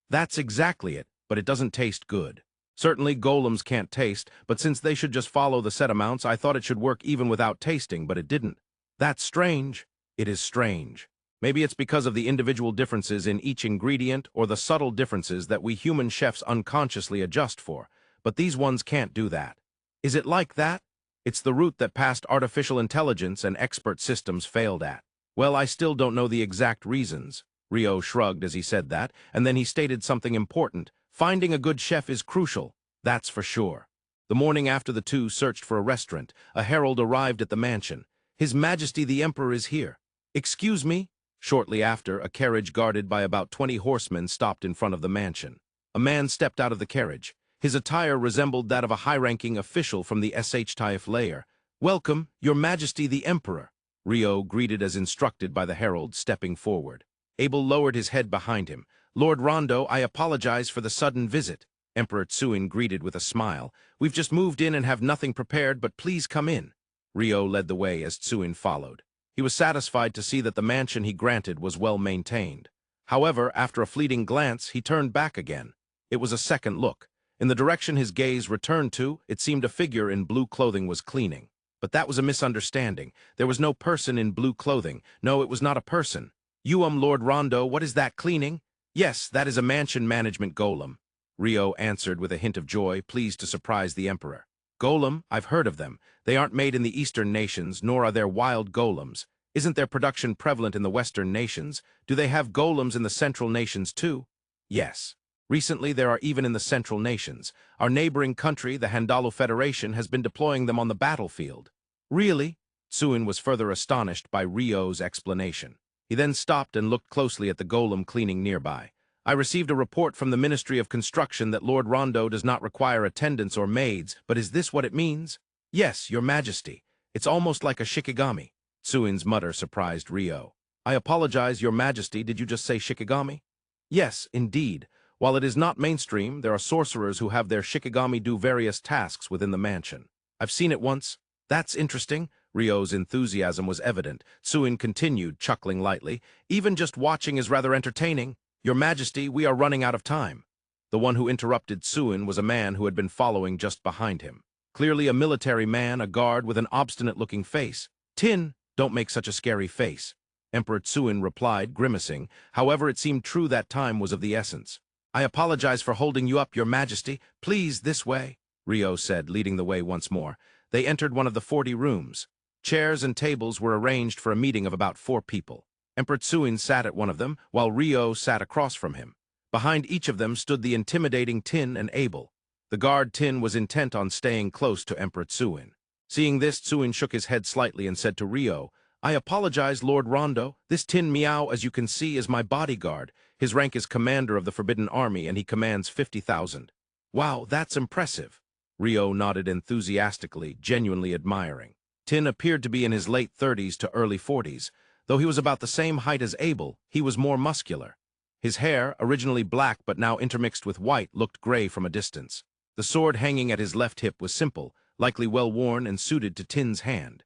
That's exactly it, but it doesn't taste good. Certainly golems can't taste, but since they should just follow the set amounts, I thought it should work even without tasting, but it didn't. That's strange. It is strange. Maybe it's because of the individual differences in each ingredient or the subtle differences that we human chefs unconsciously adjust for, but these ones can't do that. Is it like that? It's the route that past artificial intelligence and expert systems failed at. Well, I still don't know the exact reasons. Rio shrugged as he said that, and then he stated something important. Finding a good chef is crucial, that's for sure. The morning after the two searched for a restaurant, a herald arrived at the mansion. His Majesty the Emperor is here. Excuse me? Shortly after, a carriage guarded by about 20 horsemen stopped in front of the mansion. A man stepped out of the carriage. His attire resembled that of a high-ranking official from the SH-Taif layer. Welcome, Your Majesty the Emperor, Rio greeted as instructed by the herald, stepping forward. Abel lowered his head behind him. Lord Rondo, I apologize for the sudden visit. Emperor Tsuin greeted with a smile. We've just moved in and have nothing prepared, but please come in. Rio led the way as Tsuin followed. He was satisfied to see that the mansion he granted was well maintained. However, after a fleeting glance, he turned back again. It was a second look. In the direction his gaze returned to, it seemed a figure in blue clothing was cleaning. But that was a misunderstanding. There was no person in blue clothing. No, it was not a person. Lord Rondo, what is that cleaning? Yes, that is a mansion management golem. Rio answered with a hint of joy, pleased to surprise the Emperor. Golem, I've heard of them. They aren't made in the Eastern nations, nor are there wild golems. Isn't their production prevalent in the Western nations? Do they have golems in the Central nations too? Yes. Recently, there are even in the Central nations. Our neighboring country, the Handalu Federation, has been deploying them on the battlefield. Really? Tsuin was further astonished by Rio's explanation. He then stopped and looked closely at the golem cleaning nearby. I received a report from the Ministry of Construction that Lord Rondo does not require attendants or maids, but is this what it means? Yes, Your Majesty. It's almost like a shikigami. Tsuin's mutter surprised Rio. I apologize, Your Majesty, did you just say shikigami? Yes, indeed. While it is not mainstream, there are sorcerers who have their shikigami do various tasks within the mansion. I've seen it once. That's interesting. Rio's enthusiasm was evident. Tsuin continued, chuckling lightly. Even just watching is rather entertaining. Your Majesty, we are running out of time. The one who interrupted Tsuin was a man who had been following just behind him. Clearly a military man, a guard with an obstinate-looking face. Tin, don't make such a scary face. Emperor Tsuin replied, grimacing. However, it seemed true that time was of the essence. I apologize for holding you up, Your Majesty. Please, this way, Rio said, leading the way once more. They entered one of the 40 rooms. Chairs and tables were arranged for a meeting of about 4 people. Emperor Tsuin sat at one of them, while Rio sat across from him. Behind each of them stood the intimidating Tin and Abel. The guard Tin was intent on staying close to Emperor Tsuin. Seeing this, Tsuin shook his head slightly and said to Rio, I apologize, Lord Rondo. This Tin Miao, as you can see, is my bodyguard. His rank is commander of the Forbidden Army, and he commands 50,000. Wow, that's impressive. Rio nodded enthusiastically, genuinely admiring. Tin appeared to be in his late 30s to early 40s. Though he was about the same height as Abel, he was more muscular. His hair, originally black but now intermixed with white, looked gray from a distance. The sword hanging at his left hip was simple, likely well worn and suited to Tin's hand.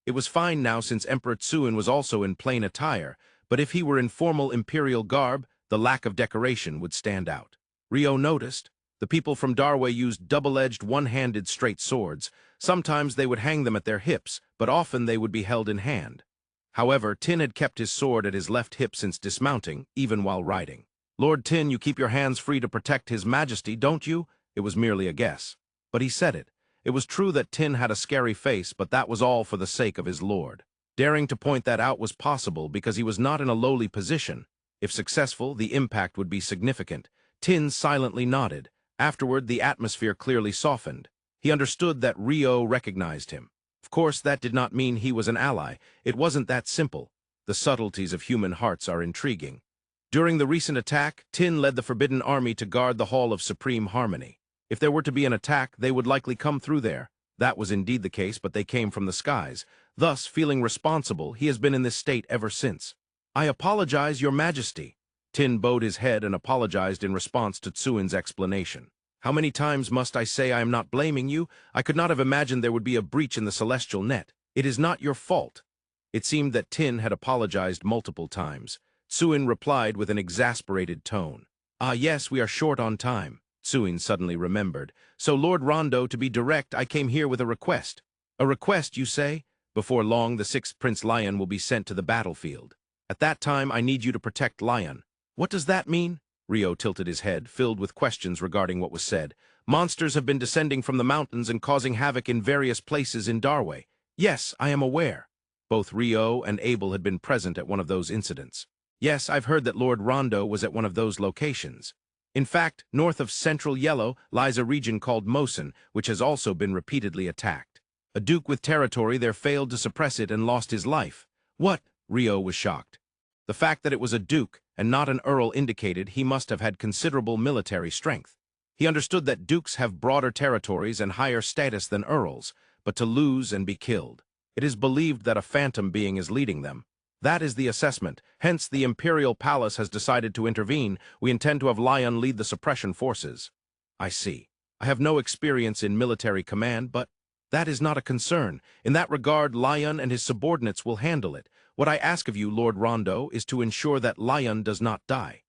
It was fine now since Emperor Tsuin was also in plain attire, but if he were in formal imperial garb, the lack of decoration would stand out. Rio noticed. The people from Darway used double-edged, one-handed straight swords. Sometimes they would hang them at their hips, but often they would be held in hand. However, Tin had kept his sword at his left hip since dismounting, even while riding. Lord Tin, you keep your hands free to protect His Majesty, don't you? It was merely a guess. But he said it. It was true that Tin had a scary face, but that was all for the sake of his lord. Daring to point that out was possible because he was not in a lowly position. If successful, the impact would be significant. Tin silently nodded. Afterward, the atmosphere clearly softened. He understood that Rio recognized him. Of course, that did not mean he was an ally. It wasn't that simple. The subtleties of human hearts are intriguing. During the recent attack, Tin led the Forbidden Army to guard the Hall of Supreme Harmony. If there were to be an attack, they would likely come through there. That was indeed the case, but they came from the skies. Thus, feeling responsible, he has been in this state ever since. I apologize, Your Majesty. Tin bowed his head and apologized in response to Tsuin's explanation. How many times must I say I am not blaming you? I could not have imagined there would be a breach in the celestial net. It is not your fault. It seemed that Tin had apologized multiple times. Tsuin replied with an exasperated tone. Ah yes, we are short on time. Tsuin suddenly remembered. So, Lord Rondo, to be direct, I came here with a request. A request, you say? Before long, the sixth Prince Lyun will be sent to the battlefield. At that time, I need you to protect Lyun. What does that mean? Rio tilted his head, filled with questions regarding what was said. Monsters have been descending from the mountains and causing havoc in various places in Darway. Yes, I am aware. Both Rio and Abel had been present at one of those incidents. Yes, I've heard that Lord Rondo was at one of those locations. In fact, north of Central Yellow lies a region called Mosin, which has also been repeatedly attacked. A duke with territory there failed to suppress it and lost his life. What? Rio was shocked. The fact that it was a duke and not an earl indicated he must have had considerable military strength. He understood that dukes have broader territories and higher status than earls, but to lose and be killed. It is believed that a phantom being is leading them. That is the assessment. Hence, the Imperial Palace has decided to intervene. We intend to have Lyun lead the suppression forces. I see. I have no experience in military command, but that is not a concern. In that regard, Lyun and his subordinates will handle it. What I ask of you, Lord Rondo, is to ensure that Lyun does not die.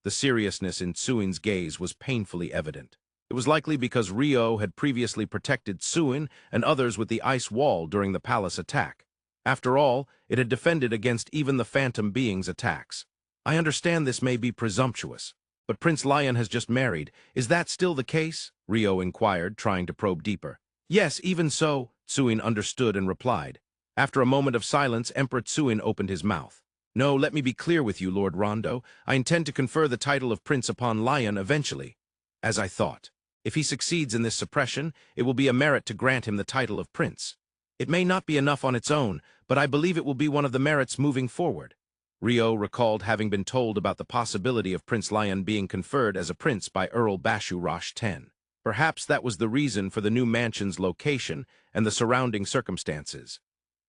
The seriousness in Tsuin's gaze was painfully evident. It was likely because Rio had previously protected Tsuin and others with the ice wall during the palace attack. After all, it had defended against even the phantom being's attacks. I understand this may be presumptuous, but Prince Lyun has just married. Is that still the case? Rio inquired, trying to probe deeper. Yes, even so, Tsuin understood and replied. After a moment of silence, Emperor Tsuin opened his mouth. No, let me be clear with you, Lord Rondo. I intend to confer the title of prince upon Lyun eventually. As I thought. If he succeeds in this suppression, it will be a merit to grant him the title of prince. It may not be enough on its own, but I believe it will be one of the merits moving forward. Rio recalled having been told about the possibility of Prince Lyun being conferred as a prince by Earl Bashu Rosh X. Perhaps that was the reason for the new mansion's location and the surrounding circumstances.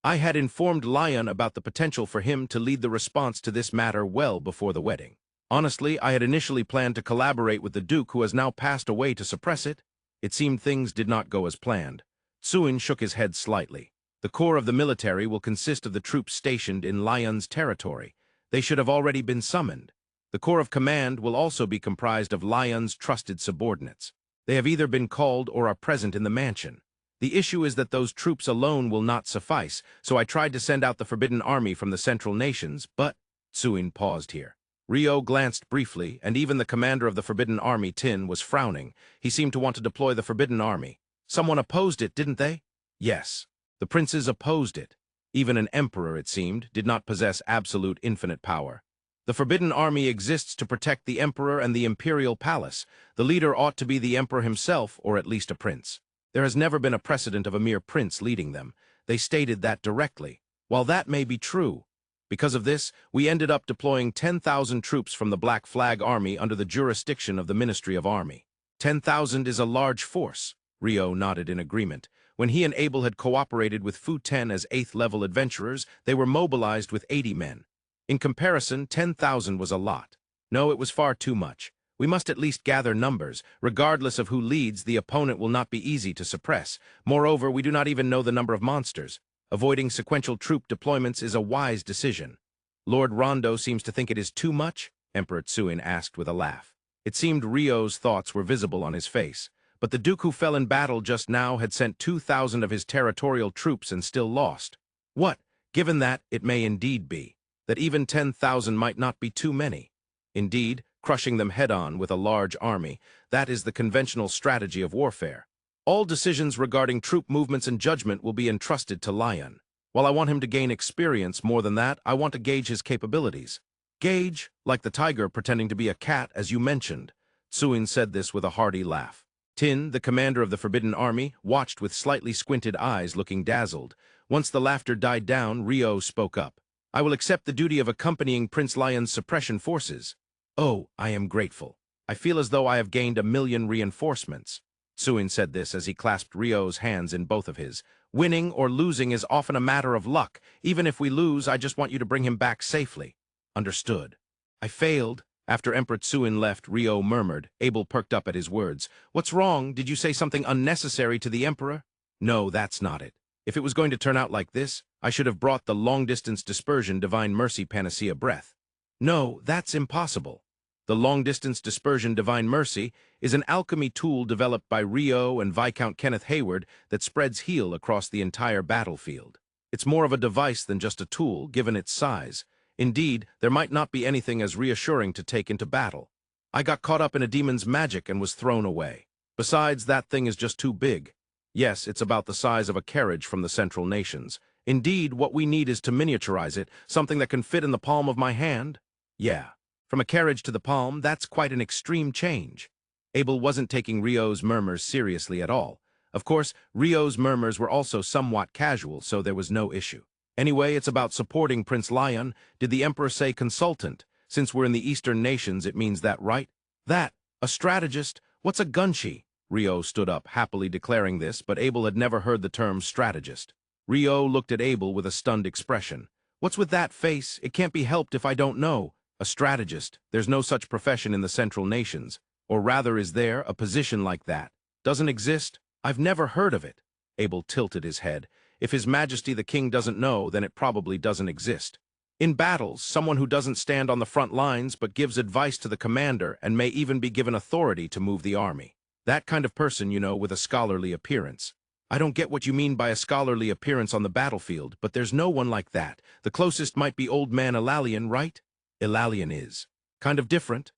I had informed Lyun about the potential for him to lead the response to this matter well before the wedding. Honestly, I had initially planned to collaborate with the Duke who has now passed away to suppress it. It seemed things did not go as planned. Tsuin shook his head slightly. The core of the military will consist of the troops stationed in Lyun's territory. They should have already been summoned. The corps of command will also be comprised of Lyun's trusted subordinates. They have either been called or are present in the mansion. The issue is that those troops alone will not suffice, so I tried to send out the Forbidden Army from the Central Nations, but... Tsuin paused here. Rio glanced briefly, and even the commander of the Forbidden Army, Tin, was frowning. He seemed to want to deploy the Forbidden Army. Someone opposed it, didn't they? Yes. The princes opposed it. Even an emperor, it seemed, did not possess absolute infinite power. The Forbidden Army exists to protect the emperor and the Imperial Palace. The leader ought to be the emperor himself, or at least a prince. There has never been a precedent of a mere prince leading them. They stated that directly. While that may be true, because of this, we ended up deploying 10,000 troops from the Black Flag Army under the jurisdiction of the Ministry of Army. 10,000 is a large force. Rio nodded in agreement. When he and Abel had cooperated with Fu Ten as 8th-level adventurers, they were mobilized with 80 men. In comparison, 10,000 was a lot. No, it was far too much. We must at least gather numbers. Regardless of who leads, the opponent will not be easy to suppress. Moreover, we do not even know the number of monsters. Avoiding sequential troop deployments is a wise decision. Lord Rondo seems to think it is too much? Emperor Tsuin asked with a laugh. It seemed Rio's thoughts were visible on his face. But the Duke who fell in battle just now had sent 2,000 of his territorial troops and still lost. What? Given that, it may indeed be. That even 10,000 might not be too many. Indeed, crushing them head-on with a large army, that is the conventional strategy of warfare. All decisions regarding troop movements and judgment will be entrusted to Lyun. While I want him to gain experience more than that, I want to gauge his capabilities. Gauge, like the tiger pretending to be a cat, as you mentioned. Tsuin said this with a hearty laugh. Tin, the commander of the Forbidden Army, watched with slightly squinted eyes, looking dazzled. Once the laughter died down, Rio spoke up. I will accept the duty of accompanying Prince Lyun's suppression forces. Oh, I am grateful. I feel as though I have gained 1,000,000 reinforcements. Tsuin said this as he clasped Rio's hands in both of his. Winning or losing is often a matter of luck. Even if we lose, I just want you to bring him back safely. Understood. I failed. After Emperor Tsuin left, Rio murmured. Abel perked up at his words. What's wrong? Did you say something unnecessary to the Emperor? No, that's not it. If it was going to turn out like this, I should have brought the long-distance dispersion Divine Mercy Panacea breath. No, that's impossible. The long-distance dispersion Divine Mercy is an alchemy tool developed by Rio and Viscount Kenneth Hayward that spreads heal across the entire battlefield. It's more of a device than just a tool, given its size. Indeed, there might not be anything as reassuring to take into battle. I got caught up in a demon's magic and was thrown away. Besides, that thing is just too big. Yes, it's about the size of a carriage from the Central Nations. Indeed, what we need is to miniaturize it, something that can fit in the palm of my hand. Yeah, from a carriage to the palm, that's quite an extreme change. Abel wasn't taking Rio's murmurs seriously at all. Of course, Rio's murmurs were also somewhat casual, so there was no issue. Anyway, it's about supporting Prince Lyun. Did the Emperor say consultant? Since we're in the Eastern Nations, it means that, right? That, a strategist? What's a gunshi? Rio stood up, happily declaring this, but Abel had never heard the term strategist. Rio looked at Abel with a stunned expression. What's with that face? It can't be helped if I don't know. A strategist. There's no such profession in the Central Nations. Or rather, is there a position like that? Doesn't exist? I've never heard of it. Abel tilted his head. If His Majesty the King doesn't know, then it probably doesn't exist. In battles, someone who doesn't stand on the front lines but gives advice to the commander and may even be given authority to move the army. That kind of person, you know, with a scholarly appearance. I don't get what you mean by a scholarly appearance on the battlefield, but there's no one like that. The closest might be old man Ilalian, right? Ilalian is. Kind of different.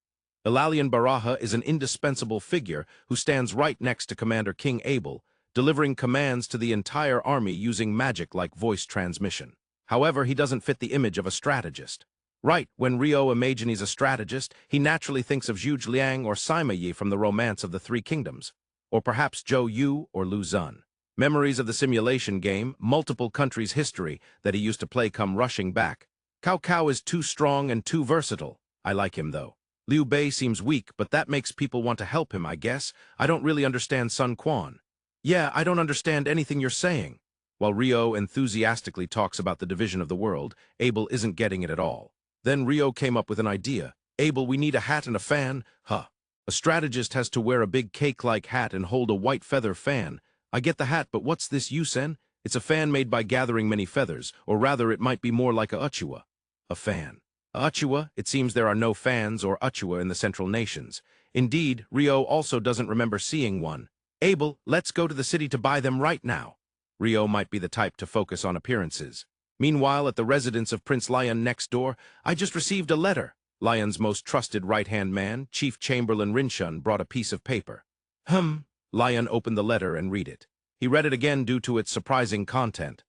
Ilalian Baraha is an indispensable figure who stands right next to Commander King Abel, delivering commands to the entire army using magic like voice transmission. However, he doesn't fit the image of a strategist. Right, when Rio imagines he's a strategist, he naturally thinks of Zhuge Liang or Sima Yi from the Romance of the Three Kingdoms. Or perhaps Zhou Yu or Lu Xun. Memories of the simulation game, multiple countries' history that he used to play come rushing back. Cao Cao is too strong and too versatile. I like him, though. Liu Bei seems weak, but that makes people want to help him, I guess. I don't really understand Sun Quan. Yeah, I don't understand anything you're saying. While Rio enthusiastically talks about the division of the world, Abel isn't getting it at all. Then Rio came up with an idea. Abel, we need a hat and a fan. Huh. A strategist has to wear a big cake-like hat and hold a white feather fan. I get the hat, but what's this Yusen? It's a fan made by gathering many feathers, or rather it might be more like a uchua. A fan. A uchua? It seems there are no fans or uchua in the Central Nations. Indeed, Rio also doesn't remember seeing one. Abel, let's go to the city to buy them right now. Rio might be the type to focus on appearances. Meanwhile, at the residence of Prince Lyun next door, I just received a letter. Lyun's most trusted right-hand man, Chief Chamberlain Rinshun, brought a piece of paper. Lyun opened the letter and read it. He read it again due to its surprising content.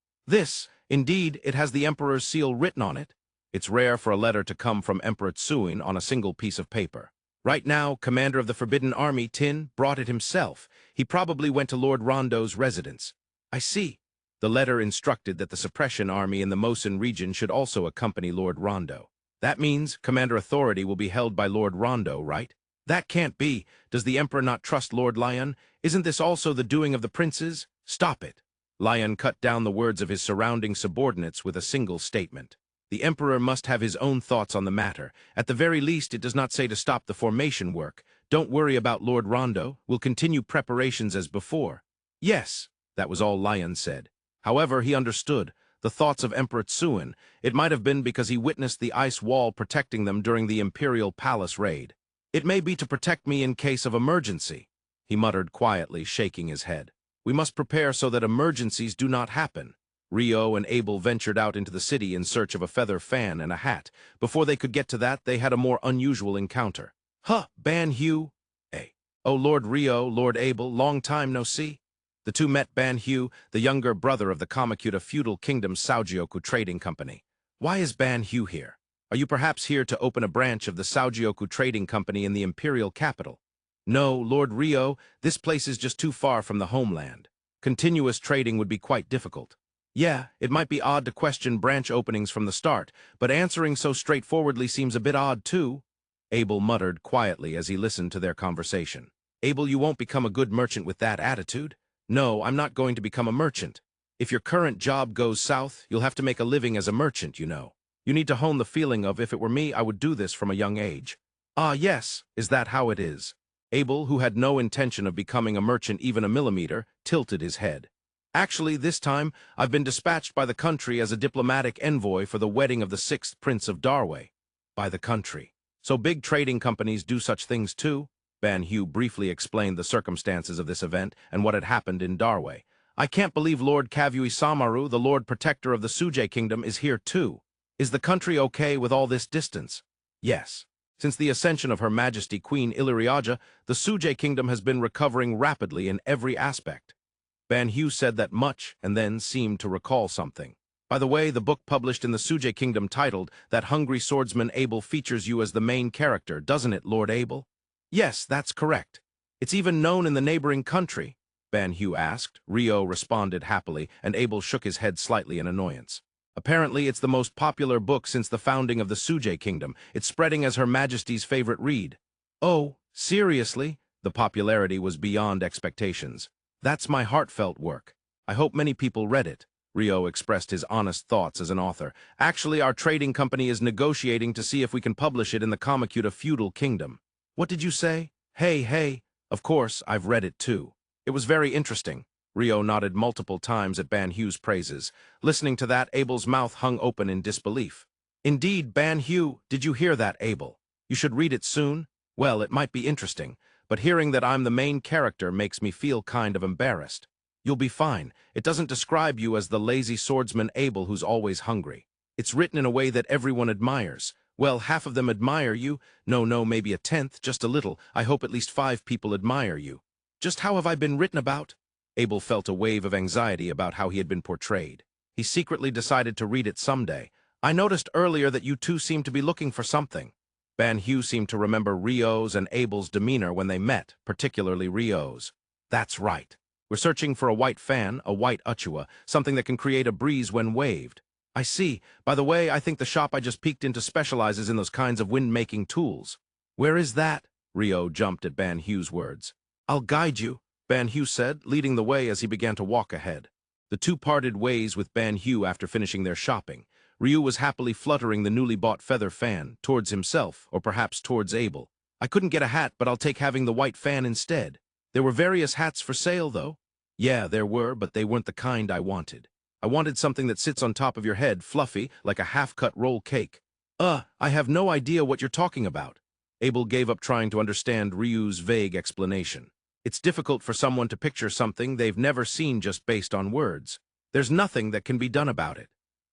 Indeed, it has the Emperor's seal written on it. It's rare for a letter to come from Emperor Tsuin on a single piece of paper. Right now, Commander of the Forbidden Army, Tin, brought it himself. He probably went to Lord Rondo's residence. I see. The letter instructed that the Suppression Army in the Mosin region should also accompany Lord Rondo. That means Commander Authority will be held by Lord Rondo, right? That can't be. Does the Emperor not trust Lord Lyun? Isn't this also the doing of the princes? Stop it. Lyun cut down the words of his surrounding subordinates with a single statement. The Emperor must have his own thoughts on the matter. At the very least, it does not say to stop the formation work. Don't worry about Lord Rondo. We'll continue preparations as before. Yes, that was all Lyun said. However, he understood the thoughts of Emperor Tsuin. It might have been because he witnessed the ice wall protecting them during the Imperial Palace raid. It may be to protect me in case of emergency, he muttered quietly, shaking his head. We must prepare so that emergencies do not happen. Rio and Abel ventured out into the city in search of a feather fan and a hat. Before they could get to that, they had a more unusual encounter. Ban Hu? Hey. Oh, Lord Rio, Lord Abel, long time no see. The two met Ban Hu, the younger brother of the Kamakuta feudal kingdom's Saugioku Trading Company. Why is Ban Hu here? Are you perhaps here to open a branch of the Saugioku Trading Company in the Imperial capital? No, Lord Rio, this place is just too far from the homeland. Continuous trading would be quite difficult. Yeah, it might be odd to question branch openings from the start, but answering so straightforwardly seems a bit odd too. Abel muttered quietly as he listened to their conversation. Abel, you won't become a good merchant with that attitude. No, I'm not going to become a merchant. If your current job goes south, you'll have to make a living as a merchant, you know. You need to hone the feeling of, if it were me, I would do this from a young age. Ah, yes, is that how it is? Abel, who had no intention of becoming a merchant even a millimeter, tilted his head. Actually, this time, I've been dispatched by the country as a diplomatic envoy for the wedding of the 6th Prince of Darway. By the country. So big trading companies do such things too? Ban Hu briefly explained the circumstances of this event and what had happened in Darway. I can't believe Lord Kavui Samaru, the Lord Protector of the Suje Kingdom, is here too. Is the country okay with all this distance? Yes. Since the ascension of Her Majesty Queen Illyriaja, the Suje Kingdom has been recovering rapidly in every aspect. Ban Hu said that much and then seemed to recall something. By the way, the book published in the Suje Kingdom titled That Hungry Swordsman Abel features you as the main character, doesn't it, Lord Abel? Yes, that's correct. It's even known in the neighboring country, Ban Hu asked. Rio responded happily, and Abel shook his head slightly in annoyance. Apparently, it's the most popular book since the founding of the Suje Kingdom. It's spreading as Her Majesty's favorite read. Oh, seriously? The popularity was beyond expectations. That's my heartfelt work. I hope many people read it. Rio expressed his honest thoughts as an author. Actually, our trading company is negotiating to see if we can publish it in the Kamakuta feudal kingdom. What did you say? Hey. Of course, I've read it too. It was very interesting. Rio nodded multiple times at Ban Hu's praises. Listening to that, Abel's mouth hung open in disbelief. Indeed, Ban Hu, did you hear that, Abel? You should read it soon. Well, it might be interesting, but hearing that I'm the main character makes me feel kind of embarrassed. You'll be fine. It doesn't describe you as the lazy swordsman Abel who's always hungry. It's written in a way that everyone admires. Well, half of them admire you. No, maybe a tenth, just a little. I hope at least 5 people admire you. Just how have I been written about? Abel felt a wave of anxiety about how he had been portrayed. He secretly decided to read it someday. I noticed earlier that you two seemed to be looking for something. Ban Hu seemed to remember Rio's and Abel's demeanor when they met, particularly Rio's. That's right. We're searching for a white fan, a white uchua, something that can create a breeze when waved. I see. By the way, I think the shop I just peeked into specializes in those kinds of wind-making tools. Where is that? Rio jumped at Ban Hu's words. I'll guide you, Ban Hu said, leading the way as he began to walk ahead. The two parted ways with Ban Hu after finishing their shopping. Ryu was happily fluttering the newly bought feather fan, towards himself, or perhaps towards Abel. I couldn't get a hat, but I'll take having the white fan instead. There were various hats for sale, though. Yeah, there were, but they weren't the kind I wanted. I wanted something that sits on top of your head, fluffy, like a half-cut roll cake. I have no idea what you're talking about. Abel gave up trying to understand Ryu's vague explanation. It's difficult for someone to picture something they've never seen just based on words. There's nothing that can be done about it.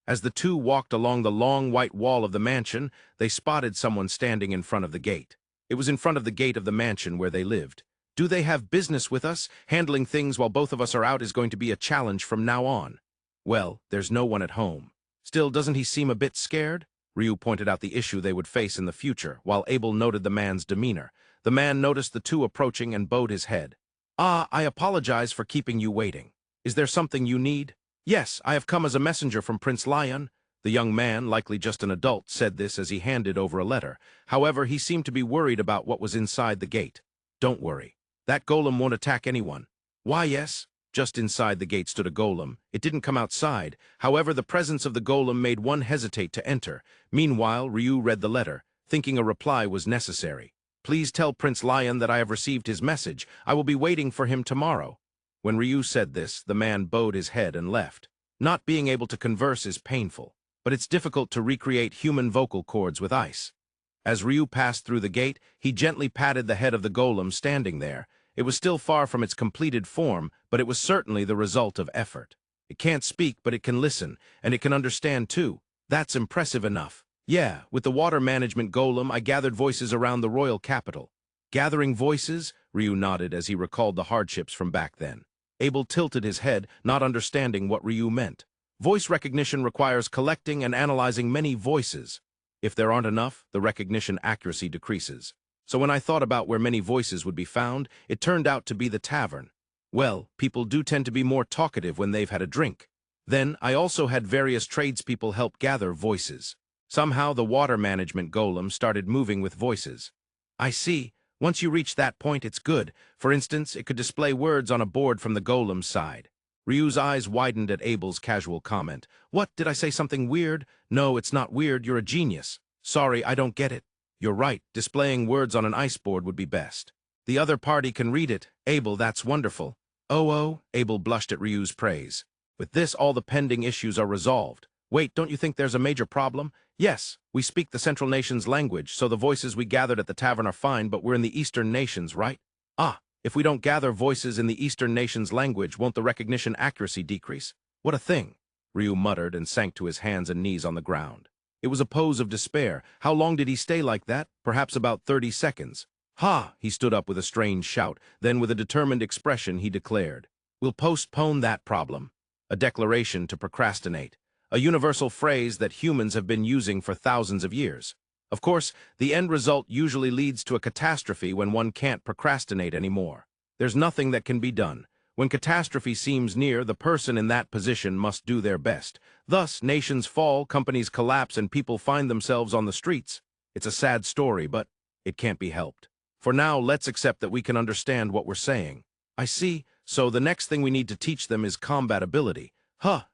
As the two walked along the long white wall of the mansion, they spotted someone standing in front of the gate. It was in front of the gate of the mansion where they lived. Do they have business with us? Handling things while both of us are out is going to be a challenge from now on. Well, there's no one at home. Still, doesn't he seem a bit scared? Ryu pointed out the issue they would face in the future, while Abel noted the man's demeanor. The man noticed the two approaching and bowed his head. I apologize for keeping you waiting. Is there something you need? Yes, I have come as a messenger from Prince Lyun. The young man, likely just an adult, said this as he handed over a letter. However, he seemed to be worried about what was inside the gate. Don't worry. That golem won't attack anyone. Why, yes. Just inside the gate stood a golem. It didn't come outside. However, the presence of the golem made one hesitate to enter. Meanwhile, Ryu read the letter, thinking a reply was necessary. Please tell Prince Lyun that I have received his message. I will be waiting for him tomorrow. When Ryu said this, the man bowed his head and left. Not being able to converse is painful, but it's difficult to recreate human vocal cords with ice. As Ryu passed through the gate, he gently patted the head of the golem standing there. It was still far from its completed form, but it was certainly the result of effort. It can't speak, but it can listen, and it can understand too. That's impressive enough. Yeah, with the water management golem, I gathered voices around the royal capital. Gathering voices? Ryu nodded as he recalled the hardships from back then. Abel tilted his head, not understanding what Ryu meant. Voice recognition requires collecting and analyzing many voices. If there aren't enough, the recognition accuracy decreases. So when I thought about where many voices would be found, it turned out to be the tavern. Well, people do tend to be more talkative when they've had a drink. Then, I also had various tradespeople help gather voices. Somehow, the water management golem started moving with voices. I see. Once you reach that point, it's good. For instance, it could display words on a board from the golem's side. Ryu's eyes widened at Abel's casual comment. What, did I say something weird? No, it's not weird, you're a genius. Sorry, I don't get it. You're right, displaying words on an ice board would be best. The other party can read it. Abel, that's wonderful. Oh, Abel blushed at Ryu's praise. With this, all the pending issues are resolved. Wait, don't you think there's a major problem? Yes, we speak the Central Nations language, so the voices we gathered at the tavern are fine, but we're in the Eastern Nations, right? Ah, if we don't gather voices in the Eastern Nations language, won't the recognition accuracy decrease? What a thing! Ryu muttered and sank to his hands and knees on the ground. It was a pose of despair. How long did he stay like that? Perhaps about 30 seconds. Ha! He stood up with a strange shout. Then, with a determined expression, he declared, "We'll postpone that problem." A declaration to procrastinate. A universal phrase that humans have been using for thousands of years. Of course, the end result usually leads to a catastrophe when one can't procrastinate anymore. There's nothing that can be done. When catastrophe seems near, the person in that position must do their best. Thus, nations fall, companies collapse, and people find themselves on the streets. It's a sad story, but it can't be helped. For now, let's accept that we can understand what we're saying. I see, so the next thing we need to teach them is combat ability.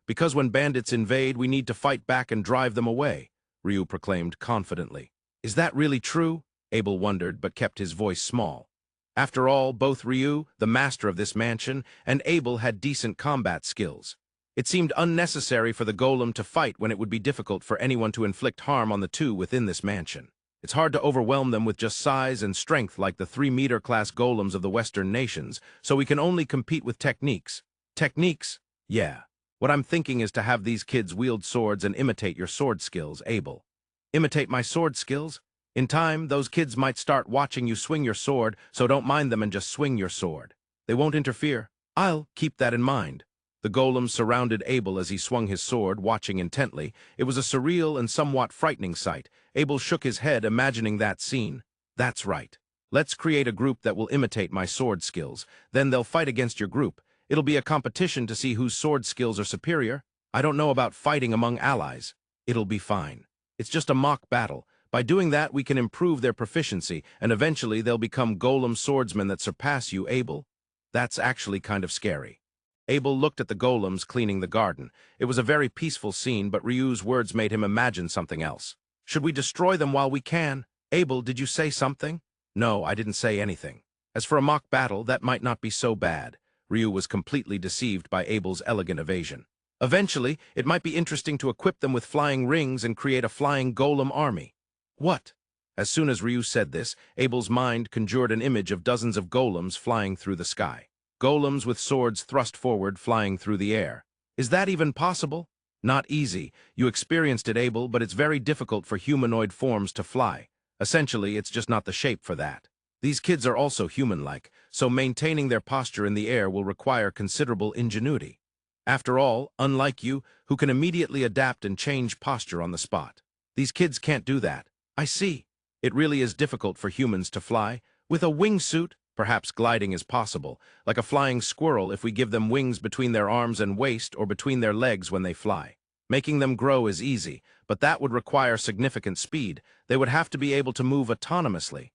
Because when bandits invade, we need to fight back and drive them away, Ryu proclaimed confidently. Is that really true? Abel wondered, but kept his voice small. After all, both Ryu, the master of this mansion, and Abel had decent combat skills. It seemed unnecessary for the golem to fight when it would be difficult for anyone to inflict harm on the two within this mansion. It's hard to overwhelm them with just size and strength like the 3-meter class golems of the Western nations, so we can only compete with techniques. Techniques? Yeah. What I'm thinking is to have these kids wield swords and imitate your sword skills, Abel. Imitate my sword skills? In time, those kids might start watching you swing your sword, so don't mind them and just swing your sword. They won't interfere. I'll keep that in mind. The golems surrounded Abel as he swung his sword, watching intently. It was a surreal and somewhat frightening sight. Abel shook his head, imagining that scene. That's right. Let's create a group that will imitate my sword skills. Then they'll fight against your group. It'll be a competition to see whose sword skills are superior. I don't know about fighting among allies. It'll be fine. It's just a mock battle. By doing that, we can improve their proficiency, and eventually they'll become golem swordsmen that surpass you, Abel. That's actually kind of scary. Abel looked at the golems cleaning the garden. It was a very peaceful scene, but Ryu's words made him imagine something else. Should we destroy them while we can? Abel, did you say something? No, I didn't say anything. As for a mock battle, that might not be so bad. Ryu was completely deceived by Abel's elegant evasion. Eventually, it might be interesting to equip them with flying rings and create a flying golem army. What? As soon as Ryu said this, Abel's mind conjured an image of dozens of golems flying through the sky. Golems with swords thrust forward, flying through the air. Is that even possible? Not easy. You experienced it, Abel, but it's very difficult for humanoid forms to fly. Essentially, it's just not the shape for that. These kids are also human-like, so maintaining their posture in the air will require considerable ingenuity. After all, unlike you, who can immediately adapt and change posture on the spot. These kids can't do that. I see. It really is difficult for humans to fly. With a wingsuit, perhaps gliding is possible, like a flying squirrel if we give them wings between their arms and waist or between their legs when they fly. Making them grow is easy, but that would require significant speed. They would have to be able to move autonomously.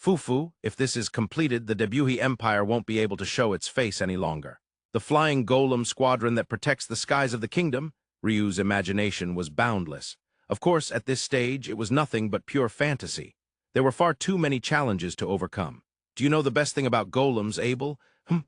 Fufu, if this is completed, the Debuhi Empire won't be able to show its face any longer. The flying golem squadron that protects the skies of the kingdom? Ryu's imagination was boundless. Of course, at this stage, it was nothing but pure fantasy. There were far too many challenges to overcome. Do you know the best thing about golems, Abel?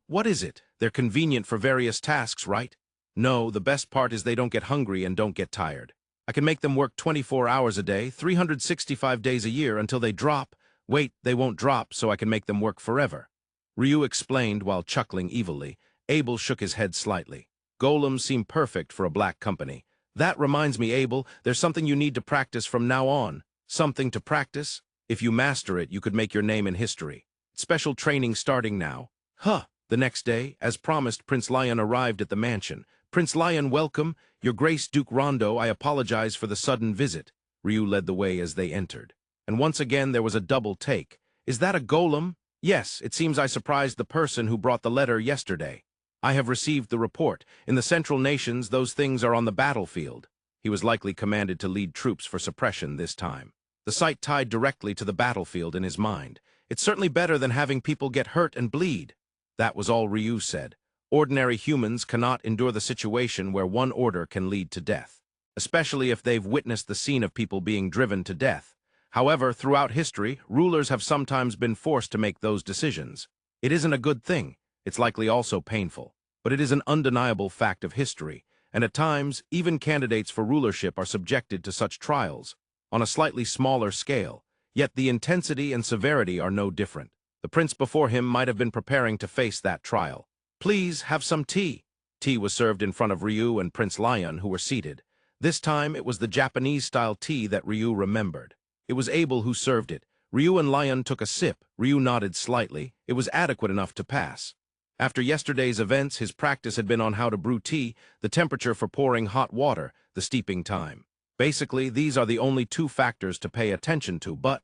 What is it? They're convenient for various tasks, right? No, the best part is they don't get hungry and don't get tired. I can make them work 24 hours a day, 365 days a year until they drop. Wait, they won't drop, so I can make them work forever. Ryu explained while chuckling evilly. Abel shook his head slightly. Golems seem perfect for a black company. That reminds me, Abel, there's something you need to practice from now on. Something to practice? If you master it, you could make your name in history. Special training starting now. The next day, as promised, Prince Lyun arrived at the mansion. Prince Lyun, welcome. Your Grace Duke Rondo, I apologize for the sudden visit. Ryu led the way as they entered. And once again there was a double take. Is that a golem? Yes, it seems I surprised the person who brought the letter yesterday. I have received the report. In the Central Nations, those things are on the battlefield. He was likely commanded to lead troops for suppression this time. The sight tied directly to the battlefield in his mind. It's certainly better than having people get hurt and bleed. That was all Ryu said. Ordinary humans cannot endure the situation where one order can lead to death, especially if they've witnessed the scene of people being driven to death. However, throughout history, rulers have sometimes been forced to make those decisions. It isn't a good thing. It's likely also painful. But it is an undeniable fact of history. and at times, even candidates for rulership are subjected to such trials, on a slightly smaller scale, yet the intensity and severity are no different. The prince before him might have been preparing to face that trial. "Please, have some tea." Tea was served in front of Ryu and Prince Lyun, who were seated. This time, it was the Japanese-style tea that Ryu remembered. It was Abel who served it. Ryu and Lyun took a sip. Ryu nodded slightly. It was adequate enough to pass. After yesterday's events, his practice had been on how to brew tea, the temperature for pouring hot water, the steeping time. Basically, these are the only two factors to pay attention to, but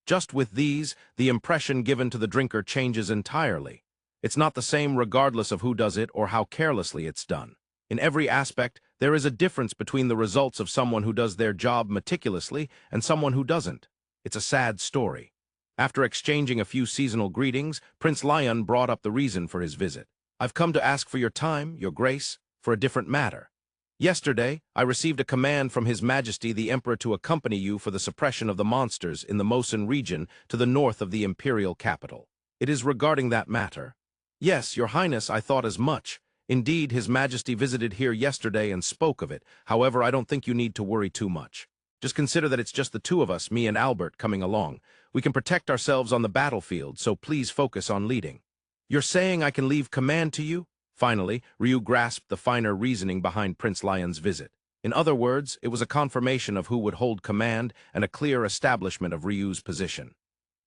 just with these, the impression given to the drinker changes entirely. It's not the same regardless of who does it or how carelessly it's done. In every aspect, there is a difference between the results of someone who does their job meticulously and someone who doesn't. It's a sad story. After exchanging a few seasonal greetings, Prince Lyun brought up the reason for his visit. "I've come to ask for your time, your grace, for a different matter. Yesterday, I received a command from His Majesty the Emperor to accompany you for the suppression of the monsters in the Mosun region to the north of the Imperial capital. It is regarding that matter." "Yes, your highness, I thought as much. Indeed, His Majesty visited here yesterday and spoke of it. However, I don't think you need to worry too much. Just consider that it's just the two of us, me and Albert, coming along. We can protect ourselves on the battlefield, so please focus on leading." "You're saying I can leave command to you?" Finally, Ryu grasped the finer reasoning behind Prince Lyun's visit. In other words, it was a confirmation of who would hold command and a clear establishment of Ryu's position.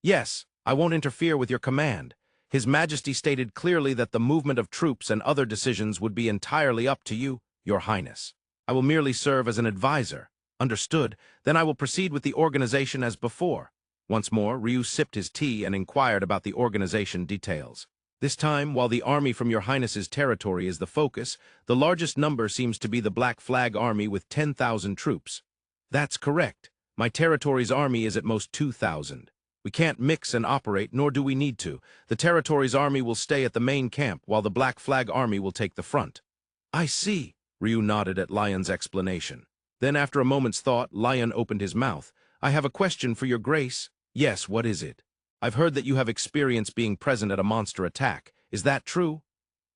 "Yes, I won't interfere with your command. His Majesty stated clearly that the movement of troops and other decisions would be entirely up to you, your highness. I will merely serve as an advisor." "Understood. Then I will proceed with the organization as before." Once more, Ryu sipped his tea and inquired about the organization details. "This time, while the army from your highness's territory is the focus, the largest number seems to be the Black Flag Army with 10,000 troops." "That's correct. My territory's army is at most 2,000. We can't mix and operate, nor do we need to. The territory's army will stay at the main camp, while the Black Flag Army will take the front." "I see." Ryu nodded at Lyun's explanation. Then, after a moment's thought, Lyun opened his mouth. "I have a question for your grace." "Yes, what is it?" "I've heard that you have experience being present at a monster attack. Is that true?"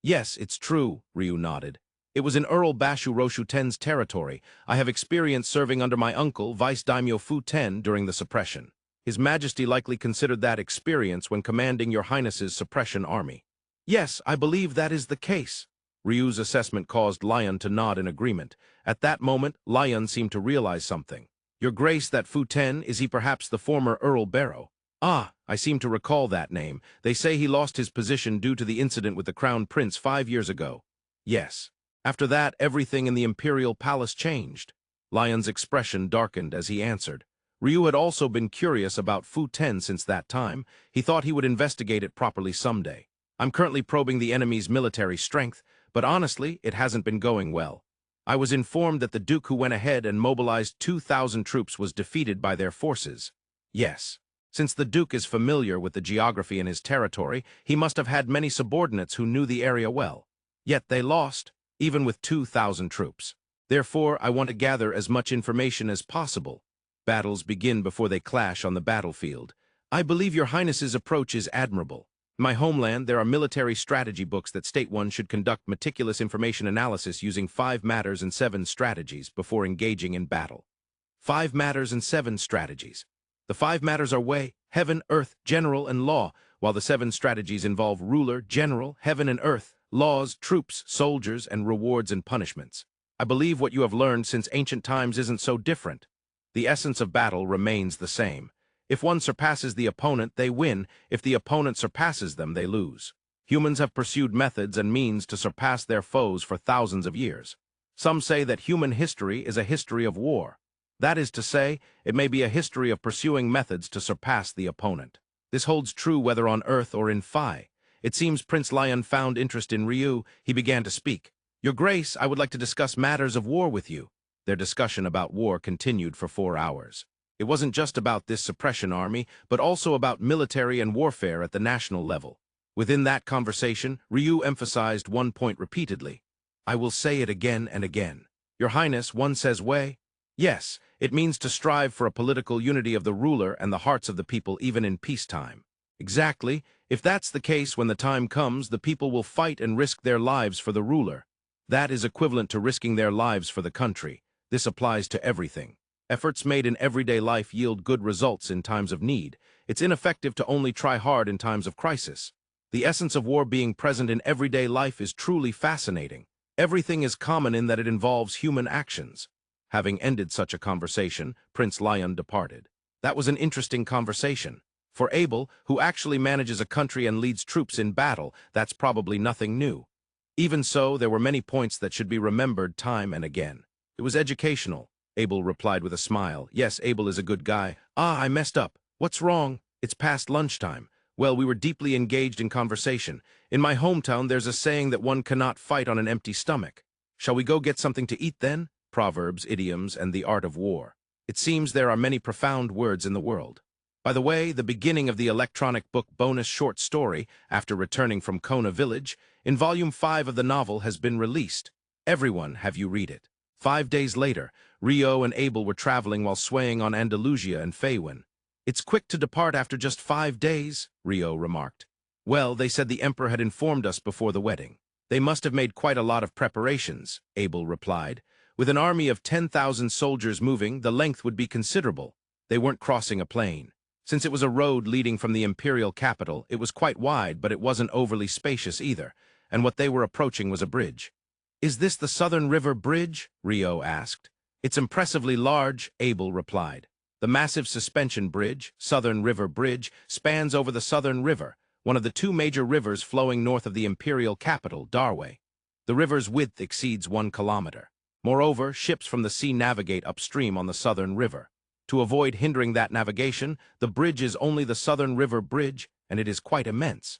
"Yes, it's true," Ryu nodded. "It was in Earl Bashu Roshu Ten's territory. I have experience serving under my uncle, Vice Daimyo Fu Ten, during the suppression. His Majesty likely considered that experience when commanding your highness's suppression army." "Yes, I believe that is the case." Ryu's assessment caused Lyun to nod in agreement. At that moment, Lyun seemed to realize something. "Your grace, that Fu Ten, is he perhaps the former Earl Barrow?" "Ah, I seem to recall that name. They say he lost his position due to the incident with the Crown Prince 5 years ago." "Yes. After that, everything in the Imperial Palace changed." Lyun's expression darkened as he answered. Ryu had also been curious about Fu Ten since that time. He thought he would investigate it properly someday. "I'm currently probing the enemy's military strength, but honestly, it hasn't been going well. I was informed that the Duke who went ahead and mobilized 2,000 troops was defeated by their forces." "Yes. Since the Duke is familiar with the geography in his territory, he must have had many subordinates who knew the area well. Yet they lost, even with 2,000 troops. Therefore, I want to gather as much information as possible. Battles begin before they clash on the battlefield. I believe your highness's approach is admirable. In my homeland, there are military strategy books that state one should conduct meticulous information analysis using 5 matters and 7 strategies before engaging in battle. 5 matters and 7 strategies. The 5 matters are way, heaven, earth, general, and law, while the 7 strategies involve ruler, general, heaven and earth, laws, troops, soldiers, and rewards and punishments. I believe what you have learned since ancient times isn't so different. The essence of battle remains the same. If one surpasses the opponent, they win. If the opponent surpasses them, they lose. Humans have pursued methods and means to surpass their foes for thousands of years. Some say that human history is a history of war. That is to say, it may be a history of pursuing methods to surpass the opponent. This holds true whether on Earth or in Phi. It seems Prince Lyun found interest in Ryu. He began to speak. "Your Grace, I would like to discuss matters of war with you." Their discussion about war continued for 4 hours. It wasn't just about this suppression army, but also about military and warfare at the national level. Within that conversation, Ryu emphasized one point repeatedly. "I will say it again and again. Your Highness, one says way? Yes, it means to strive for a political unity of the ruler and the hearts of the people even in peacetime. Exactly. If that's the case, when the time comes, the people will fight and risk their lives for the ruler. That is equivalent to risking their lives for the country. This applies to everything. Efforts made in everyday life yield good results in times of need. It's ineffective to only try hard in times of crisis. The essence of war being present in everyday life is truly fascinating. Everything is common in that it involves human actions. Having ended such a conversation, Prince Lyun departed. That was an interesting conversation. For Abel, who actually manages a country and leads troops in battle, that's probably nothing new. Even so, there were many points that should be remembered time and again. It was educational. Abel replied with a smile. Yes, Abel is a good guy. I messed up. What's wrong? It's past lunchtime. Well, we were deeply engaged in conversation. In my hometown, there's a saying that one cannot fight on an empty stomach. Shall we go get something to eat then? Proverbs, idioms, and the art of war. It seems there are many profound words in the world. By the way, the beginning of the electronic book bonus short story, after returning from Kona Village, in Volume 5 of the novel has been released. Everyone, have you read it? 5 days later, Rio and Abel were traveling while swaying on Andalusia and Feywiin. It's quick to depart after just 5 days, Rio remarked. Well, they said the Emperor had informed us before the wedding. They must have made quite a lot of preparations, Abel replied. With an army of 10,000 soldiers moving, the length would be considerable. They weren't crossing a plain. Since it was a road leading from the Imperial capital, it was quite wide, but it wasn't overly spacious either, and what they were approaching was a bridge. Is this the Southern River Bridge? Rio asked. It's impressively large, Abel replied. The massive suspension bridge, Southern River Bridge, spans over the Southern River, one of the 2 major rivers flowing north of the Imperial capital, Darway. The river's width exceeds 1 kilometer. Moreover, ships from the sea navigate upstream on the Southern River. To avoid hindering that navigation, the bridge is only the Southern River Bridge, and it is quite immense.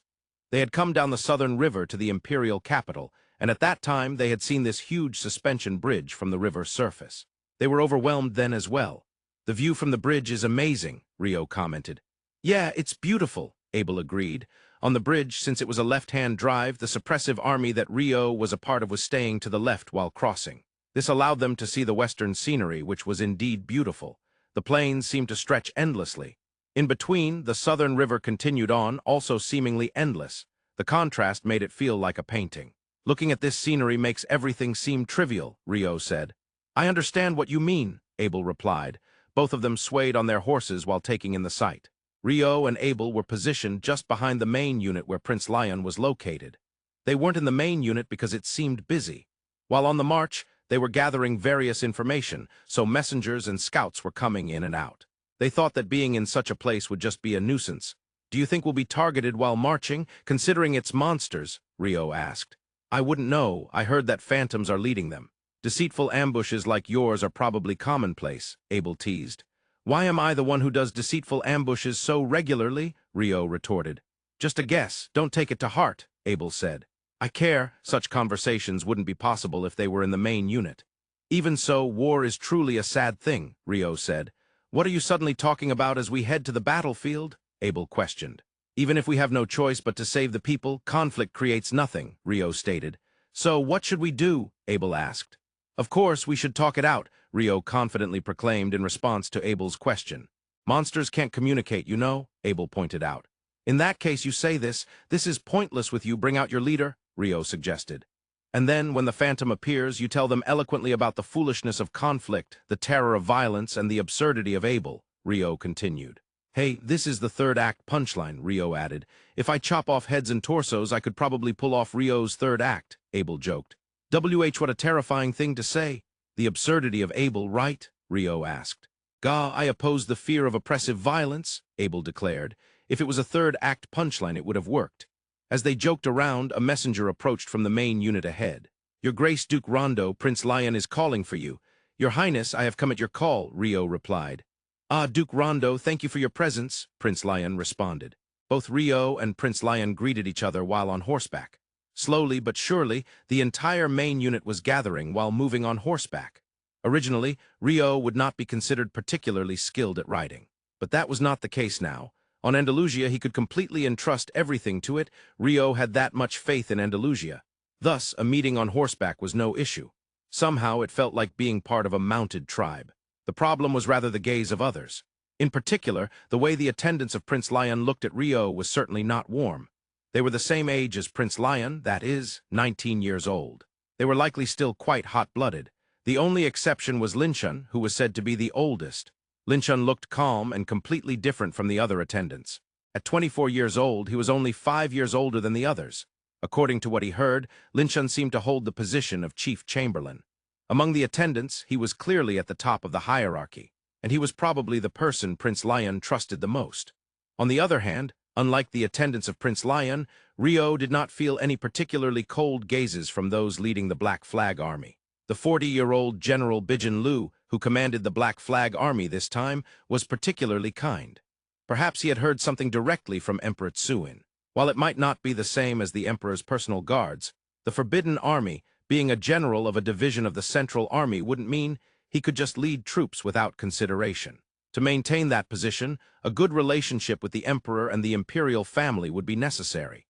They had come down the Southern River to the Imperial capital, and at that time they had seen this huge suspension bridge from the river's surface. They were overwhelmed then as well. The view from the bridge is amazing, Rio commented. Yeah, it's beautiful, Abel agreed. On the bridge, since it was a left-hand drive, the suppressive army that Rio was a part of was staying to the left while crossing. This allowed them to see the western scenery, which was indeed beautiful. The plains seemed to stretch endlessly. In between, the Southern River continued on, also seemingly endless. The contrast made it feel like a painting. Looking at this scenery makes everything seem trivial, Rio said. I understand what you mean, Abel replied. Both of them swayed on their horses while taking in the sight. Rio and Abel were positioned just behind the main unit where Prince Lyun was located. They weren't in the main unit because it seemed busy. While on the march, they were gathering various information, so messengers and scouts were coming in and out. They thought that being in such a place would just be a nuisance. Do you think we'll be targeted while marching, considering it's monsters? Rio asked. I wouldn't know. I heard that phantoms are leading them. Deceitful ambushes like yours are probably commonplace, Abel teased. Why am I the one who does deceitful ambushes so regularly? Rio retorted. Just a guess. Don't take it to heart, Abel said. I care. Such conversations wouldn't be possible if they were in the main unit. Even so, war is truly a sad thing, Rio said. What are you suddenly talking about as we head to the battlefield? Abel questioned. Even if we have no choice but to save the people, conflict creates nothing, Rio stated. So what should we do? Abel asked. Of course, we should talk it out, Rio confidently proclaimed in response to Abel's question. Monsters can't communicate, you know, Abel pointed out. In that case you say this is pointless with you, bring out your leader, Rio suggested. And then, when the phantom appears, you tell them eloquently about the foolishness of conflict, the terror of violence, and the absurdity of Abel, Rio continued. Hey, this is the third act punchline, Rio added. If I chop off heads and torsos, I could probably pull off Rio's third act, Abel joked. What a terrifying thing to say. The absurdity of Abel, right? Rio asked. Gah, I oppose the fear of oppressive violence, Abel declared. If it was a third act punchline, it would have worked. As they joked around, a messenger approached from the main unit ahead. Your Grace Duke Rondo, Prince Lyun is calling for you. Your Highness, I have come at your call, Rio replied. Ah, Duke Rondo, thank you for your presence, Prince Lyun responded. Both Rio and Prince Lyun greeted each other while on horseback. Slowly but surely, the entire main unit was gathering while moving on horseback. Originally, Rio would not be considered particularly skilled at riding. But that was not the case now. On Andalusia, he could completely entrust everything to it. Rio had that much faith in Andalusia. Thus, a meeting on horseback was no issue. Somehow, it felt like being part of a mounted tribe. The problem was rather the gaze of others. In particular, the way the attendants of Prince Lyun looked at Rio was certainly not warm. They were the same age as Prince Lyun, that is, 19 years old. They were likely still quite hot-blooded. The only exception was Lyun, who was said to be the oldest. Lyun looked calm and completely different from the other attendants. At 24 years old, he was only 5 years older than the others. According to what he heard, Lyun seemed to hold the position of chief chamberlain. Among the attendants, he was clearly at the top of the hierarchy, and he was probably the person Prince Lyun trusted the most. On the other hand, unlike the attendants of Prince Lyun, Ryo did not feel any particularly cold gazes from those leading the Black Flag Army. The 40-year-old General Bijin Lu, who commanded the Black Flag Army this time, was particularly kind. Perhaps he had heard something directly from Emperor Tsuin. While it might not be the same as the Emperor's personal guards, the Forbidden Army, being a general of a division of the Central Army, wouldn't mean he could just lead troops without consideration. To maintain that position, a good relationship with the Emperor and the Imperial family would be necessary.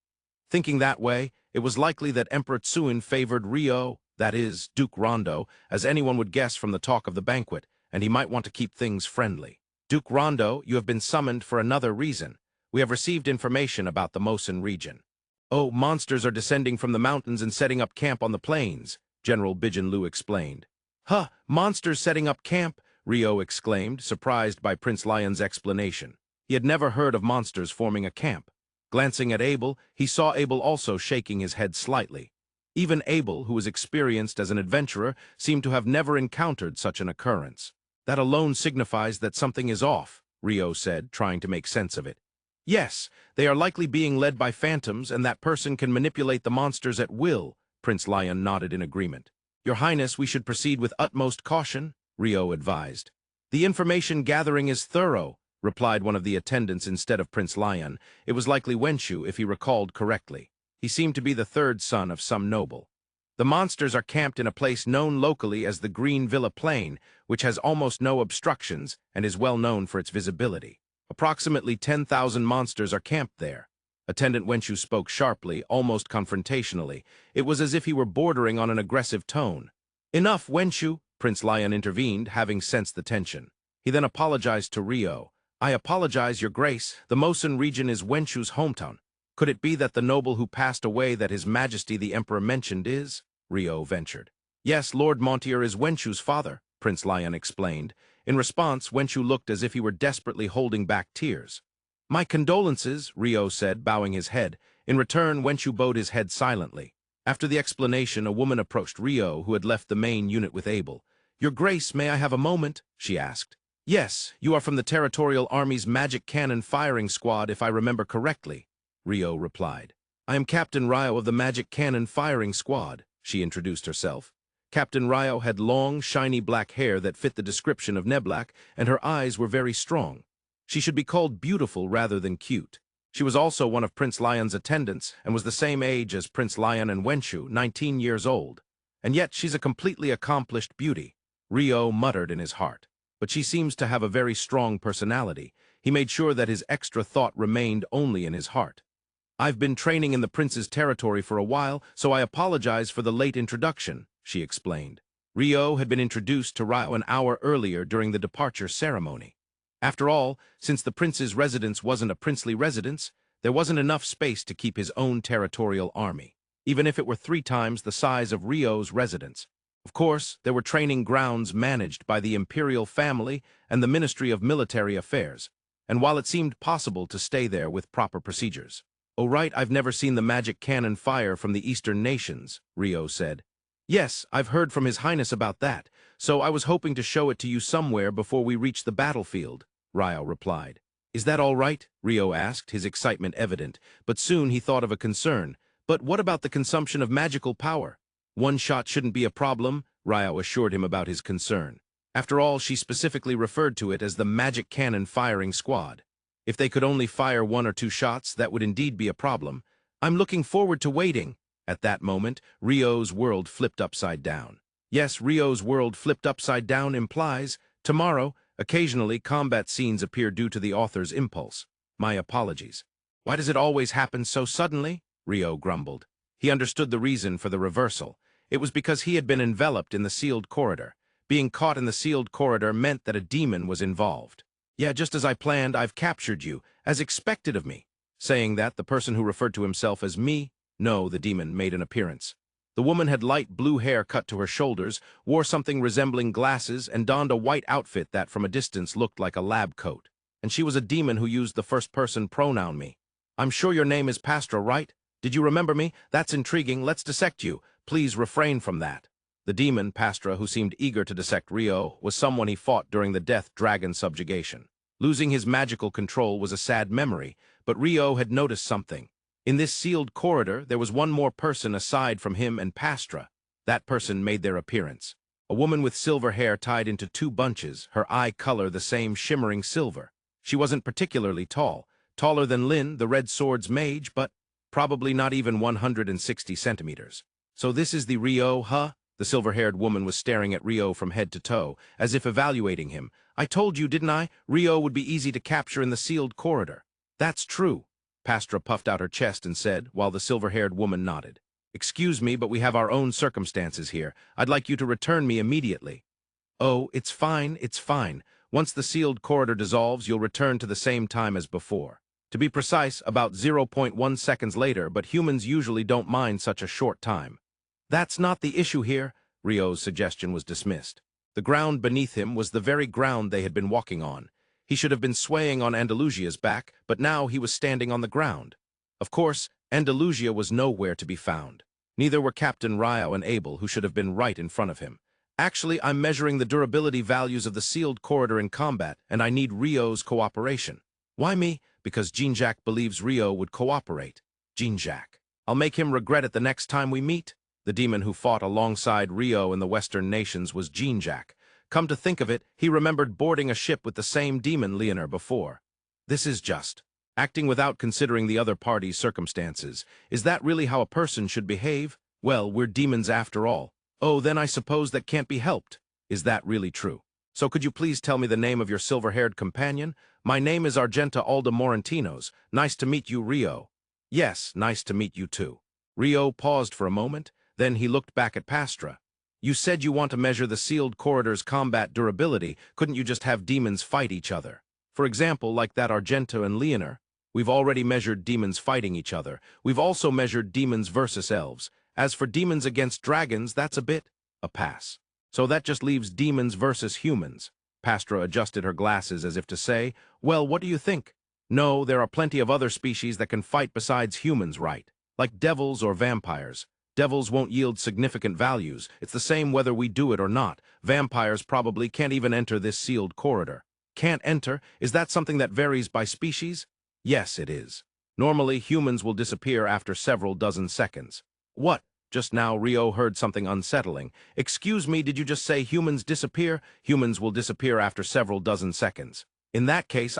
Thinking that way, it was likely that Emperor Tsuin favored Ryo, that is, Duke Randa, as anyone would guess from the talk of the banquet, and he might want to keep things friendly. Duke Randa, you have been summoned for another reason. We have received information about the Mosun region. Oh, monsters are descending from the mountains and setting up camp on the plains, General Bijin Lu explained. Huh, monsters setting up camp, Ryo exclaimed, surprised by Prince Lyun's explanation. He had never heard of monsters forming a camp. Glancing at Abel, he saw Abel also shaking his head slightly. Even Abel, who was experienced as an adventurer, seemed to have never encountered such an occurrence. That alone signifies that something is off, Ryo said, trying to make sense of it. Yes, they are likely being led by phantoms, and that person can manipulate the monsters at will, Prince Lyun nodded in agreement. Your Highness, we should proceed with utmost caution, Ryo advised. The information gathering is thorough, replied one of the attendants instead of Prince Lyun. It was likely Wenshu, if he recalled correctly. He seemed to be the third son of some noble. The monsters are camped in a place known locally as the Green Villa Plain, which has almost no obstructions and is well known for its visibility. Approximately 10,000 monsters are camped there. Attendant Wenshu spoke sharply, almost confrontationally. It was as if he were bordering on an aggressive tone. Enough, Wenshu, Prince Lyun intervened, having sensed the tension. He then apologized to Ryo. I apologize, Your Grace. The Mosun region is Wenshu's hometown. Could it be that the noble who passed away that His Majesty the Emperor mentioned is? Ryo ventured. Yes, Lord Montier is Wenshu's father, Prince Lyun explained. In response, Wenshu looked as if he were desperately holding back tears. My condolences, Ryo said, bowing his head. In return, Wenshu bowed his head silently. After the explanation, a woman approached Ryo, who had left the main unit with Abel. Your Grace, may I have a moment? She asked. Yes, you are from the Territorial Army's Magic Cannon Firing Squad, if I remember correctly, Ryo replied. I am Captain Ryo of the Magic Cannon Firing Squad, she introduced herself. Captain Ryo had long, shiny black hair that fit the description of Neblak, and her eyes were very strong. She should be called beautiful rather than cute. She was also one of Prince Lyun's attendants, and was the same age as Prince Lyun and Wenshu, 19 years old. And yet she's a completely accomplished beauty, Ryo muttered in his heart. But she seems to have a very strong personality. He made sure that his extra thought remained only in his heart. I've been training in the prince's territory for a while, so I apologize for the late introduction, she explained. Ryo had been introduced to Ryo an hour earlier during the departure ceremony. After all, since the prince's residence wasn't a princely residence, there wasn't enough space to keep his own territorial army, even if it were 3 times the size of Ryo's residence. Of course, there were training grounds managed by the Imperial family and the Ministry of Military Affairs, and while it seemed possible to stay there with proper procedures. Oh right, I've never seen the magic cannon fire from the Eastern nations, Ryo said. Yes, I've heard from His Highness about that, so I was hoping to show it to you somewhere before we reach the battlefield, Ryo replied. Is that all right? Ryo asked, his excitement evident, but soon he thought of a concern. But what about the consumption of magical power? 1 shot shouldn't be a problem, Ryo assured him about his concern. After all, she specifically referred to it as the Magic Cannon Firing Squad. If they could only fire 1 or 2 shots, that would indeed be a problem. I'm looking forward to waiting. At that moment, Ryo's world flipped upside down. Yes, Ryo's world flipped upside down implies, tomorrow, occasionally combat scenes appear due to the author's impulse. My apologies. Why does it always happen so suddenly? Ryo grumbled. He understood the reason for the reversal. It was because he had been enveloped in the sealed corridor. Being caught in the sealed corridor meant that a demon was involved. Yeah, just as I planned, I've captured you, as expected of me. Saying that, the person who referred to himself as me, no, the demon made an appearance. The woman had light blue hair cut to her shoulders, wore something resembling glasses, and donned a white outfit that from a distance looked like a lab coat. And she was a demon who used the first-person pronoun me. "I'm sure your name is Pastra, right? Did you remember me? That's intriguing. Let's dissect you. Please refrain from that." The demon, Pastra, who seemed eager to dissect Rio, was someone he fought during the Death Dragon subjugation. Losing his magical control was a sad memory, but Rio had noticed something. In this sealed corridor, there was one more person aside from him and Pastra. That person made their appearance. A woman with silver hair tied into two bunches, her eye color the same shimmering silver. She wasn't particularly tall, taller than Lyun, the Red Sword's mage, but probably not even 160 centimeters. "So this is the Rio, huh?" The silver-haired woman was staring at Rio from head to toe, as if evaluating him. "I told you, didn't I? Rio would be easy to capture in the sealed corridor." "That's true." Pastra puffed out her chest and said, while the silver-haired woman nodded. "Excuse me, but we have our own circumstances here. I'd like you to return me immediately." "Oh, it's fine, it's fine. Once the sealed corridor dissolves, you'll return to the same time as before. To be precise, about 0.1 seconds later, but humans usually don't mind such a short time." "That's not the issue here." Rio's suggestion was dismissed. The ground beneath him was the very ground they had been walking on. He should have been swaying on Andalusia's back, but now he was standing on the ground. Of course, Andalusia was nowhere to be found. Neither were Captain Rio and Abel, who should have been right in front of him. "Actually, I'm measuring the durability values of the sealed corridor in combat, and I need Rio's cooperation." "Why me?" "Because Jean-Jacques believes Rio would cooperate." "Jean-Jacques. I'll make him regret it the next time we meet." The demon who fought alongside Rio in the Western nations was Jean-Jacques. Come to think of it, he remembered boarding a ship with the same demon Lyun before. This is just acting without considering the other party's circumstances. Is that really how a person should behave? Well, we're demons after all. Oh, then I suppose that can't be helped. Is that really true? So could you please tell me the name of your silver-haired companion? "My name is Argenta Alda Morentinos. Nice to meet you, Rio." "Yes, nice to meet you too." Rio paused for a moment, then he looked back at Pastra. "You said you want to measure the sealed corridor's combat durability. Couldn't you just have demons fight each other? For example, like that Argenta and Lyun. We've already measured demons fighting each other. We've also measured demons versus elves. As for demons against dragons, that's a bit a pass. So that just leaves demons versus humans." Pastra adjusted her glasses as if to say, "Well, what do you think?" "No, there are plenty of other species that can fight besides humans, right? Like devils or vampires. Devils won't yield significant values. It's the same whether we do it or not. Vampires probably can't even enter this sealed corridor." "Can't enter? Is that something that varies by species?" "Yes, it is. Normally, humans will disappear after several dozen seconds." "What?" Just now, Rio heard something unsettling. "Excuse me, did you just say humans disappear?" "Humans will disappear after several dozen seconds." "In that case,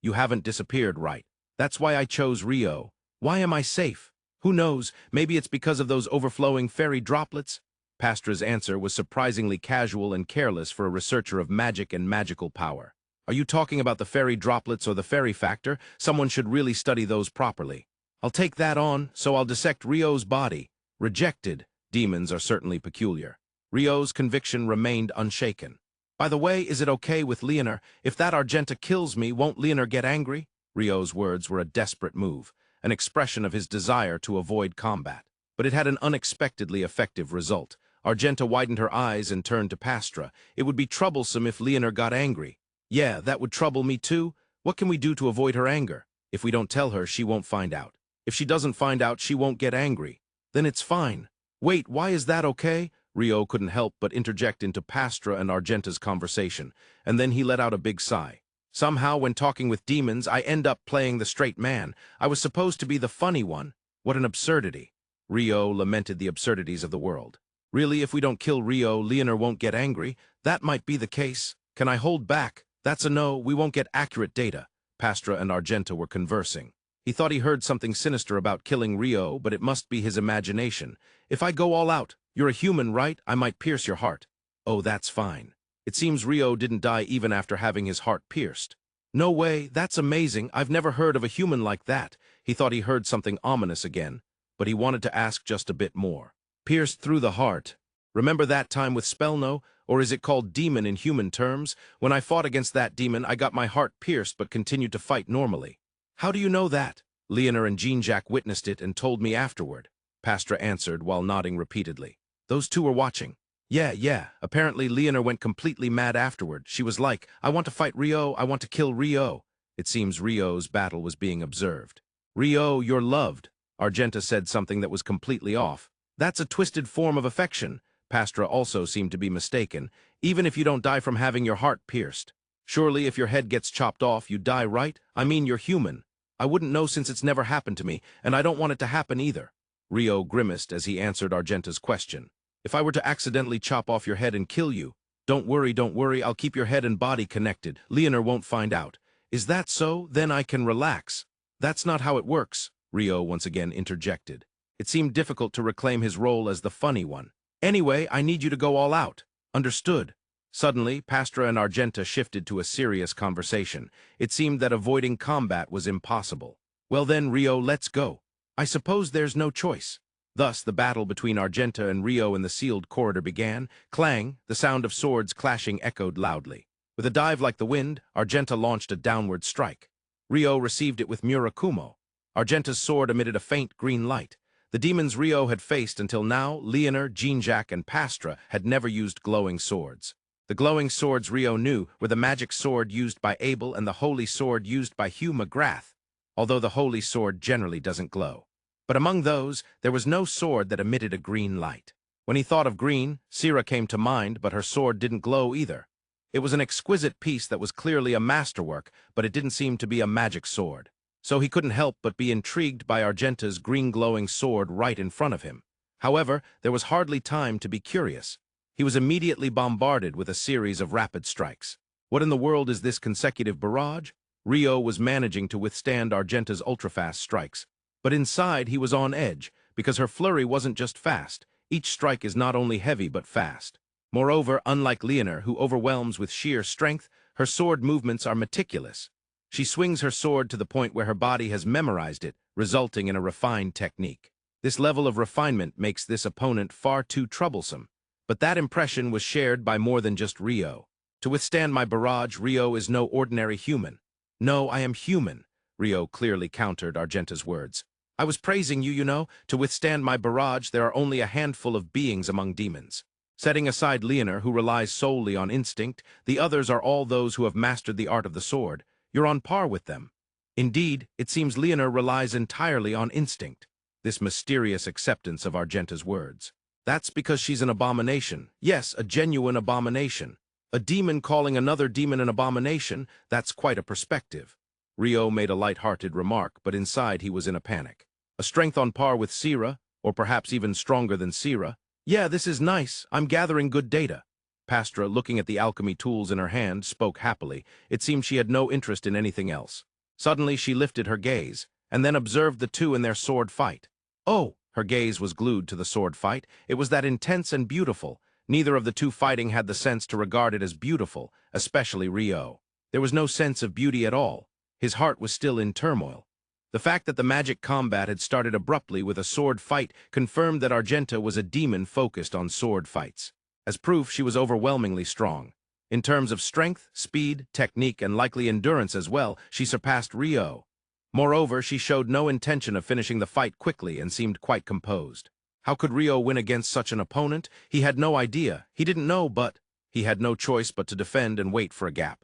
You haven't disappeared, right? That's why I chose Rio. Why am I safe? Who knows, maybe it's because of those overflowing fairy droplets?" Pastra's answer was surprisingly casual and careless for a researcher of magic and magical power. "Are you talking about the fairy droplets or the fairy factor? Someone should really study those properly." "I'll take that on, so I'll dissect Rio's body." "Rejected. Demons are certainly peculiar." Rio's conviction remained unshaken. "By the way, is it okay with Lyun? If that Argenta kills me, won't Lyun get angry?" Rio's words were a desperate move, an expression of his desire to avoid combat. But it had an unexpectedly effective result. Argenta widened her eyes and turned to Pastra. "It would be troublesome if Lyun got angry." "Yeah, that would trouble me too. What can we do to avoid her anger? If we don't tell her, she won't find out. If she doesn't find out, she won't get angry. Then it's fine." "Wait, why is that okay?" Rio couldn't help but interject into Pastra and Argenta's conversation, and then he let out a big sigh. "Somehow, when talking with demons, I end up playing the straight man. I was supposed to be the funny one. What an absurdity." Rio lamented the absurdities of the world. "Really, if we don't kill Rio, Lyun won't get angry. That might be the case. Can I hold back?" "That's a no, we won't get accurate data." Pastra and Argenta were conversing. He thought he heard something sinister about killing Rio, but it must be his imagination. "If I go all out, you're a human, right? I might pierce your heart." "Oh, that's fine." It seems Rio didn't die even after having his heart pierced. "No way, that's amazing. I've never heard of a human like that." He thought he heard something ominous again, but he wanted to ask just a bit more. "Pierced through the heart. Remember that time with Spellno? Or is it called demon in human terms? When I fought against that demon, I got my heart pierced but continued to fight normally." "How do you know that?" "Lyun and Jean-Jacques witnessed it and told me afterward." Pastra answered while nodding repeatedly. Those two were watching. Yeah. Apparently Leonor went completely mad afterward. She was like, I want to fight Rio, I want to kill Rio. It seems Rio's battle was being observed. Rio, you're loved. Argenta said something that was completely off. That's a twisted form of affection. Pastra also seemed to be mistaken, even if you don't die from having your heart pierced. Surely if your head gets chopped off, you die, right? I mean, you're human. I wouldn't know since it's never happened to me, and I don't want it to happen either. Rio grimaced as he answered Argenta's question. If I were to accidentally chop off your head and kill you, don't worry, I'll keep your head and body connected. Leonor won't find out. Is that so? Then I can relax. That's not how it works, Rio once again interjected. It seemed difficult to reclaim his role as the funny one. Anyway, I need you to go all out. Understood. Suddenly, Pastra and Argenta shifted to a serious conversation. It seemed that avoiding combat was impossible. Well then, Rio, let's go. I suppose there's no choice. Thus, the battle between Argenta and Rio in the sealed corridor began. Clang, the sound of swords clashing echoed loudly. With a dive like the wind, Argenta launched a downward strike. Rio received it with Murakumo. Argenta's sword emitted a faint green light. The demons Rio had faced until now, Leonor, Jean-Jacques, and Pastra, had never used glowing swords. The glowing swords Rio knew were the magic sword used by Abel and the holy sword used by Hugh McGrath, although the holy sword generally doesn't glow. But among those, there was no sword that emitted a green light. When he thought of green, Sira came to mind, but her sword didn't glow either. It was an exquisite piece that was clearly a masterwork, but it didn't seem to be a magic sword. So he couldn't help but be intrigued by Argenta's green glowing sword right in front of him. However, there was hardly time to be curious. He was immediately bombarded with a series of rapid strikes. What in the world is this consecutive barrage? Rio was managing to withstand Argenta's ultra-fast strikes. But inside he was on edge, because her flurry wasn't just fast. Each strike is not only heavy but fast. Moreover, unlike Leonor, who overwhelms with sheer strength, her sword movements are meticulous. She swings her sword to the point where her body has memorized it, resulting in a refined technique. This level of refinement makes this opponent far too troublesome. But that impression was shared by more than just Rio. To withstand my barrage, Rio is no ordinary human. No, I am human, Rio clearly countered Argenta's words. I was praising you, you know. To withstand my barrage, there are only a handful of beings among demons. Setting aside Leonor, who relies solely on instinct, the others are all those who have mastered the art of the sword. You're on par with them. Indeed, it seems Leonor relies entirely on instinct. This mysterious acceptance of Argenta's words. That's because she's an abomination. Yes, a genuine abomination. A demon calling another demon an abomination, that's quite a perspective. Rio made a light-hearted remark, but inside he was in a panic. A strength on par with Sira, or perhaps even stronger than Sira. Yeah, this is nice. I'm gathering good data. Pastra, looking at the alchemy tools in her hand, spoke happily. It seemed she had no interest in anything else. Suddenly she lifted her gaze, and then observed the two in their sword fight. Oh! Her gaze was glued to the sword fight. It was that intense and beautiful. Neither of the two fighting had the sense to regard it as beautiful, especially Rio. There was no sense of beauty at all. His heart was still in turmoil. The fact that the magic combat had started abruptly with a sword fight confirmed that Argenta was a demon focused on sword fights. As proof, she was overwhelmingly strong. In terms of strength, speed, technique, and likely endurance as well, she surpassed Rio. Moreover, she showed no intention of finishing the fight quickly and seemed quite composed. How could Rio win against such an opponent? He had no idea. He didn't know, but he had no choice but to defend and wait for a gap.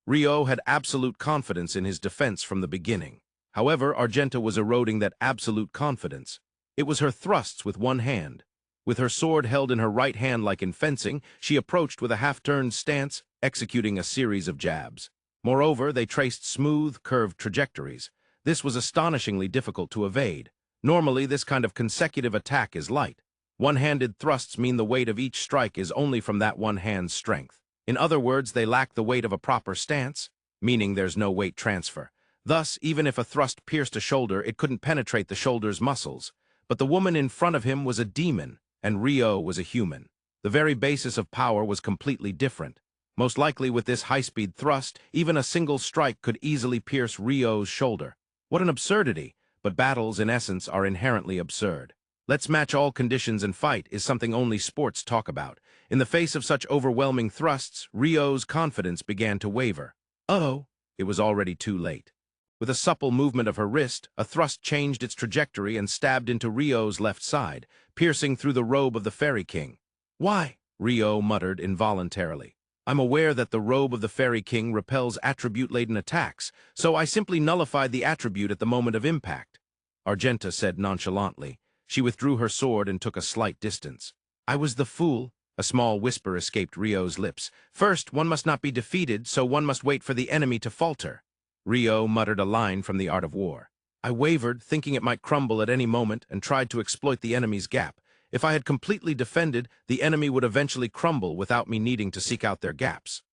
Rio had absolute confidence in his defense from the beginning. However, Argenta was eroding that absolute confidence. It was her thrusts with one hand. With her sword held in her right hand like in fencing, she approached with a half-turned stance, executing a series of jabs. Moreover, they traced smooth, curved trajectories. This was astonishingly difficult to evade. Normally, this kind of consecutive attack is light. One-handed thrusts mean the weight of each strike is only from that one hand's strength. In other words, they lack the weight of a proper stance, meaning there's no weight transfer. Thus, even if a thrust pierced a shoulder, it couldn't penetrate the shoulder's muscles. But the woman in front of him was a demon, and Rio was a human. The very basis of power was completely different. Most likely with this high-speed thrust, even a single strike could easily pierce Rio's shoulder. What an absurdity! But battles, in essence, are inherently absurd. Let's match all conditions and fight is something only sports talk about. In the face of such overwhelming thrusts, Rio's confidence began to waver. Uh-oh! It was already too late. With a supple movement of her wrist, a thrust changed its trajectory and stabbed into Ryo's left side, piercing through the robe of the Fairy King. "Why?" Ryo muttered involuntarily. "I'm aware that the robe of the Fairy King repels attribute-laden attacks, so I simply nullified the attribute at the moment of impact," Argenta said nonchalantly. She withdrew her sword and took a slight distance. "I was the fool," a small whisper escaped Ryo's lips. "First, one must not be defeated, so one must wait for the enemy to falter." Ryo muttered a line from The Art of War. "I wavered, thinking it might crumble at any moment, and tried to exploit the enemy's gap. If I had completely defended, the enemy would eventually crumble without me needing to seek out their gaps."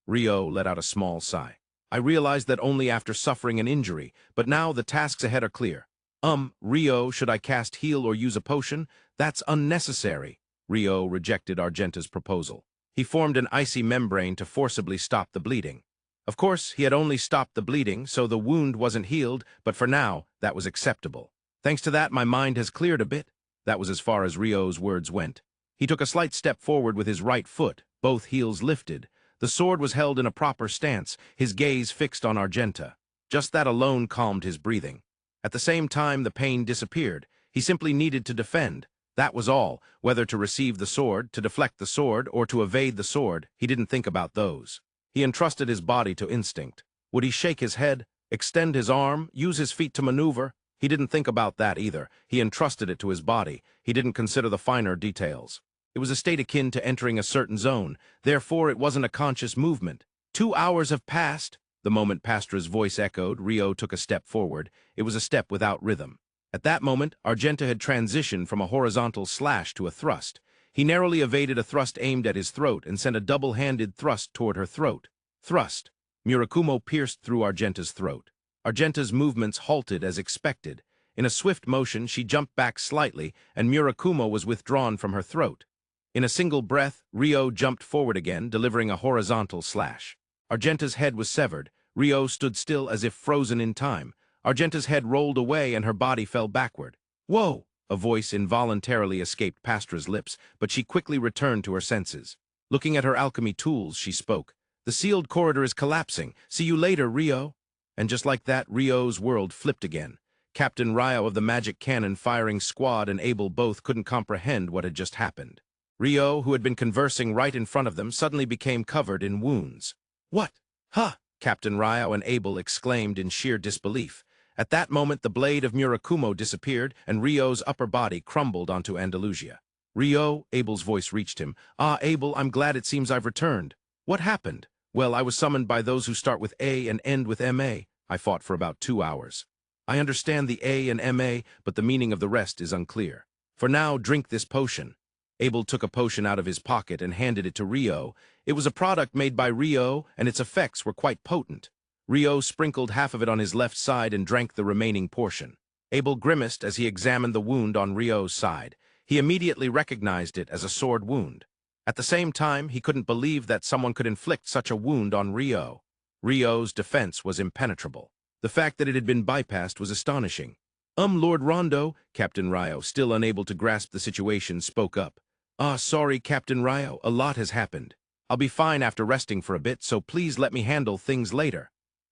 Ryo let out a small sigh. "I realized that only after suffering an injury, but now the tasks ahead are clear." Ryo, should I cast heal or use a potion? That's unnecessary." Ryo rejected Argenta's proposal. He formed an icy membrane to forcibly stop the bleeding. Of course, he had only stopped the bleeding, so the wound wasn't healed, but for now, that was acceptable. "Thanks to that, my mind has cleared a bit." That was as far as Ryo's words went. He took a slight step forward with his right foot, both heels lifted. The sword was held in a proper stance, his gaze fixed on Argenta. Just that alone calmed his breathing. At the same time, the pain disappeared. He simply needed to defend. That was all. Whether to receive the sword, to deflect the sword, or to evade the sword, he didn't think about those. He entrusted his body to instinct. Would he shake his head, extend his arm, use his feet to maneuver? He didn't think about that either. He entrusted it to his body. He didn't consider the finer details. It was a state akin to entering a certain zone. Therefore, it wasn't a conscious movement. 2 hours have passed. The moment Pastra's voice echoed, Ryo took a step forward. It was a step without rhythm. At that moment, Argenta had transitioned from a horizontal slash to a thrust. He narrowly evaded a thrust aimed at his throat and sent a double-handed thrust toward her throat. Thrust. Murakumo pierced through Argenta's throat. Argenta's movements halted as expected. In a swift motion, she jumped back slightly, and Murakumo was withdrawn from her throat. In a single breath, Ryo jumped forward again, delivering a horizontal slash. Argenta's head was severed. Ryo stood still as if frozen in time. Argenta's head rolled away and her body fell backward. "Whoa!" A voice involuntarily escaped Pastra's lips, but she quickly returned to her senses. Looking at her alchemy tools, she spoke. "The sealed corridor is collapsing. See you later, Ryo." And just like that, Ryo's world flipped again. Captain Ryo of the Magic Cannon firing squad and Abel both couldn't comprehend what had just happened. Ryo, who had been conversing right in front of them, suddenly became covered in wounds. "What? Huh!" Captain Ryo and Abel exclaimed in sheer disbelief. At that moment, the blade of Murakumo disappeared, and Ryo's upper body crumbled onto Andalusia. "Ryo," Abel's voice reached him. "Ah, Abel, I'm glad it seems I've returned." "What happened?" "Well, I was summoned by those who start with A and end with MA. I fought for about 2 hours. I understand the A and MA, but the meaning of the rest is unclear. For now, drink this potion." Abel took a potion out of his pocket and handed it to Ryo. It was a product made by Ryo, and its effects were quite potent. Ryo sprinkled half of it on his left side and drank the remaining portion. Abel grimaced as he examined the wound on Ryo's side. He immediately recognized it as a sword wound. At the same time, he couldn't believe that someone could inflict such a wound on Ryo. Ryo's defense was impenetrable. The fact that it had been bypassed was astonishing. Lord Rondo," Captain Ryo, still unable to grasp the situation, spoke up. "Ah, sorry, Captain Ryo, a lot has happened. I'll be fine after resting for a bit, so please let me handle things later."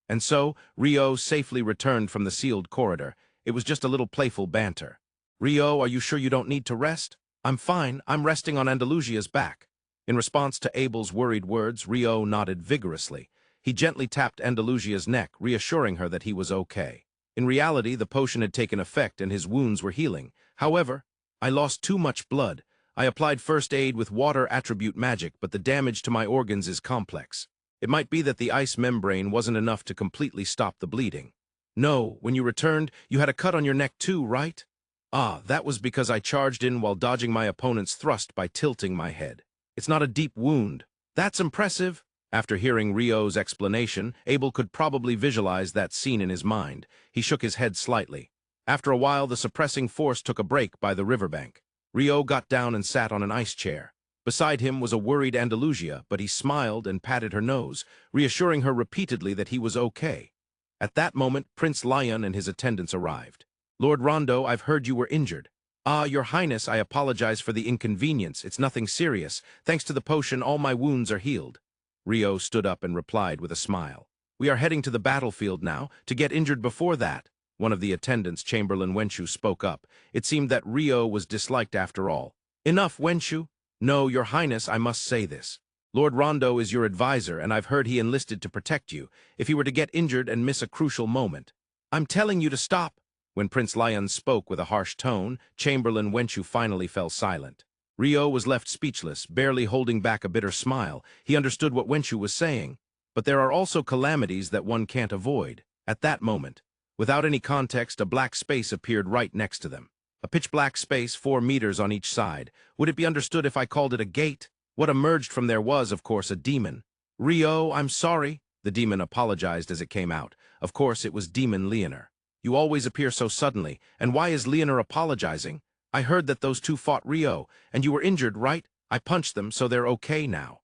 And so, Ryo safely returned from the sealed corridor. It was just a little playful banter. "Ryo, are you sure you don't need to rest?" "I'm fine. I'm resting on Andalusia's back." In response to Abel's worried words, Ryo nodded vigorously. He gently tapped Andalusia's neck, reassuring her that he was okay. In reality, the potion had taken effect and his wounds were healing. "However, I lost too much blood. I applied first aid with water attribute magic, but the damage to my organs is complex. It might be that the ice membrane wasn't enough to completely stop the bleeding." "No, when you returned, you had a cut on your neck too, right?" "Ah, that was because I charged in while dodging my opponent's thrust by tilting my head. It's not a deep wound." "That's impressive." After hearing Ryo's explanation, Abel could probably visualize that scene in his mind. He shook his head slightly. After a while, the suppressing force took a break by the riverbank. Ryo got down and sat on an ice chair. Beside him was a worried Andalusia, but he smiled and patted her nose, reassuring her repeatedly that he was okay. At that moment, Prince Lyun and his attendants arrived. "Lord Rondo, I've heard you were injured." "Ah, Your Highness, I apologize for the inconvenience. It's nothing serious. Thanks to the potion, all my wounds are healed." Ryo stood up and replied with a smile. We are heading to the battlefield now, to get injured before that. One of the attendants, Chamberlain Wenshu, spoke up. It seemed that Rio was disliked after all. Enough, Wenshu. No, Your Highness, I must say this. Lord Rondo is your advisor, and I've heard he enlisted to protect you, if he were to get injured and miss a crucial moment. I'm telling you to stop. When Prince Lyun spoke with a harsh tone, Chamberlain Wenshu finally fell silent. Rio was left speechless, barely holding back a bitter smile. He understood what Wenshu was saying. But there are also calamities that one can't avoid. At that moment, without any context, a black space appeared right next to them. A pitch-black space, 4 meters on each side. Would it be understood if I called it a gate? What emerged from there was, of course, a demon. Rio, I'm sorry. The demon apologized as it came out. Of course, it was Demon Leonor. You always appear so suddenly, and why is Leonor apologizing? I heard that those two fought Rio, and you were injured, right? I punched them, so they're okay now.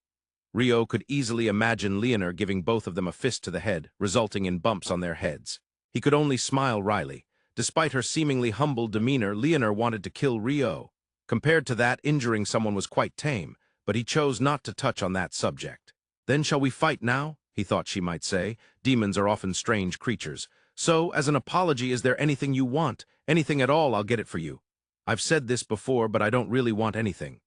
Rio could easily imagine Leonor giving both of them a fist to the head, resulting in bumps on their heads. He could only smile wryly. Despite her seemingly humble demeanor, Leonor wanted to kill Rio. Compared to that, injuring someone was quite tame, but he chose not to touch on that subject. Then shall we fight now? He thought she might say. Demons are often strange creatures. So, as an apology, is there anything you want? Anything at all, I'll get it for you. I've said this before, but I don't really want anything.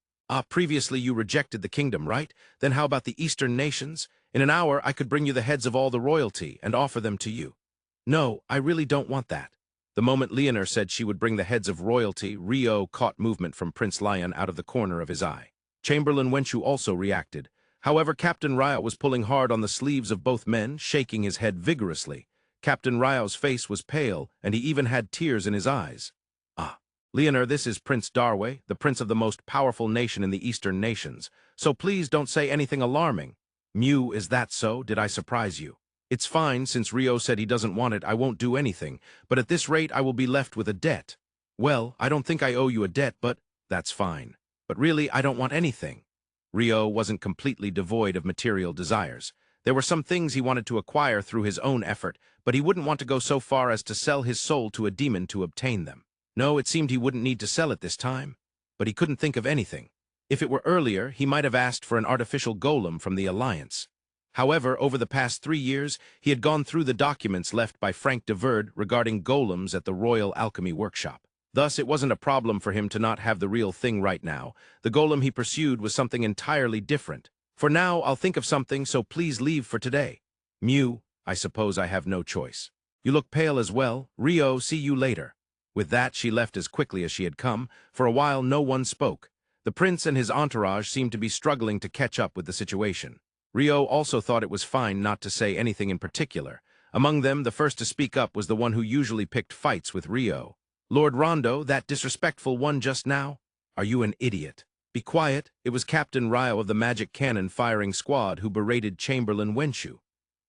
Previously you rejected the kingdom, right? Then how about the eastern nations? In an hour, I could bring you the heads of all the royalty and offer them to you. No, I really don't want that. The moment Leonor said she would bring the heads of royalty, Rio caught movement from Prince Lyun out of the corner of his eye. Chamberlain Wenshu also reacted. However, Captain Ryo was pulling hard on the sleeves of both men, shaking his head vigorously. Captain Ryo's face was pale, and he even had tears in his eyes. Leonor, this is Prince Darway, the prince of the most powerful nation in the eastern nations. So please don't say anything alarming. Mew, is that so? Did I surprise you? It's fine, since Rio said he doesn't want it, I won't do anything. But at this rate, I will be left with a debt. Well, I don't think I owe you a debt, but that's fine. But really, I don't want anything. Rio wasn't completely devoid of material desires. There were some things he wanted to acquire through his own effort, but he wouldn't want to go so far as to sell his soul to a demon to obtain them. No, it seemed he wouldn't need to sell it this time. But he couldn't think of anything. If it were earlier, he might have asked for an artificial golem from the Alliance. However, over the past 3 years, he had gone through the documents left by Frank de Verde regarding golems at the Royal Alchemy Workshop. Thus, it wasn't a problem for him to not have the real thing right now. The golem he pursued was something entirely different. For now, I'll think of something, so please leave for today. Mew, I suppose I have no choice. You look pale as well. Rio, see you later. With that, she left as quickly as she had come. For a while, no one spoke. The prince and his entourage seemed to be struggling to catch up with the situation. Rio also thought it was fine not to say anything in particular. Among them, the first to speak up was the one who usually picked fights with Rio. Lord Rondo, that disrespectful one just now? Are you an idiot? Be quiet. It was Captain Ryo of the Magic Cannon firing squad who berated Chamberlain Wenshu.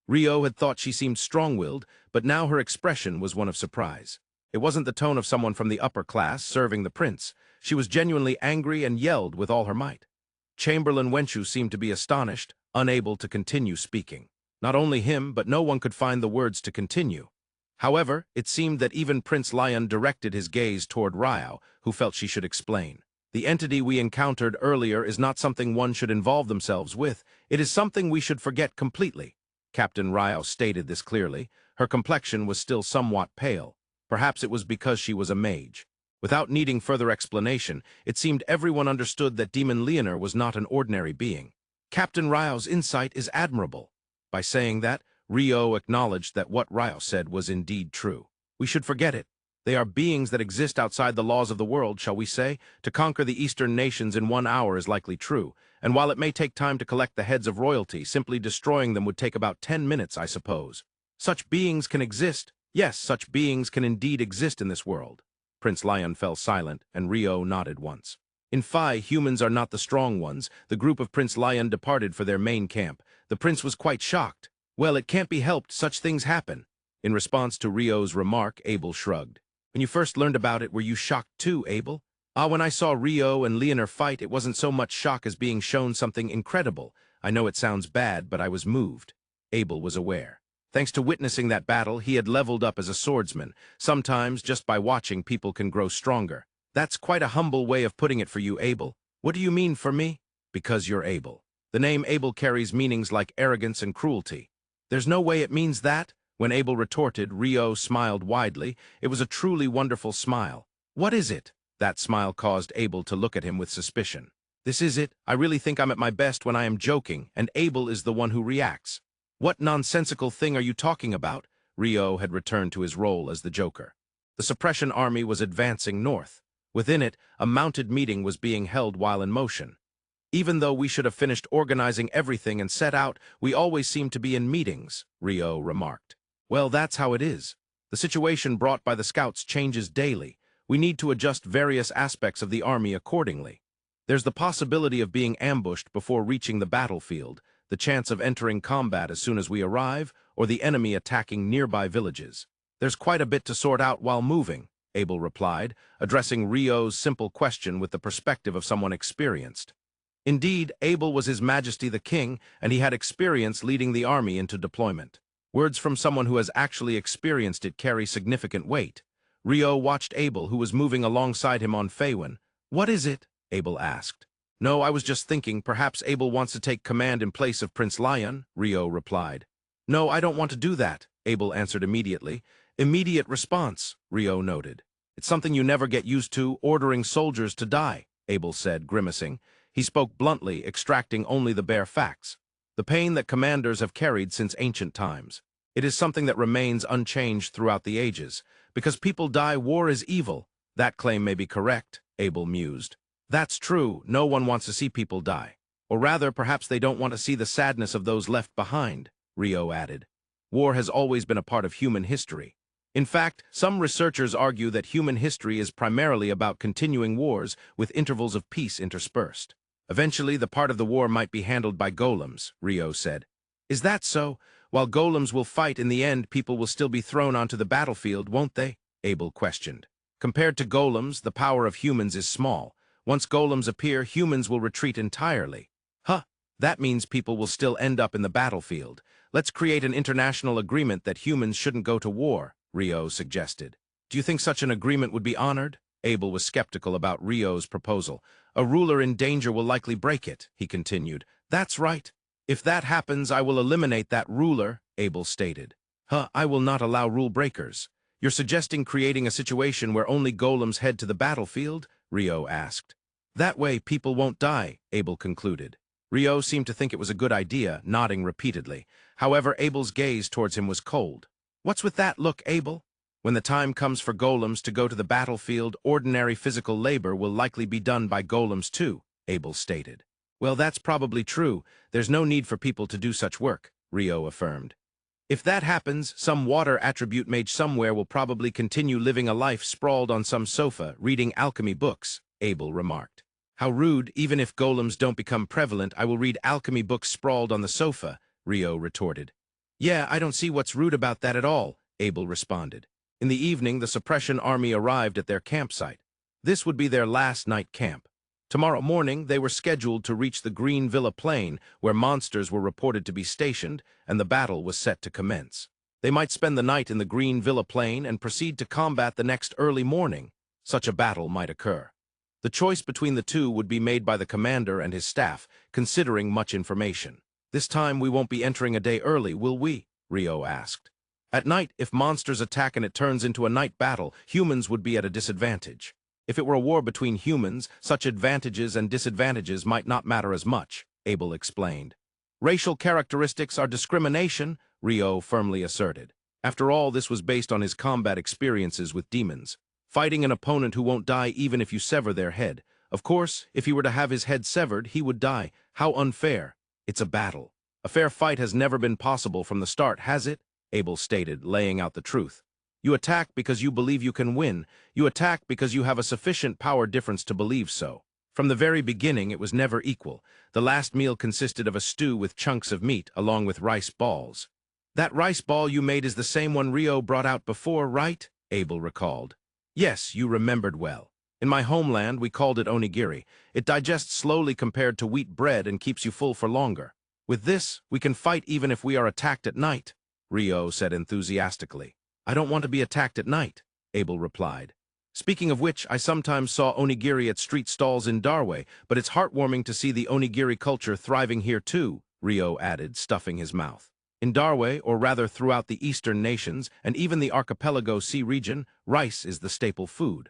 Rio had thought she seemed strong-willed, but now her expression was one of surprise. It wasn't the tone of someone from the upper class serving the prince. She was genuinely angry and yelled with all her might. Chamberlain Wenshu seemed to be astonished, unable to continue speaking. Not only him, but no one could find the words to continue. However, it seemed that even Prince Lyun directed his gaze toward Ryo, who felt she should explain. The entity we encountered earlier is not something one should involve themselves with. It is something we should forget completely. Captain Ryo stated this clearly. Her complexion was still somewhat pale. Perhaps it was because she was a mage. Without needing further explanation, it seemed everyone understood that Demon Leonor was not an ordinary being. Captain Ryo's insight is admirable. By saying that, Rio acknowledged that what Ryo said was indeed true. We should forget it. They are beings that exist outside the laws of the world, shall we say? To conquer the eastern nations in 1 hour is likely true, and while it may take time to collect the heads of royalty, simply destroying them would take about 10 minutes, I suppose. Such beings can exist. Yes, such beings can indeed exist in this world. Prince Lyun fell silent, and Rio nodded once. In Phi, humans are not the strong ones. The group of Prince Lyun departed for their main camp. The prince was quite shocked. Well, it can't be helped, such things happen. In response to Rio's remark, Abel shrugged. When you first learned about it, were you shocked too, Abel? When I saw Rio and Leonor fight, it wasn't so much shock as being shown something incredible. I know it sounds bad, but I was moved. Abel was aware. Thanks to witnessing that battle, he had leveled up as a swordsman. Sometimes, just by watching, people can grow stronger. That's quite a humble way of putting it for you, Abel. What do you mean for me? Because you're Abel. The name Abel carries meanings like arrogance and cruelty. There's no way it means that? When Abel retorted, Rio smiled widely. It was a truly wonderful smile. What is it? That smile caused Abel to look at him with suspicion. This is it. I really think I'm at my best when I am joking, and Abel is the one who reacts. What nonsensical thing are you talking about? Rio had returned to his role as the Joker. The suppression army was advancing north. Within it, a mounted meeting was being held while in motion. Even though we should have finished organizing everything and set out, we always seem to be in meetings, Rio remarked. Well, that's how it is. The situation brought by the scouts changes daily. We need to adjust various aspects of the army accordingly. There's the possibility of being ambushed before reaching the battlefield, the chance of entering combat as soon as we arrive, or the enemy attacking nearby villages. There's quite a bit to sort out while moving, Abel replied, addressing Rio's simple question with the perspective of someone experienced. Indeed, Abel was His Majesty the King, and he had experience leading the army into deployment. Words from someone who has actually experienced it carry significant weight. Rio watched Abel, who was moving alongside him on Fenmu. What is it? Abel asked. No, I was just thinking perhaps Abel wants to take command in place of Prince Lyun, Rio replied. No, I don't want to do that, Abel answered immediately. Immediate response, Rio noted. It's something you never get used to, ordering soldiers to die, Abel said, grimacing. He spoke bluntly, extracting only the bare facts. The pain that commanders have carried since ancient times. It is something that remains unchanged throughout the ages. Because people die, war is evil. That claim may be correct, Abel mused. That's true, no one wants to see people die. Or rather, perhaps they don't want to see the sadness of those left behind, Rio added. War has always been a part of human history. In fact, some researchers argue that human history is primarily about continuing wars with intervals of peace interspersed. Eventually, the part of the war might be handled by golems, Rio said. Is that so? While golems will fight, in the end, people will still be thrown onto the battlefield, won't they? Abel questioned. Compared to golems, the power of humans is small. Once golems appear, humans will retreat entirely. Huh, that means people will still end up in the battlefield. Let's create an international agreement that humans shouldn't go to war, Rio suggested. Do you think such an agreement would be honored? Abel was skeptical about Rio's proposal. A ruler in danger will likely break it, he continued. That's right. If that happens, I will eliminate that ruler, Abel stated. I will not allow rule breakers. You're suggesting creating a situation where only golems head to the battlefield? Rio asked. That way people won't die, Abel concluded. Rio seemed to think it was a good idea, nodding repeatedly. However, Abel's gaze towards him was cold. What's with that look, Abel? When the time comes for golems to go to the battlefield, ordinary physical labor will likely be done by golems too, Abel stated. Well, that's probably true. There's no need for people to do such work, Rio affirmed. If that happens, some water attribute mage somewhere will probably continue living a life sprawled on some sofa, reading alchemy books, Abel remarked. How rude, even if golems don't become prevalent, I will read alchemy books sprawled on the sofa, Rio retorted. Yeah, I don't see what's rude about that at all, Abel responded. In the evening, the suppression army arrived at their campsite. This would be their last night camp. Tomorrow morning, they were scheduled to reach the Green Villa Plain, where monsters were reported to be stationed, and the battle was set to commence. They might spend the night in the Green Villa Plain and proceed to combat the next early morning. Such a battle might occur. The choice between the two would be made by the commander and his staff, considering much information. This time we won't be entering a day early, will we? Rio asked. At night, if monsters attack and it turns into a night battle, humans would be at a disadvantage. If it were a war between humans, such advantages and disadvantages might not matter as much, Abel explained. Racial characteristics are discrimination, Rio firmly asserted. After all, this was based on his combat experiences with demons. Fighting an opponent who won't die even if you sever their head. Of course, if he were to have his head severed, he would die. How unfair. It's a battle. A fair fight has never been possible from the start, has it? Abel stated, laying out the truth. You attack because you believe you can win. You attack because you have a sufficient power difference to believe so. From the very beginning, it was never equal. The last meal consisted of a stew with chunks of meat, along with rice balls. That rice ball you made is the same one Rio brought out before, right? Abel recalled. Yes, you remembered well. In my homeland, we called it onigiri. It digests slowly compared to wheat bread and keeps you full for longer. With this, we can fight even if we are attacked at night, Rio said enthusiastically. I don't want to be attacked at night, Abel replied. Speaking of which, I sometimes saw onigiri at street stalls in Darway, but it's heartwarming to see the onigiri culture thriving here too, Rio added, stuffing his mouth. In Darway, or rather throughout the eastern nations, and even the Archipelago Sea region, rice is the staple food.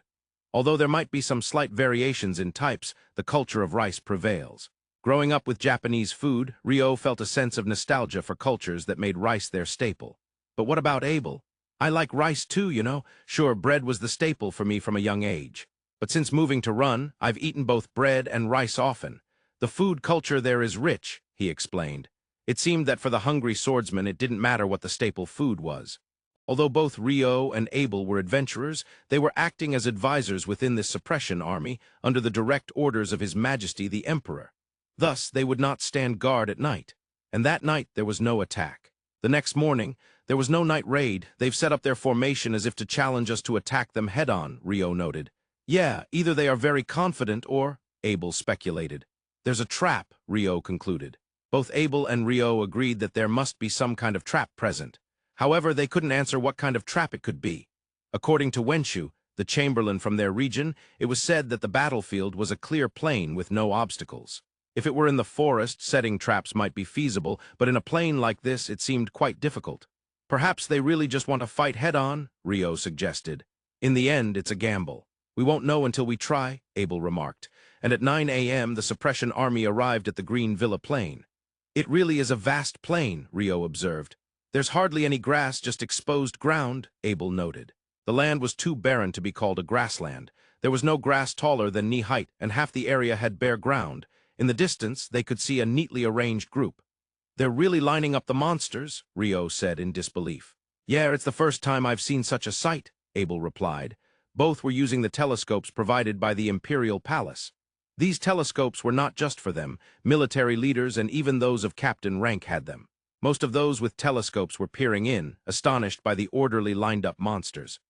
Although there might be some slight variations in types, the culture of rice prevails. Growing up with Japanese food, Ryo felt a sense of nostalgia for cultures that made rice their staple. But what about Abel? I like rice too, you know. Sure, bread was the staple for me from a young age. But since moving to Run, I've eaten both bread and rice often. The food culture there is rich, he explained. It seemed that for the hungry swordsman it didn't matter what the staple food was. Although both Ryo and Abel were adventurers, they were acting as advisors within this suppression army under the direct orders of His Majesty the Emperor. Thus, they would not stand guard at night. And that night there was no attack. The next morning, there was no night raid. They've set up their formation as if to challenge us to attack them head-on, Ryo noted. Yeah, either they are very confident or, Abel speculated. There's a trap, Ryo concluded. Both Abel and Ryo agreed that there must be some kind of trap present. However, they couldn't answer what kind of trap it could be. According to Wenshu, the chamberlain from their region, it was said that the battlefield was a clear plain with no obstacles. If it were in the forest, setting traps might be feasible, but in a plain like this, it seemed quite difficult. Perhaps they really just want to fight head-on, Ryo suggested. In the end, it's a gamble. We won't know until we try, Abel remarked. And at 9 a.m., the suppression army arrived at the Green Villa Plain. It really is a vast plain, Ryo observed. There's hardly any grass, just exposed ground, Abel noted. The land was too barren to be called a grassland. There was no grass taller than knee-height, and half the area had bare ground. In the distance, they could see a neatly arranged group. They're really lining up the monsters, Ryo said in disbelief. Yeah, it's the first time I've seen such a sight, Abel replied. Both were using the telescopes provided by the Imperial Palace. These telescopes were not just for them. Military leaders and even those of captain rank had them. Most of those with telescopes were peering in, astonished by the orderly lined-up monsters.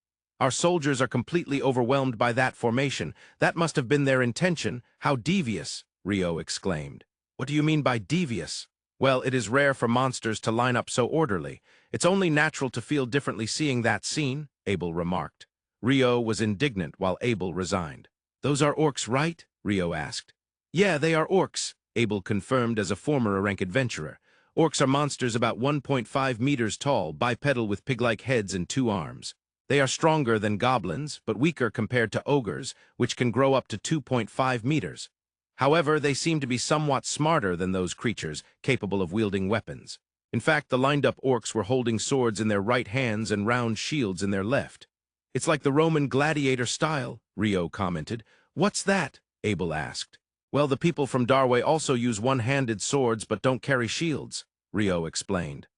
Our soldiers are completely overwhelmed by that formation. That must have been their intention. How devious, Ryo exclaimed. What do you mean by devious? Well, it is rare for monsters to line up so orderly. It's only natural to feel differently seeing that scene, Abel remarked. Ryo was indignant while Abel resigned. Those are orcs, right? Ryo asked. Yeah, they are orcs, Abel confirmed as a former rank adventurer. Orcs are monsters about 1.5 meters tall, bipedal with pig-like heads and 2 arms. They are stronger than goblins, but weaker compared to ogres, which can grow up to 2.5 meters. However, they seem to be somewhat smarter than those creatures, capable of wielding weapons. In fact, the lined-up orcs were holding swords in their right hands and round shields in their left. It's like the Roman gladiator style, Ryo commented. What's that? Abel asked. Well, the people from Darway also use one-handed swords but don't carry shields, Ryo explained.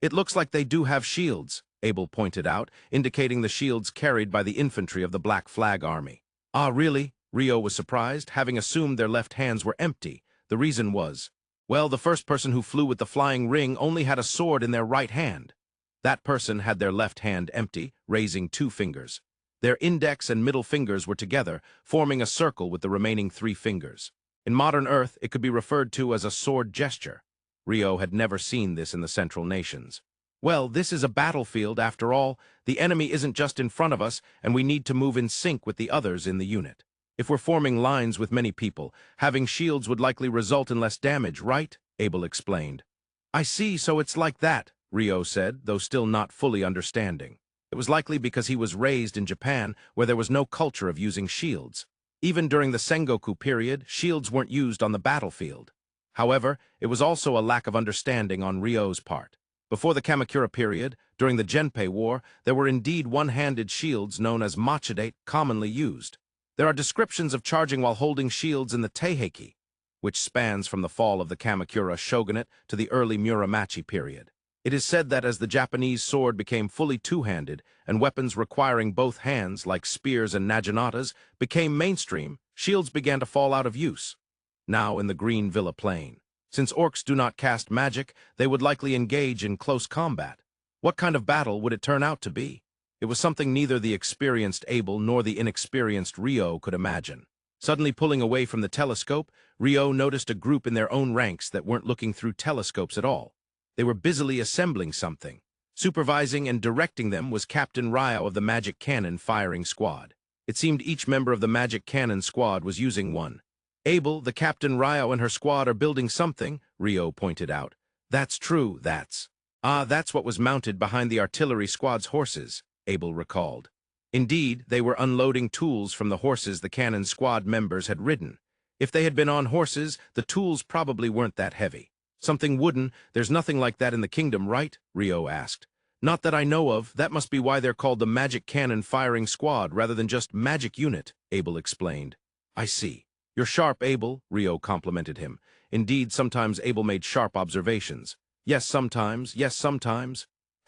It looks like they do have shields, Abel pointed out, indicating the shields carried by the infantry of the Black Flag Army. Ah, really? Ryo was surprised, having assumed their left hands were empty. The reason was, well, the first person who flew with the flying ring only had a sword in their right hand. That person had their left hand empty, raising 2 fingers. Their index and middle fingers were together, forming a circle with the remaining 3 fingers. In modern Earth, it could be referred to as a sword gesture. Ryo had never seen this in the Central Nations. Well, this is a battlefield after all. The enemy isn't just in front of us, and we need to move in sync with the others in the unit. If we're forming lines with many people, having shields would likely result in less damage, right? Abel explained. I see, so it's like that, Ryo said, though still not fully understanding. It was likely because he was raised in Japan, where there was no culture of using shields. Even during the Sengoku period, shields weren't used on the battlefield. However, it was also a lack of understanding on Ryo's part. Before the Kamakura period, during the Genpei War, there were indeed one-handed shields known as machidate commonly used. There are descriptions of charging while holding shields in the Teiheki, which spans from the fall of the Kamakura shogunate to the early Muromachi period. It is said that as the Japanese sword became fully two-handed and weapons requiring both hands, like spears and naginatas, became mainstream, shields began to fall out of use. Now in the Green Villa Plain. Since orcs do not cast magic, they would likely engage in close combat. What kind of battle would it turn out to be? It was something neither the experienced Abel nor the inexperienced Ryo could imagine. Suddenly pulling away from the telescope, Ryo noticed a group in their own ranks that weren't looking through telescopes at all. They were busily assembling something. Supervising and directing them was Captain Ryo of the Magic Cannon firing squad. It seemed each member of the Magic Cannon squad was using one. Abel, the Captain Ryo and her squad are building something, Ryo pointed out. That's true, that's what was mounted behind the artillery squad's horses, Abel recalled. Indeed, they were unloading tools from the horses the cannon squad members had ridden. If they had been on horses, the tools probably weren't that heavy. Something wooden, there's nothing like that in the kingdom, right? Rio asked. Not that I know of, that must be why they're called the Magic Cannon Firing Squad rather than just Magic Unit, Abel explained. I see. You're sharp, Abel, Rio complimented him. Indeed, sometimes Abel made sharp observations. Yes, sometimes.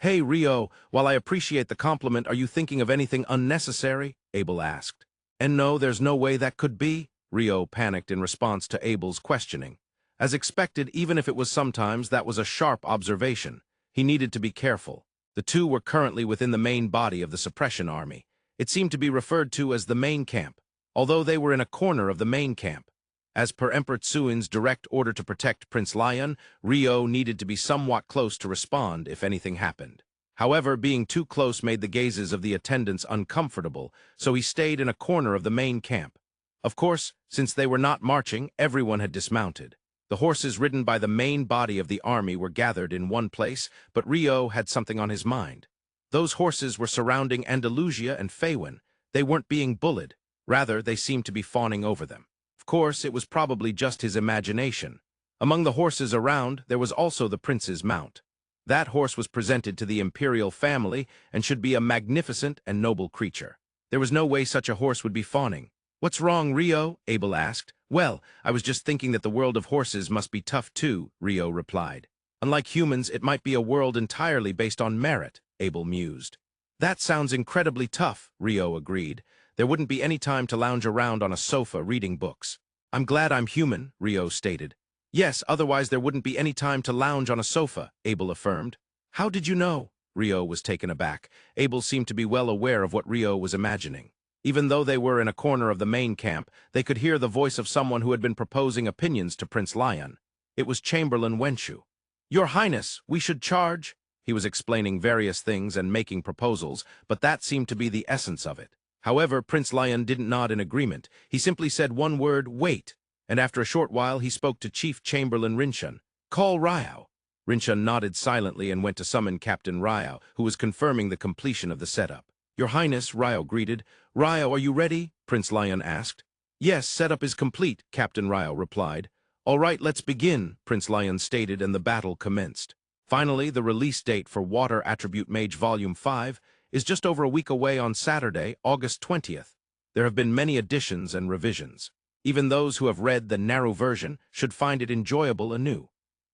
Hey, Rio, while I appreciate the compliment, are you thinking of anything unnecessary? Abel asked. And no, there's no way that could be, Rio panicked in response to Abel's questioning. As expected, even if it was sometimes, that was a sharp observation. He needed to be careful. The two were currently within the main body of the suppression army. It seemed to be referred to as the main camp, although they were in a corner of the main camp. As per Emperor Tsuin's direct order to protect Prince Lyun, Rio needed to be somewhat close to respond if anything happened. However, being too close made the gazes of the attendants uncomfortable, so he stayed in a corner of the main camp. Of course, since they were not marching, everyone had dismounted. The horses ridden by the main body of the army were gathered in one place, but Rio had something on his mind. Those horses were surrounding Andalusia and Fenmu. They weren't being bullied. Rather, they seemed to be fawning over them. Of course, it was probably just his imagination. Among the horses around, there was also the prince's mount. That horse was presented to the Imperial family and should be a magnificent and noble creature. There was no way such a horse would be fawning. What's wrong, Rio? Abel asked. Well, I was just thinking that the world of horses must be tough too, Rio replied. Unlike humans, it might be a world entirely based on merit, Abel mused. That sounds incredibly tough, Rio agreed. There wouldn't be any time to lounge around on a sofa reading books. I'm glad I'm human, Rio stated. Yes, otherwise there wouldn't be any time to lounge on a sofa, Abel affirmed. How did you know? Rio was taken aback. Abel seemed to be well aware of what Rio was imagining. Even though they were in a corner of the main camp, they could hear the voice of someone who had been proposing opinions to Prince Lyun. It was Chamberlain Wenshu. Your Highness, we should charge. He was explaining various things and making proposals, but that seemed to be the essence of it. However, Prince Lyun didn't nod in agreement. He simply said one word, wait, and after a short while he spoke to Chief Chamberlain Rinshun. Call Ryo. Rinshun nodded silently and went to summon Captain Ryo, who was confirming the completion of the setup. Your Highness, Ryo greeted. Ryo, are you ready? Prince Lyun asked. Yes, setup is complete, Captain Ryo replied. All right, let's begin, Prince Lyun stated, and the battle commenced. Finally, the release date for Water Attribute Mage Volume 5 is just over a week away on Saturday, August 20th. There have been many additions and revisions. Even those who have read the narrow version should find it enjoyable anew.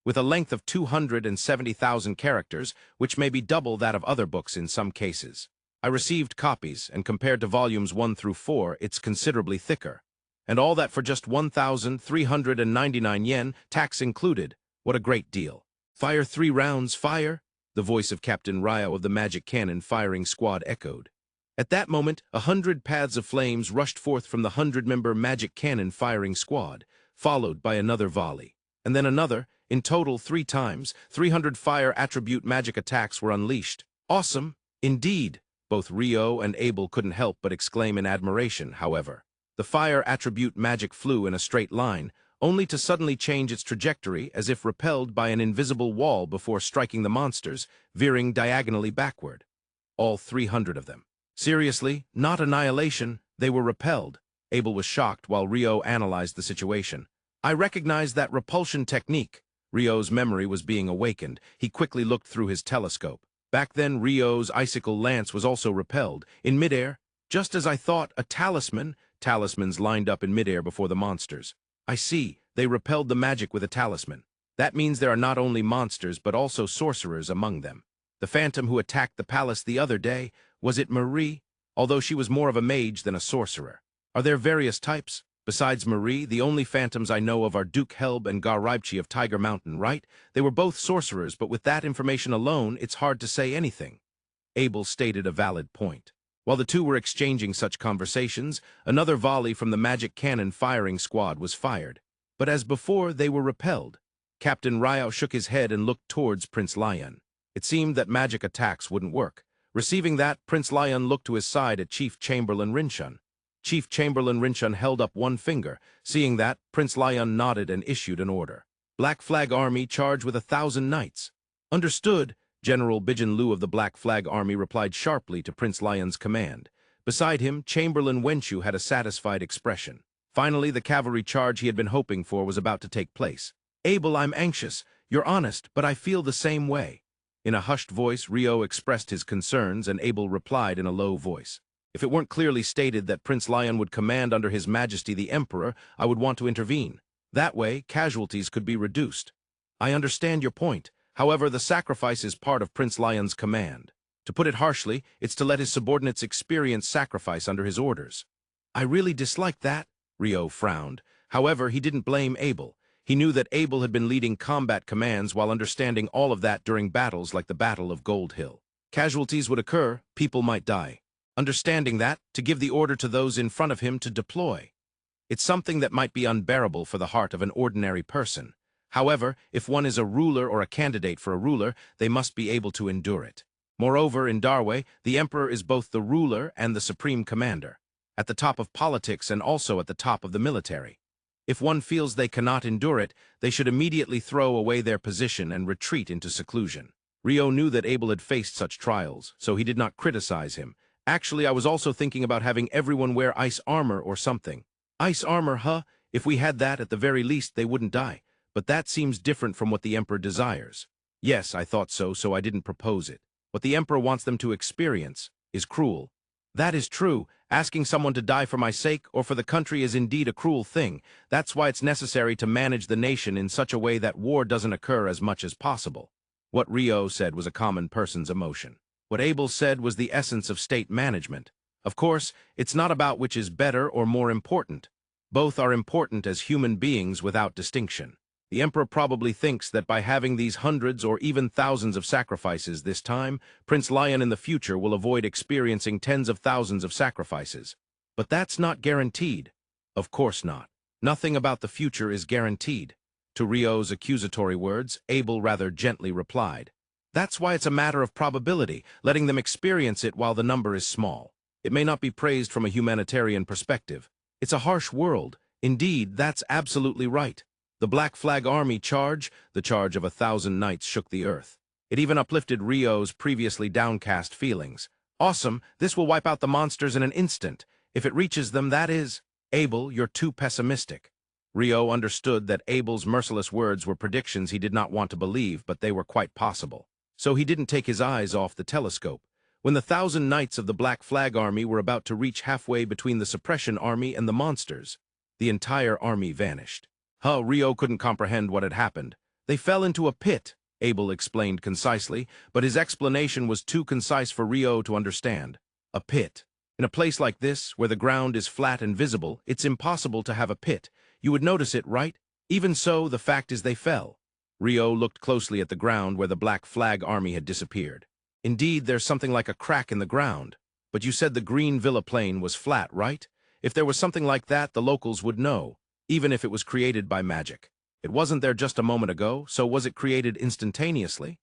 With a length of 270,000 characters, which may be double that of other books in some cases. I received copies, and compared to volumes 1 through 4, it's considerably thicker. And all that for just 1,399 yen, tax included. What a great deal. Fire 3 rounds, fire, the voice of Captain Ryo of the Magic Cannon Firing Squad echoed. At that moment, 100 paths of flames rushed forth from the 100-member Magic Cannon Firing Squad, followed by another volley. And then another, in total 3 times, 300 fire attribute magic attacks were unleashed. Awesome, indeed. Both Rio and Abel couldn't help but exclaim in admiration, however. The fire attribute magic flew in a straight line, only to suddenly change its trajectory as if repelled by an invisible wall before striking the monsters, veering diagonally backward. All 300 of them. Seriously, not annihilation, they were repelled. Abel was shocked while Rio analyzed the situation. I recognized that repulsion technique. Rio's memory was being awakened. He quickly looked through his telescope. Back then, Rio's icicle lance was also repelled. In midair, just as I thought, a talisman. Talismans lined up in midair before the monsters. I see, they repelled the magic with a talisman. That means there are not only monsters, but also sorcerers among them. The phantom who attacked the palace the other day, was it Marie? Although she was more of a mage than a sorcerer. Are there various types? Besides Marie, the only phantoms I know of are Duke Helb and Garibchi of Tiger Mountain, right? They were both sorcerers, but with that information alone, it's hard to say anything. Abel stated a valid point. While the two were exchanging such conversations, another volley from the Magic Cannon Firing Squad was fired. But as before, they were repelled. Captain Ryo shook his head and looked towards Prince Lyun. It seemed that magic attacks wouldn't work. Receiving that, Prince Lyun looked to his side at Chief Chamberlain Rinshun. Chief Chamberlain Rinshun held up one finger. Seeing that, Prince Lyun nodded and issued an order. Black Flag Army charge with 1,000 knights. Understood, General Bijan Lu of the Black Flag Army replied sharply to Prince Lyun's command. Beside him, Chamberlain Wenshu had a satisfied expression. Finally, the cavalry charge he had been hoping for was about to take place. Abel, I'm anxious. You're honest, but I feel the same way. In a hushed voice, Rio expressed his concerns, and Abel replied in a low voice. If it weren't clearly stated that Prince Lyun would command under His Majesty the Emperor, I would want to intervene. That way, casualties could be reduced. I understand your point. However, the sacrifice is part of Prince Lyun's command. To put it harshly, it's to let his subordinates experience sacrifice under his orders. I really dislike that, Rio frowned. However, he didn't blame Abel. He knew that Abel had been leading combat commands while understanding all of that during battles like the Battle of Gold Hill. Casualties would occur, people might die. Understanding that, to give the order to those in front of him to deploy. It's something that might be unbearable for the heart of an ordinary person. However, if one is a ruler or a candidate for a ruler, they must be able to endure it. Moreover, in Darway, the emperor is both the ruler and the supreme commander, at the top of politics and also at the top of the military. If one feels they cannot endure it, they should immediately throw away their position and retreat into seclusion. Rio knew that Abel had faced such trials, so he did not criticize him. Actually, I was also thinking about having everyone wear ice armor or something. Ice armor, huh? If we had that, at the very least, they wouldn't die. But that seems different from what the emperor desires. Yes, I thought so, so I didn't propose it. What the emperor wants them to experience is cruel. That is true. Asking someone to die for my sake or for the country is indeed a cruel thing. That's why it's necessary to manage the nation in such a way that war doesn't occur as much as possible. What Rio said was a common person's emotion. What Abel said was the essence of state management. Of course, it's not about which is better or more important. Both are important as human beings without distinction. The emperor probably thinks that by having these hundreds or even thousands of sacrifices this time, Prince Lyun in the future will avoid experiencing tens of thousands of sacrifices. But that's not guaranteed. Of course not. Nothing about the future is guaranteed. To Rio's accusatory words, Abel rather gently replied. That's why it's a matter of probability, letting them experience it while the number is small. It may not be praised from a humanitarian perspective. It's a harsh world. Indeed, that's absolutely right. The Black Flag Army charge, the charge of 1,000 knights, shook the earth. It even uplifted Rio's previously downcast feelings. Awesome, this will wipe out the monsters in an instant. If it reaches them, that is. Abel, you're too pessimistic. Rio understood that Abel's merciless words were predictions he did not want to believe, but they were quite possible. So he didn't take his eyes off the telescope. When the 1,000 knights of the Black Flag Army were about to reach halfway between the Suppression Army and the monsters, the entire army vanished. Rio couldn't comprehend what had happened. They fell into a pit, Abel explained concisely, but his explanation was too concise for Rio to understand. A pit. In a place like this, where the ground is flat and visible, it's impossible to have a pit. You would notice it, right? Even so, the fact is they fell. Rio looked closely at the ground where the Black Flag Army had disappeared. Indeed, there's something like a crack in the ground. But you said the green villa plain was flat, right? If there was something like that, the locals would know, even if it was created by magic. It wasn't there just a moment ago, so was it created instantaneously?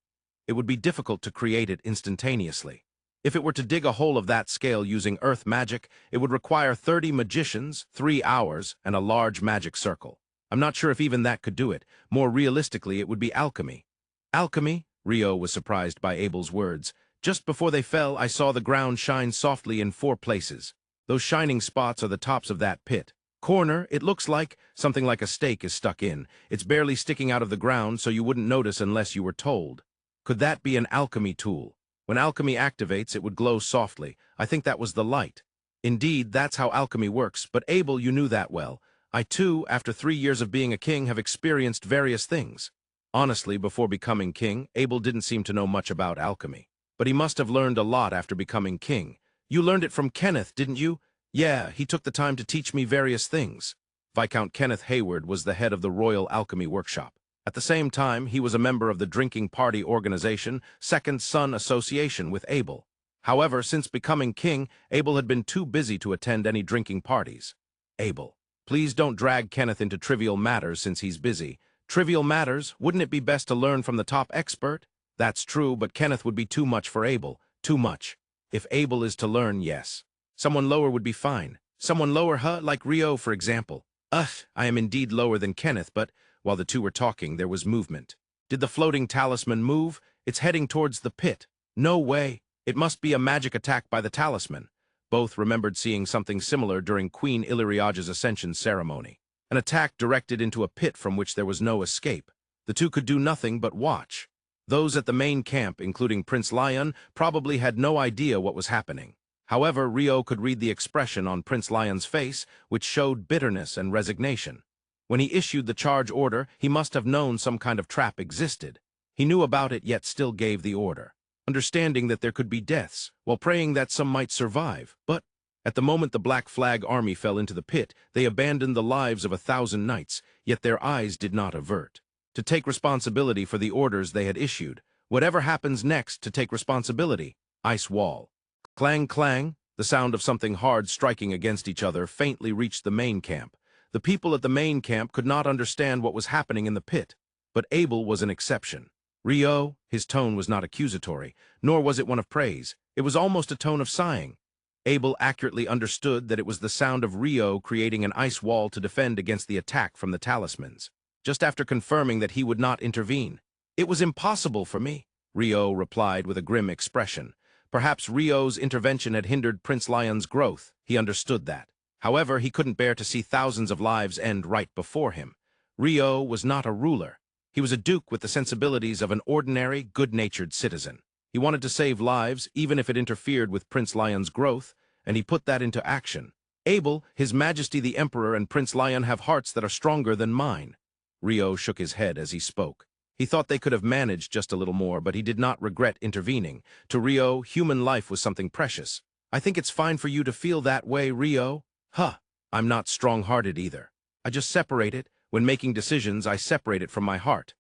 It would be difficult to create it instantaneously. If it were to dig a hole of that scale using earth magic, it would require 30 magicians, 3 hours, and a large magic circle. I'm not sure if even that could do it. More realistically, it would be alchemy. Alchemy? Rio was surprised by Abel's words. Just before they fell, I saw the ground shine softly in 4 places. Those shining spots are the tops of that pit. Corner, it looks like something like a stake is stuck in. It's barely sticking out of the ground, so you wouldn't notice unless you were told. Could that be an alchemy tool? When alchemy activates, it would glow softly. I think that was the light. Indeed, that's how alchemy works, but Abel, you knew that well. I too, after 3 years of being a king, have experienced various things. Honestly, before becoming king, Abel didn't seem to know much about alchemy. But he must have learned a lot after becoming king. You learned it from Kenneth, didn't you? Yeah, he took the time to teach me various things. Viscount Kenneth Hayward was the head of the Royal Alchemy Workshop. At the same time, he was a member of the drinking party organization, Second Son Association with Abel. However, since becoming king, Abel had been too busy to attend any drinking parties. Abel, please don't drag Kenneth into trivial matters since he's busy. Trivial matters? Wouldn't it be best to learn from the top expert? That's true, but Kenneth would be too much for Abel. Too much. If Abel is to learn, yes. Someone lower would be fine. Someone lower, like Rio, for example. I am indeed lower than Kenneth, but While the two were talking, there was movement. Did the floating talisman move? It's heading towards the pit. No way. It must be a magic attack by the talisman. Both remembered seeing something similar during Queen Illyriage's ascension ceremony. An attack directed into a pit from which there was no escape. The two could do nothing but watch. Those at the main camp, including Prince Lyun, probably had no idea what was happening. However, Ryo could read the expression on Prince Lyun's face, which showed bitterness and resignation. When he issued the charge order, he must have known some kind of trap existed. He knew about it, yet still gave the order, understanding that there could be deaths, while praying that some might survive. But at the moment the Black Flag army fell into the pit, they abandoned the lives of 1,000 knights, yet their eyes did not avert. To take responsibility for the orders they had issued. Whatever happens next, to take responsibility. Ice wall. Clang, clang, the sound of something hard striking against each other faintly reached the main camp. The people at the main camp could not understand what was happening in the pit, but Abel was an exception. Ryo, his tone was not accusatory, nor was it one of praise. It was almost a tone of sighing. Abel accurately understood that it was the sound of Ryo creating an ice wall to defend against the attack from the talismans. Just after confirming that he would not intervene. "It was impossible for me," Ryo replied with a grim expression. Perhaps Ryo's intervention had hindered Prince Lyun's growth. He understood that. However, he couldn't bear to see thousands of lives end right before him. Ryo was not a ruler. He was a duke with the sensibilities of an ordinary, good-natured citizen. He wanted to save lives, even if it interfered with Prince Lyun's growth, and he put that into action. "Abel, His Majesty the Emperor and Prince Lyun have hearts that are stronger than mine." Ryo shook his head as he spoke. He thought they could have managed just a little more, but he did not regret intervening. To Ryo, human life was something precious. "I think it's fine for you to feel that way, Ryo." "Huh, I'm not strong-hearted either. I just separate it. When making decisions, I separate it from my heart."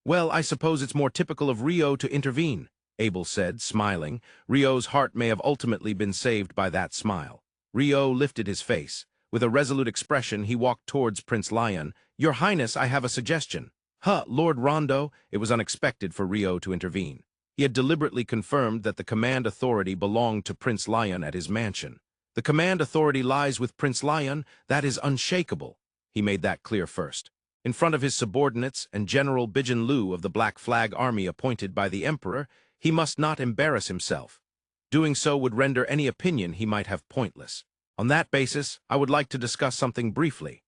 "Well, I suppose it's more typical of Ryo to intervene," Abel said, smiling. Ryo's heart may have ultimately been saved by that smile. Ryo lifted his face. With a resolute expression, he walked towards Prince Lyun. "Your Highness, I have a suggestion." "Huh, Lord Rondo." It was unexpected for Ryo to intervene. He had deliberately confirmed that the command authority belonged to Prince Lyun at his mansion. "The command authority lies with Prince Lyun. That is unshakable." He made that clear first. In front of his subordinates and General Bijin Lu of the Black Flag Army appointed by the Emperor, he must not embarrass himself. Doing so would render any opinion he might have pointless. "On that basis, I would like to discuss something briefly.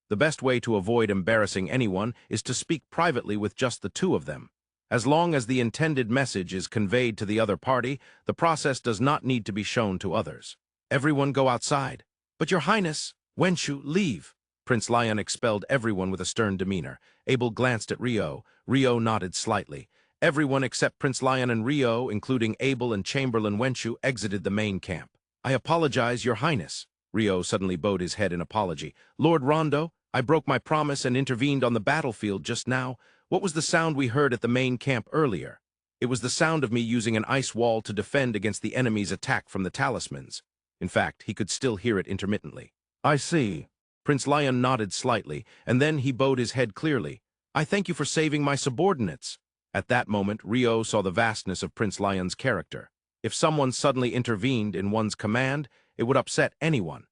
The best way to avoid embarrassing anyone is to speak privately with just the two of them. As long as the intended message is conveyed to the other party, the process does not need to be shown to others. Everyone go outside." "But Your Highness," "Wenshu, leave." Prince Lyun expelled everyone with a stern demeanor. Abel glanced at Ryo. Ryo nodded slightly. Everyone except Prince Lyun and Ryo, including Abel and Chamberlain Wenshu, exited the main camp. "I apologize, Your Highness." Ryo suddenly bowed his head in apology. "Lord Rondo, I broke my promise and intervened on the battlefield just now. What was the sound we heard at the main camp earlier?" "It was the sound of me using an ice wall to defend against the enemy's attack from the talismans." In fact, he could still hear it intermittently. "I see." Prince Lyun nodded slightly, and then he bowed his head clearly. "I thank you for saving my subordinates." At that moment, Ryo saw the vastness of Prince Lyun's character. If someone suddenly intervened in one's command, it would upset anyone,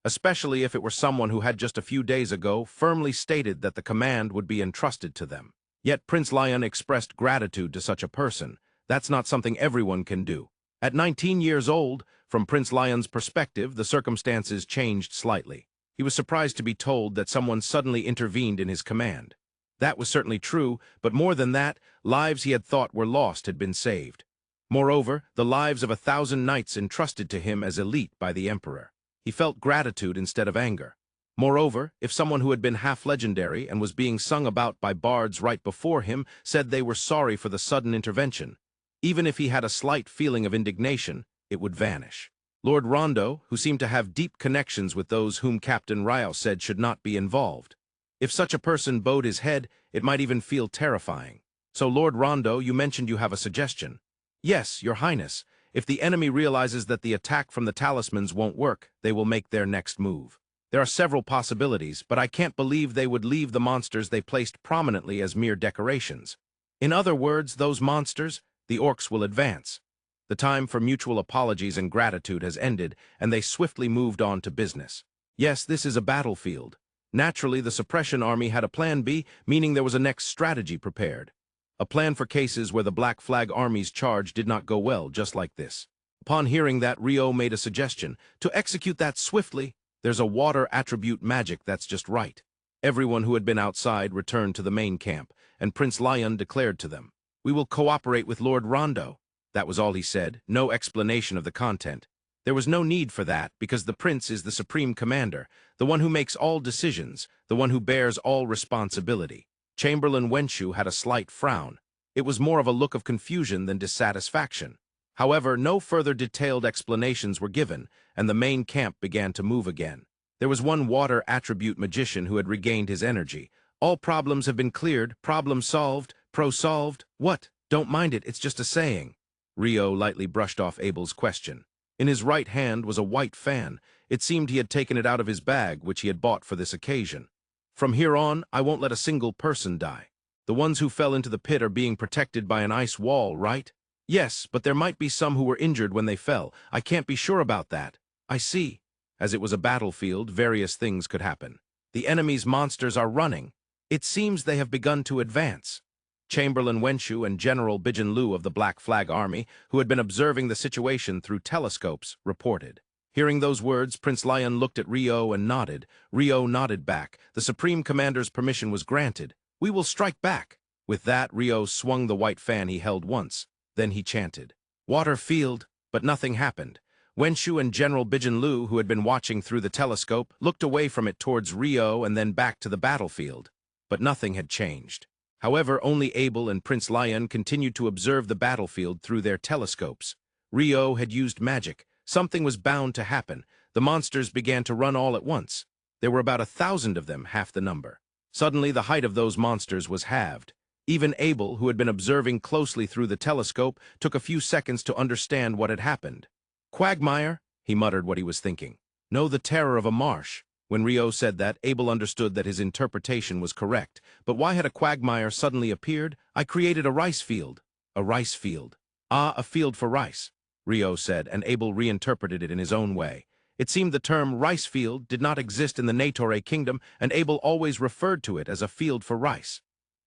especially if it were someone who had just a few days ago firmly stated that the command would be entrusted to them. Yet Prince Lyun expressed gratitude to such a person. That's not something everyone can do. At 19 years old, from Prince Lyun's perspective, the circumstances changed slightly. He was surprised to be told that someone suddenly intervened in his command. That was certainly true, but more than that, lives he had thought were lost had been saved. Moreover, the lives of 1,000 knights entrusted to him as elite by the Emperor. He felt gratitude instead of anger. Moreover, if someone who had been half-legendary and was being sung about by bards right before him said they were sorry for the sudden intervention, even if he had a slight feeling of indignation, it would vanish. Lord Rondo, who seemed to have deep connections with those whom Captain Ryo said should not be involved. If such a person bowed his head, it might even feel terrifying. "So, Lord Rondo, you mentioned you have a suggestion." "Yes, Your Highness. If the enemy realizes that the attack from the talismans won't work, they will make their next move. There are several possibilities, but I can't believe they would leave the monsters they placed prominently as mere decorations. In other words, those monsters, the orcs will advance." The time for mutual apologies and gratitude has ended, and they swiftly moved on to business. "Yes, this is a battlefield. Naturally, the suppression army had a plan B, meaning there was a next strategy prepared. A plan for cases where the Black Flag Army's charge did not go well, just like this. Upon hearing that, Rio made a suggestion. To execute that swiftly, there's a water attribute magic that's just right. Everyone who had been outside returned to the main camp, and Prince Lyun declared to them, "We will cooperate with Lord Rondo." That was all he said, no explanation of the content. There was no need for that, because the prince is the supreme commander, the one who makes all decisions, the one who bears all responsibility. Chamberlain Wenshu had a slight frown. It was more of a look of confusion than dissatisfaction. However, no further detailed explanations were given, and the main camp began to move again. There was one water attribute magician who had regained his energy. All problems have been cleared, problem solved, pro-solved. What? Don't mind it, it's just a saying. Rio lightly brushed off Abel's question. In his right hand was a white fan. It seemed he had taken it out of his bag, which he had bought for this occasion. From here on, I won't let a single person die. The ones who fell into the pit are being protected by an ice wall, right? Yes, but there might be some who were injured when they fell. I can't be sure about that. I see. As it was a battlefield, various things could happen. The enemy's monsters are running. It seems they have begun to advance. Chamberlain Wenshu and General Bijanlu of the Black Flag Army, who had been observing the situation through telescopes, reported. Hearing those words, Prince Lyun looked at Rio and nodded. Rio nodded back. The Supreme Commander's permission was granted. We will strike back. With that, Rio swung the white fan he held once. Then he chanted, "Water field," but nothing happened. Wenshu and General Bijanlu, who had been watching through the telescope, looked away from it towards Rio and then back to the battlefield. But nothing had changed. However, only Abel and Prince Lyun continued to observe the battlefield through their telescopes. Rio had used magic. Something was bound to happen. The monsters began to run all at once. There were about 1,000 of them, half the number. Suddenly, the height of those monsters was halved. Even Abel, who had been observing closely through the telescope, took a few seconds to understand what had happened. "Quagmire," he muttered what he was thinking. "Know the terror of a marsh." When Rio said that, Abel understood that his interpretation was correct. But why had a quagmire suddenly appeared? "I created a rice field." "A rice field." "Ah, a field for rice," Rio said, and Abel reinterpreted it in his own way. It seemed the term rice field did not exist in the Natore kingdom, and Abel always referred to it as a field for rice.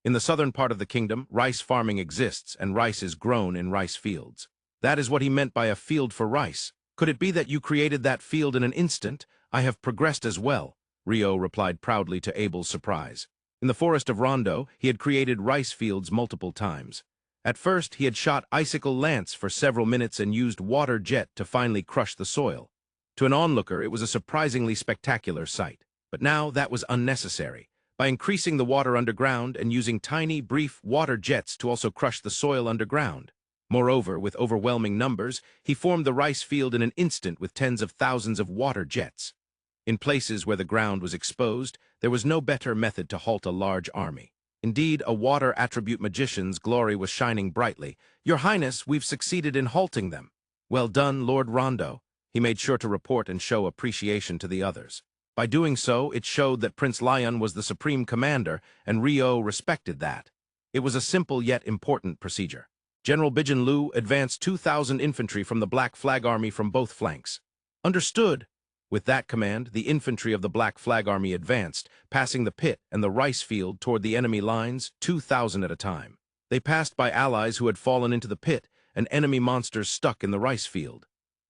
In the southern part of the kingdom, rice farming exists, and rice is grown in rice fields. That is what he meant by a field for rice. "Could it be that you created that field in an instant? I have progressed as well," Rio replied proudly to Abel's surprise. In the forest of Rondo, he had created rice fields multiple times. At first, he had shot icicle lance for several minutes and used water jet to finally crush the soil. To an onlooker, it was a surprisingly spectacular sight. But now that was unnecessary. By increasing the water underground and using tiny, brief water jets to also crush the soil underground. Moreover, with overwhelming numbers, he formed the rice field in an instant with tens of thousands of water jets. In places where the ground was exposed, there was no better method to halt a large army. Indeed, a water attribute magician's glory was shining brightly. "Your Highness, we've succeeded in halting them." "Well done, Lord Rondo." He made sure to report and show appreciation to the others. By doing so, it showed that Prince Lyun was the supreme commander, and Rio respected that. It was a simple yet important procedure. General Bijanlu advanced 2,000 infantry from the Black Flag Army from both flanks. "Understood." With that command, the infantry of the Black Flag Army advanced, passing the pit and the rice field toward the enemy lines, 2,000 at a time. They passed by allies who had fallen into the pit and enemy monsters stuck in the rice field.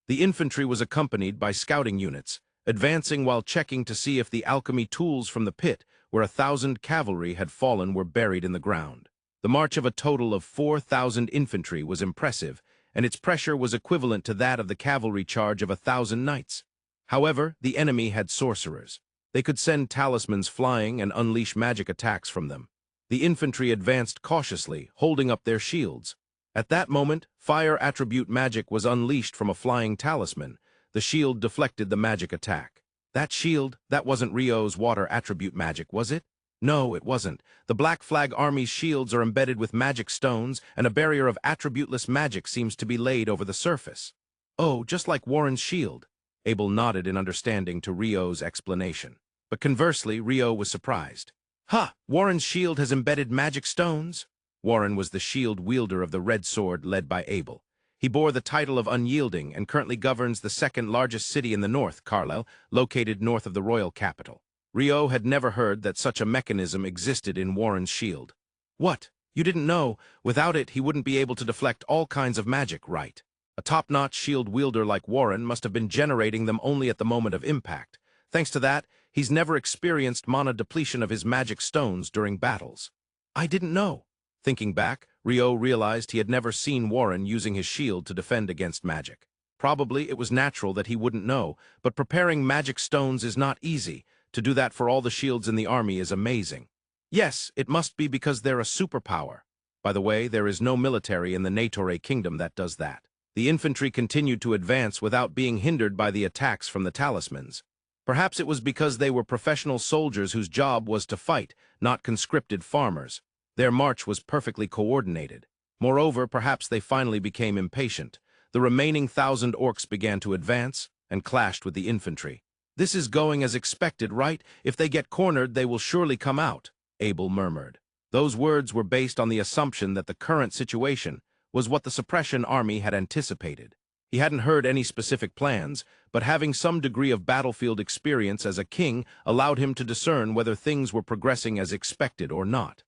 The infantry was accompanied by scouting units, advancing while checking to see if the alchemy tools from the pit, where 1,000 cavalry had fallen, were buried in the ground. The march of a total of 4,000 infantry was impressive, and its pressure was equivalent to that of the cavalry charge of 1,000 knights. However, the enemy had sorcerers. They could send talismans flying and unleash magic attacks from them. The infantry advanced cautiously, holding up their shields. At that moment, fire attribute magic was unleashed from a flying talisman. The shield deflected the magic attack. That shield, that wasn't Rio's water attribute magic, was it? No, it wasn't. The Black Flag Army's shields are embedded with magic stones, and a barrier of attributeless magic seems to be laid over the surface. "Oh, just like Warren's shield." Abel nodded in understanding to Rio's explanation. But conversely, Rio was surprised. "Ha! Warren's shield has embedded magic stones?" Warren was the shield wielder of the Red Sword led by Abel. He bore the title of Unyielding and currently governs the second largest city in the north, Carlisle, located north of the royal capital. Ryo had never heard that such a mechanism existed in Warren's shield. What? You didn't know? Without it, he wouldn't be able to deflect all kinds of magic, right? A top-notch shield wielder like Warren must have been generating them only at the moment of impact. Thanks to that, he's never experienced mana depletion of his magic stones during battles. I didn't know. Thinking back, Ryo realized he had never seen Warren using his shield to defend against magic. Probably it was natural that he wouldn't know, but preparing magic stones is not easy. To do that for all the shields in the army is amazing. Yes, it must be because they're a superpower. By the way, there is no military in the Natore kingdom that does that. The infantry continued to advance without being hindered by the attacks from the talismans. Perhaps it was because they were professional soldiers whose job was to fight, not conscripted farmers. Their march was perfectly coordinated. Moreover, perhaps they finally became impatient. The remaining 1,000 orcs began to advance and clashed with the infantry. This is going as expected, right? If they get cornered, they will surely come out, Abel murmured. Those words were based on the assumption that the current situation was what the suppression army had anticipated. He hadn't heard any specific plans, but having some degree of battlefield experience as a king allowed him to discern whether things were progressing as expected or not.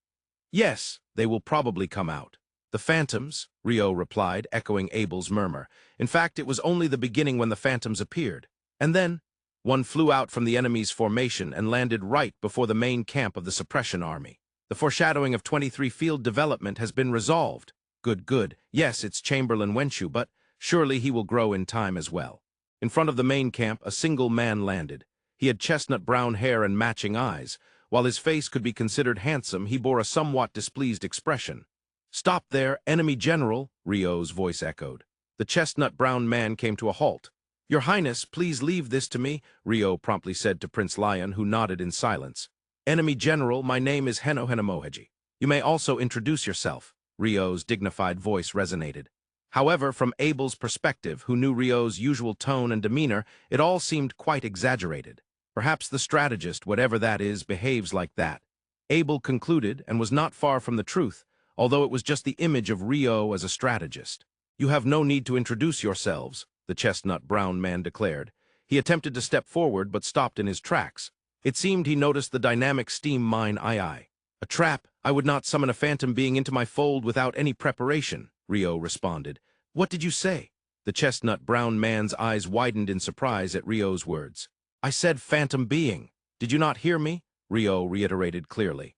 Yes, they will probably come out. The phantoms, Ryo replied, echoing Abel's murmur. In fact, it was only the beginning when the phantoms appeared. And then, one flew out from the enemy's formation and landed right before the main camp of the suppression army. The foreshadowing of 23 field development has been resolved. Good. Yes, it's Chamberlain Wenshu, but surely he will grow in time as well. In front of the main camp, a single man landed. He had chestnut brown hair and matching eyes. While his face could be considered handsome, he bore a somewhat displeased expression. "Stop there, enemy general," Ryo's voice echoed. The chestnut brown man came to a halt. "Your Highness, please leave this to me," Ryo promptly said to Prince Lyun, who nodded in silence. "Enemy general, my name is Henohenemoheji. You may also introduce yourself." Ryo's dignified voice resonated. However, from Abel's perspective, who knew Ryo's usual tone and demeanor, it all seemed quite exaggerated. Perhaps the strategist, whatever that is, behaves like that. Abel concluded, and was not far from the truth, although it was just the image of Ryo as a strategist. "You have no need to introduce yourselves," the chestnut brown man declared. He attempted to step forward, but stopped in his tracks. It seemed he noticed the dynamic steam mine Ai. "A trap. I would not summon a phantom being into my fold without any preparation," Ryo responded. "What did you say?" The chestnut brown man's eyes widened in surprise at Ryo's words. "I said phantom being. Did you not hear me?" Ryo reiterated clearly.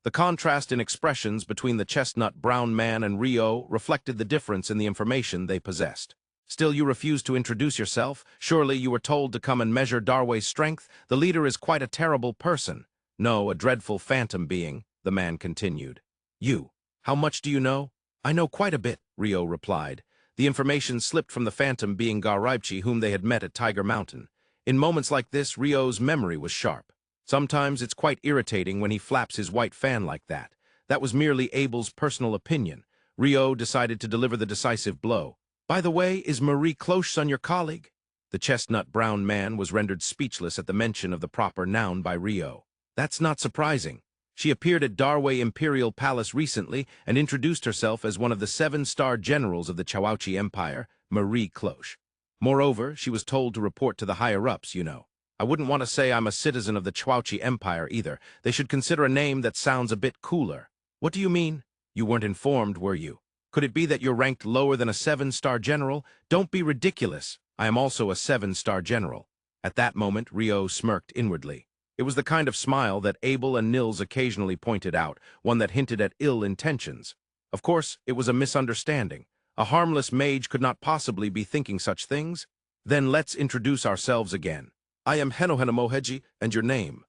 The contrast in expressions between the chestnut brown man and Ryo reflected the difference in the information they possessed. "Still you refuse to introduce yourself? Surely you were told to come and measure Darway's strength? The leader is quite a terrible person." "No, a dreadful phantom being," the man continued. "You. How much do you know?" "I know quite a bit," Ryo replied. The information slipped from the phantom being Garibchi, whom they had met at Tiger Mountain. In moments like this, Ryo's memory was sharp. Sometimes it's quite irritating when he flaps his white fan like that. That was merely Abel's personal opinion. Ryo decided to deliver the decisive blow. "By the way, is Marie Cloche's your colleague?" The chestnut brown man was rendered speechless at the mention of the proper noun by Ryo. "That's not surprising. She appeared at Darway Imperial Palace recently and introduced herself as one of the 7-star generals of the Chouonkaku Empire, Marie Cloche. Moreover, she was told to report to the higher-ups, you know. I wouldn't want to say I'm a citizen of the Chouonkaku Empire either. They should consider a name that sounds a bit cooler." "What do you mean? You weren't informed, were you? Could it be that you're ranked lower than a 7-star general? Don't be ridiculous. I am also a 7-star general." At that moment, Ryo smirked inwardly. It was the kind of smile that Abel and Nils occasionally pointed out, one that hinted at ill intentions. Of course, it was a misunderstanding. A harmless mage could not possibly be thinking such things. "Then let's introduce ourselves again. I am Henohenemoheji, and your name?"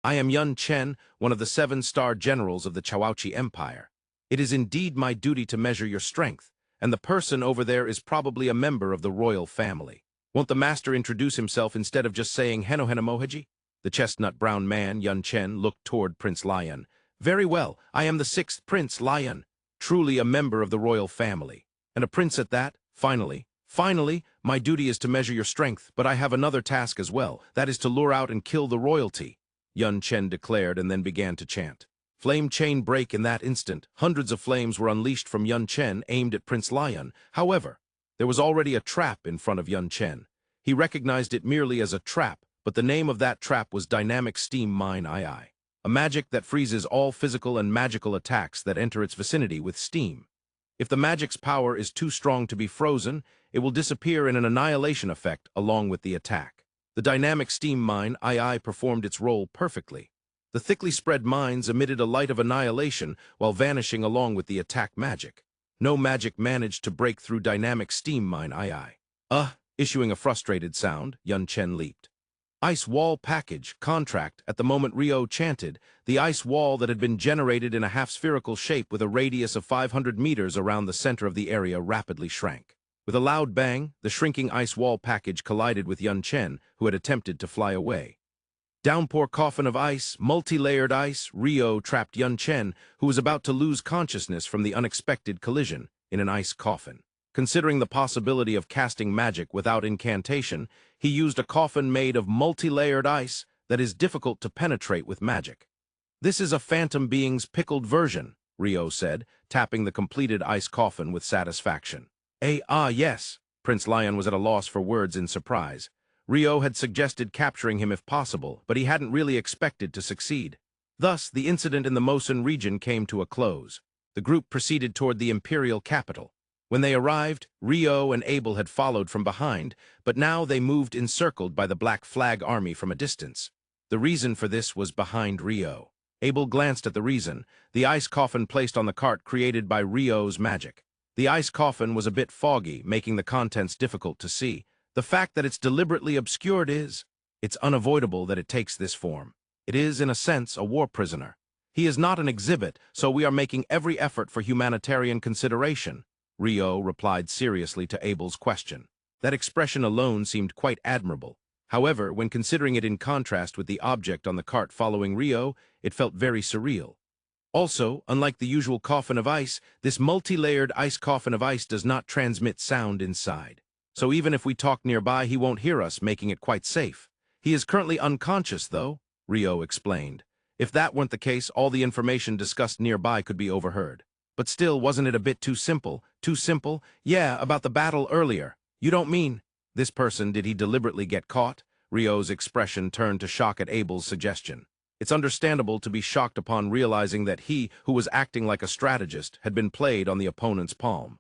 "I am Yun Chen, one of the 7-star generals of the Chouonkaku Empire. It is indeed my duty to measure your strength, and the person over there is probably a member of the royal family. Won't the master introduce himself instead of just saying Henohenemoheji?" The chestnut brown man, Yun Chen, looked toward Prince Lyun. "Very well, I am the 6th Prince Lyun, truly a member of the royal family. And a prince at that. Finally, my duty is to measure your strength, but I have another task as well. That is to lure out and kill the royalty," Yun Chen declared and then began to chant. Flame chain break in that instant. Hundreds of flames were unleashed from Yun Chen, aimed at Prince Lyun. However, there was already a trap in front of Yun Chen. He recognized it merely as a trap, but the name of that trap was Dynamic Steam Mine II, a magic that freezes all physical and magical attacks that enter its vicinity with steam. If the magic's power is too strong to be frozen, it will disappear in an annihilation effect along with the attack. The Dynamic Steam Mine II performed its role perfectly. The thickly spread mines emitted a light of annihilation while vanishing along with the attack magic. No magic managed to break through Dynamic Steam Mine II. Issuing a frustrated sound, Yun Chen leaped. Ice wall package, contract. At the moment Ryo chanted, the ice wall that had been generated in a half-spherical shape with a radius of 500 meters around the center of the area rapidly shrank. With a loud bang, the shrinking ice wall package collided with Yun Chen, who had attempted to fly away. Downpour coffin of ice, multi-layered ice, Ryo trapped Yun Chen, who was about to lose consciousness from the unexpected collision, in an ice coffin. Considering the possibility of casting magic without incantation, he used a coffin made of multi-layered ice that is difficult to penetrate with magic. "This is a phantom being's pickled version," Ryo said, tapping the completed ice coffin with satisfaction. Yes. Prince Lyun was at a loss for words in surprise. Ryo had suggested capturing him if possible, but he hadn't really expected to succeed. Thus, the incident in the Mosun region came to a close. The group proceeded toward the Imperial capital. When they arrived, Ryo and Abel had followed from behind, but now they moved encircled by the Black Flag Army from a distance. The reason for this was behind Ryo. Abel glanced at the reason, the ice coffin placed on the cart created by Ryo's magic. The ice coffin was a bit foggy, making the contents difficult to see. The fact that it's deliberately obscured it's unavoidable that it takes this form. It is, in a sense, a war prisoner. He is not an exhibit, so we are making every effort for humanitarian consideration. Ryo replied seriously to Abel's question. That expression alone seemed quite admirable. However, when considering it in contrast with the object on the cart following Ryo, it felt very surreal. Also, unlike the usual coffin of ice, this multi-layered ice coffin of ice does not transmit sound inside. So even if we talk nearby, he won't hear us, making it quite safe. He is currently unconscious, though, Ryo explained. If that weren't the case, all the information discussed nearby could be overheard. But still, wasn't it a bit too simple? Too simple? Yeah, about the battle earlier. You don't mean... This person, did he deliberately get caught? Ryo's expression turned to shock at Abel's suggestion. It's understandable to be shocked upon realizing that he, who was acting like a strategist, had been played on the opponent's palm.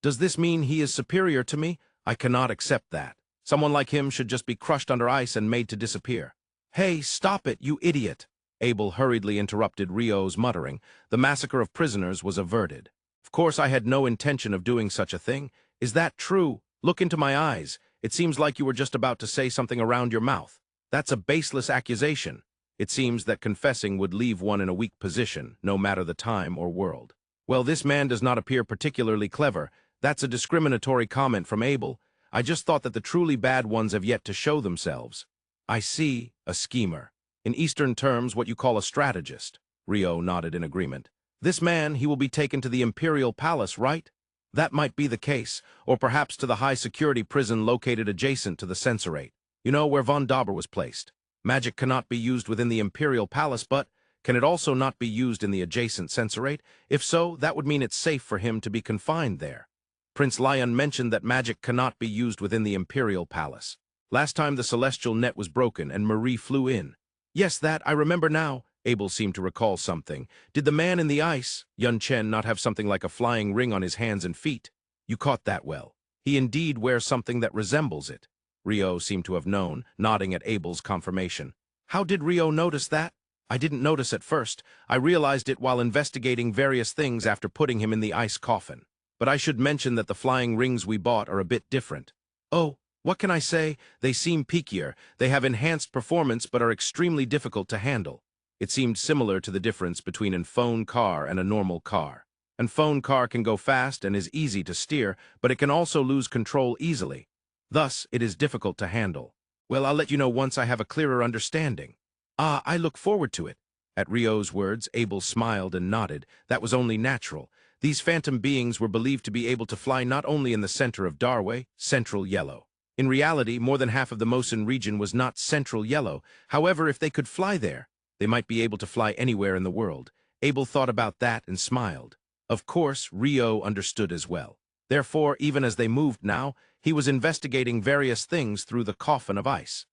Does this mean he is superior to me? I cannot accept that. Someone like him should just be crushed under ice and made to disappear. Hey, stop it, you idiot! Abel hurriedly interrupted Ryo's muttering. The massacre of prisoners was averted. Of course I had no intention of doing such a thing. Is that true? Look into my eyes. It seems like you were just about to say something around your mouth. That's a baseless accusation. It seems that confessing would leave one in a weak position, no matter the time or world. Well, this man does not appear particularly clever. That's a discriminatory comment from Abel. I just thought that the truly bad ones have yet to show themselves. I see, a schemer. In Eastern terms, what you call a strategist. Ryo nodded in agreement. This man, he will be taken to the Imperial Palace, right? That might be the case, or perhaps to the high-security prison located adjacent to the Censorate. You know, where Von Dauber was placed. Magic cannot be used within the Imperial Palace, but can it also not be used in the adjacent Censorate? If so, that would mean it's safe for him to be confined there. Prince Lyun mentioned that magic cannot be used within the Imperial Palace. Last time the celestial net was broken and Marie flew in. Yes, that, I remember now. Abel seemed to recall something. Did the man in the ice, Yun Chen, not have something like a flying ring on his hands and feet? You caught that well. He indeed wears something that resembles it. Ryo seemed to have known, nodding at Abel's confirmation. How did Ryo notice that? I didn't notice at first. I realized it while investigating various things after putting him in the ice coffin. But I should mention that the flying rings we bought are a bit different. Oh, what can I say? They seem peakier. They have enhanced performance but are extremely difficult to handle. It seemed similar to the difference between an phone car and a normal car. An phone car can go fast and is easy to steer, but it can also lose control easily. Thus, it is difficult to handle. Well, I'll let you know once I have a clearer understanding. I look forward to it. At Ryo's words, Abel smiled and nodded. That was only natural. These phantom beings were believed to be able to fly not only in the center of Darway, central yellow. In reality, more than half of the Mosun region was not central yellow. However, if they could fly there, they might be able to fly anywhere in the world. Abel thought about that and smiled. Of course, Ryo understood as well. Therefore, even as they moved now, he was investigating various things through the coffin of ice.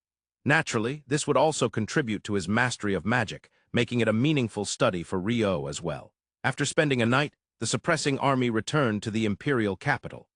Naturally, this would also contribute to his mastery of magic, making it a meaningful study for Ryo as well. After spending a night, the suppressing army returned to the Imperial capital.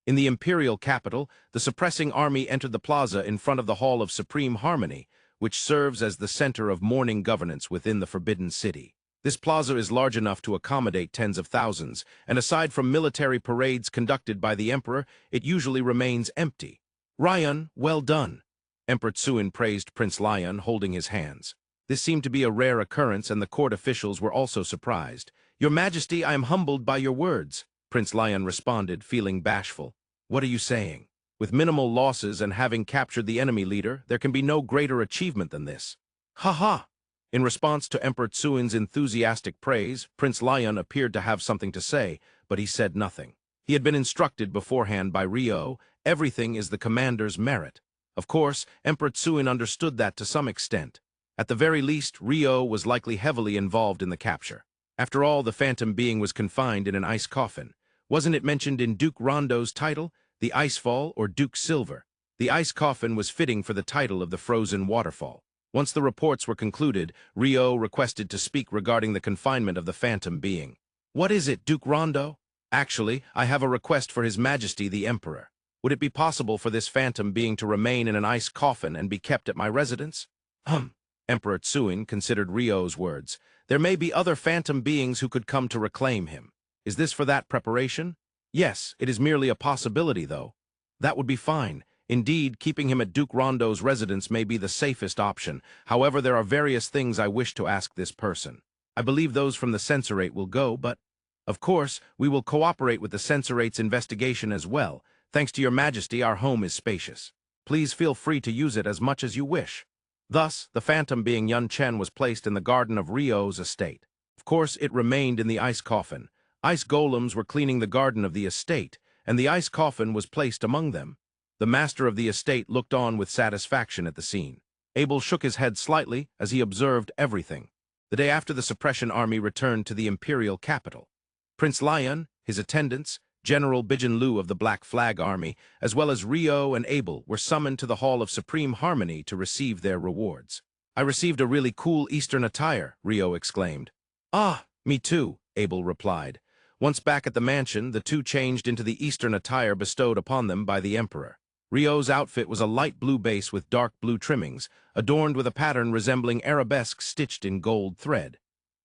In the Imperial capital, the suppressing army entered the plaza in front of the Hall of Supreme Harmony, which serves as the center of morning governance within the Forbidden City. This plaza is large enough to accommodate tens of thousands, and aside from military parades conducted by the Emperor, it usually remains empty. Lyun, well done. Emperor Tsuin praised Prince Lyun, holding his hands. This seemed to be a rare occurrence, and the court officials were also surprised. Your Majesty, I am humbled by your words, Prince Lyun responded, feeling bashful. What are you saying? With minimal losses and having captured the enemy leader, there can be no greater achievement than this. Ha ha! In response to Emperor Tsuin's enthusiastic praise, Prince Lyun appeared to have something to say, but he said nothing. He had been instructed beforehand by Ryo, everything is the commander's merit. Of course, Emperor Tsuin understood that to some extent. At the very least, Ryo was likely heavily involved in the capture. After all, the phantom being was confined in an ice coffin. Wasn't it mentioned in Duke Rondo's title, the Icefall or Duke Silver? The ice coffin was fitting for the title of the frozen waterfall. Once the reports were concluded, Ryo requested to speak regarding the confinement of the phantom being. What is it, Duke Rondo? Actually, I have a request for His Majesty the Emperor. Would it be possible for this phantom being to remain in an ice coffin and be kept at my residence? Emperor Tsuin considered Ryo's words. There may be other phantom beings who could come to reclaim him. Is this for that preparation? Yes, it is merely a possibility, though. That would be fine. Indeed, keeping him at Duke Rondo's residence may be the safest option. However, there are various things I wish to ask this person. I believe those from the Censorate will go, but... Of course, we will cooperate with the Censorate's investigation as well. Thanks to your Majesty, our home is spacious. Please feel free to use it as much as you wish. Thus, the phantom being Yun Chen was placed in the garden of Ryo's estate. Of course, it remained in the ice coffin. Ice golems were cleaning the garden of the estate, and the ice coffin was placed among them. The master of the estate looked on with satisfaction at the scene. Abel shook his head slightly as he observed everything. The day after, the suppression army returned to the Imperial capital. Prince Lyun, his attendants, General Bijin Lu of the Black Flag Army, as well as Ryo and Abel, were summoned to the Hall of Supreme Harmony to receive their rewards. I received a really cool Eastern attire, Ryo exclaimed. Ah, me too, Abel replied. Once back at the mansion, the two changed into the Eastern attire bestowed upon them by the Emperor. Ryo's outfit was a light blue base with dark blue trimmings, adorned with a pattern resembling arabesques stitched in gold thread.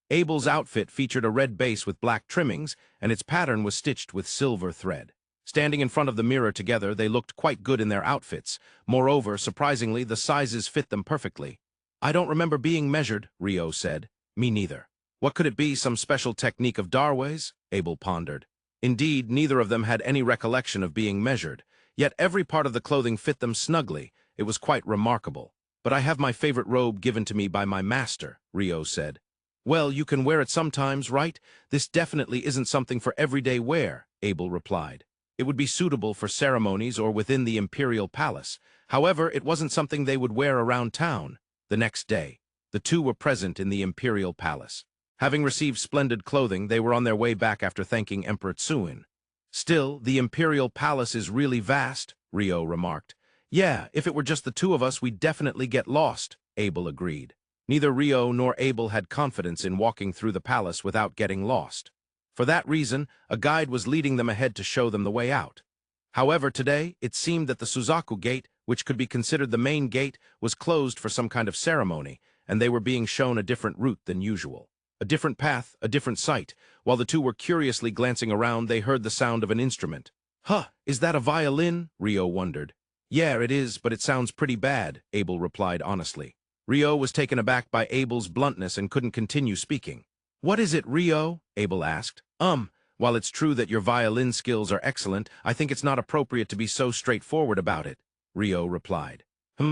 Abel's outfit featured a red base with black trimmings, and its pattern was stitched with silver thread. Standing in front of the mirror together, they looked quite good in their outfits. Moreover, surprisingly, the sizes fit them perfectly. I don't remember being measured, Ryo said. Me neither. What could it be, some special technique of Darway's? Abel pondered. Indeed, neither of them had any recollection of being measured. Yet every part of the clothing fit them snugly. It was quite remarkable. But I have my favorite robe given to me by my master, Ryo said. Well, you can wear it sometimes, right? This definitely isn't something for everyday wear, Abel replied. It would be suitable for ceremonies or within the Imperial palace. However, it wasn't something they would wear around town. The next day, the two were present in the Imperial palace. Having received splendid clothing, they were on their way back after thanking Emperor Tsuin. Still, the Imperial palace is really vast, Ryo remarked. Yeah, if it were just the two of us, we'd definitely get lost, Abel agreed. Neither Ryo nor Abel had confidence in walking through the palace without getting lost. For that reason, a guide was leading them ahead to show them the way out. However, today, it seemed that the Suzaku Gate, which could be considered the main gate, was closed for some kind of ceremony, and they were being shown a different route than usual. A different path, a different sight. While the two were curiously glancing around, they heard the sound of an instrument. Huh, is that a violin? Ryo wondered. Yeah, it is, but it sounds pretty bad, Abel replied honestly. Ryo was taken aback by Abel's bluntness and couldn't continue speaking. What is it, Ryo? Abel asked. While it's true that your violin skills are excellent, I think it's not appropriate to be so straightforward about it, Ryo replied.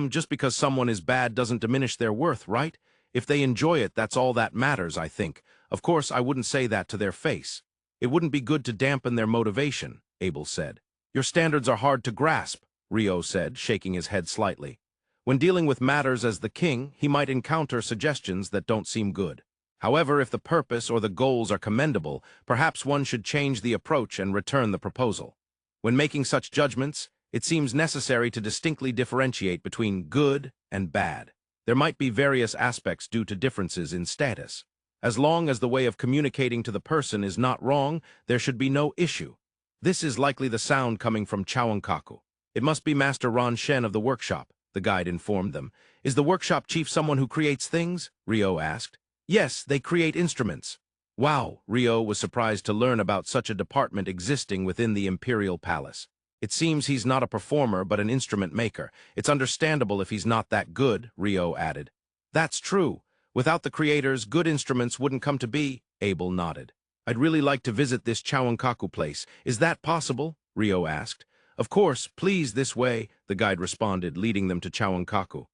Just because someone is bad doesn't diminish their worth, right? If they enjoy it, that's all that matters, I think. Of course, I wouldn't say that to their face. It wouldn't be good to dampen their motivation, Abel said. Your standards are hard to grasp, Ryo said, shaking his head slightly. When dealing with matters as the king, he might encounter suggestions that don't seem good. However, if the purpose or the goals are commendable, perhaps one should change the approach and return the proposal. When making such judgments, it seems necessary to distinctly differentiate between good and bad. There might be various aspects due to differences in status. As long as the way of communicating to the person is not wrong, there should be no issue. This is likely the sound coming from Chouonkaku. It must be Master Ron Shen of the workshop, the guide informed them. Is the workshop chief someone who creates things? Rio asked. Yes, they create instruments. Wow, Rio was surprised to learn about such a department existing within the Imperial Palace. It seems he's not a performer but an instrument maker. It's understandable if he's not that good, Rio added. That's true. Without the creators, good instruments wouldn't come to be, Abel nodded. I'd really like to visit this Chouonkaku place. Is that possible? Rio asked. Of course, please this way, the guide responded, leading them to Chouonkaku.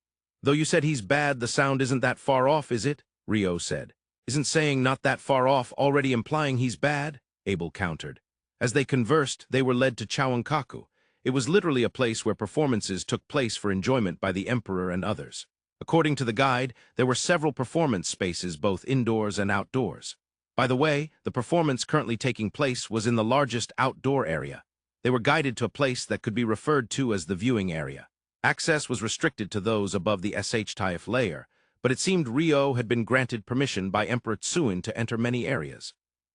Though you said he's bad, the sound isn't that far off, is it? Rio said. Isn't saying not that far off already implying he's bad? Abel countered. As they conversed, they were led to Chouonkaku. It was literally a place where performances took place for enjoyment by the emperor and others. According to the guide, there were several performance spaces both indoors and outdoors. By the way, the performance currently taking place was in the largest outdoor area. They were guided to a place that could be referred to as the viewing area. Access was restricted to those above the SH-type layer, but it seemed Rio had been granted permission by Emperor Tsuin to enter many areas.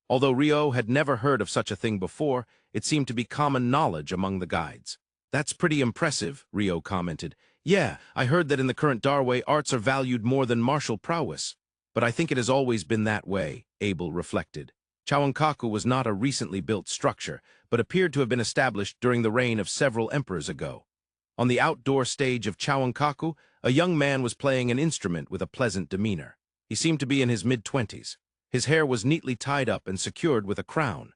Although Rio had never heard of such a thing before, it seemed to be common knowledge among the guides. That's pretty impressive, Rio commented. Yeah, I heard that in the current Darway, arts are valued more than martial prowess. But I think it has always been that way, Abel reflected. Chouonkaku was not a recently built structure, but appeared to have been established during the reign of several emperors ago. On the outdoor stage of Chouonkaku, a young man was playing an instrument with a pleasant demeanor. He seemed to be in his mid-20s. His hair was neatly tied up and secured with a crown.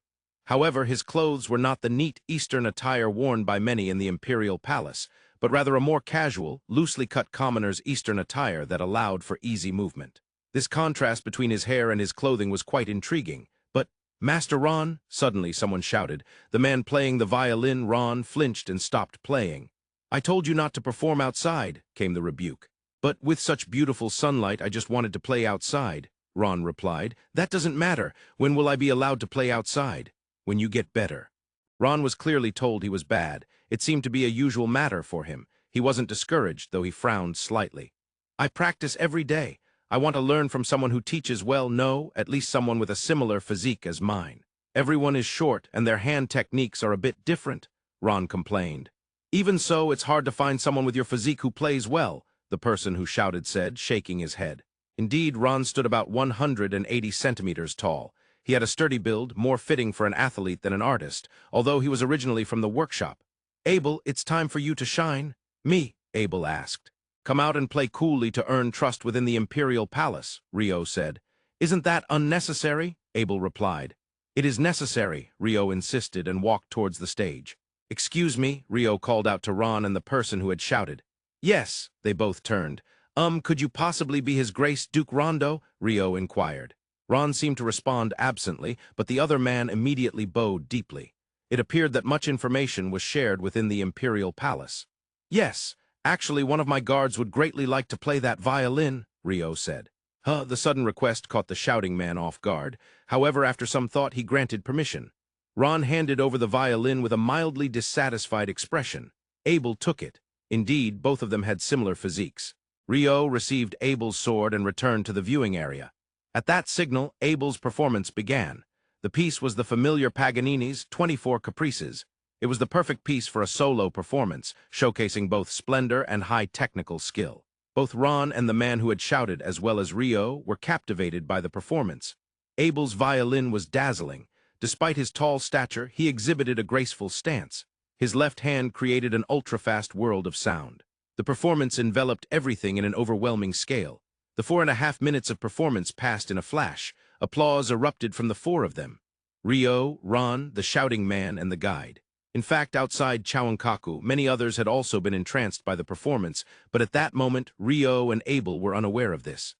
However, his clothes were not the neat Eastern attire worn by many in the Imperial Palace, but rather a more casual, loosely cut commoner's Eastern attire that allowed for easy movement. This contrast between his hair and his clothing was quite intriguing. But, Master Ron, suddenly someone shouted. The man playing the violin, Ron, flinched and stopped playing. I told you not to perform outside, came the rebuke. But with such beautiful sunlight, I just wanted to play outside, Ron replied. That doesn't matter. When will I be allowed to play outside? When you get better. Ron was clearly told he was bad. It seemed to be a usual matter for him. He wasn't discouraged, though he frowned slightly. I practice every day. I want to learn from someone who teaches well, no, at least someone with a similar physique as mine. Everyone is short, and their hand techniques are a bit different, Ron complained. Even so, it's hard to find someone with your physique who plays well, the person who shouted said, shaking his head. Indeed, Ron stood about 180 centimeters tall. He had a sturdy build, more fitting for an athlete than an artist, although he was originally from the workshop. Abel, it's time for you to shine. Me, Abel asked. Come out and play coolly to earn trust within the Imperial Palace, Rio said. Isn't that unnecessary? Abel replied. It is necessary, Rio insisted and walked towards the stage. Excuse me, Rio called out to Ron and the person who had shouted. Yes, they both turned. Could you possibly be His Grace Duke Rondo? Rio inquired. Ron seemed to respond absently, but the other man immediately bowed deeply. It appeared that much information was shared within the Imperial Palace. Yes. Actually, one of my guards would greatly like to play that violin, Rio said. The sudden request caught the shouting man off guard. However, after some thought, he granted permission. Ron handed over the violin with a mildly dissatisfied expression. Abel took it. Indeed, both of them had similar physiques. Rio received Abel's sword and returned to the viewing area. At that signal, Abel's performance began. The piece was the familiar Paganini's 24 Caprices. It was the perfect piece for a solo performance, showcasing both splendor and high technical skill. Both Ron and the man who had shouted, as well as Rio, were captivated by the performance. Abel's violin was dazzling. Despite his tall stature, he exhibited a graceful stance. His left hand created an ultra-fast world of sound. The performance enveloped everything in an overwhelming scale. The 4.5 minutes of performance passed in a flash. Applause erupted from the four of them. Rio, Ron, the shouting man, and the guide. In fact, outside Chouonkaku, many others had also been entranced by the performance, but at that moment, Rio and Abel were unaware of this.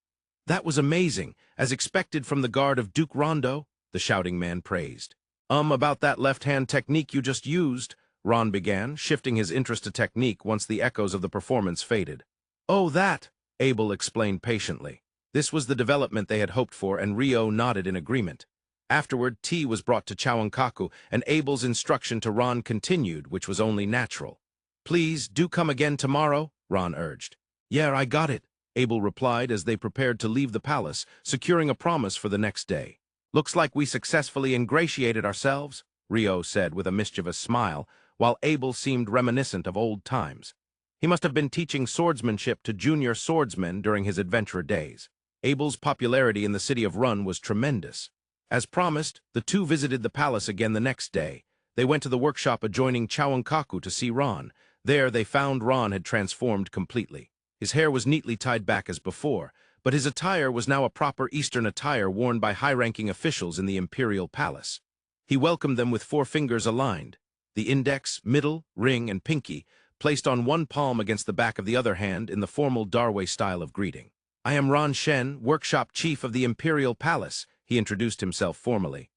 That was amazing, as expected from the guard of Duke Rondo, the shouting man praised. About that left-hand technique you just used, Ron began, shifting his interest to technique once the echoes of the performance faded. Oh, that, Abel explained patiently. This was the development they had hoped for, and Rio nodded in agreement. Afterward, tea was brought to Chouonkaku, and Abel's instruction to Ron continued, which was only natural. Please, do come again tomorrow, Ron urged. Yeah, I got it, Abel replied as they prepared to leave the palace, securing a promise for the next day. Looks like we successfully ingratiated ourselves, Rio said with a mischievous smile, while Abel seemed reminiscent of old times. He must have been teaching swordsmanship to junior swordsmen during his adventurer days. Abel's popularity in the city of Run was tremendous. As promised, the two visited the palace again the next day. They went to the workshop adjoining Chouonkaku to see Ron. There they found Ron had transformed completely. His hair was neatly tied back as before, but his attire was now a proper Eastern attire worn by high-ranking officials in the Imperial palace. He welcomed them with 4 fingers aligned, the index, middle, ring, and pinky, placed on one palm against the back of the other hand in the formal Darway style of greeting. I am Ron Shen, workshop chief of the Imperial Palace, he introduced himself formally.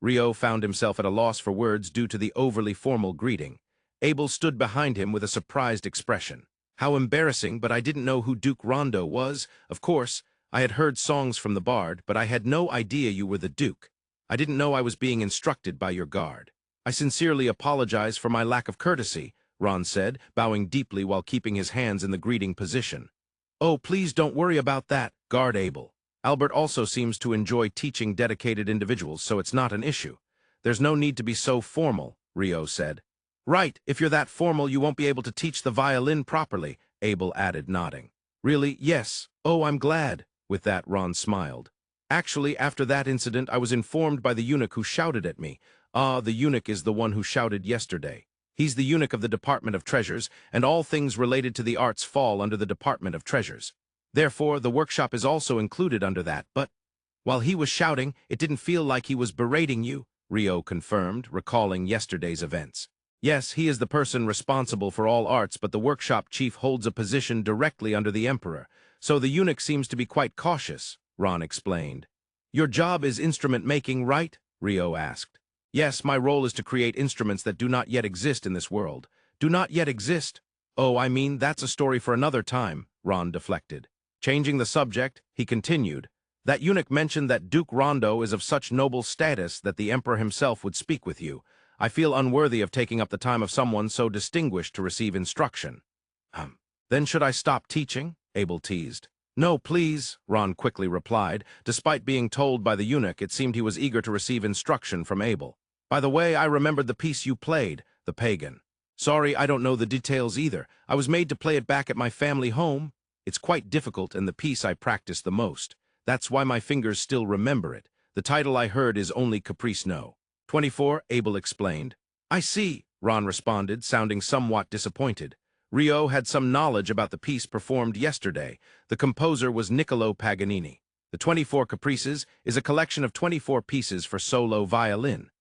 Rio found himself at a loss for words due to the overly formal greeting. Abel stood behind him with a surprised expression. How embarrassing, but I didn't know who Duke Rondo was. Of course, I had heard songs from the bard, but I had no idea you were the Duke. I didn't know I was being instructed by your guard. I sincerely apologize for my lack of courtesy, Ron said, bowing deeply while keeping his hands in the greeting position. Oh, please don't worry about that, guard Abel. Albert also seems to enjoy teaching dedicated individuals, so it's not an issue. There's no need to be so formal, Rio said. Right, if you're that formal you won't be able to teach the violin properly, Abel added, nodding. Really, yes. Oh, I'm glad. With that, Ron smiled. Actually, after that incident, I was informed by the eunuch who shouted at me. Ah, the eunuch is the one who shouted yesterday. He's the eunuch of the Department of Treasures, and all things related to the arts fall under the Department of Treasures. Therefore, the workshop is also included under that, but while he was shouting, it didn't feel like he was berating you, Rio confirmed, recalling yesterday's events. Yes, he is the person responsible for all arts, but the workshop chief holds a position directly under the Emperor, so the eunuch seems to be quite cautious, Ron explained. Your job is instrument-making, right? Rio asked. Yes, my role is to create instruments that do not yet exist in this world. Do not yet exist? Oh, I mean, that's a story for another time, Ron deflected. Changing the subject, he continued. That eunuch mentioned that Duke Rondo is of such noble status that the Emperor himself would speak with you. I feel unworthy of taking up the time of someone so distinguished to receive instruction. Then should I stop teaching? Abel teased. No, please, Ron quickly replied. Despite being told by the eunuch, it seemed he was eager to receive instruction from Abel. By the way, I remembered the piece you played, the pagan. Sorry, I don't know the details either. I was made to play it back at my family home. It's quite difficult and the piece I practice the most. That's why my fingers still remember it. The title I heard is only Caprice No. 24, Abel explained. I see, Ron responded, sounding somewhat disappointed. Rio had some knowledge about the piece performed yesterday. The composer was Niccolo Paganini. The 24 Caprices is a collection of 24 pieces for solo violin.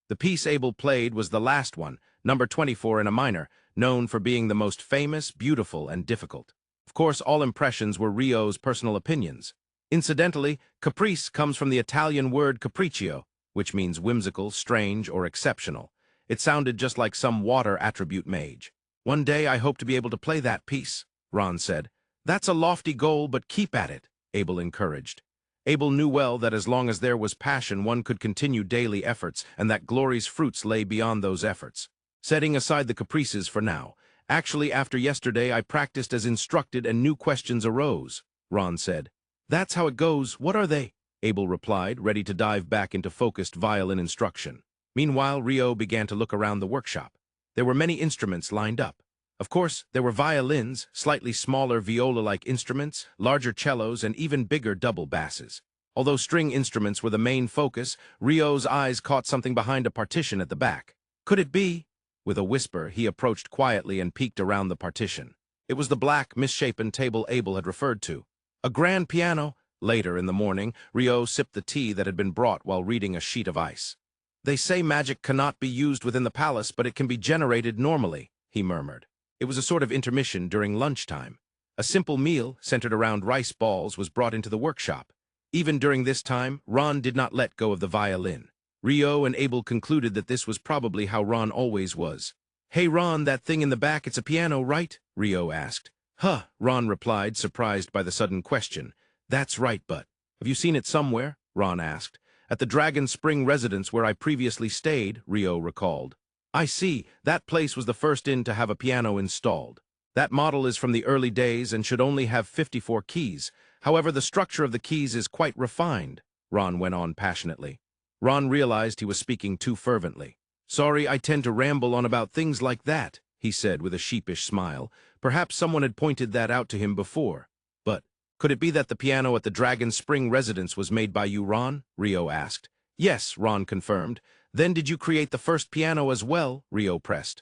The piece Abel played was the last one, number 24 in a minor, known for being the most famous, beautiful, and difficult. Of course, all impressions were Rio's personal opinions. Incidentally, caprice comes from the Italian word capriccio, which means whimsical, strange, or exceptional. It sounded just like some water attribute mage. One day I hope to be able to play that piece, Ron said. That's a lofty goal, but keep at it, Abel encouraged. Abel knew well that as long as there was passion, one could continue daily efforts, and that glory's fruits lay beyond those efforts. Setting aside the caprices for now, actually after yesterday I practiced as instructed and new questions arose, Ron said. That's how it goes. What are they? Abel replied, ready to dive back into focused violin instruction. Meanwhile, Rio began to look around the workshop. There were many instruments lined up. Of course, there were violins, slightly smaller viola-like instruments, larger cellos, and even bigger double basses. Although string instruments were the main focus, Rio's eyes caught something behind a partition at the back. Could it be? With a whisper, he approached quietly and peeked around the partition. It was the black, misshapen table Abel had referred to. A grand piano. Later in the morning, Rio sipped the tea that had been brought while reading a sheet of ice. They say magic cannot be used within the palace, but it can be generated normally, he murmured. It was a sort of intermission during lunchtime. A simple meal, centered around rice balls, was brought into the workshop. Even during this time, Ron did not let go of the violin. Rio and Abel concluded that this was probably how Ron always was. Hey Ron, that thing in the back, it's a piano, right? Rio asked. Huh, Ron replied, surprised by the sudden question. That's right, but have you seen it somewhere? Ron asked. At the Dragon Spring residence where I previously stayed, Rio recalled. I see, that place was the first in to have a piano installed. That model is from the early days and should only have 54 keys. However, the structure of the keys is quite refined, Ron went on passionately. Ron realized he was speaking too fervently. Sorry, I tend to ramble on about things like that, he said with a sheepish smile. Perhaps someone had pointed that out to him before. But could it be that the piano at the Dragon Spring residence was made by you, Ron? Rio asked. Yes, Ron confirmed. Then did you create the first piano as well? Rio pressed.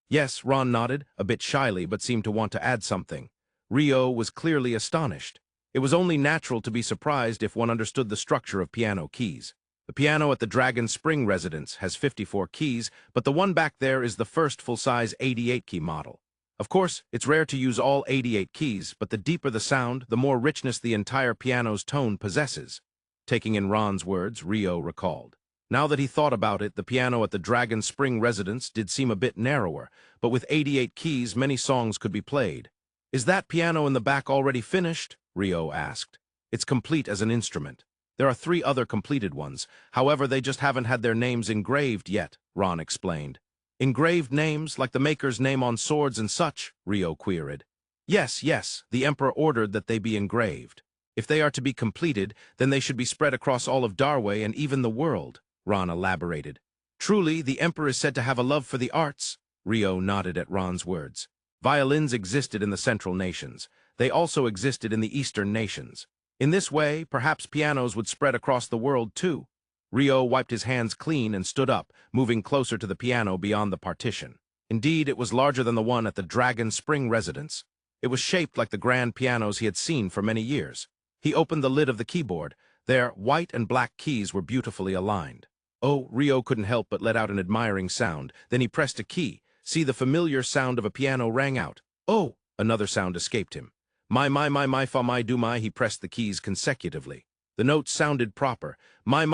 Yes, Ron nodded, a bit shyly, but seemed to want to add something. Rio was clearly astonished. It was only natural to be surprised if one understood the structure of piano keys. The piano at the Dragon Spring residence has 54 keys, but the one back there is the first full-size 88-key model. Of course, it's rare to use all 88 keys, but the deeper the sound, the more richness the entire piano's tone possesses. Taking in Ron's words, Rio recalled. Now that he thought about it, the piano at the Dragon Spring residence did seem a bit narrower, but with 88 keys, many songs could be played. Is that piano in the back already finished? Rio asked. It's complete as an instrument. There are 3 other completed ones. However, they just haven't had their names engraved yet, Ron explained. Engraved names, like the maker's name on swords and such? Rio queried. Yes, the Emperor ordered that they be engraved. If they are to be completed, then they should be spread across all of Darway and even the world, Ron elaborated. Truly, the Emperor is said to have a love for the arts. Rio nodded at Ron's words. Violins existed in the Central Nations. They also existed in the Eastern Nations. In this way, perhaps pianos would spread across the world too. Rio wiped his hands clean and stood up, moving closer to the piano beyond the partition. Indeed, it was larger than the one at the Dragon Spring residence. It was shaped like the grand pianos he had seen for many years. He opened the lid of the keyboard. Their white and black keys were beautifully aligned. Oh, Rio couldn't help but let out an admiring sound. Then he pressed a key. See, the familiar sound of a piano rang out. Oh! Another sound escaped him. My, fa, my, do, my. He pressed the keys consecutively. The notes sounded proper. My,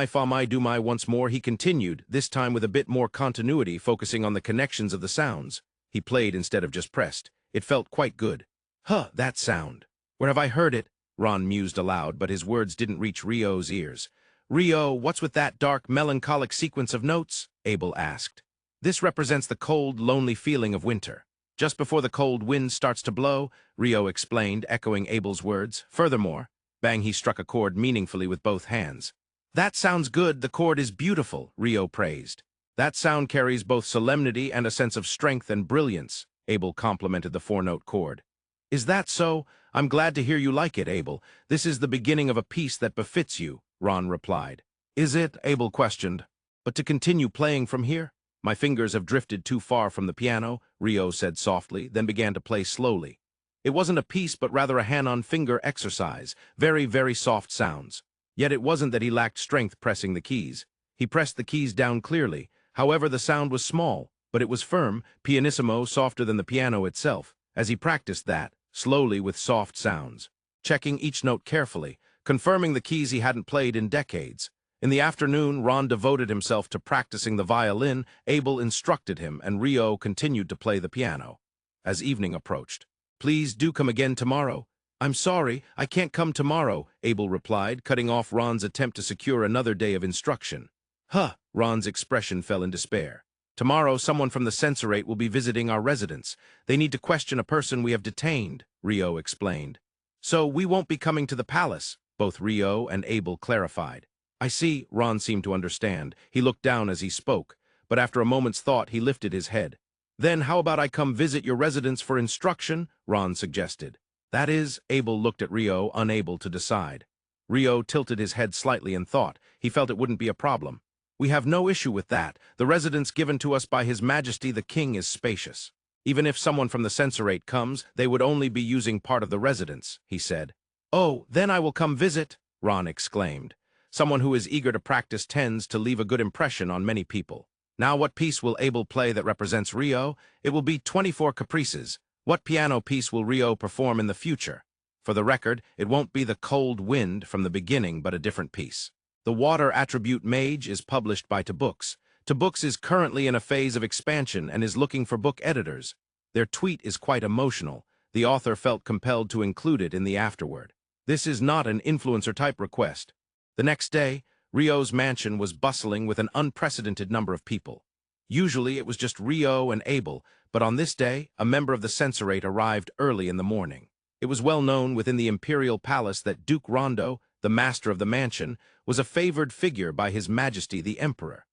fa, my, do, my. Once more, he continued, this time with a bit more continuity, focusing on the connections of the sounds. He played instead of just pressed. It felt quite good. Huh, that sound. Where have I heard it? Ron mused aloud, but his words didn't reach Rio's ears. Rio, what's with that dark, melancholic sequence of notes? Abel asked. This represents the cold, lonely feeling of winter. Just before the cold wind starts to blow, Rio explained, echoing Abel's words. Furthermore, bang, he struck a chord meaningfully with both hands. That sounds good, the chord is beautiful, Rio praised. That sound carries both solemnity and a sense of strength and brilliance, Abel complimented the 4-note chord. Is that so? I'm glad to hear you like it, Abel. This is the beginning of a piece that befits you, Ron replied. Is it? Abel questioned. But to continue playing from here? My fingers have drifted too far from the piano, Rio said softly, then began to play slowly. It wasn't a piece, but rather a hand-on-finger exercise, very soft sounds. Yet it wasn't that he lacked strength pressing the keys. He pressed the keys down clearly. However, the sound was small, but it was firm, pianissimo, softer than the piano itself. As he practiced that, slowly with soft sounds, checking each note carefully, confirming the keys he hadn't played in decades. In the afternoon, Ron devoted himself to practicing the violin. Abel instructed him, and Rio continued to play the piano. As evening approached, please do come again tomorrow. I'm sorry, I can't come tomorrow, Abel replied, cutting off Ron's attempt to secure another day of instruction. Huh, Ron's expression fell in despair. Tomorrow, someone from the Censorate will be visiting our residence. They need to question a person we have detained, Rio explained. So we won't be coming to the palace, both Rio and Abel clarified. I see, Ron seemed to understand. He looked down as he spoke, but after a moment's thought, he lifted his head. Then how about I come visit your residence for instruction? Ron suggested. That is, Abel looked at Rio, unable to decide. Rio tilted his head slightly and thought. He felt it wouldn't be a problem. We have no issue with that. The residence given to us by His Majesty the King is spacious. Even if someone from the Censorate comes, they would only be using part of the residence, he said. Oh, then I will come visit, Ron exclaimed. Someone who is eager to practice tends to leave a good impression on many people. Now what piece will Abel play that represents Rio? It will be 24 Caprices. What piano piece will Rio perform in the future? For the record, it won't be the Cold Wind from the beginning, but a different piece. The Water Attribute Mage is published by Books. Books is currently in a phase of expansion and is looking for book editors. Their tweet is quite emotional. The author felt compelled to include it in the afterword. This is not an influencer-type request. The next day, Rio's mansion was bustling with an unprecedented number of people. Usually it was just Rio and Abel, but on this day, a member of the Censorate arrived early in the morning. It was well known within the Imperial Palace that Duke Rondo, the master of the mansion, was a favored figure by His Majesty the Emperor.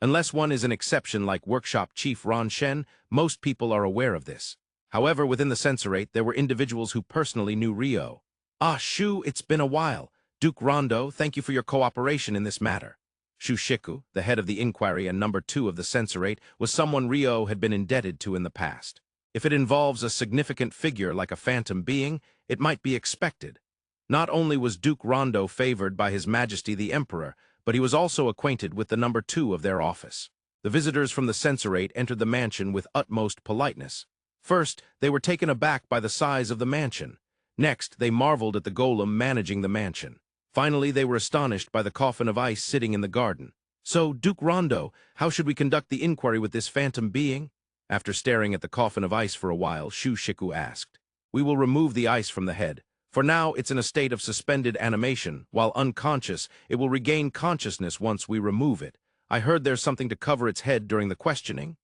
Unless one is an exception like Workshop Chief Ron Shen, most people are aware of this. However, within the Censorate, there were individuals who personally knew Rio. "Ah, Shu, it's been a while. Duke Rondo, thank you for your cooperation in this matter." Chouonkaku, the head of the inquiry and number 2 of the Censorate, was someone Rio had been indebted to in the past. If it involves a significant figure like a phantom being, it might be expected. Not only was Duke Rondo favored by His Majesty the Emperor, but he was also acquainted with the number 2 of their office. The visitors from the Censorate entered the mansion with utmost politeness. First, they were taken aback by the size of the mansion. Next, they marveled at the golem managing the mansion. Finally, they were astonished by the coffin of ice sitting in the garden. "So, Duke Rondo, how should we conduct the inquiry with this phantom being?" After staring at the coffin of ice for a while, Chouonkaku asked. "We will remove the ice from the head. For now, it's in a state of suspended animation. While unconscious, it will regain consciousness once we remove it. I heard there's something to cover its head during the questioning."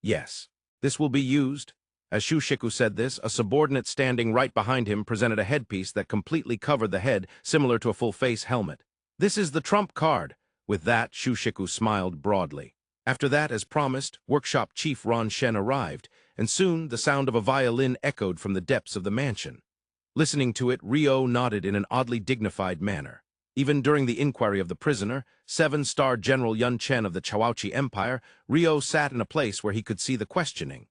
"Yes. This will be used." As Chouonkaku said this, a subordinate standing right behind him presented a headpiece that completely covered the head, similar to a full-face helmet. "This is the trump card." With that, Chouonkaku smiled broadly. After that, as promised, Workshop Chief Ron Shen arrived, and soon the sound of a violin echoed from the depths of the mansion. Listening to it, Rio nodded in an oddly dignified manner. Even during the inquiry of the prisoner, 7-star General Yun Chen of the Chououchi Empire, Rio sat in a place where he could see the questioning.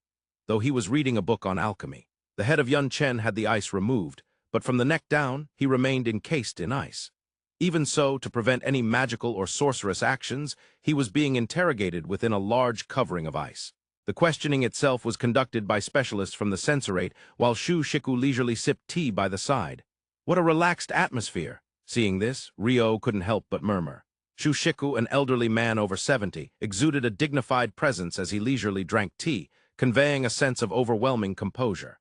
Though he was reading a book on alchemy, the head of Yun Chen had the ice removed, but from the neck down, he remained encased in ice. Even so, to prevent any magical or sorcerous actions, he was being interrogated within a large covering of ice. The questioning itself was conducted by specialists from the Censorate, while Chouonkaku leisurely sipped tea by the side. What a relaxed atmosphere! Seeing this, Rio couldn't help but murmur. Chouonkaku, an elderly man over 70, exuded a dignified presence as he leisurely drank tea, conveying a sense of overwhelming composure.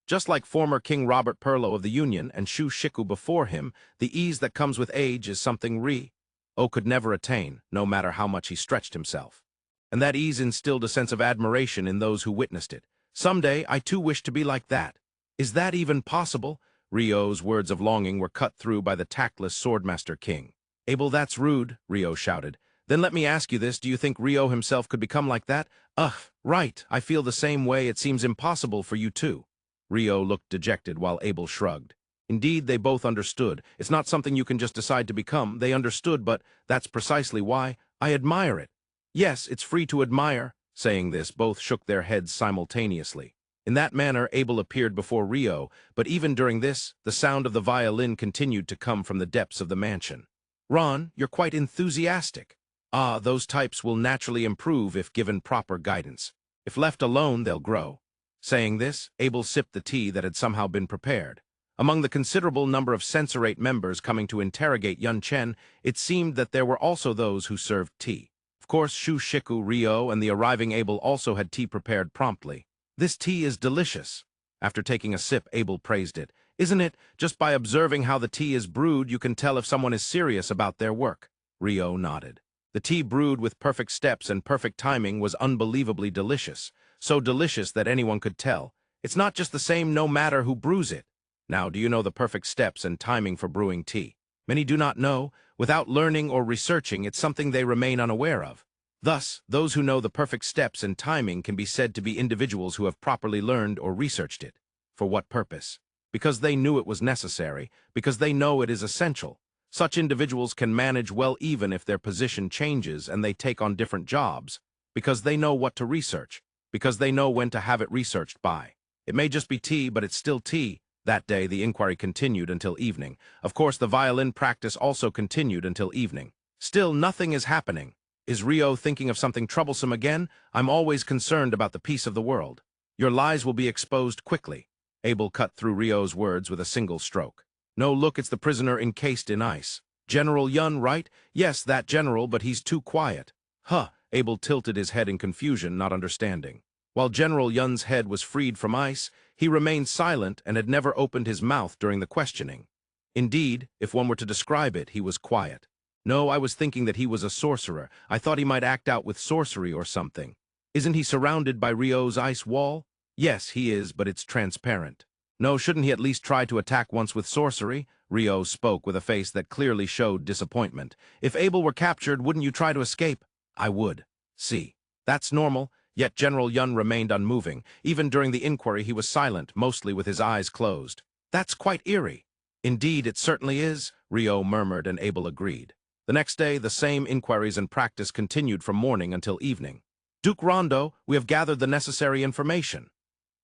Just like former King Robert Perlo of the Union and Chouonkaku before him, the ease that comes with age is something Rio could never attain, no matter how much he stretched himself. And that ease instilled a sense of admiration in those who witnessed it. "Someday, I too wish to be like that." "Is that even possible?" Rio's words of longing were cut through by the tactless Swordmaster King. "Abel, that's rude," Rio shouted. "Then let me ask you this, do you think Rio himself could become like that?" "Ugh, right, I feel the same way, it seems impossible for you too." Rio looked dejected while Abel shrugged. Indeed, they both understood. It's not something you can just decide to become. They understood, but that's precisely why I admire it. "Yes, it's free to admire." Saying this, both shook their heads simultaneously. In that manner, Abel appeared before Rio, but even during this, the sound of the violin continued to come from the depths of the mansion. "Ron, you're quite enthusiastic." "Ah, those types will naturally improve if given proper guidance. If left alone, they'll grow." Saying this, Abel sipped the tea that had somehow been prepared. Among the considerable number of Censorate members coming to interrogate Yun Chen, it seemed that there were also those who served tea. Of course, Chouonkaku, Rio, and the arriving Abel also had tea prepared promptly. "This tea is delicious." After taking a sip, Abel praised it. "Isn't it? Just by observing how the tea is brewed, you can tell if someone is serious about their work." Rio nodded. The tea brewed with perfect steps and perfect timing was unbelievably delicious. So delicious that anyone could tell. It's not just the same no matter who brews it. Now, do you know the perfect steps and timing for brewing tea? Many do not know. Without learning or researching, it's something they remain unaware of. Thus, those who know the perfect steps and timing can be said to be individuals who have properly learned or researched it. For what purpose? Because they knew it was necessary, because they know it is essential. Such individuals can manage well even if their position changes and they take on different jobs, because they know what to research, because they know when to have it researched by. It may just be tea, but it's still tea. That day, the inquiry continued until evening. Of course, the violin practice also continued until evening. Still, nothing is happening. Is Rio thinking of something troublesome again? I'm always concerned about the peace of the world. Your lies will be exposed quickly. Abel cut through Rio's words with a single stroke. No, look, it's the prisoner encased in ice. General Yun, right? Yes, that general, but he's too quiet. Huh, Abel tilted his head in confusion, not understanding. While General Yun's head was freed from ice, he remained silent and had never opened his mouth during the questioning. Indeed, if one were to describe it, he was quiet. No, I was thinking that he was a sorcerer. I thought he might act out with sorcery or something. Isn't he surrounded by Rio's ice wall? Yes, he is, but it's transparent. No, shouldn't he at least try to attack once with sorcery? Rio spoke with a face that clearly showed disappointment. If Abel were captured, wouldn't you try to escape? I would. See. That's normal, yet General Lyun remained unmoving. Even during the inquiry, he was silent, mostly with his eyes closed. That's quite eerie. Indeed, it certainly is, Rio murmured, and Abel agreed. The next day, the same inquiries and practice continued from morning until evening. Duke Rondo, we have gathered the necessary information.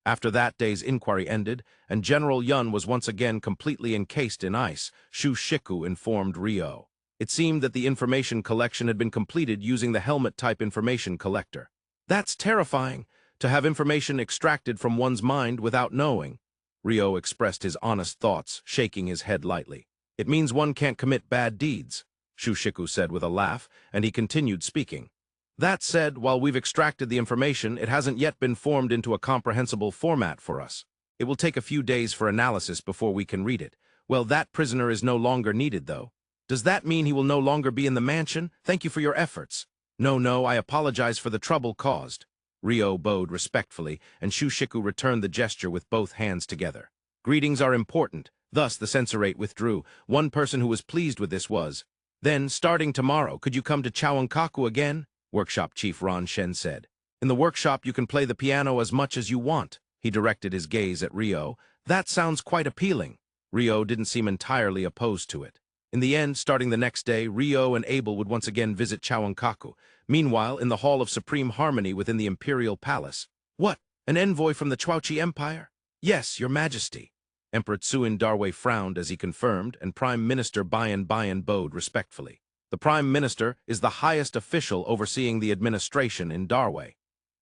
After that day's inquiry ended, and General Lyun was once again completely encased in ice, Chouonkaku informed Rio. It seemed that the information collection had been completed using the helmet-type information collector. That's terrifying, to have information extracted from one's mind without knowing. Rio expressed his honest thoughts, shaking his head lightly. It means one can't commit bad deeds, Chouonkaku said with a laugh, and he continued speaking. That said, while we've extracted the information, it hasn't yet been formed into a comprehensible format for us. It will take a few days for analysis before we can read it. Well, that prisoner is no longer needed, though. Does that mean he will no longer be in the mansion? Thank you for your efforts. No, I apologize for the trouble caused. Rio bowed respectfully, and Chouonkaku returned the gesture with both hands together. Greetings are important. Thus, the Censorate withdrew. One person who was pleased with this was, then, starting tomorrow, could you come to Chouonkaku again? Workshop Chief Ron Shen said. In the workshop, you can play the piano as much as you want. He directed his gaze at Rio. That sounds quite appealing. Rio didn't seem entirely opposed to it. In the end, starting the next day, Rio and Abel would once again visit Chouonkaku. Meanwhile, in the Hall of Supreme Harmony within the Imperial Palace. What? An envoy from the Chouchi Empire? Yes, Your Majesty. Emperor Tsuin Darway frowned as he confirmed, and Prime Minister Bayan bowed respectfully. The Prime Minister is the highest official overseeing the administration in Darway.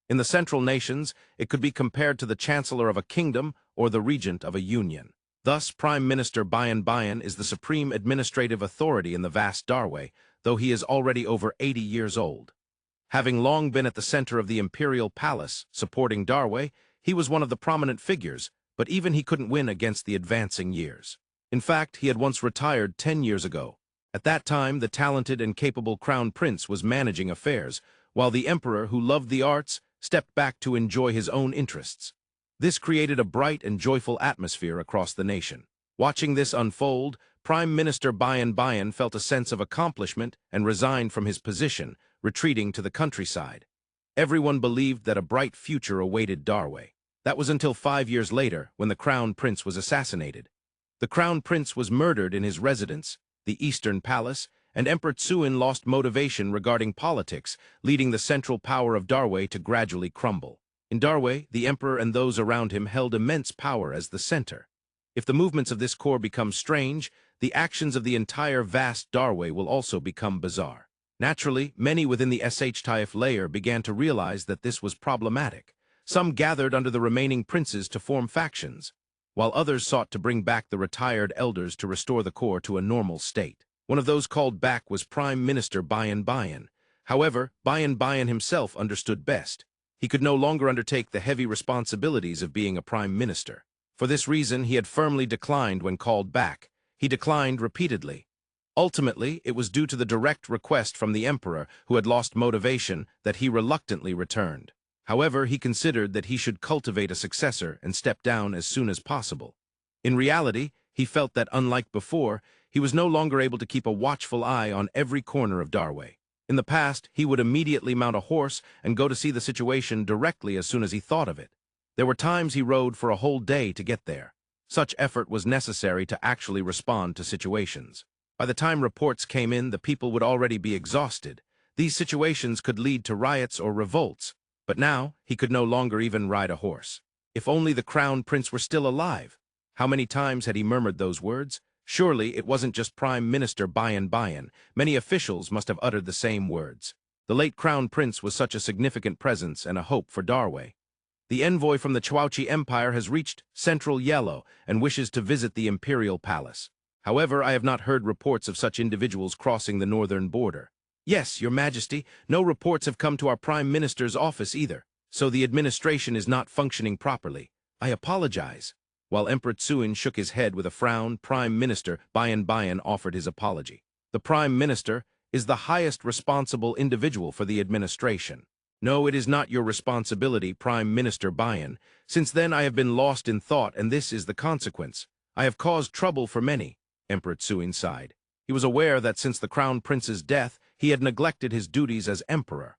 In the Central Nations, it could be compared to the Chancellor of a kingdom or the Regent of a union. Thus, Prime Minister Bayan is the supreme administrative authority in the vast Darway, though he is already over 80 years old. Having long been at the center of the Imperial Palace, supporting Darway, he was one of the prominent figures, but even he couldn't win against the advancing years. In fact, he had once retired 10 years ago. At that time, the talented and capable Crown Prince was managing affairs, while the Emperor, who loved the arts, stepped back to enjoy his own interests. This created a bright and joyful atmosphere across the nation. Watching this unfold, Prime Minister Bayan felt a sense of accomplishment and resigned from his position, retreating to the countryside. Everyone believed that a bright future awaited Darway. That was until 5 years later, when the Crown Prince was assassinated. The Crown Prince was murdered in his residence, the Eastern Palace, and Emperor Tsuin lost motivation regarding politics, leading the central power of Darway to gradually crumble. In Darway, the Emperor and those around him held immense power as the center. If the movements of this core become strange, the actions of the entire vast Darway will also become bizarre. Naturally, many within the SHTIF layer began to realize that this was problematic. Some gathered under the remaining princes to form factions, while others sought to bring back the retired elders to restore the core to a normal state. One of those called back was Prime Minister Bayan. However, Bayan himself understood best. He could no longer undertake the heavy responsibilities of being a prime minister. For this reason, he had firmly declined when called back. He declined repeatedly. Ultimately, it was due to the direct request from the Emperor, who had lost motivation, that he reluctantly returned. However, he considered that he should cultivate a successor and step down as soon as possible. In reality, he felt that, unlike before, he was no longer able to keep a watchful eye on every corner of Darway. In the past, he would immediately mount a horse and go to see the situation directly as soon as he thought of it. There were times he rode for a whole day to get there. Such effort was necessary to actually respond to situations. By the time reports came in, the people would already be exhausted. These situations could lead to riots or revolts. But now, he could no longer even ride a horse. If only the Crown Prince were still alive. How many times had he murmured those words? Surely it wasn't just Prime Minister Bayan. Many officials must have uttered the same words. The late Crown Prince was such a significant presence and a hope for Darway. The envoy from the Chouchi Empire has reached Central Yellow and wishes to visit the Imperial Palace. However, I have not heard reports of such individuals crossing the northern border. Yes, Your Majesty, no reports have come to our Prime Minister's office either, so the administration is not functioning properly. I apologize. While Emperor Tsuin shook his head with a frown, Prime Minister Bayan offered his apology. The Prime Minister is the highest responsible individual for the administration. No, it is not your responsibility, Prime Minister Bayan. Since then I have been lost in thought, and this is the consequence. I have caused trouble for many, Emperor Tsuin sighed. He was aware that since the Crown Prince's death, he had neglected his duties as emperor.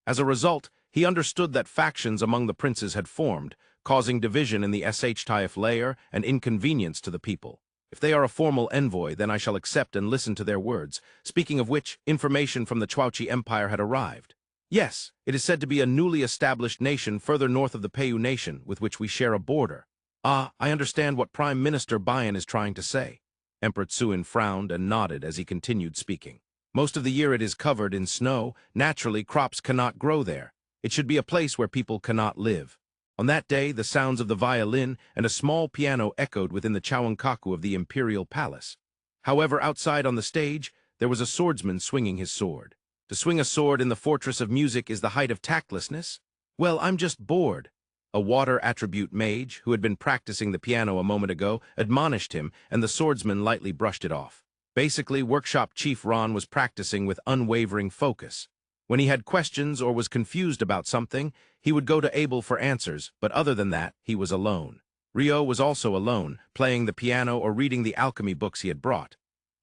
As a result, he understood that factions among the princes had formed, causing division in the SHTIF layer and inconvenience to the people. If they are a formal envoy, then I shall accept and listen to their words. Speaking of which, information from the Chouchi Empire had arrived. Yes, it is said to be a newly established nation further north of the Peiyu nation, with which we share a border. Ah, I understand what Prime Minister Bayan is trying to say. Emperor Tsuin frowned and nodded as he continued speaking. Most of the year it is covered in snow. Naturally, crops cannot grow there. It should be a place where people cannot live. On that day, the sounds of the violin and a small piano echoed within the Chouonkaku of the Imperial Palace. However, outside on the stage, there was a swordsman swinging his sword. To swing a sword in the fortress of music is the height of tactlessness? Well, I'm just bored. A water attribute mage, who had been practicing the piano a moment ago, admonished him, and the swordsman lightly brushed it off. Basically, Workshop Chief Ron was practicing with unwavering focus. When he had questions or was confused about something, he would go to Abel for answers, but other than that, he was alone. Rio was also alone, playing the piano or reading the alchemy books he had brought.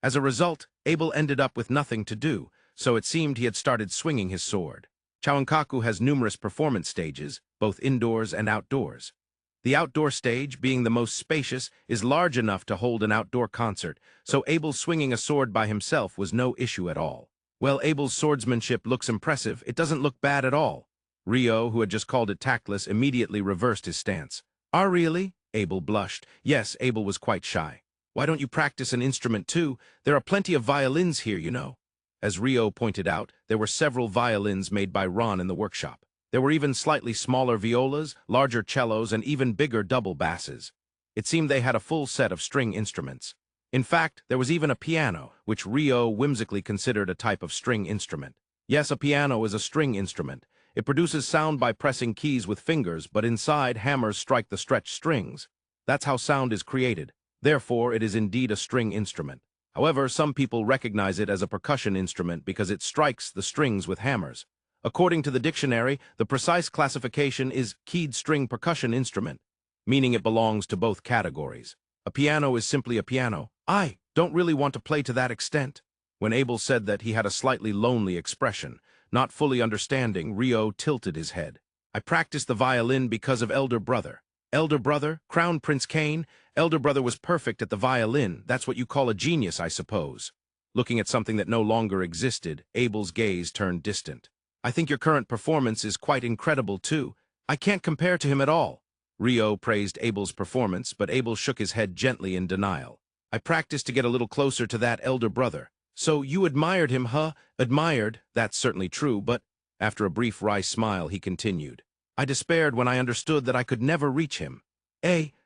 As a result, Abel ended up with nothing to do, so it seemed he had started swinging his sword. Chouonkaku has numerous performance stages, both indoors and outdoors. The outdoor stage, being the most spacious, is large enough to hold an outdoor concert, so Abel swinging a sword by himself was no issue at all. Well, Abel's swordsmanship looks impressive. It doesn't look bad at all. Rio, who had just called it tactless, immediately reversed his stance. Ah, really? Abel blushed. Yes, Abel was quite shy. Why don't you practice an instrument too? There are plenty of violins here, you know. As Rio pointed out, there were several violins made by Ron in the workshop. There were even slightly smaller violas, larger cellos, and even bigger double basses. It seemed they had a full set of string instruments. In fact, there was even a piano, which Rio whimsically considered a type of string instrument. Yes, a piano is a string instrument. It produces sound by pressing keys with fingers, but inside, hammers strike the stretched strings. That's how sound is created. Therefore, it is indeed a string instrument. However, some people recognize it as a percussion instrument because it strikes the strings with hammers. According to the dictionary, the precise classification is keyed string percussion instrument, meaning it belongs to both categories. A piano is simply a piano. I don't really want to play to that extent. When Abel said that, he had a slightly lonely expression. Not fully understanding, Rio tilted his head. I practiced the violin because of elder brother. Elder brother? Crown Prince Cain? Elder brother was perfect at the violin. That's what you call a genius, I suppose. Looking at something that no longer existed, Abel's gaze turned distant. I think your current performance is quite incredible, too. I can't compare to him at all. Rio praised Abel's performance, but Abel shook his head gently in denial. I practiced to get a little closer to that elder brother. So you admired him, huh? Admired, that's certainly true, but after a brief wry smile, he continued. I despaired when I understood that I could never reach him.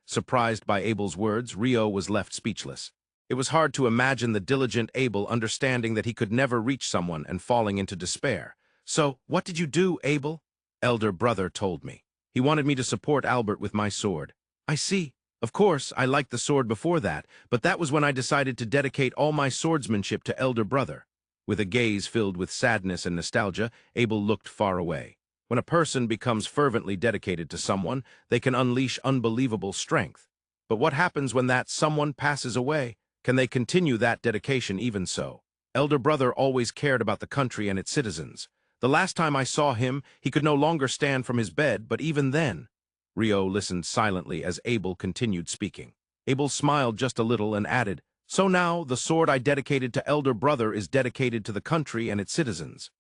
Surprised by Abel's words, Rio was left speechless. It was hard to imagine the diligent Abel understanding that he could never reach someone and falling into despair. So, what did you do, Abel? Elder brother told me. He wanted me to support Albert with my sword. I see. Of course, I liked the sword before that, but that was when I decided to dedicate all my swordsmanship to elder brother. With a gaze filled with sadness and nostalgia, Abel looked far away. When a person becomes fervently dedicated to someone, they can unleash unbelievable strength. But what happens when that someone passes away? Can they continue that dedication even so? Elder brother always cared about the country and its citizens. The last time I saw him, he could no longer stand from his bed, but even then... Rio listened silently as Abel continued speaking. Abel smiled just a little and added, So now, the sword I dedicated to elder brother is dedicated to the country and its citizens.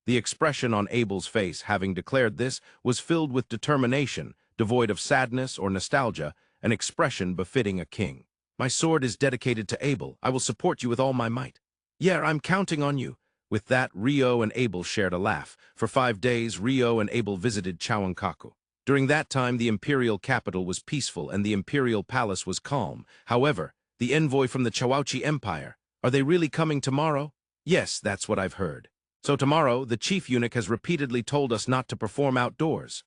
The expression on Abel's face, having declared this, was filled with determination, devoid of sadness or nostalgia, an expression befitting a king. My sword is dedicated to Abel. I will support you with all my might. Yeah, I'm counting on you. With that, Rio and Abel shared a laugh. For 5 days, Rio and Abel visited Chouonkaku. During that time, the Imperial capital was peaceful and the Imperial palace was calm. However, the envoy from the Chouchi Empire, are they really coming tomorrow? Yes, that's what I've heard. So tomorrow, the chief eunuch has repeatedly told us not to perform outdoors.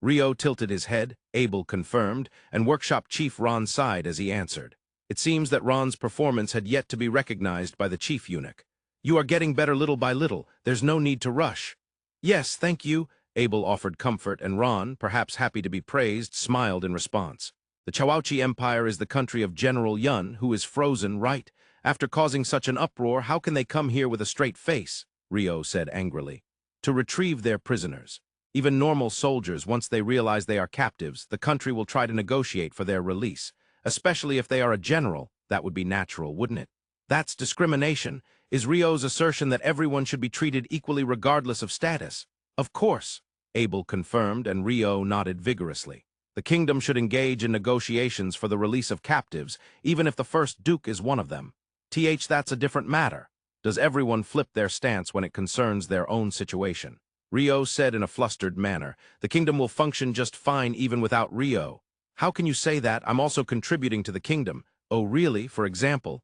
Rio tilted his head, Abel confirmed, and workshop chief Ron sighed as he answered. It seems that Ron's performance had yet to be recognized by the chief eunuch. You are getting better little by little. There's no need to rush. Yes, thank you. Abel offered comfort, and Ron, perhaps happy to be praised, smiled in response. The Chouonkaku Empire is the country of General Lyun, who is frozen, right? After causing such an uproar, how can they come here with a straight face? Rio said angrily. To retrieve their prisoners. Even normal soldiers, once they realize they are captives, the country will try to negotiate for their release. Especially if they are a general, that would be natural, wouldn't it? That's discrimination. Is Rio's assertion that everyone should be treated equally regardless of status? Of course, Abel confirmed, and Rio nodded vigorously. The kingdom should engage in negotiations for the release of captives, even if the first duke is one of them. That's a different matter. Does everyone flip their stance when it concerns their own situation? Rio said in a flustered manner. The kingdom will function just fine even without Rio. How can you say that? I'm also contributing to the kingdom. Oh, really? For example,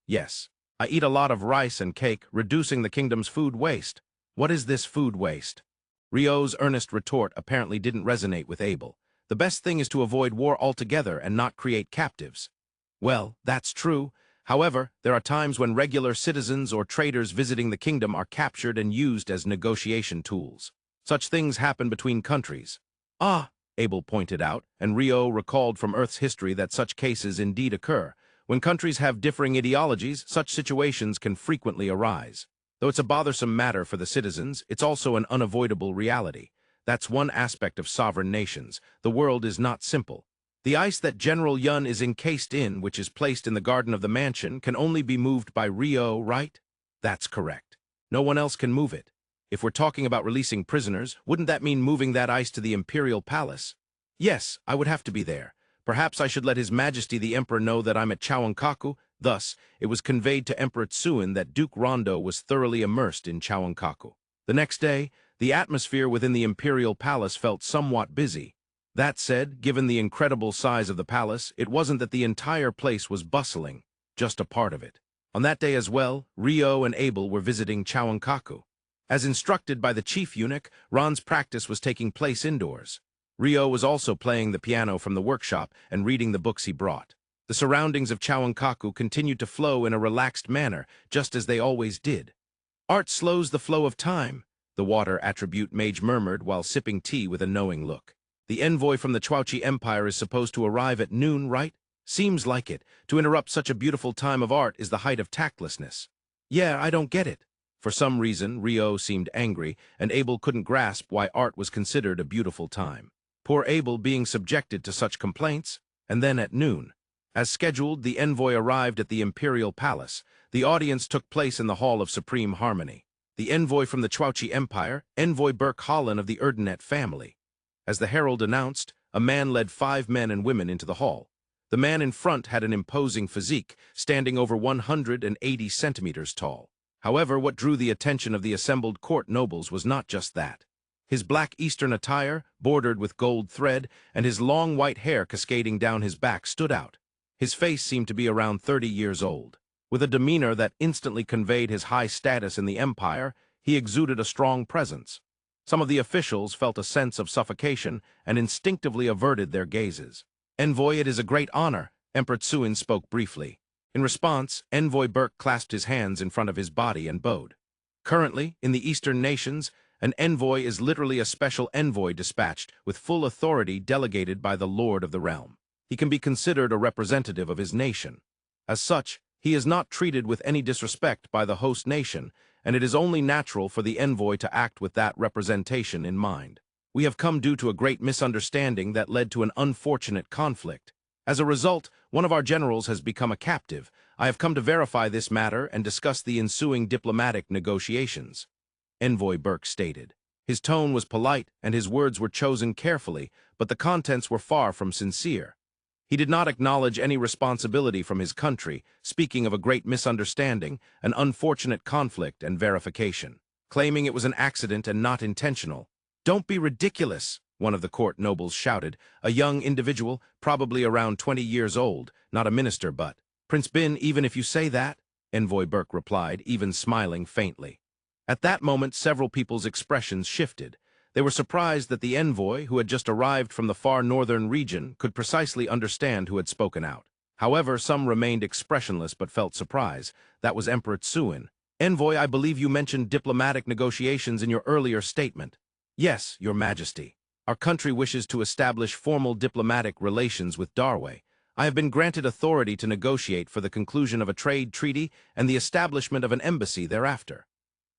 yes. I eat a lot of rice and cake, reducing the kingdom's food waste. What is this food waste? Rio's earnest retort apparently didn't resonate with Abel. The best thing is to avoid war altogether and not create captives. Well, that's true. However, there are times when regular citizens or traders visiting the kingdom are captured and used as negotiation tools. Such things happen between countries. Ah, Abel pointed out, and Rio recalled from Earth's history that such cases indeed occur. When countries have differing ideologies, such situations can frequently arise. Though it's a bothersome matter for the citizens, it's also an unavoidable reality. That's one aspect of sovereign nations. The world is not simple. The ice that General Lyun is encased in, which is placed in the garden of the mansion, can only be moved by Rio, right? That's correct. No one else can move it. If we're talking about releasing prisoners, wouldn't that mean moving that ice to the Imperial Palace? Yes, I would have to be there. Perhaps I should let His Majesty the Emperor know that I'm at Chouonkaku. Thus, it was conveyed to Emperor Tsuin that Duke Randa was thoroughly immersed in Chouonkaku. The next day, the atmosphere within the Imperial Palace felt somewhat busy. That said, given the incredible size of the palace, it wasn't that the entire place was bustling, just a part of it. On that day as well, Rio and Abel were visiting Chouonkaku. As instructed by the chief eunuch, Ron's practice was taking place indoors. Rio was also playing the piano from the workshop and reading the books he brought. The surroundings of Chouonkaku continued to flow in a relaxed manner, just as they always did. Art slows the flow of time, the water attribute mage murmured while sipping tea with a knowing look. The envoy from the Chouonkaku Empire is supposed to arrive at noon, right? Seems like it. To interrupt such a beautiful time of art is the height of tactlessness. Yeah, I don't get it. For some reason, Rio seemed angry, and Abel couldn't grasp why art was considered a beautiful time. Poor Abel being subjected to such complaints. And then at noon, as scheduled, the envoy arrived at the Imperial Palace. The audience took place in the Hall of Supreme Harmony. The envoy from the Chouonkaku Empire, Envoy Burke Holland of the Erdenet family. As the herald announced, a man led 5 men and women into the hall. The man in front had an imposing physique, standing over 180 centimeters tall. However, what drew the attention of the assembled court nobles was not just that. His black Eastern attire, bordered with gold thread, and his long white hair cascading down his back stood out. His face seemed to be around 30 years old. With a demeanor that instantly conveyed his high status in the empire, he exuded a strong presence. Some of the officials felt a sense of suffocation and instinctively averted their gazes. Envoy, it is a great honor, Emperor Tsuin spoke briefly. In response, Envoy Burke clasped his hands in front of his body and bowed. Currently, in the Eastern nations, an envoy is literally a special envoy dispatched with full authority delegated by the Lord of the Realm. He can be considered a representative of his nation. As such, he is not treated with any disrespect by the host nation, and it is only natural for the envoy to act with that representation in mind. We have come due to a great misunderstanding that led to an unfortunate conflict. As a result, one of our generals has become a captive. I have come to verify this matter and discuss the ensuing diplomatic negotiations. Envoy Burke stated. His tone was polite and his words were chosen carefully, but the contents were far from sincere. He did not acknowledge any responsibility from his country, speaking of a great misunderstanding, an unfortunate conflict and verification, claiming it was an accident and not intentional. Don't be ridiculous, one of the court nobles shouted, a young individual, probably around 20 years old, not a minister but. Prince Bin, even if you say that, Envoy Burke replied, even smiling faintly. At that moment, several people's expressions shifted. They were surprised that the envoy, who had just arrived from the far northern region, could precisely understand who had spoken out. However, some remained expressionless but felt surprise. That was Emperor Tsuin. Envoy, I believe you mentioned diplomatic negotiations in your earlier statement. Yes, Your Majesty. Our country wishes to establish formal diplomatic relations with Darway. I have been granted authority to negotiate for the conclusion of a trade treaty and the establishment of an embassy thereafter.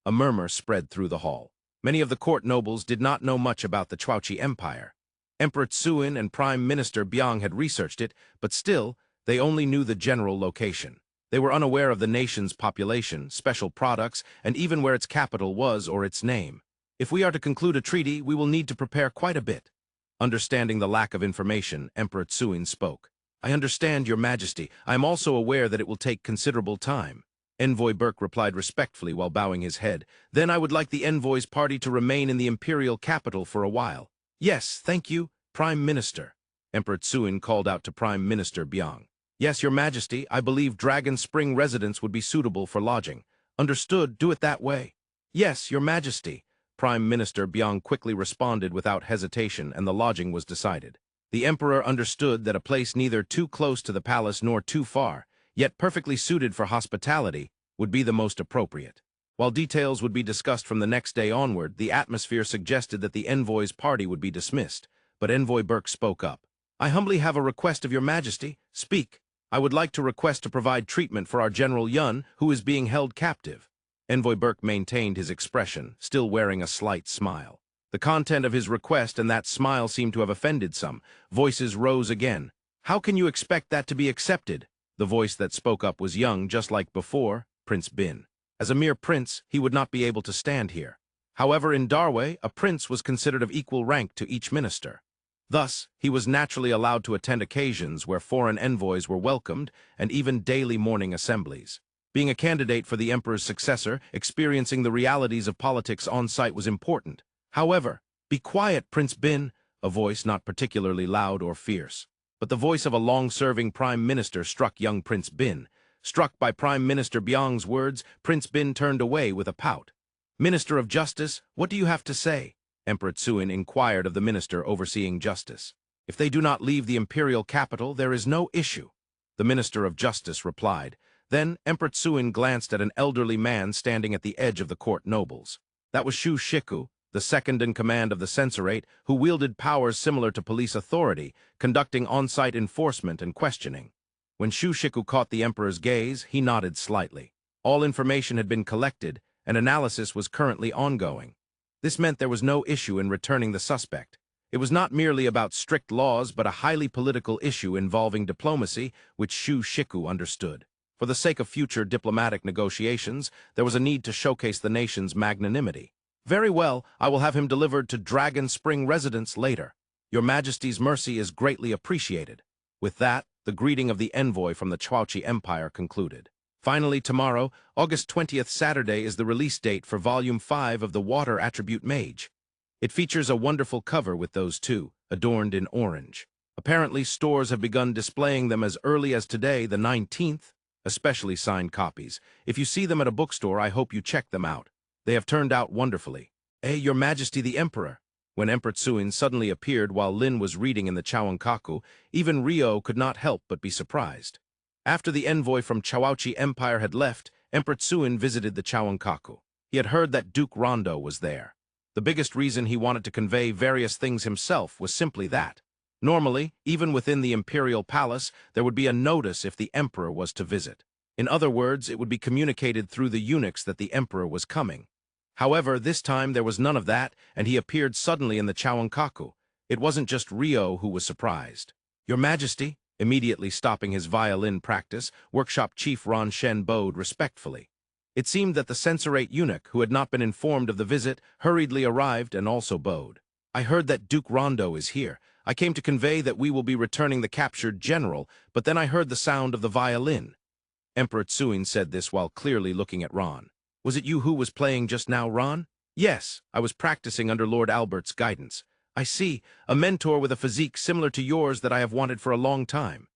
A murmur spread through the hall. Many of the court nobles did not know much about the Chouonkaku Empire. Emperor Tsuin and Prime Minister Byung had researched it, but still, they only knew the general location. They were unaware of the nation's population, special products, and even where its capital was or its name. If we are to conclude a treaty, we will need to prepare quite a bit. Understanding the lack of information, Emperor Tsuin spoke. I understand, Your Majesty. I am also aware that it will take considerable time. Envoy Burke replied respectfully while bowing his head. Then I would like the envoy's party to remain in the Imperial capital for a while. Yes, thank you, Prime Minister. Emperor Tsuin called out to Prime Minister Byung. Yes, Your Majesty, I believe Dragon Spring residence would be suitable for lodging. Understood, do it that way. Yes, Your Majesty. Prime Minister Byung quickly responded without hesitation, and the lodging was decided. The Emperor understood that a place neither too close to the palace nor too far, yet perfectly suited for hospitality, would be the most appropriate. While details would be discussed from the next day onward, the atmosphere suggested that the envoy's party would be dismissed, but Envoy Burke spoke up. I humbly have a request of Your Majesty. Speak. I would like to request to provide treatment for our General Lyun, who is being held captive. Envoy Burke maintained his expression, still wearing a slight smile. The content of his request and that smile seemed to have offended some. Voices rose again. How can you expect that to be accepted? The voice that spoke up was young, just like before, Prince Bin. As a mere prince, he would not be able to stand here. However, in Darway, a prince was considered of equal rank to each minister. Thus, he was naturally allowed to attend occasions where foreign envoys were welcomed and even daily morning assemblies. Being a candidate for the emperor's successor, experiencing the realities of politics on-site was important. However, be quiet, Prince Bin, a voice not particularly loud or fierce. But the voice of a long-serving prime minister struck young Prince Bin. Struck by Prime Minister Byung's words, Prince Bin turned away with a pout. Minister of Justice, what do you have to say? Emperor Tsuin inquired of the minister overseeing justice. If they do not leave the imperial capital, there is no issue. The Minister of Justice replied. Then Emperor Tsuin glanced at an elderly man standing at the edge of the court nobles. That was Chouonkaku, the second-in-command of the Censorate, who wielded powers similar to police authority, conducting on-site enforcement and questioning. When Chouonkaku caught the emperor's gaze, he nodded slightly. All information had been collected, and analysis was currently ongoing. This meant there was no issue in returning the suspect. It was not merely about strict laws, but a highly political issue involving diplomacy, which Chouonkaku understood. For the sake of future diplomatic negotiations, there was a need to showcase the nation's magnanimity. Very well, I will have him delivered to Dragon Spring residence later. Your Majesty's mercy is greatly appreciated. With that, the greeting of the envoy from the Chouonkaku Empire concluded. Finally, tomorrow, August 20th, Saturday, is the release date for Volume 5 of the Water Attribute Mage. It features a wonderful cover with those two, adorned in orange. Apparently, stores have begun displaying them as early as today, the 19th, especially signed copies. If you see them at a bookstore, I hope you check them out. They have turned out wonderfully. Your Majesty the Emperor. When Emperor Tsuin suddenly appeared while Lyun was reading in the Chouonkaku, even Rio could not help but be surprised. After the envoy from Chouonkaku Empire had left, Emperor Tsuin visited the Chouonkaku. He had heard that Duke Randa was there. The biggest reason he wanted to convey various things himself was simply that. Normally, even within the Imperial Palace, there would be a notice if the Emperor was to visit. In other words, it would be communicated through the eunuchs that the Emperor was coming. However, this time there was none of that, and he appeared suddenly in the Chouonkaku. It wasn't just Rio who was surprised. Your Majesty, immediately stopping his violin practice, workshop chief Ron Shen bowed respectfully. It seemed that the Censorate eunuch, who had not been informed of the visit, hurriedly arrived and also bowed. I heard that Duke Rondo is here. I came to convey that we will be returning the captured general, but then I heard the sound of the violin. Emperor Tsuin said this while clearly looking at Ron. Was it you who was playing just now, Ron? Yes, I was practicing under Lord Albert's guidance. I see, a mentor with a physique similar to yours that I have wanted for a long time.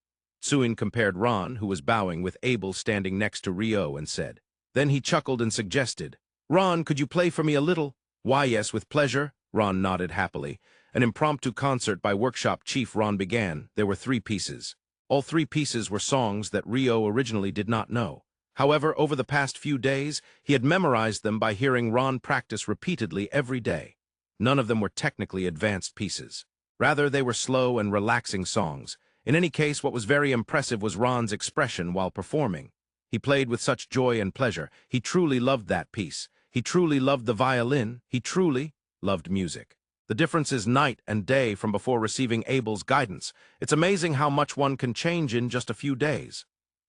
Tsuin compared Ron, who was bowing, with Abel standing next to Rio and said. Then he chuckled and suggested, Ron, could you play for me a little? Why, yes, with pleasure. Ron nodded happily. An impromptu concert by workshop chief Ron began. There were 3 pieces. All 3 pieces were songs that Rio originally did not know. However, over the past few days, he had memorized them by hearing Ron practice repeatedly every day. None of them were technically advanced pieces. Rather, they were slow and relaxing songs. In any case, what was very impressive was Ron's expression while performing. He played with such joy and pleasure. He truly loved that piece. He truly loved the violin. He truly loved music. The difference is night and day from before receiving Abel's guidance. It's amazing how much one can change in just a few days.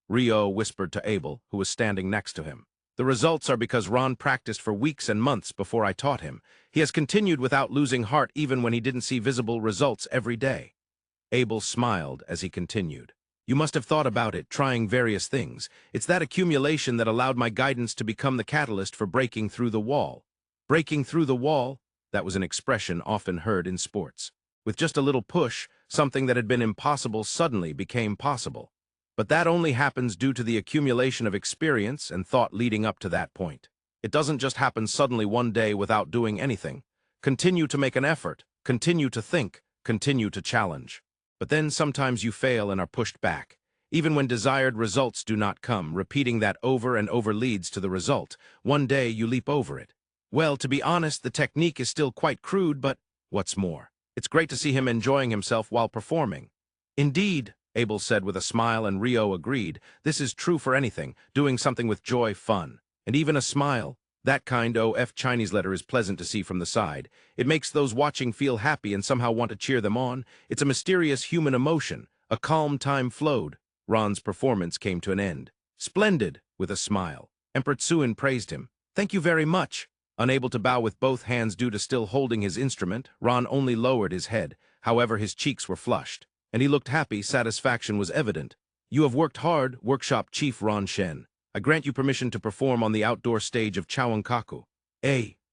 Rio whispered to Abel, who was standing next to him. The results are because Ron practiced for weeks and months before I taught him. He has continued without losing heart even when he didn't see visible results every day. Abel smiled as he continued. You must have thought about it, trying various things. It's that accumulation that allowed my guidance to become the catalyst for breaking through the wall. Breaking through the wall? That was an expression often heard in sports. With just a little push, something that had been impossible suddenly became possible. But that only happens due to the accumulation of experience and thought leading up to that point. It doesn't just happen suddenly one day without doing anything. Continue to make an effort, continue to think, continue to challenge. But then sometimes you fail and are pushed back. Even when desired results do not come, repeating that over and over leads to the result. One day you leap over it. Well, to be honest, the technique is still quite crude, but what's more, it's great to see him enjoying himself while performing. Indeed, Abel said with a smile, and Rio agreed. This is true for anything, doing something with joy, fun, and even a smile. That kind of Chinese letter is pleasant to see from the side. It makes those watching feel happy and somehow want to cheer them on. It's a mysterious human emotion. A calm time flowed. Ron's performance came to an end. Splendid, with a smile. Emperor Tsuin praised him. Thank you very much. Unable to bow with both hands due to still holding his instrument, Ron only lowered his head. However, his cheeks were flushed, and he looked happy. Satisfaction was evident. You have worked hard, Workshop Chief Ron Shen. I grant you permission to perform on the outdoor stage of Chouonkaku.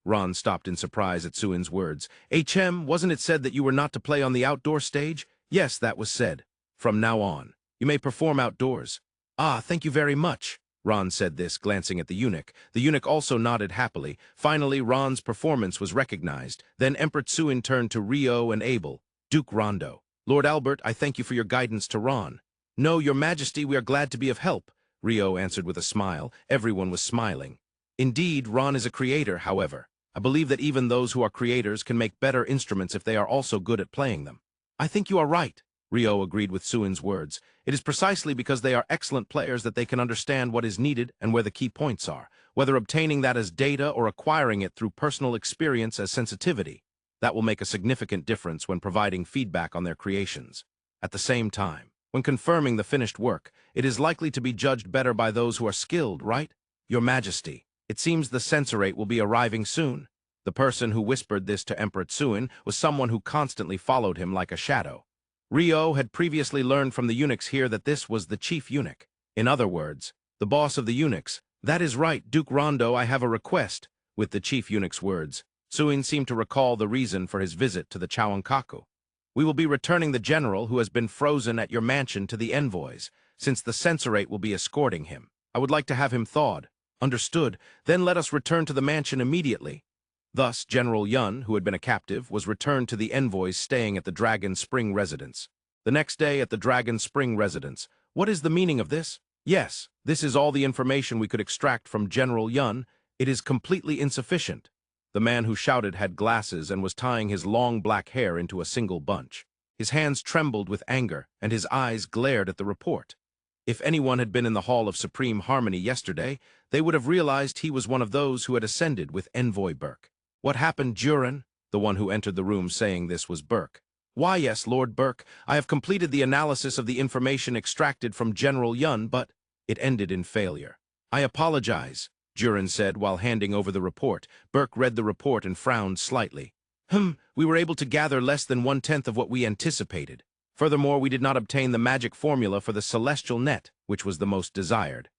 Ron stopped in surprise at Tsuin's words. Chem, wasn't it said that you were not to play on the outdoor stage? Yes, that was said. From now on, you may perform outdoors. Ah, thank you very much. Ron said this, glancing at the eunuch. The eunuch also nodded happily. Finally, Ron's performance was recognized. Then Emperor Tsuin turned to Rio and Abel. Duke Rondo. Lord Albert, I thank you for your guidance to Ron. No, Your Majesty, we are glad to be of help, Rio answered with a smile. Everyone was smiling. Indeed, Ron is a creator, however. I believe that even those who are creators can make better instruments if they are also good at playing them. I think you are right, Rio agreed with Tsuin's words. It is precisely because they are excellent players that they can understand what is needed and where the key points are, whether obtaining that as data or acquiring it through personal experience as sensitivity. That will make a significant difference when providing feedback on their creations. At the same time, when confirming the finished work, it is likely to be judged better by those who are skilled, right? Your Majesty, it seems the Censorate will be arriving soon. The person who whispered this to Emperor Tsuin was someone who constantly followed him like a shadow. Rio had previously learned from the eunuchs here that this was the chief eunuch. In other words, the boss of the eunuchs. That is right, Duke Rondo, I have a request. With the chief eunuch's words, Tsuin seemed to recall the reason for his visit to the Chouonkaku. We will be returning the general who has been frozen at your mansion to the envoys, since the Censorate will be escorting him. I would like to have him thawed. Understood. Then let us return to the mansion immediately. Thus, General Lyun, who had been a captive, was returned to the envoys staying at the Dragon Spring residence. The next day at the Dragon Spring residence. What is the meaning of this? Yes, this is all the information we could extract from General Lyun. It is completely insufficient. The man who shouted had glasses and was tying his long black hair into a single bunch. His hands trembled with anger, and his eyes glared at the report. If anyone had been in the Hall of Supreme Harmony yesterday, they would have realized he was one of those who had ascended with Envoy Burke. What happened, Durin? The one who entered the room saying this was Burke. Why, yes, Lord Burke, I have completed the analysis of the information extracted from General Lyun, but it ended in failure. I apologize, Durin said while handing over the report. Burke read the report and frowned slightly. We were able to gather less than 1/10 of what we anticipated. Furthermore, we did not obtain the magic formula for the celestial net, which was the most desired.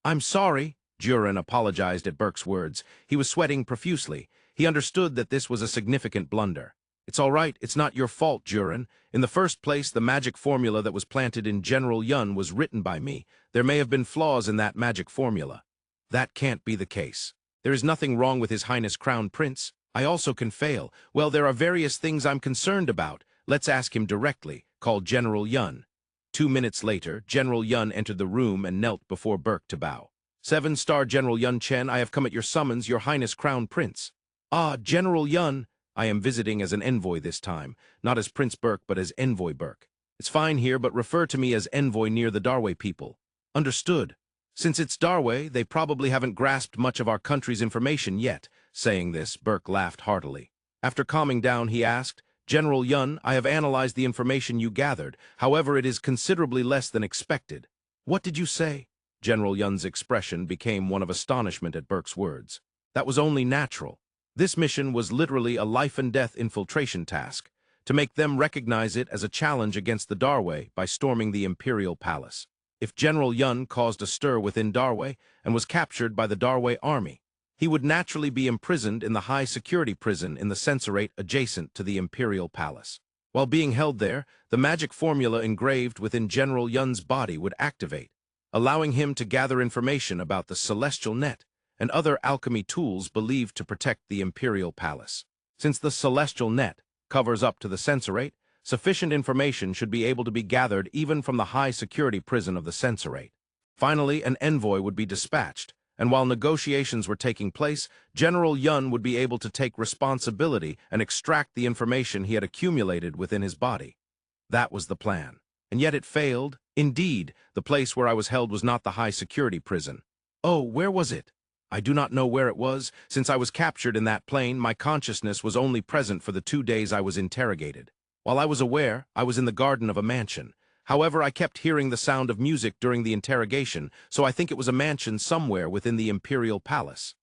I'm sorry, Durin apologized at Burke's words. He was sweating profusely. He understood that this was a significant blunder. It's all right, it's not your fault, Durin. In the first place, the magic formula that was planted in General Lyun was written by me. There may have been flaws in that magic formula. That can't be the case. There is nothing wrong with His Highness Crown Prince. I also can fail. Well, there are various things I'm concerned about. Let's ask him directly, called General Lyun. 2 minutes later, General Lyun entered the room and knelt before Burke to bow. 7-star General Yun Chen, I have come at your summons, Your Highness Crown Prince. Ah, General Lyun, I am visiting as an envoy this time, not as Prince Burke but as Envoy Burke. It's fine here, but refer to me as envoy near the Darway people. Understood. Since it's Darway, they probably haven't grasped much of our country's information yet. Saying this, Burke laughed heartily. After calming down, he asked, General Lyun, I have analyzed the information you gathered. However, it is considerably less than expected. What did you say? General Yun's expression became one of astonishment at Burke's words. That was only natural. This mission was literally a life-and-death infiltration task, to make them recognize it as a challenge against the Darway by storming the Imperial Palace. If General Lyun caused a stir within Darway and was captured by the Darway army, he would naturally be imprisoned in the high-security prison in the Censorate adjacent to the Imperial Palace. While being held there, the magic formula engraved within General Yun's body would activate, allowing him to gather information about the celestial net and other alchemy tools believed to protect the Imperial Palace. Since the celestial net covers up to the Censorate, sufficient information should be able to be gathered even from the high-security prison of the Censorate. Finally, an envoy would be dispatched, and while negotiations were taking place, General Lyun would be able to take responsibility and extract the information he had accumulated within his body. That was the plan. And yet it failed. Indeed, the place where I was held was not the high-security prison. Oh, where was it? I do not know where it was. Since I was captured in that plane, my consciousness was only present for the 2 days I was interrogated. While I was aware, I was in the garden of a mansion. However, I kept hearing the sound of music during the interrogation, so I think it was a mansion somewhere within the Imperial Palace.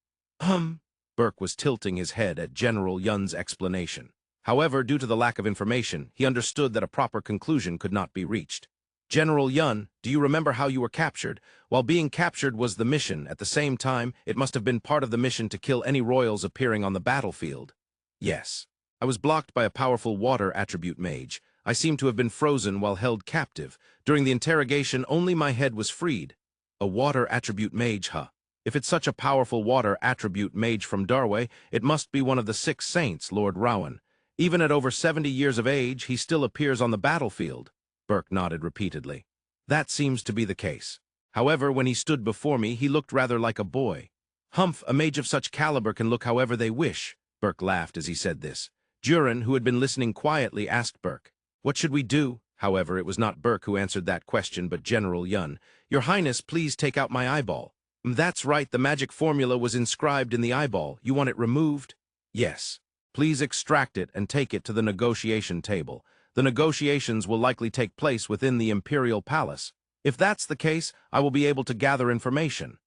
Burke was tilting his head at General Yun's explanation. However, due to the lack of information, he understood that a proper conclusion could not be reached. General Lyun, do you remember how you were captured? While being captured was the mission, at the same time, it must have been part of the mission to kill any royals appearing on the battlefield. Yes. I was blocked by a powerful water attribute mage. I seem to have been frozen while held captive. During the interrogation, only my head was freed. A water attribute mage, huh? If it's such a powerful water attribute mage from Darway, it must be one of the 6 saints, Lord Rowan. Even at over 70 years of age, he still appears on the battlefield. Burke nodded repeatedly. That seems to be the case. However, when he stood before me, he looked rather like a boy. Humph, a mage of such caliber can look however they wish. Burke laughed as he said this. Tsuin, who had been listening quietly, asked Burke, What should we do? However, it was not Burke who answered that question, but General Lyun. Your Highness, please take out my eyeball. That's right, the magic formula was inscribed in the eyeball. You want it removed? Yes. Please extract it and take it to the negotiation table. The negotiations will likely take place within the Imperial Palace. If that's the case, I will be able to gather information.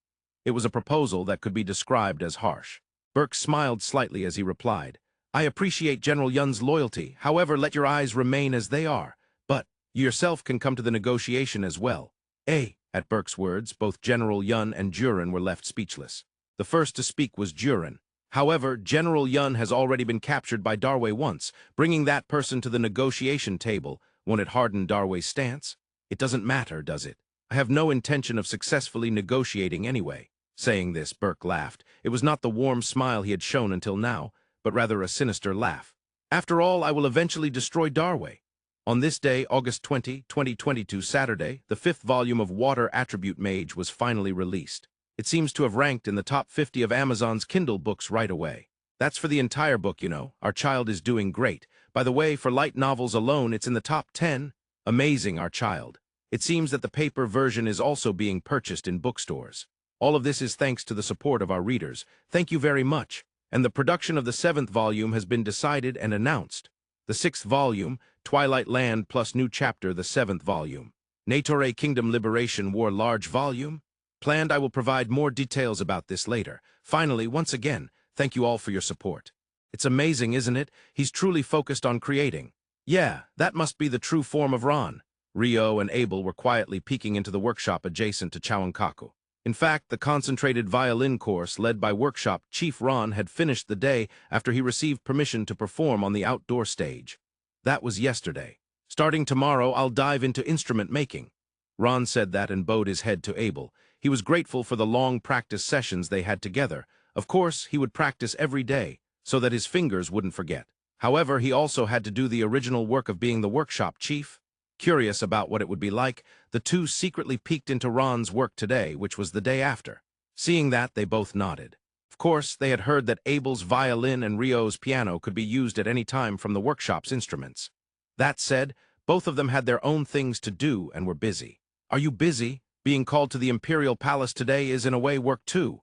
It was a proposal that could be described as harsh. Burke smiled slightly as he replied, I appreciate General Yun's loyalty. However, let your eyes remain as they are. But you yourself can come to the negotiation as well. At Burke's words, both General Lyun and Tsuin were left speechless. The first to speak was Tsuin. However, General Lyun has already been captured by Darway once. Bringing that person to the negotiation table, won't it harden Darway's stance? It doesn't matter, does it? I have no intention of successfully negotiating anyway. Saying this, Burke laughed. It was not the warm smile he had shown until now, but rather a sinister laugh. After all, I will eventually destroy Darway. On this day, August 20, 2022, Saturday, the 5th volume of Water Attribute Mage was finally released. It seems to have ranked in the top 50 of Amazon's Kindle books right away. That's for the entire book, you know. Our child is doing great. By the way, for light novels alone, it's in the top 10. Amazing, Our Child. It seems that the paper version is also being purchased in bookstores. All of this is thanks to the support of our readers. Thank you very much. And the production of the 7th volume has been decided and announced. The 6th volume, Twilight Land plus new chapter, the 7th volume. Natore Kingdom Liberation War large volume. Planned, I will provide more details about this later. Finally, once again, thank you all for your support. It's amazing, isn't it? He's truly focused on creating. Yeah, that must be the true form of Ron. Rio and Abel were quietly peeking into the workshop adjacent to Chouonkaku. In fact, the concentrated violin course led by workshop Chief Ron had finished the day after he received permission to perform on the outdoor stage. That was yesterday. Starting tomorrow, I'll dive into instrument making. Ron said that and bowed his head to Abel. He was grateful for the long practice sessions they had together. Of course, he would practice every day, so that his fingers wouldn't forget. However, he also had to do the original work of being the workshop chief. Curious about what it would be like, the two secretly peeked into Ron's work today, which was the day after. Seeing that, they both nodded. Of course, they had heard that Abel's violin and Rio's piano could be used at any time from the workshop's instruments. That said, both of them had their own things to do and were busy. Are you busy? Being called to the Imperial Palace today is in a way work too.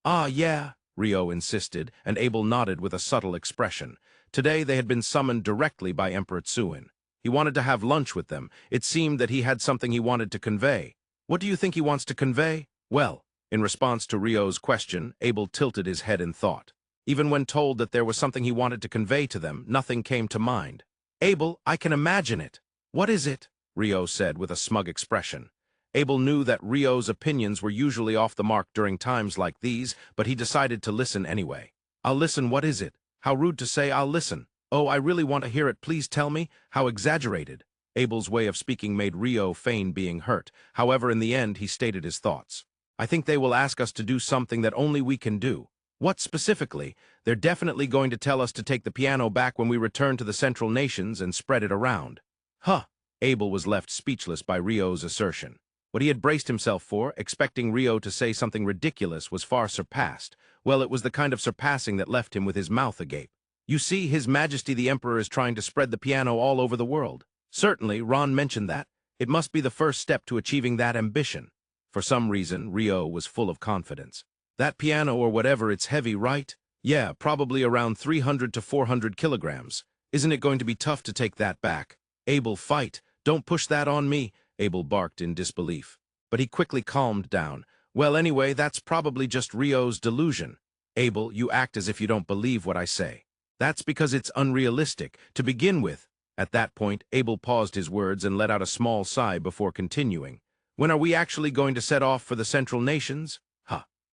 Ah, yeah, Rio insisted, and Abel nodded with a subtle expression. Today they had been summoned directly by Emperor Tsuin. He wanted to have lunch with them. It seemed that he had something he wanted to convey. What do you think he wants to convey? Well, in response to Rio's question, Abel tilted his head in thought. Even when told that there was something he wanted to convey to them, nothing came to mind. Abel, I can imagine it. What is it? Rio said with a smug expression. Abel knew that Rio's opinions were usually off the mark during times like these, but he decided to listen anyway. I'll listen, what is it? How rude to say I'll listen. Oh, I really want to hear it, please tell me. How exaggerated. Abel's way of speaking made Rio feign being hurt. However, in the end, he stated his thoughts. I think they will ask us to do something that only we can do. What specifically? They're definitely going to tell us to take the piano back when we return to the Central Nations and spread it around. Huh. Abel was left speechless by Rio's assertion. What he had braced himself for, expecting Rio to say something ridiculous, was far surpassed. Well, it was the kind of surpassing that left him with his mouth agape. You see, His Majesty the Emperor is trying to spread the piano all over the world. Certainly, Ron mentioned that. It must be the first step to achieving that ambition. For some reason, Rio was full of confidence. That piano or whatever, it's heavy, right? Yeah, probably around 300 to 400 kilograms. Isn't it going to be tough to take that back? Abel, fight. Don't push that on me. Abel barked in disbelief. But he quickly calmed down. Well, anyway, that's probably just Rio's delusion. Abel, you act as if you don't believe what I say. That's because it's unrealistic, to begin with. At that point, Abel paused his words and let out a small sigh before continuing. When are we actually going to set off for the Central Nations?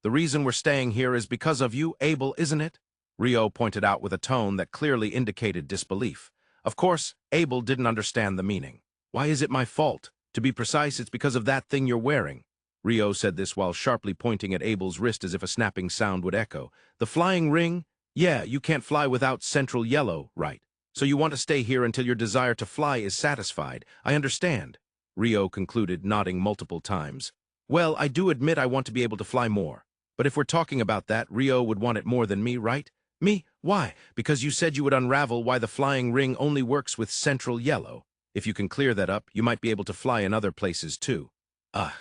The reason we're staying here is because of you, Abel, isn't it? Rio pointed out with a tone that clearly indicated disbelief. Of course, Abel didn't understand the meaning. Why is it my fault? To be precise, it's because of that thing you're wearing. Rio said this while sharply pointing at Abel's wrist as if a snapping sound would echo. The flying ring? Yeah, you can't fly without central yellow, right? So you want to stay here until your desire to fly is satisfied. I understand. Rio concluded, nodding multiple times. Well, I do admit I want to be able to fly more. But if we're talking about that, Rio would want it more than me, right? Me? Why? Because you said you would unravel why the flying ring only works with central yellow. If you can clear that up, you might be able to fly in other places too. I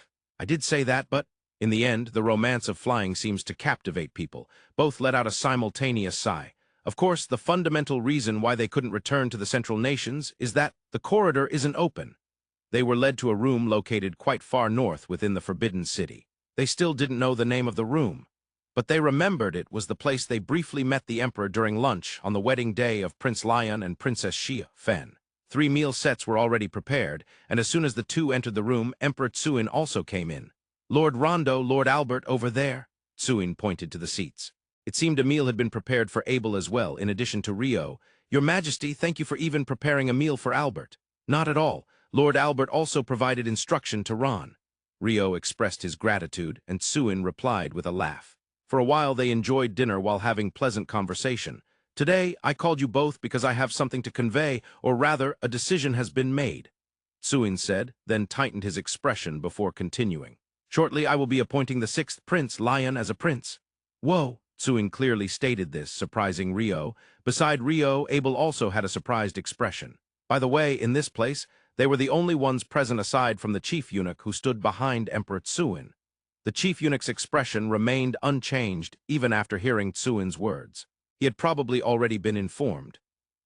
did say that, but in the end, the romance of flying seems to captivate people. Both let out a simultaneous sigh. Of course, the fundamental reason why they couldn't return to the Central Nations is that the corridor isn't open. They were led to a room located quite far north within the Forbidden City. They still didn't know the name of the room, but they remembered it was the place they briefly met the Emperor during lunch on the wedding day of Prince Lyun and Princess Xia Fen. 3 meal sets were already prepared, and as soon as the two entered the room, Emperor Tsuin also came in. Lord Rondo, Lord Albert, over there. Tsuin pointed to the seats. It seemed a meal had been prepared for Abel as well, in addition to Rio. Your Majesty, thank you for even preparing a meal for Albert. Not at all. Lord Albert also provided instruction to Ron. Rio expressed his gratitude, and Tsuin replied with a laugh. For a while they enjoyed dinner while having pleasant conversation. Today, I called you both because I have something to convey, or rather, a decision has been made. Tsuin said, then tightened his expression before continuing. Shortly, I will be appointing the 6th Prince, Lyun, as a prince. Whoa! Tsuin clearly stated this, surprising Rio. Beside Rio, Abel also had a surprised expression. By the way, in this place, they were the only ones present aside from the chief eunuch who stood behind Emperor Tsuin. The chief eunuch's expression remained unchanged even after hearing Tsuin's words. He had probably already been informed.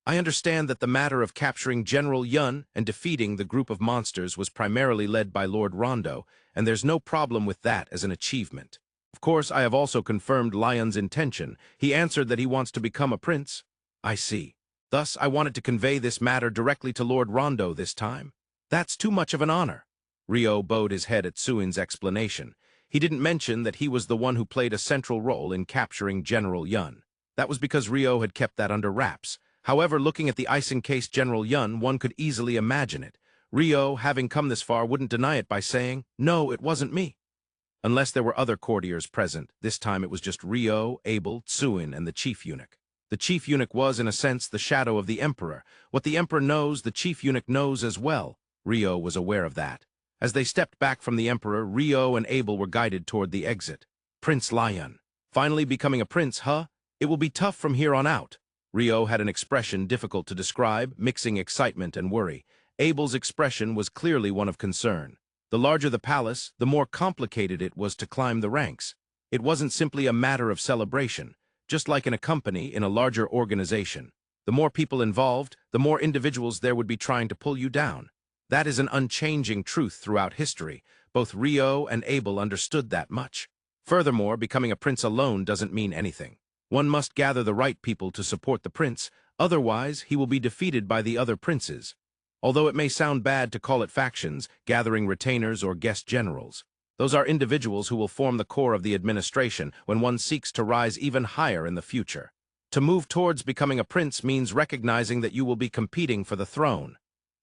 I understand that the matter of capturing General Lyun and defeating the group of monsters was primarily led by Lord Rondo, and there's no problem with that as an achievement. Of course, I have also confirmed Lyun's intention. He answered that he wants to become a prince. I see. Thus, I wanted to convey this matter directly to Lord Rondo this time. That's too much of an honor. Rio bowed his head at Tsuin's explanation. He didn't mention that he was the one who played a central role in capturing General Lyun. That was because Rio had kept that under wraps. However, looking at the ice-encased General Lyun, one could easily imagine it. Rio, having come this far, wouldn't deny it by saying, "No, it wasn't me." Unless there were other courtiers present, this time it was just Rio, Abel, Tsuin, and the chief eunuch. The chief eunuch was, in a sense, the shadow of the emperor. What the emperor knows, the chief eunuch knows as well. Rio was aware of that. As they stepped back from the emperor, Rio and Abel were guided toward the exit. Prince Lyun. Finally becoming a prince, huh? It will be tough from here on out. Rio had an expression difficult to describe, mixing excitement and worry. Abel's expression was clearly one of concern. The larger the palace, the more complicated it was to climb the ranks. It wasn't simply a matter of celebration. Just like in a company, in a larger organization, the more people involved, the more individuals there would be trying to pull you down. That is an unchanging truth throughout history. Both Rio and Abel understood that much. Furthermore, becoming a prince alone doesn't mean anything. One must gather the right people to support the prince, otherwise he will be defeated by the other princes. Although it may sound bad to call it factions, gathering retainers or guest generals. Those are individuals who will form the core of the administration when one seeks to rise even higher in the future. To move towards becoming a prince means recognizing that you will be competing for the throne.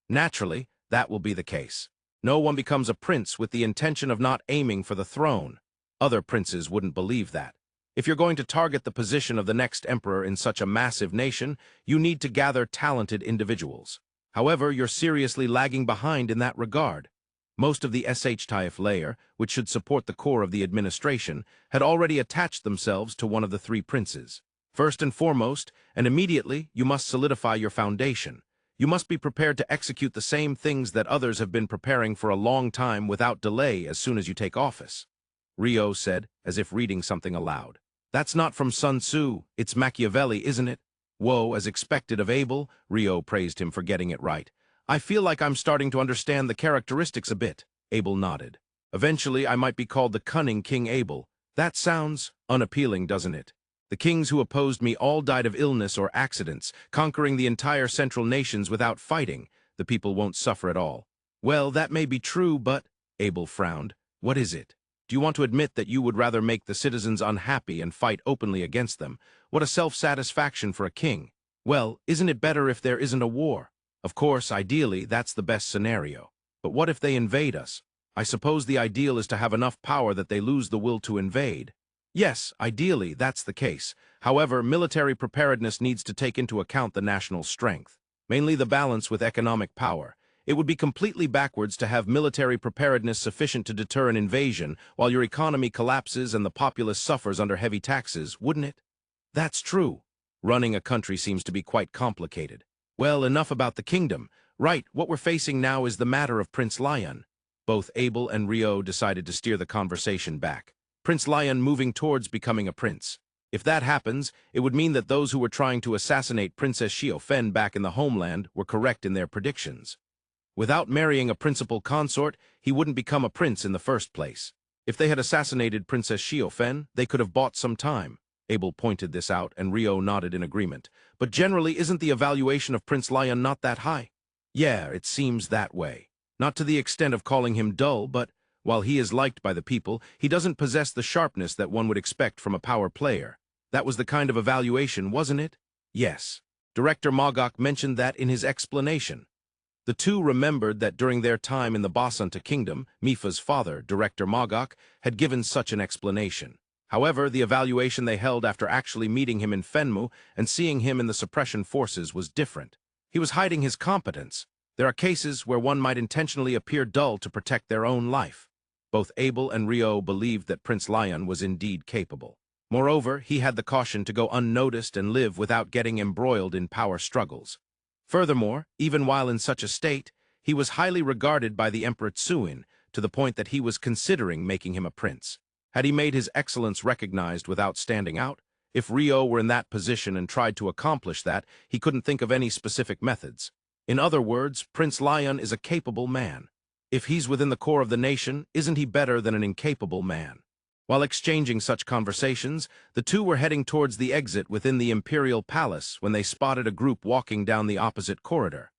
Naturally, that will be the case. No one becomes a prince with the intention of not aiming for the throne. Other princes wouldn't believe that. If you're going to target the position of the next emperor in such a massive nation, you need to gather talented individuals. However, you're seriously lagging behind in that regard. Most of the SHTIF layer, which should support the core of the administration, had already attached themselves to one of the three princes. First and foremost, and immediately, you must solidify your foundation. You must be prepared to execute the same things that others have been preparing for a long time without delay as soon as you take office. Rio said, as if reading something aloud. That's not from Sun Tzu, it's Machiavelli, isn't it? Whoa, as expected of Abel, Rio praised him for getting it right. I feel like I'm starting to understand the characteristics a bit. Abel nodded. Eventually, I might be called the cunning King Abel. That sounds unappealing, doesn't it? The kings who opposed me all died of illness or accidents, conquering the entire central nations without fighting. The people won't suffer at all. Well, that may be true, but... Abel frowned. What is it? Do you want to admit that you would rather make the citizens unhappy and fight openly against them? What a self-satisfaction for a king. Well, isn't it better if there isn't a war? Of course, ideally, that's the best scenario. But what if they invade us? I suppose the ideal is to have enough power that they lose the will to invade. Yes, ideally, that's the case. However, military preparedness needs to take into account the national strength, mainly the balance with economic power. It would be completely backwards to have military preparedness sufficient to deter an invasion while your economy collapses and the populace suffers under heavy taxes, wouldn't it? That's true. Running a country seems to be quite complicated. Well, enough about the kingdom. Right, what we're facing now is the matter of Prince Lyun. Both Abel and Rio decided to steer the conversation back. Prince Lyun moving towards becoming a prince. If that happens, it would mean that those who were trying to assassinate Princess Xiaofen back in the homeland were correct in their predictions. Without marrying a principal consort, he wouldn't become a prince in the first place. If they had assassinated Princess Xiaofen, they could have bought some time. Abel pointed this out, and Rio nodded in agreement. But generally, isn't the evaluation of Prince Lyun not that high? Yeah, it seems that way. Not to the extent of calling him dull, but, while he is liked by the people, he doesn't possess the sharpness that one would expect from a power player. That was the kind of evaluation, wasn't it? Yes. Director Mogok mentioned that in his explanation. The two remembered that during their time in the Basanta Kingdom, Mifa's father, Director Mogok, had given such an explanation. However, the evaluation they held after actually meeting him in Fenmu and seeing him in the suppression forces was different. He was hiding his competence. There are cases where one might intentionally appear dull to protect their own life. Both Abel and Rio believed that Prince Lyun was indeed capable. Moreover, he had the caution to go unnoticed and live without getting embroiled in power struggles. Furthermore, even while in such a state, he was highly regarded by the Emperor Tsuin, to the point that he was considering making him a prince. Had he made his excellence recognized without standing out? If Rio were in that position and tried to accomplish that, he couldn't think of any specific methods. In other words, Prince Lyun is a capable man. If he's within the core of the nation, isn't he better than an incapable man? While exchanging such conversations, the two were heading towards the exit within the Imperial Palace when they spotted a group walking down the opposite corridor.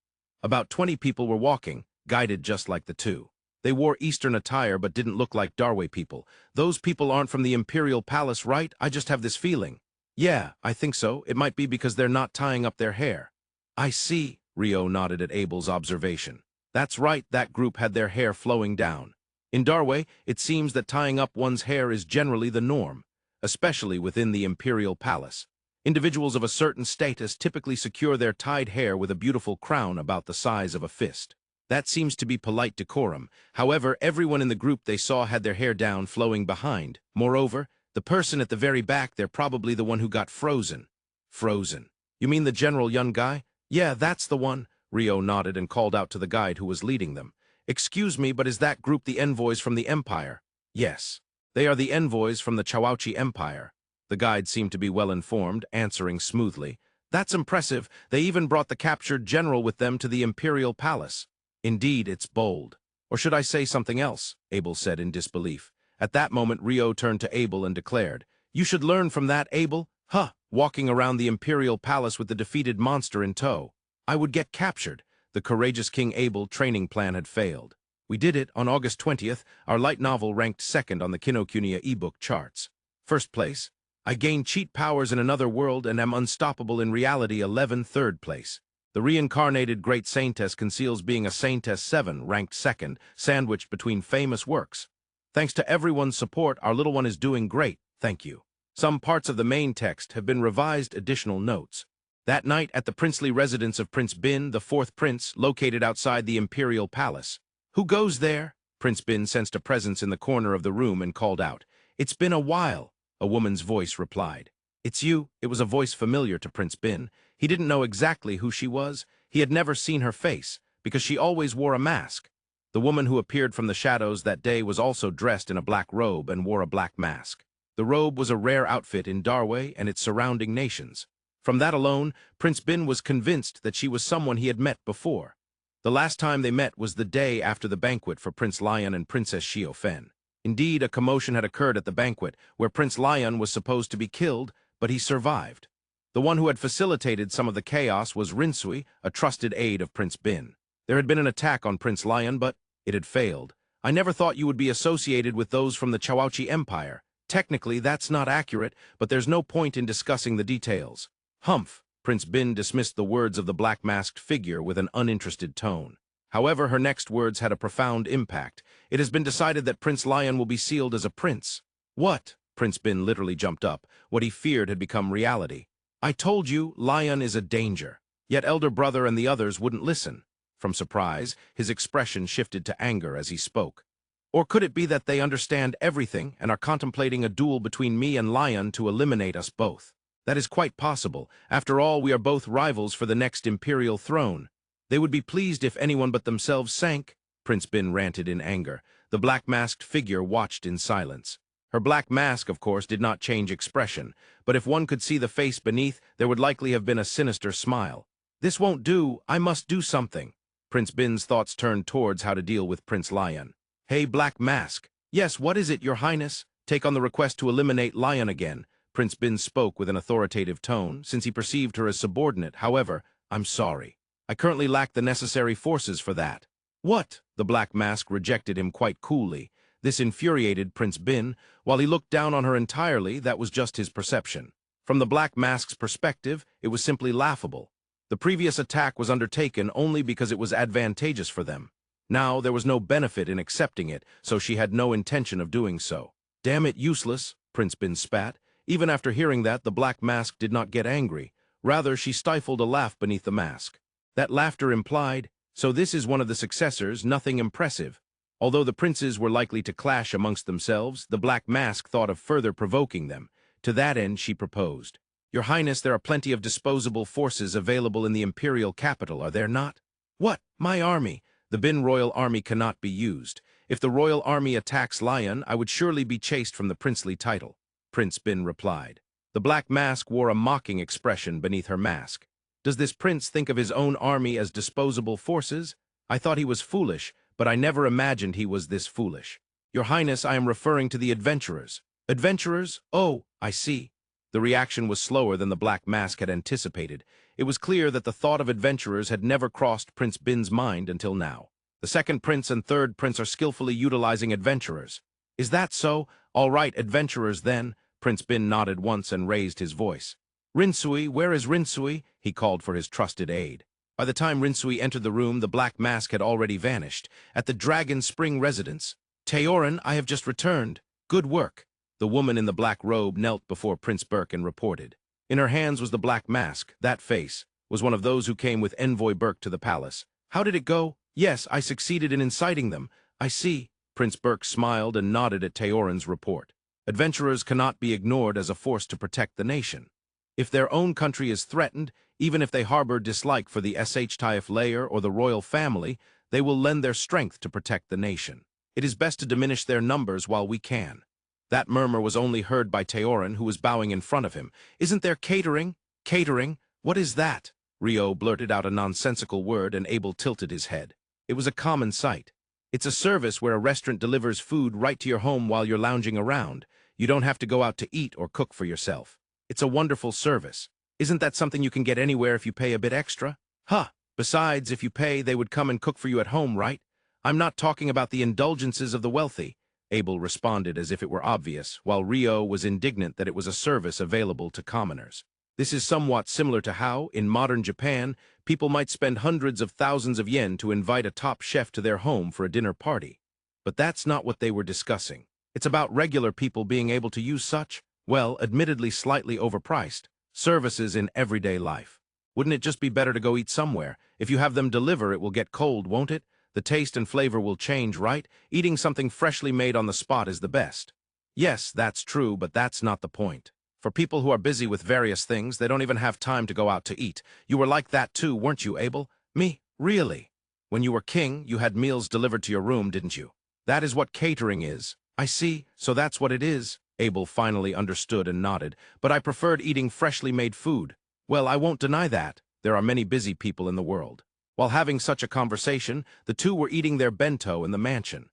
About 20 people were walking, guided just like the two. They wore Eastern attire but didn't look like Darway people. Those people aren't from the Imperial Palace, right? I just have this feeling. Yeah, I think so. It might be because they're not tying up their hair. I see, Rio nodded at Abel's observation. That's right, that group had their hair flowing down. In Darway, it seems that tying up one's hair is generally the norm, especially within the Imperial Palace. Individuals of a certain status typically secure their tied hair with a beautiful crown about the size of a fist. That seems to be polite decorum. However, everyone in the group they saw had their hair down, flowing behind. Moreover, The person at the very back, they're probably the one who got frozen. Frozen. You mean the general young guy? Yeah, that's the one. Rio nodded and called out to the guide who was leading them. Excuse me, but is that group the envoys from the Empire? Yes. They are the envoys from the Chouonkaku Empire. The guide seemed to be well informed, answering smoothly. That's impressive. They even brought the captured general with them to the Imperial Palace. Indeed, it's bold. Or should I say something else? Abel said in disbelief. At that moment, Rio turned to Abel and declared, You should learn from that, Abel. Huh, walking around the Imperial Palace with the defeated monster in tow. I would get captured. The courageous King Abel training plan had failed. We did it on August 20th. Our light novel ranked second on the Kinokuniya ebook charts. First place. I gained cheat powers in another world and am unstoppable in reality 11 third place. The reincarnated great saintess conceals being a saintess 7 ranked second, sandwiched between famous works. Thanks to everyone's support, our little one is doing great, thank you. Some parts of the main text have been revised additional notes. That night at the princely residence of Prince Bin, the fourth prince, located outside the Imperial Palace. Who goes there? Prince Bin sensed a presence in the corner of the room and called out. It's been a while, a woman's voice replied. It's you. It was a voice familiar to Prince Bin. He didn't know exactly who she was. He had never seen her face, because she always wore a mask. The woman who appeared from the shadows that day was also dressed in a black robe and wore a black mask. The robe was a rare outfit in Darway and its surrounding nations. From that alone, Prince Bin was convinced that she was someone he had met before. The last time they met was the day after the banquet for Prince Lyun and Princess Xiaofen. Indeed, a commotion had occurred at the banquet, where Prince Lyun was supposed to be killed, but he survived. The one who had facilitated some of the chaos was Rinsui, a trusted aide of Prince Bin. There had been an attack on Prince Lyun, but it had failed. I never thought you would be associated with those from the Chouonkaku Empire. Technically, that's not accurate, but there's no point in discussing the details. Humph! Prince Bin dismissed the words of the black-masked figure with an uninterested tone. However, her next words had a profound impact. It has been decided that Prince Lyun will be sealed as a prince. What? Prince Bin literally jumped up. What he feared had become reality. I told you, Lyun is a danger. Yet elder brother and the others wouldn't listen. From surprise, his expression shifted to anger as he spoke. Or could it be that they understand everything and are contemplating a duel between me and Lyun to eliminate us both? That is quite possible. After all, we are both rivals for the next imperial throne. They would be pleased if anyone but themselves sank, Prince Bin ranted in anger. The black-masked figure watched in silence. Her black mask, of course, did not change expression, but if one could see the face beneath, there would likely have been a sinister smile. This won't do. I must do something. Prince Bin's thoughts turned towards how to deal with Prince Lyun. Hey, Black Mask. Yes, what is it, Your Highness? Take on the request to eliminate Lyun again. Prince Bin spoke with an authoritative tone, since he perceived her as subordinate. However, I'm sorry. I currently lack the necessary forces for that. What? The Black Mask rejected him quite coolly. This infuriated Prince Bin. While he looked down on her entirely, that was just his perception. From the Black Mask's perspective, it was simply laughable. The previous attack was undertaken only because it was advantageous for them. Now, there was no benefit in accepting it, so she had no intention of doing so. Damn it, useless, Prince Bin spat. Even after hearing that, the Black Mask did not get angry. Rather, she stifled a laugh beneath the mask. That laughter implied, so this is one of the successors, nothing impressive. Although the princes were likely to clash amongst themselves, the Black Mask thought of further provoking them. To that end, she proposed. Your Highness, there are plenty of disposable forces available in the Imperial capital, are there not? What? My army? The Bin royal army cannot be used. If the royal army attacks Lyun, I would surely be chased from the princely title. Prince Bin replied. The Black Mask wore a mocking expression beneath her mask. Does this prince think of his own army as disposable forces? I thought he was foolish, but I never imagined he was this foolish. Your Highness, I am referring to the adventurers. Adventurers? Oh, I see. The reaction was slower than the Black Mask had anticipated. It was clear that the thought of adventurers had never crossed Prince Bin's mind until now. The second prince and third prince are skillfully utilizing adventurers. Is that so? All right, adventurers then. Prince Bin nodded once and raised his voice. Rinsui, where is Rinsui? He called for his trusted aide. By the time Rinsui entered the room, the Black Mask had already vanished. At the Dragon Spring residence. Teorin, I have just returned. Good work. The woman in the black robe knelt before Prince Burke and reported. In her hands was the Black Mask. That face was one of those who came with Envoy Burke to the palace. How did it go? Yes, I succeeded in inciting them. I see. Prince Burke smiled and nodded at Teorin's report. Adventurers cannot be ignored as a force to protect the nation. If their own country is threatened, even if they harbor dislike for the SH layer or the royal family, they will lend their strength to protect the nation. It is best to diminish their numbers while we can. That murmur was only heard by Teorin, who was bowing in front of him. Isn't there catering? Catering? What is that? Rio blurted out a nonsensical word, and Abel tilted his head. It was a common sight. It's a service where a restaurant delivers food right to your home while you're lounging around. You don't have to go out to eat or cook for yourself. It's a wonderful service. Isn't that something you can get anywhere if you pay a bit extra? Huh. Besides, if you pay, they would come and cook for you at home, right? I'm not talking about the indulgences of the wealthy. Abel responded as if it were obvious, while Rio was indignant that it was a service available to commoners. This is somewhat similar to how, in modern Japan, people might spend hundreds of thousands of yen to invite a top chef to their home for a dinner party. But that's not what they were discussing. It's about regular people being able to use such, well, admittedly slightly overpriced, services in everyday life. Wouldn't it just be better to go eat somewhere? If you have them deliver, it will get cold, won't it? The taste and flavor will change, right? Eating something freshly made on the spot is the best. Yes, that's true, but that's not the point. For people who are busy with various things, they don't even have time to go out to eat. You were like that too, weren't you, Abel? Me? Really? When you were king, you had meals delivered to your room, didn't you? That is what catering is. I see, so that's what it is. Abel finally understood and nodded. But I preferred eating freshly made food. Well, I won't deny that. There are many busy people in the world. While having such a conversation, the two were eating their bento in the mansion.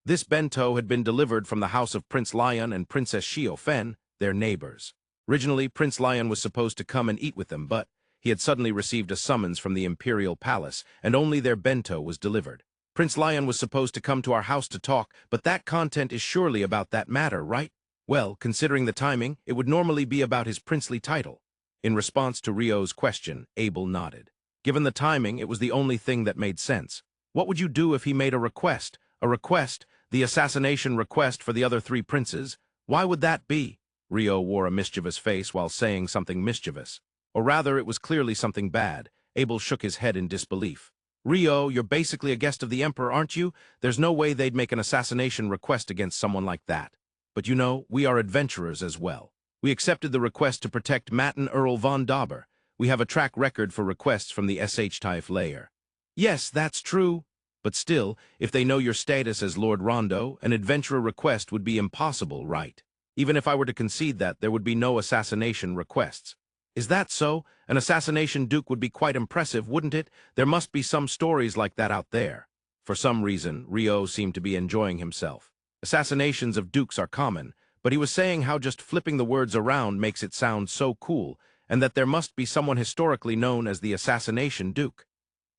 This bento had been delivered from the house of Prince Lyun and Princess Fen, their neighbors. Originally, Prince Lyun was supposed to come and eat with them, but he had suddenly received a summons from the Imperial Palace, and only their bento was delivered. Prince Lyun was supposed to come to our house to talk, but that content is surely about that matter, right? Well, considering the timing, it would normally be about his princely title. In response to Rio's question, Abel nodded. Given the timing, it was the only thing that made sense. What would you do if he made a request? A request? The assassination request for the other three princes? Why would that be? Rio wore a mischievous face while saying something mischievous. Or rather, it was clearly something bad. Abel shook his head in disbelief. Rio, you're basically a guest of the Emperor, aren't you? There's no way they'd make an assassination request against someone like that. But you know, we are adventurers as well. We accepted the request to protect Matten Earl von Dauber. We have a track record for requests from the SH layer. Yes, that's true. But still, if they know your status as Lord Rondo, an adventurer request would be impossible, right? Even if I were to concede that, there would be no assassination requests. Is that so? An assassination duke would be quite impressive, wouldn't it? There must be some stories like that out there. For some reason, Rio seemed to be enjoying himself. Assassinations of dukes are common, but he was saying how just flipping the words around makes it sound so cool, and that there must be someone historically known as the Assassination Duke.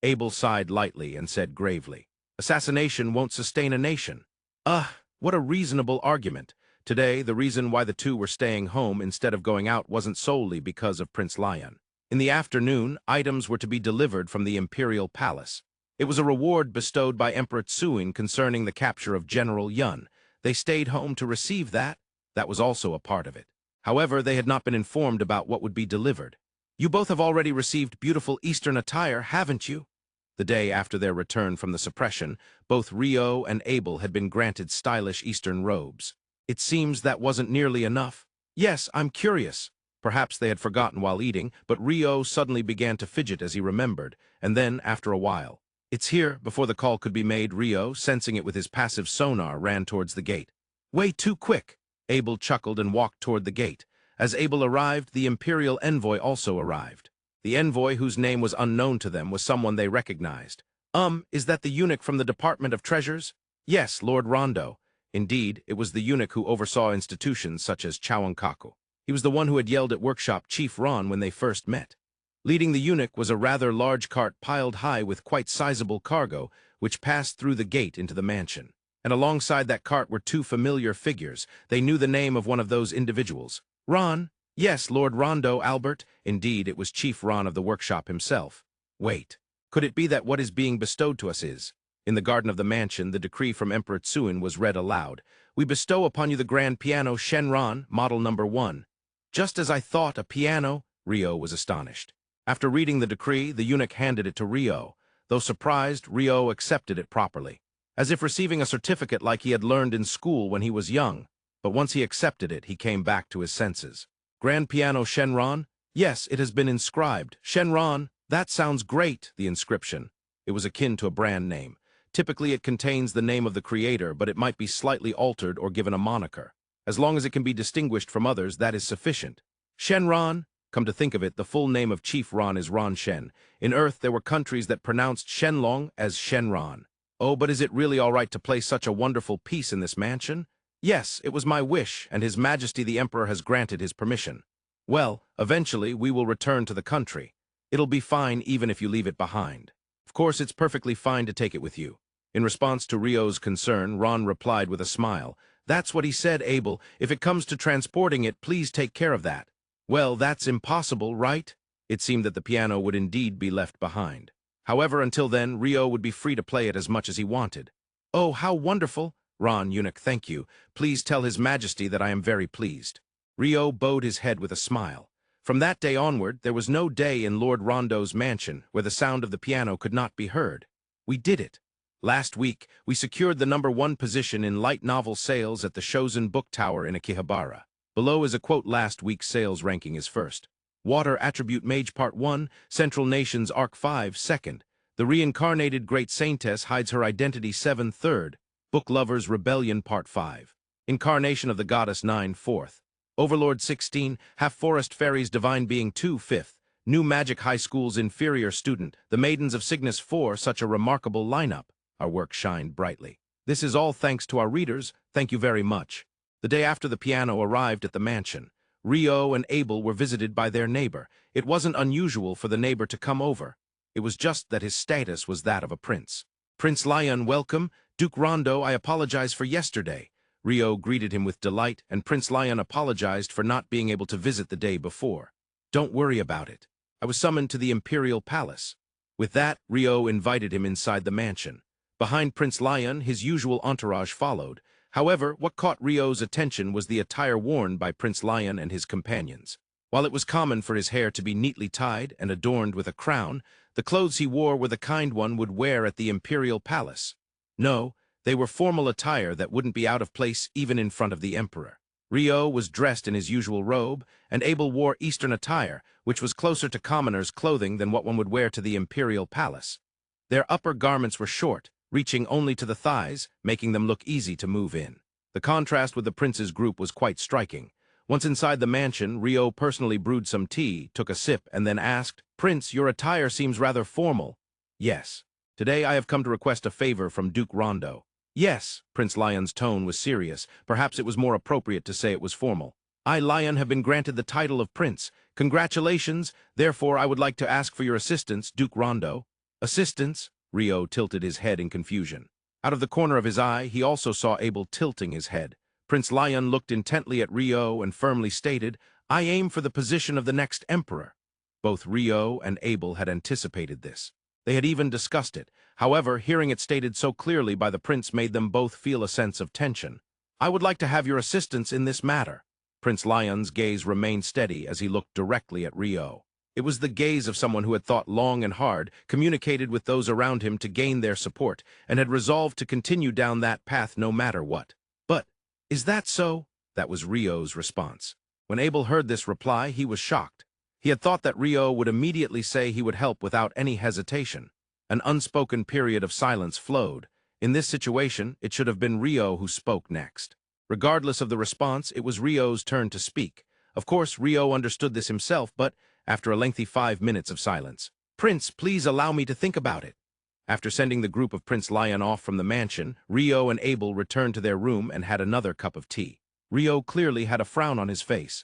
Abel sighed lightly and said gravely, "Assassination won't sustain a nation." What a reasonable argument. Today, the reason why the two were staying home instead of going out wasn't solely because of Prince Lyun. In the afternoon, items were to be delivered from the Imperial Palace. It was a reward bestowed by Emperor Tsuin concerning the capture of General Lyun. They stayed home to receive that. That was also a part of it. However, they had not been informed about what would be delivered. You both have already received beautiful Eastern attire, haven't you? The day after their return from the suppression, both Rio and Abel had been granted stylish Eastern robes. It seems that wasn't nearly enough. Yes, I'm curious. Perhaps they had forgotten while eating, but Rio suddenly began to fidget as he remembered, and then, after a while, "It's here," before the call could be made. Rio, sensing it with his passive sonar, ran towards the gate. "Way too quick." Abel chuckled and walked toward the gate. As Abel arrived, the Imperial Envoy also arrived. The envoy, whose name was unknown to them, was someone they recognized. Is that the eunuch from the Department of Treasures?" "Yes, Lord Rondo." Indeed, it was the eunuch who oversaw institutions such as Chouonkaku. He was the one who had yelled at workshop Chief Ron when they first met. Leading the eunuch was a rather large cart piled high with quite sizable cargo, which passed through the gate into the mansion. And alongside that cart were two familiar figures. They knew the name of one of those individuals. "Ron?" "Yes, Lord Rondo, Albert." Indeed, it was Chief Ron of the workshop himself. "Wait. Could it be that what is being bestowed to us is?" In the garden of the mansion, the decree from Emperor Tsuin was read aloud. "We bestow upon you the grand piano Shenron, model number 1. "Just as I thought, a piano." Rio was astonished. After reading the decree, the eunuch handed it to Rio. Though surprised, Rio accepted it properly, as if receiving a certificate like he had learned in school when he was young. but once he accepted it, he came back to his senses. Grand Piano Shenron? Yes, it has been inscribed. Shenron, that sounds great, the inscription. It was akin to a brand name. Typically, it contains the name of the creator, but it might be slightly altered or given a moniker. As long as it can be distinguished from others, that is sufficient. Shenron? Come to think of it, the full name of Chief Ron is Ron Shen. In Earth, there were countries that pronounced Shenlong as Shenron. Oh, but is it really all right to place such a wonderful piece in this mansion? Yes, it was my wish, and His Majesty the Emperor has granted his permission. Well, eventually, we will return to the country. It'll be fine even if you leave it behind. Of course, it's perfectly fine to take it with you. In response to Rio's concern, Ron replied with a smile. That's what he said, Abel. If it comes to transporting it, please take care of that. Well, that's impossible, right? It seemed that the piano would indeed be left behind. However, until then, Rio would be free to play it as much as he wanted. Oh, how wonderful! Ron, eunuch, thank you. Please tell His Majesty that I am very pleased. Rio bowed his head with a smile. From that day onward, there was no day in Lord Rondo's mansion where the sound of the piano could not be heard. We did it. Last week, we secured the #1 position in light novel sales at the Shosen Book Tower in Akihabara. Below is a quote: last week's sales ranking is first. Water Attribute Mage Part 1, Central Nations Arc 5, 2nd. The Reincarnated Great Saintess Hides Her Identity 7, 3rd. Book Lovers Rebellion Part 5. Incarnation of the Goddess 9, 4th. Overlord 16, Half Forest Fairies Divine Being 2, 5th. New Magic High School's Inferior Student, The Maidens of Cygnus 4, such a remarkable lineup. Our work shined brightly. This is all thanks to our readers. Thank you very much. The day after the piano arrived at the mansion, Rio and Abel were visited by their neighbor. It wasn't unusual for the neighbor to come over. It was just that his status was that of a prince. Prince Lyun, welcome. Duke Rondo, I apologize for yesterday. Rio greeted him with delight, and Prince Lyun apologized for not being able to visit the day before. Don't worry about it. I was summoned to the Imperial Palace. With that, Rio invited him inside the mansion. Behind Prince Lyun, his usual entourage followed. However, what caught Rio's attention was the attire worn by Prince Lyun and his companions. While it was common for his hair to be neatly tied and adorned with a crown, the clothes he wore were the kind one would wear at the Imperial Palace. No, they were formal attire that wouldn't be out of place even in front of the Emperor. Rio was dressed in his usual robe, and Abel wore Eastern attire, which was closer to commoners' clothing than what one would wear to the Imperial Palace. Their upper garments were short, reaching only to the thighs, making them look easy to move in. The contrast with the prince's group was quite striking. Once inside the mansion, Rio personally brewed some tea, took a sip, and then asked, "Prince, your attire seems rather formal." "Yes. Today I have come to request a favor from Duke Rondo." "Yes." Prince Lyon's tone was serious. Perhaps it was more appropriate to say it was formal. "I, Lyun, have been granted the title of prince. Congratulations. Therefore, I would like to ask for your assistance, Duke Rondo." "Assistance?" Rio tilted his head in confusion. Out of the corner of his eye, he also saw Abel tilting his head. Prince Lyun looked intently at Rio and firmly stated, "I aim for the position of the next emperor." Both Rio and Abel had anticipated this. They had even discussed it. However, hearing it stated so clearly by the prince made them both feel a sense of tension. "I would like to have your assistance in this matter." Prince Lyon's gaze remained steady as he looked directly at Rio. It was the gaze of someone who had thought long and hard, communicated with those around him to gain their support, and had resolved to continue down that path no matter what. "But, is that so?" That was Rio's response. When Abel heard this reply, he was shocked. He had thought that Rio would immediately say he would help without any hesitation. An unspoken period of silence flowed. In this situation, it should have been Rio who spoke next. Regardless of the response, it was Rio's turn to speak. Of course, Rio understood this himself, but after a lengthy 5 minutes of silence, "Prince, please allow me to think about it." After sending the group of Prince Lyun off from the mansion, Rio and Abel returned to their room and had another cup of tea. Rio clearly had a frown on his face.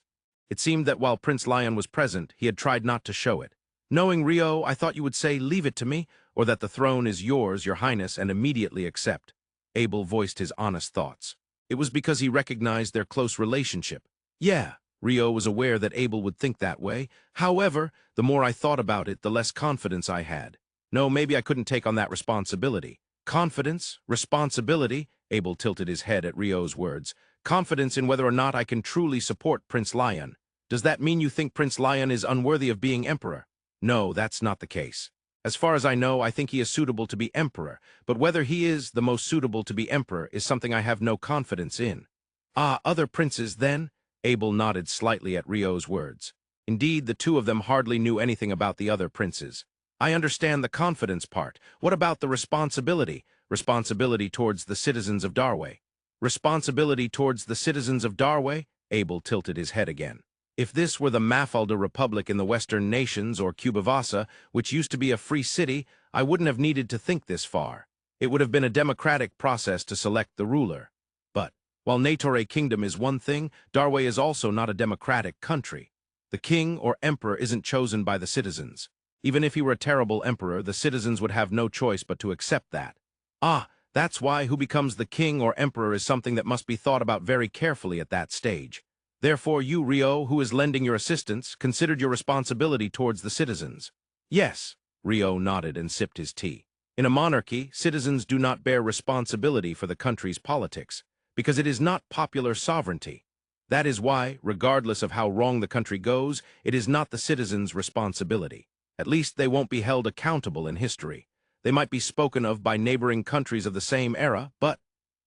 It seemed that while Prince Lyun was present, he had tried not to show it. "Knowing Rio, I thought you would say, 'Leave it to me,' or that the throne is yours, your highness, and immediately accept." Abel voiced his honest thoughts. It was because he recognized their close relationship. Yeah, Rio was aware that Abel would think that way. However, the more I thought about it, the less confidence I had. No, maybe I couldn't take on that responsibility. Confidence? Responsibility? Abel tilted his head at Rio's words. Confidence in whether or not I can truly support Prince Lyun. Does that mean you think Prince Lyun is unworthy of being emperor? No, that's not the case. As far as I know, I think he is suitable to be emperor, but whether he is the most suitable to be emperor is something I have no confidence in. Ah, other princes, then? Abel nodded slightly at Rio's words. Indeed, the two of them hardly knew anything about the other princes. I understand the confidence part. What about the responsibility? Responsibility towards the citizens of Darway. Responsibility towards the citizens of Darway? Abel tilted his head again. If this were the Mafalda Republic in the Western Nations or Cubavasa, which used to be a free city, I wouldn't have needed to think this far. It would have been a democratic process to select the ruler. But, while Natore Kingdom is one thing, Darway is also not a democratic country. The king or emperor isn't chosen by the citizens. Even if he were a terrible emperor, the citizens would have no choice but to accept that. Ah, that's why who becomes the king or emperor is something that must be thought about very carefully at that stage. Therefore you, Rio, who is lending your assistance, considered your responsibility towards the citizens. Yes, Rio nodded and sipped his tea. In a monarchy, citizens do not bear responsibility for the country's politics, because it is not popular sovereignty. That is why, regardless of how wrong the country goes, it is not the citizens' responsibility. At least they won't be held accountable in history. They might be spoken of by neighboring countries of the same era, but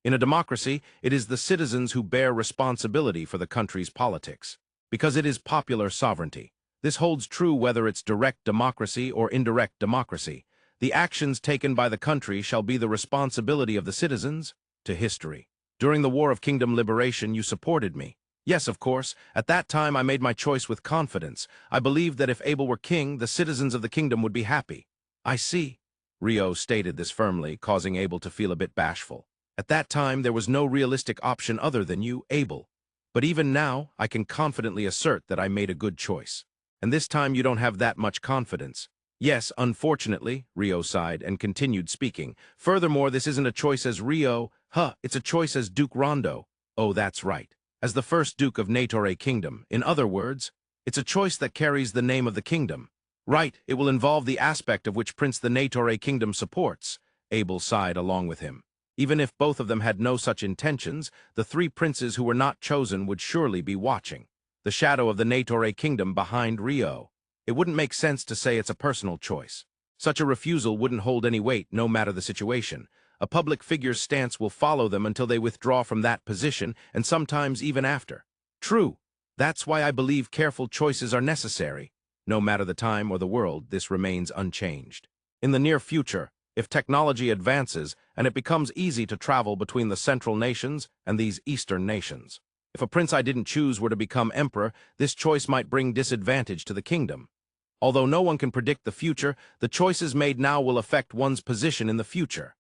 in a democracy, it is the citizens who bear responsibility for the country's politics, because it is popular sovereignty. This holds true whether it's direct democracy or indirect democracy. The actions taken by the country shall be the responsibility of the citizens to history. During the War of Kingdom Liberation, you supported me. Yes, of course. At that time, I made my choice with confidence. I believed that if Abel were king, the citizens of the kingdom would be happy. I see. Rio stated this firmly, causing Abel to feel a bit bashful. At that time, there was no realistic option other than you, Abel. But even now, I can confidently assert that I made a good choice. And this time you don't have that much confidence. Yes, unfortunately, Rio sighed and continued speaking. Furthermore, this isn't a choice as Rio, it's a choice as Duke Rondo. Oh, that's right. As the first Duke of Natore Kingdom. In other words, it's a choice that carries the name of the kingdom. Right, it will involve the aspect of which Prince the Natore Kingdom supports. Abel sighed along with him. Even if both of them had no such intentions, the three princes who were not chosen would surely be watching. The shadow of the Natore Kingdom behind Rio. It wouldn't make sense to say it's a personal choice. Such a refusal wouldn't hold any weight, no matter the situation. A public figure's stance will follow them until they withdraw from that position, and sometimes even after. True. That's why I believe careful choices are necessary. No matter the time or the world, this remains unchanged. In the near future, if technology advances and it becomes easy to travel between the central nations and these eastern nations. If a prince I didn't choose were to become emperor, this choice might bring disadvantage to the kingdom. Although no one can predict the future, the choices made now will affect one's position in the future.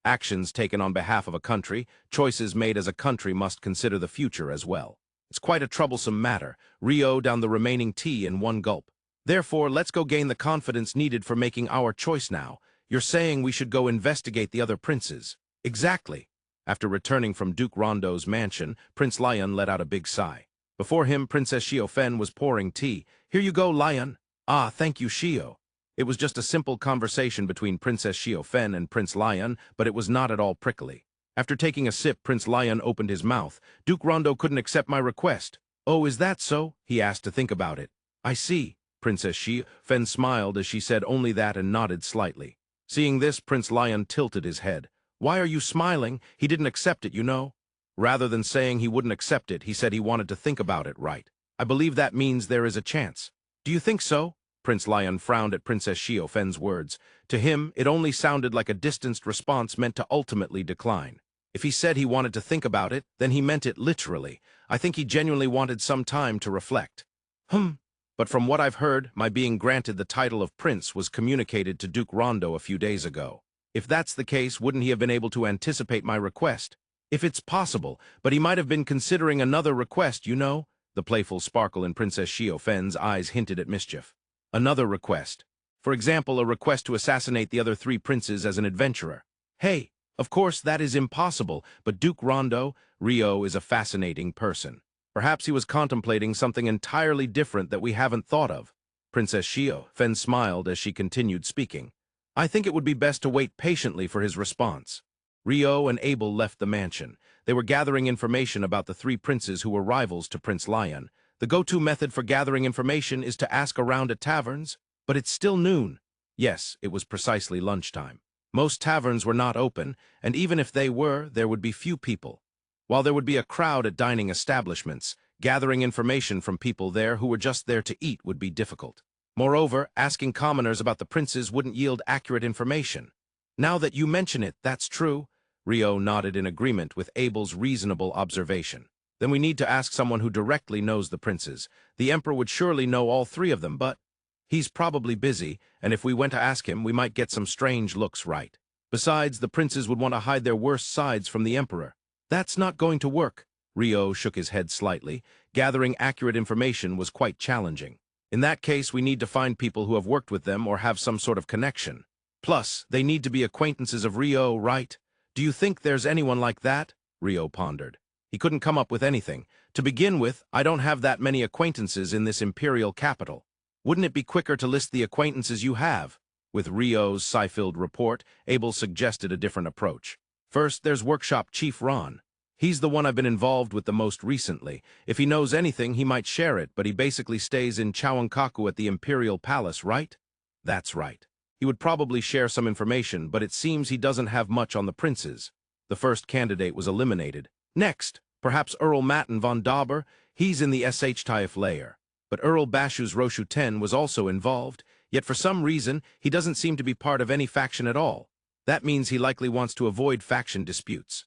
Actions taken on behalf of a country, choices made as a country must consider the future as well. It's quite a troublesome matter. Rio down the remaining tea in one gulp. Therefore, let's go gain the confidence needed for making our choice now. You're saying we should go investigate the other princes. Exactly. After returning from Duke Rondo's mansion, Prince Lyun let out a big sigh. Before him, Princess Xiaofen was pouring tea. Here you go, Lyun. Ah, thank you, Xiao. It was just a simple conversation between Princess Xiaofen and Prince Lyun, but it was not at all prickly. After taking a sip, Prince Lyun opened his mouth. Duke Rondo couldn't accept my request. Oh, is that so? He asked to think about it. I see. Princess Xiaofen smiled as she said only that and nodded slightly. Seeing this, Prince Lyun tilted his head. Why are you smiling? He didn't accept it, you know. Rather than saying he wouldn't accept it, he said he wanted to think about it, right? I believe that means there is a chance. Do you think so? Prince Lyun frowned at Princess Xiaofen's words. To him, it only sounded like a distanced response meant to ultimately decline. If he said he wanted to think about it, then he meant it literally. I think he genuinely wanted some time to reflect. But from what I've heard, my being granted the title of prince was communicated to Duke Rondo a few days ago. If that's the case, wouldn't he have been able to anticipate my request? If it's possible, but he might have been considering another request, you know? The playful sparkle in Princess Xiaofen's eyes hinted at mischief. Another request. For example, a request to assassinate the other three princes as an adventurer. Hey, of course that is impossible, but Duke Rondo, Rio is a fascinating person. Perhaps he was contemplating something entirely different that we haven't thought of. Princess Xiaofen smiled as she continued speaking. I think it would be best to wait patiently for his response. Rio and Abel left the mansion. They were gathering information about the three princes who were rivals to Prince Lyun. The go-to method for gathering information is to ask around at taverns, but it's still noon. Yes, it was precisely lunchtime. Most taverns were not open, and even if they were, there would be few people. While there would be a crowd at dining establishments, gathering information from people there who were just there to eat would be difficult. Moreover, asking commoners about the princes wouldn't yield accurate information. Now that you mention it, that's true. Rio nodded in agreement with Abel's reasonable observation. Then we need to ask someone who directly knows the princes. The emperor would surely know all three of them, but he's probably busy, and if we went to ask him, we might get some strange looks right. Besides, the princes would want to hide their worst sides from the emperor. That's not going to work. Rio shook his head slightly. Gathering accurate information was quite challenging. In that case, we need to find people who have worked with them or have some sort of connection. Plus, they need to be acquaintances of Rio, right? Do you think there's anyone like that? Rio pondered. He couldn't come up with anything. To begin with, I don't have that many acquaintances in this imperial capital. Wouldn't it be quicker to list the acquaintances you have? With Rio's sigh-filled report, Abel suggested a different approach. First, there's Workshop Chief Ron. He's the one I've been involved with the most recently. If he knows anything, he might share it, but he basically stays in Chouonkaku at the Imperial Palace, right? That's right. He would probably share some information, but it seems he doesn't have much on the princes. The first candidate was eliminated. Next, perhaps Earl Matten von Dauber. He's in the SH-Taif layer. But Earl Bashu's Roshu 10 was also involved, yet for some reason, he doesn't seem to be part of any faction at all. That means he likely wants to avoid faction disputes.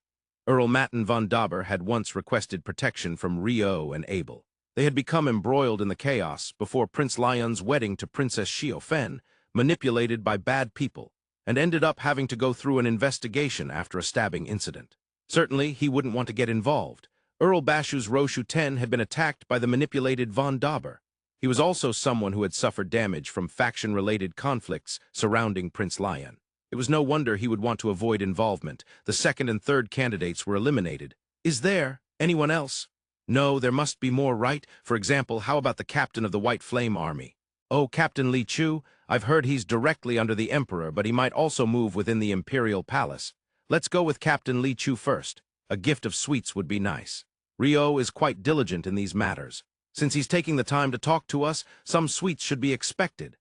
Earl Matten von Dauber had once requested protection from Rio and Abel. They had become embroiled in the chaos before Prince Lyun's wedding to Princess Xiaofen, manipulated by bad people, and ended up having to go through an investigation after a stabbing incident. Certainly, he wouldn't want to get involved. Earl Bashu's Roshu 10 had been attacked by the manipulated von Dauber. He was also someone who had suffered damage from faction-related conflicts surrounding Prince Lyun. It was no wonder he would want to avoid involvement. The second and third candidates were eliminated. Is there anyone else? No, there must be more, right? For example, how about the captain of the White Flame Army? Oh, Captain Li Chu, I've heard he's directly under the Emperor, but he might also move within the Imperial Palace. Let's go with Captain Li Chu first. A gift of sweets would be nice. Rio is quite diligent in these matters. Since he's taking the time to talk to us, some sweets should be expected.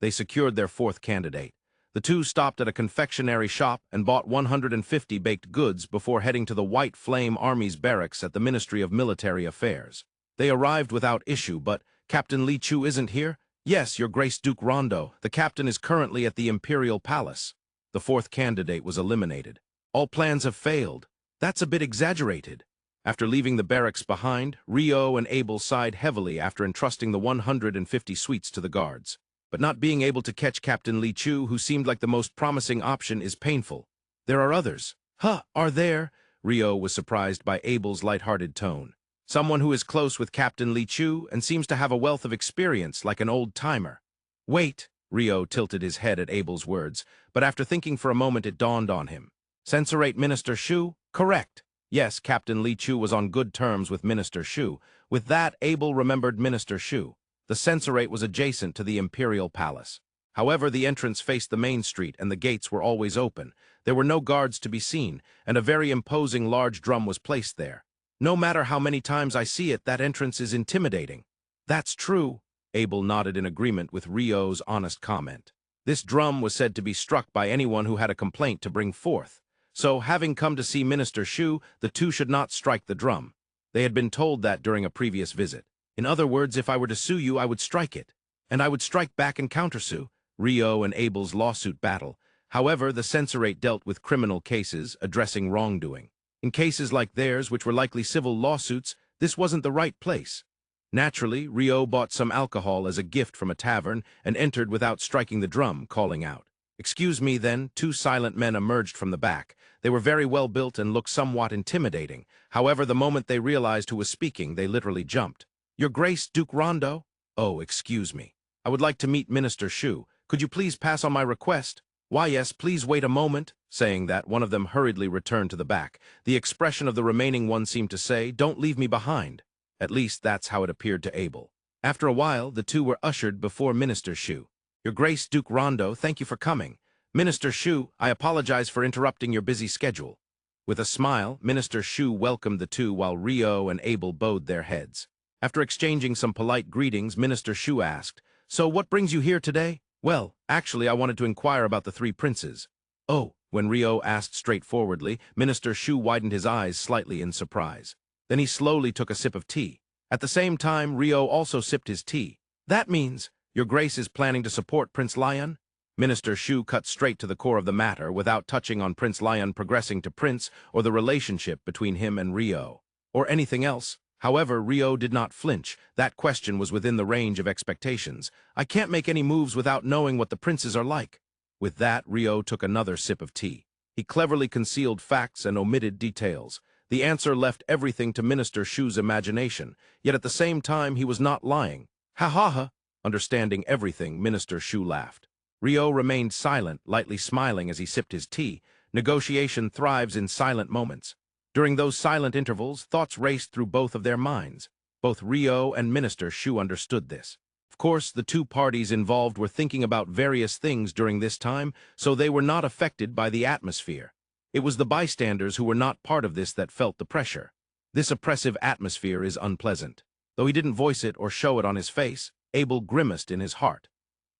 They secured their fourth candidate. The two stopped at a confectionery shop and bought 150 baked goods before heading to the White Flame Army's barracks at the Ministry of Military Affairs. They arrived without issue, but Captain Li Chu isn't here? Yes, Your Grace Duke Rondo. The captain is currently at the Imperial Palace. The fourth candidate was eliminated. All plans have failed. That's a bit exaggerated. After leaving the barracks behind, Rio and Abel sighed heavily after entrusting the 150 sweets to the guards. But not being able to catch Captain Li Chu, who seemed like the most promising option, is painful. There are others. Huh, are there? Rio was surprised by Abel's light-hearted tone. Someone who is close with Captain Li Chu and seems to have a wealth of experience like an old-timer. Wait, Rio tilted his head at Abel's words, but after thinking for a moment it dawned on him. Censorate Minister Shu? Correct. Yes, Captain Li Chu was on good terms with Minister Shu. With that, Abel remembered Minister Shu. The Censorate was adjacent to the Imperial Palace. However, the entrance faced the main street and the gates were always open. There were no guards to be seen, and a very imposing large drum was placed there. No matter how many times I see it, that entrance is intimidating. That's true. Abel nodded in agreement with Rio's honest comment. This drum was said to be struck by anyone who had a complaint to bring forth. So, having come to see Minister Shu, the two should not strike the drum. They had been told that during a previous visit. In other words, if I were to sue you, I would strike it. And I would strike back and countersue. Rio and Abel's lawsuit battle. However, the Censorate dealt with criminal cases, addressing wrongdoing. In cases like theirs, which were likely civil lawsuits, this wasn't the right place. Naturally, Rio bought some alcohol as a gift from a tavern and entered without striking the drum, calling out. Excuse me, then. Two silent men emerged from the back. They were very well built and looked somewhat intimidating. However, the moment they realized who was speaking, they literally jumped. Your Grace, Duke Rondo? Oh, excuse me. I would like to meet Minister Shu. Could you please pass on my request? Why, yes, please wait a moment. Saying that, one of them hurriedly returned to the back. The expression of the remaining one seemed to say, don't leave me behind. At least that's how it appeared to Abel. After a while, the two were ushered before Minister Shu. Your Grace, Duke Rondo, thank you for coming. Minister Shu, I apologize for interrupting your busy schedule. With a smile, Minister Shu welcomed the two while Rio and Abel bowed their heads. After exchanging some polite greetings, Minister Shu asked, So what brings you here today? Well, actually, I wanted to inquire about the three princes. Oh, When Rio asked straightforwardly, Minister Shu widened his eyes slightly in surprise. Then he slowly took a sip of tea. At the same time, Rio also sipped his tea. That means, Your Grace is planning to support Prince Lyun? Minister Shu cut straight to the core of the matter without touching on Prince Lyun progressing to Prince or the relationship between him and Rio, or anything else. However, Rio did not flinch. That question was within the range of expectations. I can't make any moves without knowing what the princes are like. With that, Rio took another sip of tea. He cleverly concealed facts and omitted details. The answer left everything to Minister Shu's imagination, yet at the same time he was not lying. Ha ha ha! Understanding everything, Minister Shu laughed. Rio remained silent, lightly smiling as he sipped his tea. Negotiation thrives in silent moments. During those silent intervals, thoughts raced through both of their minds. Both Rio and Minister Shu understood this. Of course, the two parties involved were thinking about various things during this time, so they were not affected by the atmosphere. It was the bystanders who were not part of this that felt the pressure. This oppressive atmosphere is unpleasant. Though he didn't voice it or show it on his face, Abel grimaced in his heart.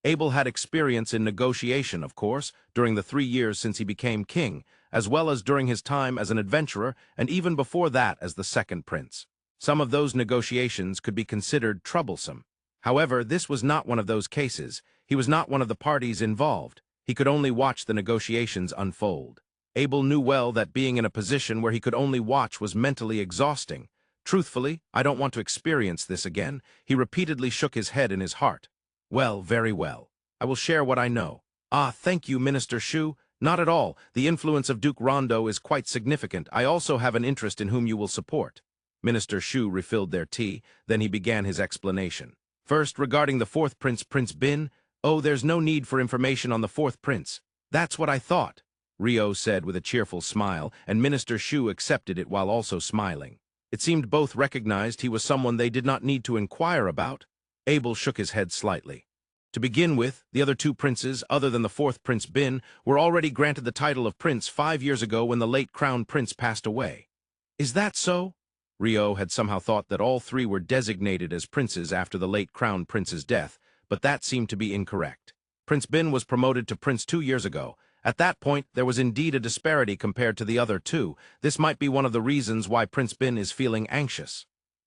Abel had experience in negotiation, of course, during the 3 years since he became king, as well as during his time as an adventurer and even before that as the second prince. Some of those negotiations could be considered troublesome. However, this was not one of those cases. He was not one of the parties involved. He could only watch the negotiations unfold. Abel knew well that being in a position where he could only watch was mentally exhausting. Truthfully, I don't want to experience this again. He repeatedly shook his head in his heart. Well, very well. I will share what I know. Ah, thank you, Minister Shu. Not at all. The influence of Duke Rondo is quite significant. I also have an interest in whom you will support. Minister Shu refilled their tea, then he began his explanation. First, regarding the fourth prince, Prince Bin. Oh, there's no need for information on the fourth prince. That's what I thought, Rio said with a cheerful smile, and Minister Shu accepted it while also smiling. It seemed both recognized he was someone they did not need to inquire about. Abel shook his head slightly. To begin with, the other two princes, other than the fourth Prince Bin, were already granted the title of prince 5 years ago when the late crown prince passed away. Is that so? Rio had somehow thought that all three were designated as princes after the late crown prince's death, but that seemed to be incorrect. Prince Bin was promoted to prince 2 years ago. At that point, there was indeed a disparity compared to the other two. This might be one of the reasons why Prince Bin is feeling anxious.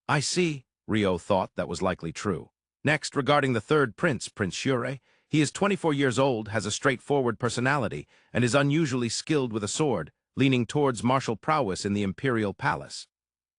I see, Rio thought that was likely true. Next, regarding the third prince, Prince Shure, he is 24 years old, has a straightforward personality, and is unusually skilled with a sword, leaning towards martial prowess in the Imperial palace.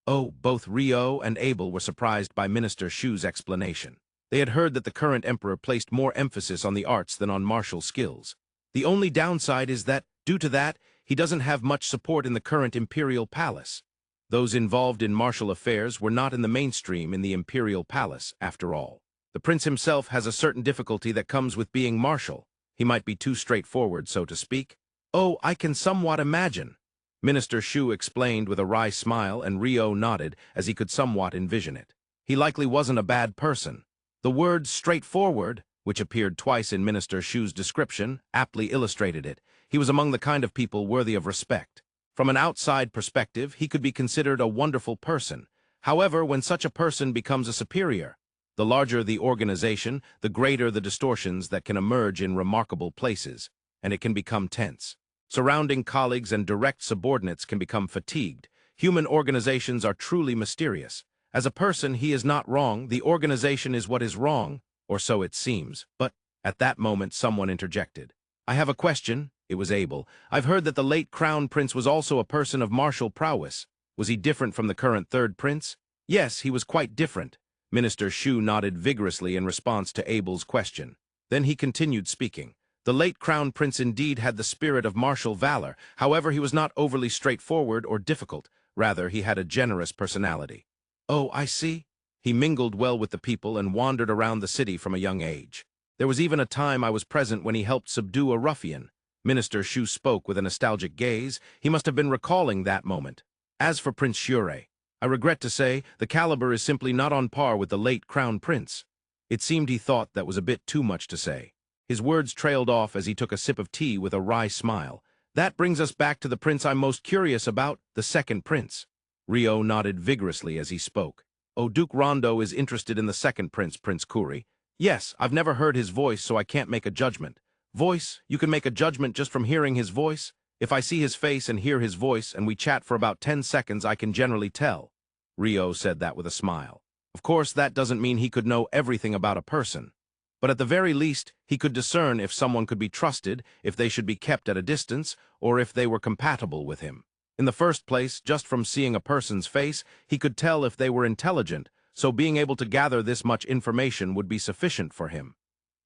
Oh, both Rio and Abel were surprised by Minister Shu's explanation. They had heard that the current emperor placed more emphasis on the arts than on martial skills. The only downside is that, due to that, he doesn't have much support in the current Imperial palace. Those involved in martial affairs were not in the mainstream in the Imperial palace, after all. The prince himself has a certain difficulty that comes with being martial. He might be too straightforward, so to speak. Oh, I can somewhat imagine. Minister Shu explained with a wry smile, and Rio nodded as he could somewhat envision it. He likely wasn't a bad person. The word straightforward, which appeared twice in Minister Shu's description, aptly illustrated it. He was among the kind of people worthy of respect. From an outside perspective, he could be considered a wonderful person. However, when such a person becomes a superior, the larger the organization, the greater the distortions that can emerge in remarkable places, and it can become tense. Surrounding colleagues and direct subordinates can become fatigued. Human organizations are truly mysterious. As a person, he is not wrong. The organization is what is wrong, or so it seems. But at that moment, someone interjected. I have a question. It was Abel. I've heard that the late crown prince was also a person of martial prowess. Was he different from the current third prince? Yes, he was quite different. Minister Shu nodded vigorously in response to Abel's question. Then he continued speaking. The late crown prince indeed had the spirit of martial valor. However, he was not overly straightforward or difficult. Rather, he had a generous personality. Oh, I see. He mingled well with the people and wandered around the city from a young age. There was even a time I was present when he helped subdue a ruffian. Minister Shu spoke with a nostalgic gaze. He must have been recalling that moment. As for Prince Shure, I regret to say, the caliber is simply not on par with the late crown prince. It seemed he thought that was a bit too much to say. His words trailed off as he took a sip of tea with a wry smile. That brings us back to the prince I'm most curious about, the second prince. Rio nodded vigorously as he spoke. Oh, Duke Rondo is interested in the second prince, Prince Kuri. Yes, I've never heard his voice, so I can't make a judgment. Voice? You can make a judgment just from hearing his voice? If I see his face and hear his voice and we chat for about 10 seconds, I can generally tell. Rio said that with a smile. Of course, that doesn't mean he could know everything about a person. But at the very least, he could discern if someone could be trusted, if they should be kept at a distance, or if they were compatible with him. In the first place, just from seeing a person's face, he could tell if they were intelligent, so being able to gather this much information would be sufficient for him.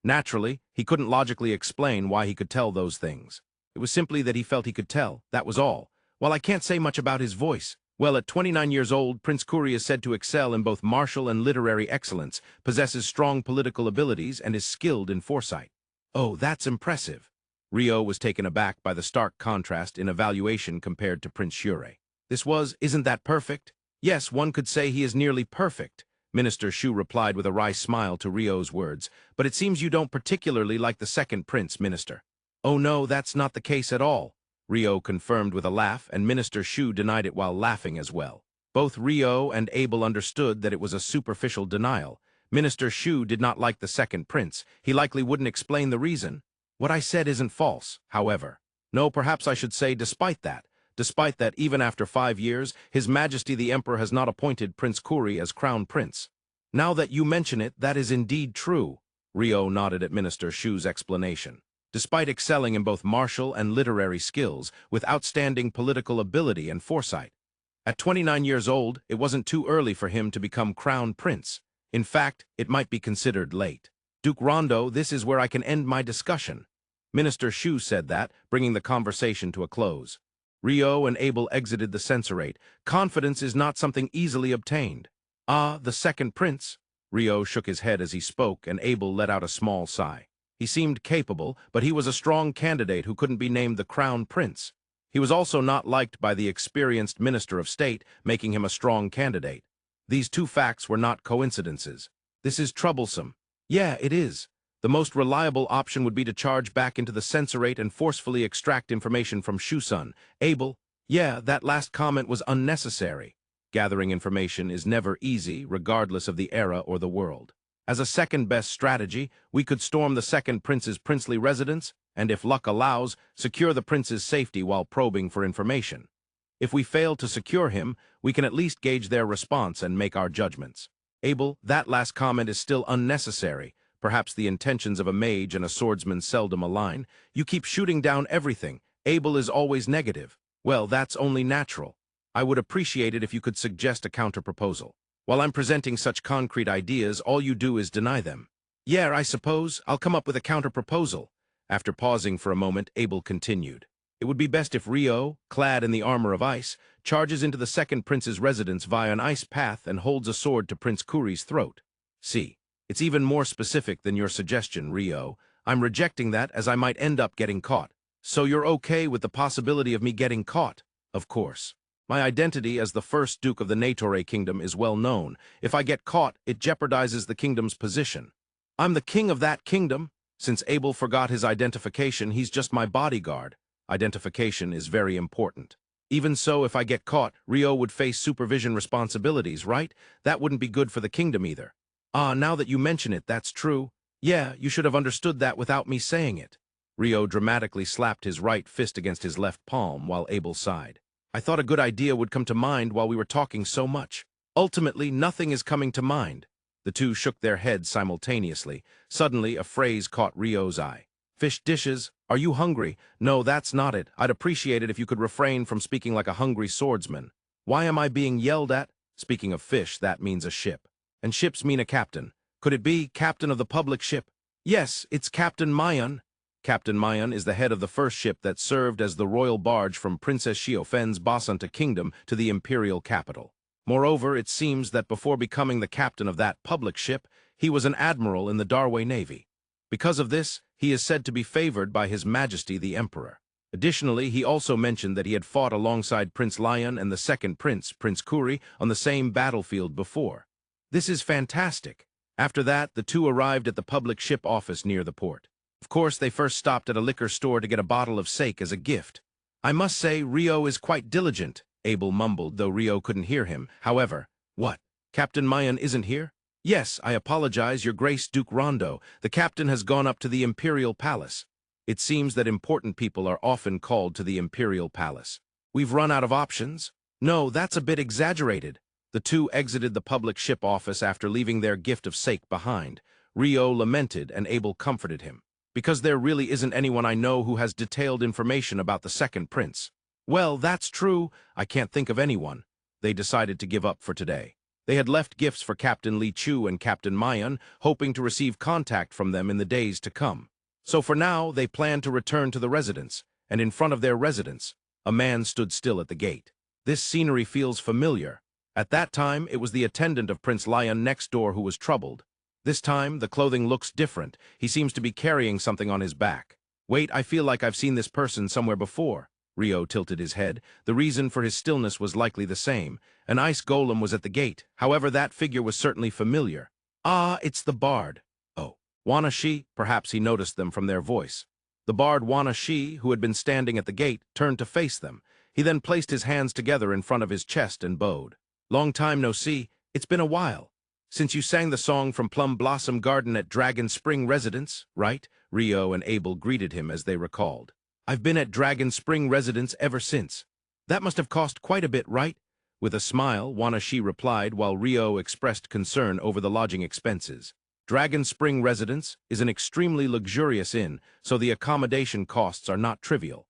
Naturally, he couldn't logically explain why he could tell those things. It was simply that he felt he could tell, that was all. While I can't say much about his voice, well, at 29 years old, Prince Kuri is said to excel in both martial and literary excellence, possesses strong political abilities, and is skilled in foresight. Oh, that's impressive. Rio was taken aback by the stark contrast in evaluation compared to Prince Shure. Isn't that perfect? Yes, one could say he is nearly perfect. Minister Shu replied with a wry smile to Rio's words, but it seems you don't particularly like the second prince, Minister. Oh no, that's not the case at all. Rio confirmed with a laugh, and Minister Shu denied it while laughing as well. Both Rio and Abel understood that it was a superficial denial. Minister Shu did not like the second prince. He likely wouldn't explain the reason. What I said isn't false, however. No, perhaps I should say despite that, even after 5 years, His Majesty the Emperor has not appointed Prince Kuri as Crown Prince. Now that you mention it, that is indeed true. Rio nodded at Minister Shu's explanation. Despite excelling in both martial and literary skills, with outstanding political ability and foresight. At 29 years old, it wasn't too early for him to become Crown Prince. In fact, it might be considered late. Duke Rondo, this is where I can end my discussion. Minister Shu said that, bringing the conversation to a close. Rio and Abel exited the Censorate. Confidence is not something easily obtained. Ah, the second prince. Rio shook his head as he spoke, and Abel let out a small sigh. He seemed capable, but he was a strong candidate who couldn't be named the Crown Prince. He was also not liked by the experienced Minister of State, making him a strong candidate. These two facts were not coincidences. This is troublesome. Yeah, it is. The most reliable option would be to charge back into the Censorate and forcefully extract information from Shu-sun. Abel, yeah, that last comment was unnecessary. Gathering information is never easy, regardless of the era or the world. As a second-best strategy, we could storm the second prince's princely residence, and if luck allows, secure the prince's safety while probing for information. If we fail to secure him, we can at least gauge their response and make our judgments. Abel, that last comment is still unnecessary. Perhaps the intentions of a mage and a swordsman seldom align. You keep shooting down everything. Abel is always negative. Well, that's only natural. I would appreciate it if you could suggest a counter-proposal. While I'm presenting such concrete ideas, all you do is deny them. Yeah, I suppose. I'll come up with a counter-proposal. After pausing for a moment, Abel continued. It would be best if Rio, clad in the armor of ice, charges into the second prince's residence via an ice path and holds a sword to Prince Kuri's throat. See, it's even more specific than your suggestion, Rio. I'm rejecting that as I might end up getting caught. So you're okay with the possibility of me getting caught? Of course. My identity as the first Duke of the Natore Kingdom is well known. If I get caught, it jeopardizes the kingdom's position. I'm the king of that kingdom. Since Abel forgot his identification, he's just my bodyguard. Identification is very important. Even so, if I get caught, Rio would face supervision responsibilities, right? That wouldn't be good for the kingdom either. Ah, now that you mention it, that's true. Yeah, you should have understood that without me saying it. Rio dramatically slapped his right fist against his left palm while Abel sighed. I thought a good idea would come to mind while we were talking so much. Ultimately, nothing is coming to mind. The two shook their heads simultaneously. Suddenly, a phrase caught Rio's eye. Fish dishes. Are you hungry? No, that's not it. I'd appreciate it if you could refrain from speaking like a hungry swordsman. Why am I being yelled at? Speaking of fish, that means a ship. And ships mean a captain. Could it be captain of the public ship? Yes, it's Captain Mayan. Captain Mayan is the head of the first ship that served as the royal barge from Princess Xiofen's Basanta Kingdom to the Imperial capital. Moreover, it seems that before becoming the captain of that public ship, he was an admiral in the Darway Navy. Because of this, he is said to be favored by His Majesty the Emperor. Additionally, he also mentioned that he had fought alongside Prince Lyun and the second prince, Prince Kuri, on the same battlefield before. This is fantastic. After that, the two arrived at the public ship office near the port. Of course, they first stopped at a liquor store to get a bottle of sake as a gift. I must say, Rio is quite diligent, Abel mumbled, though Rio couldn't hear him. However, what? Captain Mayan isn't here? Yes, I apologize, Your Grace Duke Rondo. The captain has gone up to the Imperial Palace. It seems that important people are often called to the Imperial Palace. We've run out of options. No, that's a bit exaggerated. The two exited the public ship office after leaving their gift of sake behind. Rio lamented and Abel comforted him. Because there really isn't anyone I know who has detailed information about the second prince. Well, that's true. I can't think of anyone. They decided to give up for today. They had left gifts for Captain Li Chu and Captain Mayan, hoping to receive contact from them in the days to come. So for now, they planned to return to the residence, and in front of their residence, a man stood still at the gate. This scenery feels familiar. At that time, it was the attendant of Prince Lyun next door who was troubled. This time, the clothing looks different. He seems to be carrying something on his back. Wait, I feel like I've seen this person somewhere before. Rio tilted his head. The reason for his stillness was likely the same. An ice golem was at the gate. However, that figure was certainly familiar. Ah, it's the bard. Oh, Wanashi, perhaps he noticed them from their voice. The bard Wanashi, who had been standing at the gate, turned to face them. He then placed his hands together in front of his chest and bowed. Long time no see. It's been a while. Since you sang the song from Plum Blossom Garden at Dragon Spring Residence, right? Rio and Abel greeted him as they recalled. I've been at Dragon Spring Residence ever since. That must have cost quite a bit, right? With a smile, Wanashi replied while Rio expressed concern over the lodging expenses. Dragon Spring Residence is an extremely luxurious inn, so the accommodation costs are not trivial.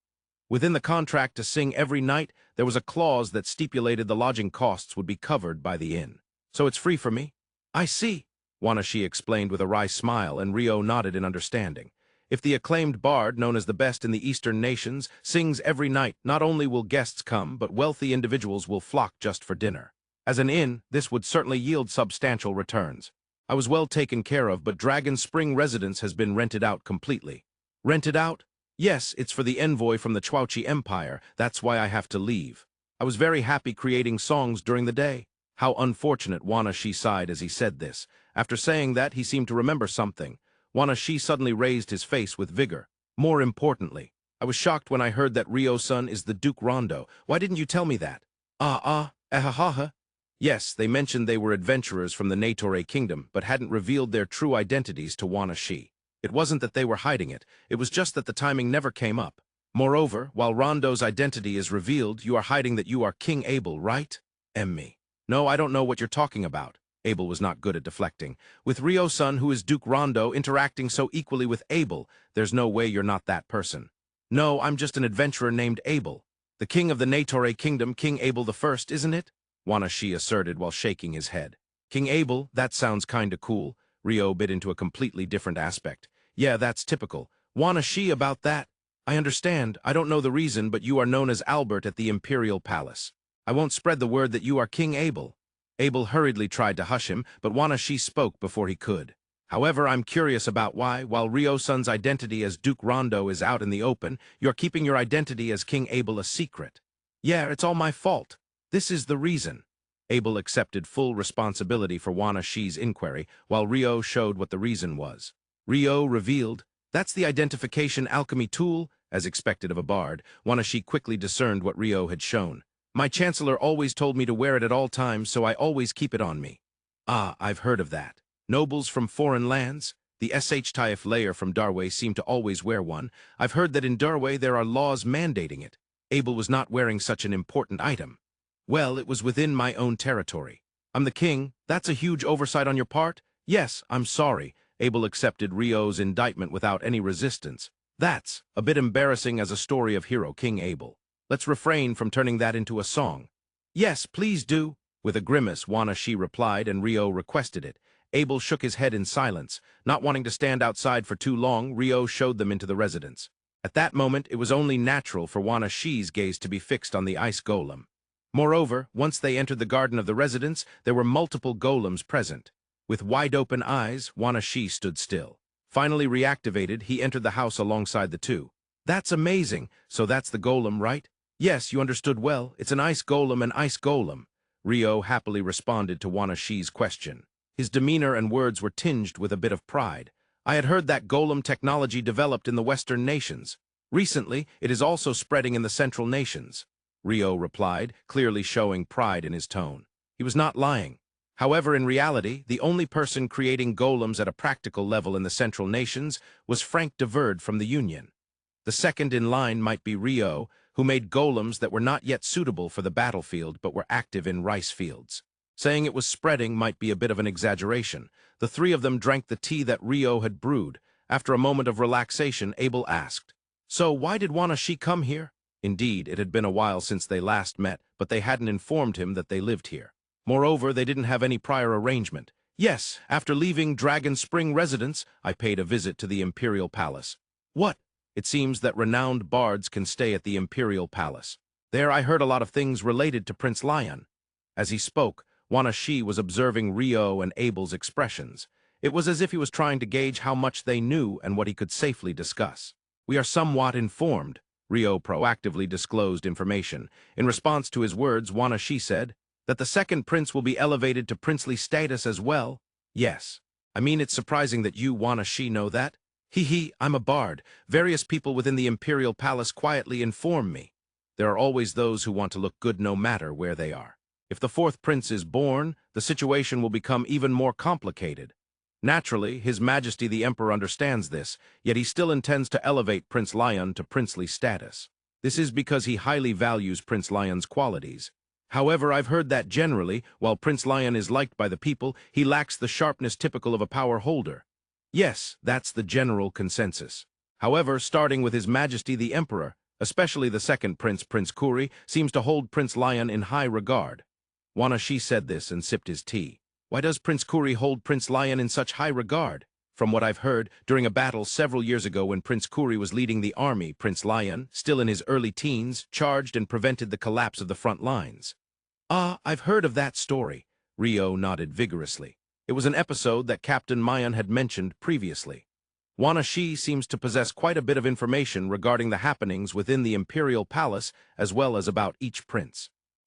Within the contract to sing every night, there was a clause that stipulated the lodging costs would be covered by the inn. So it's free for me? I see, Wanashi explained with a wry smile, and Rio nodded in understanding. If the acclaimed bard, known as the best in the Eastern nations, sings every night, not only will guests come, but wealthy individuals will flock just for dinner. As an inn, this would certainly yield substantial returns. I was well taken care of, but Dragon Spring Residence has been rented out completely. Rented out? Yes, it's for the envoy from the Chouonkaku Empire. That's why I have to leave. I was very happy creating songs during the day. How unfortunate, Wanashi sighed as he said this. After saying that, he seemed to remember something. Wanashi suddenly raised his face with vigor. More importantly, I was shocked when I heard that Ryo-san is the Duke Rondo. Why didn't you tell me that? Ahahaha. Yes, they mentioned they were adventurers from the Naitore Kingdom, but hadn't revealed their true identities to Wanashi. It wasn't that they were hiding it, it was just that the timing never came up. Moreover, while Rondo's identity is revealed, you are hiding that you are King Abel, right? Me. No, I don't know what you're talking about. Abel was not good at deflecting. With Ryo-san, who is Duke Rondo, interacting so equally with Abel, there's no way you're not that person. No, I'm just an adventurer named Abel. The king of the Naitore Kingdom, King Abel I, isn't it? Wanashi asserted while shaking his head. King Abel, that sounds kinda cool. Rio bit into a completely different aspect. Yeah, that's typical. Wanashi about that. I understand. I don't know the reason, but you are known as Albert at the Imperial Palace. I won't spread the word that you are King Abel. Abel hurriedly tried to hush him, but Wanashi spoke before he could. However, I'm curious about why, while Ryo-san's identity as Duke Rondo is out in the open, you're keeping your identity as King Abel a secret. Yeah, it's all my fault. This is the reason. Abel accepted full responsibility for Wanashi's inquiry, while Rio showed what the reason was. Rio revealed, that's the identification alchemy tool, as expected of a bard. Wanashi quickly discerned what Rio had shown. My chancellor always told me to wear it at all times, so I always keep it on me. Ah, I've heard of that. Nobles from foreign lands? The Taif layer from Darway seem to always wear one. I've heard that in Darway there are laws mandating it. Abel was not wearing such an important item. Well, it was within my own territory. I'm the king. That's a huge oversight on your part? Yes, I'm sorry. Abel accepted Rio's indictment without any resistance. That's a bit embarrassing as a story of hero King Abel. Let's refrain from turning that into a song. Yes, please do. With a grimace, Wanashi replied, and Rio requested it. Abel shook his head in silence. Not wanting to stand outside for too long, Rio showed them into the residence. At that moment, it was only natural for Wanashi's gaze to be fixed on the ice golem. Moreover, once they entered the garden of the residence, there were multiple golems present. With wide-open eyes, Wanashi stood still. Finally reactivated, he entered the house alongside the two. That's amazing. So that's the golem, right? Yes, you understood well. It's an ice golem. Rio happily responded to Wanashi's question. His demeanor and words were tinged with a bit of pride. I had heard that golem technology developed in the Western nations. Recently, it is also spreading in the Central nations. Rio replied, clearly showing pride in his tone. He was not lying. However, in reality, the only person creating golems at a practical level in the Central nations was Frank de Verde from the Union. The second in line might be Rio, who made golems that were not yet suitable for the battlefield but were active in rice fields. Saying it was spreading might be a bit of an exaggeration. The three of them drank the tea that Rio had brewed. After a moment of relaxation, Abel asked, "So why did Wanashi come here?" Indeed, it had been a while since they last met, but they hadn't informed him that they lived here. Moreover, they didn't have any prior arrangement. "Yes, after leaving Dragon Spring residence, I paid a visit to the Imperial Palace." "What?" "It seems that renowned bards can stay at the Imperial Palace. There I heard a lot of things related to Prince Lyun." As he spoke, Wanashi was observing Rio and Abel's expressions. It was as if he was trying to gauge how much they knew and what he could safely discuss. "We are somewhat informed." Rio proactively disclosed information. In response to his words, Wanashi said, "That the second prince will be elevated to princely status as well?" "Yes. I mean, it's surprising that you, Wanashi, know that." "Hee, I'm a bard. Various people within the Imperial Palace quietly inform me. There are always those who want to look good no matter where they are. If the fourth prince is born, the situation will become even more complicated. Naturally, His Majesty the Emperor understands this, yet he still intends to elevate Prince Lyun to princely status. This is because he highly values Prince Lyun's qualities. However, I've heard that generally, while Prince Lyun is liked by the people, he lacks the sharpness typical of a power holder." "Yes, that's the general consensus. However, starting with His Majesty the Emperor, especially the second prince, Prince Kuri, seems to hold Prince Lyun in high regard." Wanashi said this and sipped his tea. "Why does Prince Kuri hold Prince Lyun in such high regard?" "From what I've heard, during a battle several years ago when Prince Kuri was leading the army, Prince Lyun, still in his early teens, charged and prevented the collapse of the front lines." "Ah, I've heard of that story." Rio nodded vigorously. It was an episode that Captain Mayan had mentioned previously. Wanashi seems to possess quite a bit of information regarding the happenings within the Imperial Palace as well as about each prince.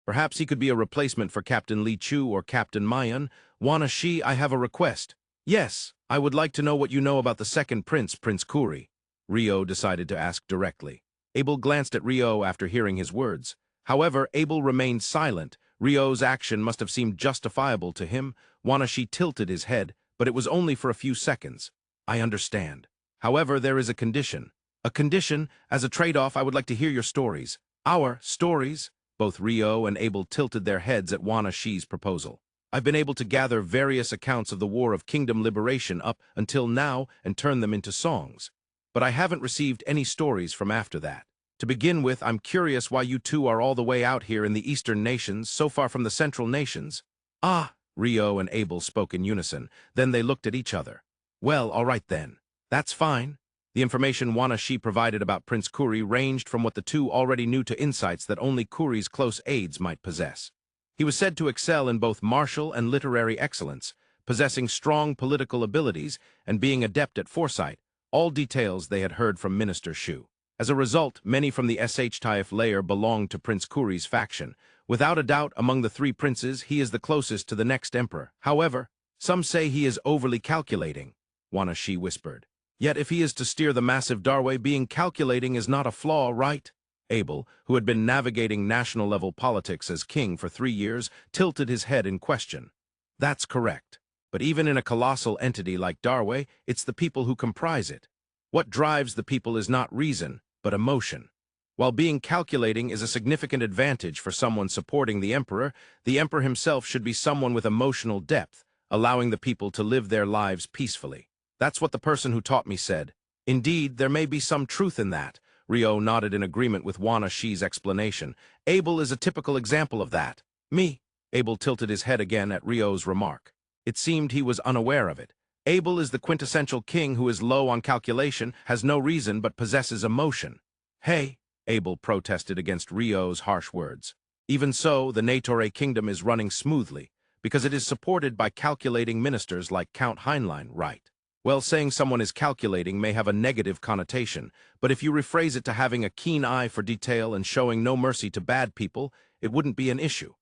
Perhaps he could be a replacement for Captain Li Chu or Captain Mayan. "Wanashi, I have a request." "Yes, I would like to know what you know about the second prince, Prince Kuri." Rio decided to ask directly. Abel glanced at Rio after hearing his words. However, Abel remained silent. Rio's action must have seemed justifiable to him. Wanashi tilted his head, but it was only for a few seconds. "I understand. However, there is a condition." "A condition? As a trade-off, I would like to hear your stories." "Our stories?" Both Rio and Abel tilted their heads at Wanashi's proposal. "I've been able to gather various accounts of the War of Kingdom Liberation up until now and turn them into songs. But I haven't received any stories from after that. To begin with, I'm curious why you two are all the way out here in the Eastern nations, so far from the Central nations." "Ah," Rio and Abel spoke in unison. Then they looked at each other. "Well, all right then. That's fine." The information Wanashi provided about Prince Kuri ranged from what the two already knew to insights that only Kuri's close aides might possess. He was said to excel in both martial and literary excellence, possessing strong political abilities and being adept at foresight, all details they had heard from Minister Shu. As a result, many from the Taif layer belonged to Prince Kuri's faction. Without a doubt, among the three princes, he is the closest to the next emperor. However, some say he is overly calculating, Wanashi whispered. "Yet if he is to steer the massive Darway, being calculating is not a flaw, right?" Abel, who had been navigating national-level politics as king for 3 years, tilted his head in question. "That's correct. But even in a colossal entity like Darway, it's the people who comprise it. What drives the people is not reason, but emotion. While being calculating is a significant advantage for someone supporting the emperor himself should be someone with emotional depth, allowing the people to live their lives peacefully. That's what the person who taught me said." "Indeed, there may be some truth in that." Rio nodded in agreement with Wanashi's explanation. "Abel is a typical example of that." "Me?" Abel tilted his head again at Rio's remark. It seemed he was unaware of it. "Abel is the quintessential king who is low on calculation, has no reason but possesses emotion." "Hey," Abel protested against Rio's harsh words. "Even so, the Natore kingdom is running smoothly, because it is supported by calculating ministers like Count Heinlein, right? Well, saying someone is calculating may have a negative connotation, but if you rephrase it to having a keen eye for detail and showing no mercy to bad people, it wouldn't be an issue."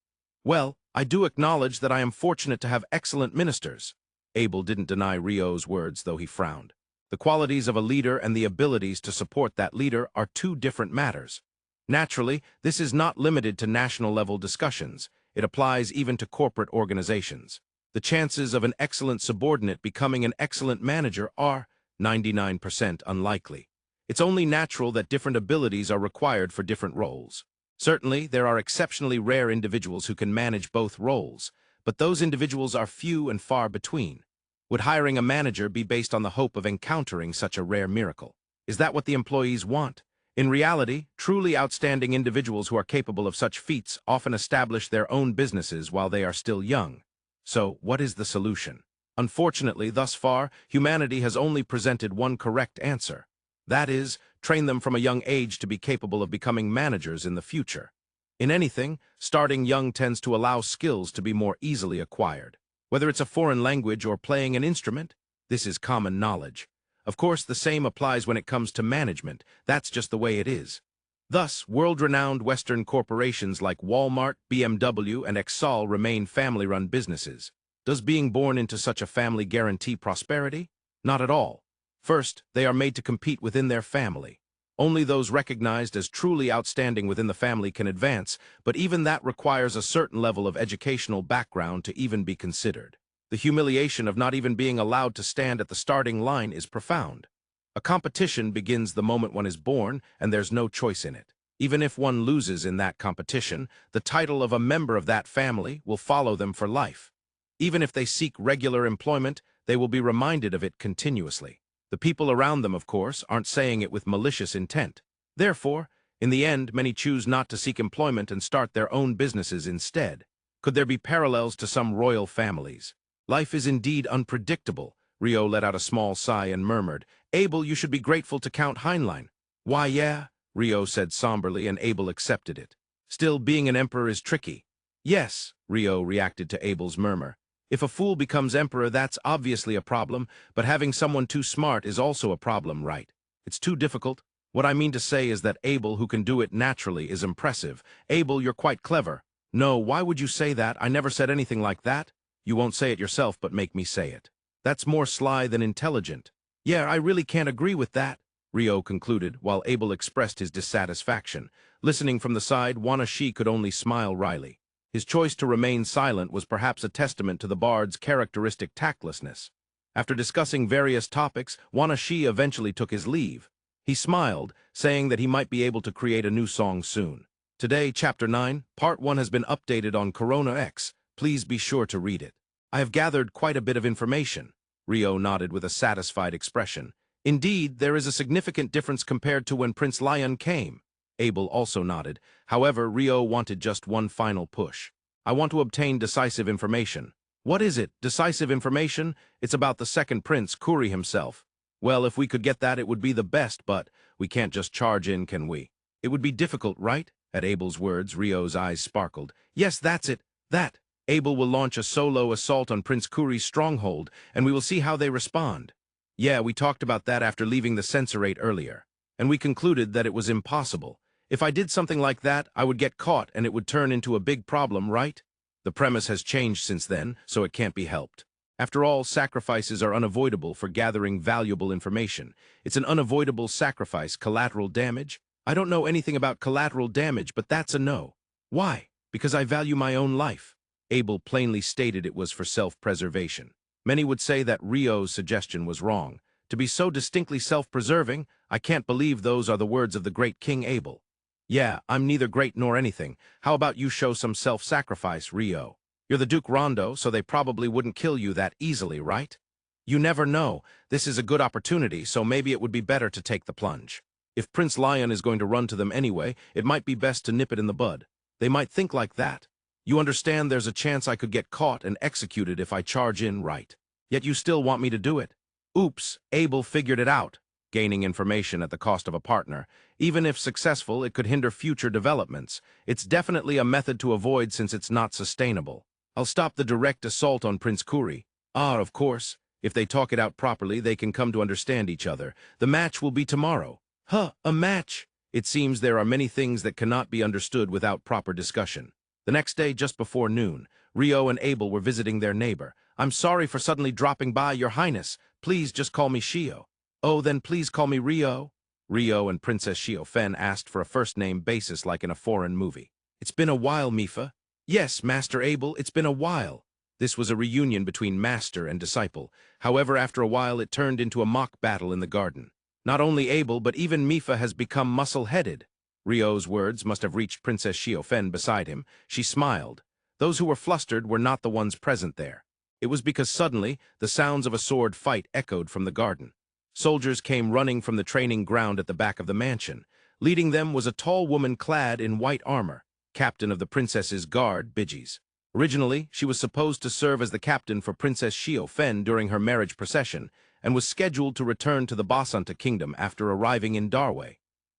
"Well, I do acknowledge that I am fortunate to have excellent ministers." Abel didn't deny Rio's words, though he frowned. The qualities of a leader and the abilities to support that leader are two different matters. Naturally, this is not limited to national-level discussions. It applies even to corporate organizations. The chances of an excellent subordinate becoming an excellent manager are 99% unlikely. It's only natural that different abilities are required for different roles. Certainly, there are exceptionally rare individuals who can manage both roles, but those individuals are few and far between. Would hiring a manager be based on the hope of encountering such a rare miracle? Is that what the employees want? In reality, truly outstanding individuals who are capable of such feats often establish their own businesses while they are still young. So, what is the solution? Unfortunately, thus far, humanity has only presented one correct answer. That is, train them from a young age to be capable of becoming managers in the future. In anything, starting young tends to allow skills to be more easily acquired. Whether it's a foreign language or playing an instrument, this is common knowledge. Of course, the same applies when it comes to management. That's just the way it is. Thus, world-renowned Western corporations like Walmart, BMW, and Exal remain family-run businesses. Does being born into such a family guarantee prosperity? Not at all. First, they are made to compete within their family. Only those recognized as truly outstanding within the family can advance, but even that requires a certain level of educational background to even be considered. The humiliation of not even being allowed to stand at the starting line is profound. A competition begins the moment one is born, and there's no choice in it. Even if one loses in that competition, the title of a member of that family will follow them for life. Even if they seek regular employment, they will be reminded of it continuously. The people around them, of course, aren't saying it with malicious intent. Therefore, in the end, many choose not to seek employment and start their own businesses instead. Could there be parallels to some royal families? Life is indeed unpredictable. Rio let out a small sigh and murmured, Abel, you should be grateful to Count Heinlein. Why, yeah, Rio said somberly, and Abel accepted it. Still, being an emperor is tricky. Yes, Rio reacted to Abel's murmur. If a fool becomes emperor, that's obviously a problem, but having someone too smart is also a problem, right? It's too difficult. What I mean to say is that Abel, who can do it naturally, is impressive. Abel, you're quite clever. No, why would you say that? I never said anything like that. You won't say it yourself, but make me say it. That's more sly than intelligent. Yeah, I really can't agree with that, Rio concluded, while Abel expressed his dissatisfaction. Listening from the side, Wanashi could only smile wryly. His choice to remain silent was perhaps a testament to the bard's characteristic tactlessness. After discussing various topics, Wanashi eventually took his leave. He smiled, saying that he might be able to create a new song soon. Today, Chapter 9, Part 1 has been updated on Corona X. Please be sure to read it. I have gathered quite a bit of information. Rio nodded with a satisfied expression. Indeed, there is a significant difference compared to when Prince Lyun came. Abel also nodded. However, Rio wanted just one final push. I want to obtain decisive information. What is it? Decisive information? It's about the second prince, Kuri himself. Well, if we could get that, it would be the best, but we can't just charge in, can we? It would be difficult, right? At Abel's words, Rio's eyes sparkled. Yes, that's it. That. Abel will launch a solo assault on Prince Kuri's stronghold, and we will see how they respond. Yeah, we talked about that after leaving the Censorate earlier, and we concluded that it was impossible. If I did something like that, I would get caught and it would turn into a big problem, right? The premise has changed since then, so it can't be helped. After all, sacrifices are unavoidable for gathering valuable information. It's an unavoidable sacrifice, collateral damage. I don't know anything about collateral damage, but that's a no. Why? Because I value my own life. Abel plainly stated it was for self-preservation. Many would say that Rio's suggestion was wrong. To be so distinctly self-preserving, I can't believe those are the words of the great King Abel. Yeah, I'm neither great nor anything. How about you show some self-sacrifice, Rio? You're the Duke Rondo, so they probably wouldn't kill you that easily, right? You never know. This is a good opportunity, so maybe it would be better to take the plunge. If Prince Lyun is going to run to them anyway, it might be best to nip it in the bud. They might think like that. You understand there's a chance I could get caught and executed if I charge in, right? Yet you still want me to do it. Oops, Abel figured it out. Gaining information at the cost of a partner. Even if successful, it could hinder future developments. It's definitely a method to avoid since it's not sustainable. I'll stop the direct assault on Prince Kuri. Ah, of course. If they talk it out properly, they can come to understand each other. The match will be tomorrow. Huh, a match? It seems there are many things that cannot be understood without proper discussion. The next day, just before noon, Rio and Abel were visiting their neighbor. I'm sorry for suddenly dropping by, Your Highness. Please just call me Shio. Oh, then please call me Rio. Rio and Princess Shio Fen asked for a first-name basis like in a foreign movie. It's been a while, Mifa. Yes, Master Abel, it's been a while. This was a reunion between master and disciple. However, after a while, it turned into a mock battle in the garden. Not only Abel, but even Mifa has become muscle-headed. Rio's words must have reached Princess Xiaofen beside him. She smiled. Those who were flustered were not the ones present there. It was because suddenly the sounds of a sword fight echoed from the garden. Soldiers came running from the training ground at the back of the mansion. Leading them was a tall woman clad in white armor, captain of the princess's guard, Bidgies. Originally, she was supposed to serve as the captain for Princess Xiaofen during her marriage procession, and was scheduled to return to the Basanta kingdom after arriving in Darway.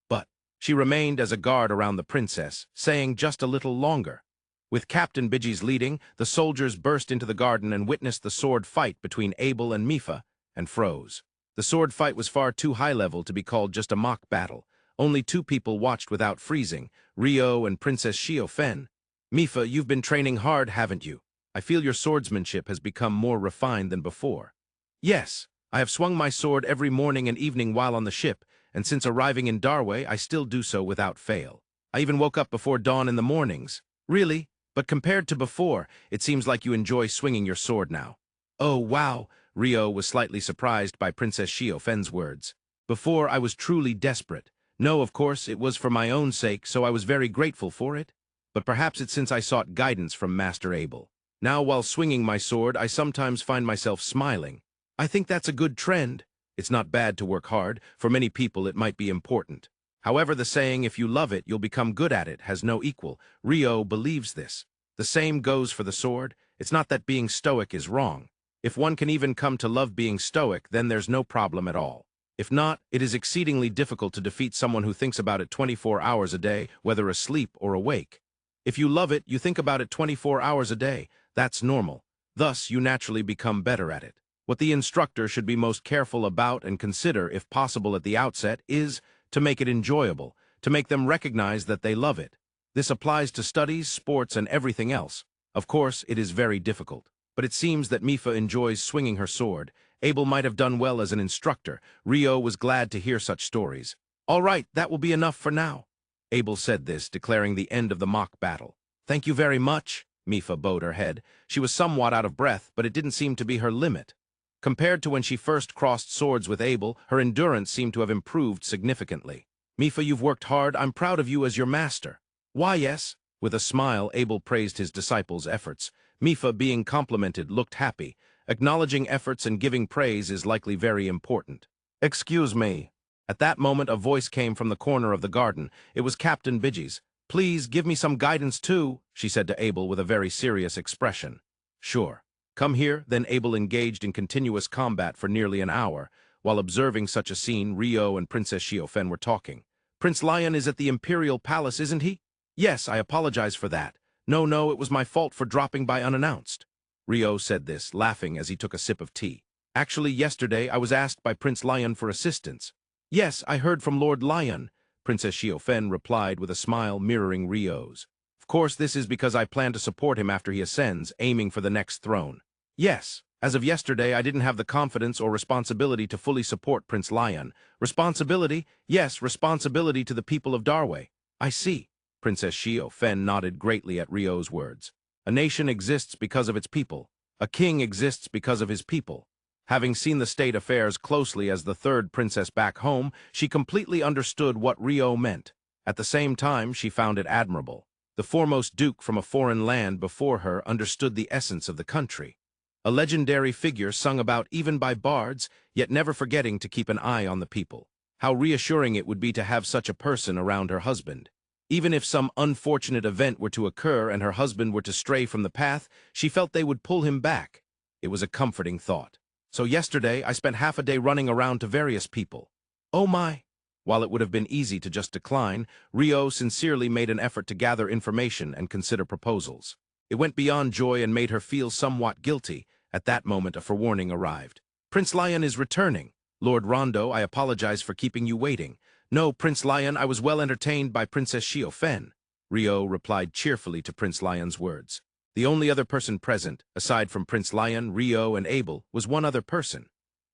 But she remained as a guard around the princess, saying just a little longer. With Captain Bidgies leading, the soldiers burst into the garden and witnessed the sword fight between Abel and Mifa, and froze. The sword fight was far too high-level to be called just a mock battle. Only two people watched without freezing, Rio and Princess Xiaofen. Mifa, you've been training hard, haven't you? I feel your swordsmanship has become more refined than before. Yes, I have swung my sword every morning and evening while on the ship, and since arriving in Darway, I still do so without fail. I even woke up before dawn in the mornings. Really? But compared to before, it seems like you enjoy swinging your sword now. Oh, wow! Rio was slightly surprised by Princess Xiaofen's words. Before, I was truly desperate. No, of course, it was for my own sake, so I was very grateful for it. But perhaps it's since I sought guidance from Master Abel. Now, while swinging my sword, I sometimes find myself smiling. I think that's a good trend. It's not bad to work hard. For many people, it might be important. However, the saying, if you love it, you'll become good at it, has no equal. Rio believes this. The same goes for the sword. It's not that being stoic is wrong. If one can even come to love being stoic, then there's no problem at all. If not, it is exceedingly difficult to defeat someone who thinks about it 24 hours a day, whether asleep or awake. If you love it, you think about it 24 hours a day. That's normal. Thus, you naturally become better at it. What the instructor should be most careful about and consider, if possible at the outset, is to make it enjoyable, to make them recognize that they love it. This applies to studies, sports, and everything else. Of course, it is very difficult. But it seems that Mifa enjoys swinging her sword. Abel might have done well as an instructor. Rio was glad to hear such stories. All right, that will be enough for now. Abel said this, declaring the end of the mock battle. Thank you very much. Mifa bowed her head. She was somewhat out of breath, but it didn't seem to be her limit. Compared to when she first crossed swords with Abel, her endurance seemed to have improved significantly. Mifa, you've worked hard. I'm proud of you as your master. Why, yes. With a smile, Abel praised his disciple's efforts. Mifa, being complimented, looked happy. Acknowledging efforts and giving praise is likely very important. Excuse me. At that moment, a voice came from the corner of the garden. It was Captain Bidgies. Please, give me some guidance too, she said to Abel with a very serious expression. Sure. Come here. Then Abel engaged in continuous combat for nearly an hour. While observing such a scene, Rio and Princess Xiaofen were talking. Prince Lyun is at the Imperial Palace, isn't he? Yes, I apologize for that. No, it was my fault for dropping by unannounced. Rio said this, laughing as he took a sip of tea. Actually, yesterday I was asked by Prince Lyun for assistance. Yes, I heard from Lord Lyun, Princess Xiaofen replied with a smile mirroring Rio's. Of course, this is because I plan to support him after he ascends, aiming for the next throne. Yes, as of yesterday, I didn't have the confidence or responsibility to fully support Prince Lyun. Responsibility? Yes, responsibility to the people of Darway. I see. Princess Xiaofen nodded greatly at Rio's words. A nation exists because of its people. A king exists because of his people. Having seen the state affairs closely as the third princess back home, she completely understood what Rio meant. At the same time, she found it admirable. The foremost duke from a foreign land before her understood the essence of the country. A legendary figure sung about even by bards, yet never forgetting to keep an eye on the people. How reassuring it would be to have such a person around her husband. Even if some unfortunate event were to occur and her husband were to stray from the path, she felt they would pull him back. It was a comforting thought. So yesterday, I spent half a day running around to various people. Oh my! While it would have been easy to just decline, Rio sincerely made an effort to gather information and consider proposals. It went beyond joy and made her feel somewhat guilty. At that moment, a forewarning arrived. Prince Lyun is returning. Lord Randa, I apologize for keeping you waiting. No, Prince Lyun, I was well entertained by Princess Xiaofen. Rio replied cheerfully to Prince Lyun's words. The only other person present, aside from Prince Lyun, Rio, and Abel, was one other person.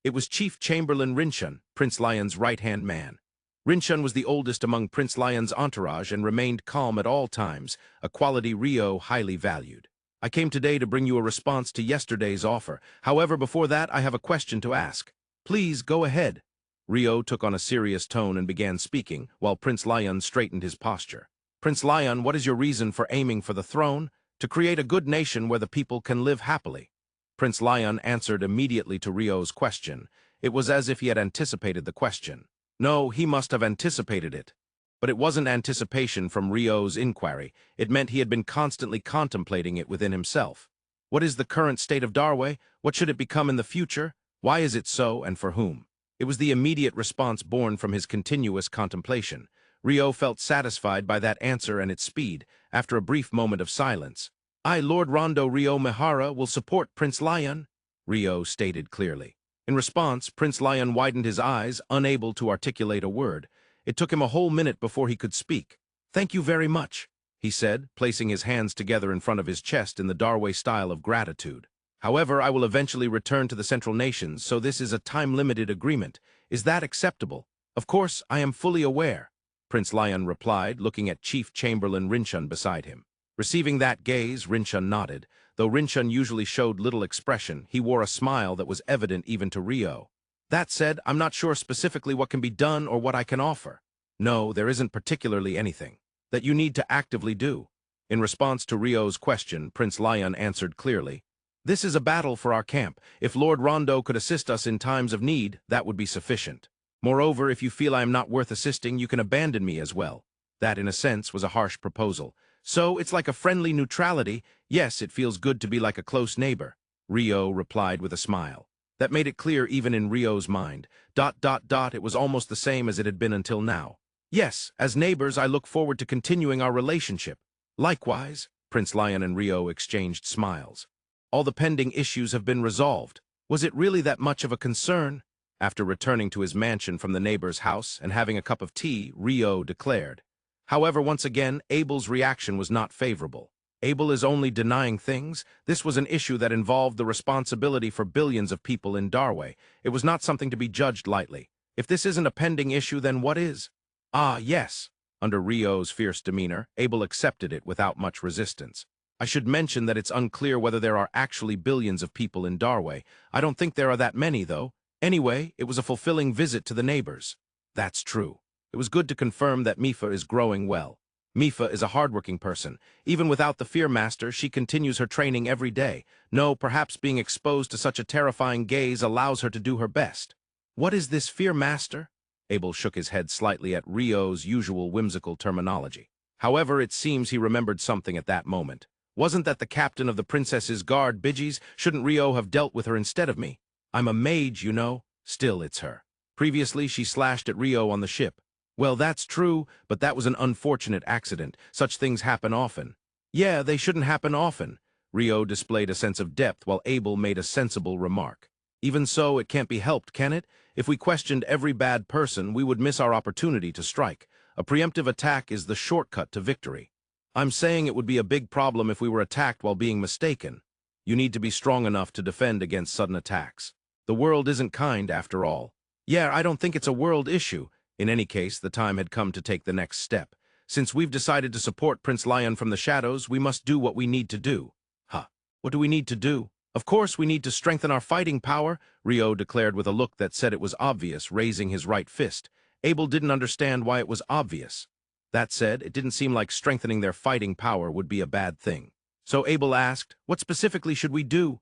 It was Chief Chamberlain Rinshun, Prince Lyun's right-hand man. Rinshun was the oldest among Prince Lyun's entourage and remained calm at all times, a quality Rio highly valued. I came today to bring you a response to yesterday's offer. However, before that, I have a question to ask. Please, go ahead. Rio took on a serious tone and began speaking, while Prince Lyun straightened his posture. Prince Lyun, what is your reason for aiming for the throne? To create a good nation where the people can live happily. Prince Lyun answered immediately to Rio's question. It was as if he had anticipated the question. No, he must have anticipated it. But it wasn't anticipation from Rio's inquiry. It meant he had been constantly contemplating it within himself. What is the current state of Darway? What should it become in the future? Why is it so, and for whom? It was the immediate response born from his continuous contemplation. Rio felt satisfied by that answer and its speed, after a brief moment of silence. I, Lord Rondo Rio Mihara, will support Prince Lyun, Rio stated clearly. In response, Prince Lyun widened his eyes, unable to articulate a word. It took him a whole minute before he could speak. Thank you very much, he said, placing his hands together in front of his chest in the Darway style of gratitude. However, I will eventually return to the Central Nations, so this is a time-limited agreement. Is that acceptable? Of course, I am fully aware, Prince Lyun replied, looking at Chief Chamberlain Rinchun beside him. Receiving that gaze, Rinchun nodded. Though Rinchun usually showed little expression, he wore a smile that was evident even to Rio. That said, I'm not sure specifically what can be done or what I can offer. No, there isn't particularly anything that you need to actively do. In response to Rio's question, Prince Lyun answered clearly. This is a battle for our camp. If Lord Rondo could assist us in times of need, that would be sufficient. Moreover, if you feel I am not worth assisting, you can abandon me as well. That, in a sense, was a harsh proposal. So, it's like a friendly neutrality. Yes, it feels good to be like a close neighbor, Rio replied with a smile. That made it clear even in Rio's mind. It was almost the same as it had been until now. Yes, as neighbors, I look forward to continuing our relationship. Likewise, Prince Lyun and Rio exchanged smiles. All the pending issues have been resolved. Was it really that much of a concern? After returning to his mansion from the neighbor's house and having a cup of tea, Rio declared. However, once again, Abel's reaction was not favorable. Abel is only denying things. This was an issue that involved the responsibility for billions of people in Darway. It was not something to be judged lightly. If this isn't a pending issue, then what is? Ah, yes. Under Rio's fierce demeanor, Abel accepted it without much resistance. I should mention that it's unclear whether there are actually billions of people in Darway. I don't think there are that many, though. Anyway, it was a fulfilling visit to the neighbors. That's true. It was good to confirm that Mifa is growing well. Mifa is a hardworking person. Even without the Fear Master, she continues her training every day. No, perhaps being exposed to such a terrifying gaze allows her to do her best. What is this Fear Master? Abel shook his head slightly at Rio's usual whimsical terminology. However, it seems he remembered something at that moment. Wasn't that the captain of the princess's guard, Bidgies? Shouldn't Rio have dealt with her instead of me? I'm a mage, you know. Still, it's her. Previously, she slashed at Rio on the ship. Well, that's true, but that was an unfortunate accident. Such things happen often. Yeah, they shouldn't happen often. Rio displayed a sense of depth while Abel made a sensible remark. Even so, it can't be helped, can it? If we questioned every bad person, we would miss our opportunity to strike. A preemptive attack is the shortcut to victory. I'm saying it would be a big problem if we were attacked while being mistaken. You need to be strong enough to defend against sudden attacks. The world isn't kind, after all. Yeah, I don't think it's a world issue. In any case, the time had come to take the next step. Since we've decided to support Prince Lyun from the shadows, we must do what we need to do. Huh. What do we need to do? Of course, we need to strengthen our fighting power, Rio declared with a look that said it was obvious, raising his right fist. Abel didn't understand why it was obvious. That said, it didn't seem like strengthening their fighting power would be a bad thing. So Abel asked, what specifically should we do?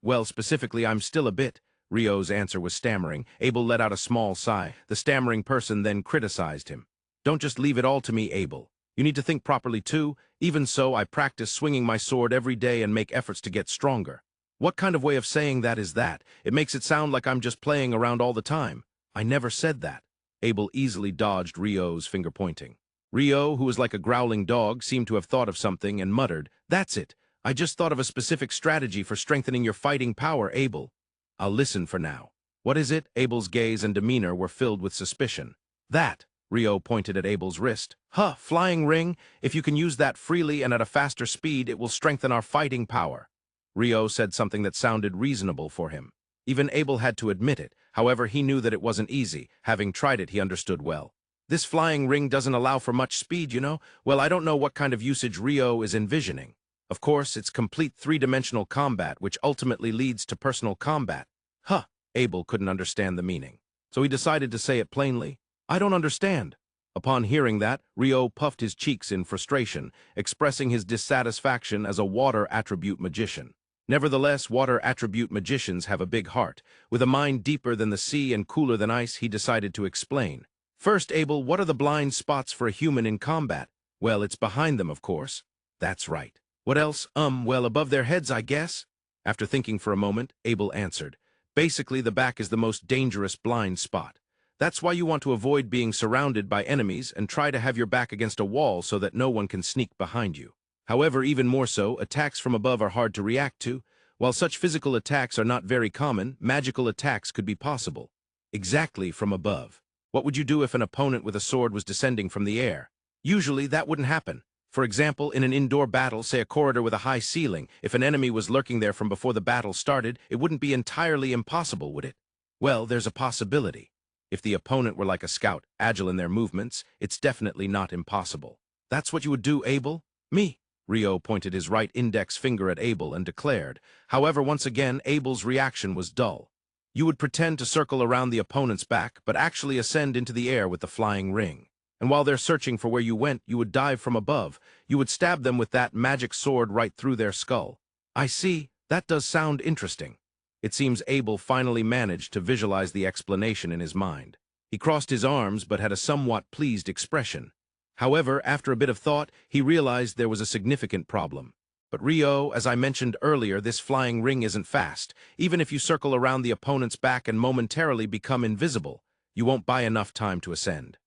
Well, specifically, I'm still a bit. Rio's answer was stammering. Abel let out a small sigh. The stammering person then criticized him. Don't just leave it all to me, Abel. You need to think properly too. Even so, I practice swinging my sword every day and make efforts to get stronger. What kind of way of saying that is that? It makes it sound like I'm just playing around all the time. I never said that. Abel easily dodged Rio's finger-pointing. Rio, who was like a growling dog, seemed to have thought of something and muttered, That's it. I just thought of a specific strategy for strengthening your fighting power, Abel. I'll listen for now. What is it? Abel's gaze and demeanor were filled with suspicion. That, Rio pointed at Abel's wrist. Huh, flying ring. If you can use that freely and at a faster speed, it will strengthen our fighting power. Rio said something that sounded reasonable for him. Even Abel had to admit it. However, he knew that it wasn't easy. Having tried it, he understood well. This flying ring doesn't allow for much speed, you know? Well, I don't know what kind of usage Rio is envisioning. Of course, it's complete three-dimensional combat, which ultimately leads to personal combat. Huh, Abel couldn't understand the meaning. so he decided to say it plainly. I don't understand. Upon hearing that, Ryo puffed his cheeks in frustration, expressing his dissatisfaction as a water attribute magician. Nevertheless, water attribute magicians have a big heart. With a mind deeper than the sea and cooler than ice, he decided to explain. First, Abel, what are the blind spots for a human in combat? Well, it's behind them, of course. That's right. What else? Well, above their heads, I guess. After thinking for a moment, Abel answered. Basically, the back is the most dangerous blind spot. That's why you want to avoid being surrounded by enemies and try to have your back against a wall so that no one can sneak behind you. However, even more so, attacks from above are hard to react to. While such physical attacks are not very common, magical attacks could be possible. Exactly, from above. What would you do if an opponent with a sword was descending from the air? Usually, that wouldn't happen. For example, in an indoor battle, say a corridor with a high ceiling, if an enemy was lurking there from before the battle started, it wouldn't be entirely impossible, would it? Well, there's a possibility. If the opponent were like a scout, agile in their movements, it's definitely not impossible. That's what you would do, Abel? Me? Ryo pointed his right index finger at Abel and declared. However, once again, Abel's reaction was dull. You would pretend to circle around the opponent's back, but actually ascend into the air with the flying ring. And while they're searching for where you went, you would dive from above. You would stab them with that magic sword right through their skull. I see. That does sound interesting. It seems Abel finally managed to visualize the explanation in his mind. He crossed his arms but had a somewhat pleased expression. However, after a bit of thought, he realized there was a significant problem. But Ryo, as I mentioned earlier, this flying ring isn't fast. Even if you circle around the opponent's back and momentarily become invisible, you won't buy enough time to ascend.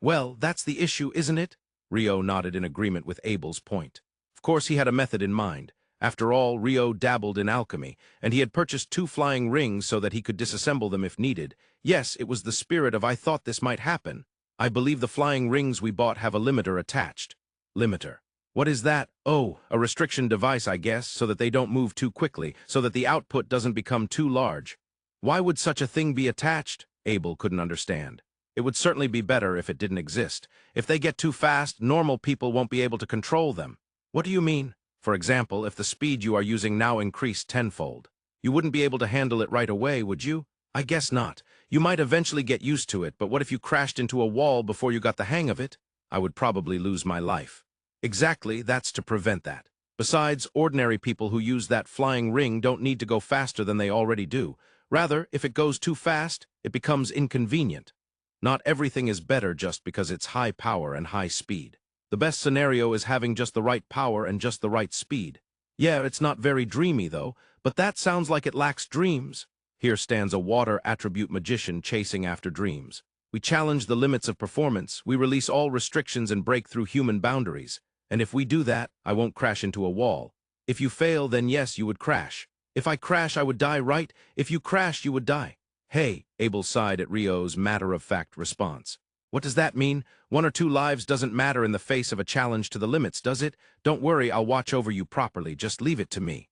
Well, that's the issue, isn't it? Ryo nodded in agreement with Abel's point. Of course, he had a method in mind. After all, Ryo dabbled in alchemy, and he had purchased 2 flying rings so that he could disassemble them if needed. Yes, it was the spirit of I thought this might happen. I believe the flying rings we bought have a limiter attached. Limiter. What is that? Oh, a restriction device, I guess, so that they don't move too quickly, so that the output doesn't become too large. Why would such a thing be attached? Abel couldn't understand. It would certainly be better if it didn't exist. If they get too fast, normal people won't be able to control them. What do you mean? For example, if the speed you are using now increased tenfold. You wouldn't be able to handle it right away, would you? I guess not. You might eventually get used to it, but what if you crashed into a wall before you got the hang of it? I would probably lose my life. Exactly, that's to prevent that. Besides, ordinary people who use that flying ring don't need to go faster than they already do. Rather, if it goes too fast, it becomes inconvenient. Not everything is better just because it's high power and high speed. The best scenario is having just the right power and just the right speed. Yeah, it's not very dreamy though, but that sounds like it lacks dreams. Here stands a water attribute magician chasing after dreams. We challenge the limits of performance, we release all restrictions and break through human boundaries. And if we do that, I won't crash into a wall. If you fail, then yes, you would crash. If I crash, I would die, right? If you crash, you would die. Hey, Abel sighed at Ryo's matter-of-fact response. What does that mean? 1 or 2 lives doesn't matter in the face of a challenge to the limits, does it? Don't worry, I'll watch over you properly, just leave it to me.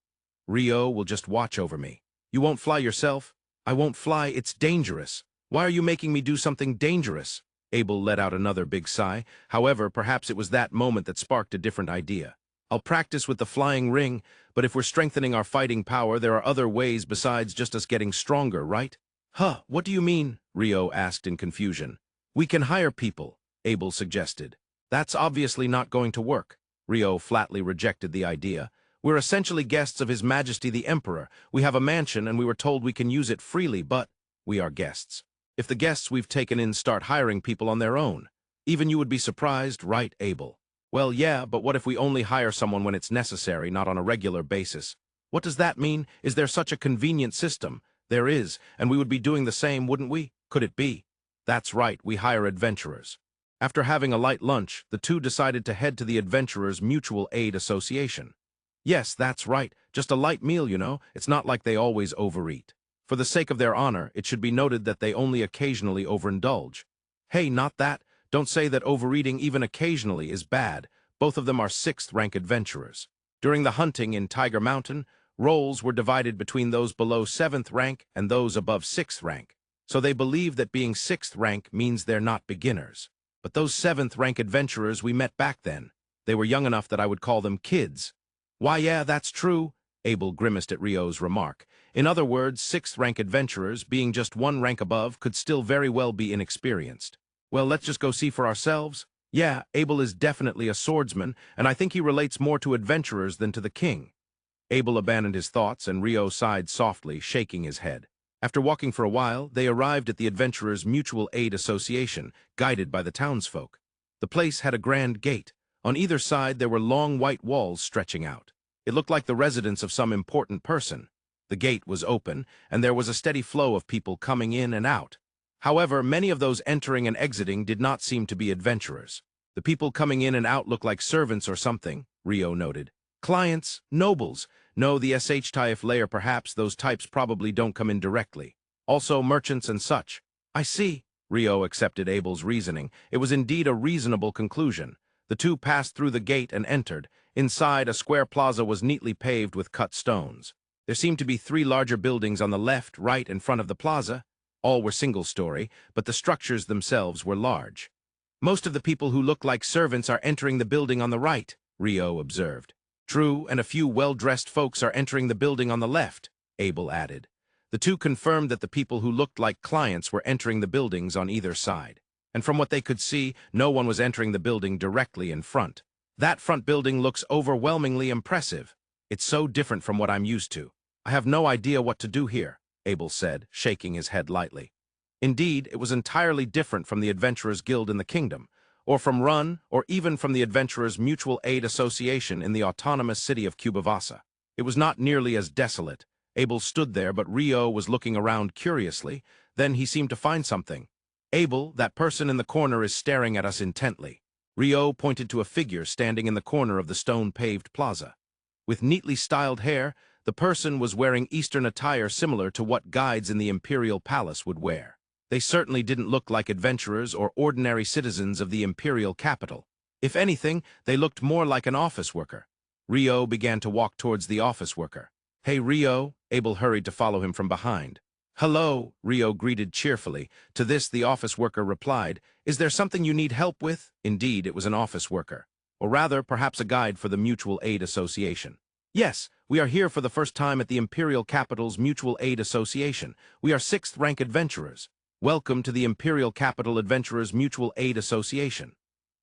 Ryo will just watch over me. You won't fly yourself? I won't fly, it's dangerous. Why are you making me do something dangerous? Abel let out another big sigh. However, perhaps it was that moment that sparked a different idea. I'll practice with the flying ring, but if we're strengthening our fighting power, there are other ways besides just us getting stronger, right? Huh, what do you mean? Ryo asked in confusion. We can hire people, Abel suggested. That's obviously not going to work. Ryo flatly rejected the idea. We're essentially guests of His Majesty the Emperor. We have a mansion and we were told we can use it freely, but we are guests. If the guests we've taken in start hiring people on their own, even you would be surprised, right, Abel? Well, yeah, but what if we only hire someone when it's necessary, not on a regular basis? What does that mean? Is there such a convenient system? There is, and we would be doing the same, wouldn't we? Could it be? That's right, we hire adventurers. After having a light lunch, the two decided to head to the Adventurers Mutual Aid Association. Yes, that's right, just a light meal, you know. It's not like they always overeat. For the sake of their honor, it should be noted that they only occasionally overindulge. Hey, not that. Don't say that overeating even occasionally is bad. Both of them are 6th-rank adventurers. During the hunting in Tiger Mountain, roles were divided between those below 7th rank and those above 6th rank. So they believe that being 6th rank means they're not beginners. But those 7th rank adventurers we met back then, they were young enough that I would call them kids. Why, yeah, that's true. Abel grimaced at Rio's remark. In other words, 6th rank adventurers, being just one rank above, could still very well be inexperienced. Well, let's just go see for ourselves. Yeah, Abel is definitely a swordsman, and I think he relates more to adventurers than to the king. Abel abandoned his thoughts, and Rio sighed softly, shaking his head. After walking for a while, they arrived at the Adventurers' Mutual Aid Association, guided by the townsfolk. The place had a grand gate. On either side there were long white walls stretching out. It looked like the residence of some important person. The gate was open, and there was a steady flow of people coming in and out. However, many of those entering and exiting did not seem to be adventurers. The people coming in and out looked like servants or something, Rio noted. Clients, nobles. No, the SH layer perhaps, those types probably don't come in directly. Also merchants and such. I see. Rio accepted Abel's reasoning. It was indeed a reasonable conclusion. The two passed through the gate and entered. Inside, a square plaza was neatly paved with cut stones. There seemed to be 3 larger buildings on the left, right, and front of the plaza. All were single-story, but the structures themselves were large. Most of the people who look like servants are entering the building on the right, Rio observed. True, and a few well-dressed folks are entering the building on the left, Abel added. The two confirmed that the people who looked like clients were entering the buildings on either side. And from what they could see, no one was entering the building directly in front. That front building looks overwhelmingly impressive. It's so different from what I'm used to. I have no idea what to do here, Abel said, shaking his head lightly. Indeed, it was entirely different from the Adventurers Guild in the kingdom, or from Run, or even from the Adventurers Mutual Aid Association in the autonomous city of Cubavasa. It was not nearly as desolate. Abel stood there, but Rio was looking around curiously. Then he seemed to find something. Abel, that person in the corner is staring at us intently. Rio pointed to a figure standing in the corner of the stone-paved plaza. With neatly styled hair, the person was wearing Eastern attire similar to what guides in the Imperial Palace would wear. They certainly didn't look like adventurers or ordinary citizens of the Imperial capital. If anything, they looked more like an office worker. Rio began to walk towards the office worker. Hey, Rio, Abel hurried to follow him from behind. Hello, Rio greeted cheerfully. To this, the office worker replied, Is there something you need help with? Indeed, it was an office worker. Or rather, perhaps a guide for the Mutual Aid Association. Yes, we are here for the first time at the Imperial Capital's Mutual Aid Association. We are 6th rank adventurers. Welcome to the Imperial Capital Adventurers Mutual Aid Association.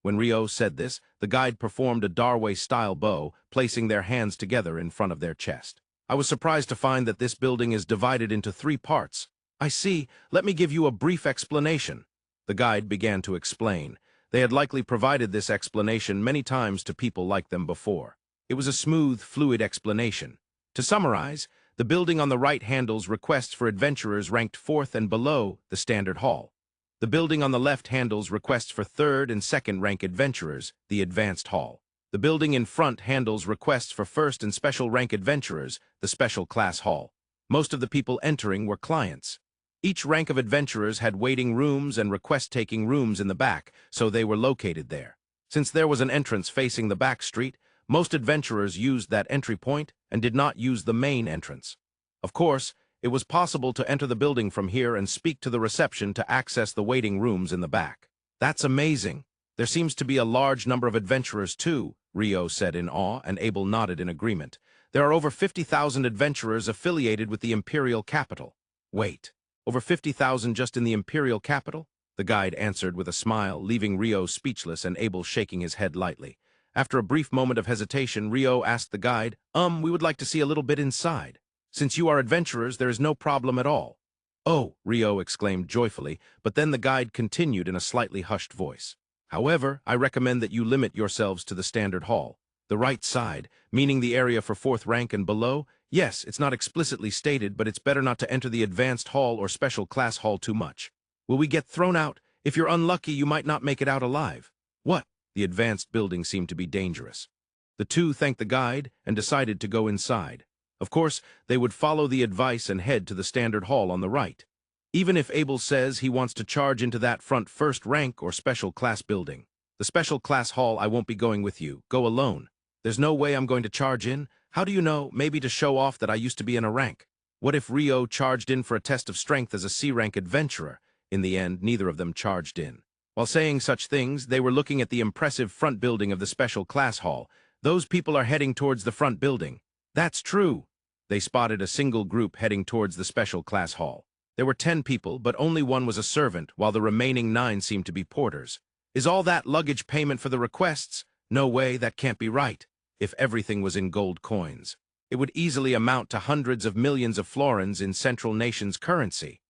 When Rio said this, the guide performed a Darway-style bow, placing their hands together in front of their chest. I was surprised to find that this building is divided into 3 parts. I see. Let me give you a brief explanation. The guide began to explain. They had likely provided this explanation many times to people like them before. It was a smooth, fluid explanation. To summarize, the building on the right handles requests for adventurers ranked 4th and below the standard hall. The building on the left handles requests for 3rd and 2nd rank adventurers, the advanced hall. The building in front handles requests for 1st and special rank adventurers, the special class hall. Most of the people entering were clients. Each rank of adventurers had waiting rooms and request-taking rooms in the back, so they were located there. Since there was an entrance facing the back street, most adventurers used that entry point and did not use the main entrance. Of course, it was possible to enter the building from here and speak to the reception to access the waiting rooms in the back. That's amazing. There seems to be a large number of adventurers too, Rio said in awe, and Abel nodded in agreement. There are over 50,000 adventurers affiliated with the Imperial capital. Wait, over 50,000 just in the Imperial capital? The guide answered with a smile, leaving Rio speechless and Abel shaking his head lightly. After a brief moment of hesitation, Rio asked the guide, we would like to see a little bit inside. Since you are adventurers, there is no problem at all. Oh, Rio exclaimed joyfully, but then the guide continued in a slightly hushed voice. However, I recommend that you limit yourselves to the standard hall. The right side, meaning the area for 4th rank and below, yes, it's not explicitly stated, but it's better not to enter the advanced hall or special class hall too much. Will we get thrown out? If you're unlucky, you might not make it out alive. What? The advanced building seemed to be dangerous. The two thanked the guide and decided to go inside. Of course, they would follow the advice and head to the standard hall on the right. Even if Abel says he wants to charge into that front 1st rank or special class building. The special class hall, I won't be going with you. Go alone. There's no way I'm going to charge in. How do you know? Maybe to show off that I used to be in a rank. What if Rio charged in for a test of strength as a C-rank adventurer? In the end, neither of them charged in. While saying such things, they were looking at the impressive front building of the special class hall. Those people are heading towards the front building. That's true, They spotted a single group heading towards the special class hall. There were 10 people, but only one was a servant, while the remaining 9 seemed to be porters. Is all that luggage payment for the requests? No way, that can't be right. If everything was in gold coins, it would easily amount to hundreds of millions of florins in Central Nation's currency.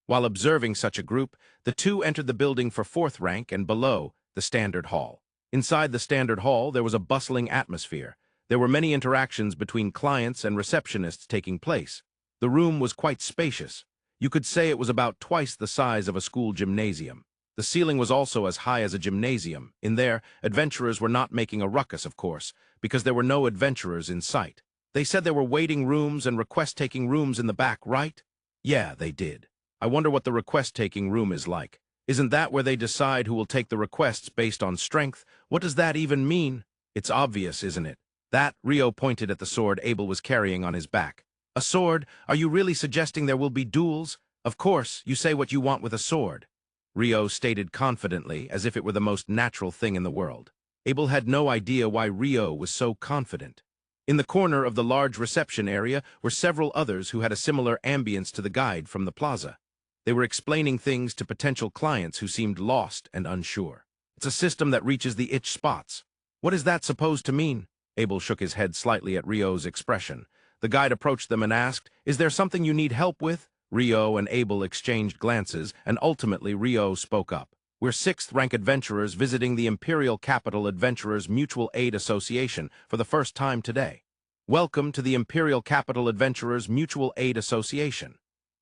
While observing such a group, the two entered the building for 4th rank and below, the Standard Hall. Inside the Standard Hall, there was a bustling atmosphere. There were many interactions between clients and receptionists taking place. The room was quite spacious. You could say it was about twice the size of a school gymnasium. The ceiling was also as high as a gymnasium. In there, adventurers were not making a ruckus, of course, because there were no adventurers in sight. They said there were waiting rooms and request-taking rooms in the back, right? Yeah, they did. I wonder what the request-taking room is like. Isn't that where they decide who will take the requests based on strength? What does that even mean? It's obvious, isn't it? That, Rio pointed at the sword Abel was carrying on his back. A sword? Are you really suggesting there will be duels? Of course, you say what you want with a sword. Rio stated confidently, as if it were the most natural thing in the world. Abel had no idea why Rio was so confident. In the corner of the large reception area were several others who had a similar ambience to the guide from the plaza. They were explaining things to potential clients who seemed lost and unsure. It's a system that reaches the itch spots. What is that supposed to mean? Abel shook his head slightly at Rio's expression. The guide approached them and asked, "Is there something you need help with?" Rio and Abel exchanged glances, and ultimately Rio spoke up. "We're 6th-rank adventurers visiting the Imperial Capital Adventurers Mutual Aid Association for the first time today. Welcome to the Imperial Capital Adventurers Mutual Aid Association."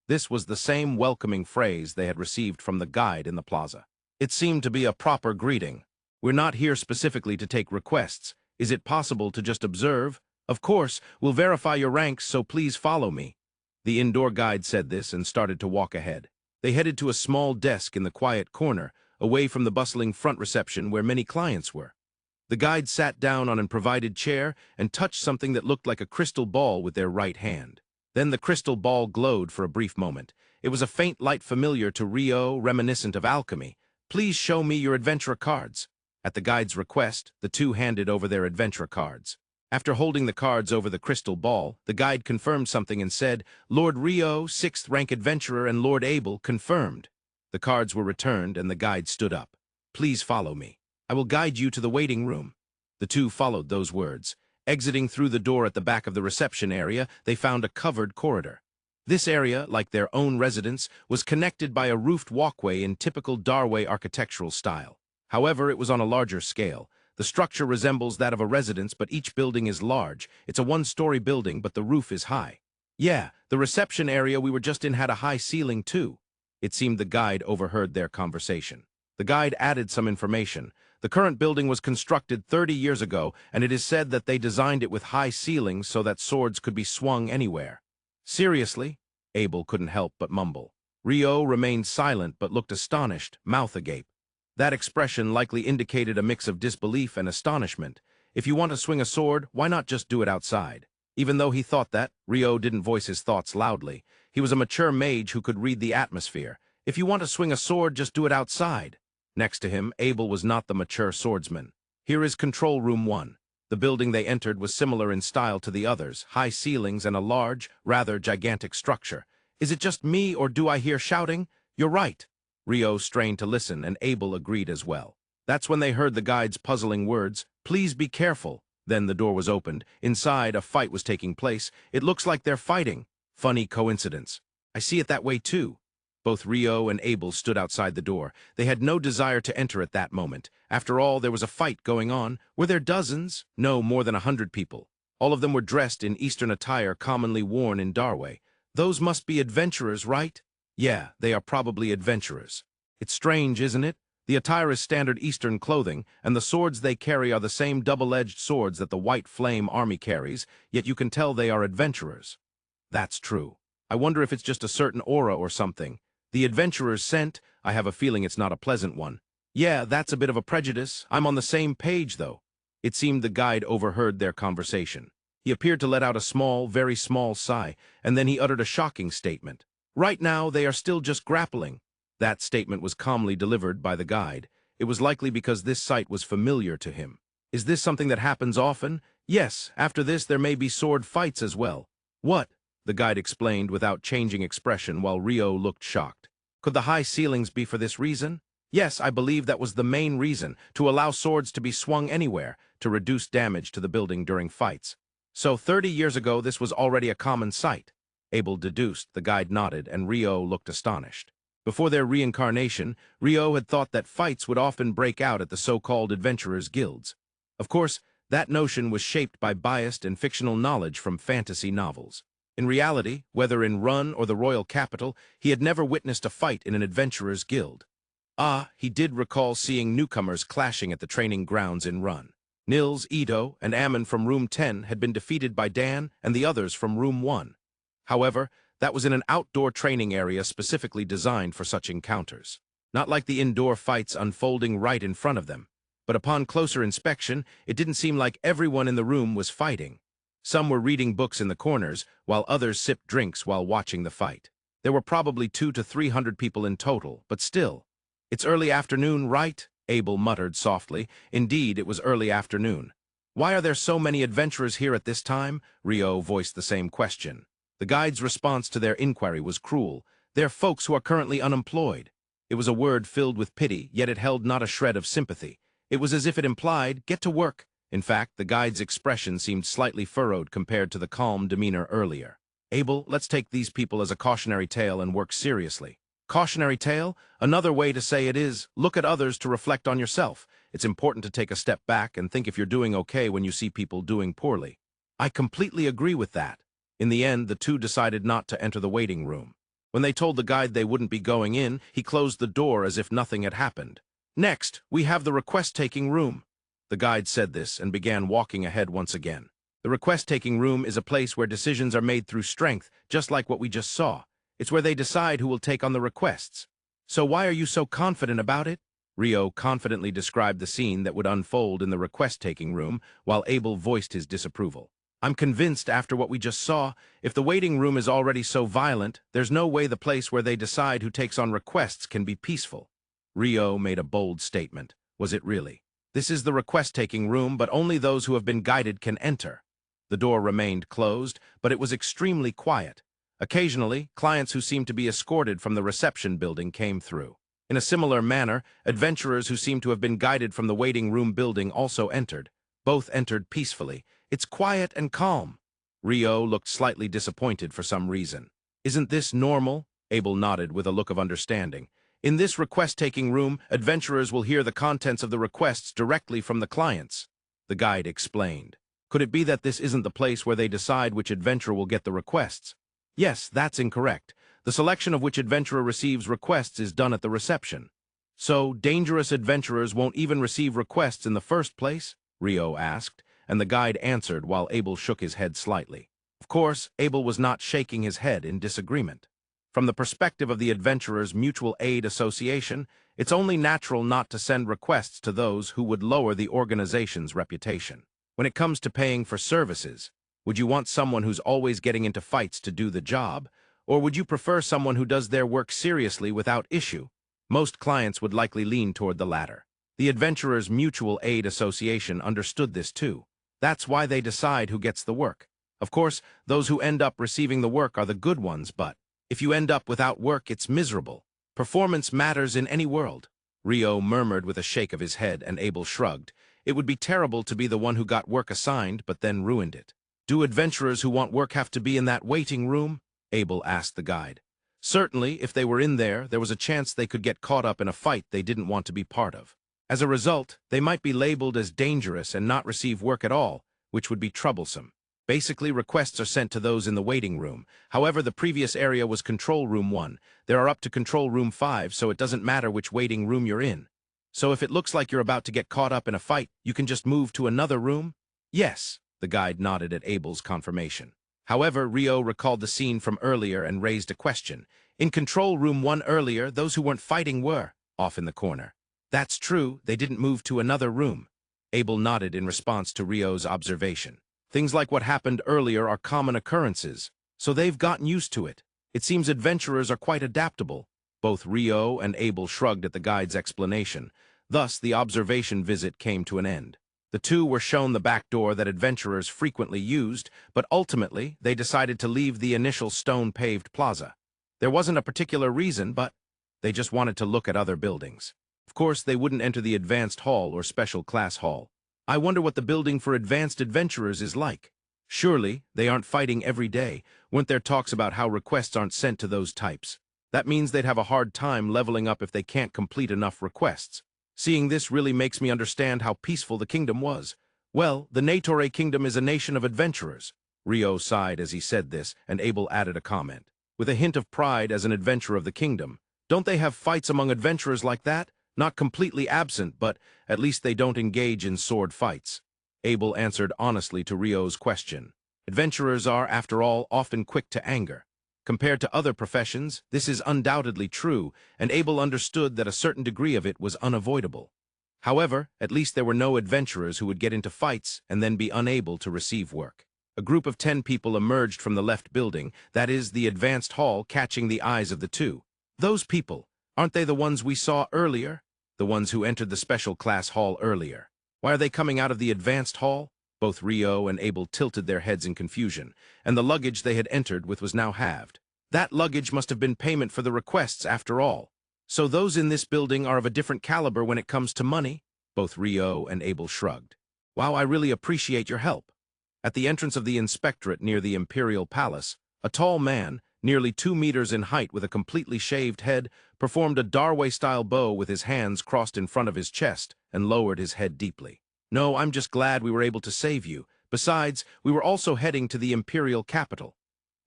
This was the same welcoming phrase they had received from the guide in the plaza. It seemed to be a proper greeting. "We're not here specifically to take requests. Is it possible to just observe? Of course, we'll verify your ranks, so please follow me." The indoor guide said this and started to walk ahead. They headed to a small desk in the quiet corner, away from the bustling front reception where many clients were. The guide sat down on a provided chair and touched something that looked like a crystal ball with their right hand. Then the crystal ball glowed for a brief moment. It was a faint light familiar to Rio, reminiscent of alchemy. "Please show me your adventurer cards." At the guide's request, the two handed over their adventurer cards. After holding the cards over the crystal ball, the guide confirmed something and said, "Lord Rio, 6th-rank adventurer, and Lord Abel, confirmed." The cards were returned, and the guide stood up. "Please follow me. I will guide you to the waiting room." The two followed those words. Exiting through the door at the back of the reception area, they found a covered corridor. This area, like their own residence, was connected by a roofed walkway in typical Darway architectural style. However, it was on a larger scale. The structure resembles that of a residence, but each building is large. It's a 1-story building, but the roof is high. "Yeah, the reception area we were just in had a high ceiling, too." It seemed the guide overheard their conversation. The guide added some information. The current building was constructed 30 years ago, and it is said that they designed it with high ceilings so that swords could be swung anywhere. "Seriously?" Abel couldn't help but mumble. Rio remained silent but looked astonished, mouth agape. That expression likely indicated a mix of disbelief and astonishment. If you want to swing a sword, why not just do it outside? Even though he thought that, Rio didn't voice his thoughts loudly. He was a mature mage who could read the atmosphere. If you want to swing a sword, just do it outside. Next to him, Abel was not the mature swordsman. "Here is Control Room 1. The building they entered was similar in style to the others, high ceilings and a large, rather gigantic structure. "Is it just me, or do I hear shouting?" "You're right." Rio strained to listen, and Abel agreed as well. That's when they heard the guide's puzzling words, "Please be careful." Then the door was opened. Inside, a fight was taking place. "It looks like they're fighting." Funny coincidence. "I see it that way too." Both Rio and Abel stood outside the door. They had no desire to enter at that moment. After all, there was a fight going on. Were there dozens? No, more than 100 people. All of them were dressed in Eastern attire commonly worn in Darway. Those must be adventurers, right? Yeah, they are probably adventurers. It's strange, isn't it? The attire is standard Eastern clothing, and the swords they carry are the same double-edged swords that the White Flame Army carries, yet you can tell they are adventurers. That's true. I wonder if it's just a certain aura or something. The adventurer's scent, I have a feeling it's not a pleasant one. Yeah, that's a bit of a prejudice. I'm on the same page, though. It seemed the guide overheard their conversation. He appeared to let out a small, very small sigh, and then he uttered a shocking statement. "Right now, they are still just grappling." That statement was calmly delivered by the guide. It was likely because this sight was familiar to him. "Is this something that happens often?" "Yes, after this there may be sword fights as well." What? The guide explained without changing expression while Rio looked shocked. Could the high ceilings be for this reason? Yes, I believe that was the main reason, to allow swords to be swung anywhere, to reduce damage to the building during fights. So 30 years ago this was already a common sight. Abel deduced, the guide nodded, and Rio looked astonished. Before their reincarnation, Rio had thought that fights would often break out at the so-called adventurers' guilds. Of course, that notion was shaped by biased and fictional knowledge from fantasy novels. In reality, whether in Run or the royal capital, he had never witnessed a fight in an adventurer's guild. He did recall seeing newcomers clashing at the training grounds in Run. Nils, Ito, and Ammon from Room 10 had been defeated by Dan and the others from Room 1. However, that was in an outdoor training area specifically designed for such encounters. Not like the indoor fights unfolding right in front of them. But upon closer inspection, it didn't seem like everyone in the room was fighting. Some were reading books in the corners, while others sipped drinks while watching the fight. There were probably 200 to 300 people in total, but still. It's early afternoon, right? Abel muttered softly. Indeed, it was early afternoon. Why are there so many adventurers here at this time? Rio voiced the same question. The guide's response to their inquiry was cruel. They're folks who are currently unemployed. It was a word filled with pity, yet it held not a shred of sympathy. It was as if it implied, get to work. In fact, the guide's expression seemed slightly furrowed compared to the calm demeanor earlier. Abel, let's take these people as a cautionary tale and work seriously. Cautionary tale? Another way to say it is, look at others to reflect on yourself. It's important to take a step back and think if you're doing okay when you see people doing poorly. I completely agree with that. In the end, the two decided not to enter the waiting room. When they told the guide they wouldn't be going in, he closed the door as if nothing had happened. Next, we have the request-taking room. The guide said this and began walking ahead once again. The request-taking room is a place where decisions are made through strength, just like what we just saw. It's where they decide who will take on the requests. So why are you so confident about it? Rio confidently described the scene that would unfold in the request-taking room, while Abel voiced his disapproval. I'm convinced after what we just saw, if the waiting room is already so violent, there's no way the place where they decide who takes on requests can be peaceful. Rio made a bold statement. Was it really? This is the request-taking room, but only those who have been guided can enter. The door remained closed, but it was extremely quiet. Occasionally, clients who seemed to be escorted from the reception building came through. In a similar manner, adventurers who seemed to have been guided from the waiting room building also entered. Both entered peacefully. It's quiet and calm. Rio looked slightly disappointed for some reason. Isn't this normal? Abel nodded with a look of understanding. In this request-taking room, adventurers will hear the contents of the requests directly from the clients. The guide explained. Could it be that this isn't the place where they decide which adventurer will get the requests? Yes, that's incorrect. The selection of which adventurer receives requests is done at the reception. So, dangerous adventurers won't even receive requests in the first place? Rio asked, and the guide answered while Abel shook his head slightly. Of course, Abel was not shaking his head in disagreement. From the perspective of the Adventurers' Mutual Aid Association, it's only natural not to send requests to those who would lower the organization's reputation. When it comes to paying for services, would you want someone who's always getting into fights to do the job, or would you prefer someone who does their work seriously without issue? Most clients would likely lean toward the latter. The Adventurers' Mutual Aid Association understood this too. That's why they decide who gets the work. Of course, those who end up receiving the work are the good ones, but if you end up without work, it's miserable. Performance matters in any world. Rio murmured with a shake of his head, and Abel shrugged. It would be terrible to be the one who got work assigned, but then ruined it. Do adventurers who want work have to be in that waiting room? Abel asked the guide. Certainly, if they were in there, there was a chance they could get caught up in a fight they didn't want to be part of. As a result, they might be labeled as dangerous and not receive work at all, which would be troublesome. Basically, requests are sent to those in the waiting room. However, the previous area was Control Room 1. There are up to Control Room 5, so it doesn't matter which waiting room you're in. So if it looks like you're about to get caught up in a fight, you can just move to another room? Yes, the guide nodded at Abel's confirmation. However, Rio recalled the scene from earlier and raised a question. In Control Room 1 earlier, those who weren't fighting were off in the corner. That's true, they didn't move to another room. Abel nodded in response to Rio's observation. Things like what happened earlier are common occurrences, so they've gotten used to it. It seems adventurers are quite adaptable. Both Rio and Abel shrugged at the guide's explanation. Thus, the observation visit came to an end. The two were shown the back door that adventurers frequently used, but ultimately they decided to leave the initial stone-paved plaza. There wasn't a particular reason, but they just wanted to look at other buildings. Of course, they wouldn't enter the advanced hall or special class hall. I wonder what the building for advanced adventurers is like. Surely, they aren't fighting every day. Weren't there talks about how requests aren't sent to those types? That means they'd have a hard time leveling up if they can't complete enough requests. Seeing this really makes me understand how peaceful the kingdom was. Well, the Natore kingdom is a nation of adventurers. Rio sighed as he said this, and Abel added a comment. With a hint of pride as an adventurer of the kingdom. Don't they have fights among adventurers like that? Not completely absent, but at least they don't engage in sword fights. Abel answered honestly to Rio's question. Adventurers are, after all, often quick to anger. Compared to other professions, this is undoubtedly true, and Abel understood that a certain degree of it was unavoidable. However, at least there were no adventurers who would get into fights and then be unable to receive work. A group of 10 people emerged from the left building, that is, the advanced hall, catching the eyes of the two. Those people, aren't they the ones we saw earlier? The ones who entered the special class hall earlier. Why are they coming out of the advanced hall? Both Rio and Abel tilted their heads in confusion, and the luggage they had entered with was now halved. That luggage must have been payment for the requests after all. So those in this building are of a different caliber when it comes to money? Both Rio and Abel shrugged. Wow, I really appreciate your help. At the entrance of the inspectorate near the Imperial Palace, a tall man, nearly 2 meters in height with a completely shaved head, performed a Darway-style bow with his hands crossed in front of his chest and lowered his head deeply. No, I'm just glad we were able to save you. Besides, we were also heading to the Imperial capital.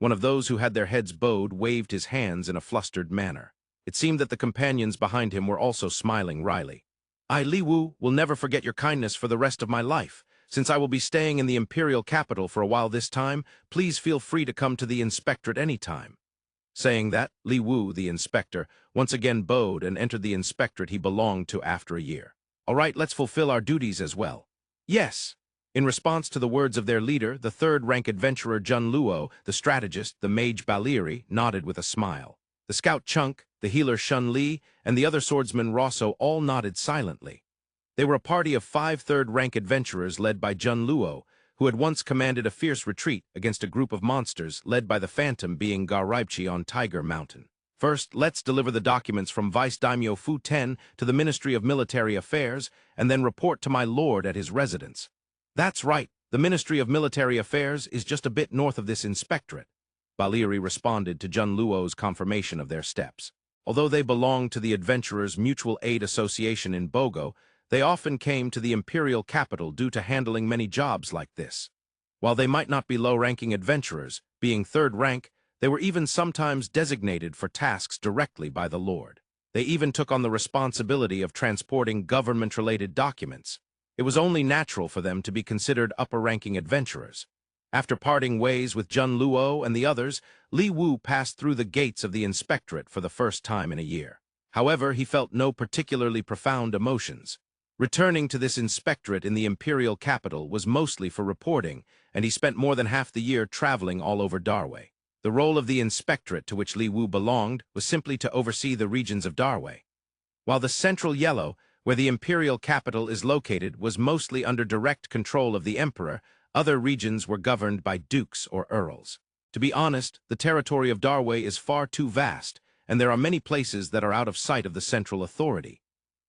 One of those who had their heads bowed waved his hands in a flustered manner. It seemed that the companions behind him were also smiling wryly. I, Li Wu, will never forget your kindness for the rest of my life. Since I will be staying in the Imperial capital for a while this time, please feel free to come to the inspectorate any time. Saying that, Li Wu, the inspector, once again bowed and entered the inspectorate he belonged to after a year. All right, let's fulfill our duties as well. Yes. In response to the words of their leader, the third-rank adventurer Jun Luo, the strategist, the mage Baleri, nodded with a smile. The scout Chunk, the healer Shun Li, and the other swordsman Rosso all nodded silently. They were a party of 5 third-rank adventurers led by Jun Luo, who had once commanded a fierce retreat against a group of monsters led by the Phantom being Garraipchi on Tiger Mountain. First, let's deliver the documents from Vice Daimyo Fu Ten to the Ministry of Military Affairs, and then report to my lord at his residence. That's right, the Ministry of Military Affairs is just a bit north of this inspectorate. Baleri responded to Jun Luo's confirmation of their steps. Although they belonged to the Adventurers Mutual Aid Association in Bogo, they often came to the Imperial capital due to handling many jobs like this. While they might not be low-ranking adventurers, being third rank, they were even sometimes designated for tasks directly by the Lord. They even took on the responsibility of transporting government-related documents. It was only natural for them to be considered upper-ranking adventurers. After parting ways with Jun Luo and the others, Li Wu passed through the gates of the inspectorate for the first time in a year. However, he felt no particularly profound emotions. Returning to this inspectorate in the Imperial capital was mostly for reporting, and he spent more than half the year traveling all over Darway. The role of the inspectorate to which Li Wu belonged was simply to oversee the regions of Darway. While the Central Yellow, where the Imperial capital is located, was mostly under direct control of the Emperor, other regions were governed by dukes or earls. To be honest, the territory of Darway is far too vast, and there are many places that are out of sight of the central authority.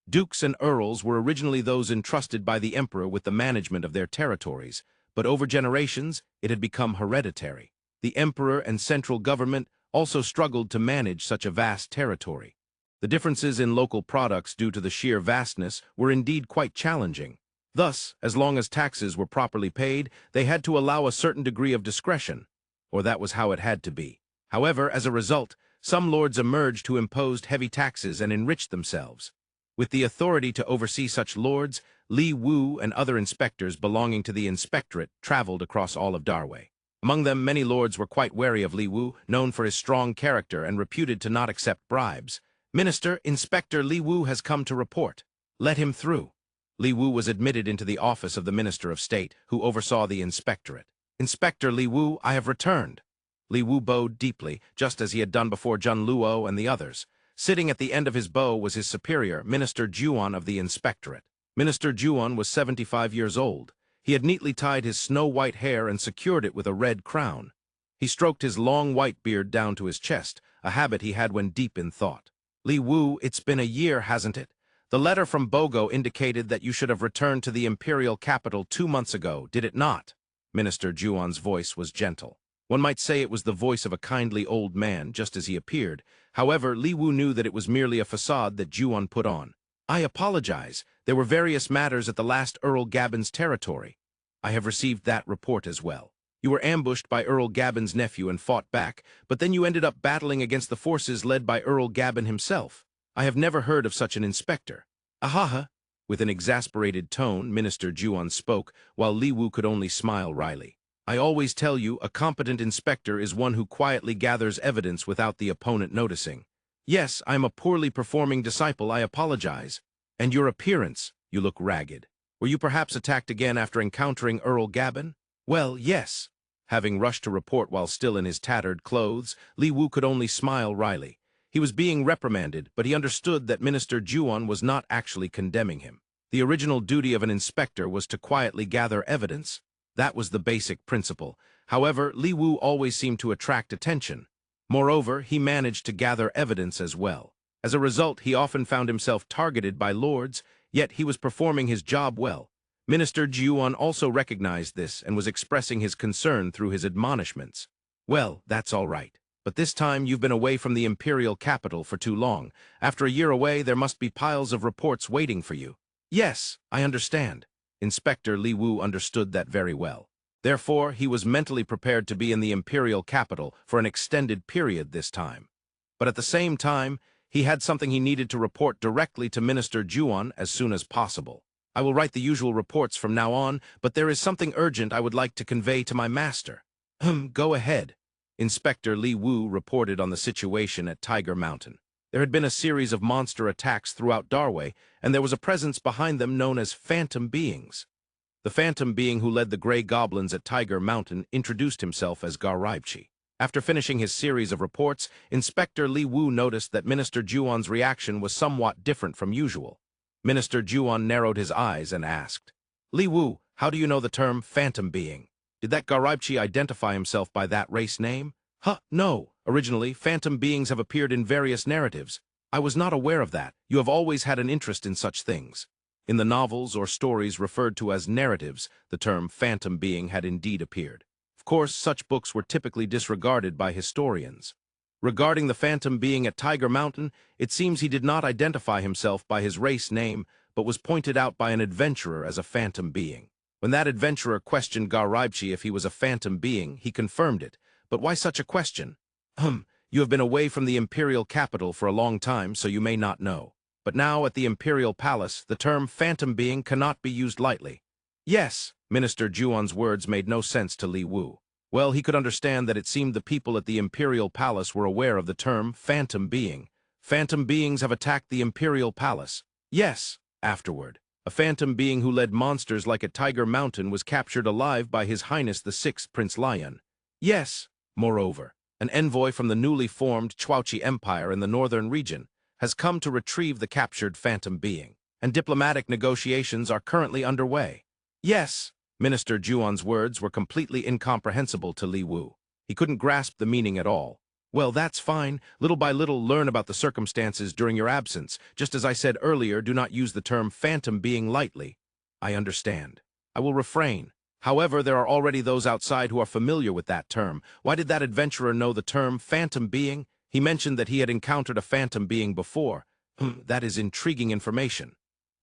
Dukes and earls were originally those entrusted by the Emperor with the management of their territories, but over generations it had become hereditary. The Emperor and central government also struggled to manage such a vast territory. The differences in local products due to the sheer vastness were indeed quite challenging. Thus, as long as taxes were properly paid, they had to allow a certain degree of discretion, or that was how it had to be. However, as a result, some lords emerged who imposed heavy taxes and enriched themselves. With the authority to oversee such lords, Li Wu and other inspectors belonging to the inspectorate traveled across all of Darway. Among them, many lords were quite wary of Li Wu, known for his strong character and reputed to not accept bribes. Minister, Inspector Li Wu has come to report. Let him through. Li Wu was admitted into the office of the Minister of State, who oversaw the inspectorate. Inspector Li Wu, I have returned. Li Wu bowed deeply, just as he had done before Jun Luo and the others. Sitting at the end of his bow was his superior, Minister Juan of the inspectorate. Minister Chouon was 75 years old. He had neatly tied his snow-white hair and secured it with a red crown. He stroked his long white beard down to his chest, a habit he had when deep in thought. "Li Wu, it's been a year, hasn't it? The letter from Bogo indicated that you should have returned to the Imperial capital 2 months ago, did it not?" Minister Chouon's voice was gentle. One might say it was the voice of a kindly old man, just as he appeared. However, Li Wu knew that it was merely a facade that Chouon put on. "I apologize. There were various matters at the last Earl Gabin's territory. I have received that report as well. You were ambushed by Earl Gabin's nephew and fought back, but then you ended up battling against the forces led by Earl Gabin himself. I have never heard of such an inspector." "Ahaha." With an exasperated tone, Minister Chouon spoke, while Li Wu could only smile wryly. "I always tell you, a competent inspector is one who quietly gathers evidence without the opponent noticing. Yes, I am a poorly performing disciple, I apologize. And your appearance, you look ragged. Were you perhaps attacked again after encountering Earl Gabin?" "Well, yes." Having rushed to report while still in his tattered clothes, Li Wu could only smile wryly. He was being reprimanded, but he understood that Minister Chouon was not actually condemning him. The original duty of an inspector was to quietly gather evidence. That was the basic principle. However, Li Wu always seemed to attract attention. Moreover, he managed to gather evidence as well. As a result, he often found himself targeted by lords, yet he was performing his job well. Minister Chouon also recognized this and was expressing his concern through his admonishments. "Well, that's all right. But this time you've been away from the Imperial capital for too long. After a year away, there must be piles of reports waiting for you." "Yes, I understand." Inspector Li Wu understood that very well. Therefore, he was mentally prepared to be in the Imperial capital for an extended period this time. But at the same time, he had something he needed to report directly to Minister Chouon as soon as possible. "I will write the usual reports from now on, but there is something urgent I would like to convey to my master." Go ahead." Inspector Li Wu reported on the situation at Tiger Mountain. There had been a series of monster attacks throughout Darway, and there was a presence behind them known as phantom beings. The phantom being who led the Grey Goblins at Tiger Mountain introduced himself as Garibchi. After finishing his series of reports, Inspector Li Wu noticed that Minister Chouon's reaction was somewhat different from usual. Minister Chouon narrowed his eyes and asked, "Li Wu, how do you know the term phantom being? Did that Garibchi identify himself by that race name?" No. Originally, phantom beings have appeared in various narratives. I was not aware of that. You have always had an interest in such things." In the novels or stories referred to as narratives, the term phantom being had indeed appeared. Of course, such books were typically disregarded by historians. Regarding the phantom being at Tiger Mountain, it seems he did not identify himself by his race name, but was pointed out by an adventurer as a phantom being. When that adventurer questioned Garibchi if he was a phantom being, he confirmed it. But why such a question? You have been away from the Imperial capital for a long time, so you may not know. But now at the Imperial Palace, the term phantom being cannot be used lightly." "Yes." Minister Chouon's words made no sense to Li Wu. Well, he could understand that it seemed the people at the Imperial Palace were aware of the term phantom being. "Phantom beings have attacked the Imperial Palace." "Yes." Afterward, a phantom being who led monsters like at Tiger Mountain was captured alive by His Highness the Sixth Prince Lyun. "Yes." Moreover, an envoy from the newly formed Chouochi Empire in the northern region has come to retrieve the captured phantom being, and diplomatic negotiations are currently underway. "Yes." Minister Chouon's words were completely incomprehensible to Li Wu. He couldn't grasp the meaning at all. "Well, that's fine. Little by little, learn about the circumstances during your absence. Just as I said earlier, do not use the term phantom being lightly." "I understand. I will refrain. However, there are already those outside who are familiar with that term. Why did that adventurer know the term phantom being? He mentioned that he had encountered a phantom being before. That is intriguing information."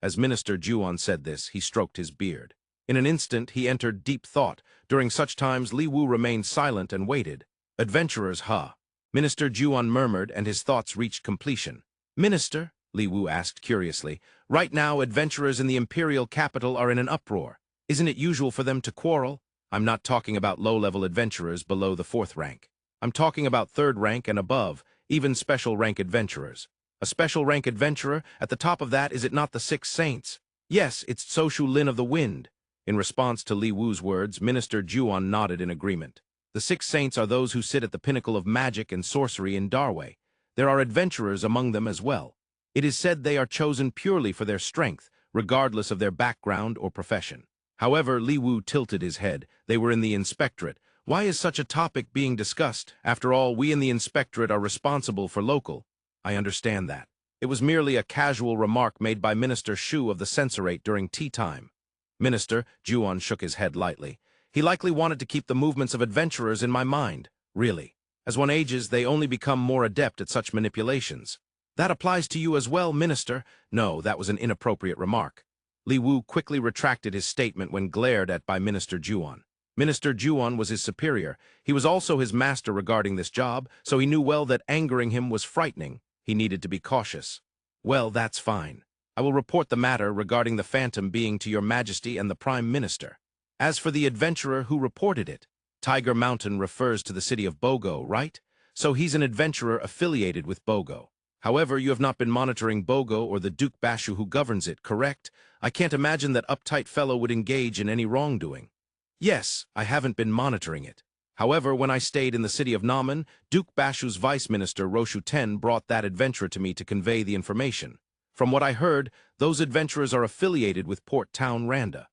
As Minister Chouon said this, he stroked his beard. In an instant, he entered deep thought. During such times, Li Wu remained silent and waited. "Adventurers, huh?" Minister Chouon murmured, and his thoughts reached completion. "Minister?" Li Wu asked curiously. "Right now, adventurers in the Imperial capital are in an uproar. Isn't it usual for them to quarrel? I'm not talking about low-level adventurers below the 4th rank. I'm talking about 3rd rank and above, even special rank adventurers. A special rank adventurer, at the top of that, is it not the 6 saints? Yes, it's Soshu Lin of the Wind." In response to Li Wu's words, Minister Chouon nodded in agreement. The 6 saints are those who sit at the pinnacle of magic and sorcery in Darway. There are adventurers among them as well. It is said they are chosen purely for their strength, regardless of their background or profession. However, Li Wu tilted his head. They were in the inspectorate. Why is such a topic being discussed? After all, we in the inspectorate are responsible for local. I understand that. It was merely a casual remark made by Minister Shu of the Censorate during tea time. Minister, Chouon shook his head lightly. He likely wanted to keep the movements of adventurers in my mind. Really. As one ages, they only become more adept at such manipulations. That applies to you as well, Minister. No, that was an inappropriate remark. Li Wu quickly retracted his statement when glared at by Minister Chouon. Minister Chouon was his superior. He was also his master regarding this job, so he knew well that angering him was frightening. He needed to be cautious. Well, that's fine. I will report the matter regarding the Phantom being to your Majesty and the Prime Minister. As for the adventurer who reported it, Tiger Mountain refers to the city of Bogo, right? So he's an adventurer affiliated with Bogo. However, you have not been monitoring Bogo or the Duke Bashu who governs it, correct? I can't imagine that uptight fellow would engage in any wrongdoing. Yes, I haven't been monitoring it. However, when I stayed in the city of Namen, Duke Bashu's vice minister Roshu brought that adventurer to me to convey the information. From what I heard, those adventurers are affiliated with Port Town Randa.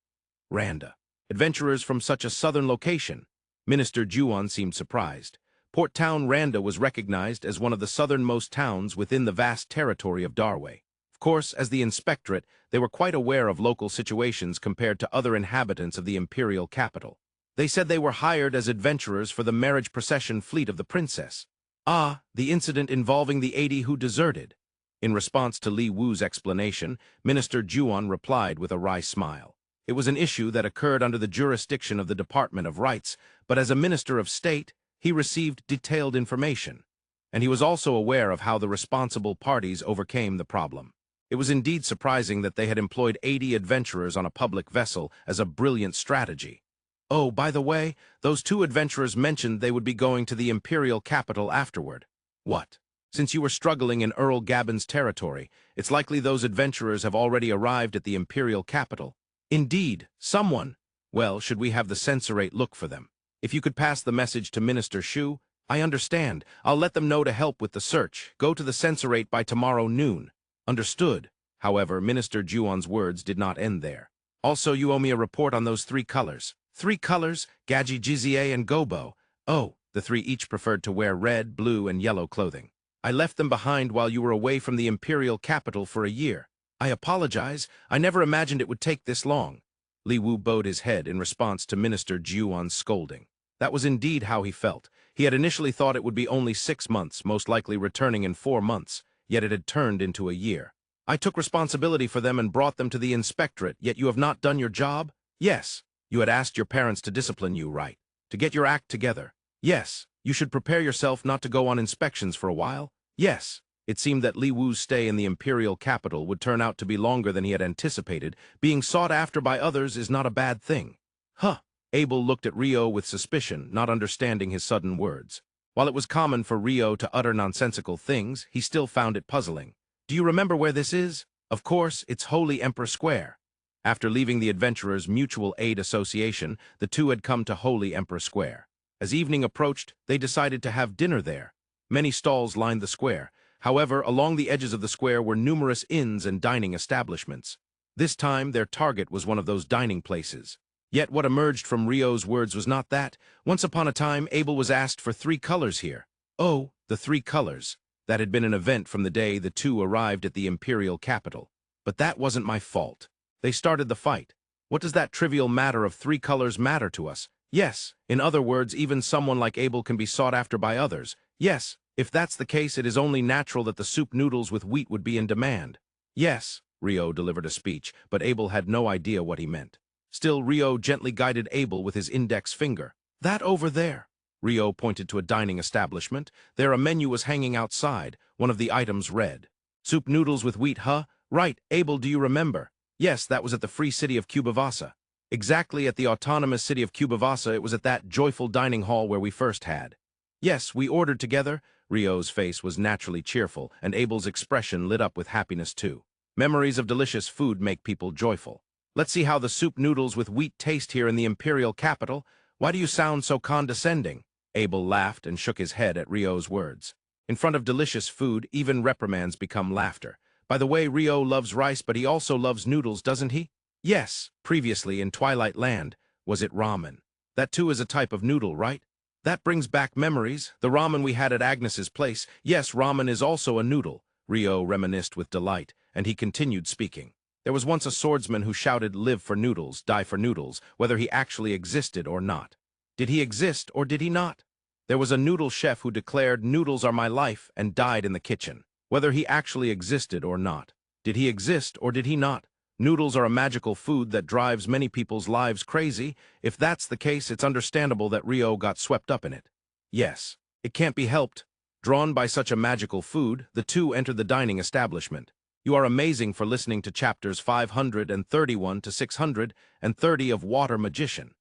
Randa. Adventurers from such a southern location. Minister Chouon seemed surprised. Port Town Randa was recognized as one of the southernmost towns within the vast territory of Darway. Of course, as the inspectorate, they were quite aware of local situations compared to other inhabitants of the Imperial capital. They said they were hired as adventurers for the marriage procession fleet of the princess. Ah, the incident involving the 80 who deserted. In response to Li Wu's explanation, Minister Chouon replied with a wry smile. It was an issue that occurred under the jurisdiction of the Department of Rights, but as a minister of state, he received detailed information. And he was also aware of how the responsible parties overcame the problem. It was indeed surprising that they had employed 80 adventurers on a public vessel as a brilliant strategy. Oh, by the way, those 2 adventurers mentioned they would be going to the Imperial capital afterward. What? Since you were struggling in Earl Gabon's territory, it's likely those adventurers have already arrived at the Imperial capital. Indeed, someone. Well, should we have the Censorate look for them? If you could pass the message to Minister Shu, I understand. I'll let them know to help with the search. Go to the Censorate by tomorrow noon. Understood. However, Minister Chouon's words did not end there. Also, you owe me a report on those 3 colors. 3 colors, Gaji Jizie and Gobo. Oh, the 3 each preferred to wear red, blue, and yellow clothing. I left them behind while you were away from the Imperial capital for a year. I apologize. I never imagined it would take this long. Li Wu bowed his head in response to Minister Chouon's scolding. That was indeed how he felt. He had initially thought it would be only 6 months, most likely returning in 4 months, yet it had turned into a year. I took responsibility for them and brought them to the inspectorate, yet you have not done your job? Yes. You had asked your parents to discipline you, right? To get your act together. Yes. You should prepare yourself not to go on inspections for a while. Yes. It seemed that Li Wu's stay in the Imperial capital would turn out to be longer than he had anticipated. Being sought after by others is not a bad thing. Huh. Abel looked at Rio with suspicion, not understanding his sudden words. While it was common for Rio to utter nonsensical things, he still found it puzzling. Do you remember where this is? Of course, it's Holy Emperor Square. After leaving the Adventurers' Mutual Aid Association, the 2 had come to Holy Emperor Square. As evening approached, they decided to have dinner there. Many stalls lined the square. However, along the edges of the square were numerous inns and dining establishments. This time, their target was one of those dining places. Yet what emerged from Rio's words was not that. Once upon a time, Abel was asked for 3 colors here. Oh, the 3 colors. That had been an event from the day the 2 arrived at the Imperial capital. But that wasn't my fault. They started the fight. What does that trivial matter of 3 colors matter to us? Yes, in other words, even someone like Abel can be sought after by others. Yes, if that's the case, it is only natural that the soup noodles with wheat would be in demand. Yes, Rio delivered a speech, but Abel had no idea what he meant. Still, Rio gently guided Abel with his index finger. That over there. Rio pointed to a dining establishment. There a menu was hanging outside. One of the items read, "Soup noodles with wheat, huh? Right, Abel, do you remember? Yes, that was at the free city of Cubavasa. Exactly at the autonomous city of Cubavasa, it was at that joyful dining hall where we first had. Yes, we ordered together." Rio's face was naturally cheerful, and Abel's expression lit up with happiness too. Memories of delicious food make people joyful. Let's see how the soup noodles with wheat taste here in the Imperial capital. Why do you sound so condescending? Abel laughed and shook his head at Rio's words. In front of delicious food, even reprimands become laughter. By the way, Rio loves rice, but he also loves noodles, doesn't he? Yes, previously in Twilight Land, was it ramen? That too is a type of noodle, right? That brings back memories, the ramen we had at Agnes's place. Yes, ramen is also a noodle, Rio reminisced with delight, and he continued speaking. There was once a swordsman who shouted, "Live for noodles, die for noodles," whether he actually existed or not. Did he exist or did he not? There was a noodle chef who declared, "Noodles are my life," and died in the kitchen. Whether he actually existed or not. Did he exist or did he not? Noodles are a magical food that drives many people's lives crazy. If that's the case, it's understandable that Rio got swept up in it. Yes, it can't be helped. Drawn by such a magical food, the two entered the dining establishment. You are amazing for listening to chapters 531 to 630 of Water Magician.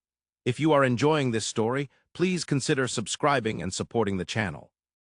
If you are enjoying this story, please consider subscribing and supporting the channel.